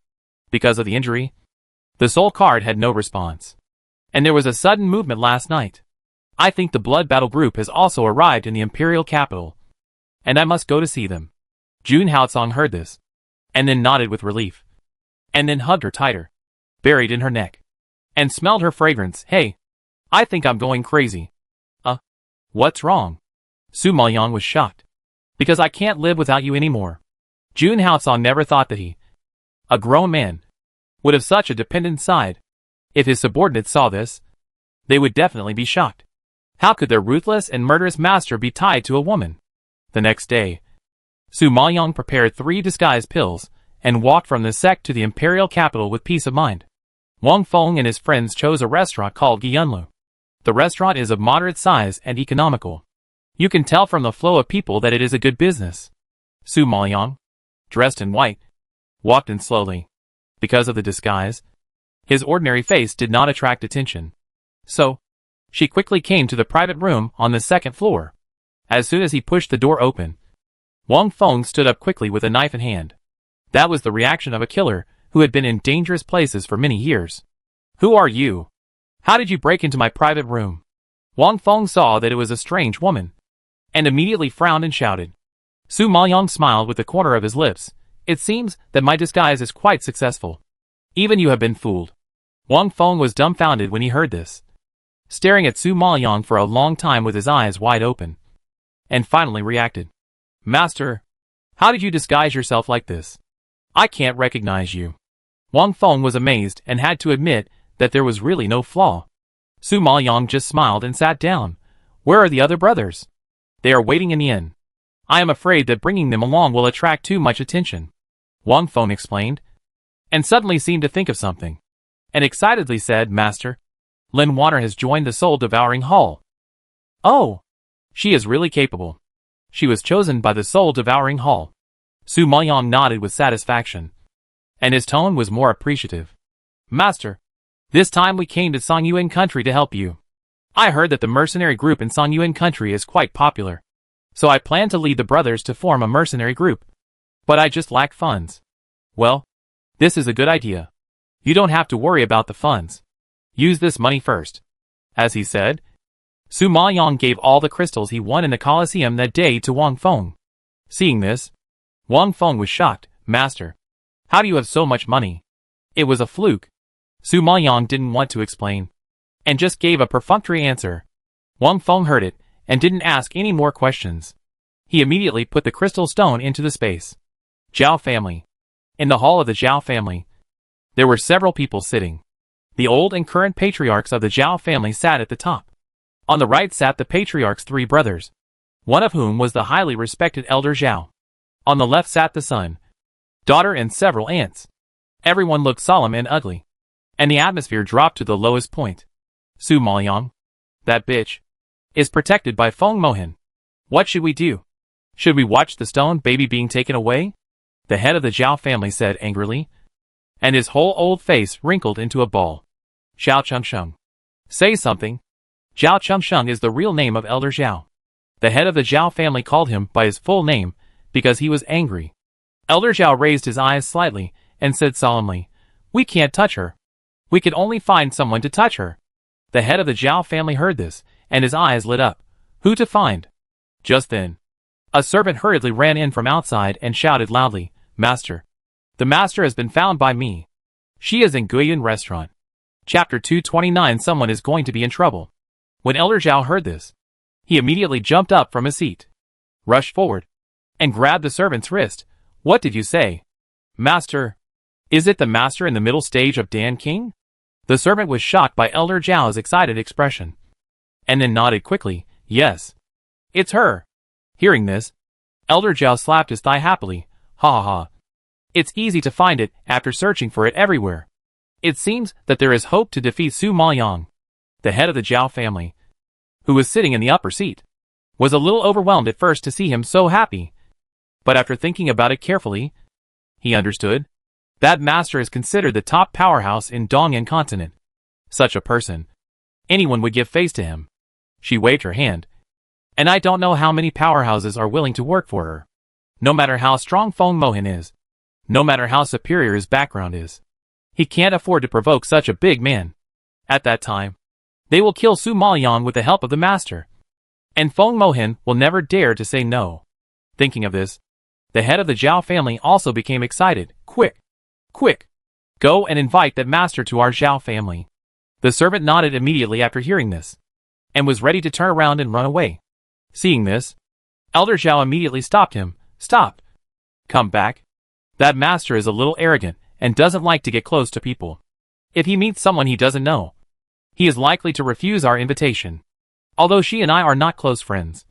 because of the injury, the soul card had no response, and there was a sudden movement last night. I think the blood battle group has also arrived in the imperial capital, and I must go to see them. Jun Haocong heard this, and then nodded with relief, and then hugged her tighter, buried in her neck, and smelled her fragrance. Hey, I think I'm going crazy. What's wrong? Su Maoyang was shocked. Because I can't live without you anymore. Jun Haocong never thought that he, a grown man, would have such a dependent side. If his subordinates saw this, they would definitely be shocked. How could their ruthless and murderous master be tied to a woman? The next day, Su Maoyang prepared 3 disguise pills and walked from the sect to the imperial capital with peace of mind. Wang Feng and his friends chose a restaurant called Guiyunlu. The restaurant is of moderate size and economical. You can tell from the flow of people that it is a good business. Su Maoyang, dressed in white, walked in slowly. Because of the disguise, his ordinary face did not attract attention. So, she quickly came to the private room on the 2nd floor. As soon as he pushed the door open, Wang Feng stood up quickly with a knife in hand. That was the reaction of a killer who had been in dangerous places for many years. Who are you? How did you break into my private room? Wang Feng saw that it was a strange woman, and immediately frowned and shouted. Su Maoyang smiled with the corner of his lips. It seems that my disguise is quite successful. Even you have been fooled. Wang Feng was dumbfounded when he heard this, staring at Su Maoyang for a long time with his eyes wide open, and finally reacted. Master, how did you disguise yourself like this? I can't recognize you. Wang Feng was amazed and had to admit that there was really no flaw. Su Maoyang just smiled and sat down. Where are the other brothers? They are waiting in the inn. I am afraid that bringing them along will attract too much attention, Wang Feng explained, and suddenly seemed to think of something, and excitedly said, Master, Lin Water has joined the soul-devouring hall. Oh, she is really capable. She was chosen by the soul-devouring hall. Su Maoyang nodded with satisfaction, and his tone was more appreciative. Master, this time we came to Songyuan country to help you. I heard that the mercenary group in Songyuan country is quite popular, so I plan to lead the brothers to form a mercenary group. But I just lack funds. Well, this is a good idea. You don't have to worry about the funds. Use this money first. As he said, Su Maoyang gave all the crystals he won in the Colosseum that day to Wang Feng. Seeing this, Wang Feng was shocked. Master, how do you have so much money? It was a fluke. Su Maoyang didn't want to explain, and just gave a perfunctory answer. Wang Feng heard it, and didn't ask any more questions. He immediately put the crystal stone into the space. Zhao family. In the hall of the Zhao family, there were several people sitting. The old and current patriarchs of the Zhao family sat at the top. On the right sat the patriarch's 3 brothers, one of whom was the highly respected elder Zhao. On the left sat the son, daughter and several aunts. Everyone looked solemn and ugly, and the atmosphere dropped to the lowest point. Su Maoyang, that bitch, is protected by Feng Mohan. What should we do? Should we watch the stone baby being taken away? The head of the Zhao family said angrily, and his whole old face wrinkled into a ball. Zhao Chengsheng. Say something. Zhao Chengsheng is the real name of Elder Zhao. The head of the Zhao family called him by his full name because he was angry. Elder Zhao raised his eyes slightly and said solemnly, We can't touch her. We could only find someone to touch her. The head of the Zhao family heard this, and his eyes lit up. Who to find? Just then, a servant hurriedly ran in from outside and shouted loudly, Master, the master has been found by me. She is in Guiyun restaurant. Chapter 229. Someone is going to be in trouble. When Elder Zhao heard this, he immediately jumped up from his seat, rushed forward, and grabbed the servant's wrist. What did you say? Master, is it the master in the middle stage of Dan King? The servant was shocked by Elder Zhao's excited expression, and then nodded quickly. Yes, it's her. Hearing this, Elder Zhao slapped his thigh happily. Ha ha ha. It's easy to find it after searching for it everywhere. It seems that there is hope to defeat Su Maoyang. The head of the Zhao family, who was sitting in the upper seat, was a little overwhelmed at first to see him so happy, but after thinking about it carefully, he understood. That master is considered the top powerhouse in Dongyan continent. Such a person, anyone would give face to him. She waved her hand, and I don't know how many powerhouses are willing to work for her. No matter how strong Feng Mohan is, no matter how superior his background is, he can't afford to provoke such a big man. At that time, they will kill Su Maoyang with the help of the master, and Feng Mohan will never dare to say no. Thinking of this, the head of the Zhao family also became excited. Quick! Quick! Go and invite that master to our Zhao family. The servant nodded immediately after hearing this, and was ready to turn around and run away. Seeing this, Elder Zhao immediately stopped him. Stop! Come back. That master is a little arrogant and doesn't like to get close to people. If he meets someone he doesn't know, he is likely to refuse our invitation. Although she and I are not close friends,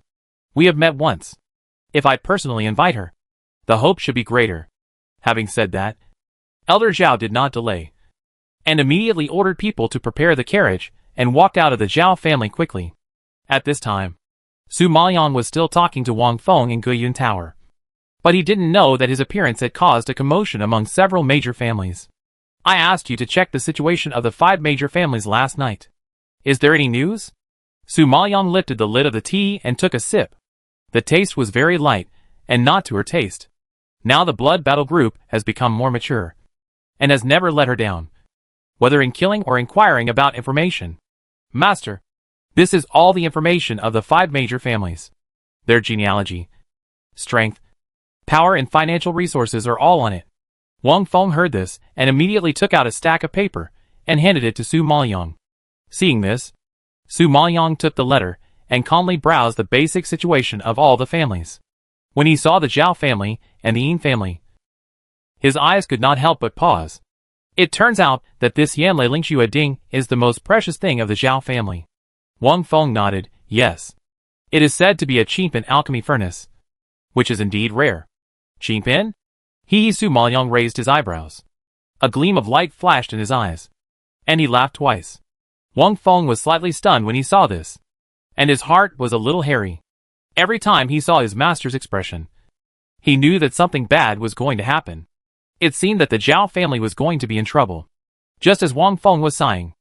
we have met once. If I personally invite her, the hope should be greater. Having said that, Elder Zhao did not delay, and immediately ordered people to prepare the carriage and walked out of the Zhao family quickly. At this time, Su Maoyang was still talking to Wang Feng in Guiyun Tower, but he didn't know that his appearance had caused a commotion among several major families. I asked you to check the situation of the 5 major families last night. Is there any news? Su Maoyang lifted the lid of the tea and took a sip. The taste was very light, and not to her taste. Now the blood battle group has become more mature, and has never let her down, whether in killing or inquiring about information. Master, this is all the information of the 5 major families. Their genealogy, strength, power and financial resources are all on it. Wang Feng heard this and immediately took out a stack of paper and handed it to Su Maoyang. Seeing this, Su Maoyang took the letter and calmly browsed the basic situation of all the families. When he saw the Zhao family and the Yin family, his eyes could not help but pause. It turns out that this Yanlei Lingxue Ding is the most precious thing of the Zhao family. Wang Feng nodded, yes. It is said to be a Qingpin alchemy furnace, which is indeed rare. Qingpin? Su Maoyang raised his eyebrows. A gleam of light flashed in his eyes, and he laughed twice. Wang Feng was slightly stunned when he saw this, and his heart was a little hairy. Every time he saw his master's expression, he knew that something bad was going to happen. It seemed that the Zhao family was going to be in trouble. Just as Wang Feng was sighing,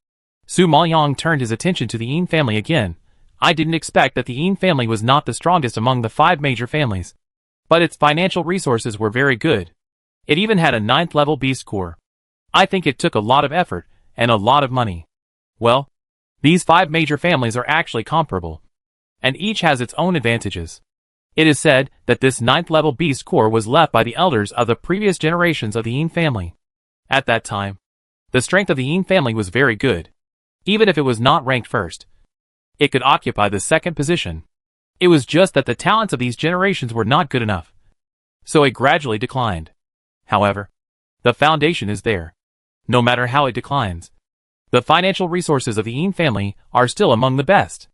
Su Maoyang turned his attention to the Yin family again. I didn't expect that the Yin family was not the strongest among the 5 major families, but its financial resources were very good. It even had a 9th level beast core. I think it took a lot of effort and a lot of money. Well, these 5 major families are actually comparable, and each has its own advantages. It is said that this 9th level beast core was left by the elders of the previous generations of the Yin family. At that time, the strength of the Yin family was very good. Even if it was not ranked first, it could occupy the 2nd position. It was just that the talents of these generations were not good enough, so it gradually declined. However, the foundation is there. No matter how it declines, the financial resources of the Yin family are still among the best.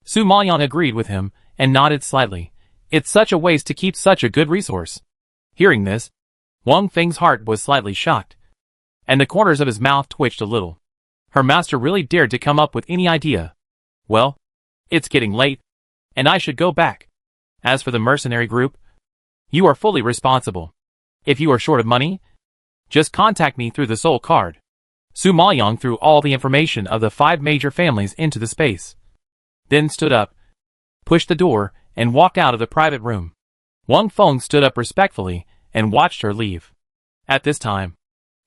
Su Maoyang agreed with him and nodded slightly. It's such a waste to keep such a good resource. Hearing this, Wang Feng's heart was slightly shocked, and the corners of his mouth twitched a little. Her master really dared to come up with any idea. Well, it's getting late, and I should go back. As for the mercenary group, you are fully responsible. If you are short of money, just contact me through the soul card. Su Maoyang threw all the information of the 5 major families into the space, then stood up, pushed the door, and walked out of the private room. Wang Feng stood up respectfully and watched her leave. At this time,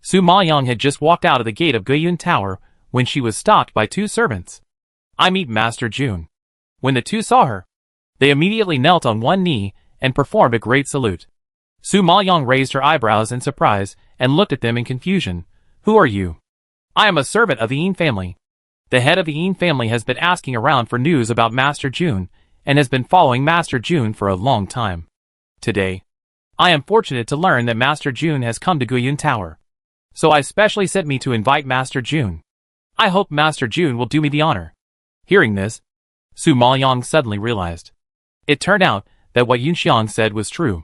Su Maoyang had just walked out of the gate of Guiyun Tower when she was stopped by 2 servants. I meet Master Jun. When the 2 saw her, they immediately knelt on one knee and performed a great salute. Su Maoyang raised her eyebrows in surprise and looked at them in confusion. Who are you? I am a servant of the Yin family. The head of the Yin family has been asking around for news about Master Jun and has been following Master Jun for a long time. Today, I am fortunate to learn that Master Jun has come to Guiyun Tower, so I specially sent me to invite Master Jun. I hope Master Jun will do me the honor. Hearing this, Su Maoyang suddenly realized. It turned out that what Yunxiang said was true.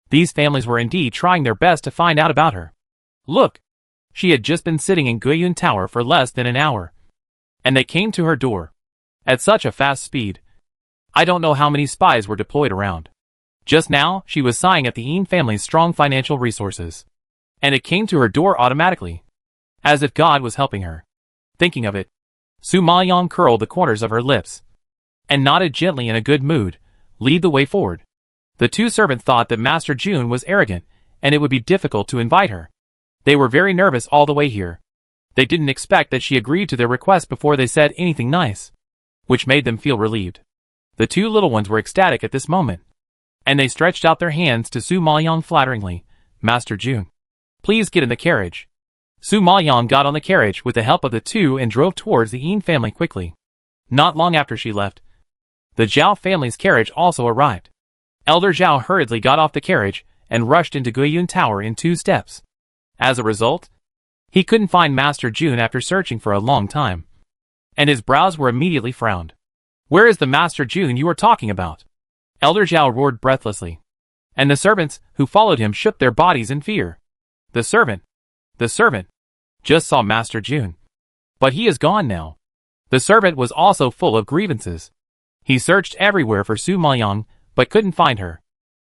These families were indeed trying their best to find out about her. Look, she had just been sitting in Guiyun Tower for less than an hour, and they came to her door at such a fast speed. I don't know how many spies were deployed around. Just now, she was sighing at the Yin family's strong financial resources, and it came to her door automatically, as if God was helping her. Thinking of it, Su Maoyang curled the corners of her lips and nodded gently in a good mood. Lead the way forward. The 2 servants thought that Master Jun was arrogant and it would be difficult to invite her. They were very nervous all the way here. They didn't expect that she agreed to their request before they said anything nice, which made them feel relieved. The 2 little ones were ecstatic at this moment, and they stretched out their hands to Su Maoyang flatteringly. Master Jun, please get in the carriage. Su Maoyang got on the carriage with the help of the 2 and drove towards the Yin family quickly. Not long after she left, the Zhao family's carriage also arrived. Elder Zhao hurriedly got off the carriage and rushed into Guiyun Tower in 2 steps. As a result, he couldn't find Master Jun after searching for a long time, and his brows were immediately frowned. Where is the Master Jun you are talking about? Elder Zhao roared breathlessly, and the servants who followed him shook their bodies in fear. The servant just saw Master Jun, but he is gone now. The servant was also full of grievances. He searched everywhere for Su Maoyang, but couldn't find her.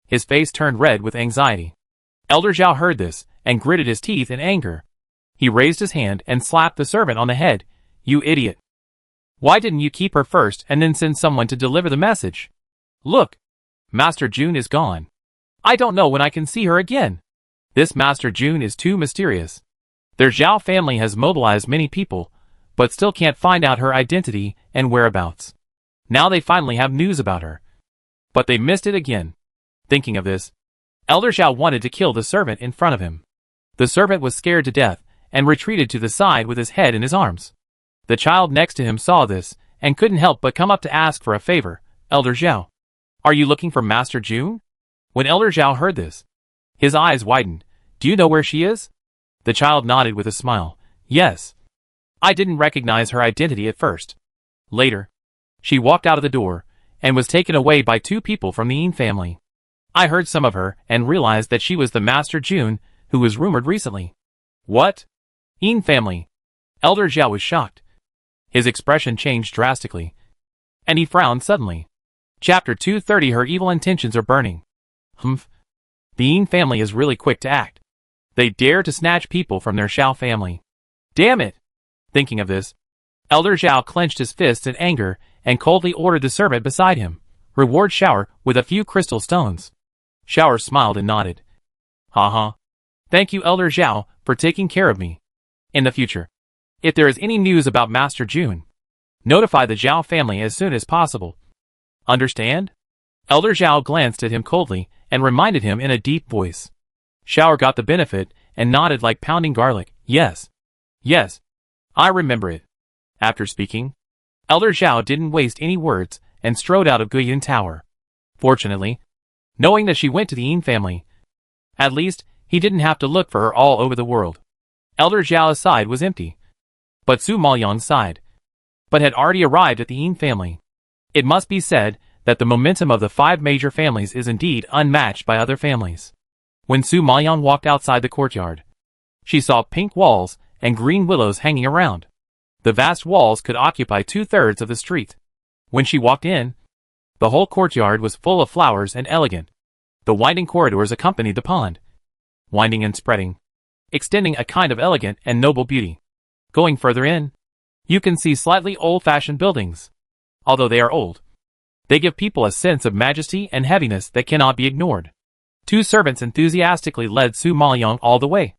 His face turned red with anxiety. Elder Zhao heard this and gritted his teeth in anger. He raised his hand and slapped the servant on the head. You idiot! Why didn't you keep her first and then send someone to deliver the message? Look! Master Jun is gone. I don't know when I can see her again. This Master June is too mysterious. Their Zhao family has mobilized many people, but still can't find out her identity and whereabouts. Now they finally have news about her. But they missed it again. Thinking of this, Elder Zhao wanted to kill the servant in front of him. The servant was scared to death and retreated to the side with his head in his arms. The child next to him saw this and couldn't help but come up to ask for a favor. Elder Zhao, are you looking for Master June? When Elder Zhao heard this, his eyes widened. Do you know where she is? The child nodded with a smile. Yes. I didn't recognize her identity at first. Later, she walked out of the door and was taken away by two people from the Yin family. I heard some of her and realized that she was the Master June who was rumored recently. What? Yin family? Elder Zhao was shocked. His expression changed drastically, and he frowned suddenly. Chapter 230. Her evil intentions are burning. Humph. The Yin family is really quick to act. They dare to snatch people from their Xiao family. Damn it! Thinking of this, Elder Zhao clenched his fists in anger and coldly ordered the servant beside him, reward Shower with a few crystal stones. Shower smiled and nodded. Haha. Thank you, Elder Zhao, for taking care of me. In the future, if there is any news about Master June, notify the Zhao family as soon as possible. Understand? Elder Zhao glanced at him coldly and reminded him in a deep voice. Shower got the benefit and nodded like pounding garlic. Yes. Yes. I remember it. After speaking, Elder Zhao didn't waste any words and strode out of Guiyun Tower. Fortunately, knowing that she went to the Yin family, at least he didn't have to look for her all over the world. Elder Zhao's side was empty, but Su Maoyang's side had already arrived at the Yin family. It must be said that the momentum of the 5 major families is indeed unmatched by other families. When Su Maoyang walked outside the courtyard, she saw pink walls and green willows hanging around. The vast walls could occupy 2/3 of the street. When she walked in, the whole courtyard was full of flowers and elegant. The winding corridors accompanied the pond, winding and spreading, extending a kind of elegant and noble beauty. Going further in, you can see slightly old-fashioned buildings. Although they are old, they give people a sense of majesty and heaviness that cannot be ignored. 2 servants enthusiastically led Su Maoyang all the way,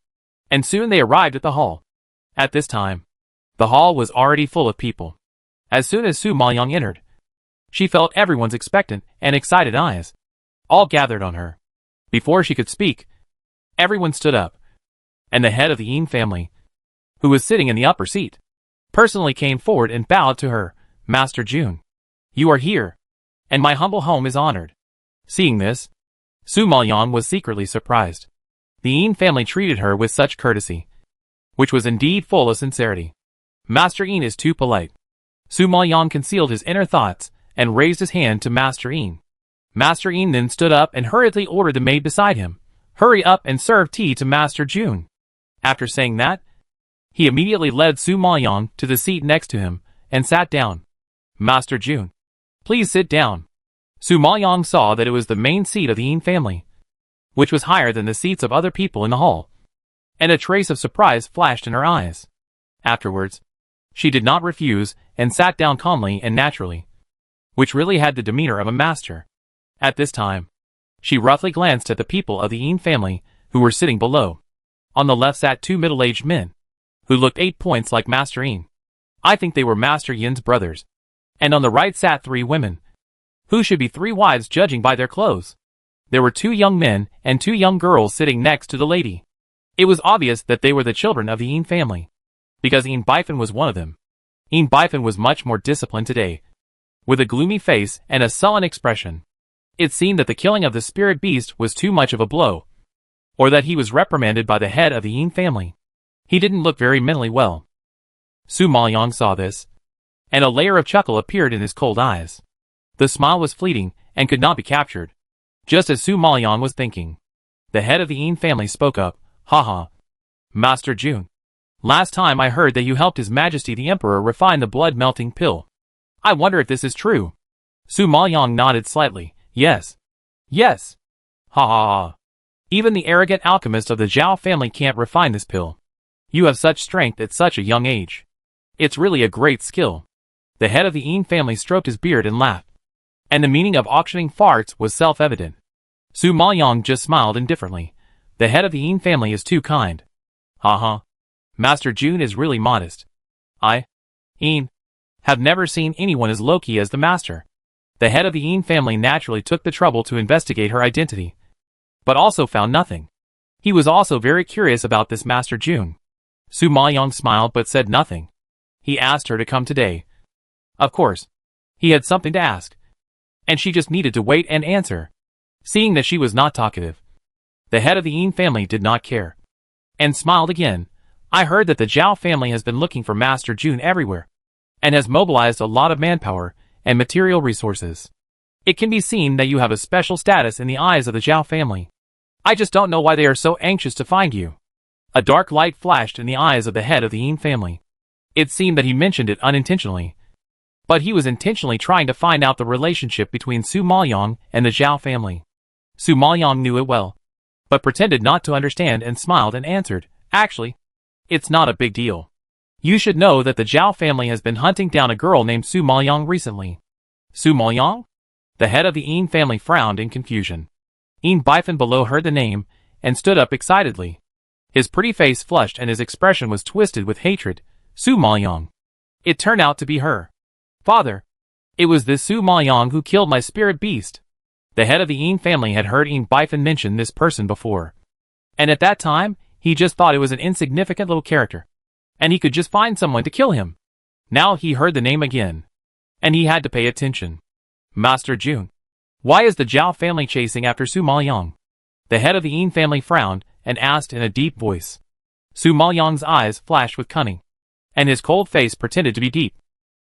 and soon they arrived at the hall. At this time, the hall was already full of people. As soon as Su Maoyang entered, she felt everyone's expectant and excited eyes, all gathered on her. Before she could speak, everyone stood up, and the head of the Yin family, who was sitting in the upper seat, personally came forward and bowed to her. Master June, you are here, and my humble home is honored. Seeing this, Su Maoyang was secretly surprised. The Yin family treated her with such courtesy, which was indeed full of sincerity. Master Yin is too polite. Su Maoyang concealed his inner thoughts and raised his hand to Master Yin. Master Yin then stood up and hurriedly ordered the maid beside him, hurry up and serve tea to Master June. After saying that, he immediately led Su Maoyang to the seat next to him and sat down. Master June, please sit down. Su Maoyang saw that it was the main seat of the Yin family, which was higher than the seats of other people in the hall, and a trace of surprise flashed in her eyes. Afterwards, she did not refuse and sat down calmly and naturally, which really had the demeanor of a master. At this time, she roughly glanced at the people of the Yin family who were sitting below. On the left sat 2 middle-aged men, who looked 8 points like Master Yin. I think they were Master Yin's brothers. And on the right sat 3 women, who should be 3 wives judging by their clothes. There were 2 young men and 2 young girls sitting next to the lady. It was obvious that they were the children of the Yin family, because Yin Bifan was one of them. Yin Bifan was much more disciplined today, with a gloomy face and a sullen expression. It seemed that the killing of the spirit beast was too much of a blow, or that he was reprimanded by the head of the Yin family. He didn't look very mentally well. Su Maoyang saw this, and a layer of chuckle appeared in his cold eyes. The smile was fleeting and could not be captured. Just as Su Maoyang was thinking, the head of the Yin family spoke up. Haha. Master June, last time I heard that you helped His Majesty the Emperor refine the blood-melting pill. I wonder if this is true. Su Maoyang nodded slightly. Yes. Yes. Ha ha ha. Even the arrogant alchemist of the Zhao family can't refine this pill. You have such strength at such a young age. It's really a great skill. The head of the Yin family stroked his beard and laughed. And the meaning of auctioning farts was self-evident. Su Maoyang just smiled indifferently. The head of the Yin family is too kind. Haha. Master Jun is really modest. Yin, have never seen anyone as low-key as the master. The head of the Yin family naturally took the trouble to investigate her identity, but also found nothing. He was also very curious about this Master Jun. Su Maoyang smiled but said nothing. He asked her to come today. Of course. He had something to ask, and she just needed to wait and answer. Seeing that she was not talkative, the head of the Yin family did not care, and smiled again. I heard that the Zhao family has been looking for Master Jun everywhere, and has mobilized a lot of manpower and material resources. It can be seen that you have a special status in the eyes of the Zhao family. I just don't know why they are so anxious to find you. A dark light flashed in the eyes of the head of the Yin family. It seemed that he mentioned it unintentionally, but he was intentionally trying to find out the relationship between Su Maoyang and the Zhao family. Su Maoyang knew it well, but pretended not to understand and smiled and answered, actually, it's not a big deal. You should know that the Zhao family has been hunting down a girl named Su Maoyang recently. Su Maoyang? The head of the Yin family frowned in confusion. Yin Bifan below heard the name, and stood up excitedly. His pretty face flushed and his expression was twisted with hatred. Su Maoyang. It turned out to be her. Father. It was this Su Maoyang who killed my spirit beast. The head of the Yin family had heard Yin Bifan mention this person before, and at that time, he just thought it was an insignificant little character, and he could just find someone to kill him. Now he heard the name again, and he had to pay attention. Master Jun. Why is the Zhao family chasing after Su Maoyang? The head of the Yin family frowned and asked in a deep voice. Su Maoyang's eyes flashed with cunning, and his cold face pretended to be deep,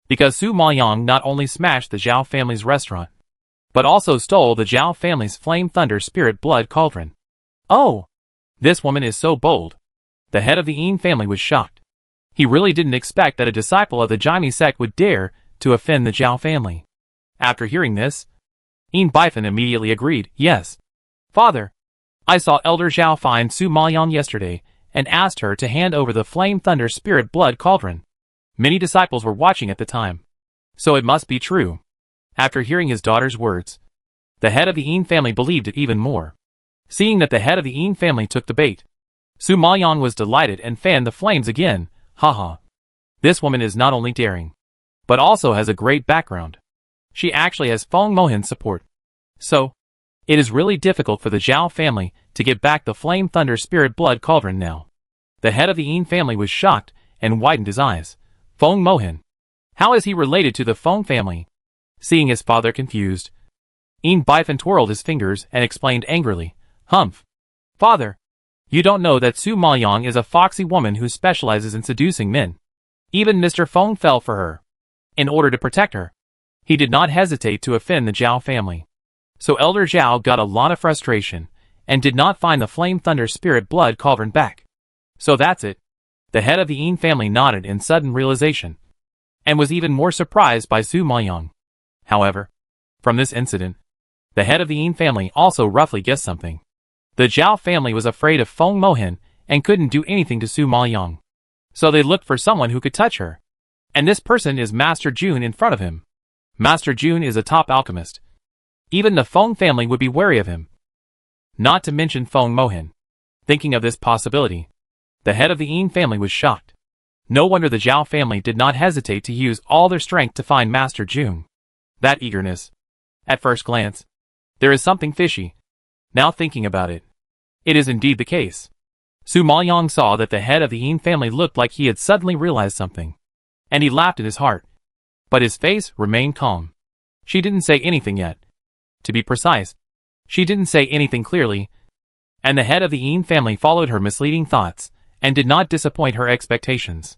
because Su Maoyang not only smashed the Zhao family's restaurant, but also stole the Zhao family's Flame Thunder Spirit Blood Cauldron. Oh! This woman is so bold. The head of the Yin family was shocked. He really didn't expect that a disciple of the Jaime sect would dare to offend the Zhao family. After hearing this, Yin Bifan immediately agreed, yes. Father, I saw Elder Zhao find Su Maoyang yesterday and asked her to hand over the Flame Thunder Spirit Blood Cauldron. Many disciples were watching at the time, so it must be true. After hearing his daughter's words, the head of the Yin family believed it even more. Seeing that the head of the Yin family took the bait, Su Maoyang was delighted and fanned the flames again. Haha. This woman is not only daring, but also has a great background. She actually has Feng Mohan's support. So, it is really difficult for the Zhao family to get back the Flame Thunder Spirit Blood Cauldron now. The head of the Yin family was shocked and widened his eyes. Feng Mohan. How is he related to the Feng family? Seeing his father confused, Yin Bifan twirled his fingers and explained angrily, Humph. Father, you don't know that Su Maoyang is a foxy woman who specializes in seducing men. Even Mr. Feng fell for her. In order to protect her, he did not hesitate to offend the Zhao family. So Elder Zhao got a lot of frustration and did not find the Flame Thunder Spirit Blood Cauldron back. So that's it. The head of the Yin family nodded in sudden realization, and was even more surprised by Su Maoyang. However, from this incident, the head of the Yin family also roughly guessed something. The Zhao family was afraid of Feng Mohan and couldn't do anything to Su Maoyang. So they looked for someone who could touch her. And this person is Master Jun in front of him. Master Jun is a top alchemist. Even the Feng family would be wary of him. Not to mention Feng Mohan. Thinking of this possibility, the head of the Yin family was shocked. No wonder the Zhao family did not hesitate to use all their strength to find Master Jun. That eagerness. At first glance, there is something fishy. Now thinking about it, it is indeed the case. Su Maoyang saw that the head of the Yin family looked like he had suddenly realized something, and he laughed in his heart. But his face remained calm. She didn't say anything yet. To be precise, she didn't say anything clearly, and the head of the Yin family followed her misleading thoughts, and did not disappoint her expectations.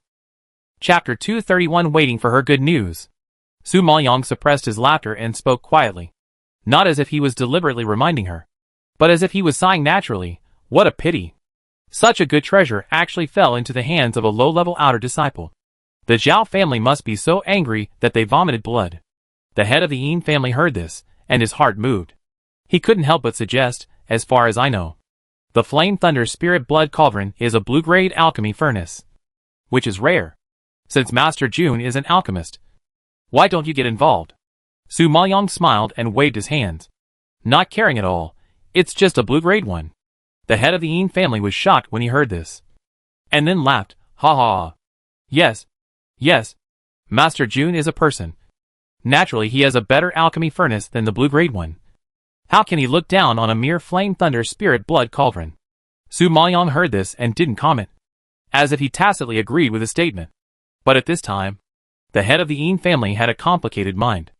Chapter 231 Waiting for her good news. Su Maoyang suppressed his laughter and spoke quietly. Not as if he was deliberately reminding her, but as if he was sighing naturally. What a pity. Such a good treasure actually fell into the hands of a low-level outer disciple. The Zhao family must be so angry that they vomited blood. The head of the Yin family heard this, and his heart moved. He couldn't help but suggest, as far as I know, the Flame Thunder Spirit Blood Cauldron is a blue-grade alchemy furnace, which is rare. Since Master Jun is an alchemist, why don't you get involved? Su Maoyang smiled and waved his hands. Not caring at all, It's just a blue grade one. The head of the Yin family was shocked when he heard this. And then laughed, ha ha ha. Yes. Yes. Master Jun is a person. Naturally he has a better alchemy furnace than the blue grade one. How can he look down on a mere flame thunder spirit blood cauldron? Su Maoyang heard this and didn't comment, as if he tacitly agreed with his statement. But at this time, the head of the Yin family had a complicated mind.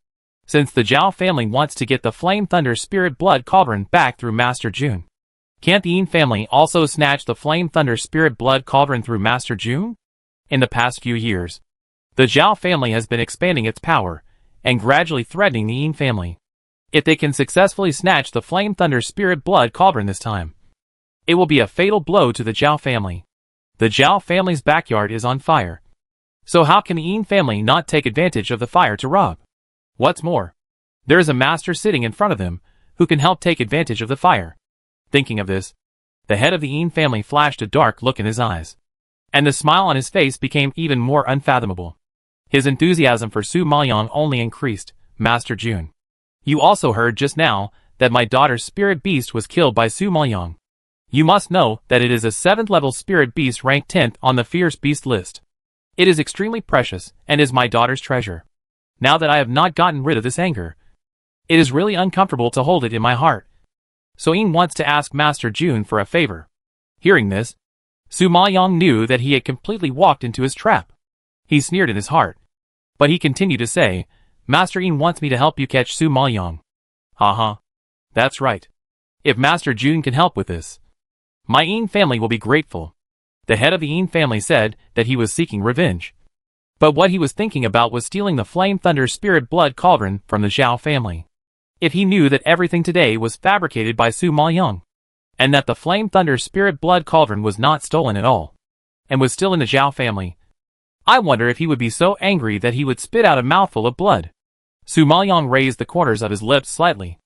Since the Zhao family wants to get the flame thunder spirit blood cauldron back through Master Jun, can't the Yin family also snatch the flame thunder spirit blood cauldron through Master Jun? In the past few years, the Zhao family has been expanding its power and gradually threatening the Yin family. If they can successfully snatch the flame thunder spirit blood cauldron this time, it will be a fatal blow to the Zhao family. The Zhao family's backyard is on fire. So how can the Yin family not take advantage of the fire to rob? What's more, there is a master sitting in front of them who can help take advantage of the fire. Thinking of this, the head of the Yin family flashed a dark look in his eyes, and the smile on his face became even more unfathomable. His enthusiasm for Su Maoyang only increased. Master Jun, you also heard just now that my daughter's spirit beast was killed by Su Maoyang. You must know that it is a 7th level spirit beast ranked 10th on the fierce beast list. It is extremely precious and is my daughter's treasure. Now that I have not gotten rid of this anger, it is really uncomfortable to hold it in my heart. So Yin wants to ask Master Jun for a favor. Hearing this, Su Maoyang knew that he had completely walked into his trap. He sneered in his heart, but he continued to say, Master Yin wants me to help you catch Su Maoyang. Haha. That's right. If Master Jun can help with this, my Yin family will be grateful. The head of the Yin family said that he was seeking revenge. But what he was thinking about was stealing the Flame Thunder Spirit Blood Cauldron from the Zhao family. If he knew that everything today was fabricated by Su Maoyang, and that the Flame Thunder Spirit Blood Cauldron was not stolen at all, and was still in the Zhao family, I wonder if he would be so angry that he would spit out a mouthful of blood. Su Maoyang raised the corners of his lips slightly,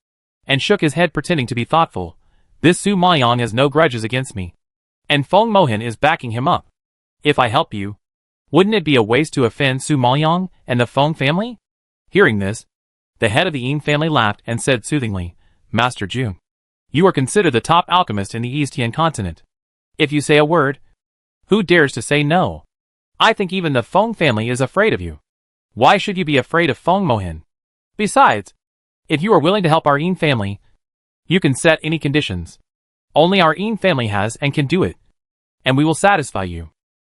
and shook his head pretending to be thoughtful. This Su Maoyang has no grudges against me, and Feng Mohan is backing him up. If I help you, wouldn't it be a waste to offend Su Maoyang and the Feng family? Hearing this, the head of the Yin family laughed and said soothingly, Master Jun, you are considered the top alchemist in the East Tian continent. If you say a word, who dares to say no? I think even the Feng family is afraid of you. Why should you be afraid of Feng Mohan? Besides, if you are willing to help our Yin family, you can set any conditions. Only our Yin family has and can do it, and we will satisfy you.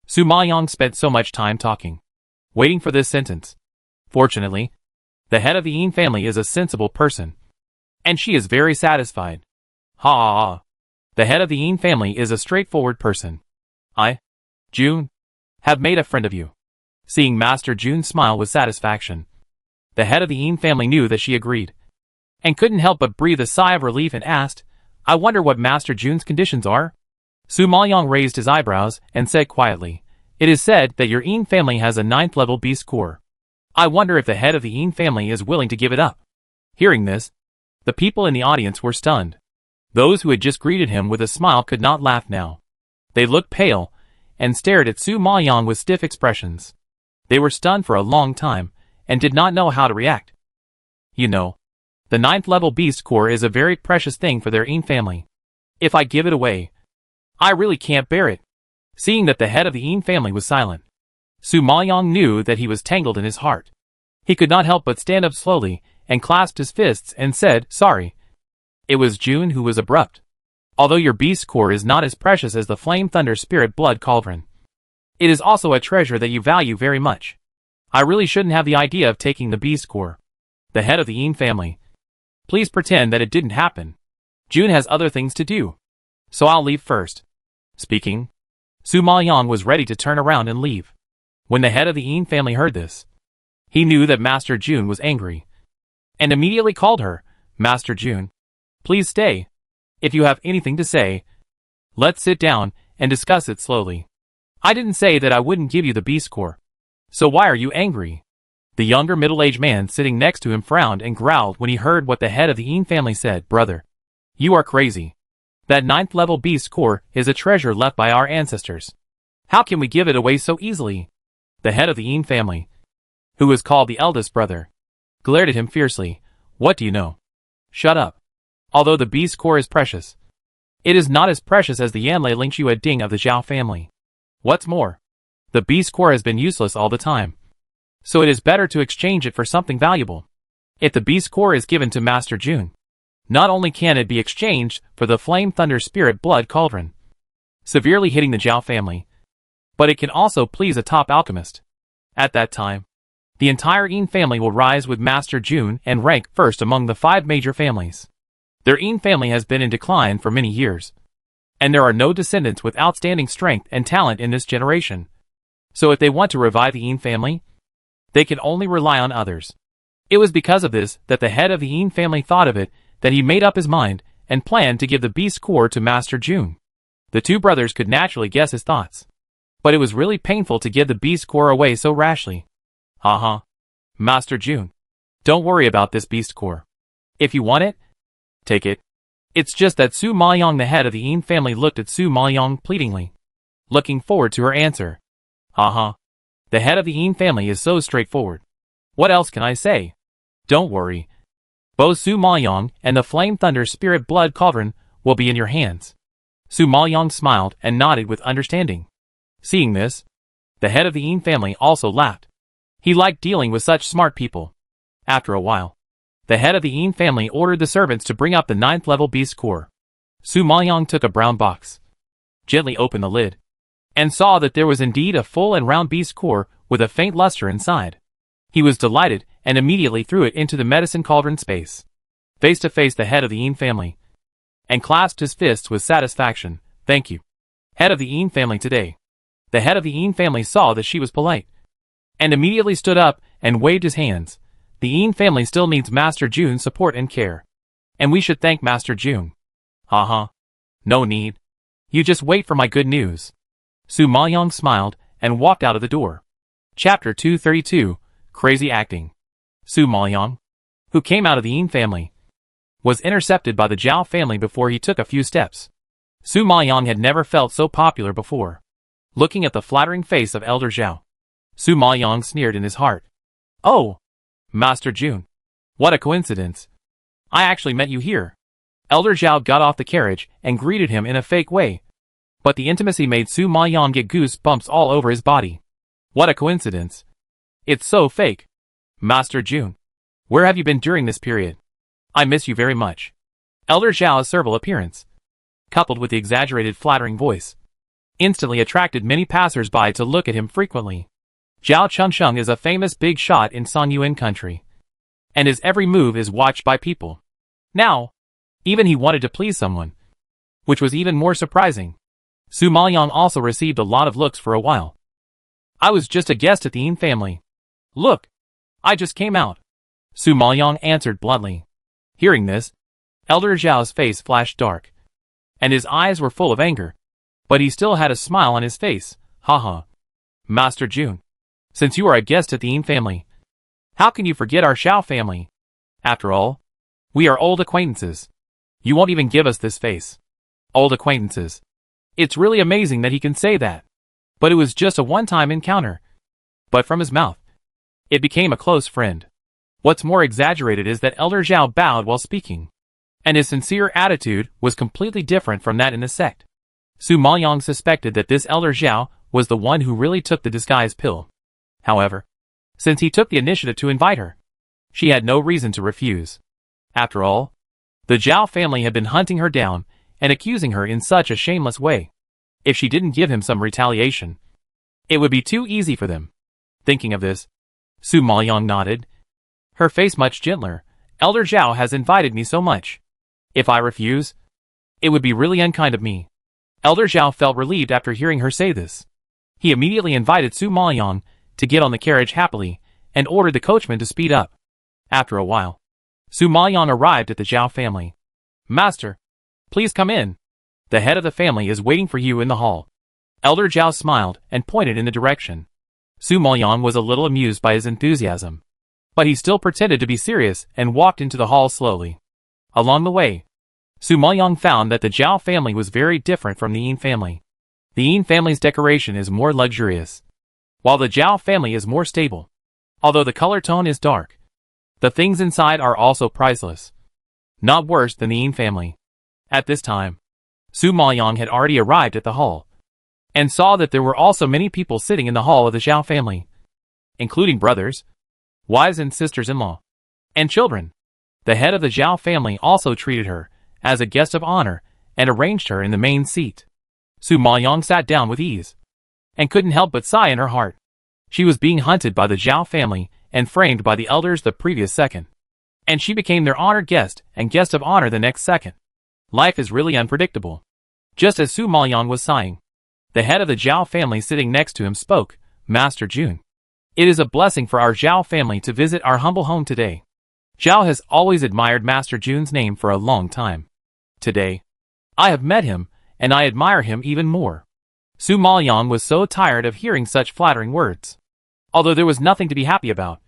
Su Maoyang spent so much time talking, waiting for this sentence. Fortunately, the head of the Yin family is a sensible person, and she is very satisfied. Ha ha ha. The head of the Yin family is a straightforward person. I, Jun, have made a friend of you. Seeing Master Jun smile with satisfaction, the head of the Yin family knew that she agreed, and couldn't help but breathe a sigh of relief and asked, I wonder what Master Jun's conditions are? Su Maoyang raised his eyebrows and said quietly, it is said that your Yin family has a 9th level beast core. I wonder if the head of the Yin family is willing to give it up. Hearing this, the people in the audience were stunned. Those who had just greeted him with a smile could not laugh now. They looked pale and stared at Su Maoyang with stiff expressions. They were stunned for a long time and did not know how to react. You know, the 9th level beast core is a very precious thing for their Yin family. If I give it away, I really can't bear it. Seeing that the head of the Yin family was silent, Su Maoyang knew that he was tangled in his heart. He could not help but stand up slowly and clasped his fists and said, sorry. It was Jun who was abrupt. Although your beast core is not as precious as the Flame Thunder Spirit Blood Cauldron, it is also a treasure that you value very much. I really shouldn't have the idea of taking the beast core. The head of the Yin family, please pretend that it didn't happen. Jun has other things to do, so I'll leave first. Speaking, Su Maoyang was ready to turn around and leave. When the head of the Yin family heard this, he knew that Master Jun was angry, and immediately called her, Master Jun, please stay. If you have anything to say, let's sit down and discuss it slowly. I didn't say that I wouldn't give you the beast core. So why are you angry? The younger middle-aged man sitting next to him frowned and growled when he heard what the head of the Yin family said. Brother, you are crazy. That 9th level beast core is a treasure left by our ancestors. How can we give it away so easily? The head of the Yin family, who was called the eldest brother, glared at him fiercely. What do you know? Shut up. Although the beast core is precious, it is not as precious as the Yanlei Lingxue Ding of the Zhao family. What's more, the beast core has been useless all the time, so it is better to exchange it for something valuable. If the beast core is given to Master Jun, not only can it be exchanged for the Flame Thunder Spirit Blood Cauldron, severely hitting the Zhao family, but it can also please a top alchemist. At that time, the entire Yin family will rise with Master Jun and rank first among the 5 major families. Their Yin family has been in decline for many years, and there are no descendants with outstanding strength and talent in this generation. So if they want to revive the Yin family, they can only rely on others. It was because of this that the head of the Yin family thought of it, that he made up his mind and planned to give the beast core to Master Jun. The 2 brothers could naturally guess his thoughts, but it was really painful to give the beast core away so rashly. Haha. Master Jun, don't worry about this beast core. If you want it, take it. It's just that Su Maoyang, the head of the Yin family, looked at Su Maoyang pleadingly, looking forward to her answer. Haha. The head of the Yin family is so straightforward. What else can I say? Don't worry. Both Su Maoyang and the Flame Thunder Spirit Blood Cauldron will be in your hands. Su Maoyang smiled and nodded with understanding. Seeing this, the head of the Yin family also laughed. He liked dealing with such smart people. After a while, the head of the Yin family ordered the servants to bring up the 9th level beast core. Su Maoyang took a brown box, gently opened the lid, and saw that there was indeed a full and round beast core with a faint luster inside. He was delighted and immediately threw it into the medicine cauldron space. Face to face the head of the Yin family, and clasped his fists with satisfaction. Thank you, head of the Yin family today. The head of the Yin family saw that she was polite, and immediately stood up and waved his hands. The Yin family still needs Master Jun's support and care, and we should thank Master Jun. Haha. No need. You just wait for my good news. Su Maoyang smiled and walked out of the door. Chapter 232, Crazy Acting. Su Maoyang, who came out of the Yin family, was intercepted by the Zhao family before he took a few steps. Su Maoyang had never felt so popular before. Looking at the flattering face of Elder Zhao, Su Maoyang sneered in his heart. Oh, Master Jun. What a coincidence. I actually met you here. Elder Zhao got off the carriage and greeted him in a fake way, but the intimacy made Su Maoyang get goosebumps all over his body. What a coincidence. It's so fake. Master Jun, where have you been during this period? I miss you very much. Elder Zhao's servile appearance, coupled with the exaggerated flattering voice, instantly attracted many passers-by to look at him frequently. Zhao Chunsheng is a famous big shot in Sanyuan country, and his every move is watched by people. Now, even he wanted to please someone, which was even more surprising. Su Maoyang also received a lot of looks for a while. I was just a guest at the Yin family. Look, I just came out. Su Maoyang answered bluntly. Hearing this, Elder Zhao's face flashed dark, and his eyes were full of anger, but he still had a smile on his face. Haha. Master Jun, since you are a guest at the Yin family, how can you forget our Zhao family? After all, we are old acquaintances. You won't even give us this face. Old acquaintances. It's really amazing that he can say that. But it was just a one-time encounter. But from his mouth, it became a close friend. What's more exaggerated is that Elder Zhao bowed while speaking, and his sincere attitude was completely different from that in the sect. Su Maoyang suspected that this Elder Zhao was the one who really took the disguise pill. However, since he took the initiative to invite her, she had no reason to refuse. After all, the Zhao family had been hunting her down and accusing her in such a shameless way. If she didn't give him some retaliation, it would be too easy for them. Thinking of this, Su Maoyang nodded, her face much gentler. Elder Zhao has invited me so much. If I refuse, it would be really unkind of me. Elder Zhao felt relieved after hearing her say this. He immediately invited Su Maoyang to get on the carriage happily and ordered the coachman to speed up. After a while, Su Maoyang arrived at the Zhao family. Master, please come in. The head of the family is waiting for you in the hall. Elder Zhao smiled and pointed in the direction. Su Maoyang was a little amused by his enthusiasm, but he still pretended to be serious and walked into the hall slowly. Along the way, Su Maoyang found that the Zhao family was very different from the Yin family. The Yin family's decoration is more luxurious, while the Zhao family is more stable. Although the color tone is dark, the things inside are also priceless. not worse than the Yin family. At this time, Su Maoyang had already arrived at the hall, and saw that there were also many people sitting in the hall of the Zhao family, including brothers, wives and sisters-in-law, and children. The head of the Zhao family also treated her as a guest of honor and arranged her in the main seat. Su Maoyang sat down with ease, and couldn't help but sigh in her heart. She was being hunted by the Zhao family and framed by the elders the previous second, and she became their honored guest and guest of honor the next second. Life is really unpredictable. Just as Su Maoyang was sighing, the head of the Zhao family sitting next to him spoke, Master Jun. It is a blessing for our Zhao family to visit our humble home today. Zhao has always admired Master Jun's name for a long time. Today, I have met him, and I admire him even more. Su Maoyang was so tired of hearing such flattering words. Although there was nothing to be happy about,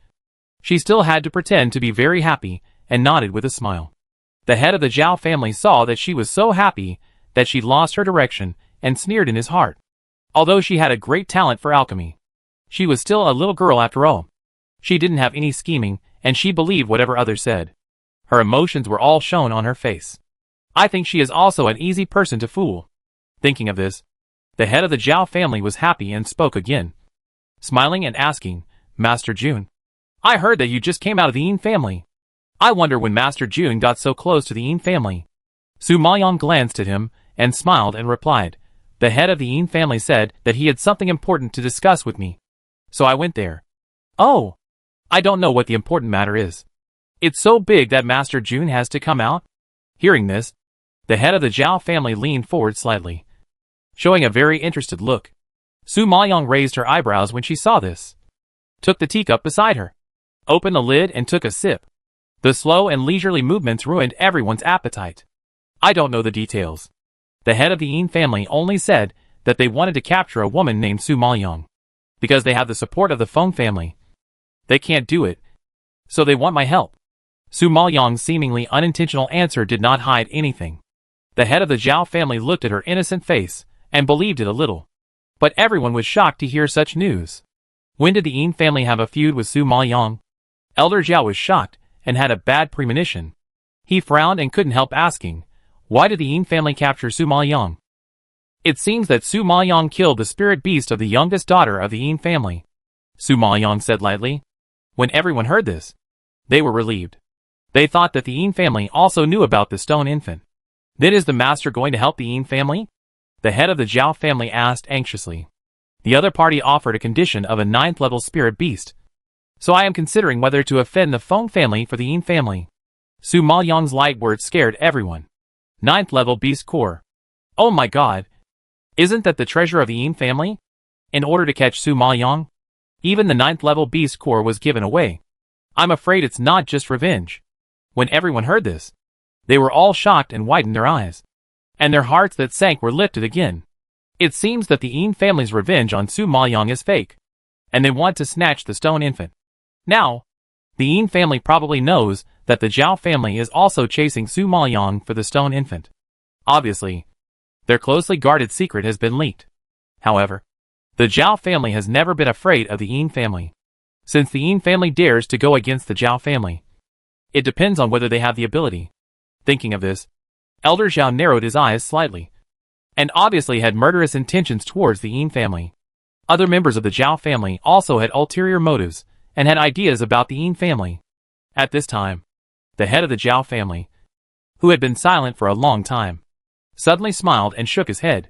she still had to pretend to be very happy and nodded with a smile. The head of the Zhao family saw that she was so happy that she lost her direction and sneered in his heart. Although she had a great talent for alchemy, she was still a little girl after all. She didn't have any scheming, and she believed whatever others said. Her emotions were all shown on her face. I think she is also an easy person to fool. Thinking of this, the head of the Zhao family was happy and spoke again, smiling and asking, Master Jun, I heard that you just came out of the Yin family. I wonder when Master Jun got so close to the Yin family. Su Maoyang glanced at him and smiled and replied, the head of the Yin family said that he had something important to discuss with me. So I went there. Oh, I don't know what the important matter is. It's so big that Master Jun has to come out. Hearing this, the head of the Zhao family leaned forward slightly, showing a very interested look. Su Maoyang raised her eyebrows when she saw this, took the teacup beside her, opened the lid and took a sip. The slow and leisurely movements ruined everyone's appetite. I don't know the details. The head of the Yin family only said that they wanted to capture a woman named Su Maoyang, because they have the support of the Feng family. They can't do it, so they want my help. Su Maoyang's seemingly unintentional answer did not hide anything. The head of the Zhao family looked at her innocent face and believed it a little. But everyone was shocked to hear such news. When did the Yin family have a feud with Su Maoyang? Elder Zhao was shocked and had a bad premonition. He frowned and couldn't help asking, why did the Yin family capture Su Maoyang? It seems that Su Maoyang killed the spirit beast of the youngest daughter of the Yin family, Su Maoyang said lightly. When everyone heard this, they were relieved. They thought that the Yin family also knew about the stone infant. Then is the master going to help the Yin family? The head of the Zhao family asked anxiously. The other party offered a condition of a 9th level spirit beast. So I am considering whether to offend the Feng family for the Yin family. Su Maoyang's light words scared everyone. 9th level beast core. Oh my god. Isn't that the treasure of the Yin family? In order to catch Su Maoyang, even the 9th level beast core was given away. I'm afraid it's not just revenge. When everyone heard this, they were all shocked and widened their eyes, and their hearts that sank were lifted again. It seems that the Yin family's revenge on Su Maoyang is fake, and they want to snatch the stone infant. Now, the Yin family probably knows that the Zhao family is also chasing Su Maoyang for the stone infant. Obviously, their closely guarded secret has been leaked. However, the Zhao family has never been afraid of the Yin family. Since the Yin family dares to go against the Zhao family, it depends on whether they have the ability. Thinking of this, Elder Zhao narrowed his eyes slightly, and obviously had murderous intentions towards the Yin family. Other members of the Zhao family also had ulterior motives, and had ideas about the Yin family. At this time, the head of the Zhao family, who had been silent for a long time, suddenly smiled and shook his head,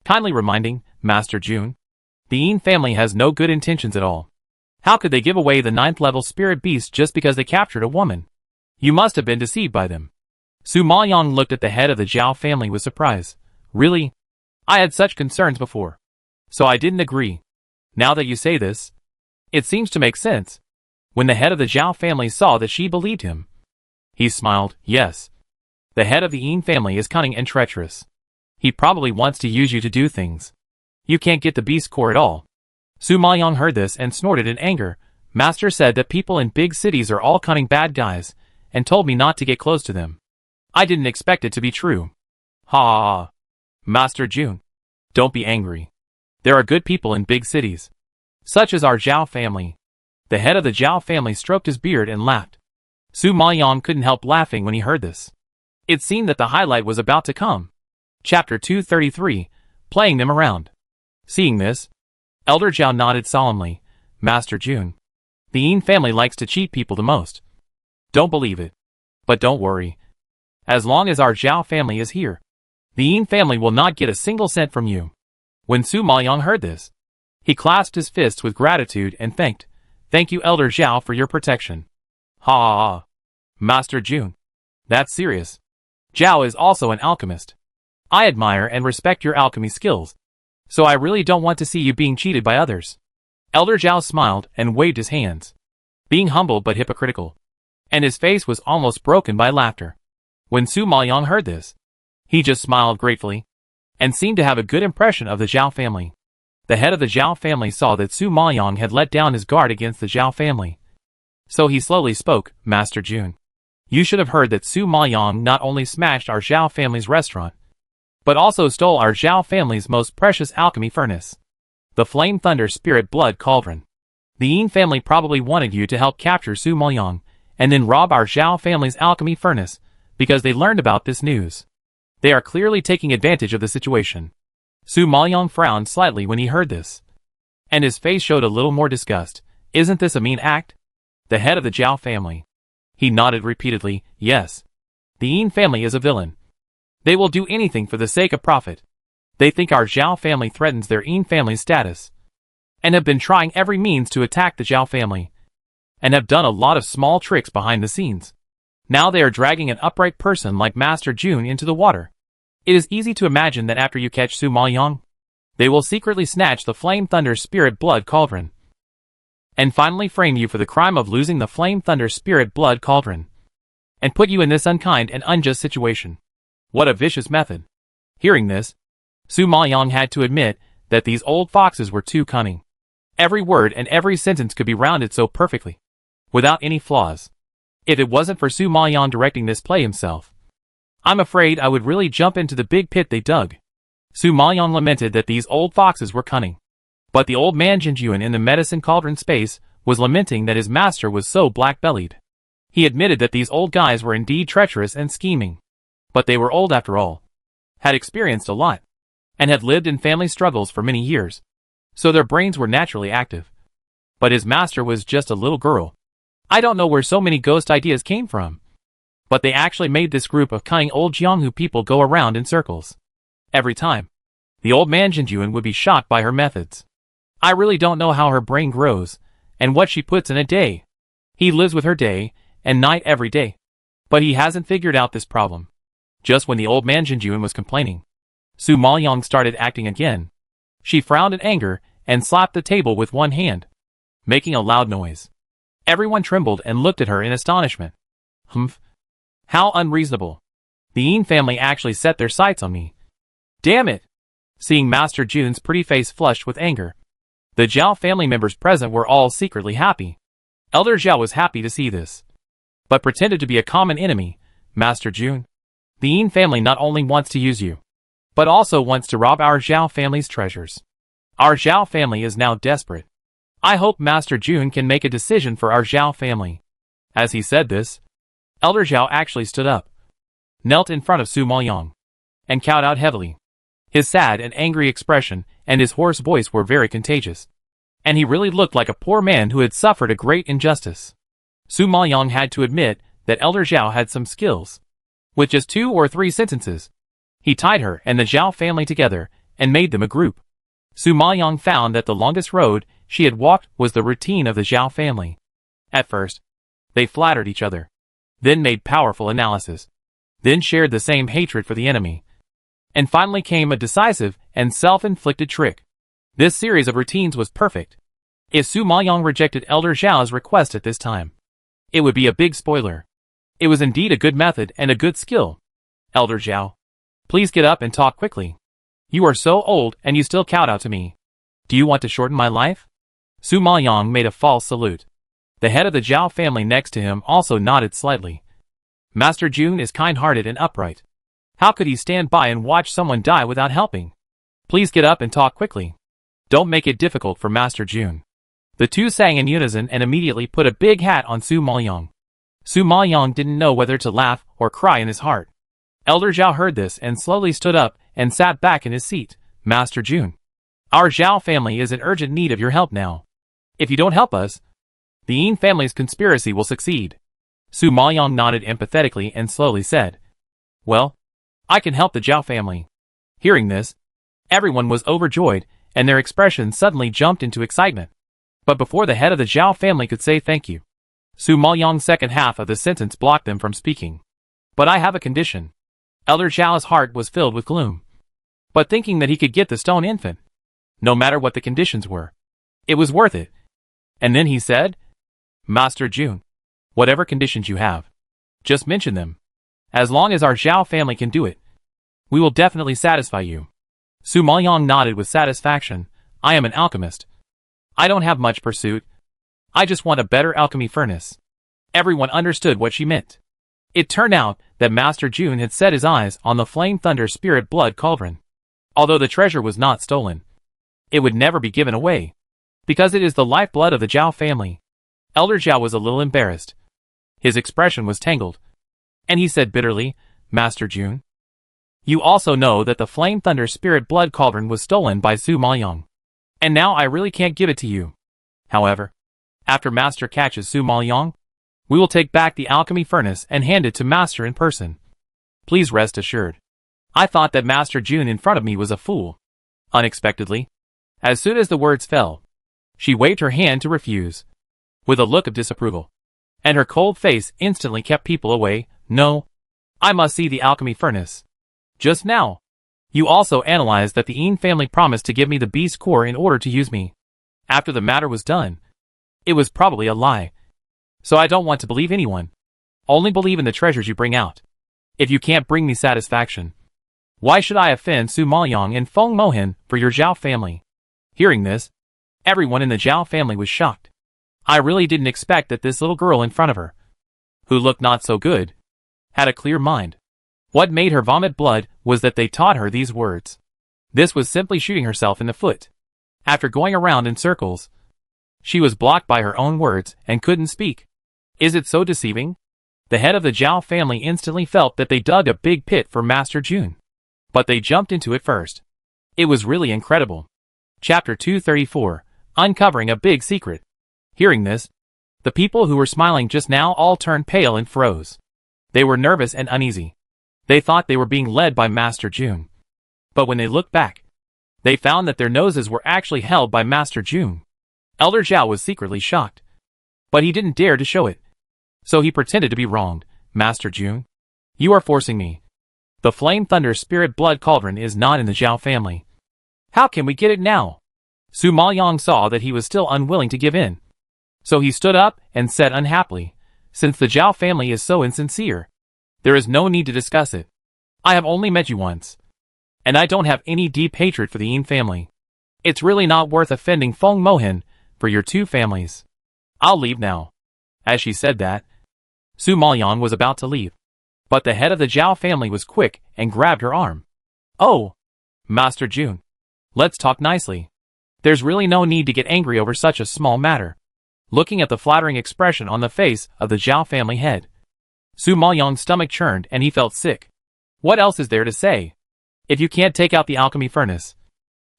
kindly reminding Master Jun, the Yin family has no good intentions at all. How could they give away the 9th level spirit beast just because they captured a woman? You must have been deceived by them. Su Maoyang looked at the head of the Zhao family with surprise. Really? I had such concerns before, so I didn't agree. Now that you say this, it seems to make sense. When the head of the Zhao family saw that she believed him, he smiled. Yes. The head of the Yin family is cunning and treacherous. He probably wants to use you to do things. You can't get the beast core at all. Su Maoyang heard this and snorted in anger. Master said that people in big cities are all cunning bad guys, and told me not to get close to them. I didn't expect it to be true. Ha ha ha. Master Jun, don't be angry. There are good people in big cities, such as our Zhao family. The head of the Zhao family stroked his beard and laughed. Su Maoyong couldn't help laughing when he heard this. It seemed that the highlight was about to come. Chapter 233, Playing Them Around. Seeing this, Elder Zhao nodded solemnly. Master Jun, the Yin family likes to cheat people the most. Don't believe it. But don't worry. As long as our Zhao family is here, the Yin family will not get a single cent from you. When Su Maoyong heard this, he clasped his fists with gratitude and Thank you, Elder Zhao, for your protection. Ha ha ha. Master Jun, that's serious. Zhao is also an alchemist. I admire and respect your alchemy skills, so I really don't want to see you being cheated by others. Elder Zhao smiled and waved his hands, being humble but hypocritical, and his face was almost broken by laughter. When Su Maoyong heard this, he just smiled gratefully, and seemed to have a good impression of the Zhao family. The head of the Zhao family saw that Su Maoyong had let down his guard against the Zhao family. So he slowly spoke, Master Jun, you should have heard that Su Maoyong not only smashed our Zhao family's restaurant, but also stole our Zhao family's most precious alchemy furnace, the Flame Thunder Spirit Blood Cauldron. The Yin family probably wanted you to help capture Su Maoyong, and then rob our Zhao family's alchemy furnace, because they learned about this news. They are clearly taking advantage of the situation. Su Maoyong frowned slightly when he heard this, and his face showed a little more disgust. Isn't this a mean act? The head of the Zhao family. He nodded repeatedly, yes. The Yin family is a villain. They will do anything for the sake of profit. They think our Zhao family threatens their Yin family's status, and have been trying every means to attack the Zhao family, and have done a lot of small tricks behind the scenes. Now they are dragging an upright person like Master Jun into the water. It is easy to imagine that after you catch Su Maoyong, they will secretly snatch the Flame Thunder Spirit Blood Cauldron, and finally frame you for the crime of losing the Flame Thunder Spirit Blood Cauldron, and put you in this unkind and unjust situation. What a vicious method. Hearing this, Su Maoyong had to admit that these old foxes were too cunning. Every word and every sentence could be rounded so perfectly, without any flaws. If it wasn't for Su Maoyong directing this play himself, I'm afraid I would really jump into the big pit they dug. Su Maoyong lamented that these old foxes were cunning. But the old man Jinjuan in the medicine cauldron space was lamenting that his master was so black-bellied. He admitted that these old guys were indeed treacherous and scheming. But they were old after all, had experienced a lot, and had lived in family struggles for many years, so their brains were naturally active. But his master was just a little girl. I don't know where so many ghost ideas came from. But they actually made this group of cunning old Jianghu people go around in circles. Every time, the old man Jinjuan would be shocked by her methods. I really don't know how her brain grows, and what she puts in a day. He lives with her day and night every day. But he hasn't figured out this problem. Just when the old man Jinjuan was complaining, Su Maoyong started acting again. She frowned in anger and slapped the table with one hand, making a loud noise. Everyone trembled and looked at her in astonishment. Humph. How unreasonable. The Yin family actually set their sights on me. Damn it! Seeing Master Jun's pretty face flushed with anger, the Zhao family members present were all secretly happy. Elder Zhao was happy to see this, but pretended to be a common enemy. Master Jun, the Yin family not only wants to use you, but also wants to rob our Zhao family's treasures. Our Zhao family is now desperate. I hope Master Jun can make a decision for our Zhao family. As he said this, Elder Zhao actually stood up, knelt in front of Su Maoyong, and cowed out heavily. His sad and angry expression and his hoarse voice were very contagious, and he really looked like a poor man who had suffered a great injustice. Su Maoyong had to admit that Elder Zhao had some skills. With just 2 or 3 sentences, he tied her and the Zhao family together and made them a group. Su Maoyong found that the longest road she had walked was the routine of the Zhao family. At first, they flattered each other, then made powerful analysis, then shared the same hatred for the enemy, and finally came a decisive and self-inflicted trick. This series of routines was perfect. If Su Maoyong rejected Elder Zhao's request at this time, it would be a big spoiler. It was indeed a good method and a good skill. Elder Zhao, please get up and talk quickly. You are so old and you still kowed out to me. Do you want to shorten my life? Su Maoyong made a false salute. The head of the Zhao family next to him also nodded slightly. Master Jun is kind-hearted and upright. How could he stand by and watch someone die without helping? Please get up and talk quickly. Don't make it difficult for Master Jun. The two sang in unison and immediately put a big hat on Su Maoyong. Su Maoyong didn't know whether to laugh or cry in his heart. Elder Zhao heard this and slowly stood up and sat back in his seat. Master Jun, our Zhao family is in urgent need of your help now. If you don't help us, the Yin family's conspiracy will succeed. Su Maoyong nodded empathetically and slowly said, well, I can help the Zhao family. Hearing this, everyone was overjoyed and their expressions suddenly jumped into excitement. But before the head of the Zhao family could say thank you, Su Maoyong's second half of the sentence blocked them from speaking. But I have a condition. Elder Zhao's heart was filled with gloom. But thinking that he could get the stone infant, no matter what the conditions were, it was worth it. And then he said, Master Jun, whatever conditions you have, just mention them. As long as our Zhao family can do it, we will definitely satisfy you. Su Maoyong nodded with satisfaction. I am an alchemist. I don't have much pursuit. I just want a better alchemy furnace. Everyone understood what she meant. It turned out that Master Jun had set his eyes on the Flame Thunder Spirit Blood Cauldron. Although the treasure was not stolen, it would never be given away, because it is the lifeblood of the Zhao family. Elder Zhao was a little embarrassed. His expression was tangled, and he said bitterly, Master Jun, you also know that the Flame Thunder Spirit Blood Cauldron was stolen by Su Maoyong, and now I really can't give it to you. However, after Master catches Su Maoyong, we will take back the alchemy furnace and hand it to Master in person. Please rest assured. I thought that Master Jun in front of me was a fool. Unexpectedly, as soon as the words fell, she waved her hand to refuse, with a look of disapproval, and her cold face instantly kept people away. No, I must see the alchemy furnace. Just now, you also analyzed that the Yin family promised to give me the beast core in order to use me. After the matter was done, it was probably a lie. So I don't want to believe anyone. Only believe in the treasures you bring out. If you can't bring me satisfaction, why should I offend Su Maoyong and Feng Mohan for your Zhao family? Hearing this, everyone in the Zhao family was shocked. I really didn't expect that this little girl in front of her, who looked not so good, had a clear mind. What made her vomit blood was that they taught her these words. This was simply shooting herself in the foot. After going around in circles, she was blocked by her own words and couldn't speak. Is it so deceiving? The head of the Zhao family instantly felt that they dug a big pit for Master Jun. But they jumped into it first. It was really incredible. Chapter 234, Uncovering a Big Secret. Hearing this, the people who were smiling just now all turned pale and froze. They were nervous and uneasy. They thought they were being led by Master Jun. But when they looked back, they found that their noses were actually held by Master Jun. Elder Zhao was secretly shocked, but he didn't dare to show it. So he pretended to be wronged. Master Jun, you are forcing me. The Flame Thunder Spirit Blood Cauldron is not in the Zhao family. How can we get it now? Su Maoyong saw that he was still unwilling to give in. So he stood up and said unhappily, since the Zhao family is so insincere, there is no need to discuss it. I have only met you once, and I don't have any deep hatred for the Yin family. It's really not worth offending Feng Mohan for your two families. I'll leave now. As she said that, Su Maoyong was about to leave, but the head of the Zhao family was quick and grabbed her arm. Oh, Master Jun, let's talk nicely. There's really no need to get angry over such a small matter. Looking at the flattering expression on the face of the Zhao family head, Su Maoyong's stomach churned and he felt sick. What else is there to say? If you can't take out the alchemy furnace,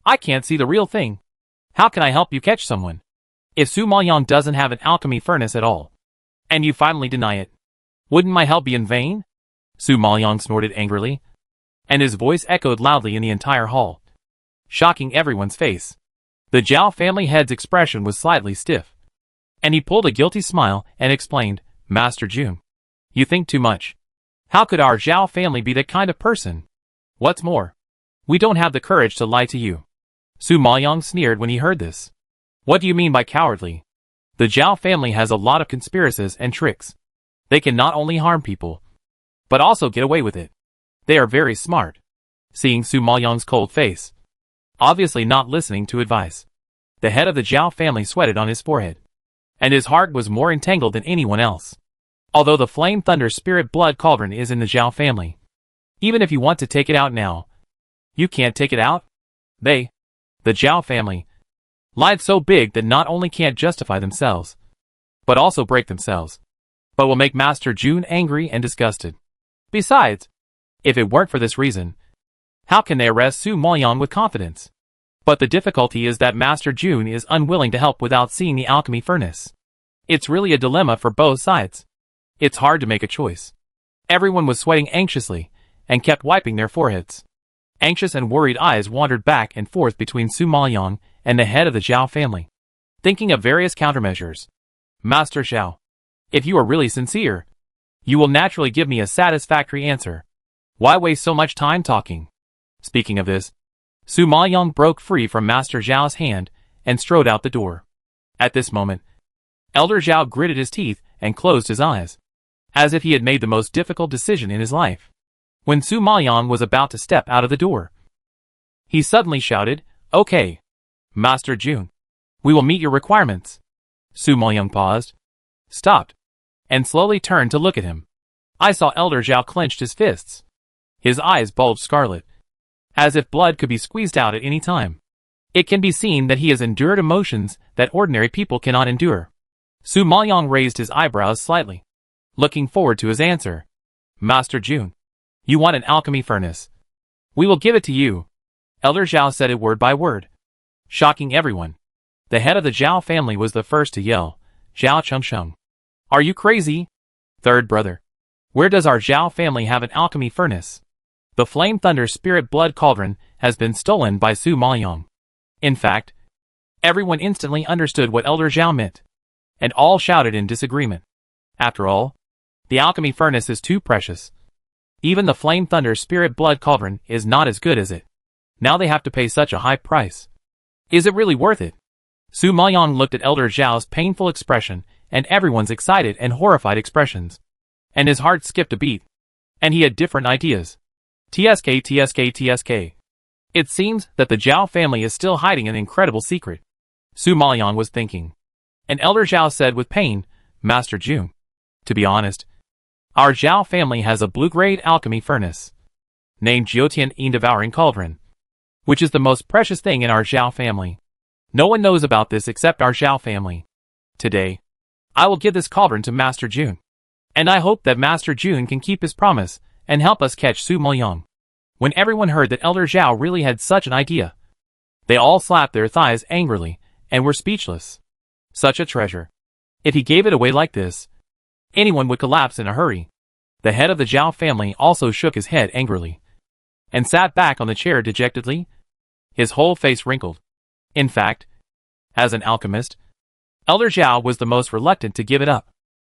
I can't see the real thing. How can I help you catch someone? If Su Maoyong doesn't have an alchemy furnace at all, and you finally deny it, wouldn't my help be in vain? Su Maoyong snorted angrily, and his voice echoed loudly in the entire hall, shocking everyone's face. The Zhao family head's expression was slightly stiff, and he pulled a guilty smile and explained, Master Jun, you think too much. How could our Zhao family be that kind of person? What's more, we don't have the courage to lie to you. Su Maoyong sneered when he heard this. What do you mean by cowardly? The Zhao family has a lot of conspiracies and tricks. They can not only harm people, but also get away with it. They are very smart. Seeing Su Maoyong's cold face, obviously not listening to advice, the head of the Zhao family sweated on his forehead, and his heart was more entangled than anyone else. Although the Flame Thunder Spirit Blood Cauldron is in the Zhao family, even if you want to take it out now, you can't take it out. They, the Zhao family, lied so big that not only can't justify themselves, but also break themselves. but will make Master June angry and disgusted. Besides, if it weren't for this reason, how can they arrest Su Maoyang with confidence? But the difficulty is that Master June is unwilling to help without seeing the alchemy furnace. It's really a dilemma for both sides. It's hard to make a choice. Everyone was sweating anxiously, and kept wiping their foreheads. Anxious and worried eyes wandered back and forth between Su Maoyang and the head of the Zhao family, thinking of various countermeasures. Master Zhao, if you are really sincere, you will naturally give me a satisfactory answer. Why waste so much time talking? Speaking of this, Su Maoyang broke free from Master Zhao's hand and strode out the door. At this moment, Elder Zhao gritted his teeth and closed his eyes, as if he had made the most difficult decision in his life. When Su Maoyang was about to step out of the door, he suddenly shouted, "Okay, Master June, we will meet your requirements." Su Maoyang paused, stopped, and slowly turned to look at him. I saw Elder Zhao clenched his fists. His eyes bulged scarlet, as if blood could be squeezed out at any time. It can be seen that he has endured emotions that ordinary people cannot endure. Su Maoyang raised his eyebrows slightly, looking forward to his answer. "Master June, you want an alchemy furnace. We will give it to you." Elder Zhao said it word by word, shocking everyone. The head of the Zhao family was the first to yell, "Zhao Chengsheng, are you crazy? Third brother, where does our Zhao family have an alchemy furnace? The Flame Thunder Spirit Blood Cauldron has been stolen by Su Maoyang." In fact, everyone instantly understood what Elder Zhao meant, and all shouted in disagreement. After all, the alchemy furnace is too precious. Even the Flame Thunder Spirit Blood Cauldron is not as good as it. Now they have to pay such a high price. Is it really worth it? Su Maoyang looked at Elder Zhao's painful expression and everyone's excited and horrified expressions, and his heart skipped a beat. And he had different ideas. TSK. It seems that the Zhao family is still hiding an incredible secret, Su Maoyang was thinking. And Elder Zhao said with pain, "Master June, to be honest, our Zhao family has a blue-grade alchemy furnace, named Jiutian Yin Devouring Cauldron, which is the most precious thing in our Zhao family. No one knows about this except our Zhao family. Today, I will give this cauldron to Master June, and I hope that Master June can keep his promise and help us catch Su Maoyang." When everyone heard that Elder Zhao really had such an idea, they all slapped their thighs angrily and were speechless. Such a treasure. If he gave it away like this, anyone would collapse in a hurry. The head of the Zhao family also shook his head angrily, and sat back on the chair dejectedly, his whole face wrinkled. In fact, as an alchemist, Elder Zhao was the most reluctant to give it up.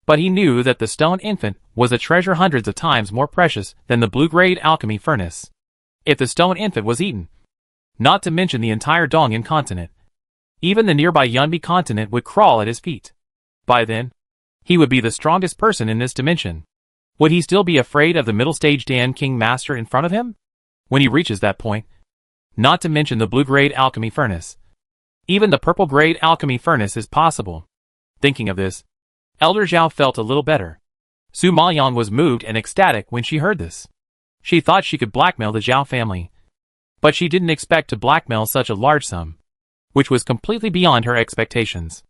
But he knew that the stone infant was a treasure hundreds of times more precious than the blue-grade alchemy furnace. If the stone infant was eaten, not to mention the entire Dongyan continent, even the nearby Yunbi continent would crawl at his feet. By then, he would be the strongest person in this dimension. Would he still be afraid of the middle-stage Dan King Master in front of him? When he reaches that point, not to mention the blue-grade alchemy furnace, even the purple-grade alchemy furnace is possible. Thinking of this, Elder Zhao felt a little better. Su Maoyang was moved and ecstatic when she heard this. She thought she could blackmail the Zhao family, but she didn't expect to blackmail such a large sum, which was completely beyond her expectations.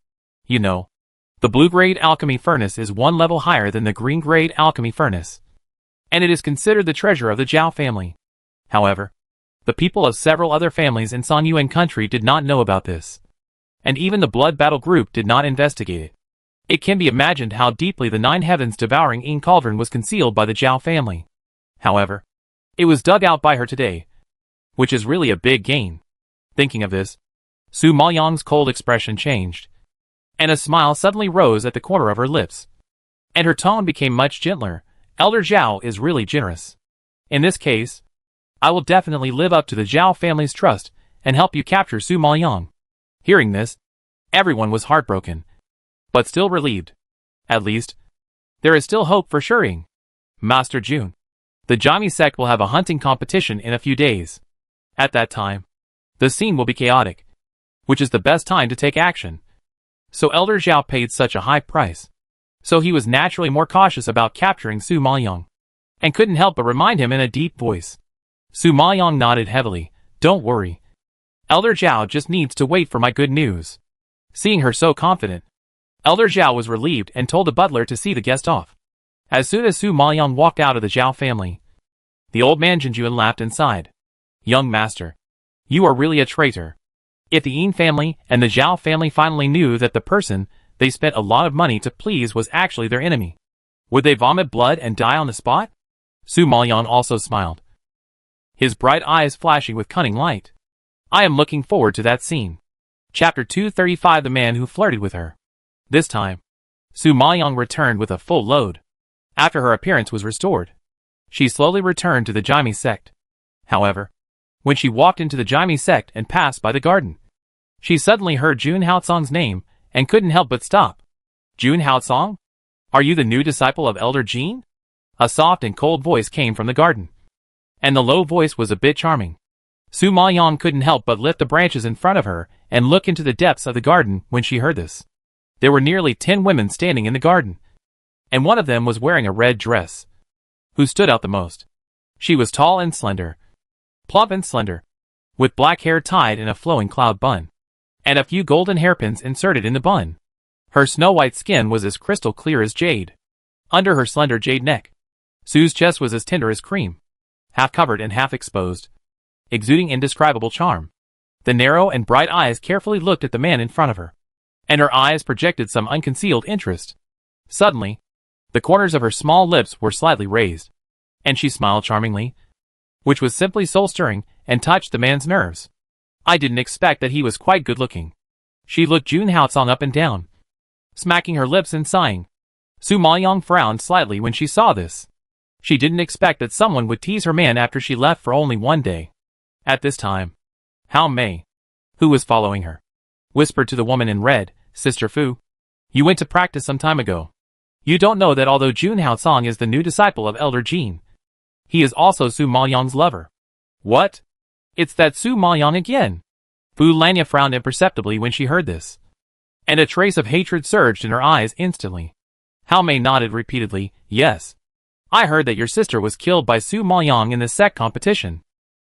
You know, the blue-grade alchemy furnace is one level higher than the green-grade alchemy furnace, and it is considered the treasure of the Zhao family. However, the people of several other families in Sanyuan country did not know about this, and even the Blood Battle Group did not investigate it. It can be imagined how deeply the Nine Heavens Devouring Yin Cauldron was concealed by the Zhao family. However, it was dug out by her today, which is really a big gain. Thinking of this, Su Maoyang's cold expression changed, and a smile suddenly rose at the corner of her lips, and her tone became much gentler. Elder Zhao is really generous. In this case, I will definitely live up to the Zhao family's trust and help you capture Su Maoyang. Hearing this, everyone was heartbroken, but still relieved. At least, there is still hope for Shuying. Master June, the Jami sect will have a hunting competition in a few days. At that time, the scene will be chaotic, which is the best time to take action. So Elder Zhao paid such a high price, so he was naturally more cautious about capturing Su Maoyang, and couldn't help but remind him in a deep voice. Su Maoyang nodded heavily. "Don't worry. Elder Zhao just needs to wait for my good news." Seeing her so confident, Elder Zhao was relieved and told the butler to see the guest off. As soon as Su Maoyang walked out of the Zhao family, the old man Jinjuan laughed and sighed. Young master, you are really a traitor. If the Yin family and the Zhao family finally knew that the person they spent a lot of money to please was actually their enemy, would they vomit blood and die on the spot? Su Maoyang also smiled, his bright eyes flashing with cunning light. I am looking forward to that scene. Chapter 235 The Man Who Flirted with Her. This time, Su Maoyang returned with a full load. After her appearance was restored, she slowly returned to the Jaime sect. However, when she walked into the Jaime sect and passed by the garden, she suddenly heard Jun Haocong's name and couldn't help but stop. Jun Haocong? Are you the new disciple of Elder Jin? A soft and cold voice came from the garden, and the low voice was a bit charming. Su Maoyang couldn't help but lift the branches in front of her and look into the depths of the garden when she heard this. There were nearly 10 women standing in the garden, and one of them was wearing a red dress. Who stood out the most? She was tall and slender, plump and slender, with black hair tied in a flowing cloud bun, and a few golden hairpins inserted in the bun. Her snow-white skin was as crystal clear as jade. Under her slender jade neck, Su's chest was as tender as cream, half covered and half exposed, exuding indescribable charm. The narrow and bright eyes carefully looked at the man in front of her, and her eyes projected some unconcealed interest. Suddenly, the corners of her small lips were slightly raised, and she smiled charmingly, which was simply soul-stirring and touched the man's nerves. I didn't expect that he was quite good-looking. She looked Jun Haocong up and down, smacking her lips and sighing. Su Maoyang frowned slightly when she saw this. She didn't expect that someone would tease her man after she left for only one day. At this time, Hao Mei, who was following her, whispered to the woman in red, Sister Fu, you went to practice some time ago. You don't know that although Jun Haocong is the new disciple of Elder Jin, he is also Su Maoyang's lover. What? It's that Su Maoyang again. Fu Lanya frowned imperceptibly when she heard this, and a trace of hatred surged in her eyes instantly. Hao Mei nodded repeatedly, yes. I heard that your sister was killed by Su Maoyang in the sect competition.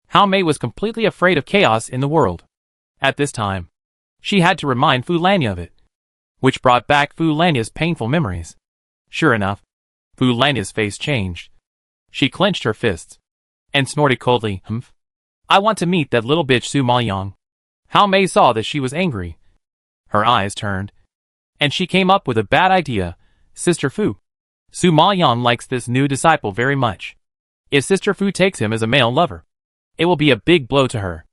Hao Mei was completely afraid of chaos in the world. At this time, she had to remind Fu Lanya of it, which brought back Fu Lanya's painful memories. Sure enough, Fu Lanya's face changed. She clenched her fists and snorted coldly, humph. I want to meet that little bitch Su Maoyang. Hao Mei saw that she was angry. Her eyes turned, and she came up with a bad idea. Sister Fu, Su Maoyang likes this new disciple very much. If Sister Fu takes him as a male lover, it will be a big blow to her.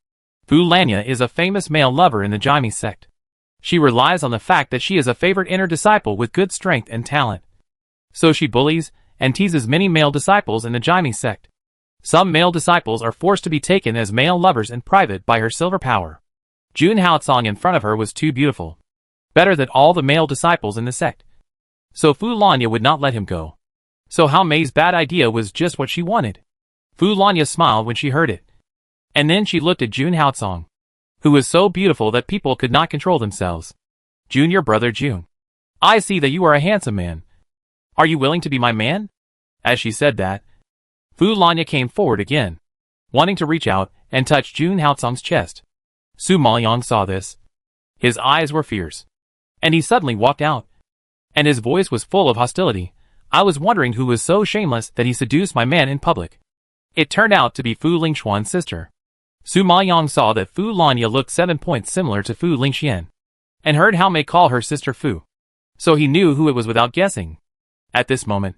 Fu Lanya is a famous male lover in the Jaime sect. She relies on the fact that she is a favorite inner disciple with good strength and talent. So she bullies and teases many male disciples in the Jaime sect. Some male disciples are forced to be taken as male lovers in private by her silver power. Jun Haocong in front of her was too beautiful, better than all the male disciples in the sect. So Fu Lanya would not let him go. So Hao Mei's bad idea was just what she wanted. Fu Lanya smiled when she heard it, and then she looked at Jun Haocong, who was so beautiful that people could not control themselves. Junior brother Jun, I see that you are a handsome man. Are you willing to be my man? As she said that, Fu Lanya came forward again, wanting to reach out and touch Jun Haocong's chest. Su Maoyang saw this. His eyes were fierce, and he suddenly walked out, and his voice was full of hostility. I was wondering who was so shameless that he seduced my man in public. It turned out to be Fu Lingxuan's sister. Su Maoyang saw that Fu Lanya looked 7 points similar to Fu Lingxian, and heard Hao Mei call her sister Fu, so he knew who it was without guessing. At this moment,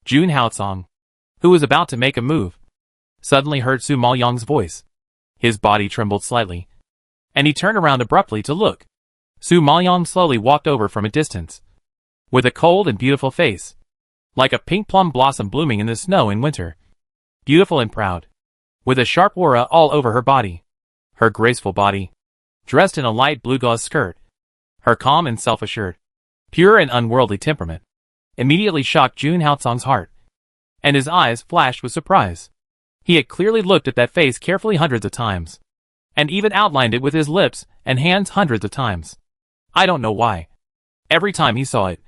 Jun Haocong, who was about to make a move, suddenly heard Su Maoyang's voice. His body trembled slightly, and he turned around abruptly to look. Su Maoyang slowly walked over from a distance, with a cold and beautiful face, like a pink plum blossom blooming in the snow in winter. Beautiful and proud, with a sharp aura all over her body. Her graceful body, dressed in a light blue gauze skirt, her calm and self-assured, pure and unworldly temperament, immediately shocked Jun Haocong's heart, and his eyes flashed with surprise. He had clearly looked at that face carefully hundreds of times, and even outlined it with his lips and hands hundreds of times. I don't know why. Every time he saw it,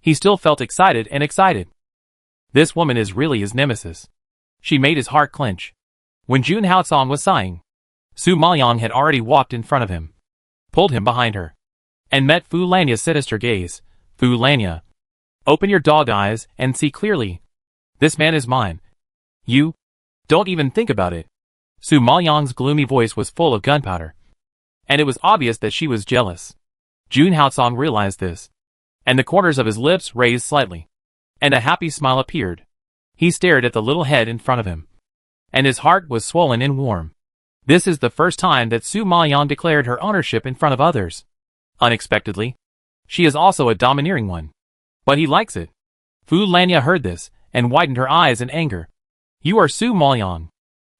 he still felt excited and excited. This woman is really his nemesis. She made his heart clench. When Jun Haocong was sighing, Su Maoyang had already walked in front of him, pulled him behind her, and met Fu Lanya's sinister gaze. Fu Lanya, open your dog eyes and see clearly. This man is mine. You don't even think about it. Su Maoyang's gloomy voice was full of gunpowder, and it was obvious that she was jealous. Jun Haotsong realized this, and the corners of his lips raised slightly, and a happy smile appeared. He stared at the little head in front of him, and his heart was swollen and warm. This is the first time that Su Maoyang declared her ownership in front of others. Unexpectedly, she is also a domineering one. But he likes it. Fu Lanya heard this, and widened her eyes in anger. You are Su Maoyang.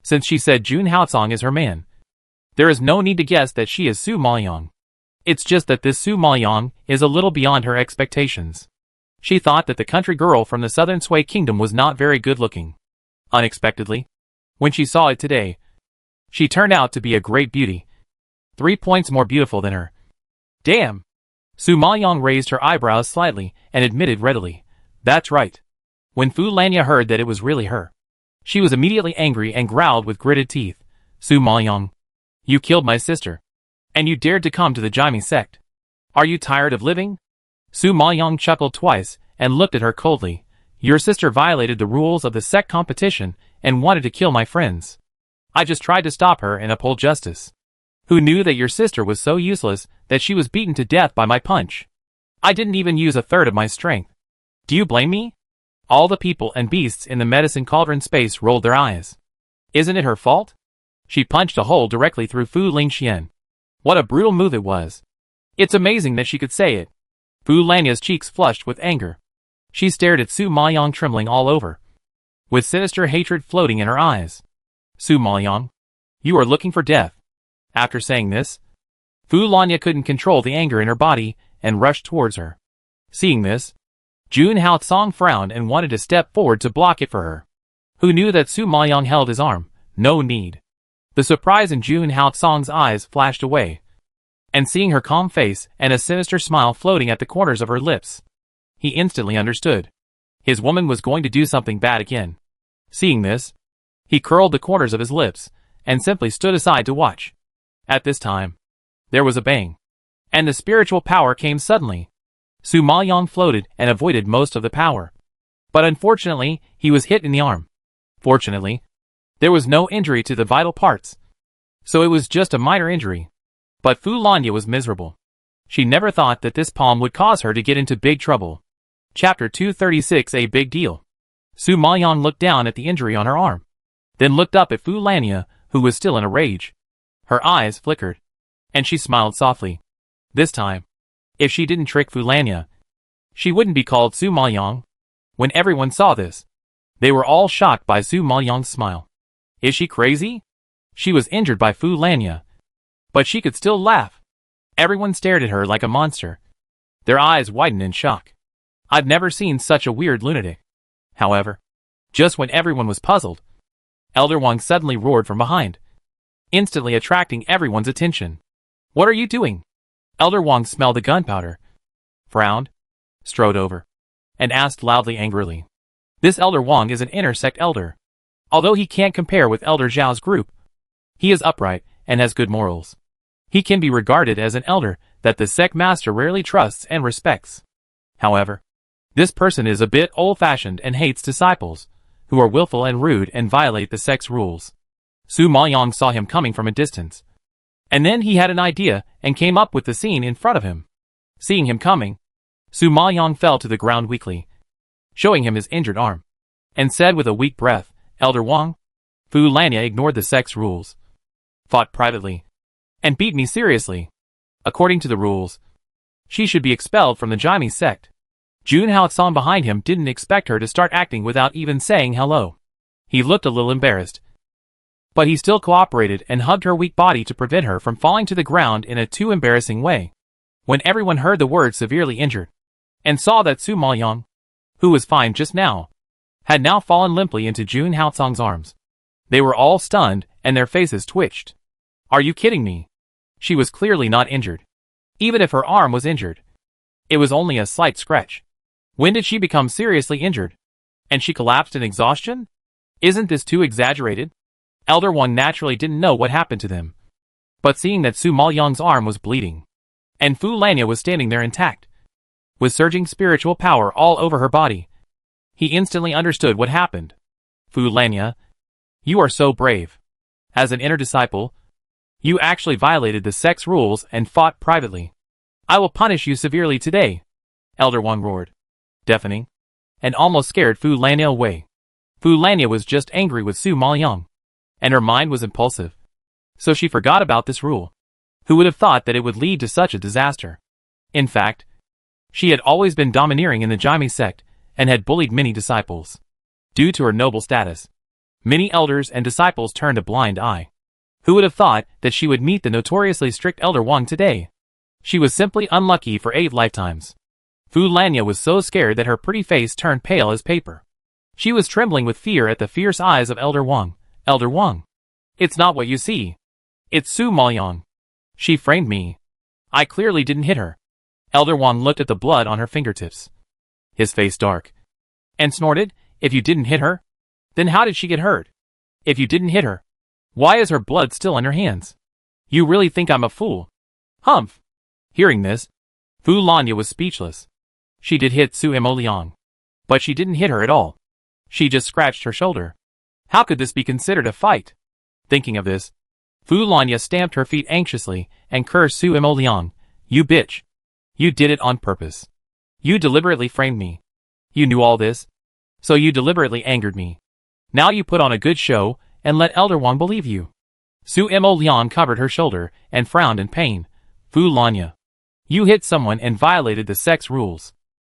Since she said Jun Haotsong is her man, there is no need to guess that she is Su Maoyang. It's just that this Su Maoyang is a little beyond her expectations. She thought that the country girl from the southern Sui kingdom was not very good looking. Unexpectedly, when she saw it today, she turned out to be a great beauty. 3 points more beautiful than her. Damn! Su Maoyang raised her eyebrows slightly and admitted readily. That's right. When Fu Lanya heard that it was really her, she was immediately angry and growled with gritted teeth. Su Maoyang, you killed my sister, and you dared to come to the Jaime sect. Are you tired of living? Su Maoyang chuckled twice and looked at her coldly. Your sister violated the rules of the sect competition and wanted to kill my friends. I just tried to stop her and uphold justice. Who knew that your sister was so useless that she was beaten to death by my punch? I didn't even use a third of my strength. Do you blame me? All the people and beasts in the medicine cauldron space rolled their eyes. Isn't it her fault? She punched a hole directly through Fu Lingxian. What a brutal move it was. It's amazing that she could say it. Fu Lanya's cheeks flushed with anger. She stared at Su Maoyang trembling all over, with sinister hatred floating in her eyes. Su Maoyang, you are looking for death. After saying this, Fu Lanya couldn't control the anger in her body and rushed towards her. Seeing this, Jun Haotsong frowned and wanted to step forward to block it for her. Who knew that Su Maoyang held his arm? No need. The surprise in Jun Haotsong's eyes flashed away, and seeing her calm face and a sinister smile floating at the corners of her lips, he instantly understood. His woman was going to do something bad again. Seeing this, he curled the corners of his lips and simply stood aside to watch. At this time, there was a bang, and the spiritual power came suddenly. Su Maoyang floated and avoided most of the power, but unfortunately, he was hit in the arm. Fortunately, there was no injury to the vital parts, so it was just a minor injury. But Fu Lanya was miserable. She never thought that this palm would cause her to get into big trouble. Chapter 236, A Big Deal. Su Maoyang looked down at the injury on her arm, then looked up at Fu Lanya, who was still in a rage. Her eyes flickered, and she smiled softly. This time, if she didn't trick Fu Lanya, she wouldn't be called Su Maoyang. When everyone saw this, they were all shocked by Su Maoyang's smile. Is she crazy? She was injured by Fu Lanya, but she could still laugh. Everyone stared at her like a monster. Their eyes widened in shock. I've never seen such a weird lunatic. However, just when everyone was puzzled, Elder Wang suddenly roared from behind, instantly attracting everyone's attention. What are you doing? Elder Wang smelled the gunpowder, frowned, strode over, and asked loudly angrily. This Elder Wang is an inner-sect elder. Although he can't compare with Elder Zhao's group, he is upright and has good morals. He can be regarded as an elder that the sect master rarely trusts and respects. However, this person is a bit old-fashioned and hates disciples, who are willful and rude and violate the sect's rules. Su Maoyang saw him coming from a distance, and then he had an idea and came up with the scene in front of him. Seeing him coming, Su Maoyang fell to the ground weakly, showing him his injured arm, and said with a weak breath, Elder Wang, Fu Lanya ignored the sect's rules, fought privately, and beat me seriously. According to the rules, she should be expelled from the Jaime sect. Jun Haotsong behind him didn't expect her to start acting without even saying hello. He looked a little embarrassed, but he still cooperated and hugged her weak body to prevent her from falling to the ground in a too embarrassing way. When everyone heard the word severely injured, and saw that Su Maoyang, who was fine just now, had now fallen limply into Jun Haotsong's arms, they were all stunned and their faces twitched. Are you kidding me? She was clearly not injured. Even if her arm was injured, it was only a slight scratch. When did she become seriously injured? And she collapsed in exhaustion? Isn't this too exaggerated? Elder One naturally didn't know what happened to them, but seeing that Su Maoyang's arm was bleeding, And Fu Lanya was standing there intact, with surging spiritual power all over her body. He instantly understood what happened. Fu Lanya, you are so brave. As an inner disciple, you actually violated the sect's rules and fought privately. I will punish you severely today, Elder Wang roared, deafening, and almost scared Fu Lanya away. Fu Lanya was just angry with Su Maoyang, and her mind was impulsive, so she forgot about this rule. Who would have thought that it would lead to such a disaster? In fact, she had always been domineering in the Jaime sect and had bullied many disciples. Due to her noble status, many elders and disciples turned a blind eye. Who would have thought that she would meet the notoriously strict Elder Wang today? She was simply unlucky for 8 lifetimes. Fu Lanya was so scared that her pretty face turned pale as paper. She was trembling with fear at the fierce eyes of Elder Wang. Elder Wang, it's not what you see. It's Su Maoyang. She framed me. I clearly didn't hit her. Elder Wang looked at the blood on her fingertips, his face dark, and snorted, if you didn't hit her, then how did she get hurt? If you didn't hit her, why is her blood still on your hands? You really think I'm a fool? Humph. Hearing this, Fu Lanya was speechless. She did hit Su Liang, but she didn't hit her at all. She just scratched her shoulder. How could this be considered a fight? Thinking of this, Fu Lanya stamped her feet anxiously and cursed Su Liang. You bitch. You did it on purpose. You deliberately framed me. You knew all this, so you deliberately angered me. Now you put on a good show and let Elder Wang believe you. Su Liang covered her shoulder and frowned in pain. Fu Lanya, you hit someone and violated the sect's rules.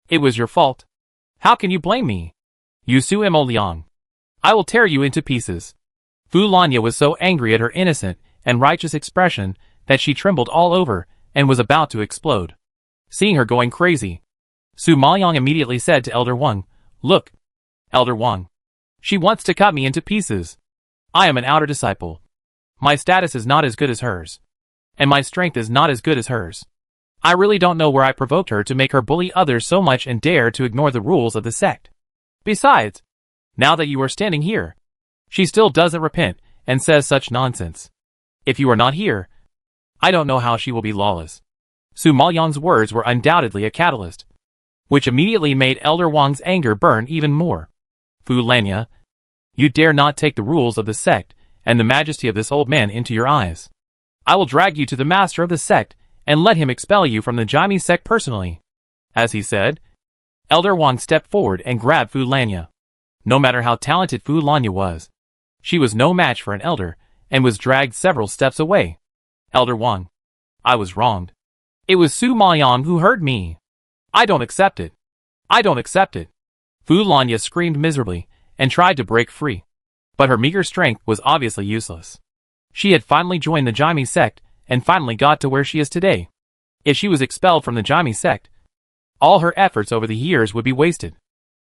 It was your fault. How can you blame me? You Su Liang. I will tear you into pieces. Fu Lanya was so angry at her innocent and righteous expression that she trembled all over and was about to explode. Seeing her going crazy, Su Maoyang immediately said to Elder Wang, Look, Elder Wang. She wants to cut me into pieces. I am an outer disciple. My status is not as good as hers. And my strength is not as good as hers. I really don't know where I provoked her to make her bully others so much and dare to ignore the rules of the sect. Besides, now that you are standing here, she still doesn't repent and says such nonsense. If you are not here, I don't know how she will be lawless. Su Maoyang's words were undoubtedly a catalyst, which immediately made Elder Wang's anger burn even more. Fu Lanya, you dare not take the rules of the sect and the majesty of this old man into your eyes. I will drag you to the master of the sect and let him expel you from the Jaime sect personally. As he said, Elder Wang stepped forward and grabbed Fu Lanya. No matter how talented Fu Lanya was, she was no match for an elder and was dragged several steps away. Elder Wang, I was wronged. It was Su Maoyang who hurt me. I don't accept it. I don't accept it. Fu Lanya screamed miserably and tried to break free, but her meager strength was obviously useless. She had finally joined the Jaime sect and finally got to where she is today. If she was expelled from the Jaime sect, all her efforts over the years would be wasted.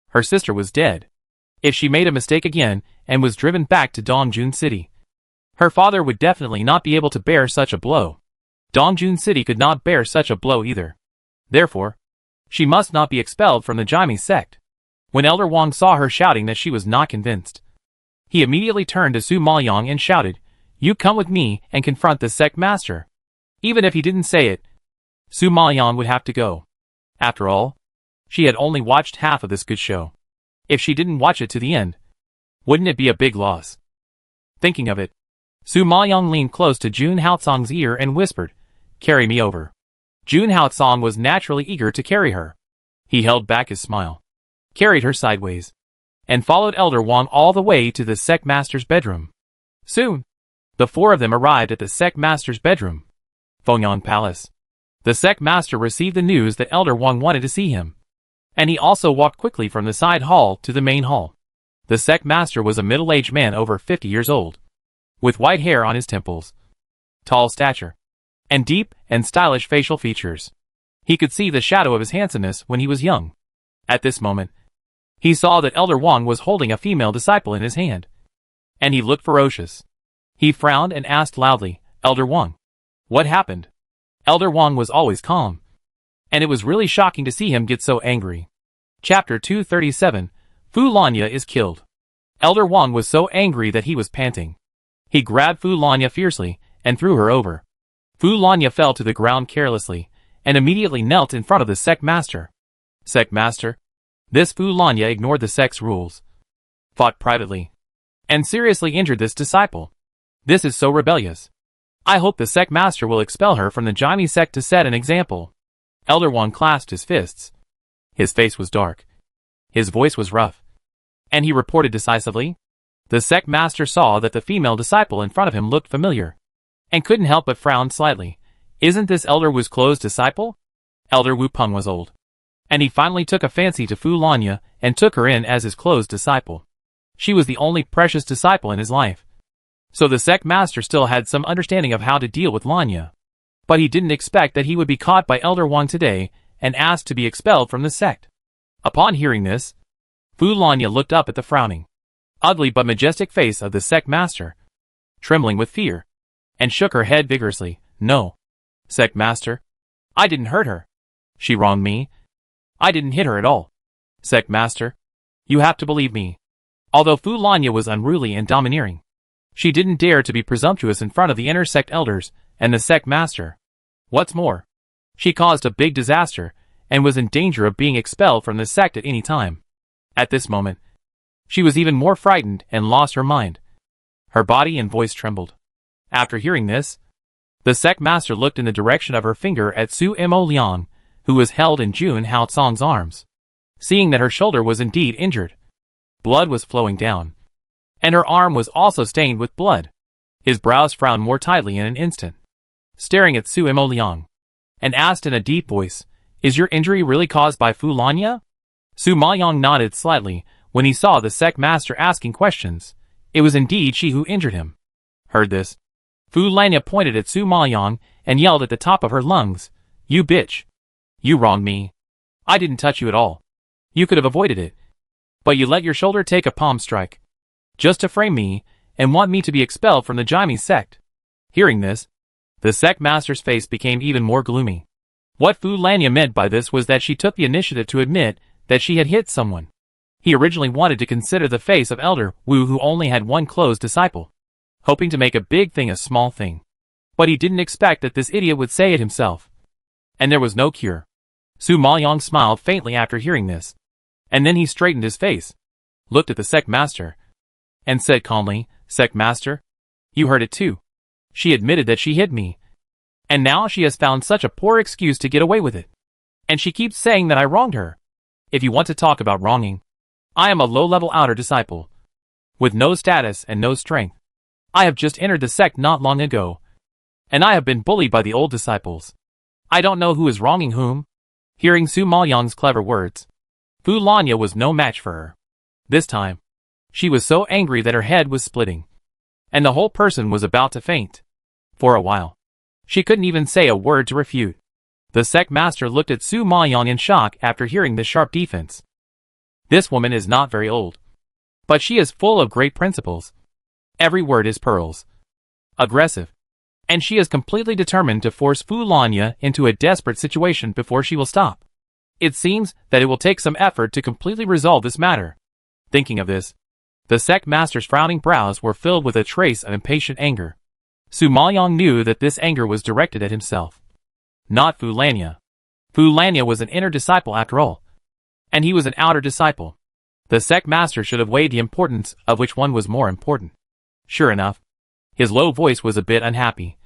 Her sister was dead. If she made a mistake again and was driven back to Dongjun City, her father would definitely not be able to bear such a blow. Dongjun City could not bear such a blow either. Therefore, she must not be expelled from the Jaime sect. When Elder Wang saw her shouting that she was not convinced, he immediately turned to Su Maoyang and shouted, You come with me and confront the sect master. Even if he didn't say it, Su Maoyang would have to go. After all, she had only watched half of this good show. If she didn't watch it to the end, wouldn't it be a big loss? Thinking of it, Su Maoyang leaned close to Jun Haotsong's ear and whispered, Carry me over. Jun Haotsong was naturally eager to carry her. He held back his smile, carried her sideways, and followed Elder Wang all the way to the sect master's bedroom. Soon, the 4 of them arrived at the sect master's bedroom, Fengyan Palace. The sect master received the news that Elder Wang wanted to see him, and he also walked quickly from the side hall to the main hall. The sect master was a middle-aged man over 50 years old, with white hair on his temples, tall stature, and deep and stylish facial features. He could see the shadow of his handsomeness when he was young. At this moment, he saw that Elder Wang was holding a female disciple in his hand, and he looked ferocious. He frowned and asked loudly, Elder Wang, what happened? Elder Wang was always calm, and it was really shocking to see him get so angry. Chapter 237, Fu Lanya is killed. Elder Wang was so angry that he was panting. He grabbed Fu Lanya fiercely and threw her over. Fu Lanya fell to the ground carelessly, and immediately knelt in front of the sect master. Sect master. This Fu Lanya ignored the sect's rules, fought privately, and seriously injured this disciple. This is so rebellious. I hope the sect master will expel her from the Jaime sect to set an example. Elder Wang clasped his fists. His face was dark. His voice was rough. And he reported decisively. The sect master saw that the female disciple in front of him looked familiar, and couldn't help but frown slightly. Isn't this Elder Wu's close disciple? Elder Wu Peng was old, and he finally took a fancy to Fu Lanya and took her in as his close disciple. She was the only precious disciple in his life. So the sect master still had some understanding of how to deal with Lanya. But he didn't expect that he would be caught by Elder Wang today and asked to be expelled from the sect. Upon hearing this, Fu Lanya looked up at the frowning, ugly but majestic face of the sect master, trembling with fear, and shook her head vigorously. No, sect master, I didn't hurt her. She wronged me. I didn't hit her at all. Sect master, you have to believe me. Although Fu Lanya was unruly and domineering, she didn't dare to be presumptuous in front of the inner sect elders and the sect master. What's more, she caused a big disaster and was in danger of being expelled from the sect at any time. At this moment, she was even more frightened and lost her mind. Her body and voice trembled. After hearing this, the sect master looked in the direction of her finger at Su Mo Liang, who was held in Jun Hao Tsong's arms. Seeing that her shoulder was indeed injured, blood was flowing down, and her arm was also stained with blood. His brows frowned more tightly in an instant, staring at Su Mo Liang, and asked in a deep voice, "Is your injury really caused by Fu Lanya?" Su Ma Yang nodded slightly when he saw the sect master asking questions. It was indeed she who injured him. Heard this, Fu Lanya pointed at Su Ma Yang and yelled at the top of her lungs, "You bitch! You wronged me. I didn't touch you at all. You could have avoided it. But you let your shoulder take a palm strike, just to frame me and want me to be expelled from the Jaime sect." Hearing this, the sect master's face became even more gloomy. What Fu Lanya meant by this was that she took the initiative to admit that she had hit someone. He originally wanted to consider the face of Elder Wu, who only had one close disciple, hoping to make a big thing a small thing. But he didn't expect that this idiot would say it himself. And there was no cure. Su Ma Yang smiled faintly after hearing this, and then he straightened his face, looked at the sect master, and said calmly, "Sect master, you heard it too. She admitted that she hit me. And now she has found such a poor excuse to get away with it. And she keeps saying that I wronged her. If you want to talk about wronging, I am a low-level outer disciple, with no status and no strength. I have just entered the sect not long ago, and I have been bullied by the old disciples. I don't know who is wronging whom." Hearing Su Ma Yang's clever words, Fu Lanya was no match for her. This time, she was so angry that her head was splitting, and the whole person was about to faint. For a while, she couldn't even say a word to refute. The sect master looked at Su Ma Yang in shock after hearing this sharp defense. This woman is not very old, but she is full of great principles. Every word is pearls. Aggressive. And she is completely determined to force Fu Lanya into a desperate situation before she will stop. It seems that it will take some effort to completely resolve this matter. Thinking of this, the sect master's frowning brows were filled with a trace of impatient anger. Su Ma Yang knew that this anger was directed at himself, not Fu Lanya. Fu Lanya was an inner disciple after all, and he was an outer disciple. The sect master should have weighed the importance of which one was more important. Sure enough, his low voice was a bit unhappy,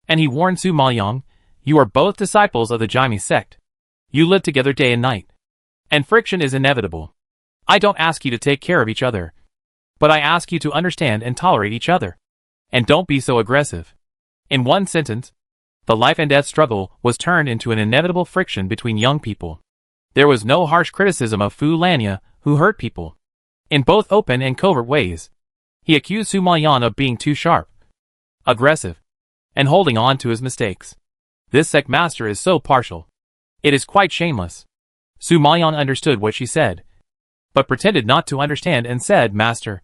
and he warned Su Ma Yang, "You are both disciples of the Jaime sect. You live together day and night, and friction is inevitable. I don't ask you to take care of each other, but I ask you to understand and tolerate each other. And don't be so aggressive." In one sentence, the life and death struggle was turned into an inevitable friction between young people. There was no harsh criticism of Fu Lanya, who hurt people, in both open and covert ways. He accused Su Ma Yang of being too sharp, aggressive, and holding on to his mistakes. This sect master is so partial. It is quite shameless. Su Ma Yang understood what she said, but pretended not to understand and said, "Master,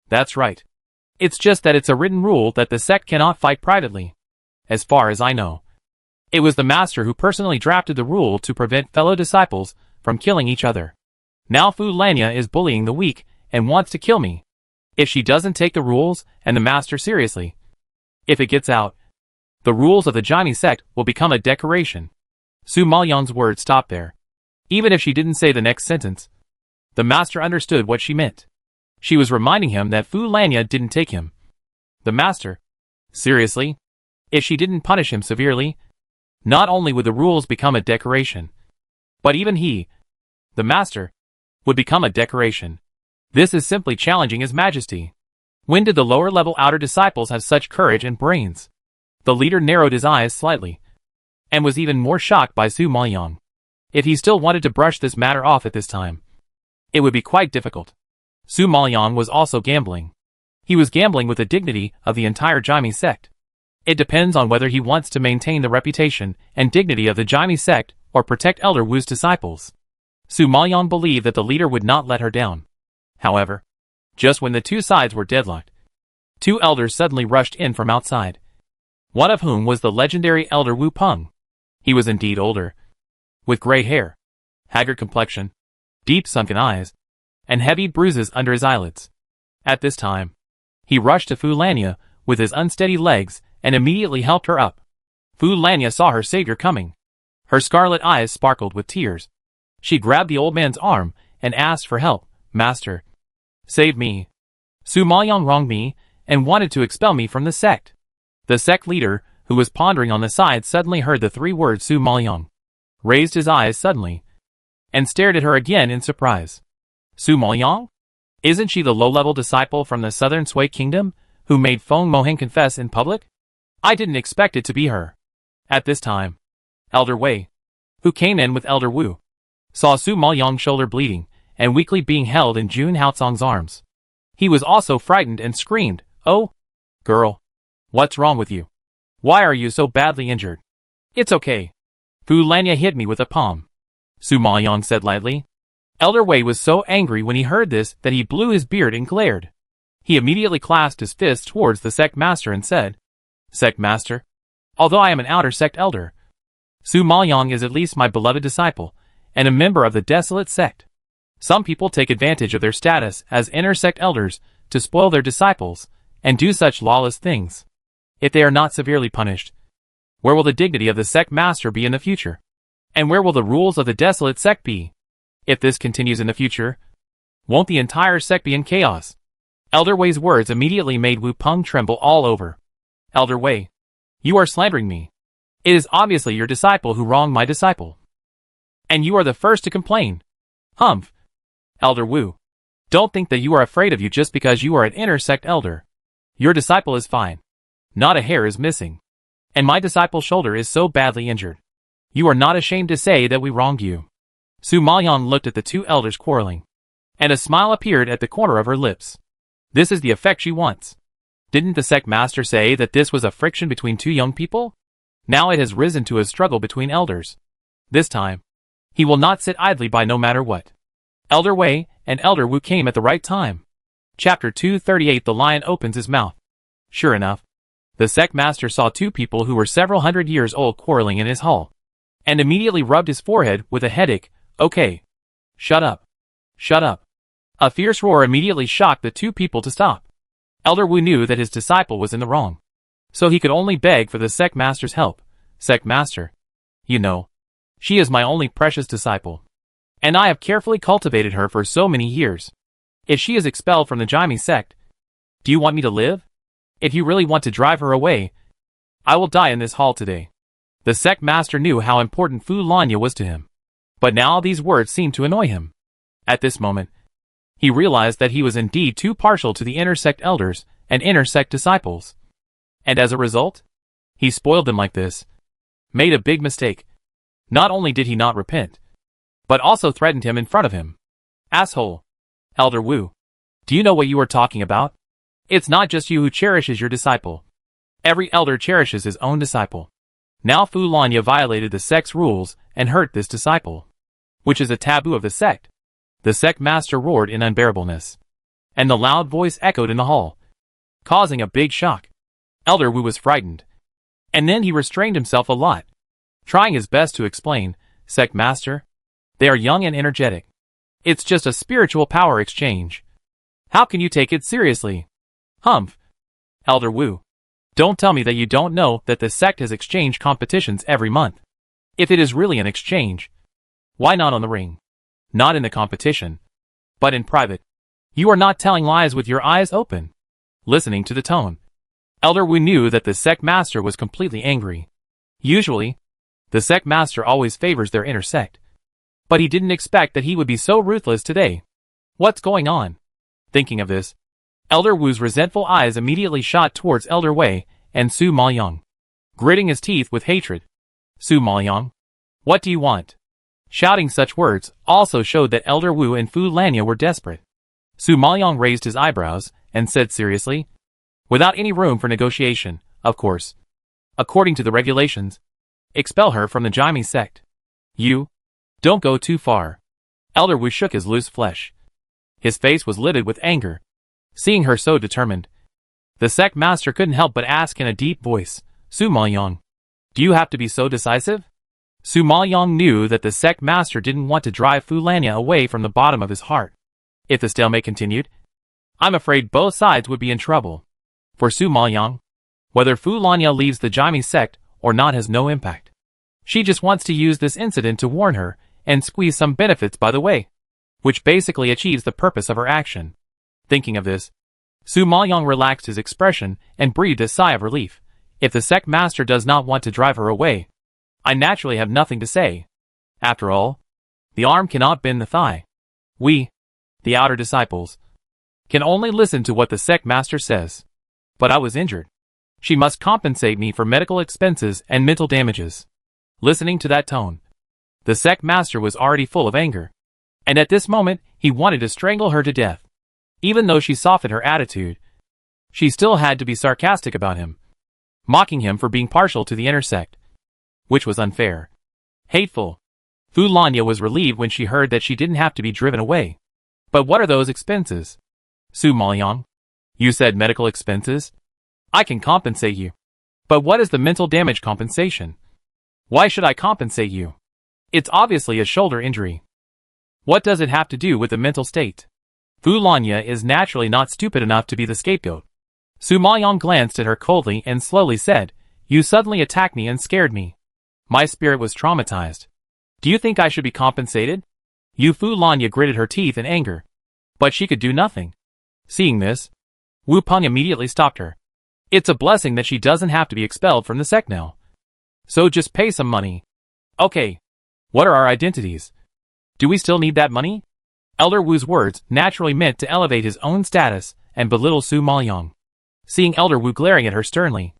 that's right. It's just that it's a written rule that the sect cannot fight privately. As far as I know, it was the master who personally drafted the rule to prevent fellow disciples from killing each other. Now Fu Lanya is bullying the weak and wants to kill me. If she doesn't take the rules and the master seriously, if it gets out, the rules of the Jaime sect will become a decoration. Su Maoyang's words stopped there. Even if she didn't say the next sentence, the master understood what she meant. She was reminding him that Fu Lanya didn't take him. The master? Seriously? If she didn't punish him severely, not only would the rules become a decoration, but even he, the master, would become a decoration. This is simply challenging His Majesty. When did the lower-level outer disciples have such courage and brains? The leader narrowed his eyes slightly, and was even more shocked by Su Maoyang. If he still wanted to brush this matter off at this time, it would be quite difficult. Su Maoyang was also gambling. He was gambling with the dignity of the entire Jaime sect. It depends on whether he wants to maintain the reputation and dignity of the Jaime sect or protect Elder Wu's disciples. Su Maoyang believed that the leader would not let her down. However, just when the two sides were deadlocked, two elders suddenly rushed in from outside. One of whom was the legendary Elder Wu Peng. He was indeed older, with gray hair, haggard complexion, deep sunken eyes, and heavy bruises under his eyelids. At this time, he rushed to Fu Lanya with his unsteady legs and immediately helped her up. Fu Lanya saw her savior coming. Her scarlet eyes sparkled with tears. She grabbed the old man's arm and asked for help. Master, save me. Su Maoyang wronged me and wanted to expel me from the sect. The sect leader, who was pondering on the side, suddenly heard the three words Su Maoyang, raised his eyes suddenly, and stared at her again in surprise. Su Maoyang? Isn't she the low-level disciple from the southern Sui kingdom, who made Feng Moheng confess in public? I didn't expect it to be her. At this time, Elder Wei, who came in with Elder Wu, saw Su Maoyang's shoulder bleeding and weakly being held in Jun Haocong's arms. He was also frightened and screamed, "Oh, girl, what's wrong with you? Why are you so badly injured?" "It's okay. Fu Lanya hit me with a palm," Su Maoyang said lightly. Elder Wei was so angry when he heard this that he blew his beard and glared. He immediately clasped his fist towards the sect master and said, "Sect master, although I am an outer sect elder, Su Maoyang is at least my beloved disciple, and a member of the desolate sect. Some people take advantage of their status as inner sect elders to spoil their disciples and do such lawless things. If they are not severely punished, where will the dignity of the sect master be in the future? And where will the rules of the desolate sect be? If this continues in the future, won't the entire sect be in chaos?" Elder Wei's words immediately made Wu Peng tremble all over. "Elder Wei, you are slandering me. It is obviously your disciple who wronged my disciple. And you are the first to complain. Humph. Elder Wu, don't think that you are afraid of you just because you are an inner sect elder. Your disciple is fine. Not a hair is missing. And my disciple's shoulder is so badly injured. You are not ashamed to say that we wronged you." Su Maoyang looked at the two elders quarreling, and a smile appeared at the corner of her lips. This is the effect she wants. Didn't the sect master say that this was a friction between two young people? Now it has risen to a struggle between elders. This time, he will not sit idly by no matter what. Elder Wei and Elder Wu came at the right time. Chapter 238. The Lion Opens His Mouth. Sure enough, the sect master saw two people who were several hundred years old quarreling in his hall, and immediately rubbed his forehead with a headache. "Okay. Shut up. Shut up." A fierce roar immediately shocked the two people to stop. Elder Wu knew that his disciple was in the wrong, so he could only beg for the sect master's help. "Sect master, you know, she is my only precious disciple, and I have carefully cultivated her for so many years. If she is expelled from the Jaime sect, do you want me to live? If you really want to drive her away, I will die in this hall today." The sect master knew how important Fu Lanya was to him, but now these words seemed to annoy him. At this moment, he realized that he was indeed too partial to the inner sect elders and inner sect disciples. And as a result, he spoiled them like this. Made a big mistake. Not only did he not repent, but also threatened him in front of him. "Asshole. Elder Wu, do you know what you are talking about? It's not just you who cherishes your disciple. Every elder cherishes his own disciple. Now Fu Lanya violated the sect's rules and hurt this disciple, which is a taboo of the sect." The sect master roared in unbearableness, and the loud voice echoed in the hall, causing a big shock. Elder Wu was frightened, and then he restrained himself a lot, trying his best to explain, "Sect master, they are young and energetic. It's just a spiritual power exchange. How can you take it seriously?" "Humph. Elder Wu, don't tell me that you don't know that the sect has exchange competitions every month. If it is really an exchange, why not on the ring? Not in the competition, but in private. You are not telling lies with your eyes open. Listening to the tone, Elder Wu knew that the sect master was completely angry. Usually, the sect master always favors their inner sect. But he didn't expect that he would be so ruthless today. What's going on? Thinking of this, Elder Wu's resentful eyes immediately shot towards Elder Wei and Su Maoyang, gritting his teeth with hatred. Su Maoyang, what do you want? Shouting such words also showed that Elder Wu and Fu Lanya were desperate. Su Maoyang raised his eyebrows and said seriously, without any room for negotiation, of course. According to the regulations, expel her from the Jaime sect. You don't go too far. Elder Wu shook his loose flesh. His face was livid with anger. Seeing her so determined, the sect master couldn't help but ask in a deep voice, Su Maoyang, do you have to be so decisive? Su Maoyang knew that the sect master didn't want to drive Fu Lanya away from the bottom of his heart. If the stalemate continued, I'm afraid both sides would be in trouble. For Su Maoyang, whether Fu Lanya leaves the Jaime sect or not has no impact. She just wants to use this incident to warn her and squeeze some benefits by the way, which basically achieves the purpose of her action. Thinking of this, Su Maoyang relaxed his expression and breathed a sigh of relief. If the sect master does not want to drive her away, I naturally have nothing to say. After all, the arm cannot bend the thigh. We, the outer disciples, can only listen to what the sect master says. But I was injured. She must compensate me for medical expenses and mental damages. Listening to that tone, the sect master was already full of anger. And at this moment, he wanted to strangle her to death. Even though she softened her attitude, she still had to be sarcastic about him, mocking him for being partial to the inner sect, which was unfair. Hateful. Fu Lanya was relieved when she heard that she didn't have to be driven away. But what are those expenses? Su Maoyang, you said medical expenses? I can compensate you. But what is the mental damage compensation? Why should I compensate you? It's obviously a shoulder injury. What does it have to do with the mental state? Fu Lanya is naturally not stupid enough to be the scapegoat. Su Maoyang glanced at her coldly and slowly said, you suddenly attacked me and scared me. My spirit was traumatized. Do you think I should be compensated? Fu Lanya gritted her teeth in anger. But she could do nothing. Seeing this, Wu Peng immediately stopped her. It's a blessing that she doesn't have to be expelled from the sect now. So just pay some money. Okay. What are our identities? Do we still need that money? Elder Wu's words naturally meant to elevate his own status and belittle Su Maoyang. Seeing Elder Wu glaring at her sternly,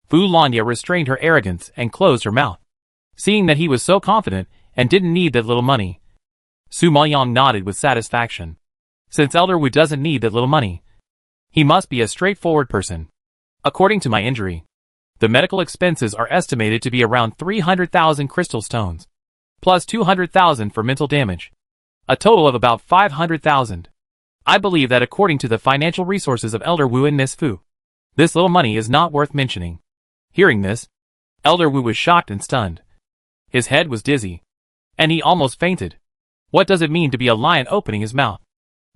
Fu Lanya restrained her arrogance and closed her mouth. Seeing that he was so confident and didn't need that little money, Su Maoyang nodded with satisfaction. Since Elder Wu doesn't need that little money, he must be a straightforward person. According to my injury, the medical expenses are estimated to be around 300,000 crystal stones, plus 200,000 for mental damage. A total of about 500,000. I believe that according to the financial resources of Elder Wu and Miss Fu, this little money is not worth mentioning. Hearing this, Elder Wu was shocked and stunned. His head was dizzy, and he almost fainted. What does it mean to be a lion opening his mouth?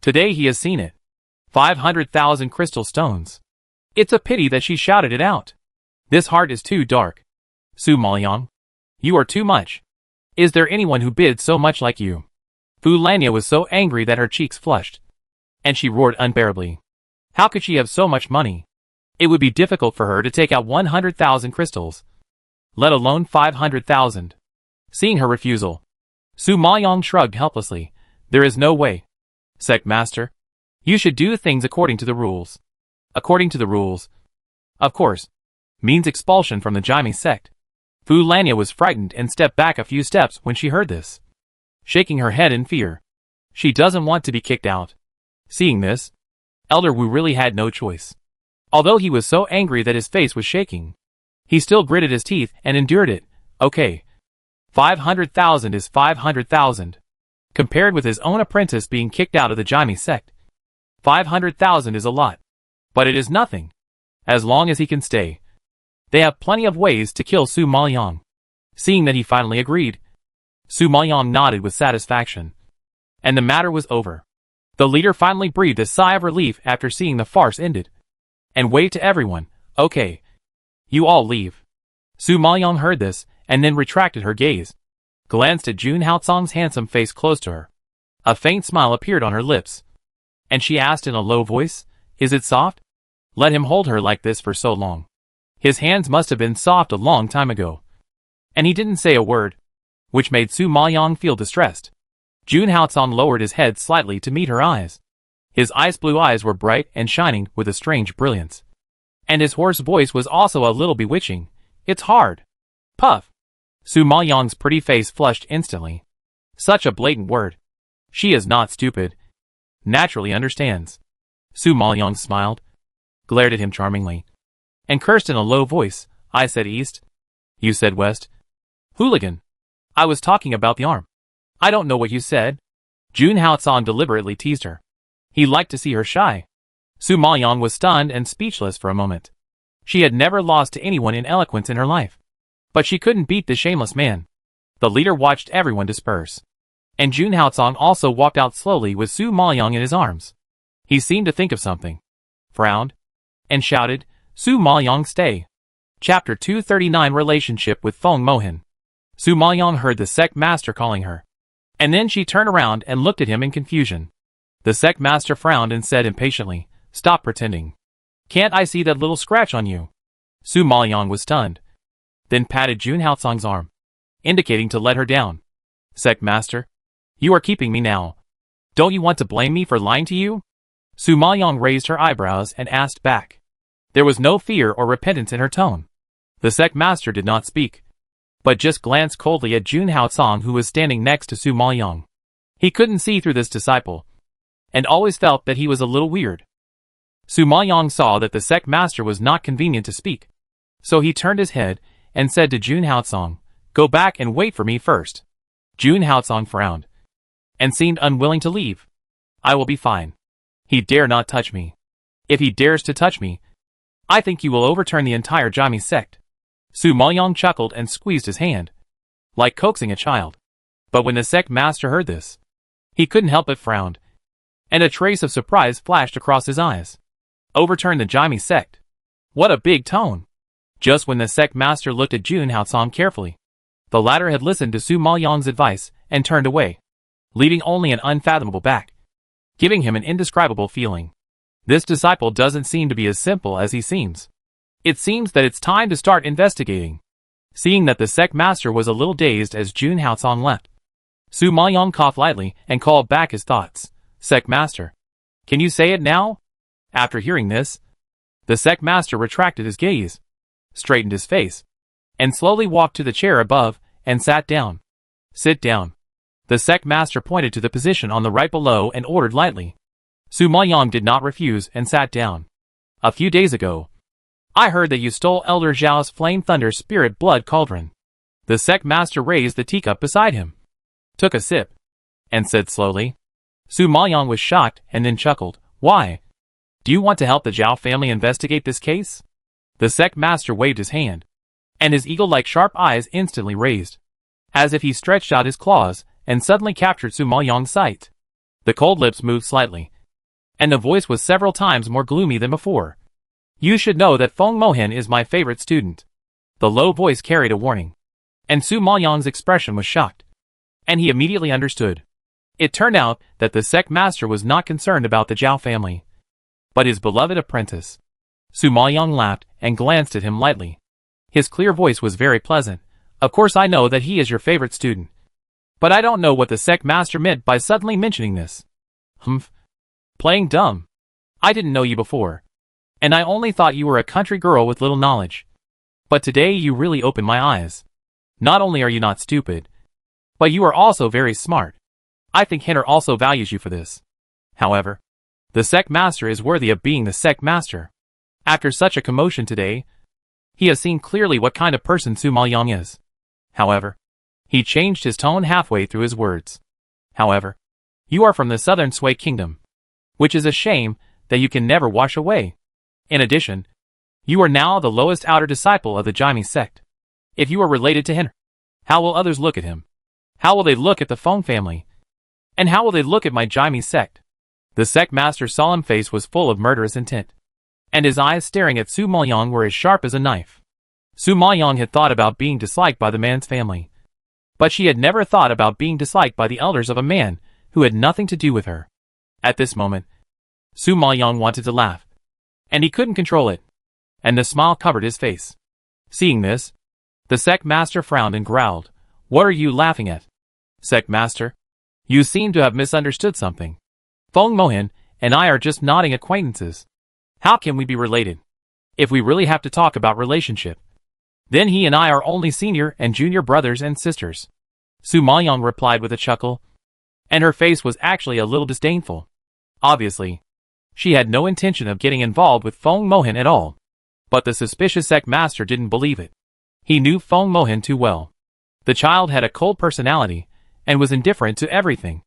Today he has seen it. 500,000 crystal stones. It's a pity that she shouted it out. This heart is too dark. Su Maoyang, you are too much. Is there anyone who bids so much like you? Fu Lanya was so angry that her cheeks flushed, and she roared unbearably. How could she have so much money? It would be difficult for her to take out 100,000 crystals, let alone 500,000. Seeing her refusal, Su Maoyang shrugged helplessly. There is no way. Sect Master, you should do things according to the rules. According to the rules, of course, means expulsion from the Jaime sect. Fu Lanya was frightened and stepped back a few steps when she heard this, shaking her head in fear. She doesn't want to be kicked out. Seeing this, Elder Wu really had no choice. Although he was so angry that his face was shaking, he still gritted his teeth and endured it. Okay. 500,000 is 500,000. Compared with his own apprentice being kicked out of the Jaime sect, 500,000 is a lot. But it is nothing. As long as he can stay. They have plenty of ways to kill Su Maoyang. Seeing that he finally agreed, Su Maoyang nodded with satisfaction. And the matter was over. The leader finally breathed a sigh of relief after seeing the farce ended, and waved to everyone. Okay. You all leave. Su Maoyang heard this, and then retracted her gaze, glanced at Jun Haotsong's handsome face close to her. A faint smile appeared on her lips, and she asked in a low voice, "Is it soft?" Let him hold her like this for so long. His hands must have been soft a long time ago. And he didn't say a word, which made Su Maoyang feel distressed. Jun Haotsong lowered his head slightly to meet her eyes. His ice blue eyes were bright and shining with a strange brilliance. And his hoarse voice was also a little bewitching. "It's hard." Puff. Su Maoyang's pretty face flushed instantly. Such a blatant word. She is not stupid. Naturally understands. Su Maoyang smiled, glared at him charmingly, and cursed in a low voice. "I said east. You said west. Hooligan. I was talking about the arm. I don't know what you said." Jun Haotsong deliberately teased her. He liked to see her shy. Su Maoyang was stunned and speechless for a moment. She had never lost to anyone in eloquence in her life. But she couldn't beat the shameless man. The leader watched everyone disperse. And Jun Haotsong also walked out slowly with Su Maoyang in his arms. He seemed to think of something, frowned, and shouted, "Su Maoyang, stay." Chapter 239 Relationship with Feng Mohan. Su Maoyang heard the sect master calling her. And then she turned around and looked at him in confusion. The sect master frowned and said impatiently, "Stop pretending. Can't I see that little scratch on you?" Su Maoyang was stunned, then patted Jun Haotsong's arm, indicating to let her down. "Sect master, you are keeping me now. Don't you want to blame me for lying to you?" Su Maoyang raised her eyebrows and asked back. There was no fear or repentance in her tone. The sect master did not speak, but just glanced coldly at Jun Haotsong, who was standing next to Su Maoyang. He couldn't see through this disciple, and always felt that he was a little weird. Su Maoyang saw that the sect master was not convenient to speak, so he turned his head and said to Jun Haotsong, "Go back and wait for me first." Jun Haotsong frowned, and seemed unwilling to leave. "I will be fine. He dare not touch me. If he dares to touch me, I think you will overturn the entire Jami sect." Su Maoyang chuckled and squeezed his hand, like coaxing a child. But when the sect master heard this, he couldn't help but frown, and a trace of surprise flashed across his eyes. Overturn the Jami sect? What a big tone! Just when the sect master looked at Jun Haotsong carefully, the latter had listened to Su Maoyang's advice and turned away, leaving only an unfathomable back, giving him an indescribable feeling. This disciple doesn't seem to be as simple as he seems. It seems that it's time to start investigating. Seeing that the sect master was a little dazed as Jun Haotsong left, Su Maoyang coughed lightly and called back his thoughts. "Sect master, can you say it now?" After hearing this, the sect master retracted his gaze, straightened his face, and slowly walked to the chair above and sat down. "Sit down." The sect master pointed to the position on the right below and ordered lightly. Su Maoyang did not refuse and sat down. "A few days ago, I heard that you stole Elder Zhao's Flame Thunder Spirit Blood Cauldron." The sect master raised the teacup beside him, took a sip, and said slowly. Su Maoyang was shocked and then chuckled. "Why? Do you want to help the Zhao family investigate this case?" The sect master waved his hand, and his eagle-like sharp eyes instantly raised, as if he stretched out his claws and suddenly captured Su Maoyang's sight. The cold lips moved slightly, and the voice was several times more gloomy than before. "You should know that Feng Mohan is my favorite student." The low voice carried a warning, and Su Maoyang's expression was shocked, and he immediately understood. It turned out that the sect master was not concerned about the Zhao family, but his beloved apprentice. Su Maoyang laughed and glanced at him lightly. His clear voice was very pleasant. "Of course I know that he is your favorite student, but I don't know what the sect master meant by suddenly mentioning this." "Humph. Playing dumb. I didn't know you before, and I only thought you were a country girl with little knowledge. But today you really opened my eyes. Not only are you not stupid, but you are also very smart. I think Hinner also values you for this. However, the sect master is worthy of being the sect master. After such a commotion today, he has seen clearly what kind of person Su Maoyang is." However, he changed his tone halfway through his words. "However, you are from the southern Sui kingdom, which is a shame that you can never wash away. In addition, you are now the lowest outer disciple of the Jami sect. If you are related to Hinner, how will others look at him? How will they look at the Feng family? And how will they look at my Jami sect?" The sect master's solemn face was full of murderous intent, and his eyes staring at Su Maoyang were as sharp as a knife. Su Maoyang had thought about being disliked by the man's family, but she had never thought about being disliked by the elders of a man who had nothing to do with her. At this moment, Su Maoyang wanted to laugh, and he couldn't control it, and the smile covered his face. Seeing this, the sect master frowned and growled, "What are you laughing at? Sect master, you seem to have misunderstood something. Feng Mohan and I are just nodding acquaintances. How can we be related? If we really have to talk about relationship, then he and I are only senior and junior brothers and sisters." Su Maoyang replied with a chuckle, and her face was actually a little disdainful. Obviously, she had no intention of getting involved with Feng Mohan at all. But the suspicious sect master didn't believe it. He knew Feng Mohan too well. The child had a cold personality and was indifferent to everything.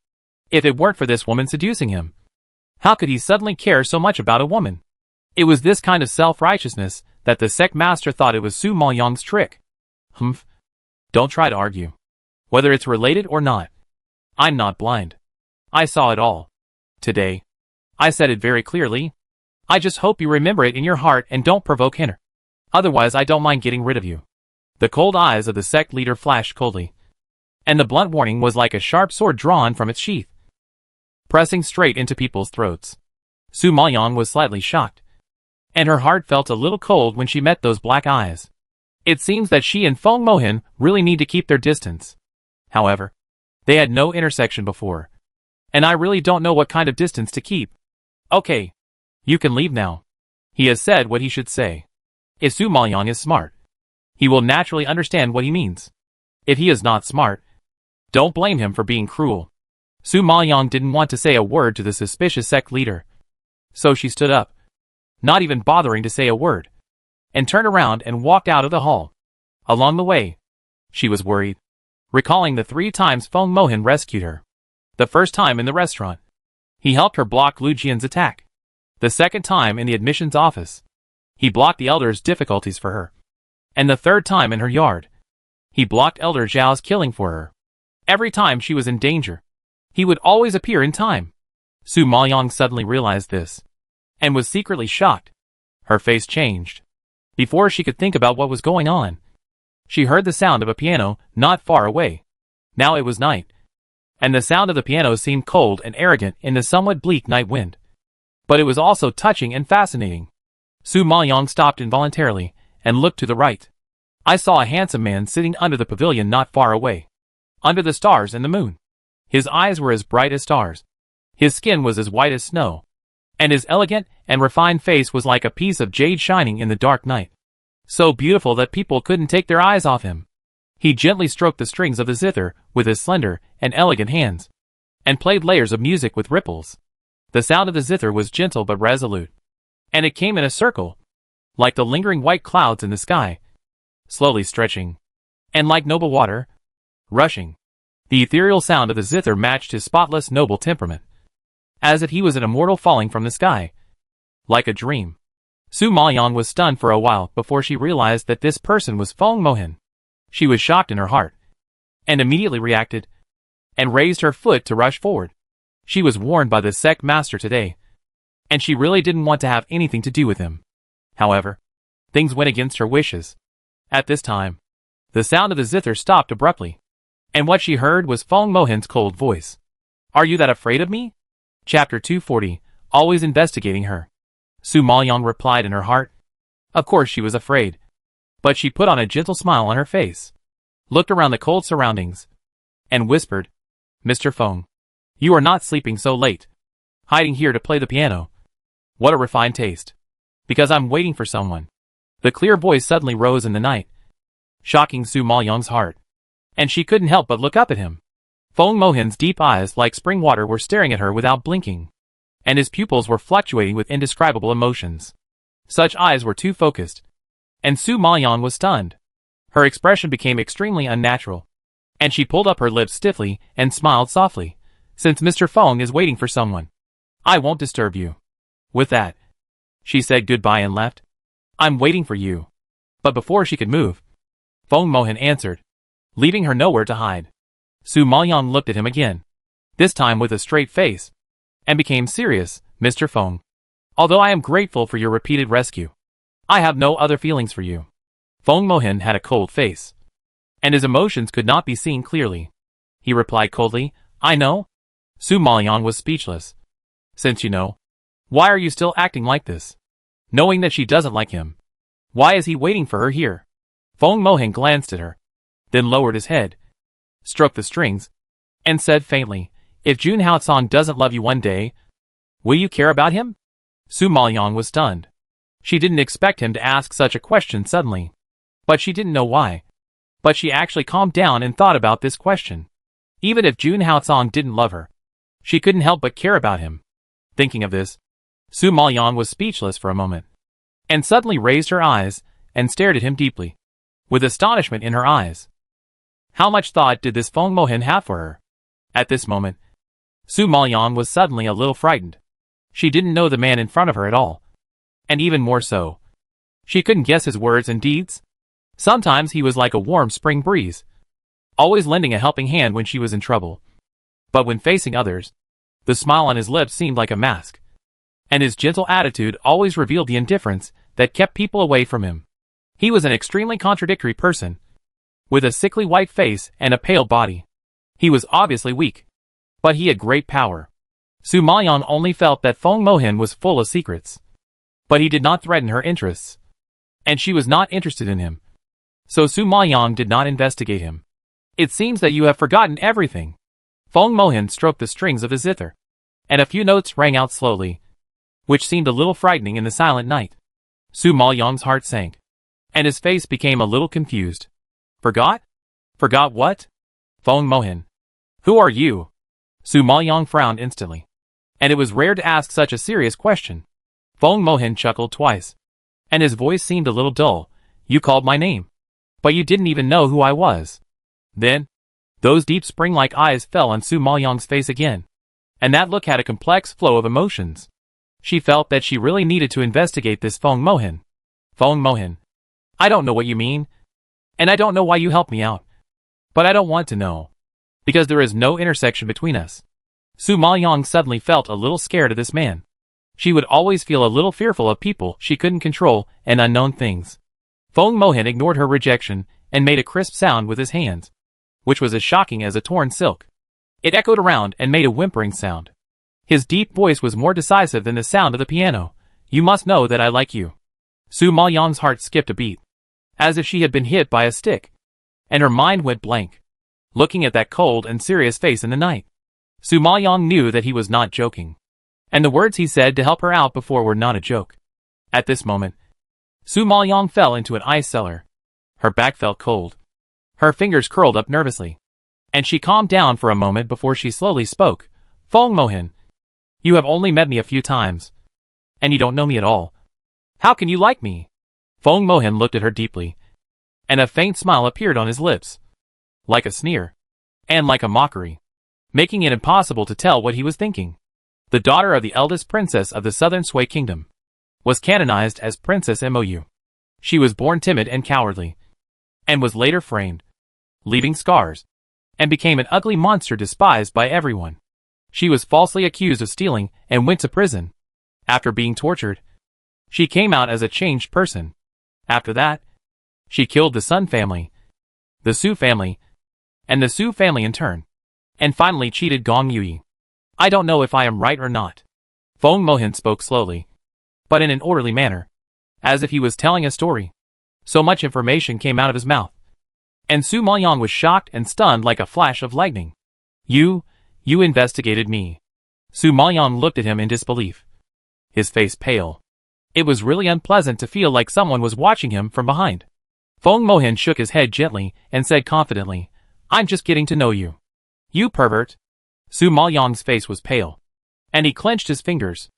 If it weren't for this woman seducing him, how could he suddenly care so much about a woman? It was this kind of self-righteousness that the sect master thought it was Su Maoyang's trick. Humph. Don't try to argue. Whether it's related or not. I'm not blind. I saw it all. Today. I said it very clearly. I just hope you remember it in your heart and don't provoke Hinner. Otherwise I don't mind getting rid of you. The cold eyes of the sect leader flashed coldly, and the blunt warning was like a sharp sword drawn from its sheath, pressing straight into people's throats. Su Maoyang was slightly shocked, and her heart felt a little cold when she met those black eyes. It seems that she and Feng Mohan really need to keep their distance. However, they had no intersection before, and I really don't know what kind of distance to keep. Okay. You can leave now. He has said what he should say. If Su Maoyang is smart, he will naturally understand what he means. If he is not smart, don't blame him for being cruel. Su Maoyang didn't want to say a word to the suspicious sect leader, so she stood up, not even bothering to say a word, and turned around and walked out of the hall. Along the way, she was worried, recalling the 3 times Feng Mohan rescued her. The first time in the restaurant, he helped her block Lu Jian's attack. The second time in the admissions office, he blocked the elder's difficulties for her. And the third time in her yard, he blocked Elder Zhao's killing for her. Every time she was in danger, he would always appear in time. Su Maoyang suddenly realized this, and was secretly shocked. Her face changed. Before she could think about what was going on, she heard the sound of a piano not far away. Now it was night, and the sound of the piano seemed cold and arrogant in the somewhat bleak night wind. But it was also touching and fascinating. Su Maoyang stopped involuntarily and looked to the right. I saw a handsome man sitting under the pavilion not far away, under the stars and the moon. His eyes were as bright as stars. His skin was as white as snow, and his elegant and refined face was like a piece of jade shining in the dark night. So beautiful that people couldn't take their eyes off him. He gently stroked the strings of the zither with his slender and elegant hands, and played layers of music with ripples. The sound of the zither was gentle but resolute, and it came in a circle, like the lingering white clouds in the sky, slowly stretching, and like noble water, rushing. The ethereal sound of the zither matched his spotless noble temperament, as if he was an immortal falling from the sky, like a dream. Su Maoyang was stunned for a while before she realized that this person was Feng Mohan. She was shocked in her heart, and immediately reacted, and raised her foot to rush forward. She was warned by the sect master today, and she really didn't want to have anything to do with him. However, things went against her wishes. At this time, the sound of the zither stopped abruptly, and what she heard was Feng Mohan's cold voice. "Are you that afraid of me?" Chapter 240, always investigating her. Su Maoyang replied in her heart. Of course she was afraid, but she put on a gentle smile on her face, looked around the cold surroundings, and whispered, "Mr. Feng, you are not sleeping so late, hiding here to play the piano. What a refined taste. Because I'm waiting for someone." The clear voice suddenly rose in the night, shocking Su Maoyang's heart, and she couldn't help but look up at him. Feng Mohan's deep eyes like spring water were staring at her without blinking, and his pupils were fluctuating with indescribable emotions. Such eyes were too focused, and Su Maoyang was stunned. Her expression became extremely unnatural, and she pulled up her lips stiffly and smiled softly. "Since Mr. Feng is waiting for someone, I won't disturb you." With that, she said goodbye and left. "I'm waiting for you." But before she could move, Feng Mohan answered, leaving her nowhere to hide. Su Maoyang looked at him again, this time with a straight face, and became serious. "Mr. Feng, although I am grateful for your repeated rescue, I have no other feelings for you." Feng Mohin had a cold face, and his emotions could not be seen clearly. He replied coldly, I know. Su Maoyang was speechless. Since you know, why are you still acting like this? Knowing that she doesn't like him, why is he waiting for her here? Feng Mohin glanced at her, then lowered his head, stroked the strings, and said faintly, if Jun Haotsong doesn't love you one day, will you care about him? Su Maoyang was stunned. She didn't expect him to ask such a question suddenly, but she didn't know why. But she actually calmed down and thought about this question. Even if Jun Haotsong didn't love her, she couldn't help but care about him. Thinking of this, Su Maoyang was speechless for a moment, and suddenly raised her eyes and stared at him deeply, with astonishment in her eyes. How much thought did this Feng Mohin have for her? At this moment, Su Maoyang was suddenly a little frightened. She didn't know the man in front of her at all, and even more so, she couldn't guess his words and deeds. Sometimes he was like a warm spring breeze, always lending a helping hand when she was in trouble. But when facing others, the smile on his lips seemed like a mask, and his gentle attitude always revealed the indifference that kept people away from him. He was an extremely contradictory person, with a sickly white face and a pale body. He was obviously weak, but he had great power. Su Maoyang only felt that Feng Mohin was full of secrets, but he did not threaten her interests, and she was not interested in him. So Su Maoyang did not investigate him. It seems that you have forgotten everything. Feng Mohin stroked the strings of his zither, and a few notes rang out slowly, which seemed a little frightening in the silent night. Su Maoyang's heart sank, and his face became a little confused. Forgot? Forgot what? Feng Mohin. Who are you? Su Maoyang frowned instantly, and it was rare to ask such a serious question. Feng Mohin chuckled twice, and his voice seemed a little dull. You called my name, but you didn't even know who I was. Then, those deep spring-like eyes fell on Su Maoyang's face again, and that look had a complex flow of emotions. She felt that she really needed to investigate this Feng Mohin. Feng Mohin. I don't know what you mean, and I don't know why you helped me out, but I don't want to know, because there is no intersection between us. Su Maoyang suddenly felt a little scared of this man. She would always feel a little fearful of people she couldn't control and unknown things. Feng Mohin ignored her rejection and made a crisp sound with his hands, which was as shocking as a torn silk. It echoed around and made a whimpering sound. His deep voice was more decisive than the sound of the piano. You must know that I like you. Su Maoyang's heart skipped a beat, as if she had been hit by a stick, and her mind went blank, looking at that cold and serious face in the night. Su Maoyang knew that he was not joking, and the words he said to help her out before were not a joke. At this moment, Su Maoyang fell into an ice cellar. Her back felt cold. Her fingers curled up nervously, and she calmed down for a moment before she slowly spoke. Feng Mohin, you have only met me a few times, and you don't know me at all. How can you like me? Feng Mohin looked at her deeply, and a faint smile appeared on his lips, like a sneer, and like a mockery, making it impossible to tell what he was thinking. The daughter of the eldest princess of the southern Sui kingdom was canonized as Princess Mou. She was born timid and cowardly, and was later framed, leaving scars, and became an ugly monster despised by everyone. She was falsely accused of stealing and went to prison. After being tortured, she came out as a changed person. After that, she killed the Sun family, the Su family, and the Su family in turn, and finally cheated Gong Yui. I don't know if I am right or not. Feng Mohin spoke slowly, but in an orderly manner, as if he was telling a story. So much information came out of his mouth, and Su Maoyang was shocked and stunned like a flash of lightning. You investigated me. Su Maoyang looked at him in disbelief, his face pale. It was really unpleasant to feel like someone was watching him from behind. Feng Mohin shook his head gently and said confidently, I'm just getting to know you. You pervert. Su Maoyang's face was pale, and he clenched his fingers.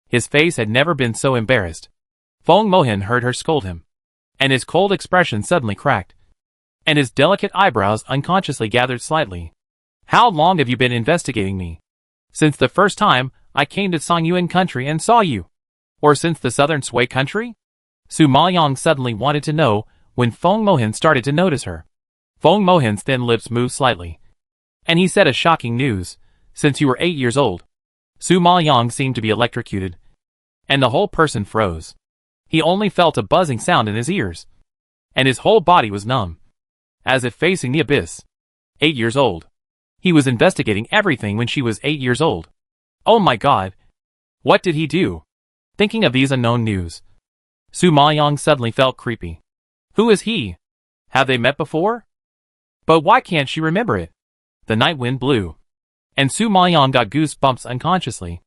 His face had never been so embarrassed. Feng Mohin heard her scold him, and his cold expression suddenly cracked, and his delicate eyebrows unconsciously gathered slightly. How long have you been investigating me? Since the first time I came to Songyuan country and saw you? Or since the southern Sui country? Su Maoyang suddenly wanted to know when Feng Mohin started to notice her. Feng Mohin's thin lips moved slightly, and he said a shocking news. Since you were 8 years old. Su Maoyang seemed to be electrocuted, and the whole person froze. He only felt a buzzing sound in his ears. and his whole body was numb, as if facing the abyss. 8 years old. He was investigating everything when she was 8 years old. Oh my god. What did he do? Thinking of these unknown news, Su Maoyang suddenly felt creepy. Who is he? Have they met before? But why can't she remember it? The night wind blew, and Su Maoyang got goosebumps unconsciously.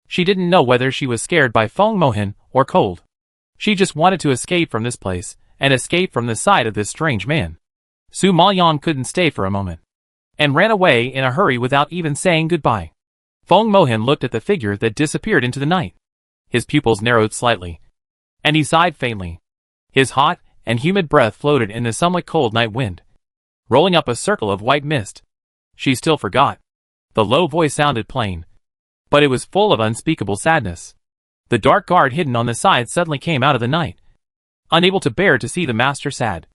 She didn't know whether she was scared by Feng Mohan or cold. She just wanted to escape from this place, and escape from the sight of this strange man. Su Maoyang couldn't stay for a moment, and ran away in a hurry without even saying goodbye. Feng Mohan looked at the figure that disappeared into the night. His pupils narrowed slightly, and he sighed faintly. His hot and humid breath floated in the somewhat cold night wind, rolling up a circle of white mist. She still forgot. The low voice sounded plain, but it was full of unspeakable sadness. The dark guard hidden on the side suddenly came out of the night, unable to bear to see the master sad,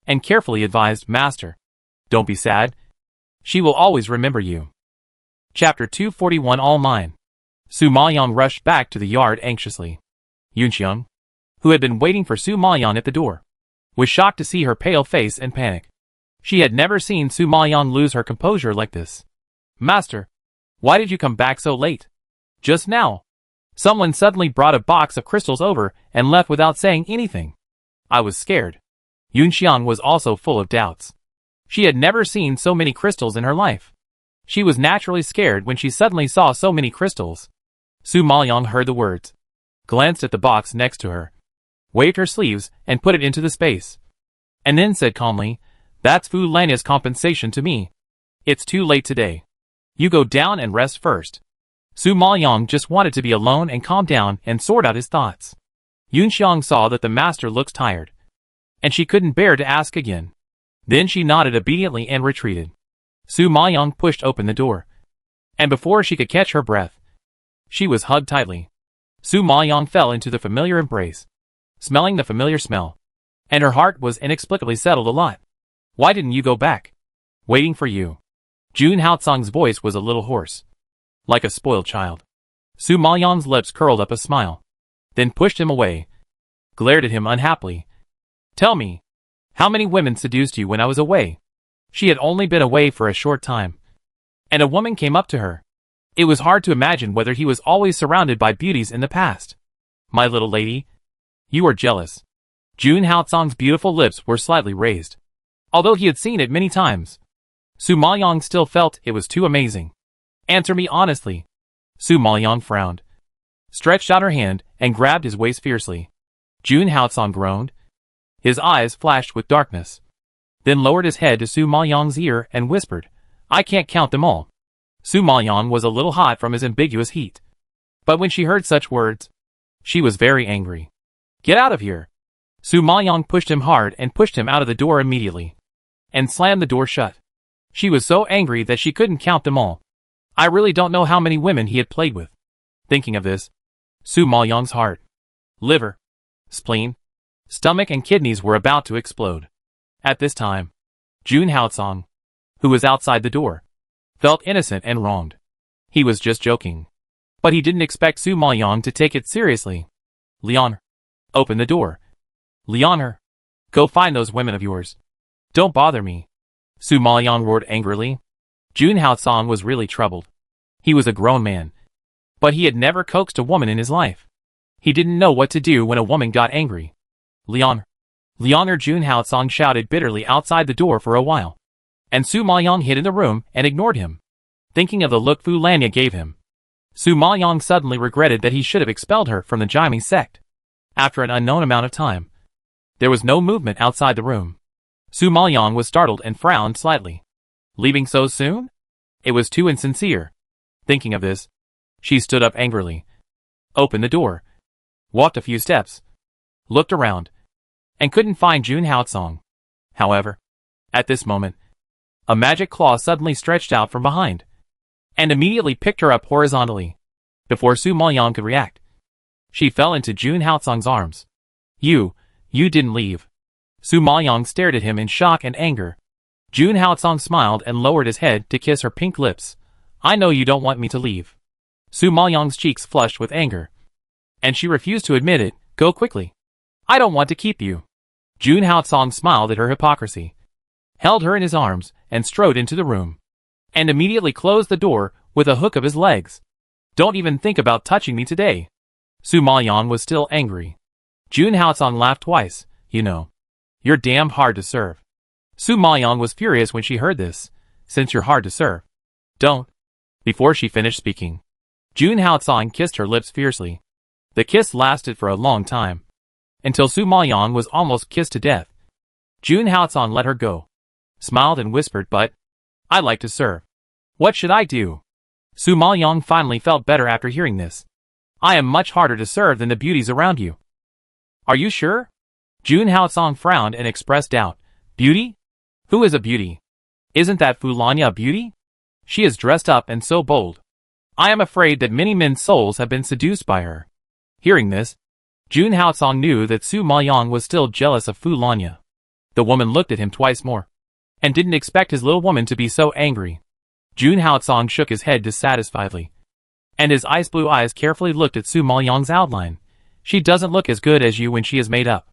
and carefully advised, "Master, don't be sad. She will always remember you." Chapter 241 All Mine. Su Maoyang rushed back to the yard anxiously. Yunxiang, who had been waiting for Su Maoyang at the door, was shocked to see her pale face and panic. She had never seen Su Maoyang lose her composure like this. "Master, why did you come back so late?" "Just now. Someone suddenly brought a box of crystals over and left without saying anything. I was scared." Yunxiang was also full of doubts. She had never seen so many crystals in her life. She was naturally scared when she suddenly saw so many crystals. Su Maoyang heard the words, glanced at the box next to her, waved her sleeves and put it into the space, and then said calmly, "That's Fu Lanya's compensation to me. It's too late today. You go down and rest first." Su Maoyang just wanted to be alone and calm down and sort out his thoughts. Yunxiang saw that the master looked tired, and she couldn't bear to ask again. Then she nodded obediently and retreated. Su Maoyang pushed open the door, and before she could catch her breath, she was hugged tightly. Su Maoyang fell into the familiar embrace, smelling the familiar smell, and her heart was inexplicably settled a lot. "Why didn't you go back?" "Waiting for you." Jun Haotsong's voice was a little hoarse, like a spoiled child. Su Maoyang's lips curled up a smile, then pushed him away, glared at him unhappily. "Tell me, how many women seduced you when I was away?" She had only been away for a short time, and a woman came up to her. It was hard to imagine whether he was always surrounded by beauties in the past. "My little lady, you are jealous." Jun Haotsong's beautiful lips were slightly raised, although he had seen it many times. Su Maoyang still felt it was too amazing. "Answer me honestly." Su Maoyang frowned, stretched out her hand, and grabbed his waist fiercely. Jun Haotsong groaned. His eyes flashed with darkness, then lowered his head to Su Maoyang's ear and whispered, "I can't count them all." Su Maoyang was a little hot from his ambiguous heat, but when she heard such words, she was very angry. "Get out of here." Su Maoyang pushed him hard and pushed him out of the door immediately, and slammed the door shut. She was so angry that she couldn't count them all. I really don't know how many women he had played with. Thinking of this, Su Maoyang's heart, liver, spleen, stomach and kidneys were about to explode. At this time, Jun Haotsong, who was outside the door, felt innocent and wronged. He was just joking, but he didn't expect Su Maoyang to take it seriously. "Leon, open the door." "Leon, go find those women of yours. Don't bother me." Su Maoyang roared angrily. Jun Haotsong was really troubled. He was a grown man, but he had never coaxed a woman in his life. He didn't know what to do when a woman got angry. "Leon, Jun Haotsong shouted bitterly outside the door for a while, and Su Maoyang hid in the room and ignored him, thinking of the look Fu Lanya gave him. Su Maoyang suddenly regretted that he should have expelled her from the Jiming sect. After an unknown amount of time, there was no movement outside the room. Su Maoyang was startled and frowned slightly. Leaving so soon? It was too insincere. Thinking of this, she stood up angrily, opened the door, walked a few steps, looked around, and couldn't find Jun Haotsong. However, at this moment, a magic claw suddenly stretched out from behind, and immediately picked her up horizontally. Before Su Maoyang could react, she fell into Jun Haotsong's arms. You didn't leave." Su Maoyang stared at him in shock and anger. Jun Haotsong smiled and lowered his head to kiss her pink lips. "I know you don't want me to leave." Su Maoyang's cheeks flushed with anger, and she refused to admit it. "Go quickly. I don't want to keep you." Jun Haotsong smiled at her hypocrisy, held her in his arms, and strode into the room, and immediately closed the door with a hook of his legs. Don't even think about touching me today. Su Maoyang was still angry. Jun Haotsong laughed twice. You know, you're damn hard to serve. Su Maoyang was furious when she heard this. Since you're hard to serve, don't. Before she finished speaking, Jun Haotsong kissed her lips fiercely. The kiss lasted for a long time, until Su Maoyang was almost kissed to death. Jun Haotsong let her go, smiled and whispered, but I like to serve. What should I do? Su Maoyang finally felt better after hearing this. I am much harder to serve than the beauties around you. Are you sure? Jun Haotsong frowned and expressed doubt. Beauty? Who is a beauty? Isn't that Fu Lanya a beauty? She is dressed up and so bold. I am afraid that many men's souls have been seduced by her. Hearing this, Jun Haotsong knew that Su Maoyang was still jealous of Fu Lanya. The woman looked at him twice more, and didn't expect his little woman to be so angry. Jun Haotsong shook his head dissatisfiedly, and his ice blue eyes carefully looked at Su Maoyang's outline. She doesn't look as good as you when she is made up.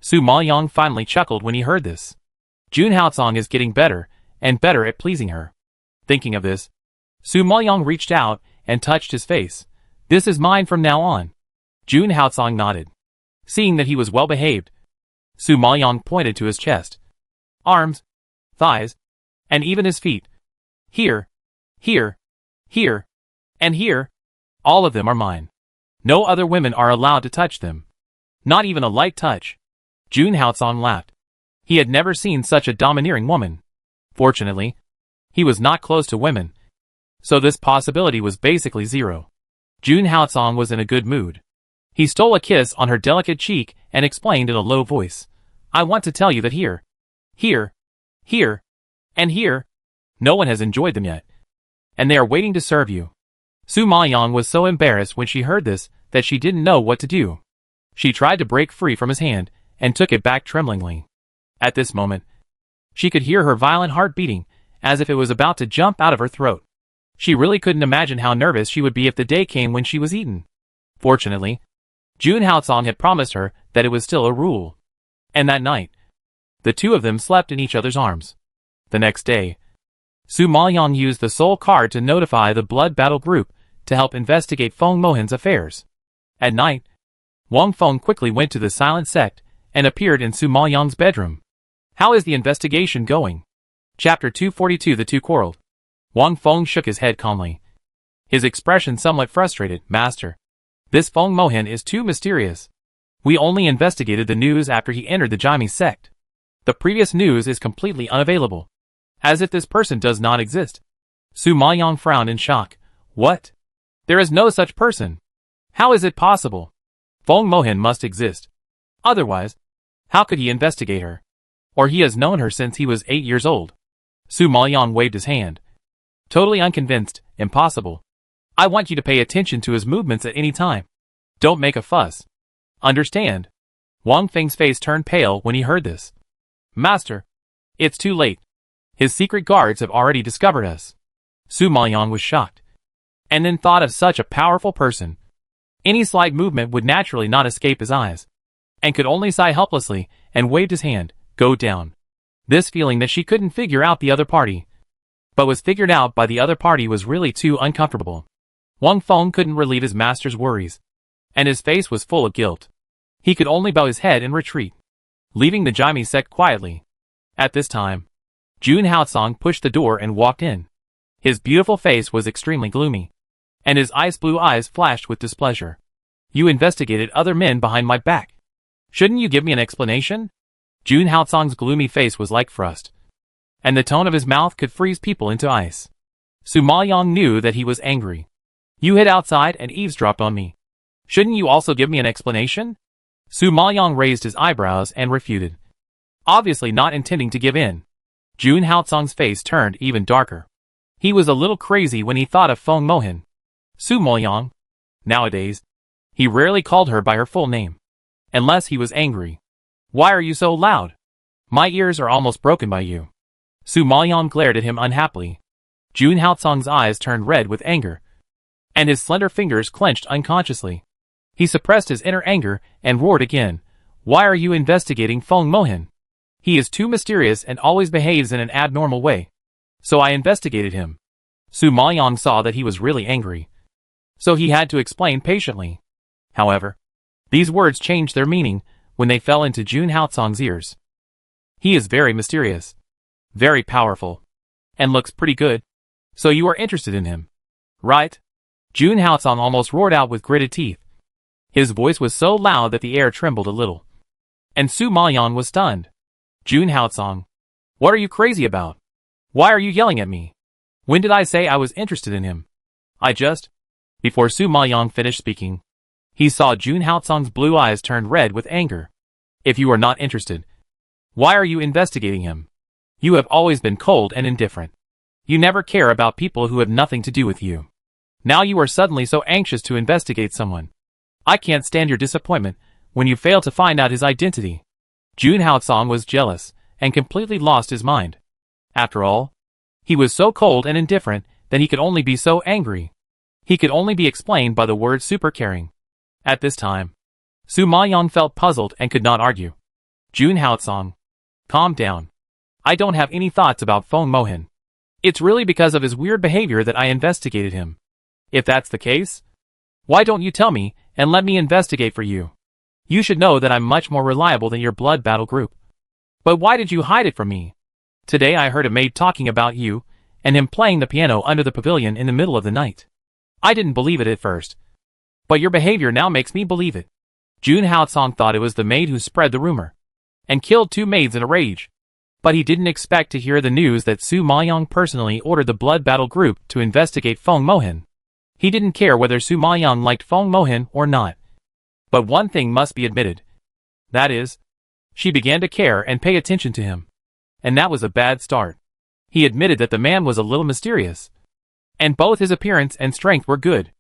Su Maoyang finally chuckled when he heard this. Jun Haotsong is getting better and better at pleasing her. Thinking of this, Su Maoyang reached out and touched his face. This is mine from now on. Jun Haotsong nodded. Seeing that he was well behaved, Su Maoyang pointed to his chest, arms, thighs, and even his feet. Here, here, here, and here, all of them are mine. No other women are allowed to touch them. Not even a light touch. Jun Haotsong laughed. He had never seen such a domineering woman. Fortunately, he was not close to women, so this possibility was basically zero. Jun Haotsong was in a good mood. He stole a kiss on her delicate cheek and explained in a low voice, I want to tell you that here, here, here, and here, no one has enjoyed them yet, and they are waiting to serve you. Su Maoyang was so embarrassed when she heard this that she didn't know what to do. She tried to break free from his hand and took it back tremblingly. At this moment, she could hear her violent heart beating as if it was about to jump out of her throat. She really couldn't imagine how nervous she would be if the day came when she was eaten. Fortunately, Jun Haotsong had promised her that it was still a rule. And that night, the two of them slept in each other's arms. The next day, Su Maoyang used the soul card to notify the blood battle group to help investigate Feng Mohan's affairs. At night, Wang Feng quickly went to the silent sect and appeared in Su Maoyang's bedroom. How is the investigation going? Chapter 242. The two quarreled. Wang Feng shook his head calmly, his expression somewhat frustrated. Master, this Feng Mohan is too mysterious. We only investigated the news after he entered the Jaime sect. The previous news is completely unavailable, as if this person does not exist. Su Maoyang frowned in shock. What? There is no such person. How is it possible? Feng Mohan must exist. Otherwise, how could he investigate her? Or he has known her since he was 8 years old. Su Maoyang waved his hand, totally unconvinced. Impossible. I want you to pay attention to his movements at any time. Don't make a fuss. Understand? Wang Feng's face turned pale when he heard this. Master, it's too late. His secret guards have already discovered us. Su Maoyang was shocked, and then thought of such a powerful person. Any slight movement would naturally not escape his eyes, and could only sigh helplessly and waved his hand, go down. This feeling that she couldn't figure out the other party, but was figured out by the other party was really too uncomfortable. Wang Feng couldn't relieve his master's worries, and his face was full of guilt. He could only bow his head and retreat, leaving the Jaime sect quietly. At this time, Jun Haotsong pushed the door and walked in. His beautiful face was extremely gloomy, and his ice blue eyes flashed with displeasure. You investigated other men behind my back. Shouldn't you give me an explanation? Jun Haotsong's gloomy face was like frost, and the tone of his mouth could freeze people into ice. Su Maoyang knew that he was angry. You hid outside and eavesdropped on me. Shouldn't you also give me an explanation? Su Maoyang raised his eyebrows and refuted, obviously not intending to give in. Jun Haotsong's face turned even darker. He was a little crazy when he thought of Feng Mohan. Su Maoyang. Nowadays, he rarely called her by her full name, unless he was angry. Why are you so loud? My ears are almost broken by you. Su Maoyang glared at him unhappily. Jun Haotsong's eyes turned red with anger, and his slender fingers clenched unconsciously. He suppressed his inner anger and roared again. Why are you investigating Feng Mohan? He is too mysterious and always behaves in an abnormal way. So I investigated him. Su Maoyang saw that he was really angry. So he had to explain patiently. However, these words changed their meaning when they fell into Jun Haotsong's ears. He is very mysterious, very powerful, and looks pretty good. So you are interested in him, right? Jun Haotsong almost roared out with gritted teeth. His voice was so loud that the air trembled a little. And Su Maoyang was stunned. Jun Haotsong, what are you crazy about? Why are you yelling at me? When did I say I was interested in him? Before Su Maoyang finished speaking, he saw Jun Haotsong's blue eyes turned red with anger. If you are not interested, why are you investigating him? You have always been cold and indifferent. You never care about people who have nothing to do with you. Now you are suddenly so anxious to investigate someone. I can't stand your disappointment when you fail to find out his identity. Jun Haotsong was jealous and completely lost his mind. After all, he was so cold and indifferent that he could only be so angry. He could only be explained by the word super caring. At this time, Su Maoyang felt puzzled and could not argue. Jun Haotsong, calm down. I don't have any thoughts about Feng Mohan. It's really because of his weird behavior that I investigated him. If that's the case, why don't you tell me and let me investigate for you? You should know that I'm much more reliable than your blood battle group. But why did you hide it from me? Today I heard a maid talking about you and him playing the piano under the pavilion in the middle of the night. I didn't believe it at first, but your behavior now makes me believe it. Jun Haotsong thought it was the maid who spread the rumor and killed 2 maids in a rage. But he didn't expect to hear the news that Su Maoyang personally ordered the blood battle group to investigate Feng Mohan. He didn't care whether Su Maoyang liked Feng Mohan or not. But one thing must be admitted. That is, she began to care and pay attention to him. And that was a bad start. He admitted that the man was a little mysterious. And both his appearance and strength were good.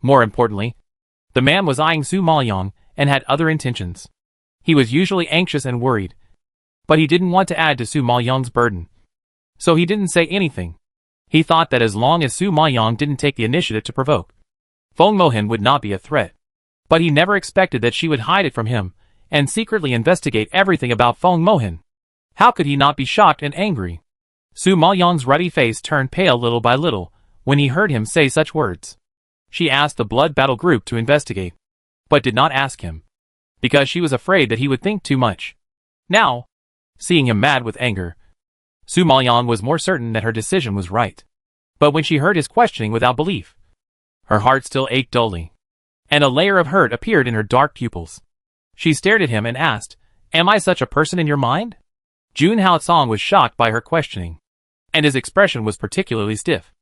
More importantly, the man was eyeing Su Maoyang and had other intentions. He was usually anxious and worried. But he didn't want to add to Su Maoyang's burden. So he didn't say anything. He thought that as long as Su Maoyang didn't take the initiative to provoke, Feng Mohan would not be a threat. But he never expected that she would hide it from him and secretly investigate everything about Feng Mohan. How could he not be shocked and angry? Su Maoyang's ruddy face turned pale little by little when he heard him say such words. She asked the blood battle group to investigate, but did not ask him, because she was afraid that he would think too much. Now, seeing him mad with anger, Su Maoyang was more certain that her decision was right. But when she heard his questioning without belief, her heart still ached dully, and a layer of hurt appeared in her dark pupils. She stared at him and asked, "Am I such a person in your mind?" Jun Haotsong was shocked by her questioning, and his expression was particularly stiff.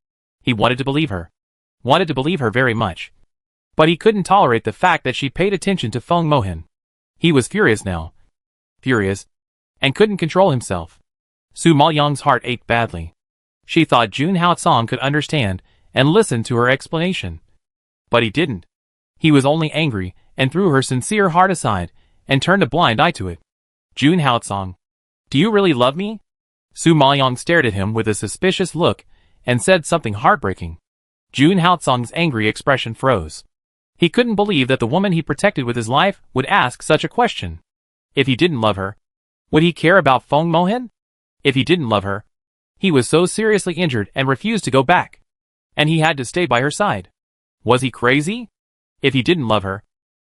He wanted to believe her very much. But he couldn't tolerate the fact that she paid attention to Feng Mohan. He was furious now. Furious, and couldn't control himself. Su Maoyang's heart ached badly. She thought Jun Haotsong could understand and listen to her explanation. But he didn't. He was only angry and threw her sincere heart aside and turned a blind eye to it. Jun Haotsong, do you really love me? Su Maoyang stared at him with a suspicious look and said something heartbreaking. Jun Haotsong's angry expression froze. He couldn't believe that the woman he protected with his life would ask such a question. If he didn't love her, would he care about Feng Mohan? If he didn't love her, he was so seriously injured and refused to go back. And he had to stay by her side. Was he crazy? If he didn't love her,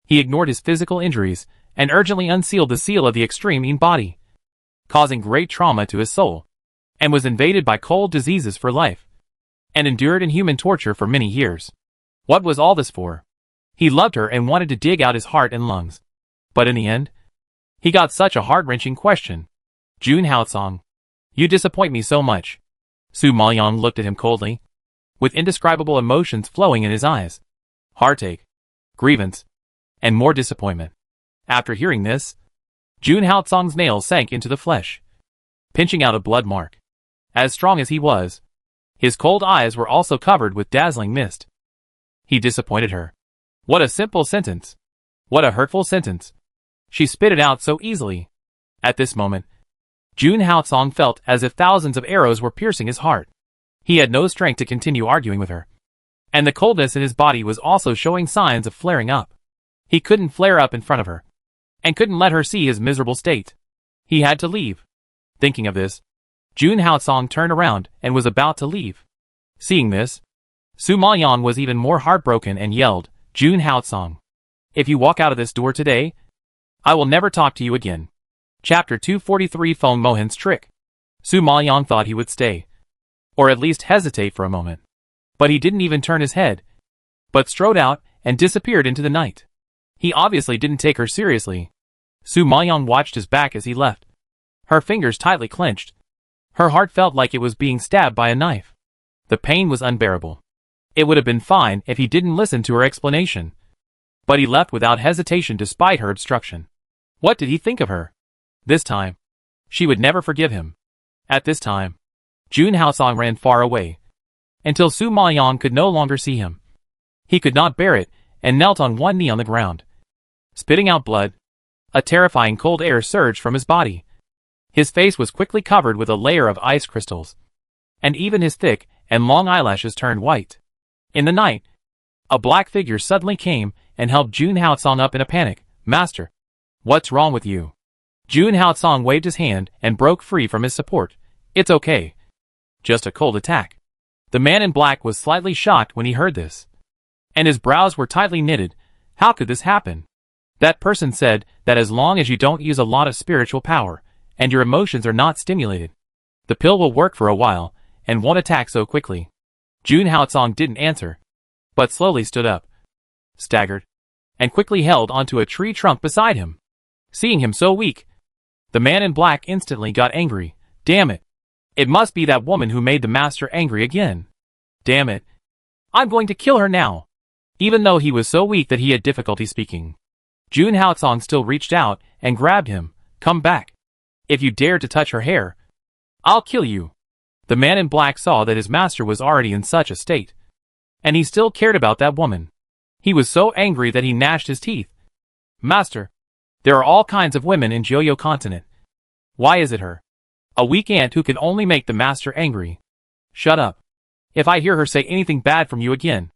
he ignored his physical injuries and urgently unsealed the seal of the extreme body, causing great trauma to his soul, and was invaded by cold diseases for life, and endured inhuman torture for many years. What was all this for? He loved her and wanted to dig out his heart and lungs. But in the end, he got such a heart-wrenching question. Jun Haotsong, you disappoint me so much. Su Maoyang looked at him coldly, with indescribable emotions flowing in his eyes. Heartache, grievance, and more disappointment. After hearing this, Jun Haotsong's nails sank into the flesh, pinching out a blood mark. As strong as he was, his cold eyes were also covered with dazzling mist. He disappointed her. What a simple sentence. What a hurtful sentence. She spit it out so easily. At this moment, Jun Haotsong felt as if thousands of arrows were piercing his heart. He had no strength to continue arguing with her. And the coldness in his body was also showing signs of flaring up. He couldn't flare up in front of her. and couldn't let her see his miserable state. He had to leave. Thinking of this, Jun Haosong turned around and was about to leave. Seeing this, Su Maoyang was even more heartbroken and yelled, "Jun Haosong, if you walk out of this door today, I will never talk to you again." Chapter 243 Feng Mohan's Trick. Su Maoyang thought he would stay, or at least hesitate for a moment. But he didn't even turn his head, but strode out and disappeared into the night. He obviously didn't take her seriously. Su Maoyang watched his back as he left. Her fingers tightly clenched. Her heart felt like it was being stabbed by a knife. The pain was unbearable. It would have been fine if he didn't listen to her explanation. But he left without hesitation despite her obstruction. What did he think of her? This time, she would never forgive him. At this time, Jun Haosong ran far away, until Su Maoyang could no longer see him. He could not bear it, and knelt on one knee on the ground. Spitting out blood, a terrifying cold air surged from his body. His face was quickly covered with a layer of ice crystals, and even his thick and long eyelashes turned white. In the night, a black figure suddenly came and helped Jun Haosong up in a panic. "Master, what's wrong with you?" Jun Haosong waved his hand and broke free from his support. "It's okay. Just a cold attack." The man in black was slightly shocked when he heard this, and his brows were tightly knitted. How could this happen? That person said that as long as you don't use a lot of spiritual power, and your emotions are not stimulated, the pill will work for a while, and won't attack so quickly. Jun Haosong didn't answer, but slowly stood up, staggered, and quickly held onto a tree trunk beside him. Seeing him so weak, the man in black instantly got angry. "Damn it! It must be that woman who made the master angry again. Damn it! I'm going to kill her now!" Even though he was so weak that he had difficulty speaking, Jun Haosong still reached out and grabbed him. "Come back! If you dare to touch her hair, I'll kill you." The man in black saw that his master was already in such a state, and he still cared about that woman. He was so angry that he gnashed his teeth. "Master, there are all kinds of women in Joyo continent. Why is it her? A weak ant who can only make the master angry. Shut up. If I hear her say anything bad from you again,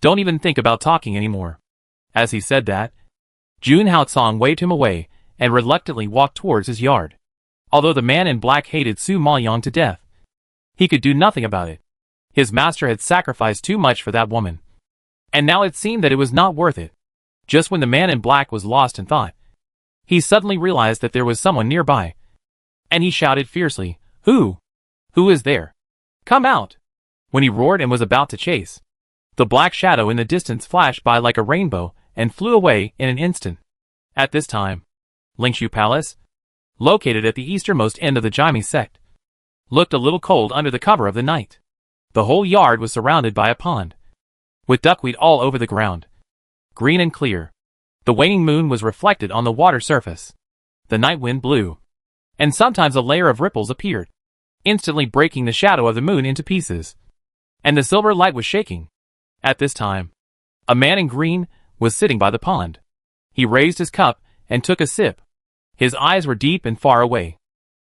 don't even think about talking anymore." As he said that, Jun Haosong waved him away and reluctantly walked towards his yard. Although the man in black hated Su Maoyang to death, he could do nothing about it. His master had sacrificed too much for that woman, and now it seemed that it was not worth it. Just when the man in black was lost in thought, he suddenly realized that there was someone nearby, and he shouted fiercely, "Who? Who is there? Come out!" When he roared and was about to chase, the black shadow in the distance flashed by like a rainbow and flew away in an instant. At this time, Lingshu Palace, located at the easternmost end of the Jaime sect, looked a little cold under the cover of the night. The whole yard was surrounded by a pond, with duckweed all over the ground, green and clear. The waning moon was reflected on the water surface. The night wind blew, and sometimes a layer of ripples appeared, instantly breaking the shadow of the moon into pieces, and the silver light was shaking. At this time, a man in green was sitting by the pond. He raised his cup and took a sip. His eyes were deep and far away.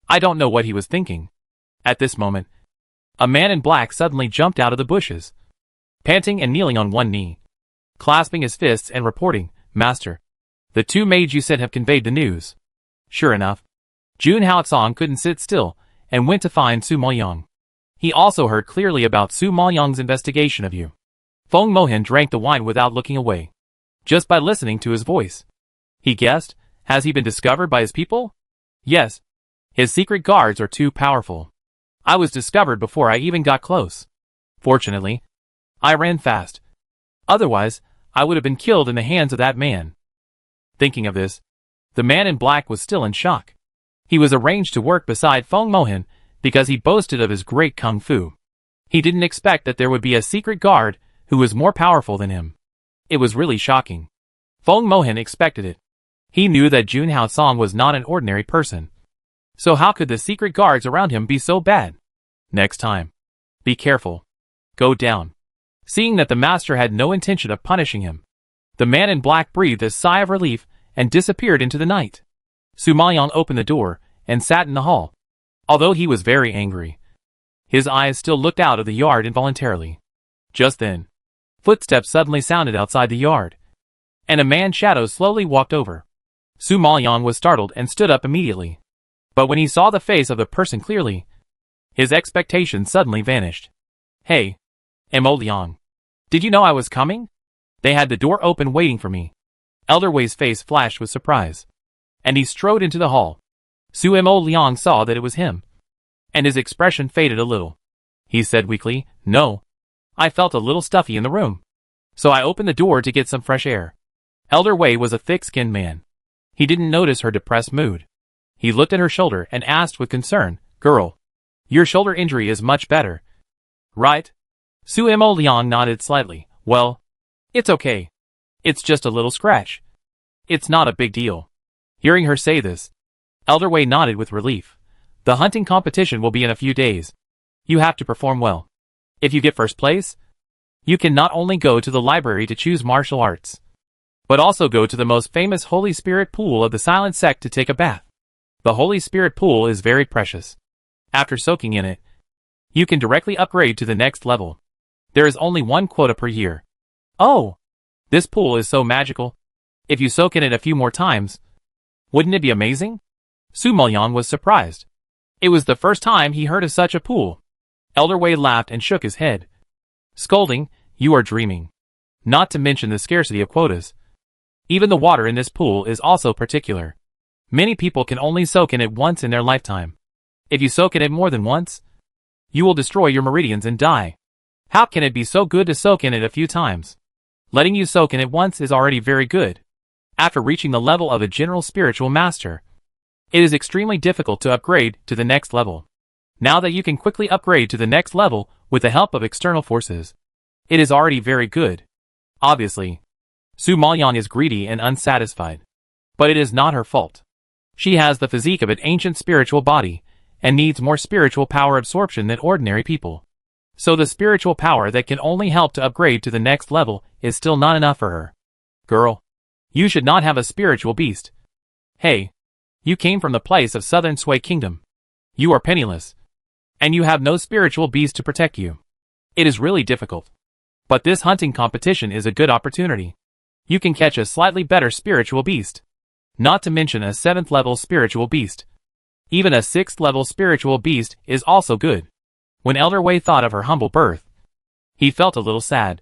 I don't know what he was thinking. At this moment, a man in black suddenly jumped out of the bushes, panting and kneeling on one knee, clasping his fists and reporting, "Master, the two maids you sent have conveyed the news." Sure enough, Jun Haosong couldn't sit still and went to find Su Maoyang. He also heard clearly about Su Maoyang's investigation of you. Feng Mohan drank the wine without looking away, just by listening to his voice. He guessed, has he been discovered by his people? Yes. His secret guards are too powerful. I was discovered before I even got close. Fortunately, I ran fast. Otherwise, I would have been killed in the hands of that man. Thinking of this, the man in black was still in shock. He was arranged to work beside Feng Mohan because he boasted of his great kung fu. He didn't expect that there would be a secret guard who was more powerful than him. It was really shocking. Feng Mohan expected it. He knew that Jun Haosong was not an ordinary person. So how could the secret guards around him be so bad? Next time, be careful. Go down. Seeing that the master had no intention of punishing him, the man in black breathed a sigh of relief and disappeared into the night. Su Maoyang opened the door and sat in the hall. Although he was very angry, his eyes still looked out of the yard involuntarily. Just then, footsteps suddenly sounded outside the yard, and a man's shadow slowly walked over. Su Maoyang was startled and stood up immediately. But when he saw the face of the person clearly, his expectations suddenly vanished. Hey, Mo Liang. Did you know I was coming? They had the door open waiting for me. Elder Wei's face flashed with surprise. And he strode into the hall. Su Mo Liang saw that it was him. And his expression faded a little. He said weakly, no. I felt a little stuffy in the room. So I opened the door to get some fresh air. Elder Wei was a thick-skinned man. He didn't notice her depressed mood. He looked at her shoulder and asked with concern, girl, your shoulder injury is much better. Right? Su Mo Liang nodded slightly. Well, it's okay. It's just a little scratch. It's not a big deal. Hearing her say this, Elder Wei nodded with relief. The hunting competition will be in a few days. You have to perform well. If you get first place, you can not only go to the library to choose martial arts, but also go to the most famous Holy Spirit pool of the Silent Sect to take a bath. The Holy Spirit pool is very precious. After soaking in it, you can directly upgrade to the next level. There is only one quota per year. Oh! This pool is so magical. If you soak in it a few more times, wouldn't it be amazing? Su Maoyang was surprised. It was the first time he heard of such a pool. Elder Wei laughed and shook his head. Scolding, you are dreaming. Not to mention the scarcity of quotas. Even the water in this pool is also particular. Many people can only soak in it once in their lifetime. If you soak in it more than once, you will destroy your meridians and die. How can it be so good to soak in it a few times? Letting you soak in it once is already very good. After reaching the level of a general spiritual master, it is extremely difficult to upgrade to the next level. Now that you can quickly upgrade to the next level with the help of external forces, it is already very good. Obviously, Su Maoyang is greedy and unsatisfied. But it is not her fault. She has the physique of an ancient spiritual body, and needs more spiritual power absorption than ordinary people. So the spiritual power that can only help to upgrade to the next level is still not enough for her. Girl, you should not have a spiritual beast. Hey, you came from the place of Southern Sui Kingdom. You are penniless. And you have no spiritual beast to protect you. It is really difficult. But this hunting competition is a good opportunity. You can catch a slightly better spiritual beast. Not to mention a 7th level spiritual beast. Even a 6th level spiritual beast is also good. When Elder Wei thought of her humble birth, he felt a little sad.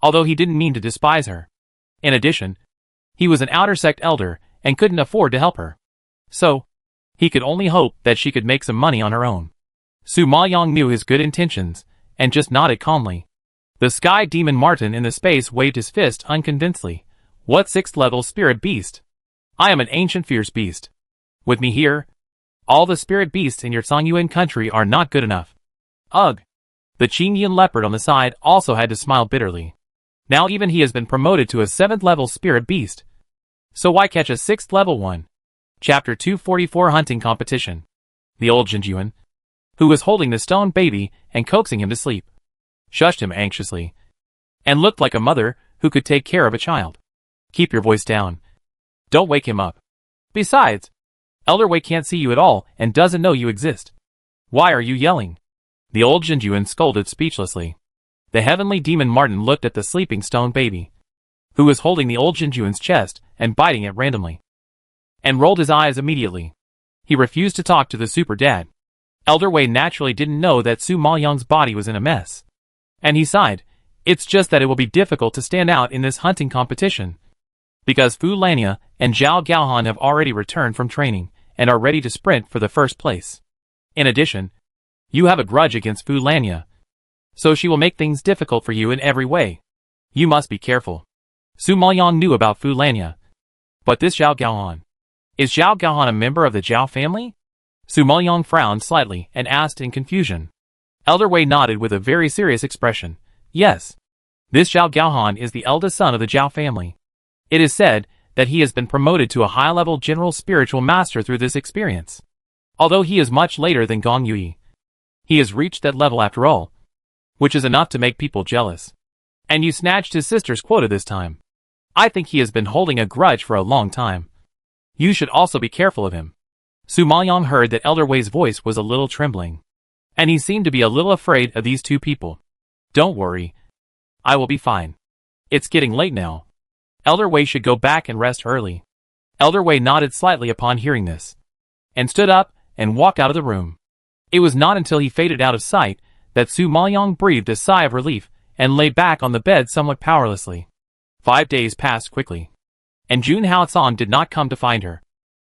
Although he didn't mean to despise her. In addition, he was an outer sect elder and couldn't afford to help her. So, he could only hope that she could make some money on her own. Su Maoyang knew his good intentions, and just nodded calmly. The sky demon Martin in the space waved his fist unconvincedly. What 6th level spirit beast? I am an ancient fierce beast. With me here, all the spirit beasts in your Songyuan country are not good enough. Ugh. The Qingyan leopard on the side also had to smile bitterly. Now even he has been promoted to a 7th level spirit beast. So why catch a 6th level one? Chapter 244 Hunting Competition. The old Jinjuan, who was holding the stone baby and coaxing him to sleep, shushed him anxiously, and looked like a mother who could take care of a child. Keep your voice down. Don't wake him up. Besides, Elder Wei can't see you at all and doesn't know you exist. Why are you yelling? The old Jinjuan scolded speechlessly. The heavenly demon Martin looked at the sleeping stone baby, who was holding the old Jinjuan's chest and biting it randomly, and rolled his eyes immediately. He refused to talk to the super dad. Elder Wei naturally didn't know that Su Maoyang's body was in a mess. And he sighed. It's just that it will be difficult to stand out in this hunting competition. Because Fu Lania and Zhao Gaohan have already returned from training and are ready to sprint for the first place. In addition, you have a grudge against Fu Lania. So she will make things difficult for you in every way. You must be careful. Su Maoyang knew about Fu Lania. But this Zhao Gaohan. Is Zhao Gaohan a member of the Zhao family? Su Maoyang frowned slightly and asked in confusion. Elder Wei nodded with a very serious expression. Yes. This Zhao Gaohan is the eldest son of the Zhao family. It is said that he has been promoted to a high-level general spiritual master through this experience. Although he is much later than Gong Yui, he has reached that level after all, which is enough to make people jealous. And you snatched his sister's quota this time. I think he has been holding a grudge for a long time. You should also be careful of him. Su Maoyang heard that Elder Wei's voice was a little trembling, and he seemed to be a little afraid of these two people. Don't worry. I will be fine. It's getting late now. Elder Wei should go back and rest early. Elder Wei nodded slightly upon hearing this, and stood up and walked out of the room. It was not until he faded out of sight that Su Maoyong breathed a sigh of relief and lay back on the bed somewhat powerlessly. 5 days passed quickly, and Jun Haocong did not come to find her,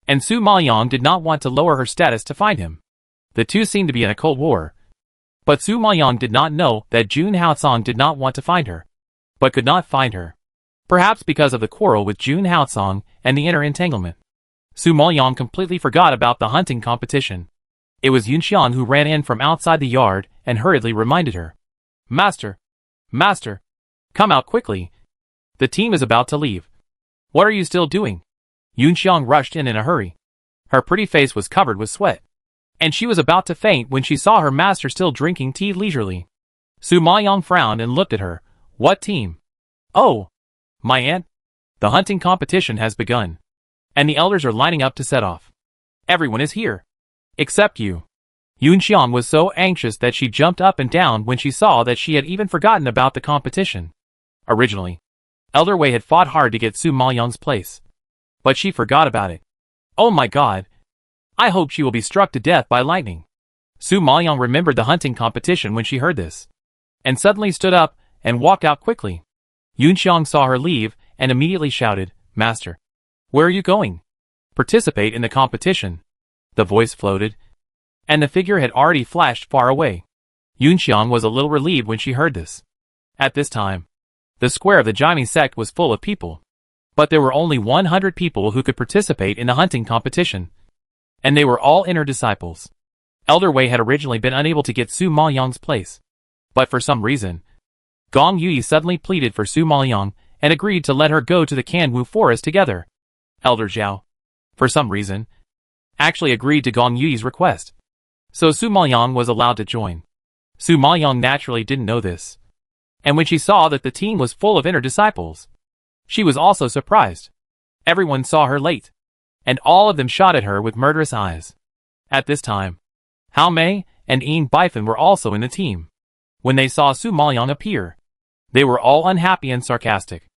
and Su Maoyong did not want to lower her status to find him. The two seemed to be in a cold war. But Su Maoyong did not know that Jun Haocong did not want to find her, but could not find her. Perhaps because of the quarrel with Jun Haocong and the inner entanglement. Su Maoyong completely forgot about the hunting competition. It was Yunxiang who ran in from outside the yard and hurriedly reminded her. Master! Master! Come out quickly! The team is about to leave. What are you still doing? Yunxiang rushed in a hurry. Her pretty face was covered with sweat, and she was about to faint when she saw her master still drinking tea leisurely. Su Maoyong frowned and looked at her. What team? Oh! My aunt? The hunting competition has begun, and the elders are lining up to set off. Everyone is here, except you. Yunxiang was so anxious that she jumped up and down when she saw that she had even forgotten about the competition. Originally, Elder Wei had fought hard to get Su Maoyong's place, but she forgot about it. Oh my god! I hope she will be struck to death by lightning. Su Maoyong remembered the hunting competition when she heard this, and suddenly stood up and walked out quickly. Yunxiang saw her leave and immediately shouted, Master, where are you going? Participate in the competition. The voice floated, and the figure had already flashed far away. Yunxiang was a little relieved when she heard this. At this time, the square of the Jaime sect was full of people, but there were only 100 people who could participate in the hunting competition, and they were all inner disciples. Elder Wei had originally been unable to get Su Maoyong's place, but for some reason, Gong Yui suddenly pleaded for Su Maoyong and agreed to let her go to the Kanwu forest together. Elder Zhao, for some reason, actually agreed to Gong Yui's request, so Su Maoyong was allowed to join. Su Maoyong naturally didn't know this, and when she saw that the team was full of inner disciples, she was also surprised. Everyone saw her late, and all of them shot at her with murderous eyes. At this time, Hao Mei and Yin Bifan were also in the team. When they saw Su Maoyong appear, they were all unhappy and sarcastic.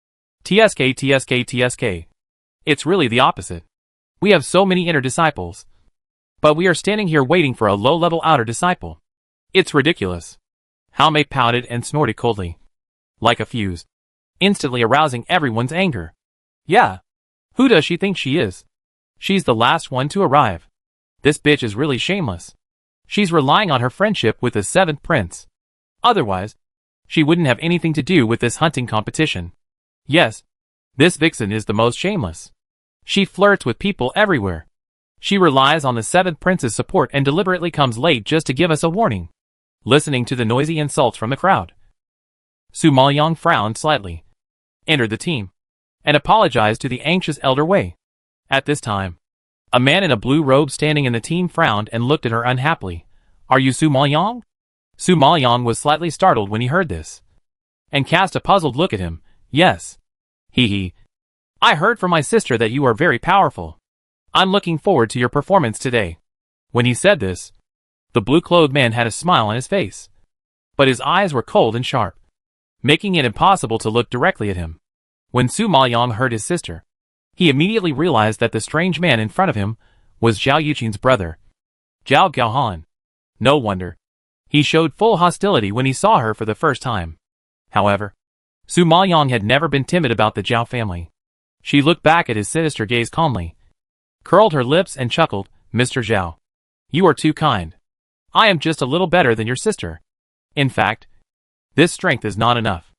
TSK, TSK, TSK. It's really the opposite. We have so many inner disciples, but we are standing here waiting for a low-level outer disciple. It's ridiculous. Hao Mei pouted and snorted coldly, like a fuse, instantly arousing everyone's anger. Yeah. Who does she think she is? She's the last one to arrive. This bitch is really shameless. She's relying on her friendship with the 7th prince. Otherwise, she wouldn't have anything to do with this hunting competition. Yes, this vixen is the most shameless. She flirts with people everywhere. She relies on the 7th prince's support and deliberately comes late just to give us a warning. Listening to the noisy insults from the crowd, Su Maoyong frowned slightly, entered the team, and apologized to the anxious Elder Wei. At this time, a man in a blue robe standing in the team frowned and looked at her unhappily. Are you Su Maoyong? Su Maoyong was slightly startled when he heard this, and cast a puzzled look at him. Yes. Hee. I heard from my sister that you are very powerful. I'm looking forward to your performance today. When he said this, the blue-clothed man had a smile on his face, but his eyes were cold and sharp, making it impossible to look directly at him. When Su Maoyong heard his sister, he immediately realized that the strange man in front of him was Zhao Yuqing's brother, Zhao Gaohan. No wonder. He showed full hostility when he saw her for the first time. However, Su Maoyong had never been timid about the Zhao family. She looked back at his sinister gaze calmly, curled her lips and chuckled. Mr. Zhao, you are too kind. I am just a little better than your sister. In fact, this strength is not enough.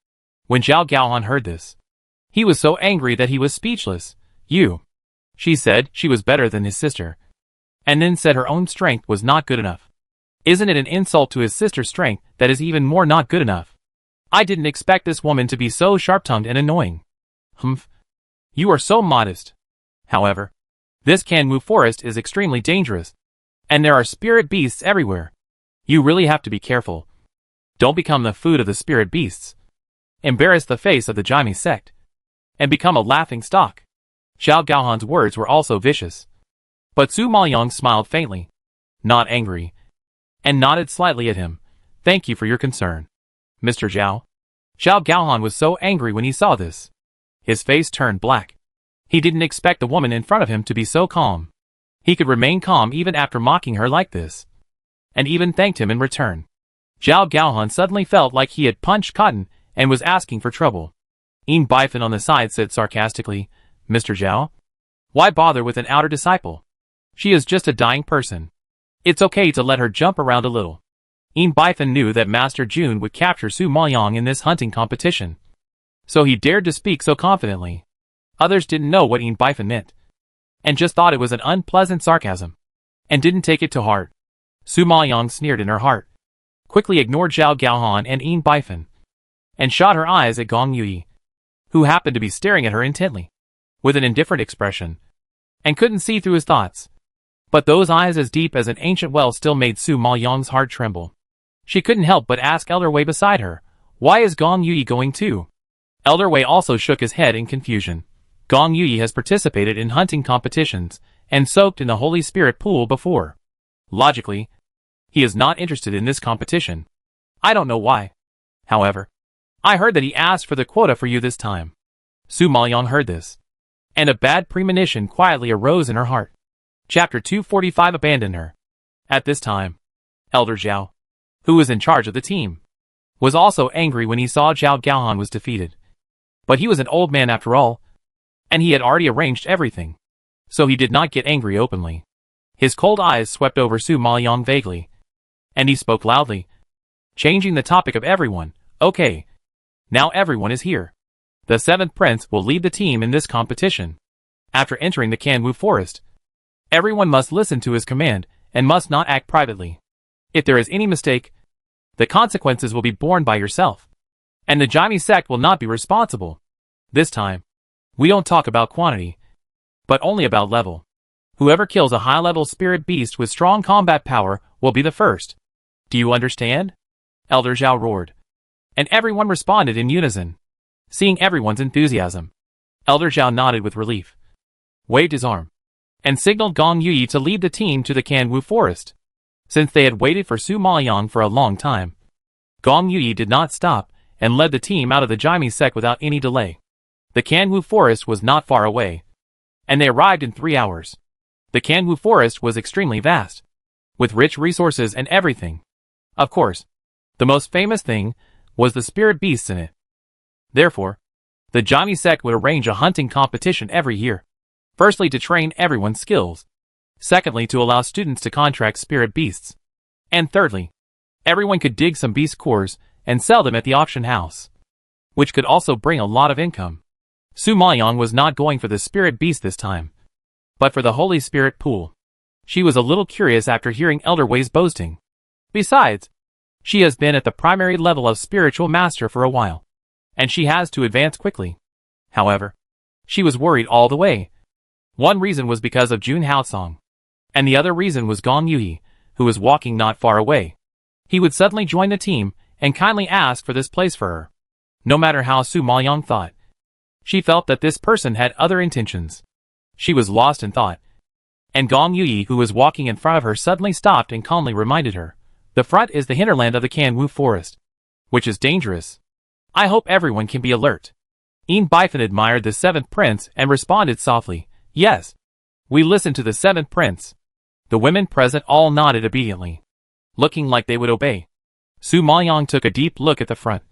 When Zhao Gaohan heard this, he was so angry that he was speechless. You. She said she was better than his sister, and then said her own strength was not good enough. Isn't it an insult to his sister's strength that is even more not good enough? I didn't expect this woman to be so sharp-tongued and annoying. Humph. You are so modest. However, this Kanwu forest is extremely dangerous, and there are spirit beasts everywhere. You really have to be careful. Don't become the food of the spirit beasts, embarrass the face of the Jaime sect, and become a laughing stock. Zhao Gaohan's words were also vicious, but Su Maoyong smiled faintly, not angry, and nodded slightly at him. Thank you for your concern, Mr. Zhao. Zhao Gaohan was so angry when he saw this. His face turned black. He didn't expect the woman in front of him to be so calm. He could remain calm even after mocking her like this. And even thanked him in return. Zhao Gaohan suddenly felt like he had punched cotton and was asking for trouble. Yin Bifan on the side said sarcastically, "Mr. Zhao? Why bother with an outer disciple? She is just a dying person. It's okay to let her jump around a little." Yin Bifan knew that Master Jun would capture Su Maoyang in this hunting competition. So he dared to speak so confidently. Others didn't know what Yin Bifan meant, and just thought it was an unpleasant sarcasm, and didn't take it to heart. Su Maoyang sneered in her heart, quickly ignored Zhao Gaohan and Yin Bifan, and shot her eyes at Gong Yui, who happened to be staring at her intently, with an indifferent expression, and couldn't see through his thoughts. But those eyes as deep as an ancient well still made Su Maoyang's heart tremble. She couldn't help but ask Elder Wei beside her, "Why is Gong Yui going too?" Elder Wei also shook his head in confusion. Gong Yui has participated in hunting competitions, and soaked in the Holy Spirit pool before. Logically, he is not interested in this competition. I don't know why. However, I heard that he asked for the quota for you this time. Su Maoyang heard this, and a bad premonition quietly arose in her heart. Chapter 245 abandoned her. At this time, Elder Zhao, who was in charge of the team, was also angry when he saw Zhao Gaohan was defeated. But he was an old man after all, and he had already arranged everything, so he did not get angry openly. His cold eyes swept over Su Maoyang vaguely, and he spoke loudly, changing the topic of everyone. "Okay. Now everyone is here. The 7th Prince will lead the team in this competition. After entering the Kanwu Forest, everyone must listen to his command, and must not act privately. If there is any mistake, the consequences will be borne by yourself, and the Jaime sect will not be responsible. This time, we don't talk about quantity, but only about level. Whoever kills a high-level spirit beast with strong combat power will be the first. Do you understand?" Elder Zhao roared, and everyone responded in unison. Seeing everyone's enthusiasm, Elder Zhao nodded with relief, waved his arm, and signaled Gong Yui to lead the team to the Kanwu Forest. Since they had waited for Su Maoyang for a long time, Gong Yui did not stop, and led the team out of the Jaime sect without any delay. The Kanwu Forest was not far away, and they arrived in 3 hours. The Kanwu Forest was extremely vast, with rich resources and everything. Of course, the most famous thing was the spirit beasts in it. Therefore, the Jaime sect would arrange a hunting competition every year. Firstly, to train everyone's skills. Secondly, to allow students to contract spirit beasts. And thirdly, everyone could dig some beast cores and sell them at the auction house, which could also bring a lot of income. Su Maoyang was not going for the spirit beast this time, but for the Holy Spirit pool. She was a little curious after hearing Elder Wei's boasting. Besides, she has been at the primary level of spiritual master for a while, and she has to advance quickly. However, she was worried all the way. One reason was because of Jun Haosong, and the other reason was Gong Yui, who was walking not far away. He would suddenly join the team and kindly ask for this place for her. No matter how Su Maoyang thought, she felt that this person had other intentions. She was lost in thought, and Gong Yui, who was walking in front of her, suddenly stopped and calmly reminded her, "The front is the hinterland of the Kanwu Forest, which is dangerous. I hope everyone can be alert." Yin Bifan admired the 7th Prince and responded softly, "Yes. We listen to the 7th Prince." The women present all nodded obediently, looking like they would obey. Su Maoyang took a deep look at the front,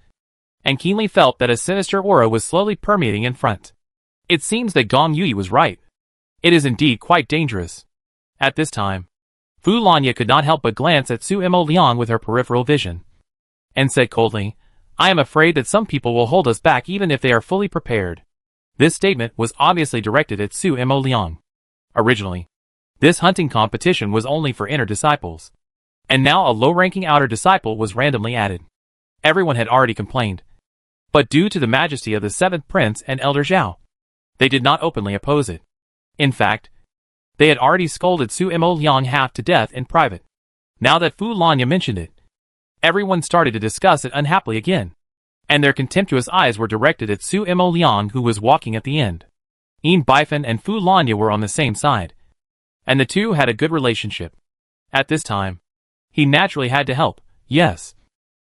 and keenly felt that a sinister aura was slowly permeating in front. It seems that Gong Yui was right. It is indeed quite dangerous. At this time, Fu Lanya could not help but glance at Su Mo Liang with her peripheral vision, and said coldly, "I am afraid that some people will hold us back even if they are fully prepared." This statement was obviously directed at Su Mo Liang. Originally, this hunting competition was only for inner disciples, and now a low-ranking outer disciple was randomly added. Everyone had already complained, but due to the majesty of the 7th Prince and Elder Zhao, they did not openly oppose it. In fact, they had already scolded Su Mo Liang half to death in private. Now that Fu Lanya mentioned it, everyone started to discuss it unhappily again, and their contemptuous eyes were directed at Su Mo Liang, who was walking at the end. Yin Bifan and Fu Lanya were on the same side, and the two had a good relationship. At this time, he naturally had to help. "Yes.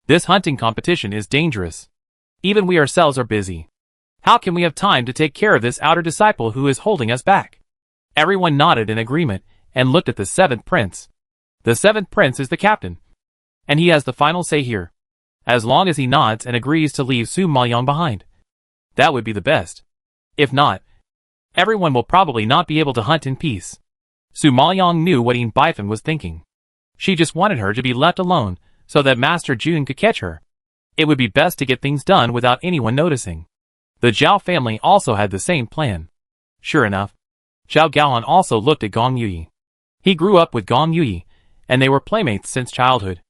This hunting competition is dangerous. Even we ourselves are busy. How can we have time to take care of this outer disciple who is holding us back? Everyone nodded in agreement and looked at the seventh prince. The seventh prince is the captain, and he has the final say here. As long as he nods and agrees to leave Su Maoyang behind, that would be the best. If not, everyone will probably not be able to hunt in peace. Su Maoyang knew what Yin Bifan was thinking. She just wanted her to be left alone so that Master Jun could catch her. It would be best to get things done without anyone noticing. The Zhao family also had the same plan. Sure enough, Zhao Gaohan also looked at Gong Yuyi. He grew up with Gong Yuyi, and they were playmates since childhood.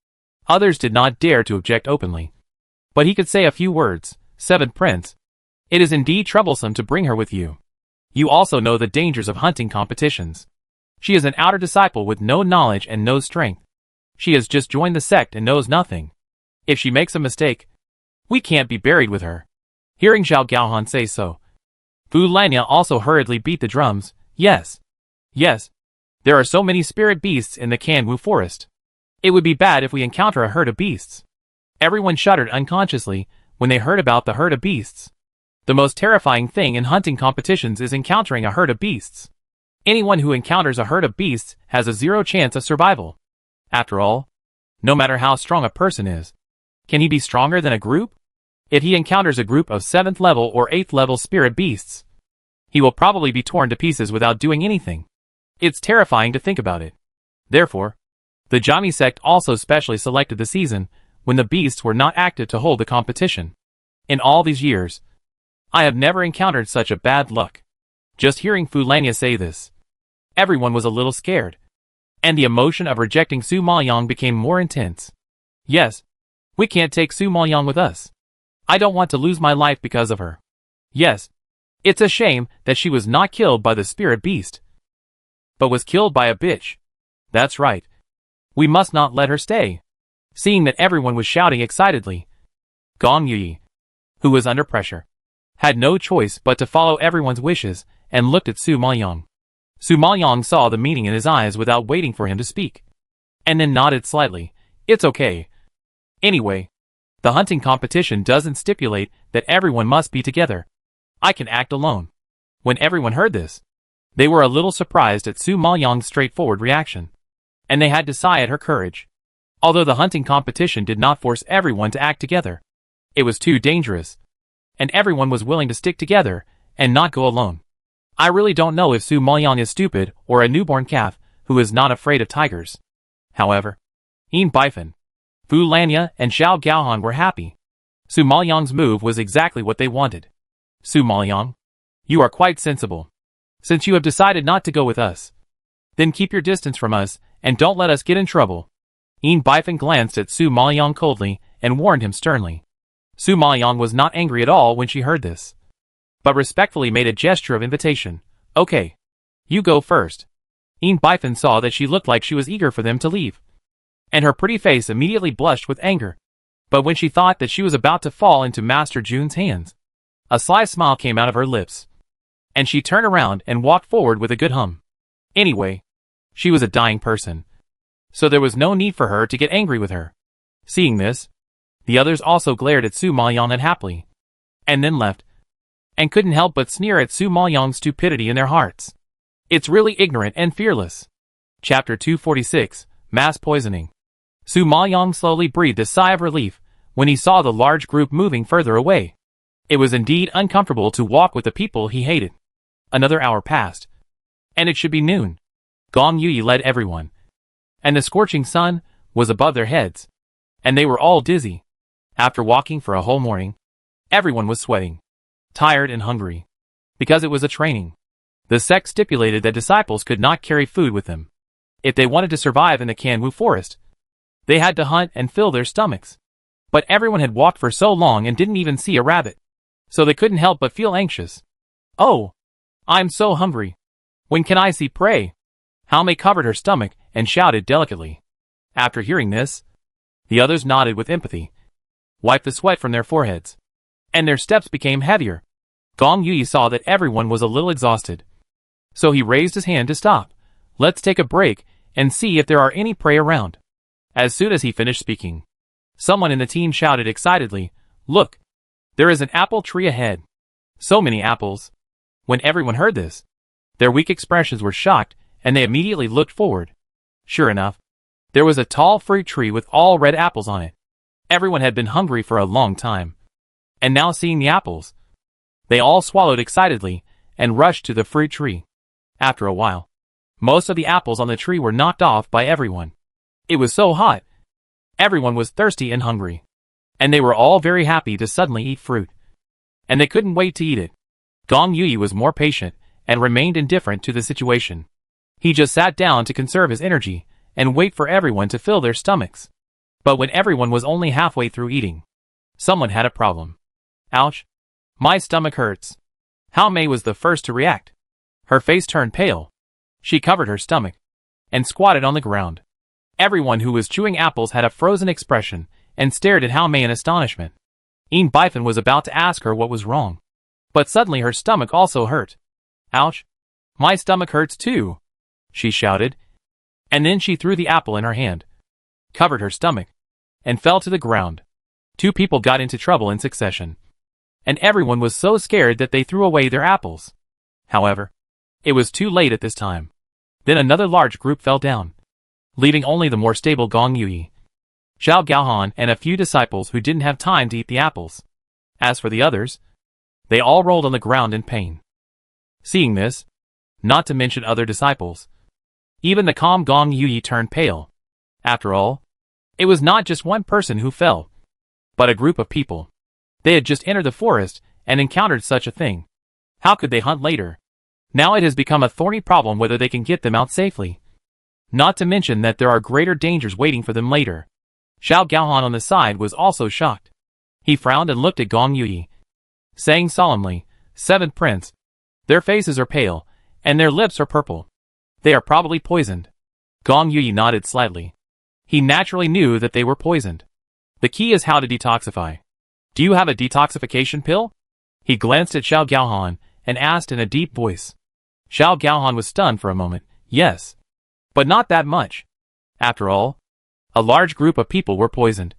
Others did not dare to object openly. But he could say a few words. Seventh Prince, it is indeed troublesome to bring her with you. You also know the dangers of hunting competitions. She is an outer disciple with no knowledge and no strength. She has just joined the sect and knows nothing. If she makes a mistake, we can't be buried with her. Hearing Zhao Gaohan say so, Fu Lanya also hurriedly beat the drums. Yes. Yes. There are so many spirit beasts in the Kanwu forest. It would be bad if we encounter a herd of beasts. Everyone shuddered unconsciously when they heard about the herd of beasts. The most terrifying thing in hunting competitions is encountering a herd of beasts. Anyone who encounters a herd of beasts has a 0 chance of survival. After all, no matter how strong a person is, can he be stronger than a group? If he encounters a group of 7th level or 8th level spirit beasts, he will probably be torn to pieces without doing anything. It's terrifying to think about it. Therefore, the Jami sect also specially selected the season when the beasts were not active to hold the competition. In all these years, I have never encountered such a bad luck. Just hearing Fu Lanya say this, everyone was a little scared, and the emotion of rejecting Su Maoyang became more intense. Yes, we can't take Su Maoyang with us. I don't want to lose my life because of her. Yes, it's a shame that she was not killed by the spirit beast, but was killed by a bitch. That's right. We must not let her stay. Seeing that everyone was shouting excitedly, Gong Yuyi, who was under pressure, had no choice but to follow everyone's wishes and looked at Su Maoyang. Su Maoyang saw the meaning in his eyes without waiting for him to speak, and then nodded slightly. It's okay. Anyway, the hunting competition doesn't stipulate that everyone must be together. I can act alone. When everyone heard this, they were a little surprised at Su Maoyang's straightforward reaction, and they had to sigh at her courage. Although the hunting competition did not force everyone to act together, it was too dangerous, and everyone was willing to stick together and not go alone. I really don't know if Su Maoyang is stupid or a newborn calf who is not afraid of tigers. However, Yin Bifan, Fu Lanya, and Zhao Gaohan were happy. Su Maoyang's move was exactly what they wanted. Su Maoyang, you are quite sensible. Since you have decided not to go with us, then keep your distance from us and don't let us get in trouble. Yin Bifan glanced at Su Maoyang coldly and warned him sternly. Su Maoyang was not angry at all when she heard this, but respectfully made a gesture of invitation. Okay. You go first. Yin Bifan saw that she looked like she was eager for them to leave, and her pretty face immediately blushed with anger. But when she thought that she was about to fall into Master Jun's hands, a sly smile came out of her lips, and she turned around and walked forward with a good hum. Anyway, she was a dying person, so there was no need for her to get angry with her. Seeing this, the others also glared at Su Maoyang unhappily, and then left, and couldn't help but sneer at Su Maoyang's stupidity in their hearts. It's really ignorant and fearless. Chapter 246, Mass Poisoning. Su Maoyang slowly breathed a sigh of relief when he saw the large group moving further away. It was indeed uncomfortable to walk with the people he hated. Another hour passed, and it should be noon. Gong Yuyi led everyone, and the scorching sun was above their heads, and they were all dizzy. After walking for a whole morning, everyone was sweating, tired and hungry, because it was a training. The sect stipulated that disciples could not carry food with them. If they wanted to survive in the Kanwu forest, they had to hunt and fill their stomachs. But everyone had walked for so long and didn't even see a rabbit, so they couldn't help but feel anxious. Oh, I'm so hungry. When can I see prey? Haume covered her stomach and shouted delicately. After hearing this, the others nodded with empathy, wiped the sweat from their foreheads, and their steps became heavier. Gong Yuyi saw that everyone was a little exhausted, so he raised his hand to stop. Let's take a break and see if there are any prey around. As soon as he finished speaking, someone in the team shouted excitedly, Look! There is an apple tree ahead. So many apples. When everyone heard this, their weak expressions were shocked, and they immediately looked forward. Sure enough, there was a tall fruit tree with all red apples on it. Everyone had been hungry for a long time. And now seeing the apples, they all swallowed excitedly and rushed to the fruit tree. After a while, most of the apples on the tree were knocked off by everyone. It was so hot. Everyone was thirsty and hungry. And they were all very happy to suddenly eat fruit. And they couldn't wait to eat it. Gong Yu was more patient and remained indifferent to the situation. He just sat down to conserve his energy and wait for everyone to fill their stomachs. But when everyone was only halfway through eating, someone had a problem. Ouch! My stomach hurts. Hao Mei was the first to react. Her face turned pale. She covered her stomach and squatted on the ground. Everyone who was chewing apples had a frozen expression and stared at Hao Mei in astonishment. EP171 was about to ask her what was wrong. But suddenly her stomach also hurt. Ouch! My stomach hurts too! She shouted. And then she threw the apple in her hand, covered her stomach, and fell to the ground. 2 people got into trouble in succession. And everyone was so scared that they threw away their apples. However, it was too late at this time. Then another large group fell down, leaving only the more stable Gong Yu, Zhao Gaohan, and a few disciples who didn't have time to eat the apples. As for the others, they all rolled on the ground in pain. Seeing this, not to mention other disciples, even the calm Gong Yu turned pale. After all, it was not just one person who fell, but a group of people. They had just entered the forest and encountered such a thing. How could they hunt later? Now it has become a thorny problem whether they can get them out safely. Not to mention that there are greater dangers waiting for them later. Zhao Gaohan on the side was also shocked. He frowned and looked at Gong Yu, saying solemnly, "Seventh Prince, their faces are pale, and their lips are purple. They are probably poisoned." Gong Yu nodded slightly. He naturally knew that they were poisoned. The key is how to detoxify. Do you have a detoxification pill? He glanced at Zhao Gaohan and asked in a deep voice. Zhao Gaohan was stunned for a moment. Yes. But not that much. After all, a large group of people were poisoned.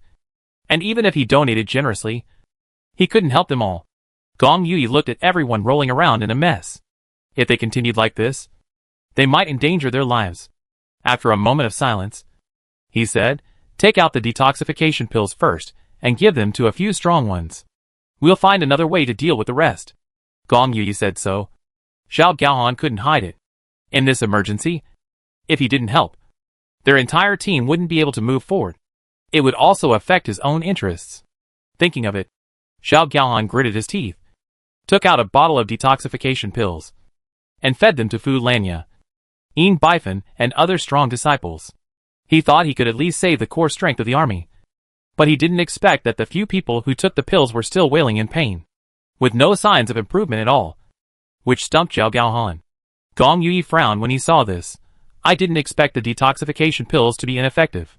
And even if he donated generously, he couldn't help them all. Gong Yu looked at everyone rolling around in a mess. If they continued like this, they might endanger their lives. After a moment of silence, he said, "Take out the detoxification pills first, and give them to a few strong ones. We'll find another way to deal with the rest." Gong Yu said so. Zhao Gaohan couldn't hide it. In this emergency, if he didn't help, their entire team wouldn't be able to move forward. It would also affect his own interests. Thinking of it, Zhao Gaohan gritted his teeth, took out a bottle of detoxification pills, and fed them to Fu Lanya, EP171, and other strong disciples. He thought he could at least save the core strength of the army. But he didn't expect that the few people who took the pills were still wailing in pain, with no signs of improvement at all, which stumped Zhao Gaohan. Gong Yu frowned when he saw this. "I didn't expect the detoxification pills to be ineffective.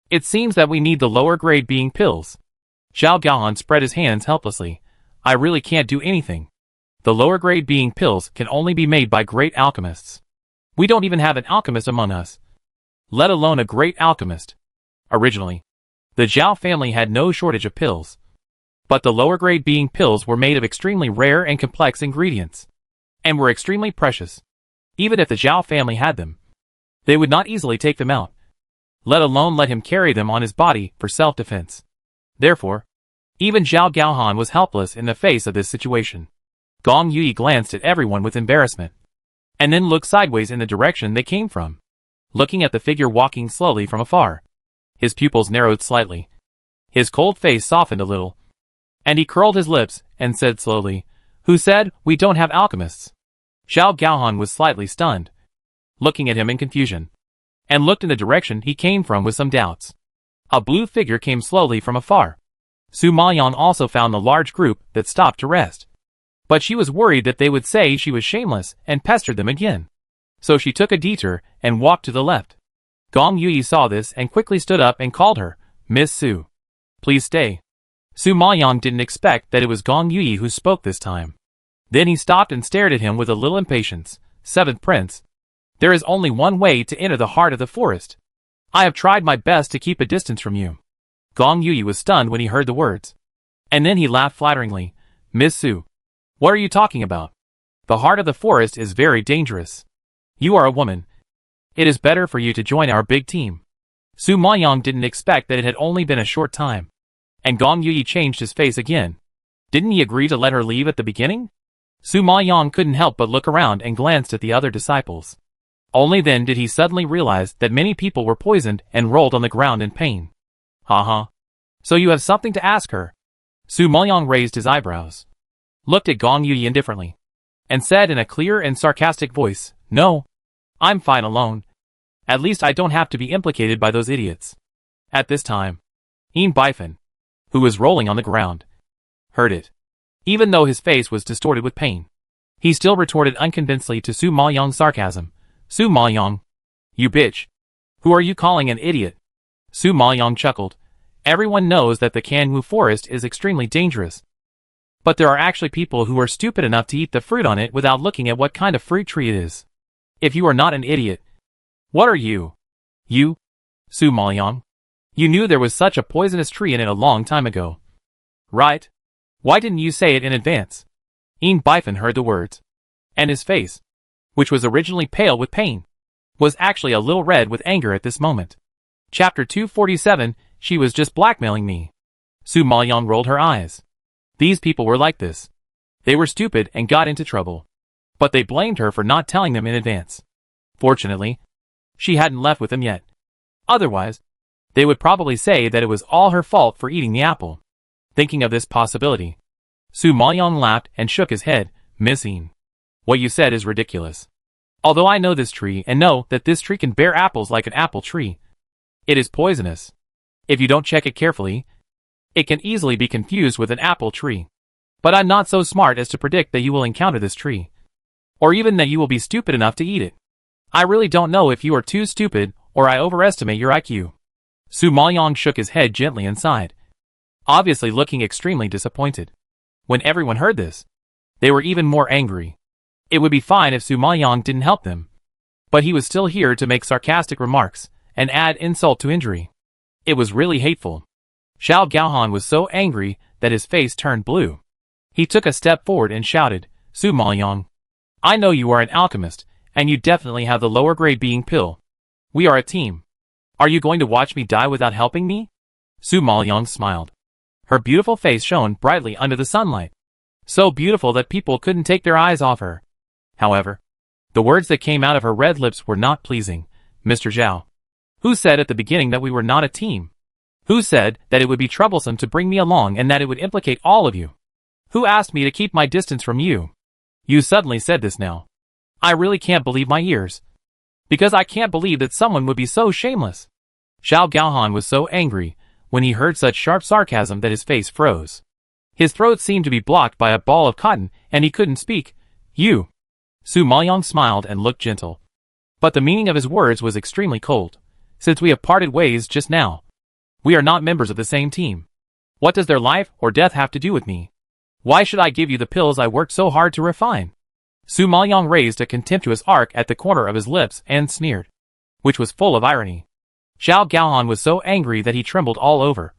It seems that we need the lower grade being pills." Zhao Gaohan spread his hands helplessly. "I really can't do anything. The lower grade being pills can only be made by great alchemists. We don't even have an alchemist among us, let alone a great alchemist." Originally, the Zhao family had no shortage of pills. But the lower grade being pills were made of extremely rare and complex ingredients, and were extremely precious. Even if the Zhao family had them, they would not easily take them out, let alone let him carry them on his body for self-defense. Therefore, even Zhao Gaohan was helpless in the face of this situation. Gong Yu glanced at everyone with embarrassment, and then looked sideways in the direction they came from, looking at the figure walking slowly from afar. His pupils narrowed slightly. His cold face softened a little, and he curled his lips and said slowly, "Who said we don't have alchemists?" Zhao Gaohan was slightly stunned, looking at him in confusion, and looked in the direction he came from with some doubts. A blue figure came slowly from afar. Su Maoyang also found the large group that stopped to rest. But she was worried that they would say she was shameless and pestered them again. So she took a detour and walked to the left. Gong Yu saw this and quickly stood up and called her, "Miss Su, please stay." Su Maoyang didn't expect that it was Gong Yu who spoke this time. Then he stopped and stared at him with a little impatience. "Seventh Prince, there is only one way to enter the heart of the forest. I have tried my best to keep a distance from you." Gong Yu was stunned when he heard the words. And then he laughed flatteringly. "Miss Su, What are you talking about? The heart of the forest is very dangerous. You are a woman. It is better for you to join our big team. Su Maoyang didn't expect that it had only been a short time. And Gong Yuyi changed his face again. Didn't he agree to let her leave at the beginning? Su Maoyang couldn't help but look around and glanced at the other disciples. Only then did he suddenly realize that many people were poisoned and rolled on the ground in pain. Haha. So you have something to ask her? Su Maoyang raised his eyebrows, looked at Gong Yuyi indifferently, and said in a clear and sarcastic voice, "No. I'm fine alone. At least I don't have to be implicated by those idiots." At this time, Bifan, who was rolling on the ground, heard it. Even though his face was distorted with pain, he still retorted unconvincedly to Su Maoyang's sarcasm. "Su Maoyang, you bitch. Who are you calling an idiot?" Su Maoyang chuckled. Everyone knows that the Kanwu forest is extremely dangerous. But there are actually people who are stupid enough to eat the fruit on it without looking at what kind of fruit tree it is. If you are not an idiot, what are you? You, Su Maoyang? You knew there was such a poisonous tree in it a long time ago. Right? Why didn't you say it in advance? Bifan heard the words, and his face, which was originally pale with pain, was actually a little red with anger at this moment. Chapter 247, She was just blackmailing me. Su Maoyang rolled her eyes. These people were like this. They were stupid and got into trouble. But they blamed her for not telling them in advance. Fortunately, she hadn't left with them yet. Otherwise, they would probably say that it was all her fault for eating the apple. Thinking of this possibility, Su Maoyang laughed and shook his head. "Miss Yin, what you said is ridiculous. Although I know this tree and know that this tree can bear apples like an apple tree, it is poisonous. If you don't check it carefully, it can easily be confused with an apple tree. But I'm not so smart as to predict that you will encounter this tree, or even that you will be stupid enough to eat it. I really don't know if you are too stupid or I overestimate your IQ." Su Maoyang shook his head gently and sighed, obviously looking extremely disappointed. When everyone heard this, they were even more angry. It would be fine if Su Maoyang didn't help them, but he was still here to make sarcastic remarks and add insult to injury. It was really hateful. Xiao Gaohan was so angry that his face turned blue. He took a step forward and shouted, "Su Maoyang, I know you are an alchemist, and you definitely have the lower grade being pill. We are a team. Are you going to watch me die without helping me?" Su Maoyang smiled. Her beautiful face shone brightly under the sunlight. So beautiful that people couldn't take their eyes off her. However, the words that came out of her red lips were not pleasing. "Mr. Zhao, who said at the beginning that we were not a team? Who said that it would be troublesome to bring me along and that it would implicate all of you? Who asked me to keep my distance from you? You suddenly said this now. I really can't believe my ears. Because I can't believe that someone would be so shameless." Xiao Gaohan was so angry when he heard such sharp sarcasm that his face froze. His throat seemed to be blocked by a ball of cotton and he couldn't speak. "You." Su Maoyang smiled and looked gentle. But the meaning of his words was extremely cold. "Since we have parted ways just now, we are not members of the same team. What does their life or death have to do with me? Why should I give you the pills I worked so hard to refine?" Su Maoyang raised a contemptuous arc at the corner of his lips and sneered, which was full of irony. Xiao Gaohan was so angry that he trembled all over.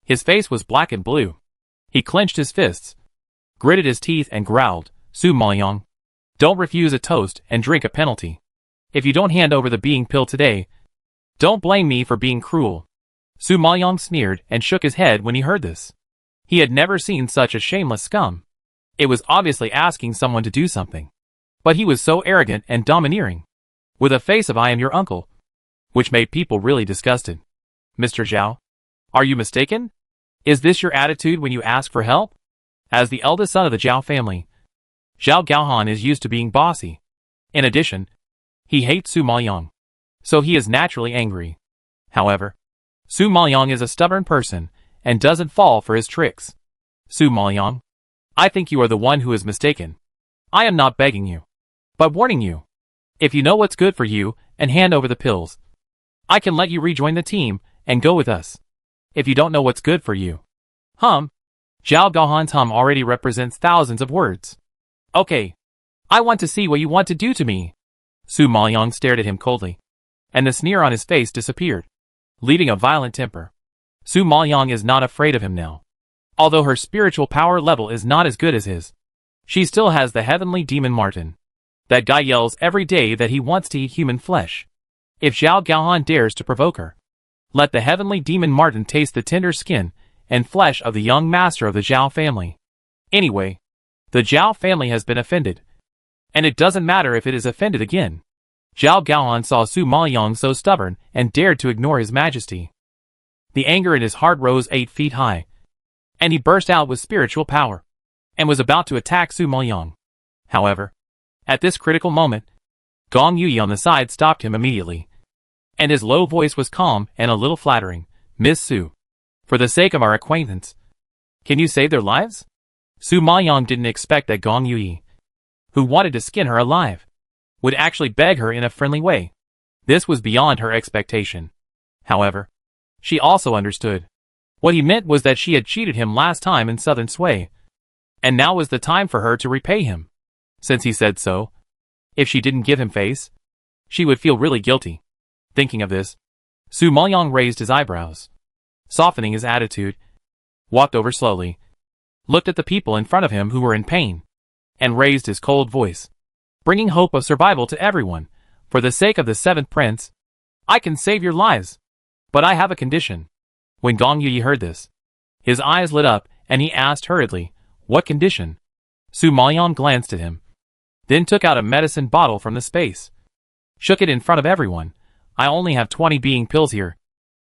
His face was black and blue. He clenched his fists, gritted his teeth and growled, "Su Maoyang, don't refuse a toast and drink a penalty. If you don't hand over the being pill today, don't blame me for being cruel." Su Maoyang sneered and shook his head when he heard this. He had never seen such a shameless scum. It was obviously asking someone to do something. But he was so arrogant and domineering, with a face of "I am your uncle," which made people really disgusted. "Mr. Zhao, are you mistaken? Is this your attitude when you ask for help?" As the eldest son of the Zhao family, Xiao Gaohan is used to being bossy. In addition, he hates Su Maoyang, so he is naturally angry. However, Su Maoyang is a stubborn person and doesn't fall for his tricks. "Su Maoyang, I think you are the one who is mistaken. I am not begging you, but warning you. If you know what's good for you and hand over the pills, I can let you rejoin the team and go with us. If you don't know what's good for you." Xiao Gaohan's already represents thousands of words. "Okay. I want to see what you want to do to me." Su Maoyang stared at him coldly, and the sneer on his face disappeared, leaving a violent temper. Su Maoyang is not afraid of him now. Although her spiritual power level is not as good as his, She still has the heavenly demon Martin. That guy yells every day that he wants to eat human flesh. If Zhao Gaohan dares to provoke her, let the heavenly demon Martin taste the tender skin and flesh of the young master of the Zhao family. Anyway, the Zhao family has been offended. And it doesn't matter if it is offended again. Zhao Gaohan saw Su Maoyong so stubborn and dared to ignore his majesty. The anger in his heart rose 8 feet high. And he burst out with spiritual power, and was about to attack Su Maoyong. However, at this critical moment, Gong Yui on the side stopped him immediately. And his low voice was calm and a little flattering. Miss Su, for the sake of our acquaintance, can you save their lives? Su Maoyong didn't expect that Gong Yui, who wanted to skin her alive, would actually beg her in a friendly way. This was beyond her expectation. However, she also understood. What he meant was that she had cheated him last time in Southern Sway, and now was the time for her to repay him. Since he said so, if she didn't give him face, she would feel really guilty. Thinking of this, Su Maoyong raised his eyebrows, softening his attitude, walked over slowly, looked at the people in front of him who were in pain, and raised his cold voice, bringing hope of survival to everyone. For the sake of the 7th prince, I can save your lives. But I have a condition. When Gong Yui heard this, his eyes lit up and he asked hurriedly, what condition? Su Maoyong glanced at him, then took out a medicine bottle from the space, shook it in front of everyone. I only have 20 being pills here,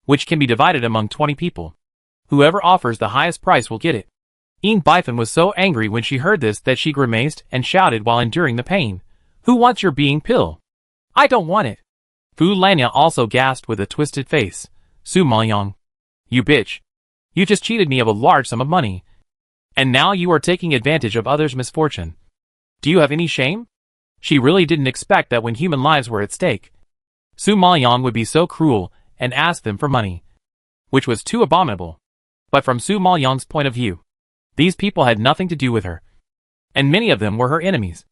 which can be divided among 20 people. Whoever offers the highest price will get it. Yin Bifan was so angry when she heard this that she grimaced and shouted while enduring the pain. Who wants your being pill? I don't want it. Fu Lanya also gasped with a twisted face. Su Maoyong, you bitch. You just cheated me of a large sum of money. And now you are taking advantage of others' misfortune. Do you have any shame? She really didn't expect that when human lives were at stake, Su Maoyong would be so cruel and ask them for money, which was too abominable. But from Su Maoyong's point of view, these people had nothing to do with her, and many of them were her enemies.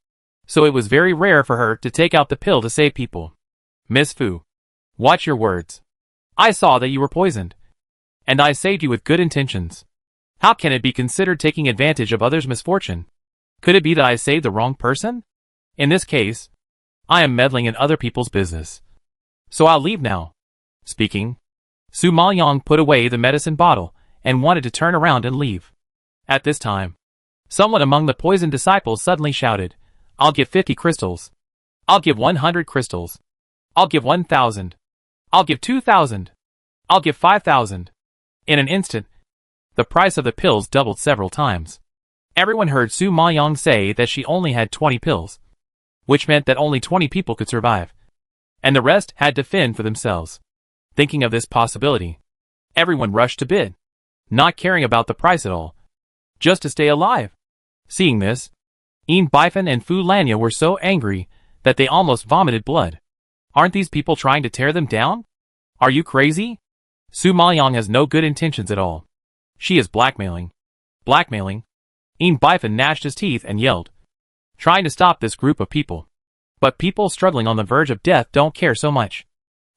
So it was very rare for her to take out the pill to save people. Miss Fu, watch your words. I saw that you were poisoned, and I saved you with good intentions. How can it be considered taking advantage of others' misfortune? Could it be that I saved the wrong person? In this case, I am meddling in other people's business. So I'll leave now. Speaking, Su Maoyong put away the medicine bottle and wanted to turn around and leave. At this time, someone among the poisoned disciples suddenly shouted, I'll give 50 crystals. I'll give 100 crystals. I'll give 1,000. I'll give 2,000. I'll give 5,000. In an instant, the price of the pills doubled several times. Everyone heard Su Maoyong say that she only had 20 pills, which meant that only 20 people could survive, and the rest had to fend for themselves. Thinking of this possibility, everyone rushed to bid, not caring about the price at all, just to stay alive. Seeing this, Yin Bifan and Fu Lanya were so angry that they almost vomited blood. Aren't these people trying to tear them down? Are you crazy? Su Maoyong has no good intentions at all. She is blackmailing. Blackmailing? Yin Bifan gnashed his teeth and yelled, trying to stop this group of people. But people struggling on the verge of death don't care so much.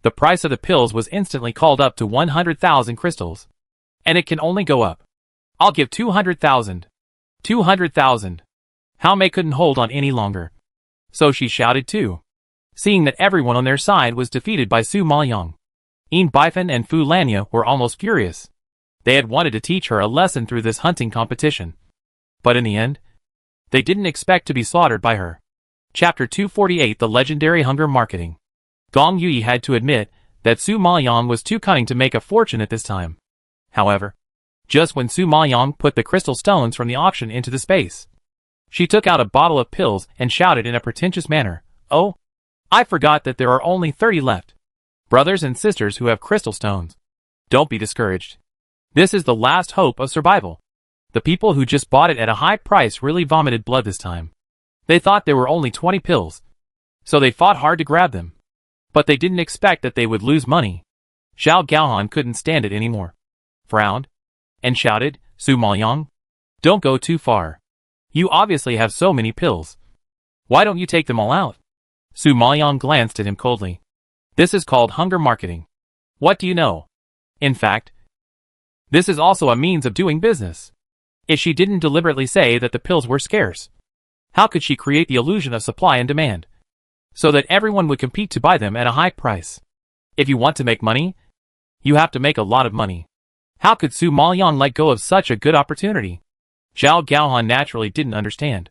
The price of the pills was instantly called up to 100,000 crystals. And it can only go up. I'll give 200,000. 200,000. Hao Mei couldn't hold on any longer. So she shouted too, seeing that everyone on their side was defeated by Su Maoyong. Yin Bifan and Fu Lanya were almost furious. They had wanted to teach her a lesson through this hunting competition. But in the end, they didn't expect to be slaughtered by her. Chapter 248 The Legendary Hunger Marketing. Gong Yui had to admit that Su Maoyong was too cunning to make a fortune at this time. However, just when Su Maoyong put the crystal stones from the auction into the space, she took out a bottle of pills and shouted in a pretentious manner, Oh, I forgot that there are only 30 left. Brothers and sisters who have crystal stones, don't be discouraged. This is the last hope of survival. The people who just bought it at a high price really vomited blood this time. They thought there were only 20 pills, so they fought hard to grab them. But they didn't expect that they would lose money. Zhao Gaohan couldn't stand it anymore, frowned, and shouted, Su Maoyong, don't go too far. You obviously have so many pills. Why don't you take them all out? Su Maoyong glanced at him coldly. This is called hunger marketing. What do you know? In fact, this is also a means of doing business. If she didn't deliberately say that the pills were scarce, How could she create the illusion of supply and demand, so that everyone would compete to buy them at a high price? If you want to make money, you have to make a lot of money. How could Su Maoyang let go of such a good opportunity? Zhao Gaohan naturally didn't understand.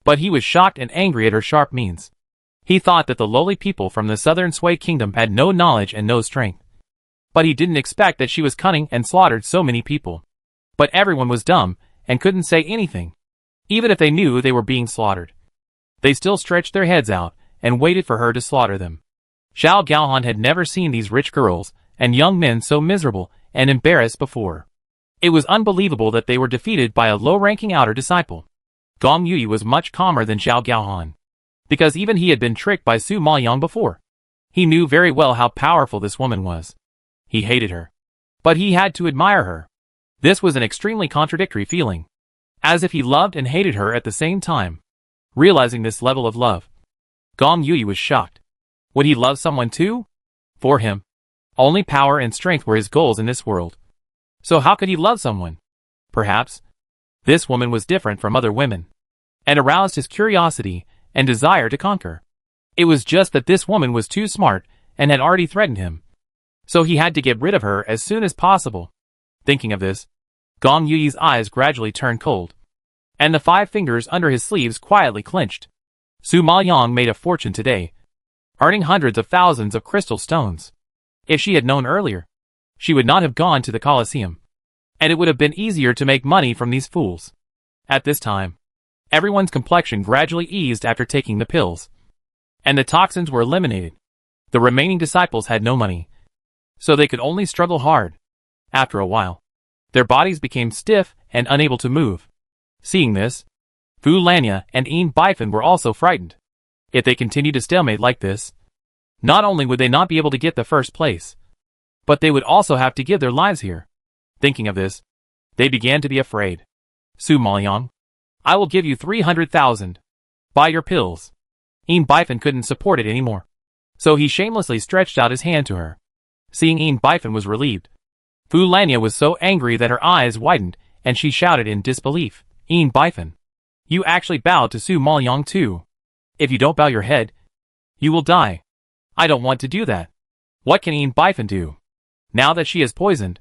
But he was shocked and angry at her sharp means. He thought that the lowly people from the southern Sui kingdom had no knowledge and no strength. But he didn't expect that she was cunning and slaughtered so many people. But everyone was dumb and couldn't say anything. Even if they knew they were being slaughtered, they still stretched their heads out and waited for her to slaughter them. Zhao Gaohan had never seen these rich girls and young men so miserable and embarrassed before. It was unbelievable that they were defeated by a low-ranking outer disciple. Gong Yui was much calmer than Zhao Gaohan, because even he had been tricked by Su Maoyang before. He knew very well how powerful this woman was. He hated her, but he had to admire her. This was an extremely contradictory feeling, as if he loved and hated her at the same time. Realizing this level of love, Gong Yui was shocked. Would he love someone too? For him, only power and strength were his goals in this world. So how could he love someone? Perhaps this woman was different from other women, and aroused his curiosity and desire to conquer. It was just that this woman was too smart and had already threatened him, so he had to get rid of her as soon as possible. Thinking of this, Gong Yui's eyes gradually turned cold, and the 5 fingers under his sleeves quietly clenched. Su Maoyang made a fortune today, earning hundreds of thousands of crystal stones. If she had known earlier, she would not have gone to the Colosseum, and it would have been easier to make money from these fools. At this time, everyone's complexion gradually eased after taking the pills, and the toxins were eliminated. The remaining disciples had no money, so they could only struggle hard. After a while, their bodies became stiff and unable to move. Seeing this, Fu Lanya and Yin Bifan were also frightened. If they continued to stalemate like this, not only would they not be able to get the first place, but they would also have to give their lives here. Thinking of this, they began to be afraid. Su Maoyang, I will give you 300,000. Buy your pills. Yin Bifan couldn't support it anymore, so he shamelessly stretched out his hand to her. Seeing Yin Bifan was relieved, Fu Lanya was so angry that her eyes widened and she shouted in disbelief, Yin Bifan, you actually bowed to Su Maoyang too. If you don't bow your head, you will die. I don't want to do that. What can Yin Bifan do? Now that she is poisoned,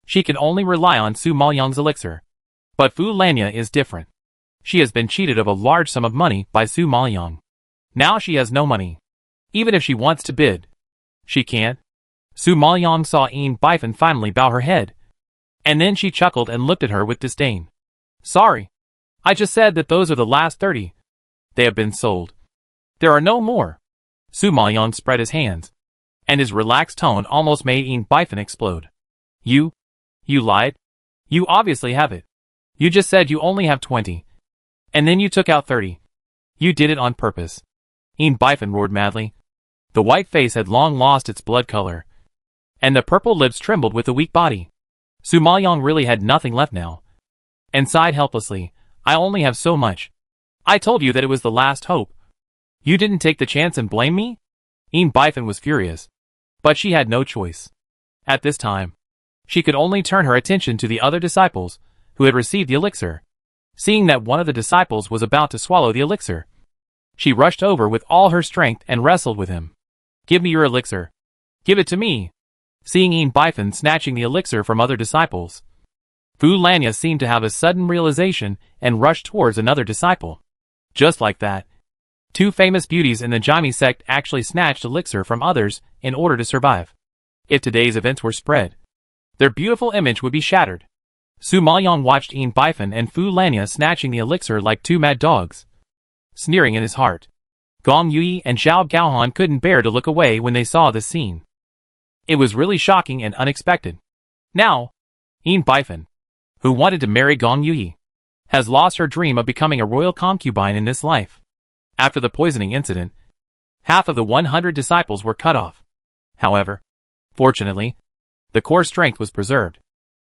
she can only rely on Su Maoyang's elixir. But Fu Lanya is different. She has been cheated of a large sum of money by Su Maoyang. Now she has no money. Even if she wants to bid, she can't. Su Maoyang saw Yin Bifan finally bow her head, and then she chuckled and looked at her with disdain. Sorry. I just said that those are the last 30. They have been sold. There are no more. Su Maoyang spread his hands, and his relaxed tone almost made Yin Bifan explode. You lied? You obviously have it. You just said you only have 20. And then you took out 30. You did it on purpose. Yin Bifan roared madly. The white face had long lost its blood color, and the purple lips trembled with the weak body. Su Maoyang really had nothing left now, and sighed helplessly. I only have so much. I told you that it was the last hope. You didn't take the chance and blame me? Yin Bifan was furious, but she had no choice. At this time, she could only turn her attention to the other disciples who had received the elixir. Seeing that one of the disciples was about to swallow the elixir, she rushed over with all her strength and wrestled with him. Give me your elixir. Give it to me. Seeing Yin Bifan snatching the elixir from other disciples, Fu Lanya seemed to have a sudden realization and rushed towards another disciple. Just like that, 2 famous beauties in the Jaime sect actually snatched elixir from others in order to survive. If today's events were spread, their beautiful image would be shattered. Su Maoyang watched Yin Bifan and Fu Lanya snatching the elixir like 2 mad dogs, sneering in his heart. Gong Yui and Zhao Gaohan couldn't bear to look away when they saw this scene. It was really shocking and unexpected. Now, Yin Bifan, who wanted to marry Gong Yui, has lost her dream of becoming a royal concubine in this life. After the poisoning incident, half of the 100 disciples were cut off. However, fortunately, the core strength was preserved.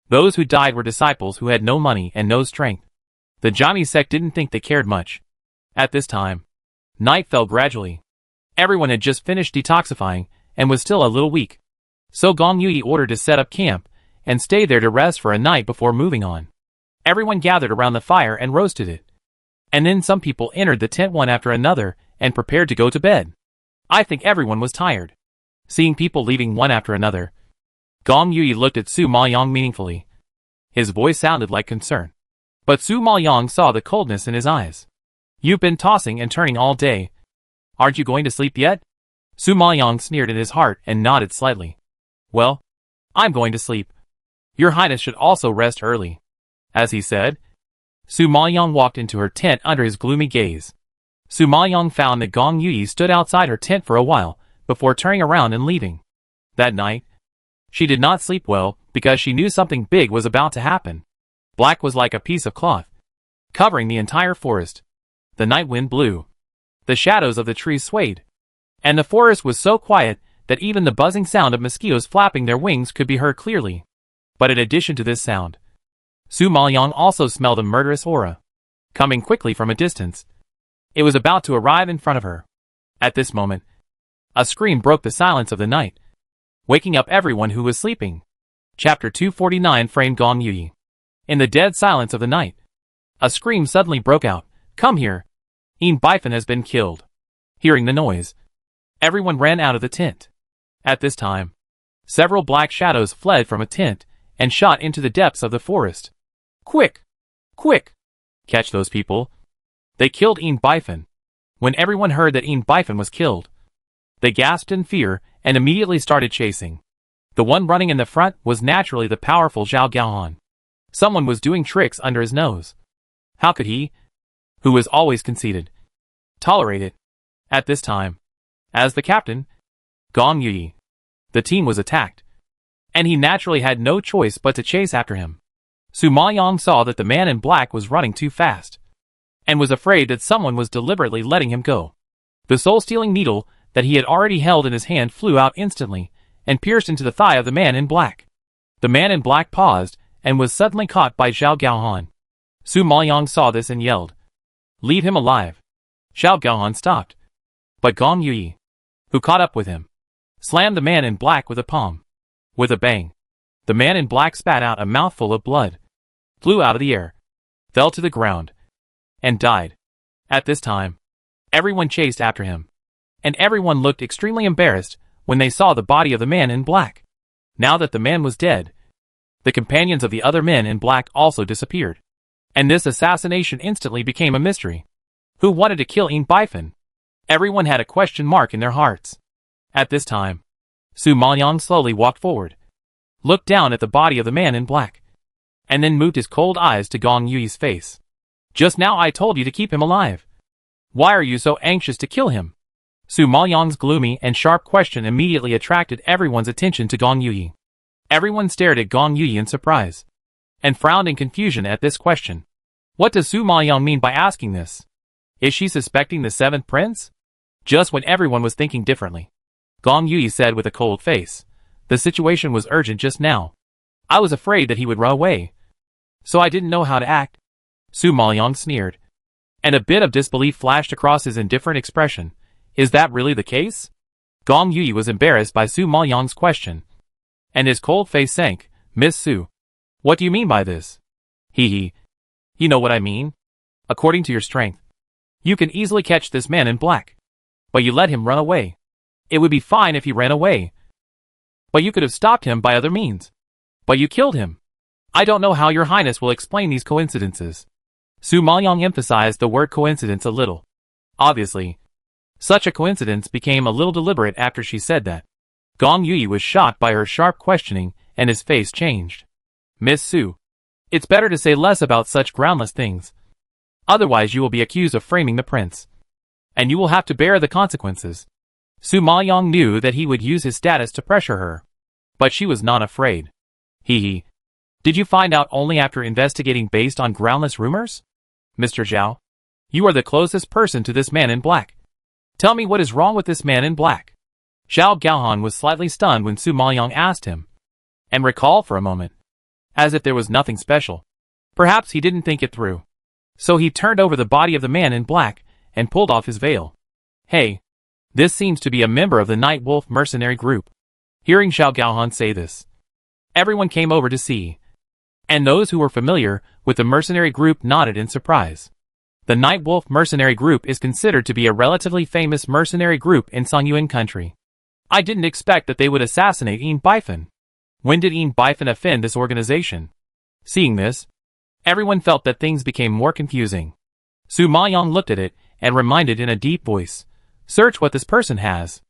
Those who died were disciples who had no money and no strength. The Jaime sect didn't think they cared much. At this time, night fell gradually. Everyone had just finished detoxifying and was still a little weak. So Gong Yui ordered to set up camp and stay there to rest for a night before moving on. Everyone gathered around the fire and roasted it. And then some people entered the tent one after another and prepared to go to bed. I think everyone was tired. Seeing people leaving one after another, Gong Yui looked at Su Maoyang meaningfully. His voice sounded like concern. But Su Maoyang saw the coldness in his eyes. You've been tossing and turning all day. Aren't you going to sleep yet? Su Maoyang sneered in his heart and nodded slightly. Well, I'm going to sleep. Your Highness should also rest early. As he said, Su Maoyang walked into her tent under his gloomy gaze. Su Maoyang found that Gong Yui stood outside her tent for a while, before turning around and leaving. That night, she did not sleep well, because she knew something big was about to happen. Black was like a piece of cloth, covering the entire forest. The night wind blew. The shadows of the trees swayed. And the forest was so quiet that even the buzzing sound of mosquitoes flapping their wings could be heard clearly. But in addition to this sound, Su Maoyang also smelled a murderous aura, coming quickly from a distance. It was about to arrive in front of her. At this moment, a scream broke the silence of the night, waking up everyone who was sleeping. Chapter 249 framed Gong Yui. In the dead silence of the night, a scream suddenly broke out. Come here. Yin Bifan has been killed. Hearing the noise, everyone ran out of the tent. At this time, several black shadows fled from a tent and shot into the depths of the forest. Quick! Quick! Catch those people. They killed Yin Bifan. When everyone heard that Yin Bifan was killed, they gasped in fear and immediately started chasing. The one running in the front was naturally the powerful Zhao Gaohan. Someone was doing tricks under his nose. How could he, who was always conceited, tolerate it? At this time, as the captain, Gong Yui, the team was attacked, and he naturally had no choice but to chase after him. Su Maoyang saw that the man in black was running too fast, and was afraid that someone was deliberately letting him go. The soul-stealing needle that he had already held in his hand flew out instantly, and pierced into the thigh of the man in black. The man in black paused, and was suddenly caught by Zhao Gaohan. Su Maoyang saw this and yelled, "Leave him alive!" Zhao Gaohan stopped, but Gong Yui, who caught up with him, slammed the man in black with a palm. With a bang, the man in black spat out a mouthful of blood, flew out of the air, fell to the ground, and died. At this time, everyone chased after him, and everyone looked extremely embarrassed when they saw the body of the man in black. Now that the man was dead, the companions of the other men in black also disappeared, and this assassination instantly became a mystery. Who wanted to kill Yin Bifan? Everyone had a question mark in their hearts. At this time, Su Maoyang slowly walked forward, looked down at the body of the man in black, and then moved his cold eyes to Gong Yui's face. Just now I told you to keep him alive. Why are you so anxious to kill him? Su Maoyang's gloomy and sharp question immediately attracted everyone's attention to Gong Yui. Everyone stared at Gong Yui in surprise, and frowned in confusion at this question. What does Su Maoyang mean by asking this? Is she suspecting the seventh prince? Just when everyone was thinking differently, Gong Yui said with a cold face, "The situation was urgent just now. I was afraid that he would run away, so I didn't know how to act." Su Maoyang sneered, and a bit of disbelief flashed across his indifferent expression. Is that really the case? Gong Yui was embarrassed by Su Maoyang's question, and his cold face sank. Miss Su, what do you mean by this? Hee. You know what I mean. According to your strength, you can easily catch this man in black, but you let him run away. It would be fine if he ran away, but you could have stopped him by other means. But you killed him. I don't know how your highness will explain these coincidences. Su Maoyang emphasized the word coincidence a little. Obviously, such a coincidence became a little deliberate after she said that. Gong Yui was shocked by her sharp questioning, and his face changed. Miss Su, it's better to say less about such groundless things. Otherwise you will be accused of framing the prince, and you will have to bear the consequences. Su Maoyang knew that he would use his status to pressure her, but she was not afraid. Hee. Did you find out only after investigating based on groundless rumors? Mr. Zhao, you are the closest person to this man in black. Tell me what is wrong with this man in black. Zhao Gaohan was slightly stunned when Su Maoyang asked him, and recalled for a moment, as if there was nothing special. Perhaps he didn't think it through. So he turned over the body of the man in black, and pulled off his veil. Hey, this seems to be a member of the Night Wolf mercenary group. Hearing Zhao Gaohan say this, everyone came over to see, and those who were familiar with the mercenary group nodded in surprise. The Night Wolf mercenary group is considered to be a relatively famous mercenary group in Songyuan country. I didn't expect that they would assassinate Yin Bifan. When did Yin Bifan offend this organization? Seeing this, everyone felt that things became more confusing. Su Maoyang looked at it and reminded in a deep voice, "Search what this person has."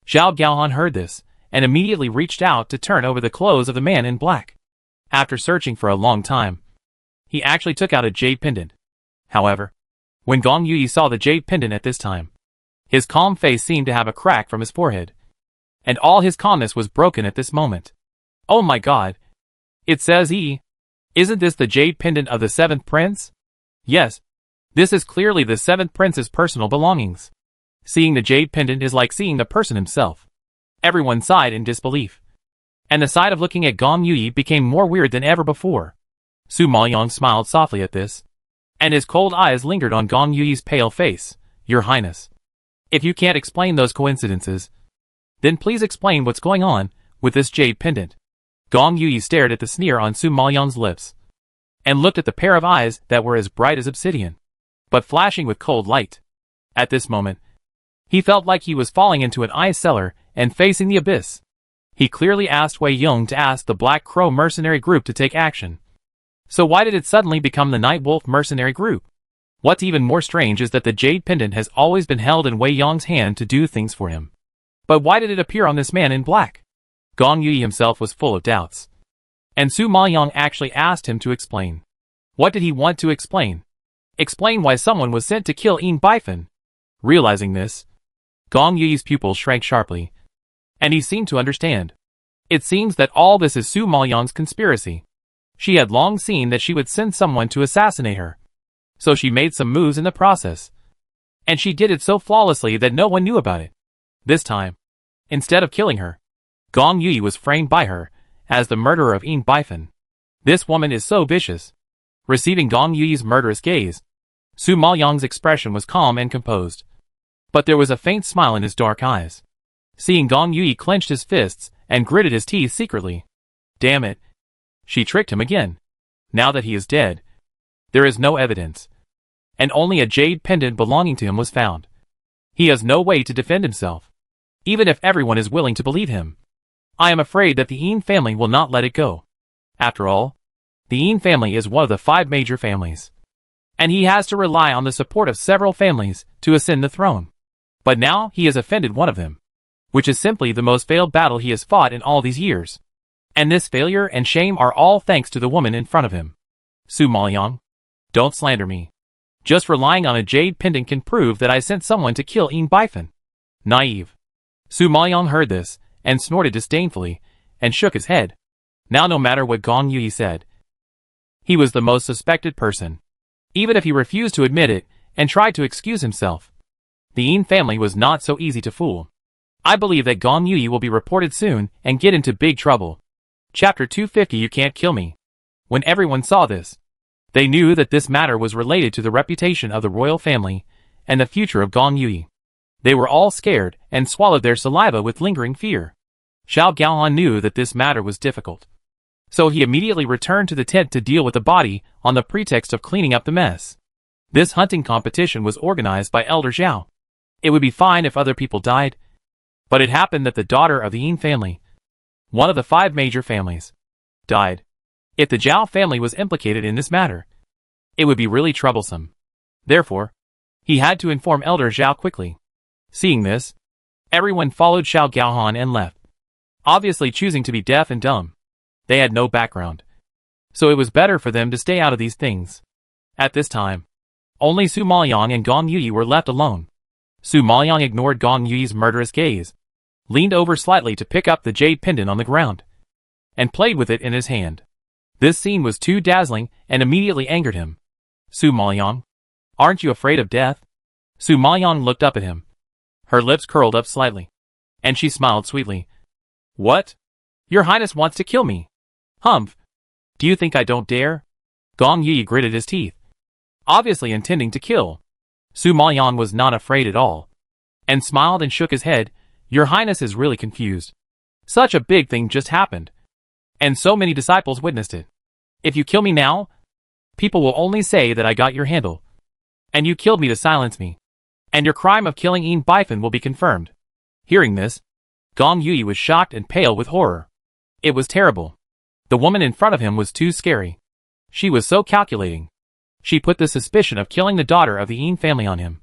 Zhao Gaohan heard this and immediately reached out to turn over the clothes of the man in black. After searching for a long time, he actually took out a jade pendant. However, when Gong Yui saw the jade pendant at this time, his calm face seemed to have a crack from his forehead, and all his calmness was broken at this moment. "Oh my god! It says isn't this the jade pendant of the 7th prince? Yes, this is clearly the 7th prince's personal belongings." Seeing the jade pendant is like seeing the person himself. Everyone sighed in disbelief, and the sight of looking at Gong Yui became more weird than ever before. Su Maoyang smiled softly at this, and his cold eyes lingered on Gong Yui's pale face. "Your Highness, if you can't explain those coincidences, then please explain what's going on with this jade pendant." Gong Yui stared at the sneer on Su Maoyang's lips, and looked at the pair of eyes that were as bright as obsidian, but flashing with cold light. At this moment, he felt like he was falling into an ice cellar and facing the abyss. He clearly asked Wei Yong to ask the Black Crow mercenary group to take action. So why did it suddenly become the Night Wolf mercenary group? What's even more strange is that the jade pendant has always been held in Wei Yong's hand to do things for him. But why did it appear on this man in black? Gong Yui himself was full of doubts, and Su Maoyang actually asked him to explain. What did he want to explain? Explain why someone was sent to kill Yin Bifan. Realizing this, Gong Yui's pupils shrank sharply, and he seemed to understand. It seems that all this is Su Maoyang's conspiracy. She had long seen that she would send someone to assassinate her, so she made some moves in the process, and she did it so flawlessly that no one knew about it. This time, instead of killing her, Gong Yui was framed by her as the murderer of Yin Bifan. This woman is so vicious. Receiving Gong Yui's murderous gaze, Su Maoyang's expression was calm and composed, but there was a faint smile in his dark eyes. Seeing Gong Yui clenched his fists and gritted his teeth secretly. Damn it. She tricked him again. Now that he is dead, there is no evidence, and only a jade pendant belonging to him was found. He has no way to defend himself, even if everyone is willing to believe him. I am afraid that the Yin family will not let it go. After all, the Yin family is one of the 5 major families, and he has to rely on the support of several families to ascend the throne. But now he has offended one of them, which is simply the most failed battle he has fought in all these years. And this failure and shame are all thanks to the woman in front of him. Su Maoyang, don't slander me. Just relying on a jade pendant can prove that I sent someone to kill Yin Bifan. Naive. Su Maoyang heard this, and snorted disdainfully, and shook his head. Now no matter what Gong Yui said, he was the most suspected person. Even if he refused to admit it, and tried to excuse himself, the Yin family was not so easy to fool. I believe that Gong Yui will be reported soon, and get into big trouble. Chapter 250. You Can't Kill Me. When everyone saw this, they knew that this matter was related to the reputation of the royal family, and the future of Gong Yui. They were all scared, and swallowed their saliva with lingering fear. Zhao Gaohan knew that this matter was difficult, so he immediately returned to the tent to deal with the body on the pretext of cleaning up the mess. This hunting competition was organized by Elder Zhao. It would be fine if other people died, but it happened that the daughter of the Yin family, one of the 5 major families, died. If the Zhao family was implicated in this matter, it would be really troublesome. Therefore, he had to inform Elder Zhao quickly. Seeing this, everyone followed Zhao Gaohan and left, obviously choosing to be deaf and dumb. They had no background, so it was better for them to stay out of these things. At this time, only Su Maoyang and Gong Yui were left alone. Su Maoyang ignored Gong Yui's murderous gaze, leaned over slightly to pick up the jade pendant on the ground, and played with it in his hand. This scene was too dazzling and immediately angered him. Su Maoyang, aren't you afraid of death? Su Maoyang looked up at him. Her lips curled up slightly, and she smiled sweetly. What? Your Highness wants to kill me? Humph. Do you think I don't dare? Gong Yui gritted his teeth, obviously intending to kill. Su Maoyang was not afraid at all, and smiled and shook his head. Your Highness is really confused. Such a big thing just happened, and so many disciples witnessed it. If you kill me now, people will only say that I got your handle, And you killed me to silence me. And your crime of killing Ian Bifan will be confirmed. Hearing this, Gong Yui was shocked and pale with horror. It was terrible. The woman in front of him was too scary. She was so calculating. She put the suspicion of killing the daughter of the Ian family on him,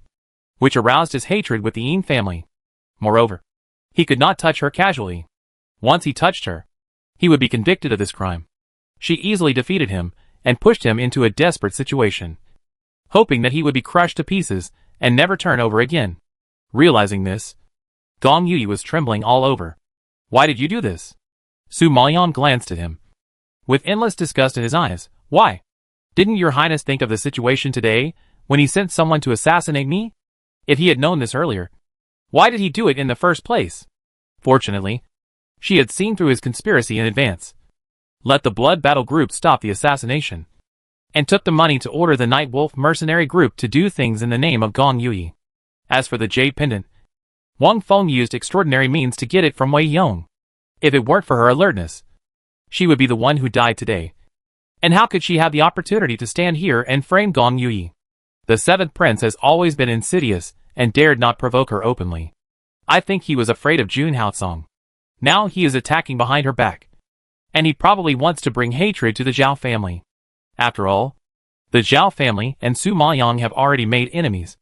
which aroused his hatred with the Ian family. Moreover, he could not touch her casually. Once he touched her, he would be convicted of this crime. She easily defeated him and pushed him into a desperate situation, hoping that he would be crushed to pieces and never turn over again. Realizing this, Gong Yui was trembling all over. Why did you do this? Su Maoyong glanced at him with endless disgust in his eyes. Why? Didn't your highness think of the situation today when he sent someone to assassinate me? If he had known this earlier, why did he do it in the first place? Fortunately, she had seen through his conspiracy in advance. Let the Blood Battle Group stop the assassination, and took the money to order the Night Wolf mercenary group to do things in the name of Gong Yui. As for the jade pendant, Wang Feng used extraordinary means to get it from Wei Yong. If it weren't for her alertness, she would be the one who died today. And how could she have the opportunity to stand here and frame Gong Yui? The seventh prince has always been insidious and dared not provoke her openly. I think he was afraid of Jun Haosong. Now he is attacking behind her back. And he probably wants to bring hatred to the Zhao family. After all, the Zhao family and Su Maoyong have already made enemies.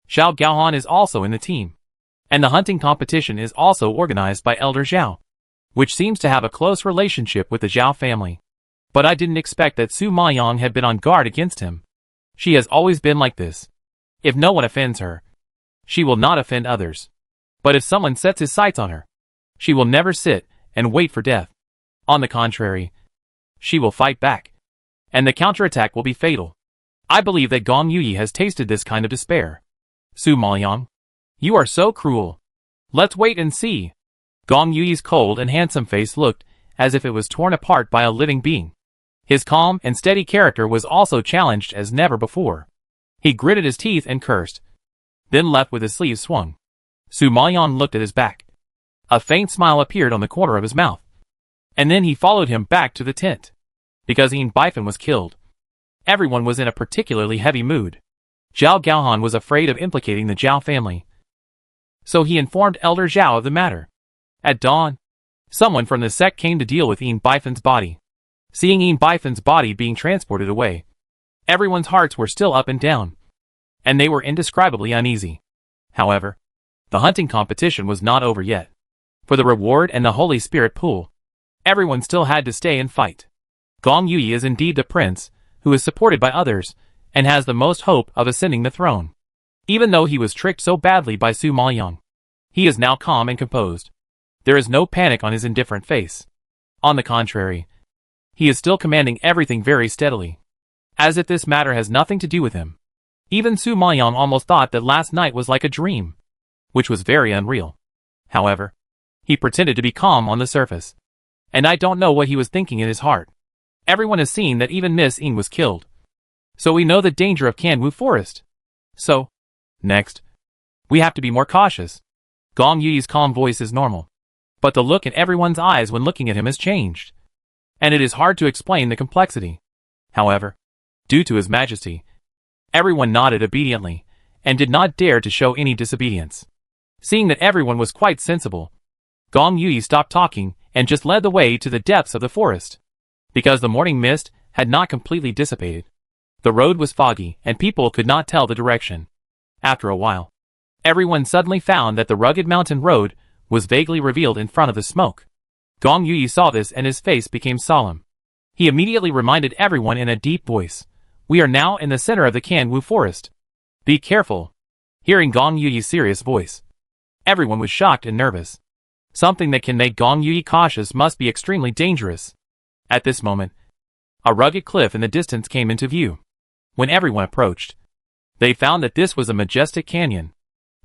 Xiao Gaohan is also in the team. And the hunting competition is also organized by Elder Zhao, which seems to have a close relationship with the Zhao family. But I didn't expect that Su Maoyong had been on guard against him. She has always been like this. If no one offends her, she will not offend others. But if someone sets his sights on her, she will never sit and wait for death. On the contrary, she will fight back. And the counterattack will be fatal. I believe that Gong Yui has tasted this kind of despair. Su Maoyong, you are so cruel. Let's wait and see. Gong Yui's cold and handsome face looked as if it was torn apart by a living being. His calm and steady character was also challenged as never before. He gritted his teeth and cursed, then left with his sleeves swung. Su Maoyong looked at his back. A faint smile appeared on the corner of his mouth. And then he followed him back to the tent. Because Ian Bifan was killed, everyone was in a particularly heavy mood. Zhao Gaohan was afraid of implicating the Zhao family, so he informed Elder Zhao of the matter. At dawn, someone from the sect came to deal with Ian Bifan's body. Seeing Ian Bifan's body being transported away, everyone's hearts were still up and down, and they were indescribably uneasy. However, the hunting competition was not over yet. For the reward and the Holy Spirit pool, everyone still had to stay and fight. Gong Yui is indeed the prince, who is supported by others, and has the most hope of ascending the throne. Even though he was tricked so badly by Su Maoyong, he is now calm and composed. There is no panic on his indifferent face. On the contrary, he is still commanding everything very steadily, as if this matter has nothing to do with him. Even Su Maoyong almost thought that last night was like a dream, which was very unreal. However, he pretended to be calm on the surface, and I don't know what he was thinking in his heart. Everyone has seen that even Miss Ying was killed, so we know the danger of Kanwu Forest. So, next, we have to be more cautious. Gong Yui's calm voice is normal, but the look in everyone's eyes when looking at him has changed, and it is hard to explain the complexity. However, due to his majesty, everyone nodded obediently, and did not dare to show any disobedience. Seeing that everyone was quite sensible, Gong Yui stopped talking and just led the way to the depths of the forest. Because the morning mist had not completely dissipated, the road was foggy and people could not tell the direction. After a while, everyone suddenly found that the rugged mountain road was vaguely revealed in front of the smoke. Gong Yui saw this and his face became solemn. He immediately reminded everyone in a deep voice, "We are now in the center of the Kanwu Forest. Be careful." Hearing Gong Yui's serious voice, everyone was shocked and nervous. Something that can make Gong Yui cautious must be extremely dangerous. At this moment, a rugged cliff in the distance came into view. When everyone approached, they found that this was a majestic canyon.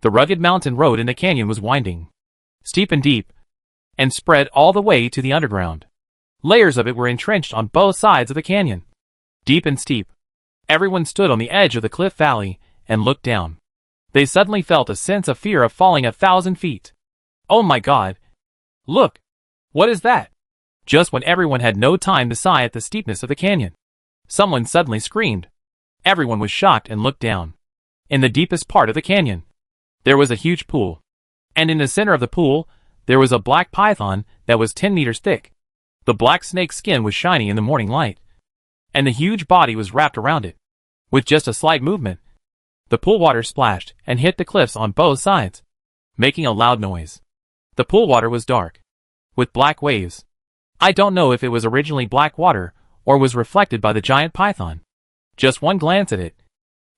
The rugged mountain road in the canyon was winding, steep and deep, and spread all the way to the underground. Layers of it were entrenched on both sides of the canyon. Deep and steep, everyone stood on the edge of the cliff valley and looked down. They suddenly felt a sense of fear of falling 1,000 feet. Oh my God! Look! What is that? Just when everyone had no time to sigh at the steepness of the canyon, someone suddenly screamed. Everyone was shocked and looked down. In the deepest part of the canyon, there was a huge pool. And in the center of the pool, there was a black python that was 10 meters thick. The black snake's skin was shiny in the morning light, and the huge body was wrapped around it. With just a slight movement, the pool water splashed and hit the cliffs on both sides, making a loud noise. The pool water was dark, with black waves. I don't know if it was originally black water or was reflected by the giant python. Just one glance at it,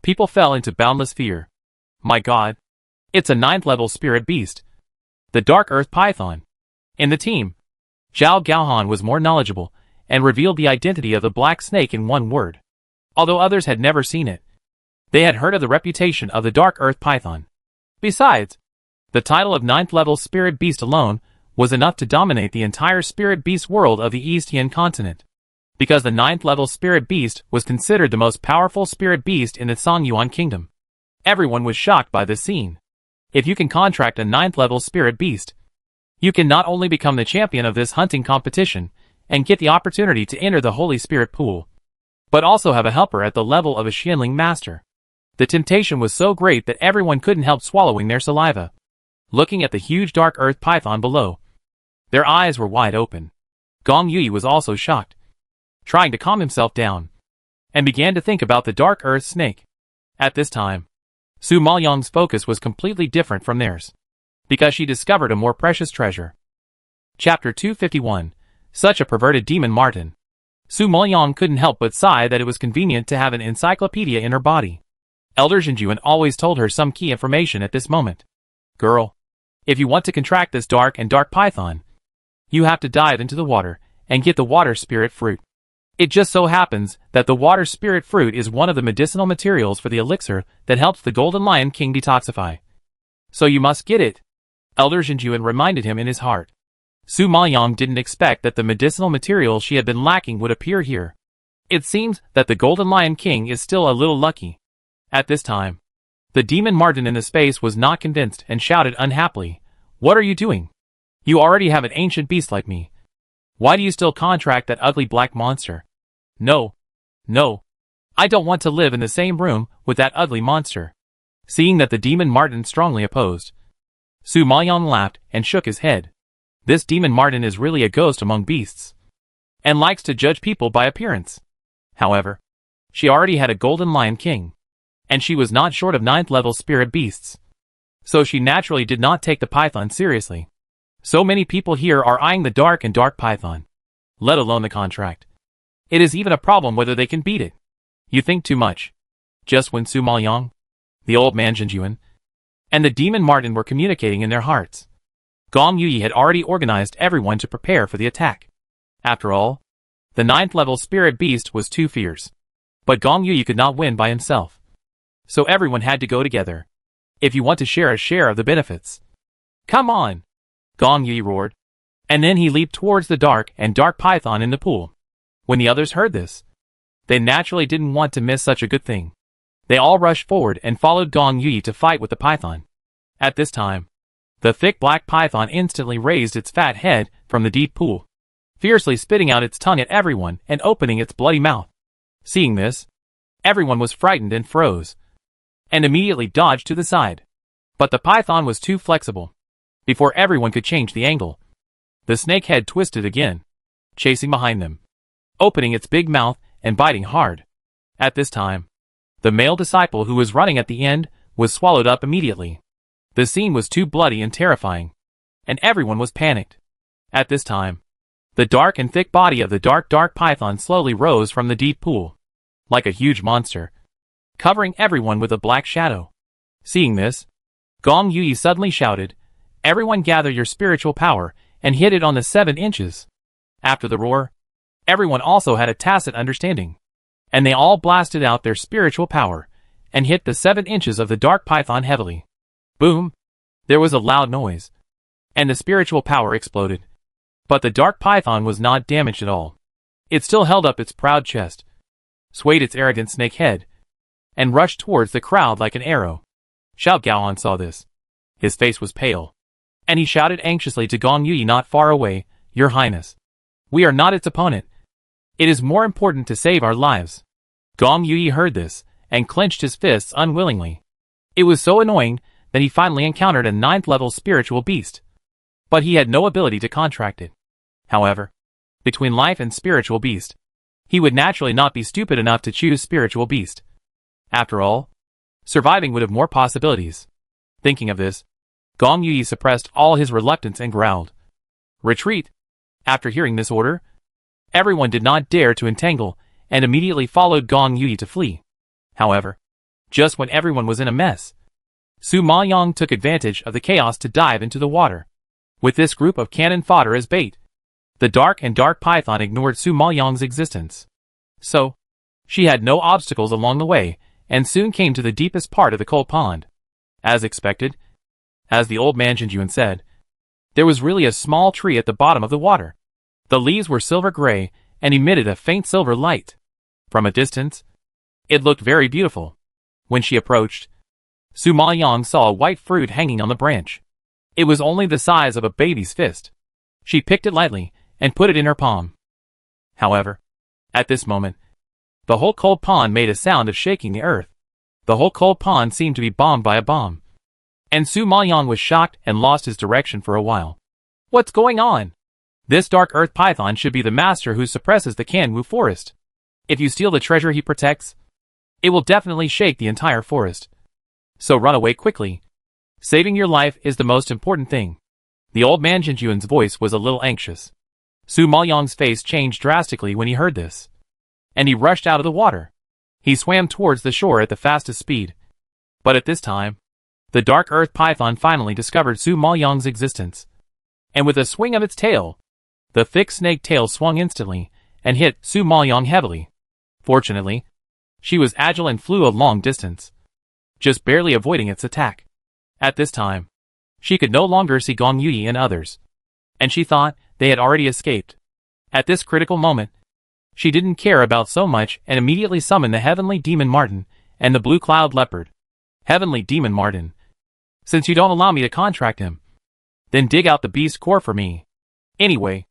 people fell into boundless fear. My God, it's a 9th level spirit beast, the dark earth python. In the team, Zhao Gaohan was more knowledgeable and revealed the identity of the black snake in one word. Although others had never seen it, they had heard of the reputation of the dark earth python. Besides, the title of 9th level spirit beast alone was enough to dominate the entire spirit beast world of the East Yin continent. Because the 9th level spirit beast was considered the most powerful spirit beast in the Songyuan kingdom. Everyone was shocked by this scene. If you can contract a 9th level spirit beast, you can not only become the champion of this hunting competition and get the opportunity to enter the Holy Spirit pool, but also have a helper at the level of a Xianling master. The temptation was so great that everyone couldn't help swallowing their saliva, looking at the huge dark earth python below. Their eyes were wide open. Gong Yui was also shocked, trying to calm himself down, and began to think about the dark earth snake. At this time, Su Maoyang's focus was completely different from theirs, because she discovered a more precious treasure. Chapter 251. Such a perverted demon Martin. Su Maoyang couldn't help but sigh that it was convenient to have an encyclopedia in her body. Elder Zhenjuan always told her some key information at this moment. Girl, if you want to contract this dark python, you have to dive into the water and get the water spirit fruit. It just so happens that the water spirit fruit is one of the medicinal materials for the elixir that helps the Golden Lion King detoxify. So you must get it. Elder Zhenjuan reminded him in his heart. Su Maoyang didn't expect that the medicinal material she had been lacking would appear here. It seems that the Golden Lion King is still a little lucky. At this time, the demon Martin in the space was not convinced and shouted unhappily, "What are you doing? You already have an ancient beast like me. Why do you still contract that ugly black monster?" No. I don't want to live in the same room with that ugly monster. Seeing that the demon Martin strongly opposed, Su Maoyang laughed and shook his head. This demon Martin is really a ghost among beasts, and likes to judge people by appearance. However, she already had a Golden Lion King, and she was not short of 9th level spirit beasts. So she naturally did not take the python seriously. So many people here are eyeing the dark python, let alone the contract. It is even a problem whether they can beat it. You think too much. Just when Su Maoyang, the old man Zhenjuan, and the demon Martin were communicating in their hearts, Gong Yui had already organized everyone to prepare for the attack. After all, the 9th level spirit beast was too fierce. But Gong Yui could not win by himself. So everyone had to go together, if you want to share a share of the benefits. Come on! Gong Yui roared. And then he leaped towards the dark python in the pool. When the others heard this, they naturally didn't want to miss such a good thing. They all rushed forward and followed Gong Yui to fight with the python. At this time, the thick black python instantly raised its fat head from the deep pool, fiercely spitting out its tongue at everyone and opening its bloody mouth. Seeing this, everyone was frightened and froze, and immediately dodged to the side. But the python was too flexible. Before everyone could change the angle, the snake head twisted again, chasing behind them, opening its big mouth and biting hard. At this time, the male disciple who was running at the end was swallowed up immediately. The scene was too bloody and terrifying, and everyone was panicked. At this time, the dark and thick body of the dark python slowly rose from the deep pool, like a huge monster, covering everyone with a black shadow. Seeing this, Gong Yui suddenly shouted, "Everyone gather your spiritual power and hit it on the 7 inches." After the roar, everyone also had a tacit understanding, and they all blasted out their spiritual power and hit the 7 inches of the dark python heavily. Boom! There was a loud noise, and the spiritual power exploded. But the dark python was not damaged at all. It still held up its proud chest, swayed its arrogant snake head, and rushed towards the crowd like an arrow. Xiao Gaoan saw this. His face was pale, and he shouted anxiously to Gong Yui not far away, "Your Highness, we are not its opponent. It is more important to save our lives." Gong Yui heard this, and clenched his fists unwillingly. It was so annoying that he finally encountered a 9th level spiritual beast. But he had no ability to contract it. However, between life and spiritual beast, he would naturally not be stupid enough to choose spiritual beast. After all, surviving would have more possibilities. Thinking of this, Gong Yui suppressed all his reluctance and growled, "Retreat!" After hearing this order, everyone did not dare to entangle and immediately followed Gong Yui to flee. However, just when everyone was in a mess, Su Maoyang took advantage of the chaos to dive into the water. With this group of cannon fodder as bait, the dark python ignored Su Maoyang's existence. So, she had no obstacles along the way and soon came to the deepest part of the cold pond. As expected, as the old man Jinjuan said, there was really a small tree at the bottom of the water. The leaves were silver gray and emitted a faint silver light. From a distance, it looked very beautiful. When she approached, Su Maoyang saw a white fruit hanging on the branch. It was only the size of a baby's fist. She picked it lightly and put it in her palm. However, at this moment, the whole cold pond made a sound of shaking the earth. The whole cold pond seemed to be bombed by a bomb. And Su Maoyang was shocked and lost his direction for a while. What's going on? This dark earth python should be the master who suppresses the Kanwu forest. If you steal the treasure he protects, it will definitely shake the entire forest. So run away quickly. Saving your life is the most important thing. The old man Jinjuan's voice was a little anxious. Su Maoyang's face changed drastically when he heard this. And he rushed out of the water. He swam towards the shore at the fastest speed. But at this time, the dark earth python finally discovered Su Maoyang's existence. And with a swing of its tail, the thick snake tail swung instantly and hit Su Maoyang heavily. Fortunately, she was agile and flew a long distance, just barely avoiding its attack. At this time, she could no longer see Gong Yui and others, and she thought they had already escaped. At this critical moment, she didn't care about so much and immediately summoned the Heavenly Demon Marten and the Blue Cloud Leopard. Heavenly Demon Marten, since you don't allow me to contract him, then dig out the beast core for me. Anyway,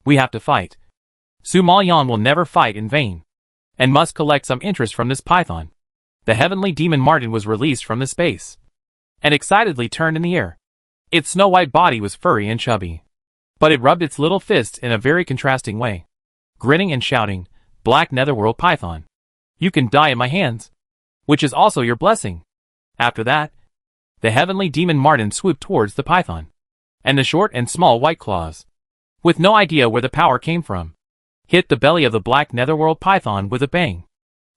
we have to fight. Su Maoyang will never fight in vain, and must collect some interest from this python. The Heavenly Demon Marten was released from the space, and excitedly turned in the air. Its snow-white body was furry and chubby, but it rubbed its little fists in a very contrasting way. Grinning and shouting, "Black Netherworld Python, you can die in my hands, which is also your blessing." After that, the Heavenly Demon Marten swooped towards the python, and the short and small white claws, with no idea where the power came from, hit the belly of the Black Netherworld Python with a bang.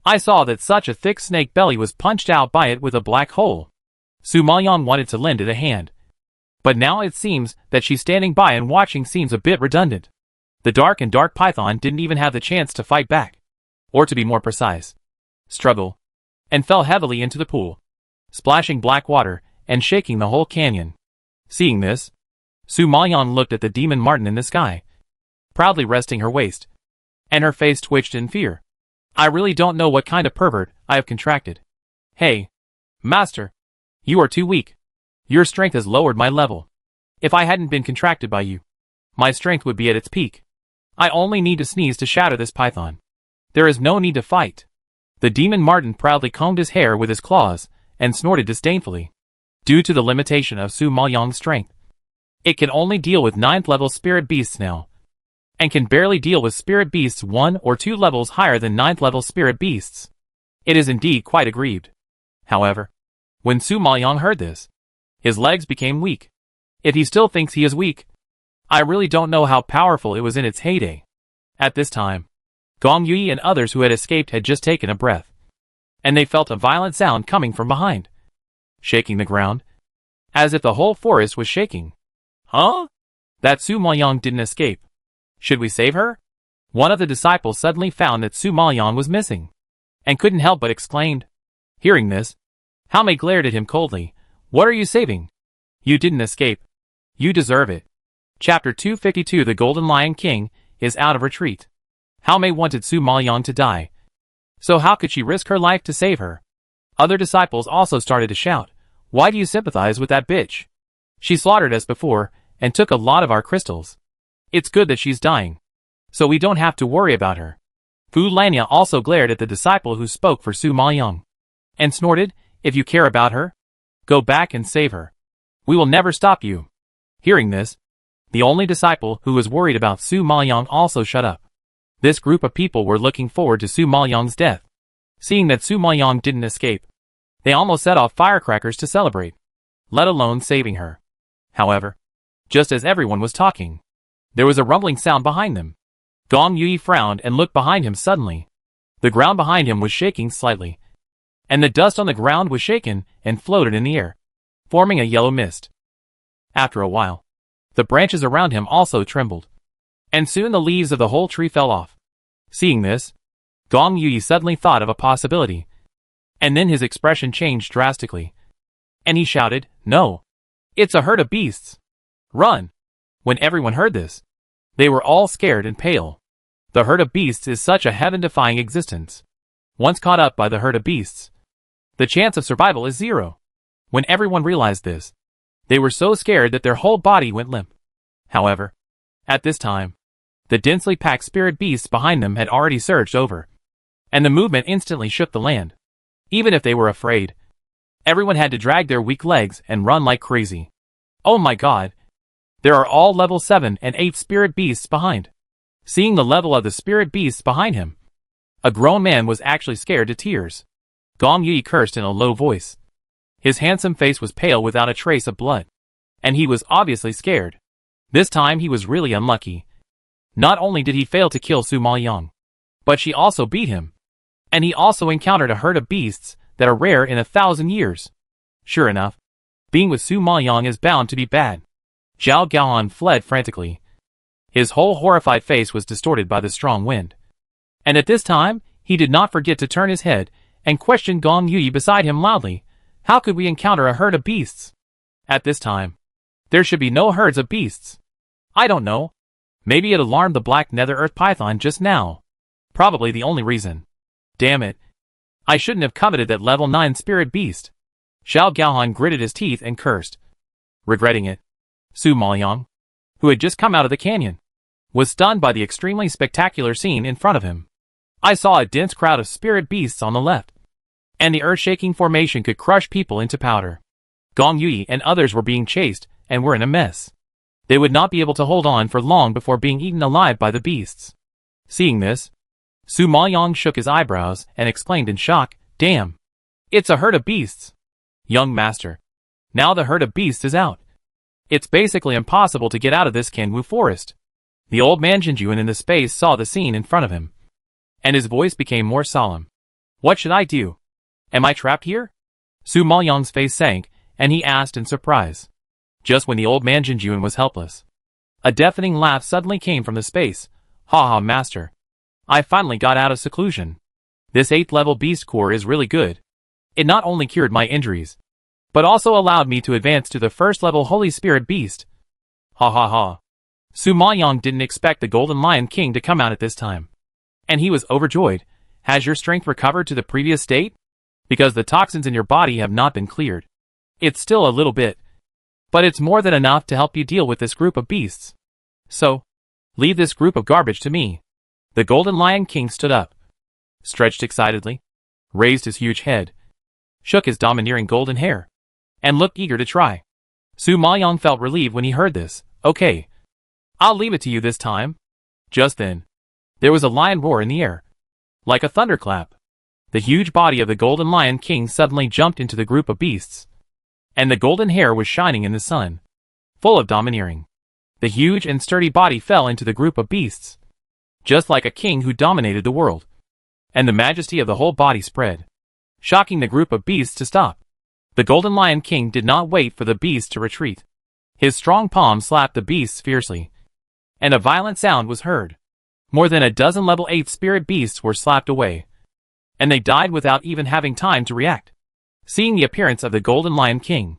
I saw that such a thick snake belly was punched out by it with a black hole. Su Maoyang wanted to lend it a hand, but now it seems that she's standing by and watching seems a bit redundant. The dark python didn't even have the chance to fight back, or to be more precise, struggle, and fell heavily into the pool, splashing black water and shaking the whole canyon. Seeing this, Su Maoyang looked at the Demon Marten in the sky, proudly resting her waist, and her face twitched in fear. I really don't know what kind of pervert I have contracted. Hey, master, you are too weak. Your strength has lowered my level. If I hadn't been contracted by you, my strength would be at its peak. I only need to sneeze to shatter this python. There is no need to fight. The Demon Marten proudly combed his hair with his claws and snorted disdainfully. Due to the limitation of Su Maoyang's strength, it can only deal with 9th level spirit beasts now, and can barely deal with spirit beasts 1 or 2 levels higher than 9th level spirit beasts. It is indeed quite aggrieved. However, when Su Maoyang heard this, his legs became weak. If he still thinks he is weak, I really don't know how powerful it was in its heyday. At this time, Gong Yui and others who had escaped had just taken a breath, and they felt a violent sound coming from behind, shaking the ground, as if the whole forest was shaking. Huh? That Su Maoyang didn't escape. Should we save her? One of the disciples suddenly found that Su Maoyang was missing, and couldn't help but exclaimed. Hearing this, Hao Mei glared at him coldly. What are you saving? You didn't escape. You deserve it. Chapter 252 The Golden Lion King is out of retreat. Hao Mei wanted Su Maoyang to die, so how could she risk her life to save her? Other disciples also started to shout, why do you sympathize with that bitch? She slaughtered us before, and took a lot of our crystals. It's good that she's dying, so we don't have to worry about her. Fu Lanya also glared at the disciple who spoke for Su Maoyang, and snorted, if you care about her, Go back and save her. We will never stop you. Hearing this, the only disciple who was worried about Su Maoyang also shut up. This group of people were looking forward to Su Maoyang's death. Seeing that Su Maoyang didn't escape, they almost set off firecrackers to celebrate, let alone saving her. However, just as everyone was talking, there was a rumbling sound behind them. Gong Yui frowned and looked behind him suddenly. The ground behind him was shaking slightly, and the dust on the ground was shaken and floated in the air, forming a yellow mist. After a while, the branches around him also trembled, and soon the leaves of the whole tree fell off. Seeing this, Gong Yui suddenly thought of a possibility, and then his expression changed drastically, and he shouted, "No! It's a herd of beasts! Run!" When everyone heard this, they were all scared and pale. The herd of beasts is such a heaven-defying existence. Once caught up by the herd of beasts, the chance of survival is 0. When everyone realized this, they were so scared that their whole body went limp. However, at this time, the densely packed spirit beasts behind them had already surged over, and the movement instantly shook the land. Even if they were afraid, everyone had to drag their weak legs and run like crazy. Oh my god! There are all level 7 and 8 spirit beasts behind. Seeing the level of the spirit beasts behind him, a grown man was actually scared to tears. Gong Yui cursed in a low voice. His handsome face was pale without a trace of blood, and he was obviously scared. This time he was really unlucky. Not only did he fail to kill Su Maoyang, but she also beat him. And he also encountered a herd of beasts that are rare in 1,000 years. Sure enough, being with Su Maoyang is bound to be bad. Zhao Gaohan fled frantically. His whole horrified face was distorted by the strong wind. And at this time, he did not forget to turn his head and question Gong Yui beside him loudly. How could we encounter a herd of beasts? At this time, there should be no herds of beasts. I don't know. Maybe it alarmed the black nether earth python just now. Probably the only reason. Damn it. I shouldn't have coveted that level 9 spirit beast. Zhao Gaohan gritted his teeth and cursed. Regretting it, Su Maoyang, who had just come out of the canyon, was stunned by the extremely spectacular scene in front of him. I saw a dense crowd of spirit beasts on the left, and the earth-shaking formation could crush people into powder. Gong Yui and others were being chased and were in a mess. They would not be able to hold on for long before being eaten alive by the beasts. Seeing this, Su Maoyang shook his eyebrows and exclaimed in shock, "Damn! It's a herd of beasts! Young master, now the herd of beasts is out. It's basically impossible to get out of this Kanwu forest." The old man Jinjuan in the space saw the scene in front of him, and his voice became more solemn. "What should I do? Am I trapped here?" Su Maoyang's face sank, and he asked in surprise. Just when the old man Jinjuan was helpless, a deafening laugh suddenly came from the space. "Ha ha, master. I finally got out of seclusion. This 8th level beast core is really good. It not only cured my injuries, but also allowed me to advance to the 1st level Holy Spirit beast." Ha ha ha. Su Maoyang didn't expect the Golden Lion King to come out at this time, and he was overjoyed. "Has your strength recovered to the previous state? Because the toxins in your body have not been cleared. It's still a little bit, but it's more than enough to help you deal with this group of beasts. So, leave this group of garbage to me." The Golden Lion King stood up, stretched excitedly, raised his huge head, shook his domineering golden hair, and looked eager to try. Su Maoyang felt relieved when he heard this. "Okay, I'll leave it to you this time." Just then, there was a lion roar in the air, like a thunderclap. The huge body of the Golden Lion King suddenly jumped into the group of beasts, and the golden hair was shining in the sun, full of domineering. The huge and sturdy body fell into the group of beasts, just like a king who dominated the world, and the majesty of the whole body spread, shocking the group of beasts to stop. The Golden Lion King did not wait for the beasts to retreat. His strong palm slapped the beasts fiercely, and a violent sound was heard. More than a dozen level 8 spirit beasts were slapped away, and they died without even having time to react. Seeing the appearance of the Golden Lion King,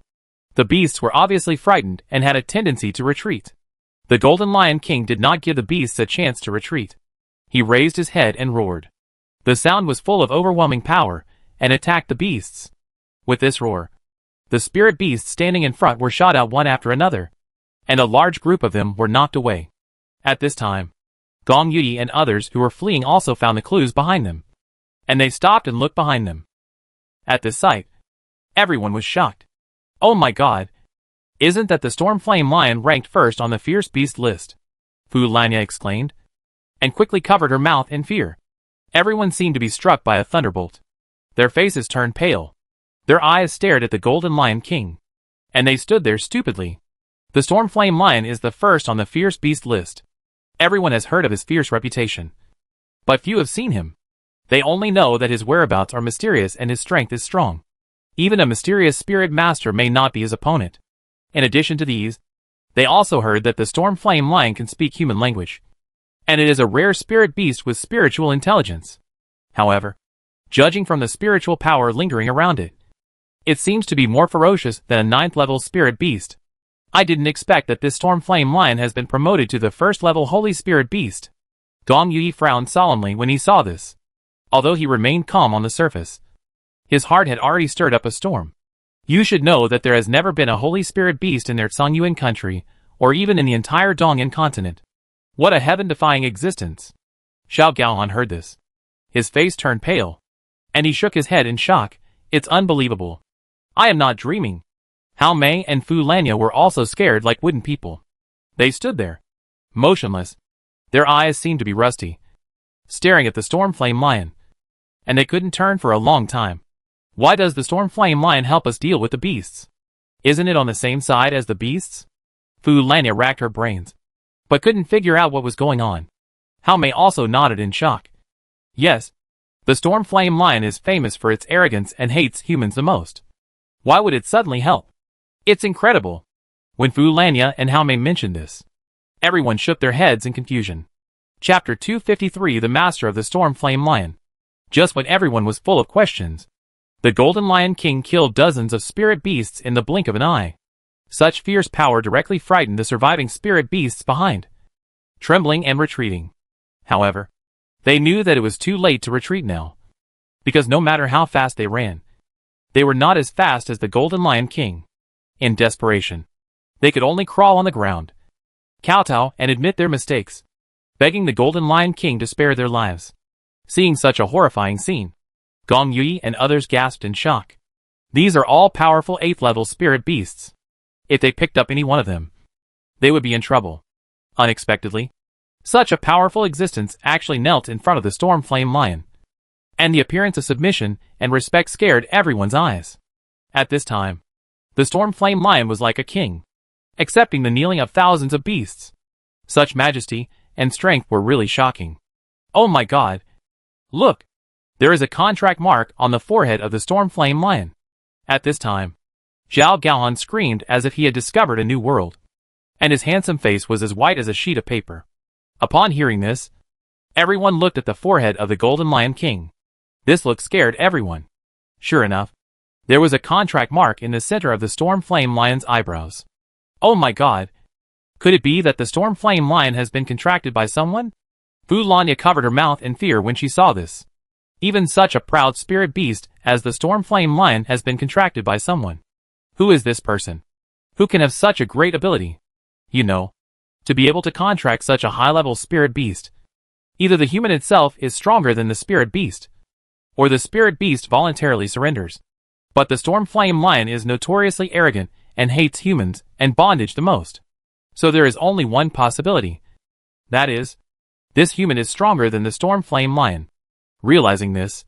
the beasts were obviously frightened and had a tendency to retreat. The Golden Lion King did not give the beasts a chance to retreat. He raised his head and roared. The sound was full of overwhelming power and attacked the beasts. With this roar, the spirit beasts standing in front were shot out one after another, and a large group of them were knocked away. At this time, Gong Yui and others who were fleeing also found the clues behind them, and they stopped and looked behind them. At this sight, everyone was shocked. Oh my god! Isn't that the Storm Flame Lion ranked first on the fierce beast list? Fu Lanya exclaimed, and quickly covered her mouth in fear. Everyone seemed to be struck by a thunderbolt. Their faces turned pale. Their eyes stared at the Golden Lion King. And they stood there stupidly. The Storm Flame Lion is the first on the fierce beast list. Everyone has heard of his fierce reputation. But few have seen him. They only know that his whereabouts are mysterious and his strength is strong. Even a mysterious spirit master may not be his opponent. In addition to these, they also heard that the Storm Flame Lion can speak human language. And it is a rare spirit beast with spiritual intelligence. However, judging from the spiritual power lingering around it, it seems to be more ferocious than a 9th level spirit beast. I didn't expect that this Storm Flame Lion has been promoted to the 1st level Holy Spirit Beast. Gong Yui frowned solemnly when he saw this. Although he remained calm on the surface, his heart had already stirred up a storm. You should know that there has never been a Holy Spirit Beast in their Songyuan country, or even in the entire Dongyan continent. What a heaven-defying existence! Xiao Gaohan heard this. His face turned pale, and he shook his head in shock. It's unbelievable. I am not dreaming. Hao Mei and Fu Lanya were also scared like wooden people. They stood there, motionless. Their eyes seemed to be rusty, staring at the Storm Flame Lion. And they couldn't turn for a long time. Why does the Storm Flame Lion help us deal with the beasts? Isn't it on the same side as the beasts? Fu Lanya racked her brains, but couldn't figure out what was going on. Hao Mei also nodded in shock. Yes, the Storm Flame Lion is famous for its arrogance and hates humans the most. Why would it suddenly help? It's incredible. When Fu Lanya and Hao Mei mentioned this, everyone shook their heads in confusion. Chapter 253 The Master of the Storm Flame Lion. Just when everyone was full of questions, the Golden Lion King killed dozens of spirit beasts in the blink of an eye. Such fierce power directly frightened the surviving spirit beasts behind, trembling and retreating. However, they knew that it was too late to retreat now, because no matter how fast they ran, they were not as fast as the Golden Lion King. In desperation, they could only crawl on the ground, kowtow and admit their mistakes, begging the Golden Lion King to spare their lives. Seeing such a horrifying scene, Gong Yui and others gasped in shock. These are all powerful 8th level spirit beasts. If they picked up any one of them, they would be in trouble. Unexpectedly, such a powerful existence actually knelt in front of the Storm Flame Lion, and the appearance of submission and respect scared everyone's eyes. At this time, the Storm Flame Lion was like a king, accepting the kneeling of thousands of beasts. Such majesty and strength were really shocking. Oh my god! Look! There is a contract mark on the forehead of the Storm Flame Lion. At this time, Xiao Gaohan screamed as if he had discovered a new world, and his handsome face was as white as a sheet of paper. Upon hearing this, everyone looked at the forehead of the Golden Lion King. This look scared everyone. Sure enough, there was a contract mark in the center of the Storm Flame Lion's eyebrows. Oh my god! Could it be that the Storm Flame Lion has been contracted by someone? Fu Lanya covered her mouth in fear when she saw this. Even such a proud spirit beast as the Storm Flame Lion has been contracted by someone. Who is this person? Who can have such a great ability? You know, to be able to contract such a high-level spirit beast. Either the human itself is stronger than the spirit beast, or the spirit beast voluntarily surrenders. But the Storm Flame Lion is notoriously arrogant and hates humans and bondage the most. So there is only one possibility. That is, this human is stronger than the Storm Flame Lion. Realizing this,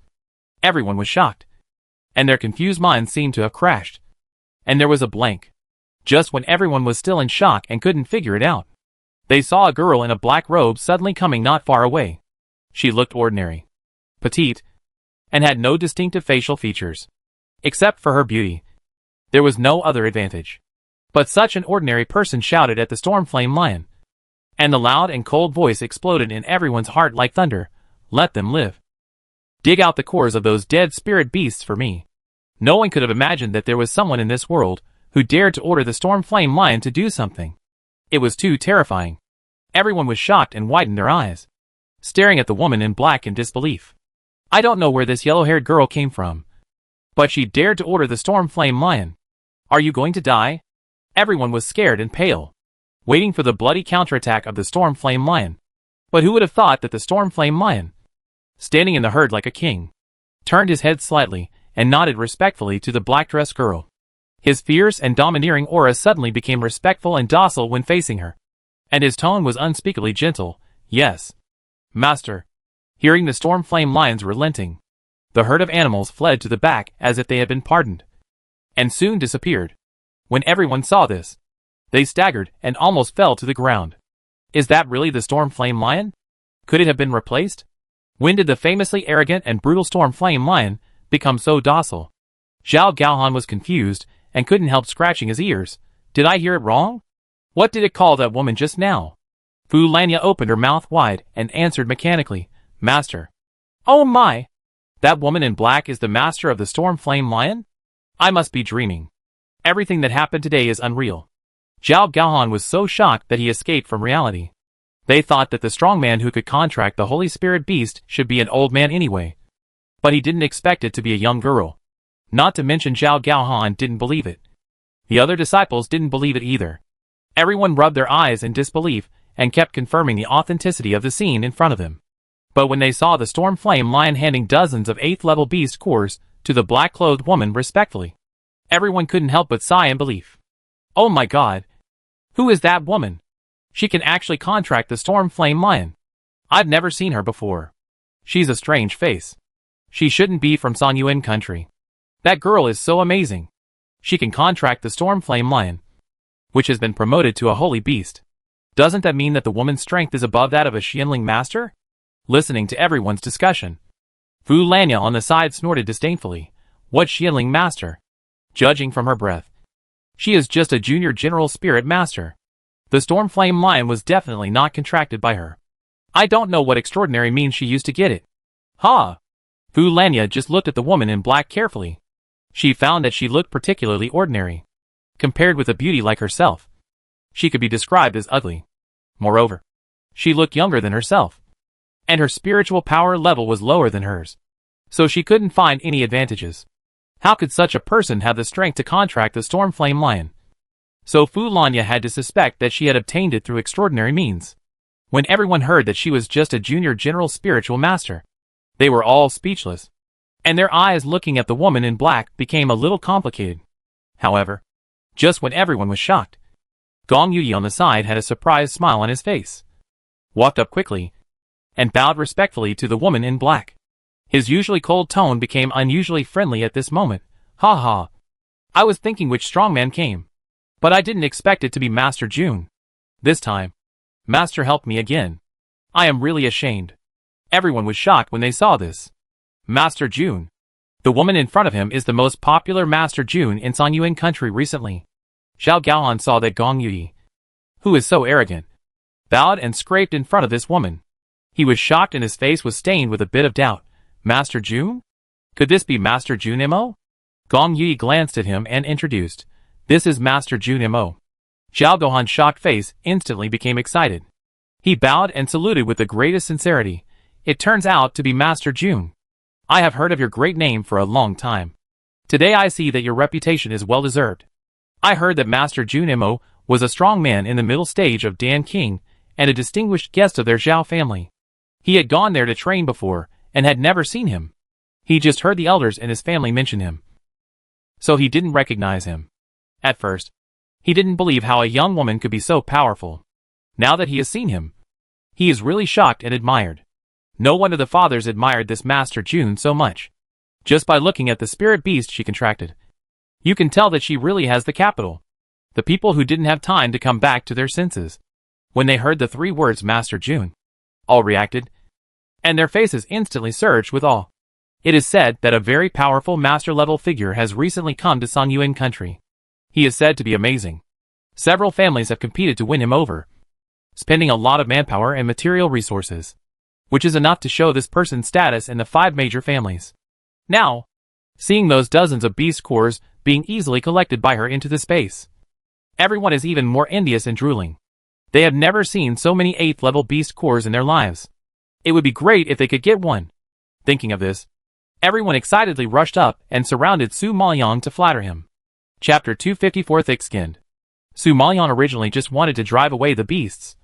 everyone was shocked, and their confused minds seemed to have crashed. And there was a blank. Just when everyone was still in shock and couldn't figure it out, they saw a girl in a black robe suddenly coming not far away. She looked ordinary, petite, and had no distinctive facial features. Except for her beauty, there was no other advantage. But such an ordinary person shouted at the Storm Flame Lion, and the loud and cold voice exploded in everyone's heart like thunder. Let them live. Dig out the cores of those dead spirit beasts for me. No one could have imagined that there was someone in this world who dared to order the Storm Flame Lion to do something. It was too terrifying. Everyone was shocked and widened their eyes, staring at the woman in black in disbelief. I don't know where this yellow-haired girl came from, but she dared to order the Storm Flame Lion. Are you going to die? Everyone was scared and pale, waiting for the bloody counterattack of the Storm Flame Lion. But who would have thought that the Storm Flame Lion, standing in the herd like a king, turned his head slightly and nodded respectfully to the black-dressed girl. His fierce and domineering aura suddenly became respectful and docile when facing her. And his tone was unspeakably gentle. Yes, master. Hearing the storm flame lions relenting, the herd of animals fled to the back as if they had been pardoned, and soon disappeared. When everyone saw this, they staggered and almost fell to the ground. Is that really the storm flame lion? Could it have been replaced? When did the famously arrogant and brutal storm flame lion become so docile? Zhao Gaohan was confused and couldn't help scratching his ears. Did I hear it wrong? What did it call that woman just now? Fu Lanya opened her mouth wide and answered mechanically, Master. Oh my! That woman in black is the master of the storm flame lion? I must be dreaming. Everything that happened today is unreal. Zhao Gaohan was so shocked that he escaped from reality. They thought that the strong man who could contract the Holy Spirit beast should be an old man anyway. But he didn't expect it to be a young girl. Not to mention Zhao Gaohan didn't believe it. The other disciples didn't believe it either. Everyone rubbed their eyes in disbelief and kept confirming the authenticity of the scene in front of them. But when they saw the storm flame lion handing dozens of 8th level beast cores to the black-clothed woman respectfully, everyone couldn't help but sigh in belief. Oh my god! Who is that woman? She can actually contract the storm flame lion. I've never seen her before. She's a strange face. She shouldn't be from Sanyuan country. That girl is so amazing. She can contract the storm flame lion, which has been promoted to a holy beast. Doesn't that mean that the woman's strength is above that of a Xianling master? Listening to everyone's discussion, Fu Lanya on the side snorted disdainfully. What Xianling master? Judging from her breath, she is just a junior general spirit master. The storm flame lion was definitely not contracted by her. I don't know what extraordinary means she used to get it. Ha! Fu Lanya just looked at the woman in black carefully. She found that she looked particularly ordinary. Compared with a beauty like herself, she could be described as ugly. Moreover, she looked younger than herself, and her spiritual power level was lower than hers, so she couldn't find any advantages. How could such a person have the strength to contract the storm flame lion? So Fu Lanya had to suspect that she had obtained it through extraordinary means. When everyone heard that she was just a junior general spiritual master, they were all speechless, and their eyes looking at the woman in black became a little complicated. However, just when everyone was shocked, Gong Yuyi on the side had a surprised smile on his face, walked up quickly, and bowed respectfully to the woman in black. His usually cold tone became unusually friendly at this moment. Ha ha. I was thinking which strongman came, but I didn't expect it to be Master Jun. This time, Master helped me again. I am really ashamed. Everyone was shocked when they saw this. Master Jun. The woman in front of him is the most popular Master Jun in Sanyuan country recently. Zhao Gaohan saw that Gong Yuyi, who is so arrogant, bowed and scraped in front of this woman. He was shocked and his face was stained with a bit of doubt. Master Jun? Could this be Master Jun Mo? Gong Yuyi glanced at him and introduced. This is Master Jun Mo. Zhao Gaohan's shocked face instantly became excited. He bowed and saluted with the greatest sincerity. It turns out to be Master Jun. I have heard of your great name for a long time. Today I see that your reputation is well deserved. I heard that Master Jun Mo was a strong man in the middle stage of Dan King and a distinguished guest of their Zhao family. He had gone there to train before and had never seen him. He just heard the elders in his family mention him, so he didn't recognize him. At first, he didn't believe how a young woman could be so powerful. Now that he has seen him, he is really shocked and admired. No wonder the fathers admired this Master Jun so much. Just by looking at the spirit beast she contracted, you can tell that she really has the capital. The people who didn't have time to come back to their senses, when they heard the 3 words Master Jun, all reacted, and their faces instantly surged with awe. It is said that a very powerful master-level figure has recently come to Sanyuan country. He is said to be amazing. Several families have competed to win him over, spending a lot of manpower and material resources, which is enough to show this person's status in the 5 major families. Now, seeing those dozens of beast cores being easily collected by her into the space, everyone is even more envious and drooling. They have never seen so many 8th level beast cores in their lives. It would be great if they could get one. Thinking of this, everyone excitedly rushed up and surrounded Su Maoyang to flatter him. Chapter 254 Thick-Skinned. Su Maoyang originally just wanted to drive away the beasts,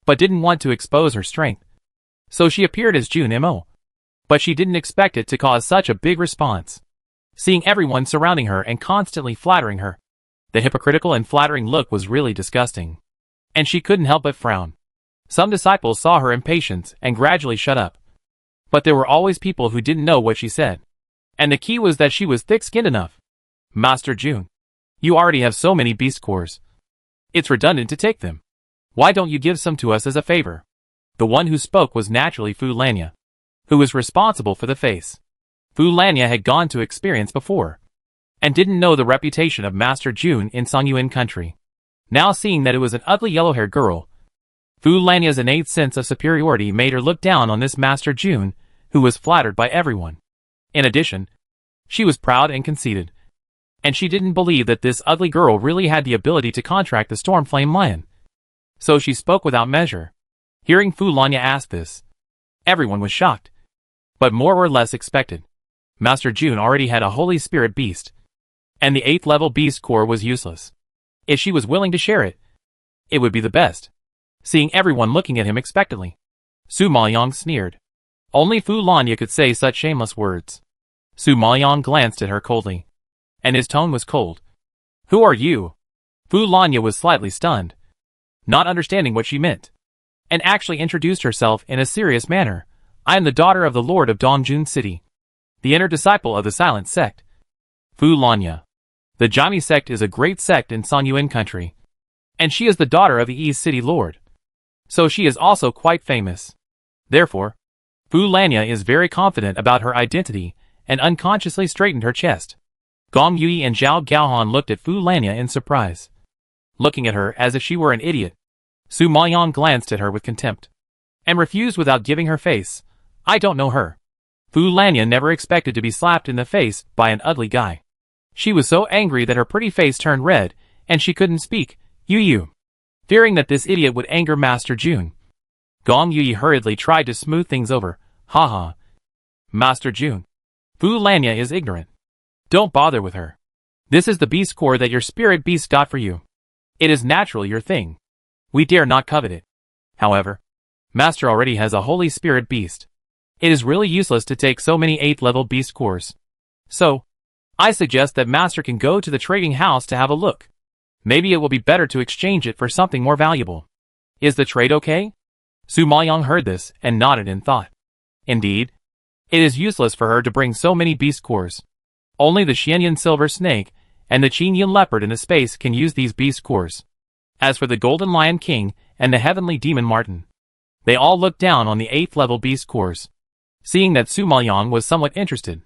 but didn't want to expose her strength. So she appeared as Jun Mo. But she didn't expect it to cause such a big response. seeing everyone surrounding her and constantly flattering her. The hypocritical and flattering look was really disgusting, and she couldn't help but frown. Some disciples saw her impatience and gradually shut up. But there were always people who didn't know what she said. And the key was that she was thick-skinned enough. Master June, you already have so many beast cores. It's redundant to take them. Why don't you give some to us as a favor? The one who spoke was naturally Fu Lanya, who was responsible for the face. Fu Lanya had gone to experience before, and didn't know the reputation of Master June in Songyuan country. Now seeing that it was an ugly yellow-haired girl, Fu Lanya's innate sense of superiority made her look down on this Master June, who was flattered by everyone. In addition, she was proud and conceited, and she didn't believe that this ugly girl really had the ability to contract the Stormflame Lion. So she spoke without measure. Hearing Fu Lanya ask this, everyone was shocked, but more or less expected. Master June already had a Holy Spirit beast, and the 8th level beast core was useless. If she was willing to share it, it would be the best. Seeing everyone looking at him expectantly, Su Maoyong sneered. Only Fu Lanya could say such shameless words. Su Maoyong glanced at her coldly, and his tone was cold. Who are you? Fu Lanya was slightly stunned, not understanding what she meant, and actually introduced herself in a serious manner. I am the daughter of the Lord of Dongjun City, the inner disciple of the Silent Sect. Fu Lanya. The Jami sect is a great sect in Songyuan country, and she is the daughter of the East City Lord. So she is also quite famous. Therefore, Fu Lanya is very confident about her identity and unconsciously straightened her chest. Gong Yui and Zhao Gaohan looked at Fu Lanya in surprise, looking at her as if she were an idiot. Su Maoyong glanced at her with contempt, and refused without giving her face. I don't know her. Fu Lanya never expected to be slapped in the face by an ugly guy. She was so angry that her pretty face turned red, and she couldn't speak. You. Fearing that this idiot would anger Master June, Gong Yui hurriedly tried to smooth things over. Haha. Master June, Fu Lanya is ignorant. Don't bother with her. This is the beast core that your spirit beast got for you. It is naturally your thing. We dare not covet it. However, Master already has a Holy Spirit beast. It is really useless to take so many 8th level beast cores. So, I suggest that Master can go to the trading house to have a look. Maybe it will be better to exchange it for something more valuable. Is the trade okay? Su Maoyong heard this and nodded in thought. Indeed, it is useless for her to bring so many beast cores. Only the Xianyan Silver Snake and the Qinyan Leopard in the space can use these beast cores. As for the Golden Lion King and the Heavenly Demon Marten, they all looked down on the 8th level beast cores. Seeing that Su Maoyong was somewhat interested,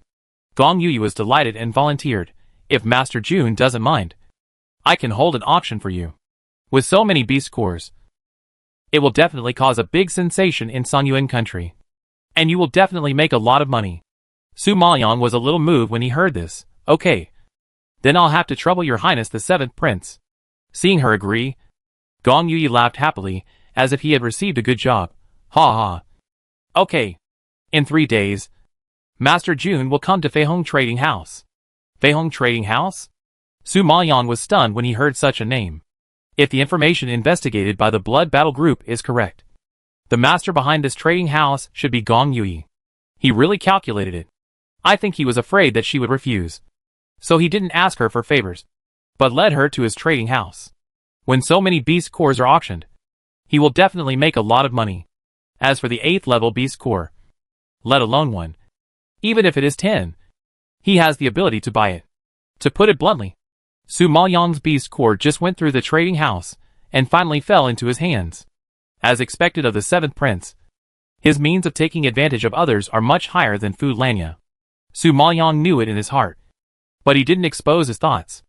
Gong Yui was delighted and volunteered. If Master June doesn't mind, I can hold an auction for you. With so many beast cores, it will definitely cause a big sensation in Songyuan country, and you will definitely make a lot of money. Su Maoyong was a little moved when he heard this. Okay. Then I'll have to trouble your highness the 7th prince. Seeing her agree, Gong Yui laughed happily, as if he had received a good job. Ha ha. Okay. In 3 days, Master June will come to Feihong Trading House. Feihong Trading House? Su Maoyong was stunned when he heard such a name. If the information investigated by the Blood Battle Group is correct, the master behind this trading house should be Gong Yui. He really calculated it. I think he was afraid that she would refuse, so he didn't ask her for favors, but led her to his trading house. When so many beast cores are auctioned, he will definitely make a lot of money. As for the 8th level beast core, let alone one, even if it is 10, he has the ability to buy it. To put it bluntly, Su Maoyong's beast core just went through the trading house and finally fell into his hands. As expected of the 7th prince, his means of taking advantage of others are much higher than Fu Lanya. Su Maoyong knew it in his heart, but he didn't expose his thoughts.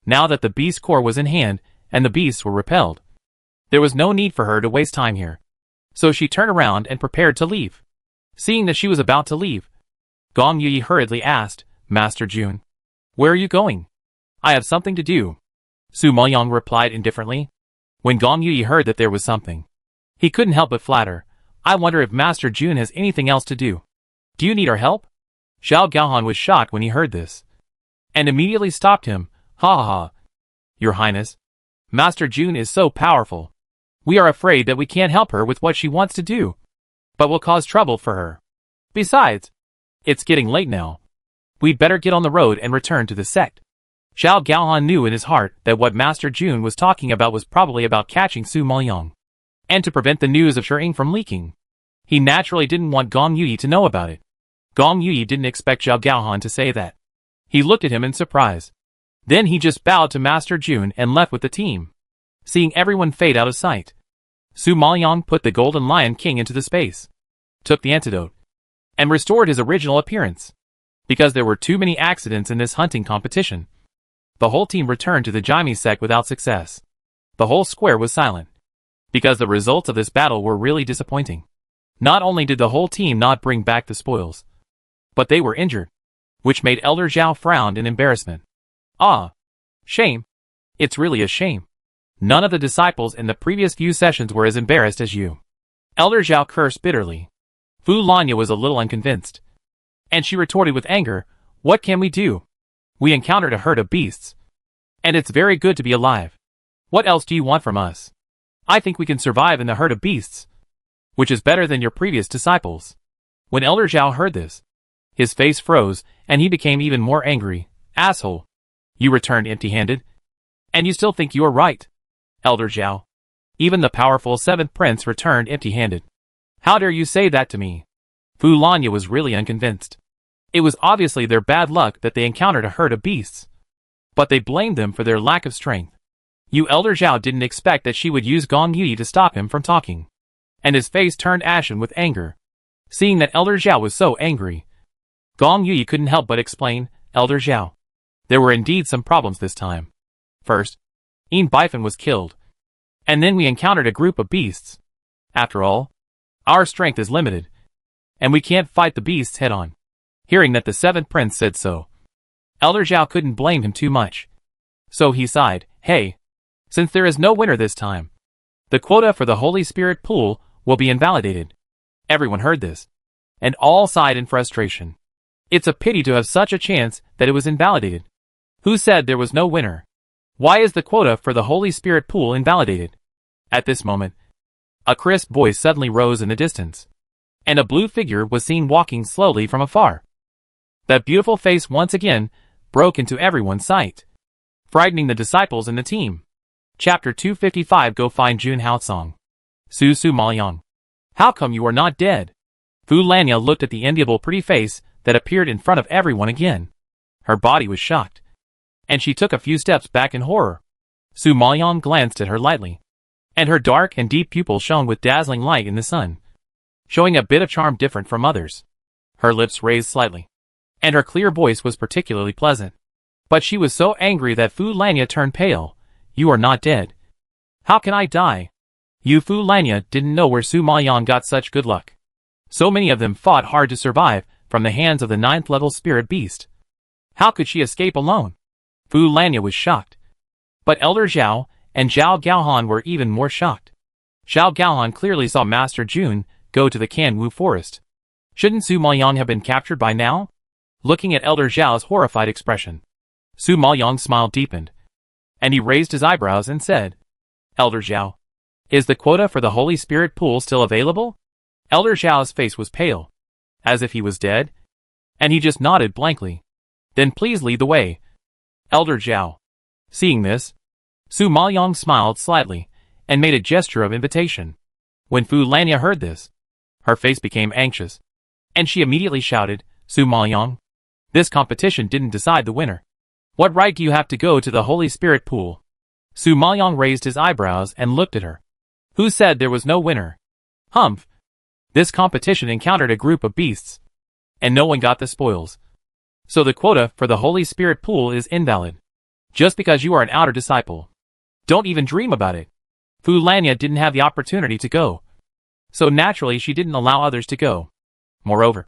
Now that the beast core was in hand and the beasts were repelled, there was no need for her to waste time here. So she turned around and prepared to leave. Seeing that she was about to leave, Gong Yui hurriedly asked, Master June, where are you going? I have something to do. Su Maoyong replied indifferently. When Gong Yui heard that there was something, he couldn't help but flatter. I wonder if Master June has anything else to do. Do you need our help? Zhao Gaohan was shocked when he heard this, and immediately stopped him. Ha ha ha. Your Highness, Master June is so powerful. We are afraid that we can't help her with what she wants to do, but will cause trouble for her. Besides, it's getting late now. We'd better get on the road and return to the sect. Zhao Gaohan knew in his heart that what Master Jun was talking about was probably about catching Su Maoyang. And to prevent the news of Shiying from leaking, he naturally didn't want Gong Yu to know about it. Gong Yu didn't expect Zhao Gaohan to say that. He looked at him in surprise. Then he just bowed to Master Jun and left with the team. Seeing everyone fade out of sight, Su Maoyang put the Golden Lion King into the space, took the antidote, and restored his original appearance. Because there were too many accidents in this hunting competition, the whole team returned to the Jaime sect without success. The whole square was silent, because the results of this battle were really disappointing. Not only did the whole team not bring back the spoils, but they were injured, which made Elder Zhao frown in embarrassment. Ah, shame. It's really a shame. None of the disciples in the previous few sessions were as embarrassed as you. Elder Zhao cursed bitterly. Fu Lanya was a little unconvinced, and she retorted with anger, "What can we do? We encountered a herd of beasts, and it's very good to be alive. What else do you want from us? I think we can survive in the herd of beasts, which is better than your previous disciples." When Elder Zhao heard this, his face froze, and he became even more angry. "Asshole! You returned empty-handed? And you still think you're right? Elder Zhao. Even the powerful 7th Prince returned empty-handed. How dare you say that to me?" Fu Lanya was really unconvinced. It was obviously their bad luck that they encountered a herd of beasts, but they blamed them for their lack of strength. You Elder Zhao didn't expect that she would use Gong Yu to stop him from talking, and his face turned ashen with anger. Seeing that Elder Zhao was so angry, Gong Yu couldn't help but explain, "Elder Zhao, there were indeed some problems this time. First, Yin Bifan was killed, and then we encountered a group of beasts. After all, our strength is limited, and we can't fight the beasts head-on." Hearing that the 7th Prince said so, Elder Zhao couldn't blame him too much. So he sighed, "Hey, since there is no winner this time, the quota for the Holy Spirit pool will be invalidated." Everyone heard this, and all sighed in frustration. It's a pity to have such a chance that it was invalidated. Who said there was no winner? Why is the quota for the Holy Spirit pool invalidated? At this moment, a crisp voice suddenly rose in the distance, and a blue figure was seen walking slowly from afar. That beautiful face once again broke into everyone's sight, frightening the disciples and the team. Chapter 255. Go find Jun Haosong. Su Maoyang. How come you are not dead? Fu Lanya looked at the enviable pretty face that appeared in front of everyone again. Her body was shocked, and she took a few steps back in horror. Su Maoyang glanced at her lightly, and her dark and deep pupils shone with dazzling light in the sun, showing a bit of charm different from others. Her lips raised slightly, and her clear voice was particularly pleasant. But she was so angry that Fu Lanya turned pale. "You are not dead. How can I die?" You Fu Lanya didn't know where Su Maoyang got such good luck. So many of them fought hard to survive from the hands of the 9th level spirit beast. How could she escape alone? Fu Lanya was shocked. But Elder Zhao and Zhao Gaohan were even more shocked. Zhao Gaohan clearly saw Master Jun go to the Kanwu forest. Shouldn't Su Maoyang have been captured by now? Looking at Elder Zhao's horrified expression, Su Maoyang's smile deepened, and he raised his eyebrows and said, "Elder Zhao, is the quota for the Holy Spirit pool still available?" Elder Zhao's face was pale, as if he was dead, and he just nodded blankly. "Then please lead the way, Elder Zhao." Seeing this, Su Maoyang smiled slightly and made a gesture of invitation. When Fu Lanya heard this, her face became anxious, and she immediately shouted, "Su Maoyang, this competition didn't decide the winner. What right do you have to go to the Holy Spirit pool?" Su Maoyang raised his eyebrows and looked at her. "Who said there was no winner?" "Humph. This competition encountered a group of beasts, and no one got the spoils. So the quota for the Holy Spirit pool is invalid. Just because you are an outer disciple. Don't even dream about it." Fu Lanya didn't have the opportunity to go, so naturally she didn't allow others to go. Moreover,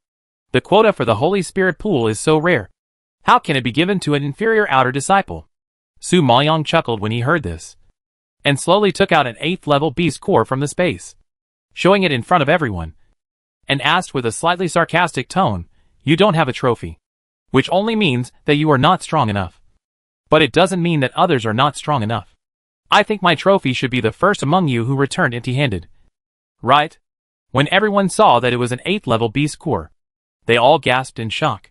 the quota for the Holy Spirit pool is so rare. How can it be given to an inferior outer disciple? Su Maoyang chuckled when he heard this, and slowly took out an 8th level beast core from the space, showing it in front of everyone, and asked with a slightly sarcastic tone, "You don't have a trophy, which only means that you are not strong enough. But it doesn't mean that others are not strong enough. I think my trophy should be the first among you who returned empty-handed." Right? When everyone saw that it was an 8th level beast core, they all gasped in shock.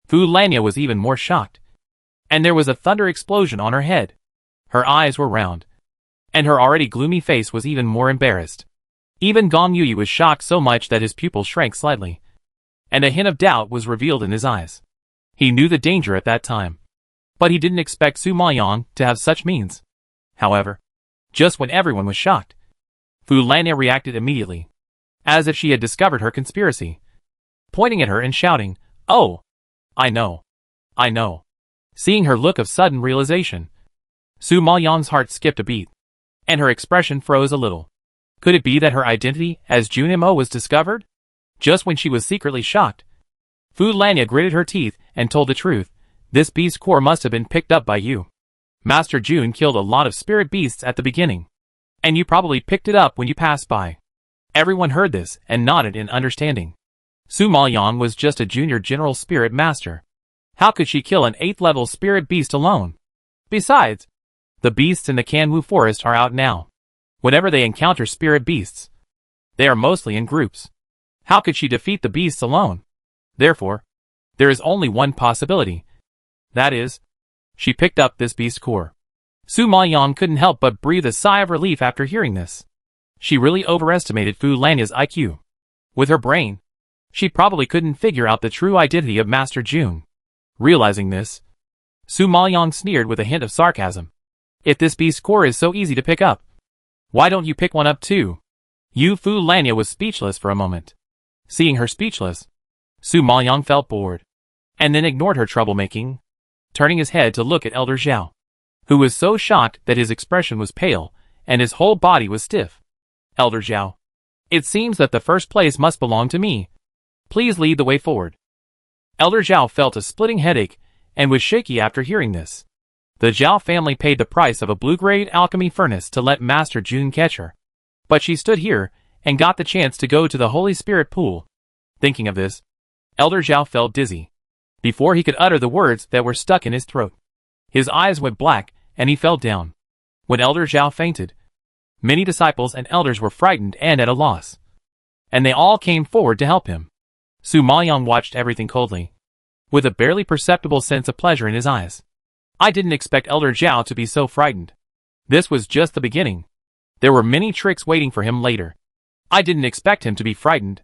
Fu Lanya was even more shocked. And there was a thunder explosion on her head. Her eyes were round. And her already gloomy face was even more embarrassed. Even Gong Yu was shocked so much that his pupils shrank slightly. And a hint of doubt was revealed in his eyes. He knew the danger at that time. But he didn't expect Su Maoyang to have such means. However, just when everyone was shocked, Fu Lanya reacted immediately, as if she had discovered her conspiracy, pointing at her and shouting, "Oh! I know. I know." Seeing her look of sudden realization, Su Maoyang's heart skipped a beat, and her expression froze a little. Could it be that her identity as Jun Mo was discovered? Just when she was secretly shocked, Fu Lanya gritted her teeth and told the truth. "This beast core must have been picked up by you. Master Jun killed a lot of spirit beasts at the beginning, and you probably picked it up when you passed by." Everyone heard this and nodded in understanding. Su Maoyang was just a junior general spirit master. How could she kill an 8th level spirit beast alone? Besides, the beasts in the Kanwu forest are out now. Whenever they encounter spirit beasts, they are mostly in groups. How could she defeat the beasts alone? Therefore, there is only one possibility. That is, she picked up this beast core. Su Maoyang couldn't help but breathe a sigh of relief after hearing this. She really overestimated Fu Lanya's IQ. With her brain, she probably couldn't figure out the true identity of Master Jun. Realizing this, Su Maoyang sneered with a hint of sarcasm. "If this beast core is so easy to pick up, why don't you pick one up too?" Fu Lanya was speechless for a moment. Seeing her speechless, Su Maoyang felt bored, and then ignored her troublemaking, turning his head to look at Elder Zhao, who was so shocked that his expression was pale, and his whole body was stiff. "Elder Zhao, it seems that the first place must belong to me. Please lead the way forward." Elder Zhao felt a splitting headache, and was shaky after hearing this. The Zhao family paid the price of a blue-grade alchemy furnace to let Master Jun catch her. But she stood here, and got the chance to go to the Holy Spirit pool. Thinking of this, Elder Zhao felt dizzy. Before he could utter the words that were stuck in his throat, his eyes went black, and he fell down. When Elder Zhao fainted, many disciples and elders were frightened and at a loss. And they all came forward to help him. Su Maoyang watched everything coldly, with a barely perceptible sense of pleasure in his eyes. "I didn't expect Elder Zhao to be so frightened. This was just the beginning. There were many tricks waiting for him later. I didn't expect him to be frightened.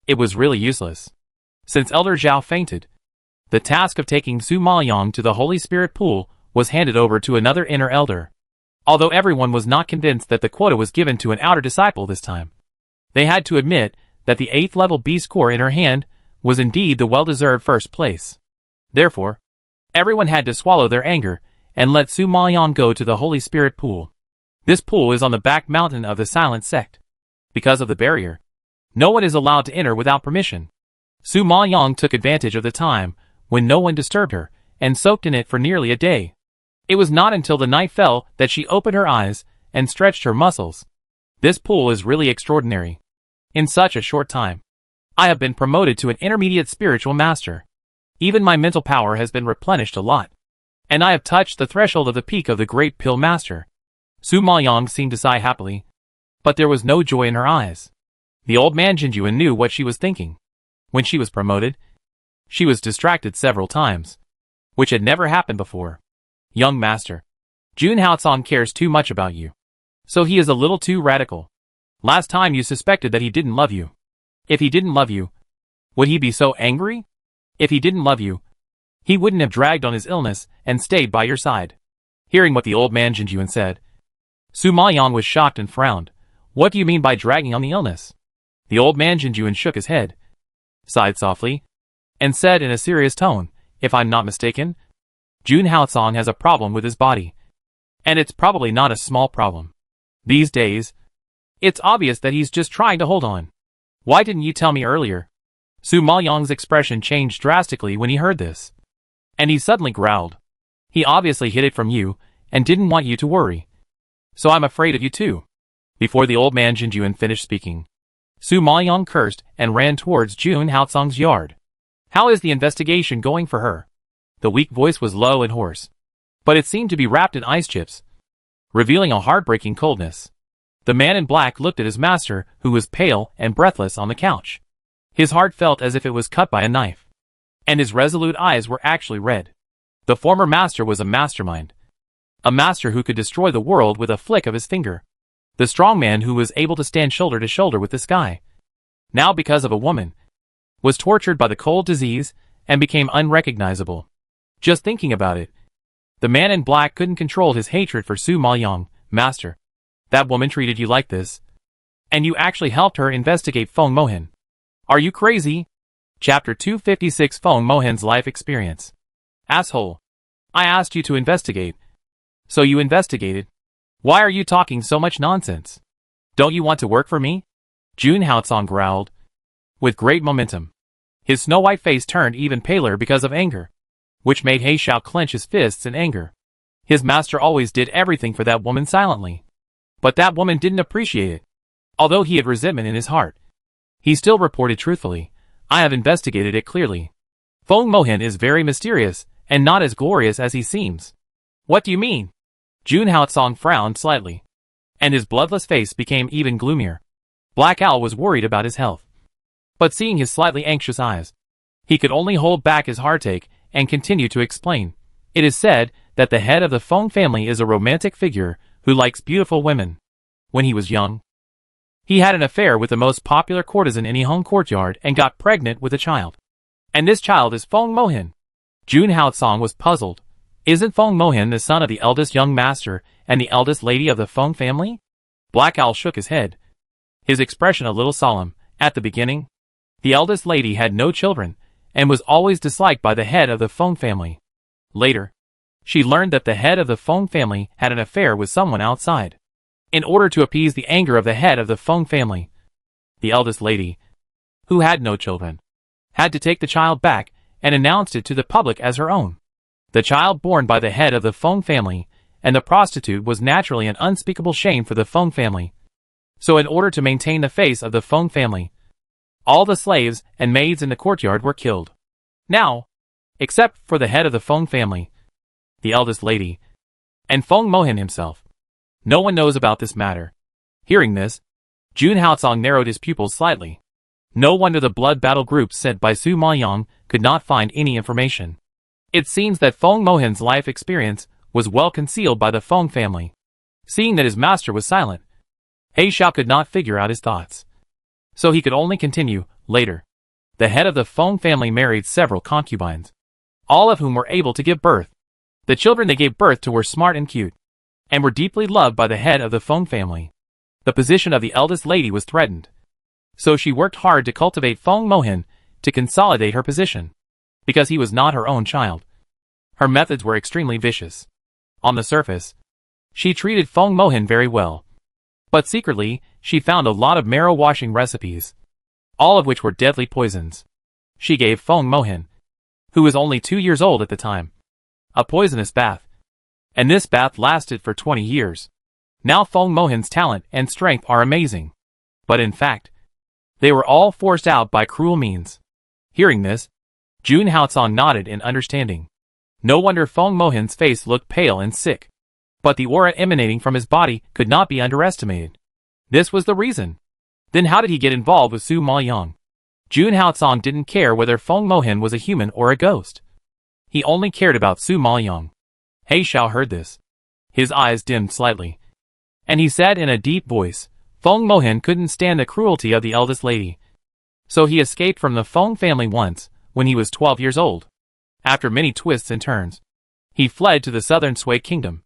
It was really useless." Since Elder Zhao fainted, the task of taking Su Maoyang to the Holy Spirit pool was handed over to another inner elder. Although everyone was not convinced that the quota was given to an outer disciple this time, they had to admit that the 8th level beast core in her hand was indeed the well-deserved first place. Therefore, everyone had to swallow their anger and let Su Maoyang go to the Holy Spirit pool. This pool is on the back mountain of the Silent Sect. Because of the barrier, no one is allowed to enter without permission. Su Maoyang took advantage of the time when no one disturbed her, and soaked in it for nearly a day. It was not until the night fell that she opened her eyes and stretched her muscles. This pool is really extraordinary. In such a short time, I have been promoted to an intermediate spiritual master. Even my mental power has been replenished a lot, and I have touched the threshold of the peak of the Great Pill Master. Su Maoyang seemed to sigh happily, but there was no joy in her eyes. The old man Jinjuan knew what she was thinking. When she was promoted, she was distracted several times, which had never happened before. "Young master, Jun Haocong cares too much about you. So he is a little too radical. Last time you suspected that he didn't love you. If he didn't love you, would he be so angry? If he didn't love you, he wouldn't have dragged on his illness and stayed by your side." Hearing what the old man Jinjuan said, Su Maoyang was shocked and frowned. "What do you mean by dragging on the illness?" The old man Jinjuan shook his head, sighed softly, and said in a serious tone, "If I'm not mistaken, Jun Haocong has a problem with his body. And it's probably not a small problem. These days, it's obvious that he's just trying to hold on. Why didn't you tell me earlier?" Su Maoyang's expression changed drastically when he heard this, and he suddenly growled. "He obviously hid it from you, and didn't want you to worry. So I'm afraid of you too." Before the old man Jinjuan finished speaking, Su Maoyang cursed and ran towards Jun Haocong's yard. "How is the investigation going for her?" The weak voice was low and hoarse, but it seemed to be wrapped in ice chips, revealing a heartbreaking coldness. The man in black looked at his master, who was pale and breathless on the couch. His heart felt as if it was cut by a knife, and his resolute eyes were actually red. The former master was a mastermind. A master who could destroy the world with a flick of his finger. The strong man who was able to stand shoulder to shoulder with this guy. Now, because of a woman, was tortured by the cold disease and became unrecognizable. Just thinking about it, the man in black couldn't control his hatred for Su Maoyang. Master, that woman treated you like this? And you actually helped her investigate Feng Mohan. Are you crazy? Chapter 256, Feng Mohan's life experience. Asshole. I asked you to investigate. So you investigated. Why are you talking so much nonsense? Don't you want to work for me? Jun Haotsong growled. With great momentum. His snow-white face turned even paler because of anger, which made He Xiao clench his fists in anger. His master always did everything for that woman silently. But that woman didn't appreciate it. Although he had resentment in his heart, he still reported truthfully, I have investigated it clearly. Feng Mohan is very mysterious, and not as glorious as he seems. What do you mean? Jun Haotsong frowned slightly, and his bloodless face became even gloomier. Black Owl was worried about his health. But seeing his slightly anxious eyes, he could only hold back his heartache and continue to explain. It is said that the head of the Feng family is a romantic figure who likes beautiful women. When he was young, he had an affair with the most popular courtesan in Yihong courtyard and got pregnant with a child. And this child is Feng Mohan. Jun Haotsong was puzzled. Isn't Feng Mohan the son of the eldest young master and the eldest lady of the Feng family? Black Owl shook his head, his expression a little solemn. At the beginning, the eldest lady had no children and was always disliked by the head of the Feng family. Later, she learned that the head of the Feng family had an affair with someone outside. In order to appease the anger of the head of the Feng family, the eldest lady, who had no children, had to take the child back and announced it to the public as her own. The child born by the head of the Feng family and the prostitute was naturally an unspeakable shame for the Feng family. So in order to maintain the face of the Feng family, all the slaves and maids in the courtyard were killed. Now, except for the head of the Feng family, the eldest lady, and Feng Mohan himself. No one knows about this matter. Hearing this, Jun Haotsong narrowed his pupils slightly. No wonder the blood battle group sent by Su Maoyang could not find any information. It seems that Feng Mohan's life experience was well concealed by the Feng family. Seeing that his master was silent, He Xiao could not figure out his thoughts. So he could only continue. Later, the head of the Feng family married several concubines, all of whom were able to give birth. The children they gave birth to were smart and cute, and were deeply loved by the head of the Feng family. The position of the eldest lady was threatened. So she worked hard to cultivate Feng Mohan to consolidate her position, because he was not her own child. Her methods were extremely vicious. On the surface, she treated Feng Mohan very well. But secretly, she found a lot of marrow washing recipes, all of which were deadly poisons. She gave Feng Mohan, who was only 2 years old at the time, a poisonous bath. And this bath lasted for 20 years. Now Feng Mohan's talent and strength are amazing. But in fact, they were all forced out by cruel means. Hearing this, Jun Haotsong nodded in understanding. No wonder Feng Mohan's face looked pale and sick. But the aura emanating from his body could not be underestimated. This was the reason. Then how did he get involved with Su Maoyang? Jun Haotsong didn't care whether Feng Mohan was a human or a ghost. He only cared about Su Maoyang. He Xiao heard this. His eyes dimmed slightly, and he said in a deep voice, Feng Mohan couldn't stand the cruelty of the eldest lady. So he escaped from the Feng family once, when he was 12 years old. After many twists and turns, he fled to the southern Sui kingdom.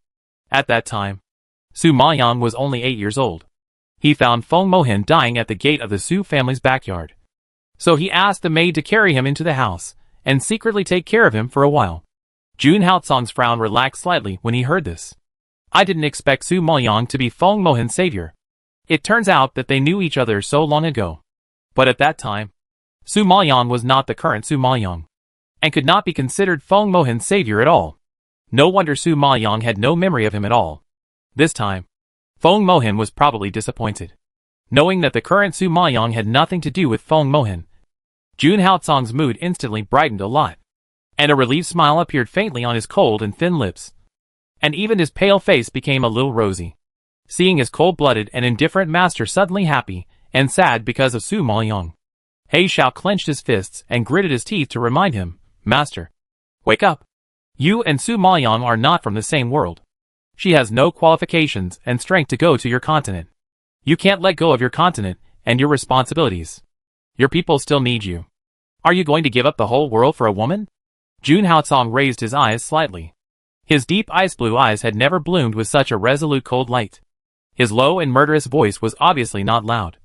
At that time, Su Maoyang was only 8 years old. He found Feng Mohan dying at the gate of the Su family's backyard. So he asked the maid to carry him into the house, and secretly take care of him for a while. Jun Haotsong's frown relaxed slightly when he heard this. I didn't expect Su Maoyang to be Feng Mohan's savior. It turns out that they knew each other so long ago. But at that time, Su Maoyang was not the current Su Maoyang, and could not be considered Feng Mohan's savior at all. No wonder Su Maoyang had no memory of him at all. This time, Feng Mohan was probably disappointed. Knowing that the current Su Maoyang had nothing to do with Feng Mohan, Jun Haotsong's mood instantly brightened a lot, and a relieved smile appeared faintly on his cold and thin lips. And even his pale face became a little rosy. Seeing his cold-blooded and indifferent master suddenly happy and sad because of Su Maoyang, He Xiao clenched his fists and gritted his teeth to remind him, Master, wake up. You and Su Maoyang are not from the same world. She has no qualifications and strength to go to your continent. You can't let go of your continent and your responsibilities. Your people still need you. Are you going to give up the whole world for a woman? Jun Haocong raised his eyes slightly. His deep ice blue eyes had never bloomed with such a resolute cold light. His low and murderous voice was obviously not loud,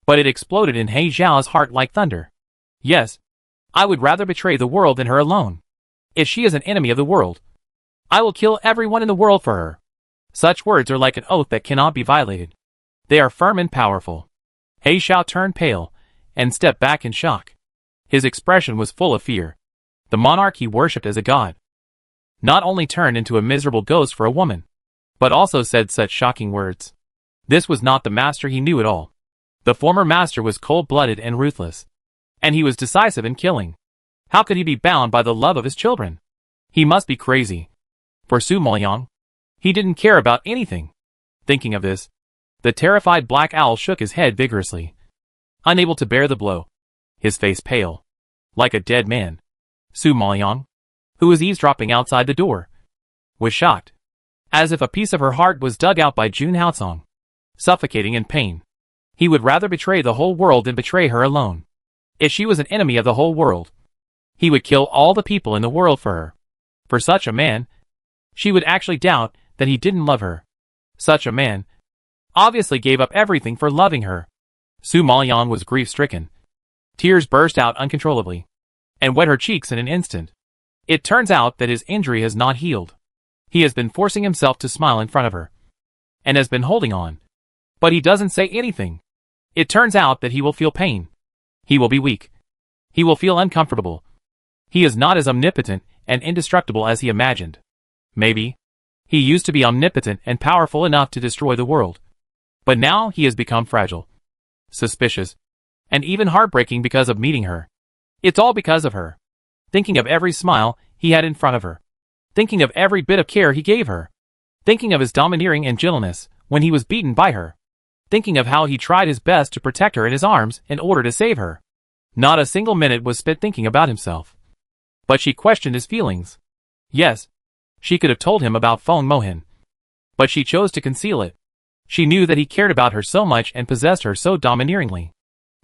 but it exploded in He Xiao's heart like thunder. Yes, I would rather betray the world than her alone. If she is an enemy of the world, I will kill everyone in the world for her. Such words are like an oath that cannot be violated. They are firm and powerful. He Xiao turned pale and stepped back in shock. His expression was full of fear. The monarch he worshipped as a god not only turned into a miserable ghost for a woman, but also said such shocking words. This was not the master he knew at all. The former master was cold-blooded and ruthless, and he was decisive in killing. How could he be bound by the love of his children? He must be crazy. For Su Maoyang, he didn't care about anything. Thinking of this, the terrified black owl shook his head vigorously, unable to bear the blow, his face pale, like a dead man. Su Maoyang, who was eavesdropping outside the door, was shocked, as if a piece of her heart was dug out by Jun Haocong, suffocating in pain. He would rather betray the whole world than betray her alone. If she was an enemy of the whole world, he would kill all the people in the world for her. For such a man, she would actually doubt that he didn't love her. Such a man obviously gave up everything for loving her. Su Maoyang was grief-stricken. Tears burst out uncontrollably and wet her cheeks in an instant. It turns out that his injury has not healed. He has been forcing himself to smile in front of her, and has been holding on. But he doesn't say anything. It turns out that he will feel pain. He will be weak. He will feel uncomfortable. He is not as omnipotent and indestructible as he imagined. Maybe he used to be omnipotent and powerful enough to destroy the world. But now he has become fragile, suspicious, and even heartbreaking because of meeting her. It's all because of her. Thinking of every smile he had in front of her. Thinking of every bit of care he gave her. Thinking of his domineering and gentleness when he was beaten by her. Thinking of how he tried his best to protect her in his arms in order to save her. Not a single minute was spent thinking about himself. But she questioned his feelings. Yes, she could have told him about Feng Mohin, but she chose to conceal it. She knew that he cared about her so much and possessed her so domineeringly.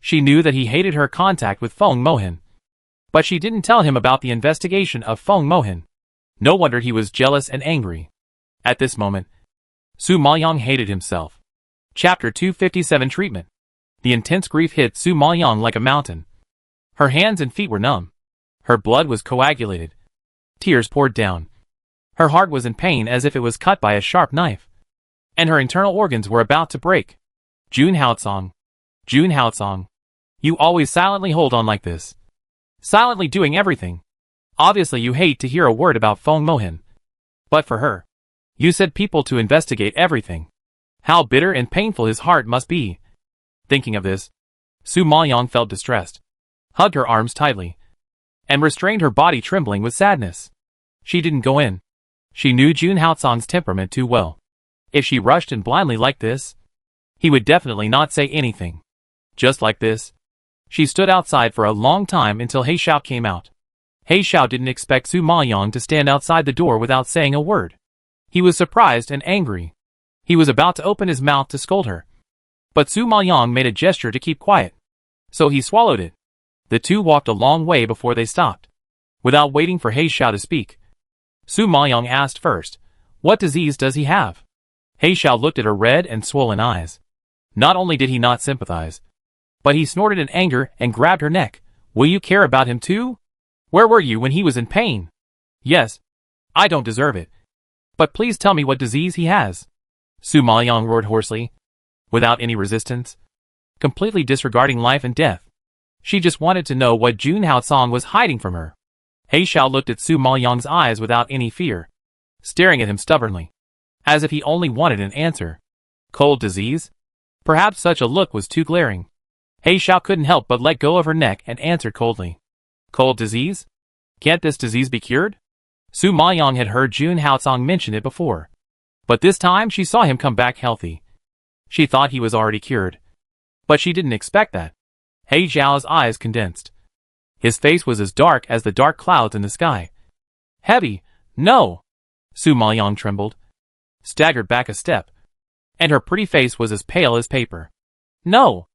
She knew that he hated her contact with Feng Mohin, but she didn't tell him about the investigation of Feng Mohin. No wonder he was jealous and angry. At this moment, Su Maoyang hated himself. Chapter 257 Treatment. The intense grief hit Su Maoyang like a mountain. Her hands and feet were numb. Her blood was coagulated. Tears poured down. Her heart was in pain as if it was cut by a sharp knife, and her internal organs were about to break. Jun Haocong, you always silently hold on like this. Silently doing everything. Obviously you hate to hear a word about Feng Mohin. But for her, you said people to investigate everything. How bitter and painful his heart must be. Thinking of this, Su Maoyang felt distressed, hugged her arms tightly, and restrained her body trembling with sadness. She didn't go in. She knew Jun Haocong's temperament too well. If she rushed in blindly like this, he would definitely not say anything. Just like this, she stood outside for a long time until He Xiao came out. He Xiao didn't expect Su Maoyang to stand outside the door without saying a word. He was surprised and angry. He was about to open his mouth to scold her, but Su Maoyang made a gesture to keep quiet, so he swallowed it. The two walked a long way before they stopped. Without waiting for He Xiao to speak, Su Maoyang asked first, "What disease does he have?" He Xiao looked at her red and swollen eyes. Not only did he not sympathize, but he snorted in anger and grabbed her neck. "Will you care about him too? Where were you when he was in pain?" "Yes, I don't deserve it. But please tell me what disease he has." Su Maoyang roared hoarsely, without any resistance, completely disregarding life and death. She just wanted to know what Jun Haocong was hiding from her. He Xiao looked at Su Maoyang's eyes without any fear, staring at him stubbornly, as if he only wanted an answer. Cold disease? Perhaps such a look was too glaring. He Xiao couldn't help but let go of her neck and answered coldly. "Cold disease? Can't this disease be cured?" Su Maoyang had heard Jun Haocong mention it before, but this time she saw him come back healthy. She thought he was already cured, but she didn't expect that. He Xiao's eyes condensed. His face was as dark as the dark clouds in the sky. Heavy. No! Su Maoyang trembled, staggered back a step, and her pretty face was as pale as paper. No!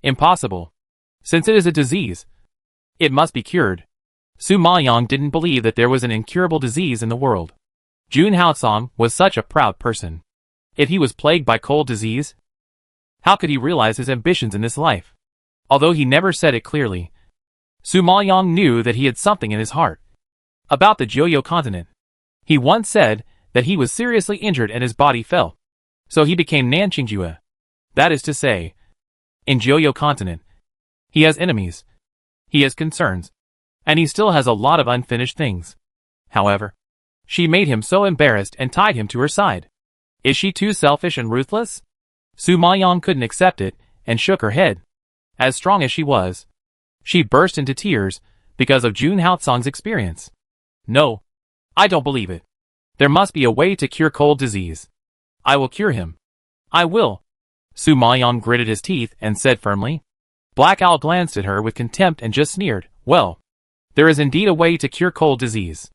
Impossible. Since it is a disease, it must be cured. Su Maoyang didn't believe that there was an incurable disease in the world. Jun Haosong was such a proud person. If he was plagued by cold disease, how could he realize his ambitions in this life? Although he never said it clearly, Su Maoyang knew that he had something in his heart about the Joyo continent. He once said that he was seriously injured and his body fell. So he became Nanqingjue. That is to say, in Joyo continent, he has enemies, he has concerns, and he still has a lot of unfinished things. However, she made him so embarrassed and tied him to her side. Is she too selfish and ruthless? Su Maoyang couldn't accept it and shook her head. As strong as she was, she burst into tears because of Jun Haosong's experience. No, I don't believe it. There must be a way to cure cold disease. I will cure him. I will. Su Maoyang gritted his teeth and said firmly. Black Owl glanced at her with contempt and just sneered. Well, there is indeed a way to cure cold disease.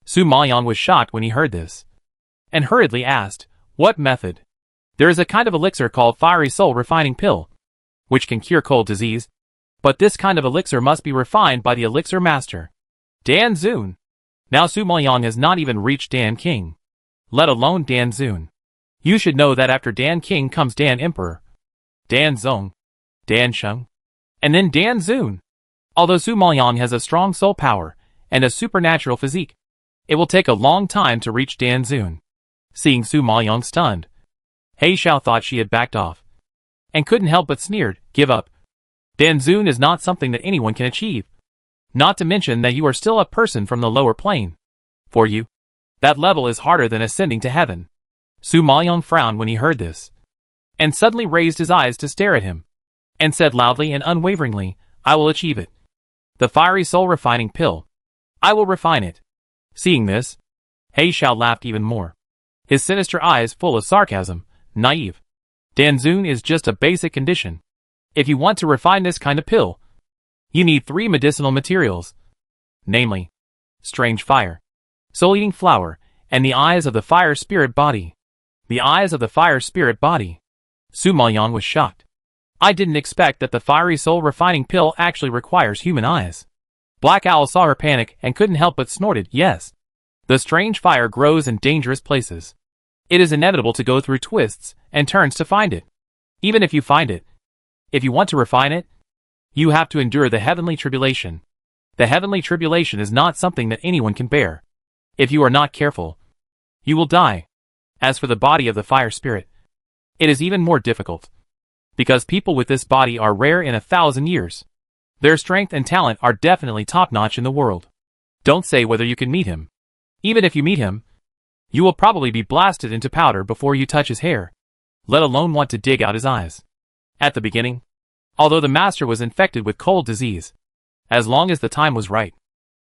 Su Maoyang was shocked when he heard this, and hurriedly asked, what method? There is a kind of elixir called Fiery Soul Refining Pill, which can cure cold disease, but this kind of elixir must be refined by the elixir master, Dan Zun. Now Su Maoyang has not even reached Dan King, let alone Dan Zun. You should know that after Dan King comes Dan Emperor, Dan Zong, Dan Sheng, and then Dan Zun. Although Su Maoyang has a strong soul power and a supernatural physique, it will take a long time to reach Dan Zun. Seeing Su Maoyang stunned, He Xiao thought she had backed off, and couldn't help but sneered, give up. Dan Zun is not something that anyone can achieve. Not to mention that you are still a person from the lower plane. For you, that level is harder than ascending to heaven. Su Maoyang frowned when he heard this, and suddenly raised his eyes to stare at him, and said loudly and unwaveringly, I will achieve it. The Fiery Soul Refining Pill. I will refine it. Seeing this, He Xiao laughed even more, his sinister eyes full of sarcasm. Naive. Dan Zun is just a basic condition. If you want to refine this kind of pill, you need 3 medicinal materials, namely, strange fire, soul-eating flower, and the eyes of the fire spirit body. The eyes of the fire spirit body. Su Maoyang was shocked. I didn't expect that the Fiery Soul Refining Pill actually requires human eyes. Black Owl saw her panic and couldn't help but snorted, yes. The strange fire grows in dangerous places. It is inevitable to go through twists and turns to find it. Even if you find it, if you want to refine it, you have to endure the heavenly tribulation. The heavenly tribulation is not something that anyone can bear. If you are not careful, you will die. As for the body of the fire spirit, it is even more difficult, because people with this body are rare in 1,000 years. Their strength and talent are definitely top-notch in the world. Don't say whether you can meet him. Even if you meet him, you will probably be blasted into powder before you touch his hair, let alone want to dig out his eyes. At the beginning, although the master was infected with cold disease, as long as the time was right,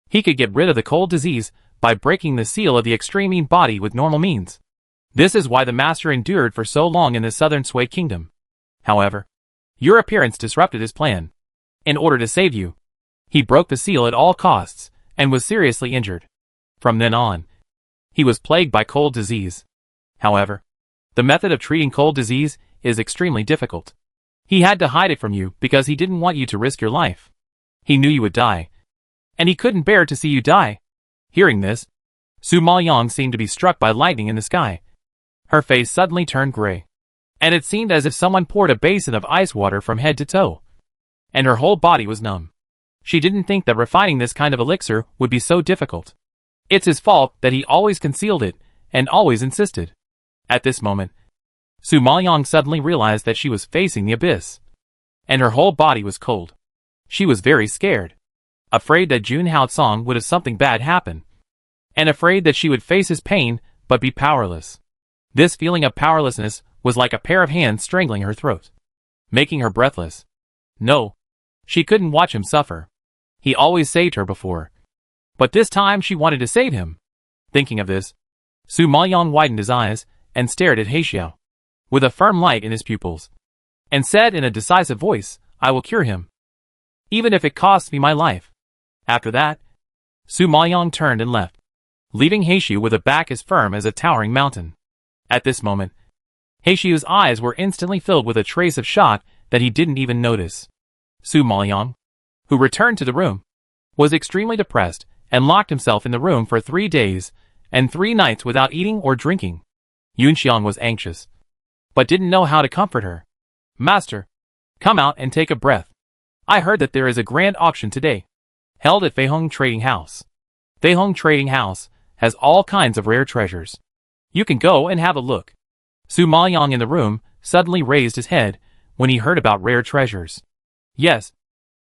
he could get rid of the cold disease by breaking the seal of the extreme body with normal means. This is why the master endured for so long in the southern Sui kingdom. However, your appearance disrupted his plan. In order to save you, he broke the seal at all costs and was seriously injured. From then on, he was plagued by cold disease. However, the method of treating cold disease is extremely difficult. He had to hide it from you because he didn't want you to risk your life. He knew you would die, and he couldn't bear to see you die. Hearing this, Su Maoyang seemed to be struck by lightning in the sky. Her face suddenly turned gray, and it seemed as if someone poured a basin of ice water from head to toe, and her whole body was numb. She didn't think that refining this kind of elixir would be so difficult. It's his fault that he always concealed it and always insisted. At this moment, Su Maoyang suddenly realized that she was facing the abyss, and her whole body was cold. She was very scared, afraid that Jun Haosong would have something bad happen, and afraid that she would face his pain but be powerless. This feeling of powerlessness was like a pair of hands strangling her throat, making her breathless. No, she couldn't watch him suffer. He always saved her before, but this time she wanted to save him. Thinking of this, Su Maoyang widened his eyes and stared at He Xiao, with a firm light in his pupils, and said in a decisive voice, I will cure him, even if it costs me my life. After that, Su Maoyang turned and left, leaving Heishu with a back as firm as a towering mountain. At this moment, Heishu's eyes were instantly filled with a trace of shock that he didn't even notice. Su Maoyang, who returned to the room, was extremely depressed and locked himself in the room for 3 days and 3 nights without eating or drinking. Yunxiang was anxious, but didn't know how to comfort her. Master, come out and take a breath. I heard that there is a grand auction today, held at Feihong Trading House. Feihong Trading House has all kinds of rare treasures. You can go and have a look. Su Maoyang in the room suddenly raised his head when he heard about rare treasures. Yes,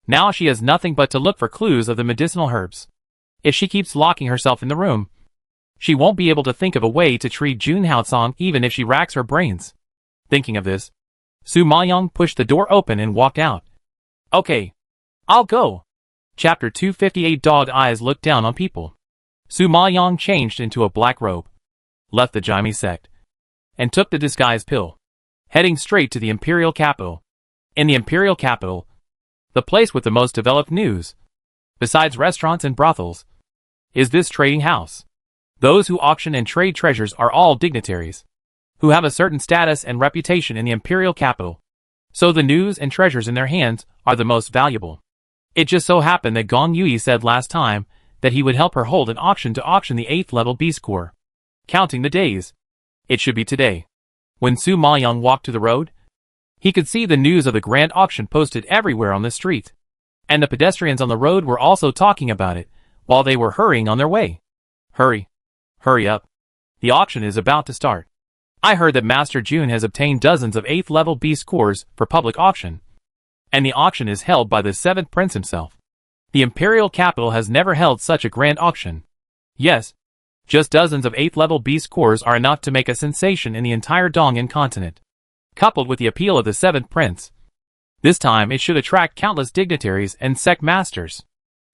now she has nothing but to look for clues of the medicinal herbs. If she keeps locking herself in the room, she won't be able to think of a way to treat Jun Haotsong even if she racks her brains. Thinking of this, Su Maoyang pushed the door open and walked out. Okay, I'll go. Chapter 258. Dog eyes looked down on people. Su Maoyang changed into a black robe, left the Jaime sect, and took the disguise pill, heading straight to the imperial capital. In the imperial capital, the place with the most developed news, besides restaurants and brothels, is this trading house. Those who auction and trade treasures are all dignitaries, who have a certain status and reputation in the imperial capital. So the news and treasures in their hands are the most valuable. It just so happened that Gong Yui said last time that he would help her hold an auction to auction the 8th level beast core. Counting the days, it should be today. When Su Maoyang walked to the road, he could see the news of the grand auction posted everywhere on the street. And the pedestrians on the road were also talking about it, while they were hurrying on their way. Hurry. Hurry up. The auction is about to start. I heard that Master Jun has obtained dozens of 8th level beast cores for public auction. And the auction is held by the 7th prince himself. The imperial capital has never held such a grand auction. Yes, just dozens of 8th level beast cores are enough to make a sensation in the entire Dong'an continent. Coupled with the appeal of the 7th prince, this time it should attract countless dignitaries and sect masters.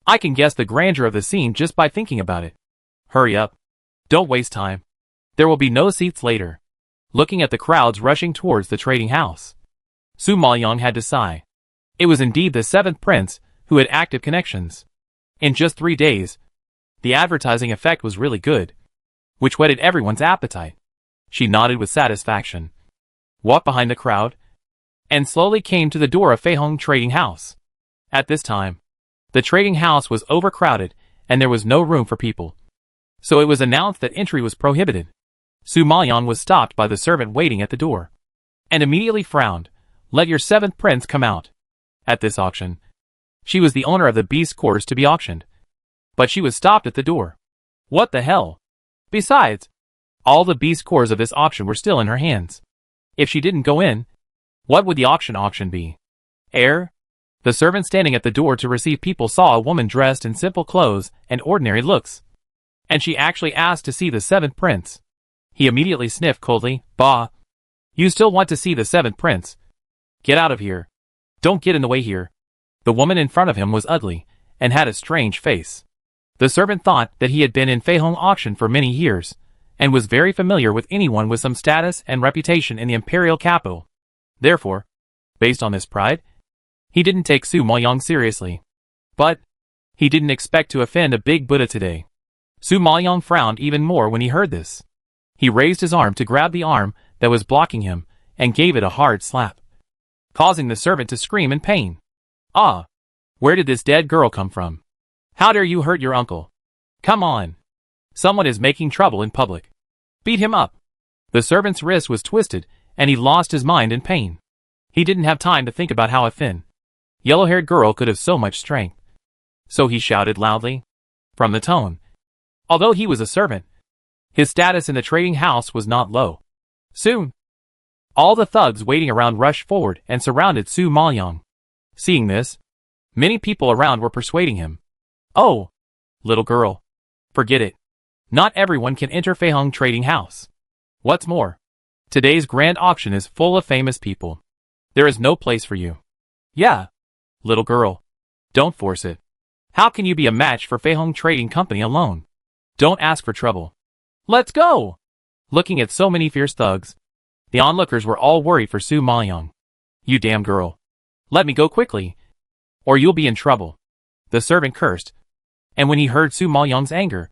I can guess the grandeur of the scene just by thinking about it. Hurry up. Don't waste time. There will be no seats later. Looking at the crowds rushing towards the trading house, Su Maoyang had to sigh. It was indeed the 7th prince who had active connections. In just 3 days, the advertising effect was really good, which whetted everyone's appetite. She nodded with satisfaction, walked behind the crowd, and slowly came to the door of Feihong Trading House. At this time, the trading house was overcrowded and there was no room for people. So it was announced that entry was prohibited. Su Maoyang was stopped by the servant waiting at the door, and immediately frowned. Let your 7th prince come out. At this auction, she was the owner of the beast cores to be auctioned, but she was stopped at the door. What the hell? Besides, all the beast cores of this auction were still in her hands. If she didn't go in, what would the auction be? Air? The servant standing at the door to receive people saw a woman dressed in simple clothes and ordinary looks, and she actually asked to see the 7th prince. He immediately sniffed coldly. Bah! You still want to see the 7th prince? Get out of here. Don't get in the way here. The woman in front of him was ugly, and had a strange face. The servant thought that he had been in Feihong auction for many years, and was very familiar with anyone with some status and reputation in the imperial capital. Therefore, based on this pride, he didn't take Su Maoyang seriously. But he didn't expect to offend a big Buddha today. Su Maoyang frowned even more when he heard this. He raised his arm to grab the arm that was blocking him, and gave it a hard slap, causing the servant to scream in pain. Ah! Where did this dead girl come from? How dare you hurt your uncle? Come on! Someone is making trouble in public. Beat him up! The servant's wrist was twisted, and he lost his mind in pain. He didn't have time to think about how a thin, yellow-haired girl could have so much strength. So he shouted loudly. From the tone, although he was a servant, his status in the trading house was not low. Soon, all the thugs waiting around rushed forward and surrounded Su Maoyang. Seeing this, many people around were persuading him. Oh, little girl, forget it. Not everyone can enter Feihong Trading House. What's more, today's grand auction is full of famous people. There is no place for you. Yeah, little girl, don't force it. How can you be a match for Feihong Trading Company alone? Don't ask for trouble. Let's go! Looking at so many fierce thugs, the onlookers were all worried for Su Maoyang. You damn girl. Let me go quickly, or you'll be in trouble. The servant cursed, And when he heard Su Maoyang's anger,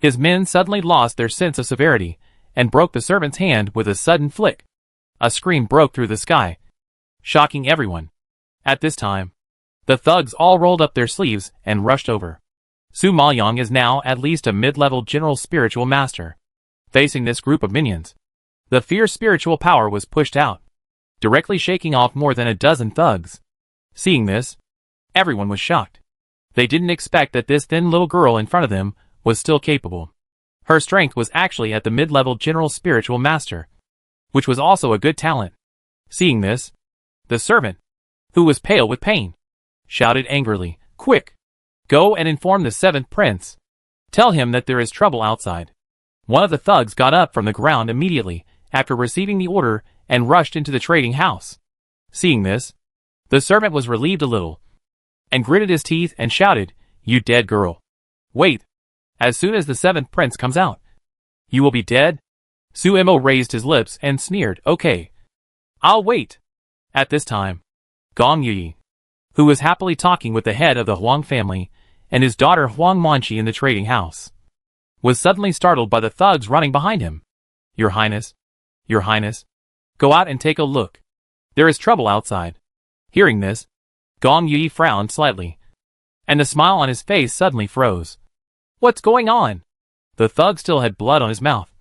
his men suddenly lost their sense of severity and broke the servant's hand with a sudden flick. A scream broke through the sky, shocking everyone. At this time, the thugs all rolled up their sleeves and rushed over. Su Maoyang is now at least a mid-level general spiritual master. Facing this group of minions, the fierce spiritual power was pushed out, directly shaking off more than a dozen thugs. Seeing this, everyone was shocked. They didn't expect that this thin little girl in front of them was still capable. Her strength was actually at the mid-level general spiritual master, which was also a good talent. Seeing this, the servant, who was pale with pain, shouted angrily, "Quick! Go and inform the 7th prince. Tell him that there is trouble outside." One of the thugs got up from the ground immediately after receiving the order and rushed into the trading house. Seeing this, the servant was relieved a little, and gritted his teeth and shouted, "You dead girl. Wait. As soon as the 7th prince comes out, you will be dead." Su Imo raised his lips and sneered, "Okay. I'll wait." At this time, Gong Yi, who was happily talking with the head of the Huang family and his daughter Huang Manqi in the trading house, was suddenly startled by the thugs running behind him. Your Highness, go out and take a look. There is trouble outside." Hearing this, Gong Yi frowned slightly, and the smile on his face suddenly froze. "What's going on?" The thug still had blood on his mouth,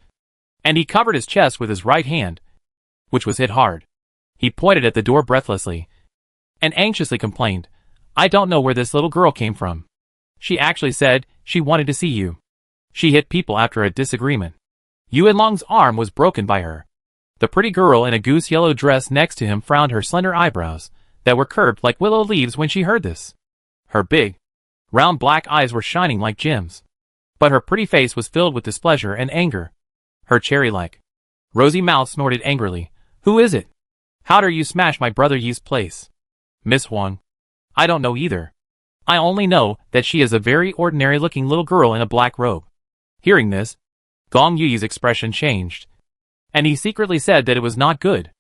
and he covered his chest with his right hand, which was hit hard. He pointed at the door breathlessly, and anxiously complained, "I don't know where this little girl came from. She actually said she wanted to see you. She hit people after a disagreement. Yuan Long's arm was broken by her." The pretty girl in a goose yellow dress next to him frowned her slender eyebrows that were curved like willow leaves when she heard this. Her big, round black eyes were shining like gems, but her pretty face was filled with displeasure and anger. Her cherry-like, rosy mouth snorted angrily, "Who is it? How dare you smash my brother Yi's place?" "Miss Huang, I don't know either. I only know that she is a very ordinary-looking little girl in a black robe." Hearing this, Gong Yi's expression changed, and he secretly said that it was not good.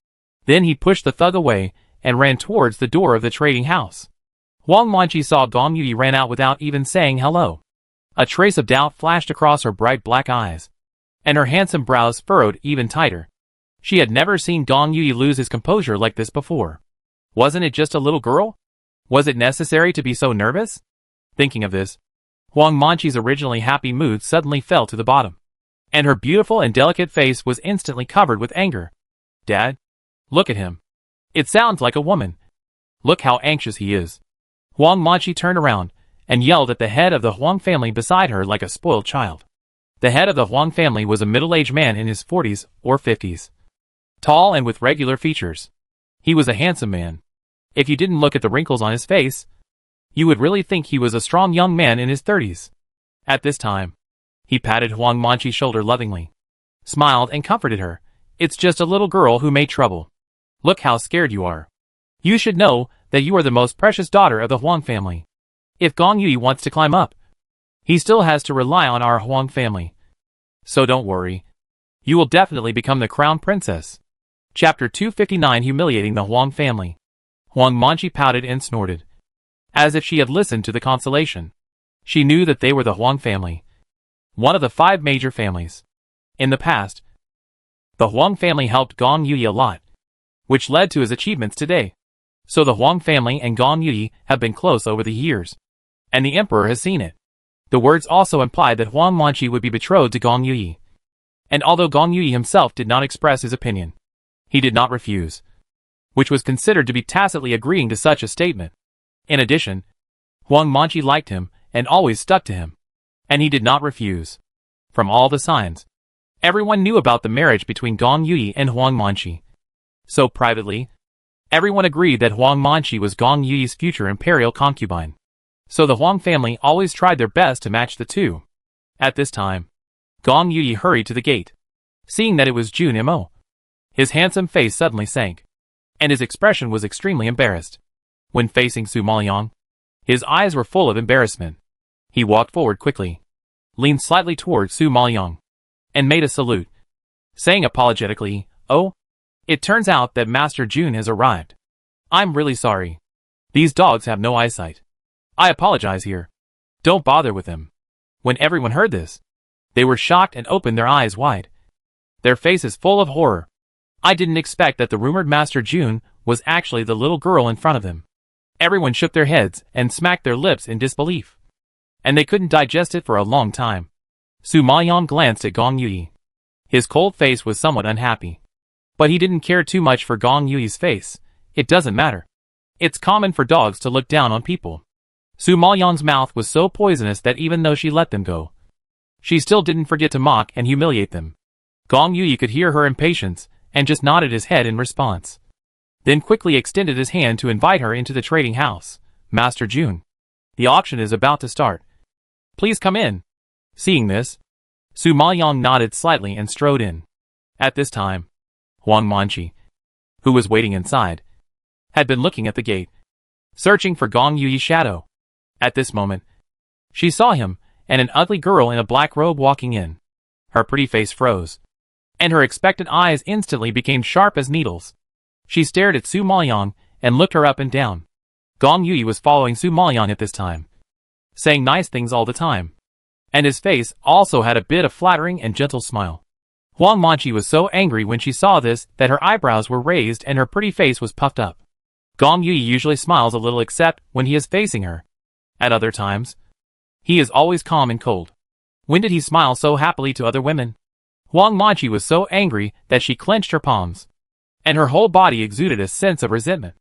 Then he pushed the thug away and ran towards the door of the trading house. Huang Manqi saw Gong Yi ran out without even saying hello. A trace of doubt flashed across her bright black eyes, and her handsome brows furrowed even tighter. She had never seen Gong Yi lose his composure like this before. Wasn't it just a little girl? Was it necessary to be so nervous? Thinking of this, Huang Manqi's originally happy mood suddenly fell to the bottom, and her beautiful and delicate face was instantly covered with anger. "Dad, look at him. It sounds like a woman. Look how anxious he is." Huang Manqi turned around and yelled at the head of the Huang family beside her like a spoiled child. The head of the Huang family was a middle-aged man in his 40s or 50s. Tall and with regular features. He was a handsome man. If you didn't look at the wrinkles on his face, you would really think he was a strong young man in his 30s. At this time, he patted Huang Manqi's shoulder lovingly, smiled and comforted her. "It's just a little girl who made trouble. Look how scared you are. You should know that you are the most precious daughter of the Huang family. If Gong Yi wants to climb up, he still has to rely on our Huang family. So don't worry. You will definitely become the crown princess." Chapter 259, Humiliating the Huang family. Huang Manqi pouted and snorted, as if she had listened to the consolation. She knew that they were the Huang family, one of the 5 major families. In the past, the Huang family helped Gong Yi a lot, which led to his achievements today. So the Huang family and Gong Yi have been close over the years, and the emperor has seen it. The words also implied that Huang Manqi would be betrothed to Gong Yi. And although Gong Yi himself did not express his opinion, he did not refuse, which was considered to be tacitly agreeing to such a statement. In addition, Huang Manqi liked him and always stuck to him, and he did not refuse. From all the signs, everyone knew about the marriage between Gong Yi and Huang Manqi. So privately, everyone agreed that Huang Manqi was Gong Yi's future imperial concubine. So the Huang family always tried their best to match the two. At this time, Gong Yi hurried to the gate. Seeing that it was Jun Imo, his handsome face suddenly sank, and his expression was extremely embarrassed. When facing Su Maoyang, his eyes were full of embarrassment. He walked forward quickly, leaned slightly towards Su Maoyang, and made a salute, saying apologetically, "Oh, it turns out that Master Jun has arrived. I'm really sorry. These dogs have no eyesight. I apologize here." Don't bother with him. When everyone heard this, they were shocked and opened their eyes wide, their faces full of horror. I didn't expect that the rumored Master June was actually the little girl in front of them. Everyone shook their heads and smacked their lips in disbelief. And they couldn't digest it for a long time. Su Maoyang glanced at Gong Yui. His cold face was somewhat unhappy. But he didn't care too much for Gong Yui's face. It doesn't matter. It's common for dogs to look down on people. Su Maoyang's mouth was so poisonous that even though she let them go, she still didn't forget to mock and humiliate them. Gong Yui could hear her impatience and just nodded his head in response. Then quickly extended his hand to invite her into the trading house. Master June, the auction is about to start. Please come in. Seeing this, Su Maoyang nodded slightly and strode in. At this time, Huang Manqi, who was waiting inside, had been looking at the gate, searching for Gong Yui's shadow. At this moment, she saw him and an ugly girl in a black robe walking in. Her pretty face froze, and her expectant eyes instantly became sharp as needles. She stared at Su Maoyang and looked her up and down. Gong Yui was following Su Maoyang at this time, saying nice things all the time, and his face also had a bit of flattering and gentle smile. Huang Manqi was so angry when she saw this that her eyebrows were raised and her pretty face was puffed up. Gong Yui usually smiles a little except when he is facing her. At other times, he is always calm and cold. When did he smile so happily to other women? Huang Manqi was so angry that she clenched her palms, and her whole body exuded a sense of resentment.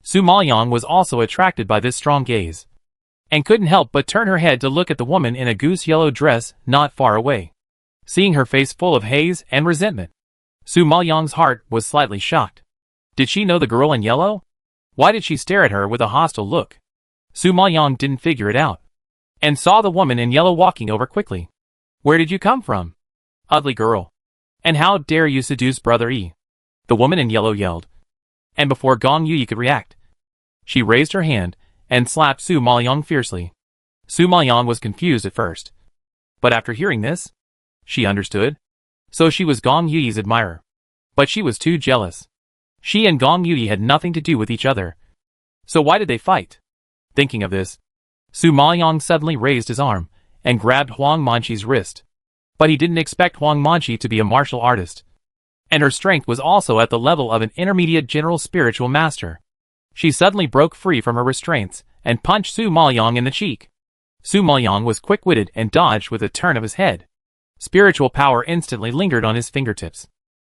Su Maoyang was also attracted by this strong gaze, and couldn't help but turn her head to look at the woman in a goose-yellow dress not far away. Seeing her face full of haze and resentment, Su Maoyang's heart was slightly shocked. Did she know the girl in yellow? Why did she stare at her with a hostile look? Su Maoyang didn't figure it out, and saw the woman in yellow walking over quickly. Where did you come from? Ugly girl. And how dare you seduce Brother Yi? The woman in yellow yelled. And before Gong Yui could react, she raised her hand and slapped Su Maoyang fiercely. Su Maoyang was confused at first, but after hearing this, she understood. So she was Gong Yui's admirer. But she was too jealous. She and Gong Yui had nothing to do with each other. So why did they fight? Thinking of this, Su Maoyang suddenly raised his arm and grabbed Huang Manqi's wrist. But he didn't expect Huang Manqi to be a martial artist, and her strength was also at the level of an intermediate general spiritual master. She suddenly broke free from her restraints and punched Su Maoyang in the cheek. Su Maoyang was quick-witted and dodged with a turn of his head. Spiritual power instantly lingered on his fingertips,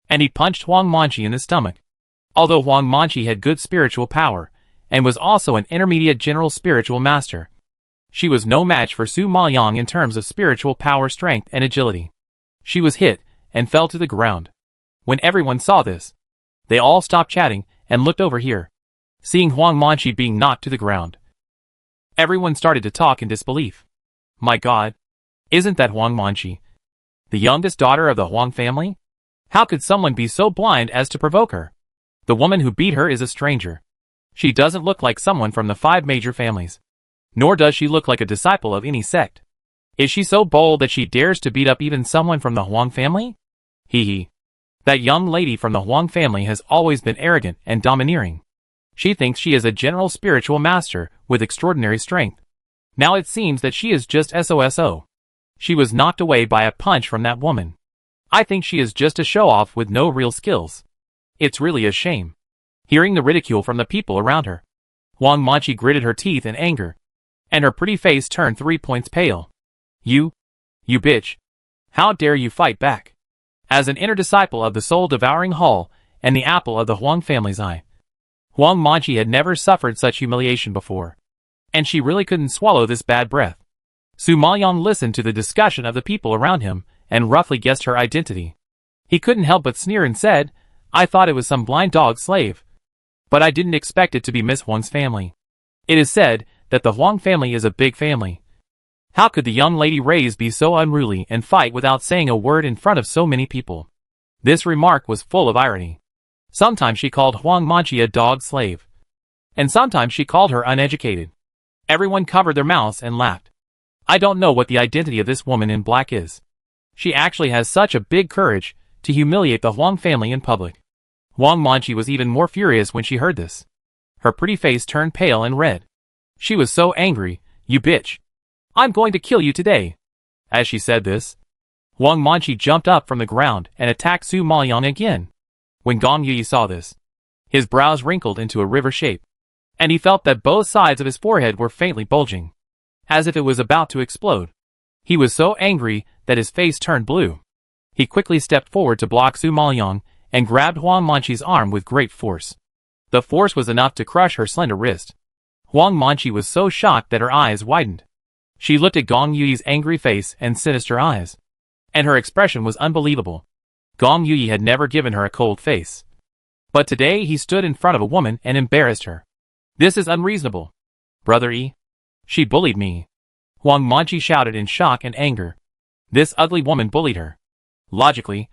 and he punched Huang Manqi in the stomach. Although Huang Manqi had good spiritual power, and was also an intermediate general spiritual master, she was no match for Su Maoyang in terms of spiritual power, strength, and agility. She was hit and fell to the ground. When everyone saw this, they all stopped chatting and looked over here, seeing Huang Manqi being knocked to the ground. Everyone started to talk in disbelief. My God, isn't that Huang Manqi, the youngest daughter of the Huang family? How could someone be so blind as to provoke her? The woman who beat her is a stranger. She doesn't look like someone from the 5 major families, nor does she look like a disciple of any sect. Is she so bold that she dares to beat up even someone from the Huang family? Hee hee. That young lady from the Huang family has always been arrogant and domineering. She thinks she is a general spiritual master with extraordinary strength. Now it seems that she is just SOSO. She was knocked away by a punch from that woman. I think she is just a show-off with no real skills. It's really a shame. Hearing the ridicule from the people around her, Huang Manqi gritted her teeth in anger, and her pretty face turned 3 points pale. You bitch. How dare you fight back? As an inner disciple of the soul-devouring Hall and the apple of the Huang family's eye, Huang Manqi had never suffered such humiliation before, and she really couldn't swallow this bad breath. Su Maoyang listened to the discussion of the people around him and roughly guessed her identity. He couldn't help but sneer and said, I thought it was some blind dog slave, but I didn't expect it to be Miss Huang's family. It is said that the Huang family is a big family. How could the young lady raised be so unruly and fight without saying a word in front of so many people? This remark was full of irony. Sometimes she called Huang Manqi a dog slave, and sometimes she called her uneducated. Everyone covered their mouths and laughed. I don't know what the identity of this woman in black is. She actually has such a big courage to humiliate the Huang family in public. Huang Manqi was even more furious when she heard this. Her pretty face turned pale and red. She was so angry. You bitch. I'm going to kill you today. As she said this, Huang Manqi jumped up from the ground and attacked Su Maoyang again. When Gong Yi saw this, his brows wrinkled into a river shape, and he felt that both sides of his forehead were faintly bulging, as if it was about to explode. He was so angry that his face turned blue. He quickly stepped forward to block Su Maoyang and grabbed Huang Manqi's arm with great force. The force was enough to crush her slender wrist. Huang Manqi was so shocked that her eyes widened. She looked at Gong Yuyi's angry face and sinister eyes, and her expression was unbelievable. Gong Yuyi had never given her a cold face, but today he stood in front of a woman and embarrassed her. This is unreasonable. Brother Yi, she bullied me. Huang Manqi shouted in shock and anger. This ugly woman bullied her. Logically,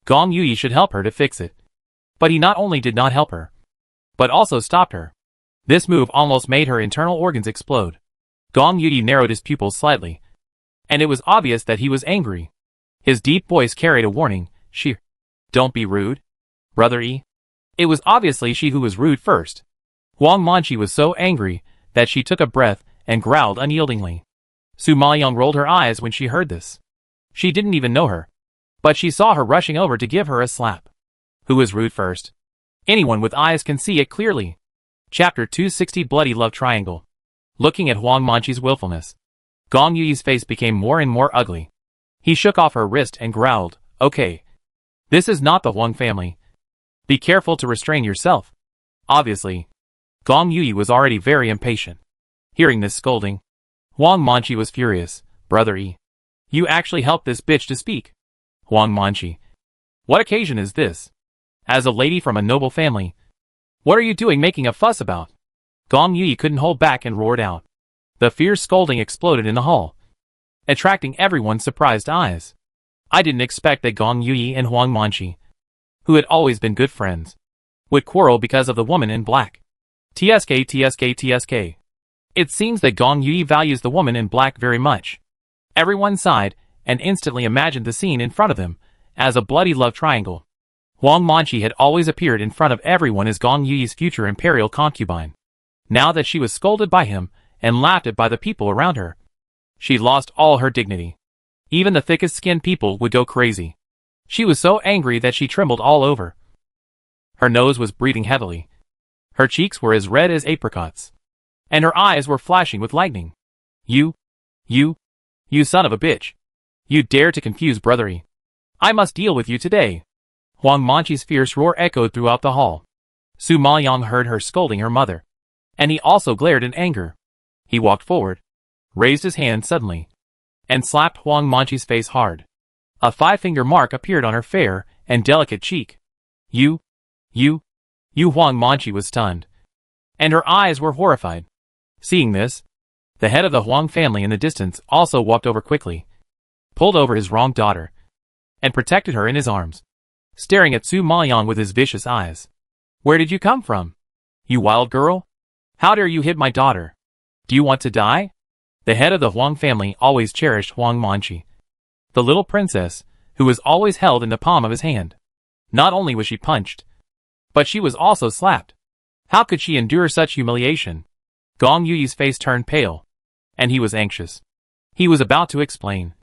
Gong Yuyi should help her to fix it. But he not only did not help her, but also stopped her. This move almost made her internal organs explode. Gong Yuyi narrowed his pupils slightly, and it was obvious that he was angry. His deep voice carried a warning. She, don't be rude. Brother Yi. It was obviously she who was rude first. Huang Manqi was so angry that she took a breath and growled unyieldingly. Su Maoyang rolled her eyes when she heard this. She didn't even know her, but she saw her rushing over to give her a slap. Who was rude first? Anyone with eyes can see it clearly. Chapter 260 Bloody Love Triangle. Looking at Huang Manqi's willfulness, Gong Yuyi's face became more and more ugly. He shook off her wrist and growled, okay. This is not the Huang family. Be careful to restrain yourself. Obviously, Gong Yuyi was already very impatient. Hearing this scolding, Huang Manqi was furious. Brother Yi, you actually helped this bitch to speak. Huang Manqi, what occasion is this? As a lady from a noble family, what are you doing making a fuss about? Gong Yuyi couldn't hold back and roared out. The fierce scolding exploded in the hall, attracting everyone's surprised eyes. I didn't expect that Gong Yuyi and Huang Manqi, who had always been good friends, would quarrel because of the woman in black. TSK. It seems that Gong Yuyi values the woman in black very much. Everyone sighed and instantly imagined the scene in front of them as a bloody love triangle. Huang Manqi had always appeared in front of everyone as Gong Yuyi's future imperial concubine. Now that she was scolded by him and laughed at by the people around her, she lost all her dignity. Even the thickest-skinned people would go crazy. She was so angry that she trembled all over. Her nose was breathing heavily. Her cheeks were as red as apricots, and her eyes were flashing with lightning. You son of a bitch. You dare to confuse Brother Yi. I must deal with you today. Huang Manqi's fierce roar echoed throughout the hall. Su Maoyang heard her scolding her mother, and he also glared in anger. He walked forward, raised his hand suddenly, and slapped Huang Manqi's face hard. A 5-finger mark appeared on her fair and delicate cheek. You Huang Manqi was stunned, and her eyes were horrified. Seeing this, the head of the Huang family in the distance also walked over quickly, pulled over his wronged daughter, and protected her in his arms, staring at Su Maoyang with his vicious eyes. Where did you come from? You wild girl? How dare you hit my daughter? Do you want to die? The head of the Huang family always cherished Huang Manqi, the little princess, who was always held in the palm of his hand. Not only was she punched, but she was also slapped. How could she endure such humiliation? Gong Yuyi's face turned pale, and he was anxious. He was about to explain,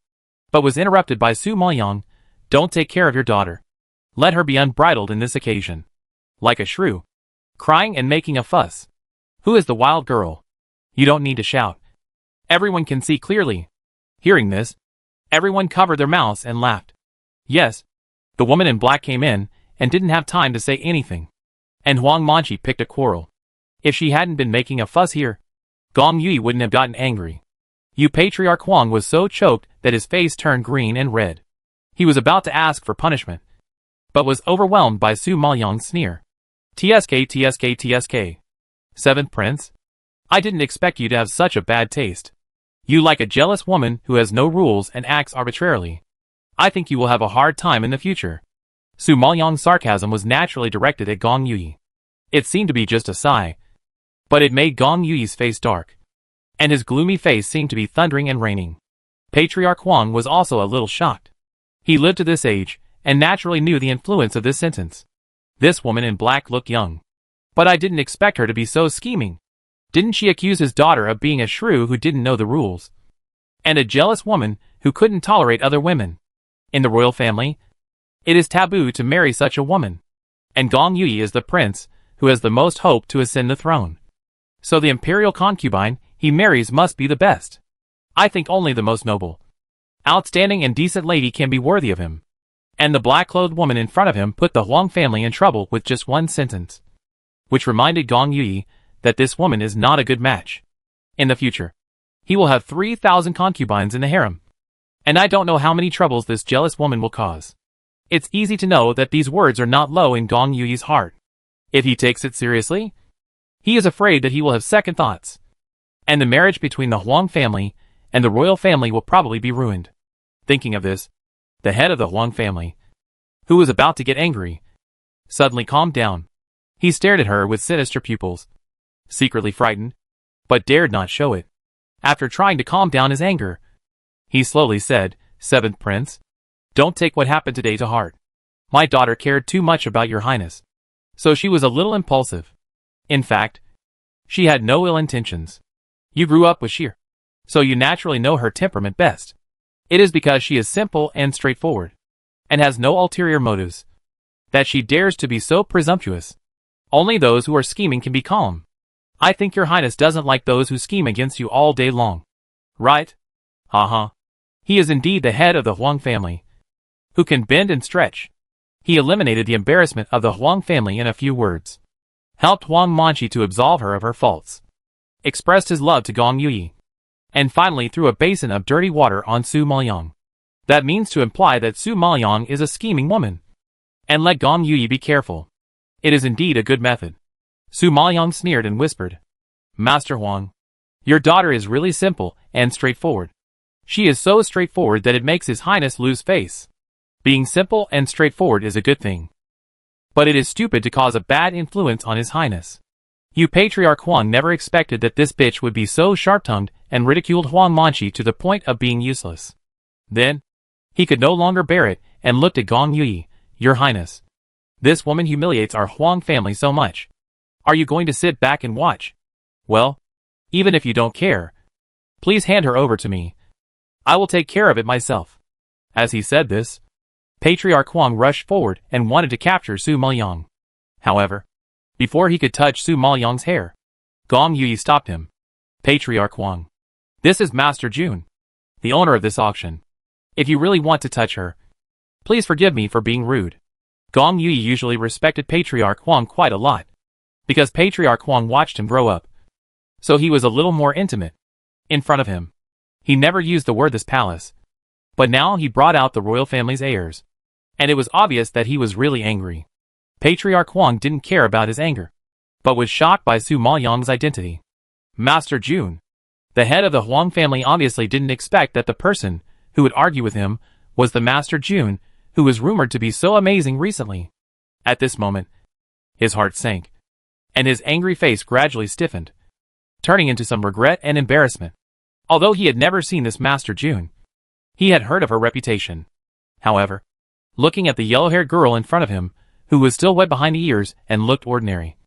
but was interrupted by Su Maoyang. Don't take care of your daughter. Let her be unbridled in this occasion. Like a shrew, crying and making a fuss. Who is the wild girl? You don't need to shout. Everyone can see clearly. Hearing this, everyone covered their mouths and laughed. Yes, the woman in black came in and didn't have time to say anything. And Huang Manqi picked a quarrel. If she hadn't been making a fuss here, Gong Yuyi wouldn't have gotten angry. Patriarch Huang was so choked that his face turned green and red. He was about to ask for punishment, but was overwhelmed by Su Maoyang's sneer. TSK. Seventh Prince? I didn't expect you to have such a bad taste. You like a jealous woman who has no rules and acts arbitrarily. I think you will have a hard time in the future. Su Maoyang's sarcasm was naturally directed at Gong Yuyi. It seemed to be just a sigh, but it made Gong Yuyi's face dark, and his gloomy face seemed to be thundering and raining. Patriarch Huang was also a little shocked. He lived to this age, and naturally knew the influence of this sentence. This woman in black looked young, but I didn't expect her to be so scheming. Didn't she accuse his daughter of being a shrew who didn't know the rules? and a jealous woman who couldn't tolerate other women. In the royal family, it is taboo to marry such a woman. And Gong Yui is the prince who has the most hope to ascend the throne. So the imperial concubine he marries must be the best. I think only the most noble, outstanding and decent lady can be worthy of him. And the black-clothed woman in front of him put the Huang family in trouble with just one sentence, which reminded Gong Yui that this woman is not a good match. In the future, he will have 3,000 concubines in the harem. And I don't know how many troubles this jealous woman will cause. It's easy to know that these words are not low in Gong Yui's heart. If he takes it seriously, he is afraid that he will have second thoughts. And the marriage between the Huang family and the royal family will probably be ruined. Thinking of this, the head of the Huang family, who was about to get angry, suddenly calmed down. He stared at her with sinister pupils, secretly frightened, but dared not show it. After trying to calm down his anger, he slowly said, "Seventh Prince, don't take what happened today to heart. My daughter cared too much about your highness, so she was a little impulsive. In fact, she had no ill intentions. You grew up with her, so you naturally know her temperament best. It is because she is simple and straightforward, and has no ulterior motives, that she dares to be so presumptuous. Only those who are scheming can be calm. I think your highness doesn't like those who scheme against you all day long. Right? Haha. He is indeed the head of the Huang family, who can bend and stretch." He eliminated the embarrassment of the Huang family in a few words, helped Huang Manchi to absolve her of her faults, expressed his love to Gong Yui, and finally threw a basin of dirty water on Su Maoyang. That means to imply that Su Maoyang is a scheming woman. And let Gong Yui be careful. It is indeed a good method. Su Maoyang sneered and whispered, "Master Huang, your daughter is really simple and straightforward. She is so straightforward that it makes his highness lose face. Being simple and straightforward is a good thing. But it is stupid to cause a bad influence on his highness. You Patriarch Huang never expected that this bitch would be so sharp-tongued and ridiculed Huang Manchi to the point of being useless." Then, he could no longer bear it and looked at Gong Yui. "Your highness, this woman humiliates our Huang family so much. Are you going to sit back and watch? Well, even if you don't care, please hand her over to me. I will take care of it myself." As he said this, Patriarch Huang rushed forward and wanted to capture Su Maoyang. However, before he could touch Su Maoyang's hair, Gong Yui stopped him. "Patriarch Huang, this is Master Jun, the owner of this auction. If you really want to touch her, please forgive me for being rude." Gong Yui usually respected Patriarch Huang quite a lot, because Patriarch Huang watched him grow up. So he was a little more intimate. In front of him, he never used the word "this palace." But now he brought out the royal family's heirs, and it was obvious that he was really angry. Patriarch Huang didn't care about his anger, but was shocked by Su Maoyang's identity. Master Jun, the head of the Huang family, obviously didn't expect that the person who would argue with him was the Master Jun, who was rumored to be so amazing recently. At this moment, his heart sank, and his angry face gradually stiffened, turning into some regret and embarrassment. Although he had never seen this Master Jun, he had heard of her reputation. However, looking at the yellow-haired girl in front of him, who was still wet behind the ears and looked ordinary,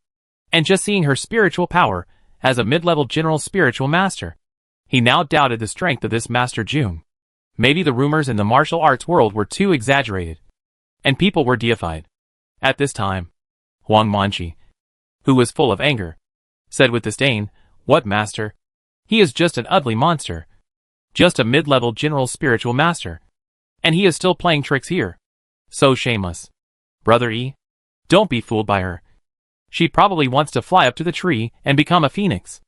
and just seeing her spiritual power as a mid-level general spiritual master, he now doubted the strength of this Master Jun. Maybe the rumors in the martial arts world were too exaggerated, and people were deified. At this time, Huang Manchi, who was full of anger, said with disdain, "What master? He is just an ugly monster. Just a mid-level general spiritual master. And he is still playing tricks here. So shameless. Brother E, don't be fooled by her. She probably wants to fly up to the tree and become a phoenix."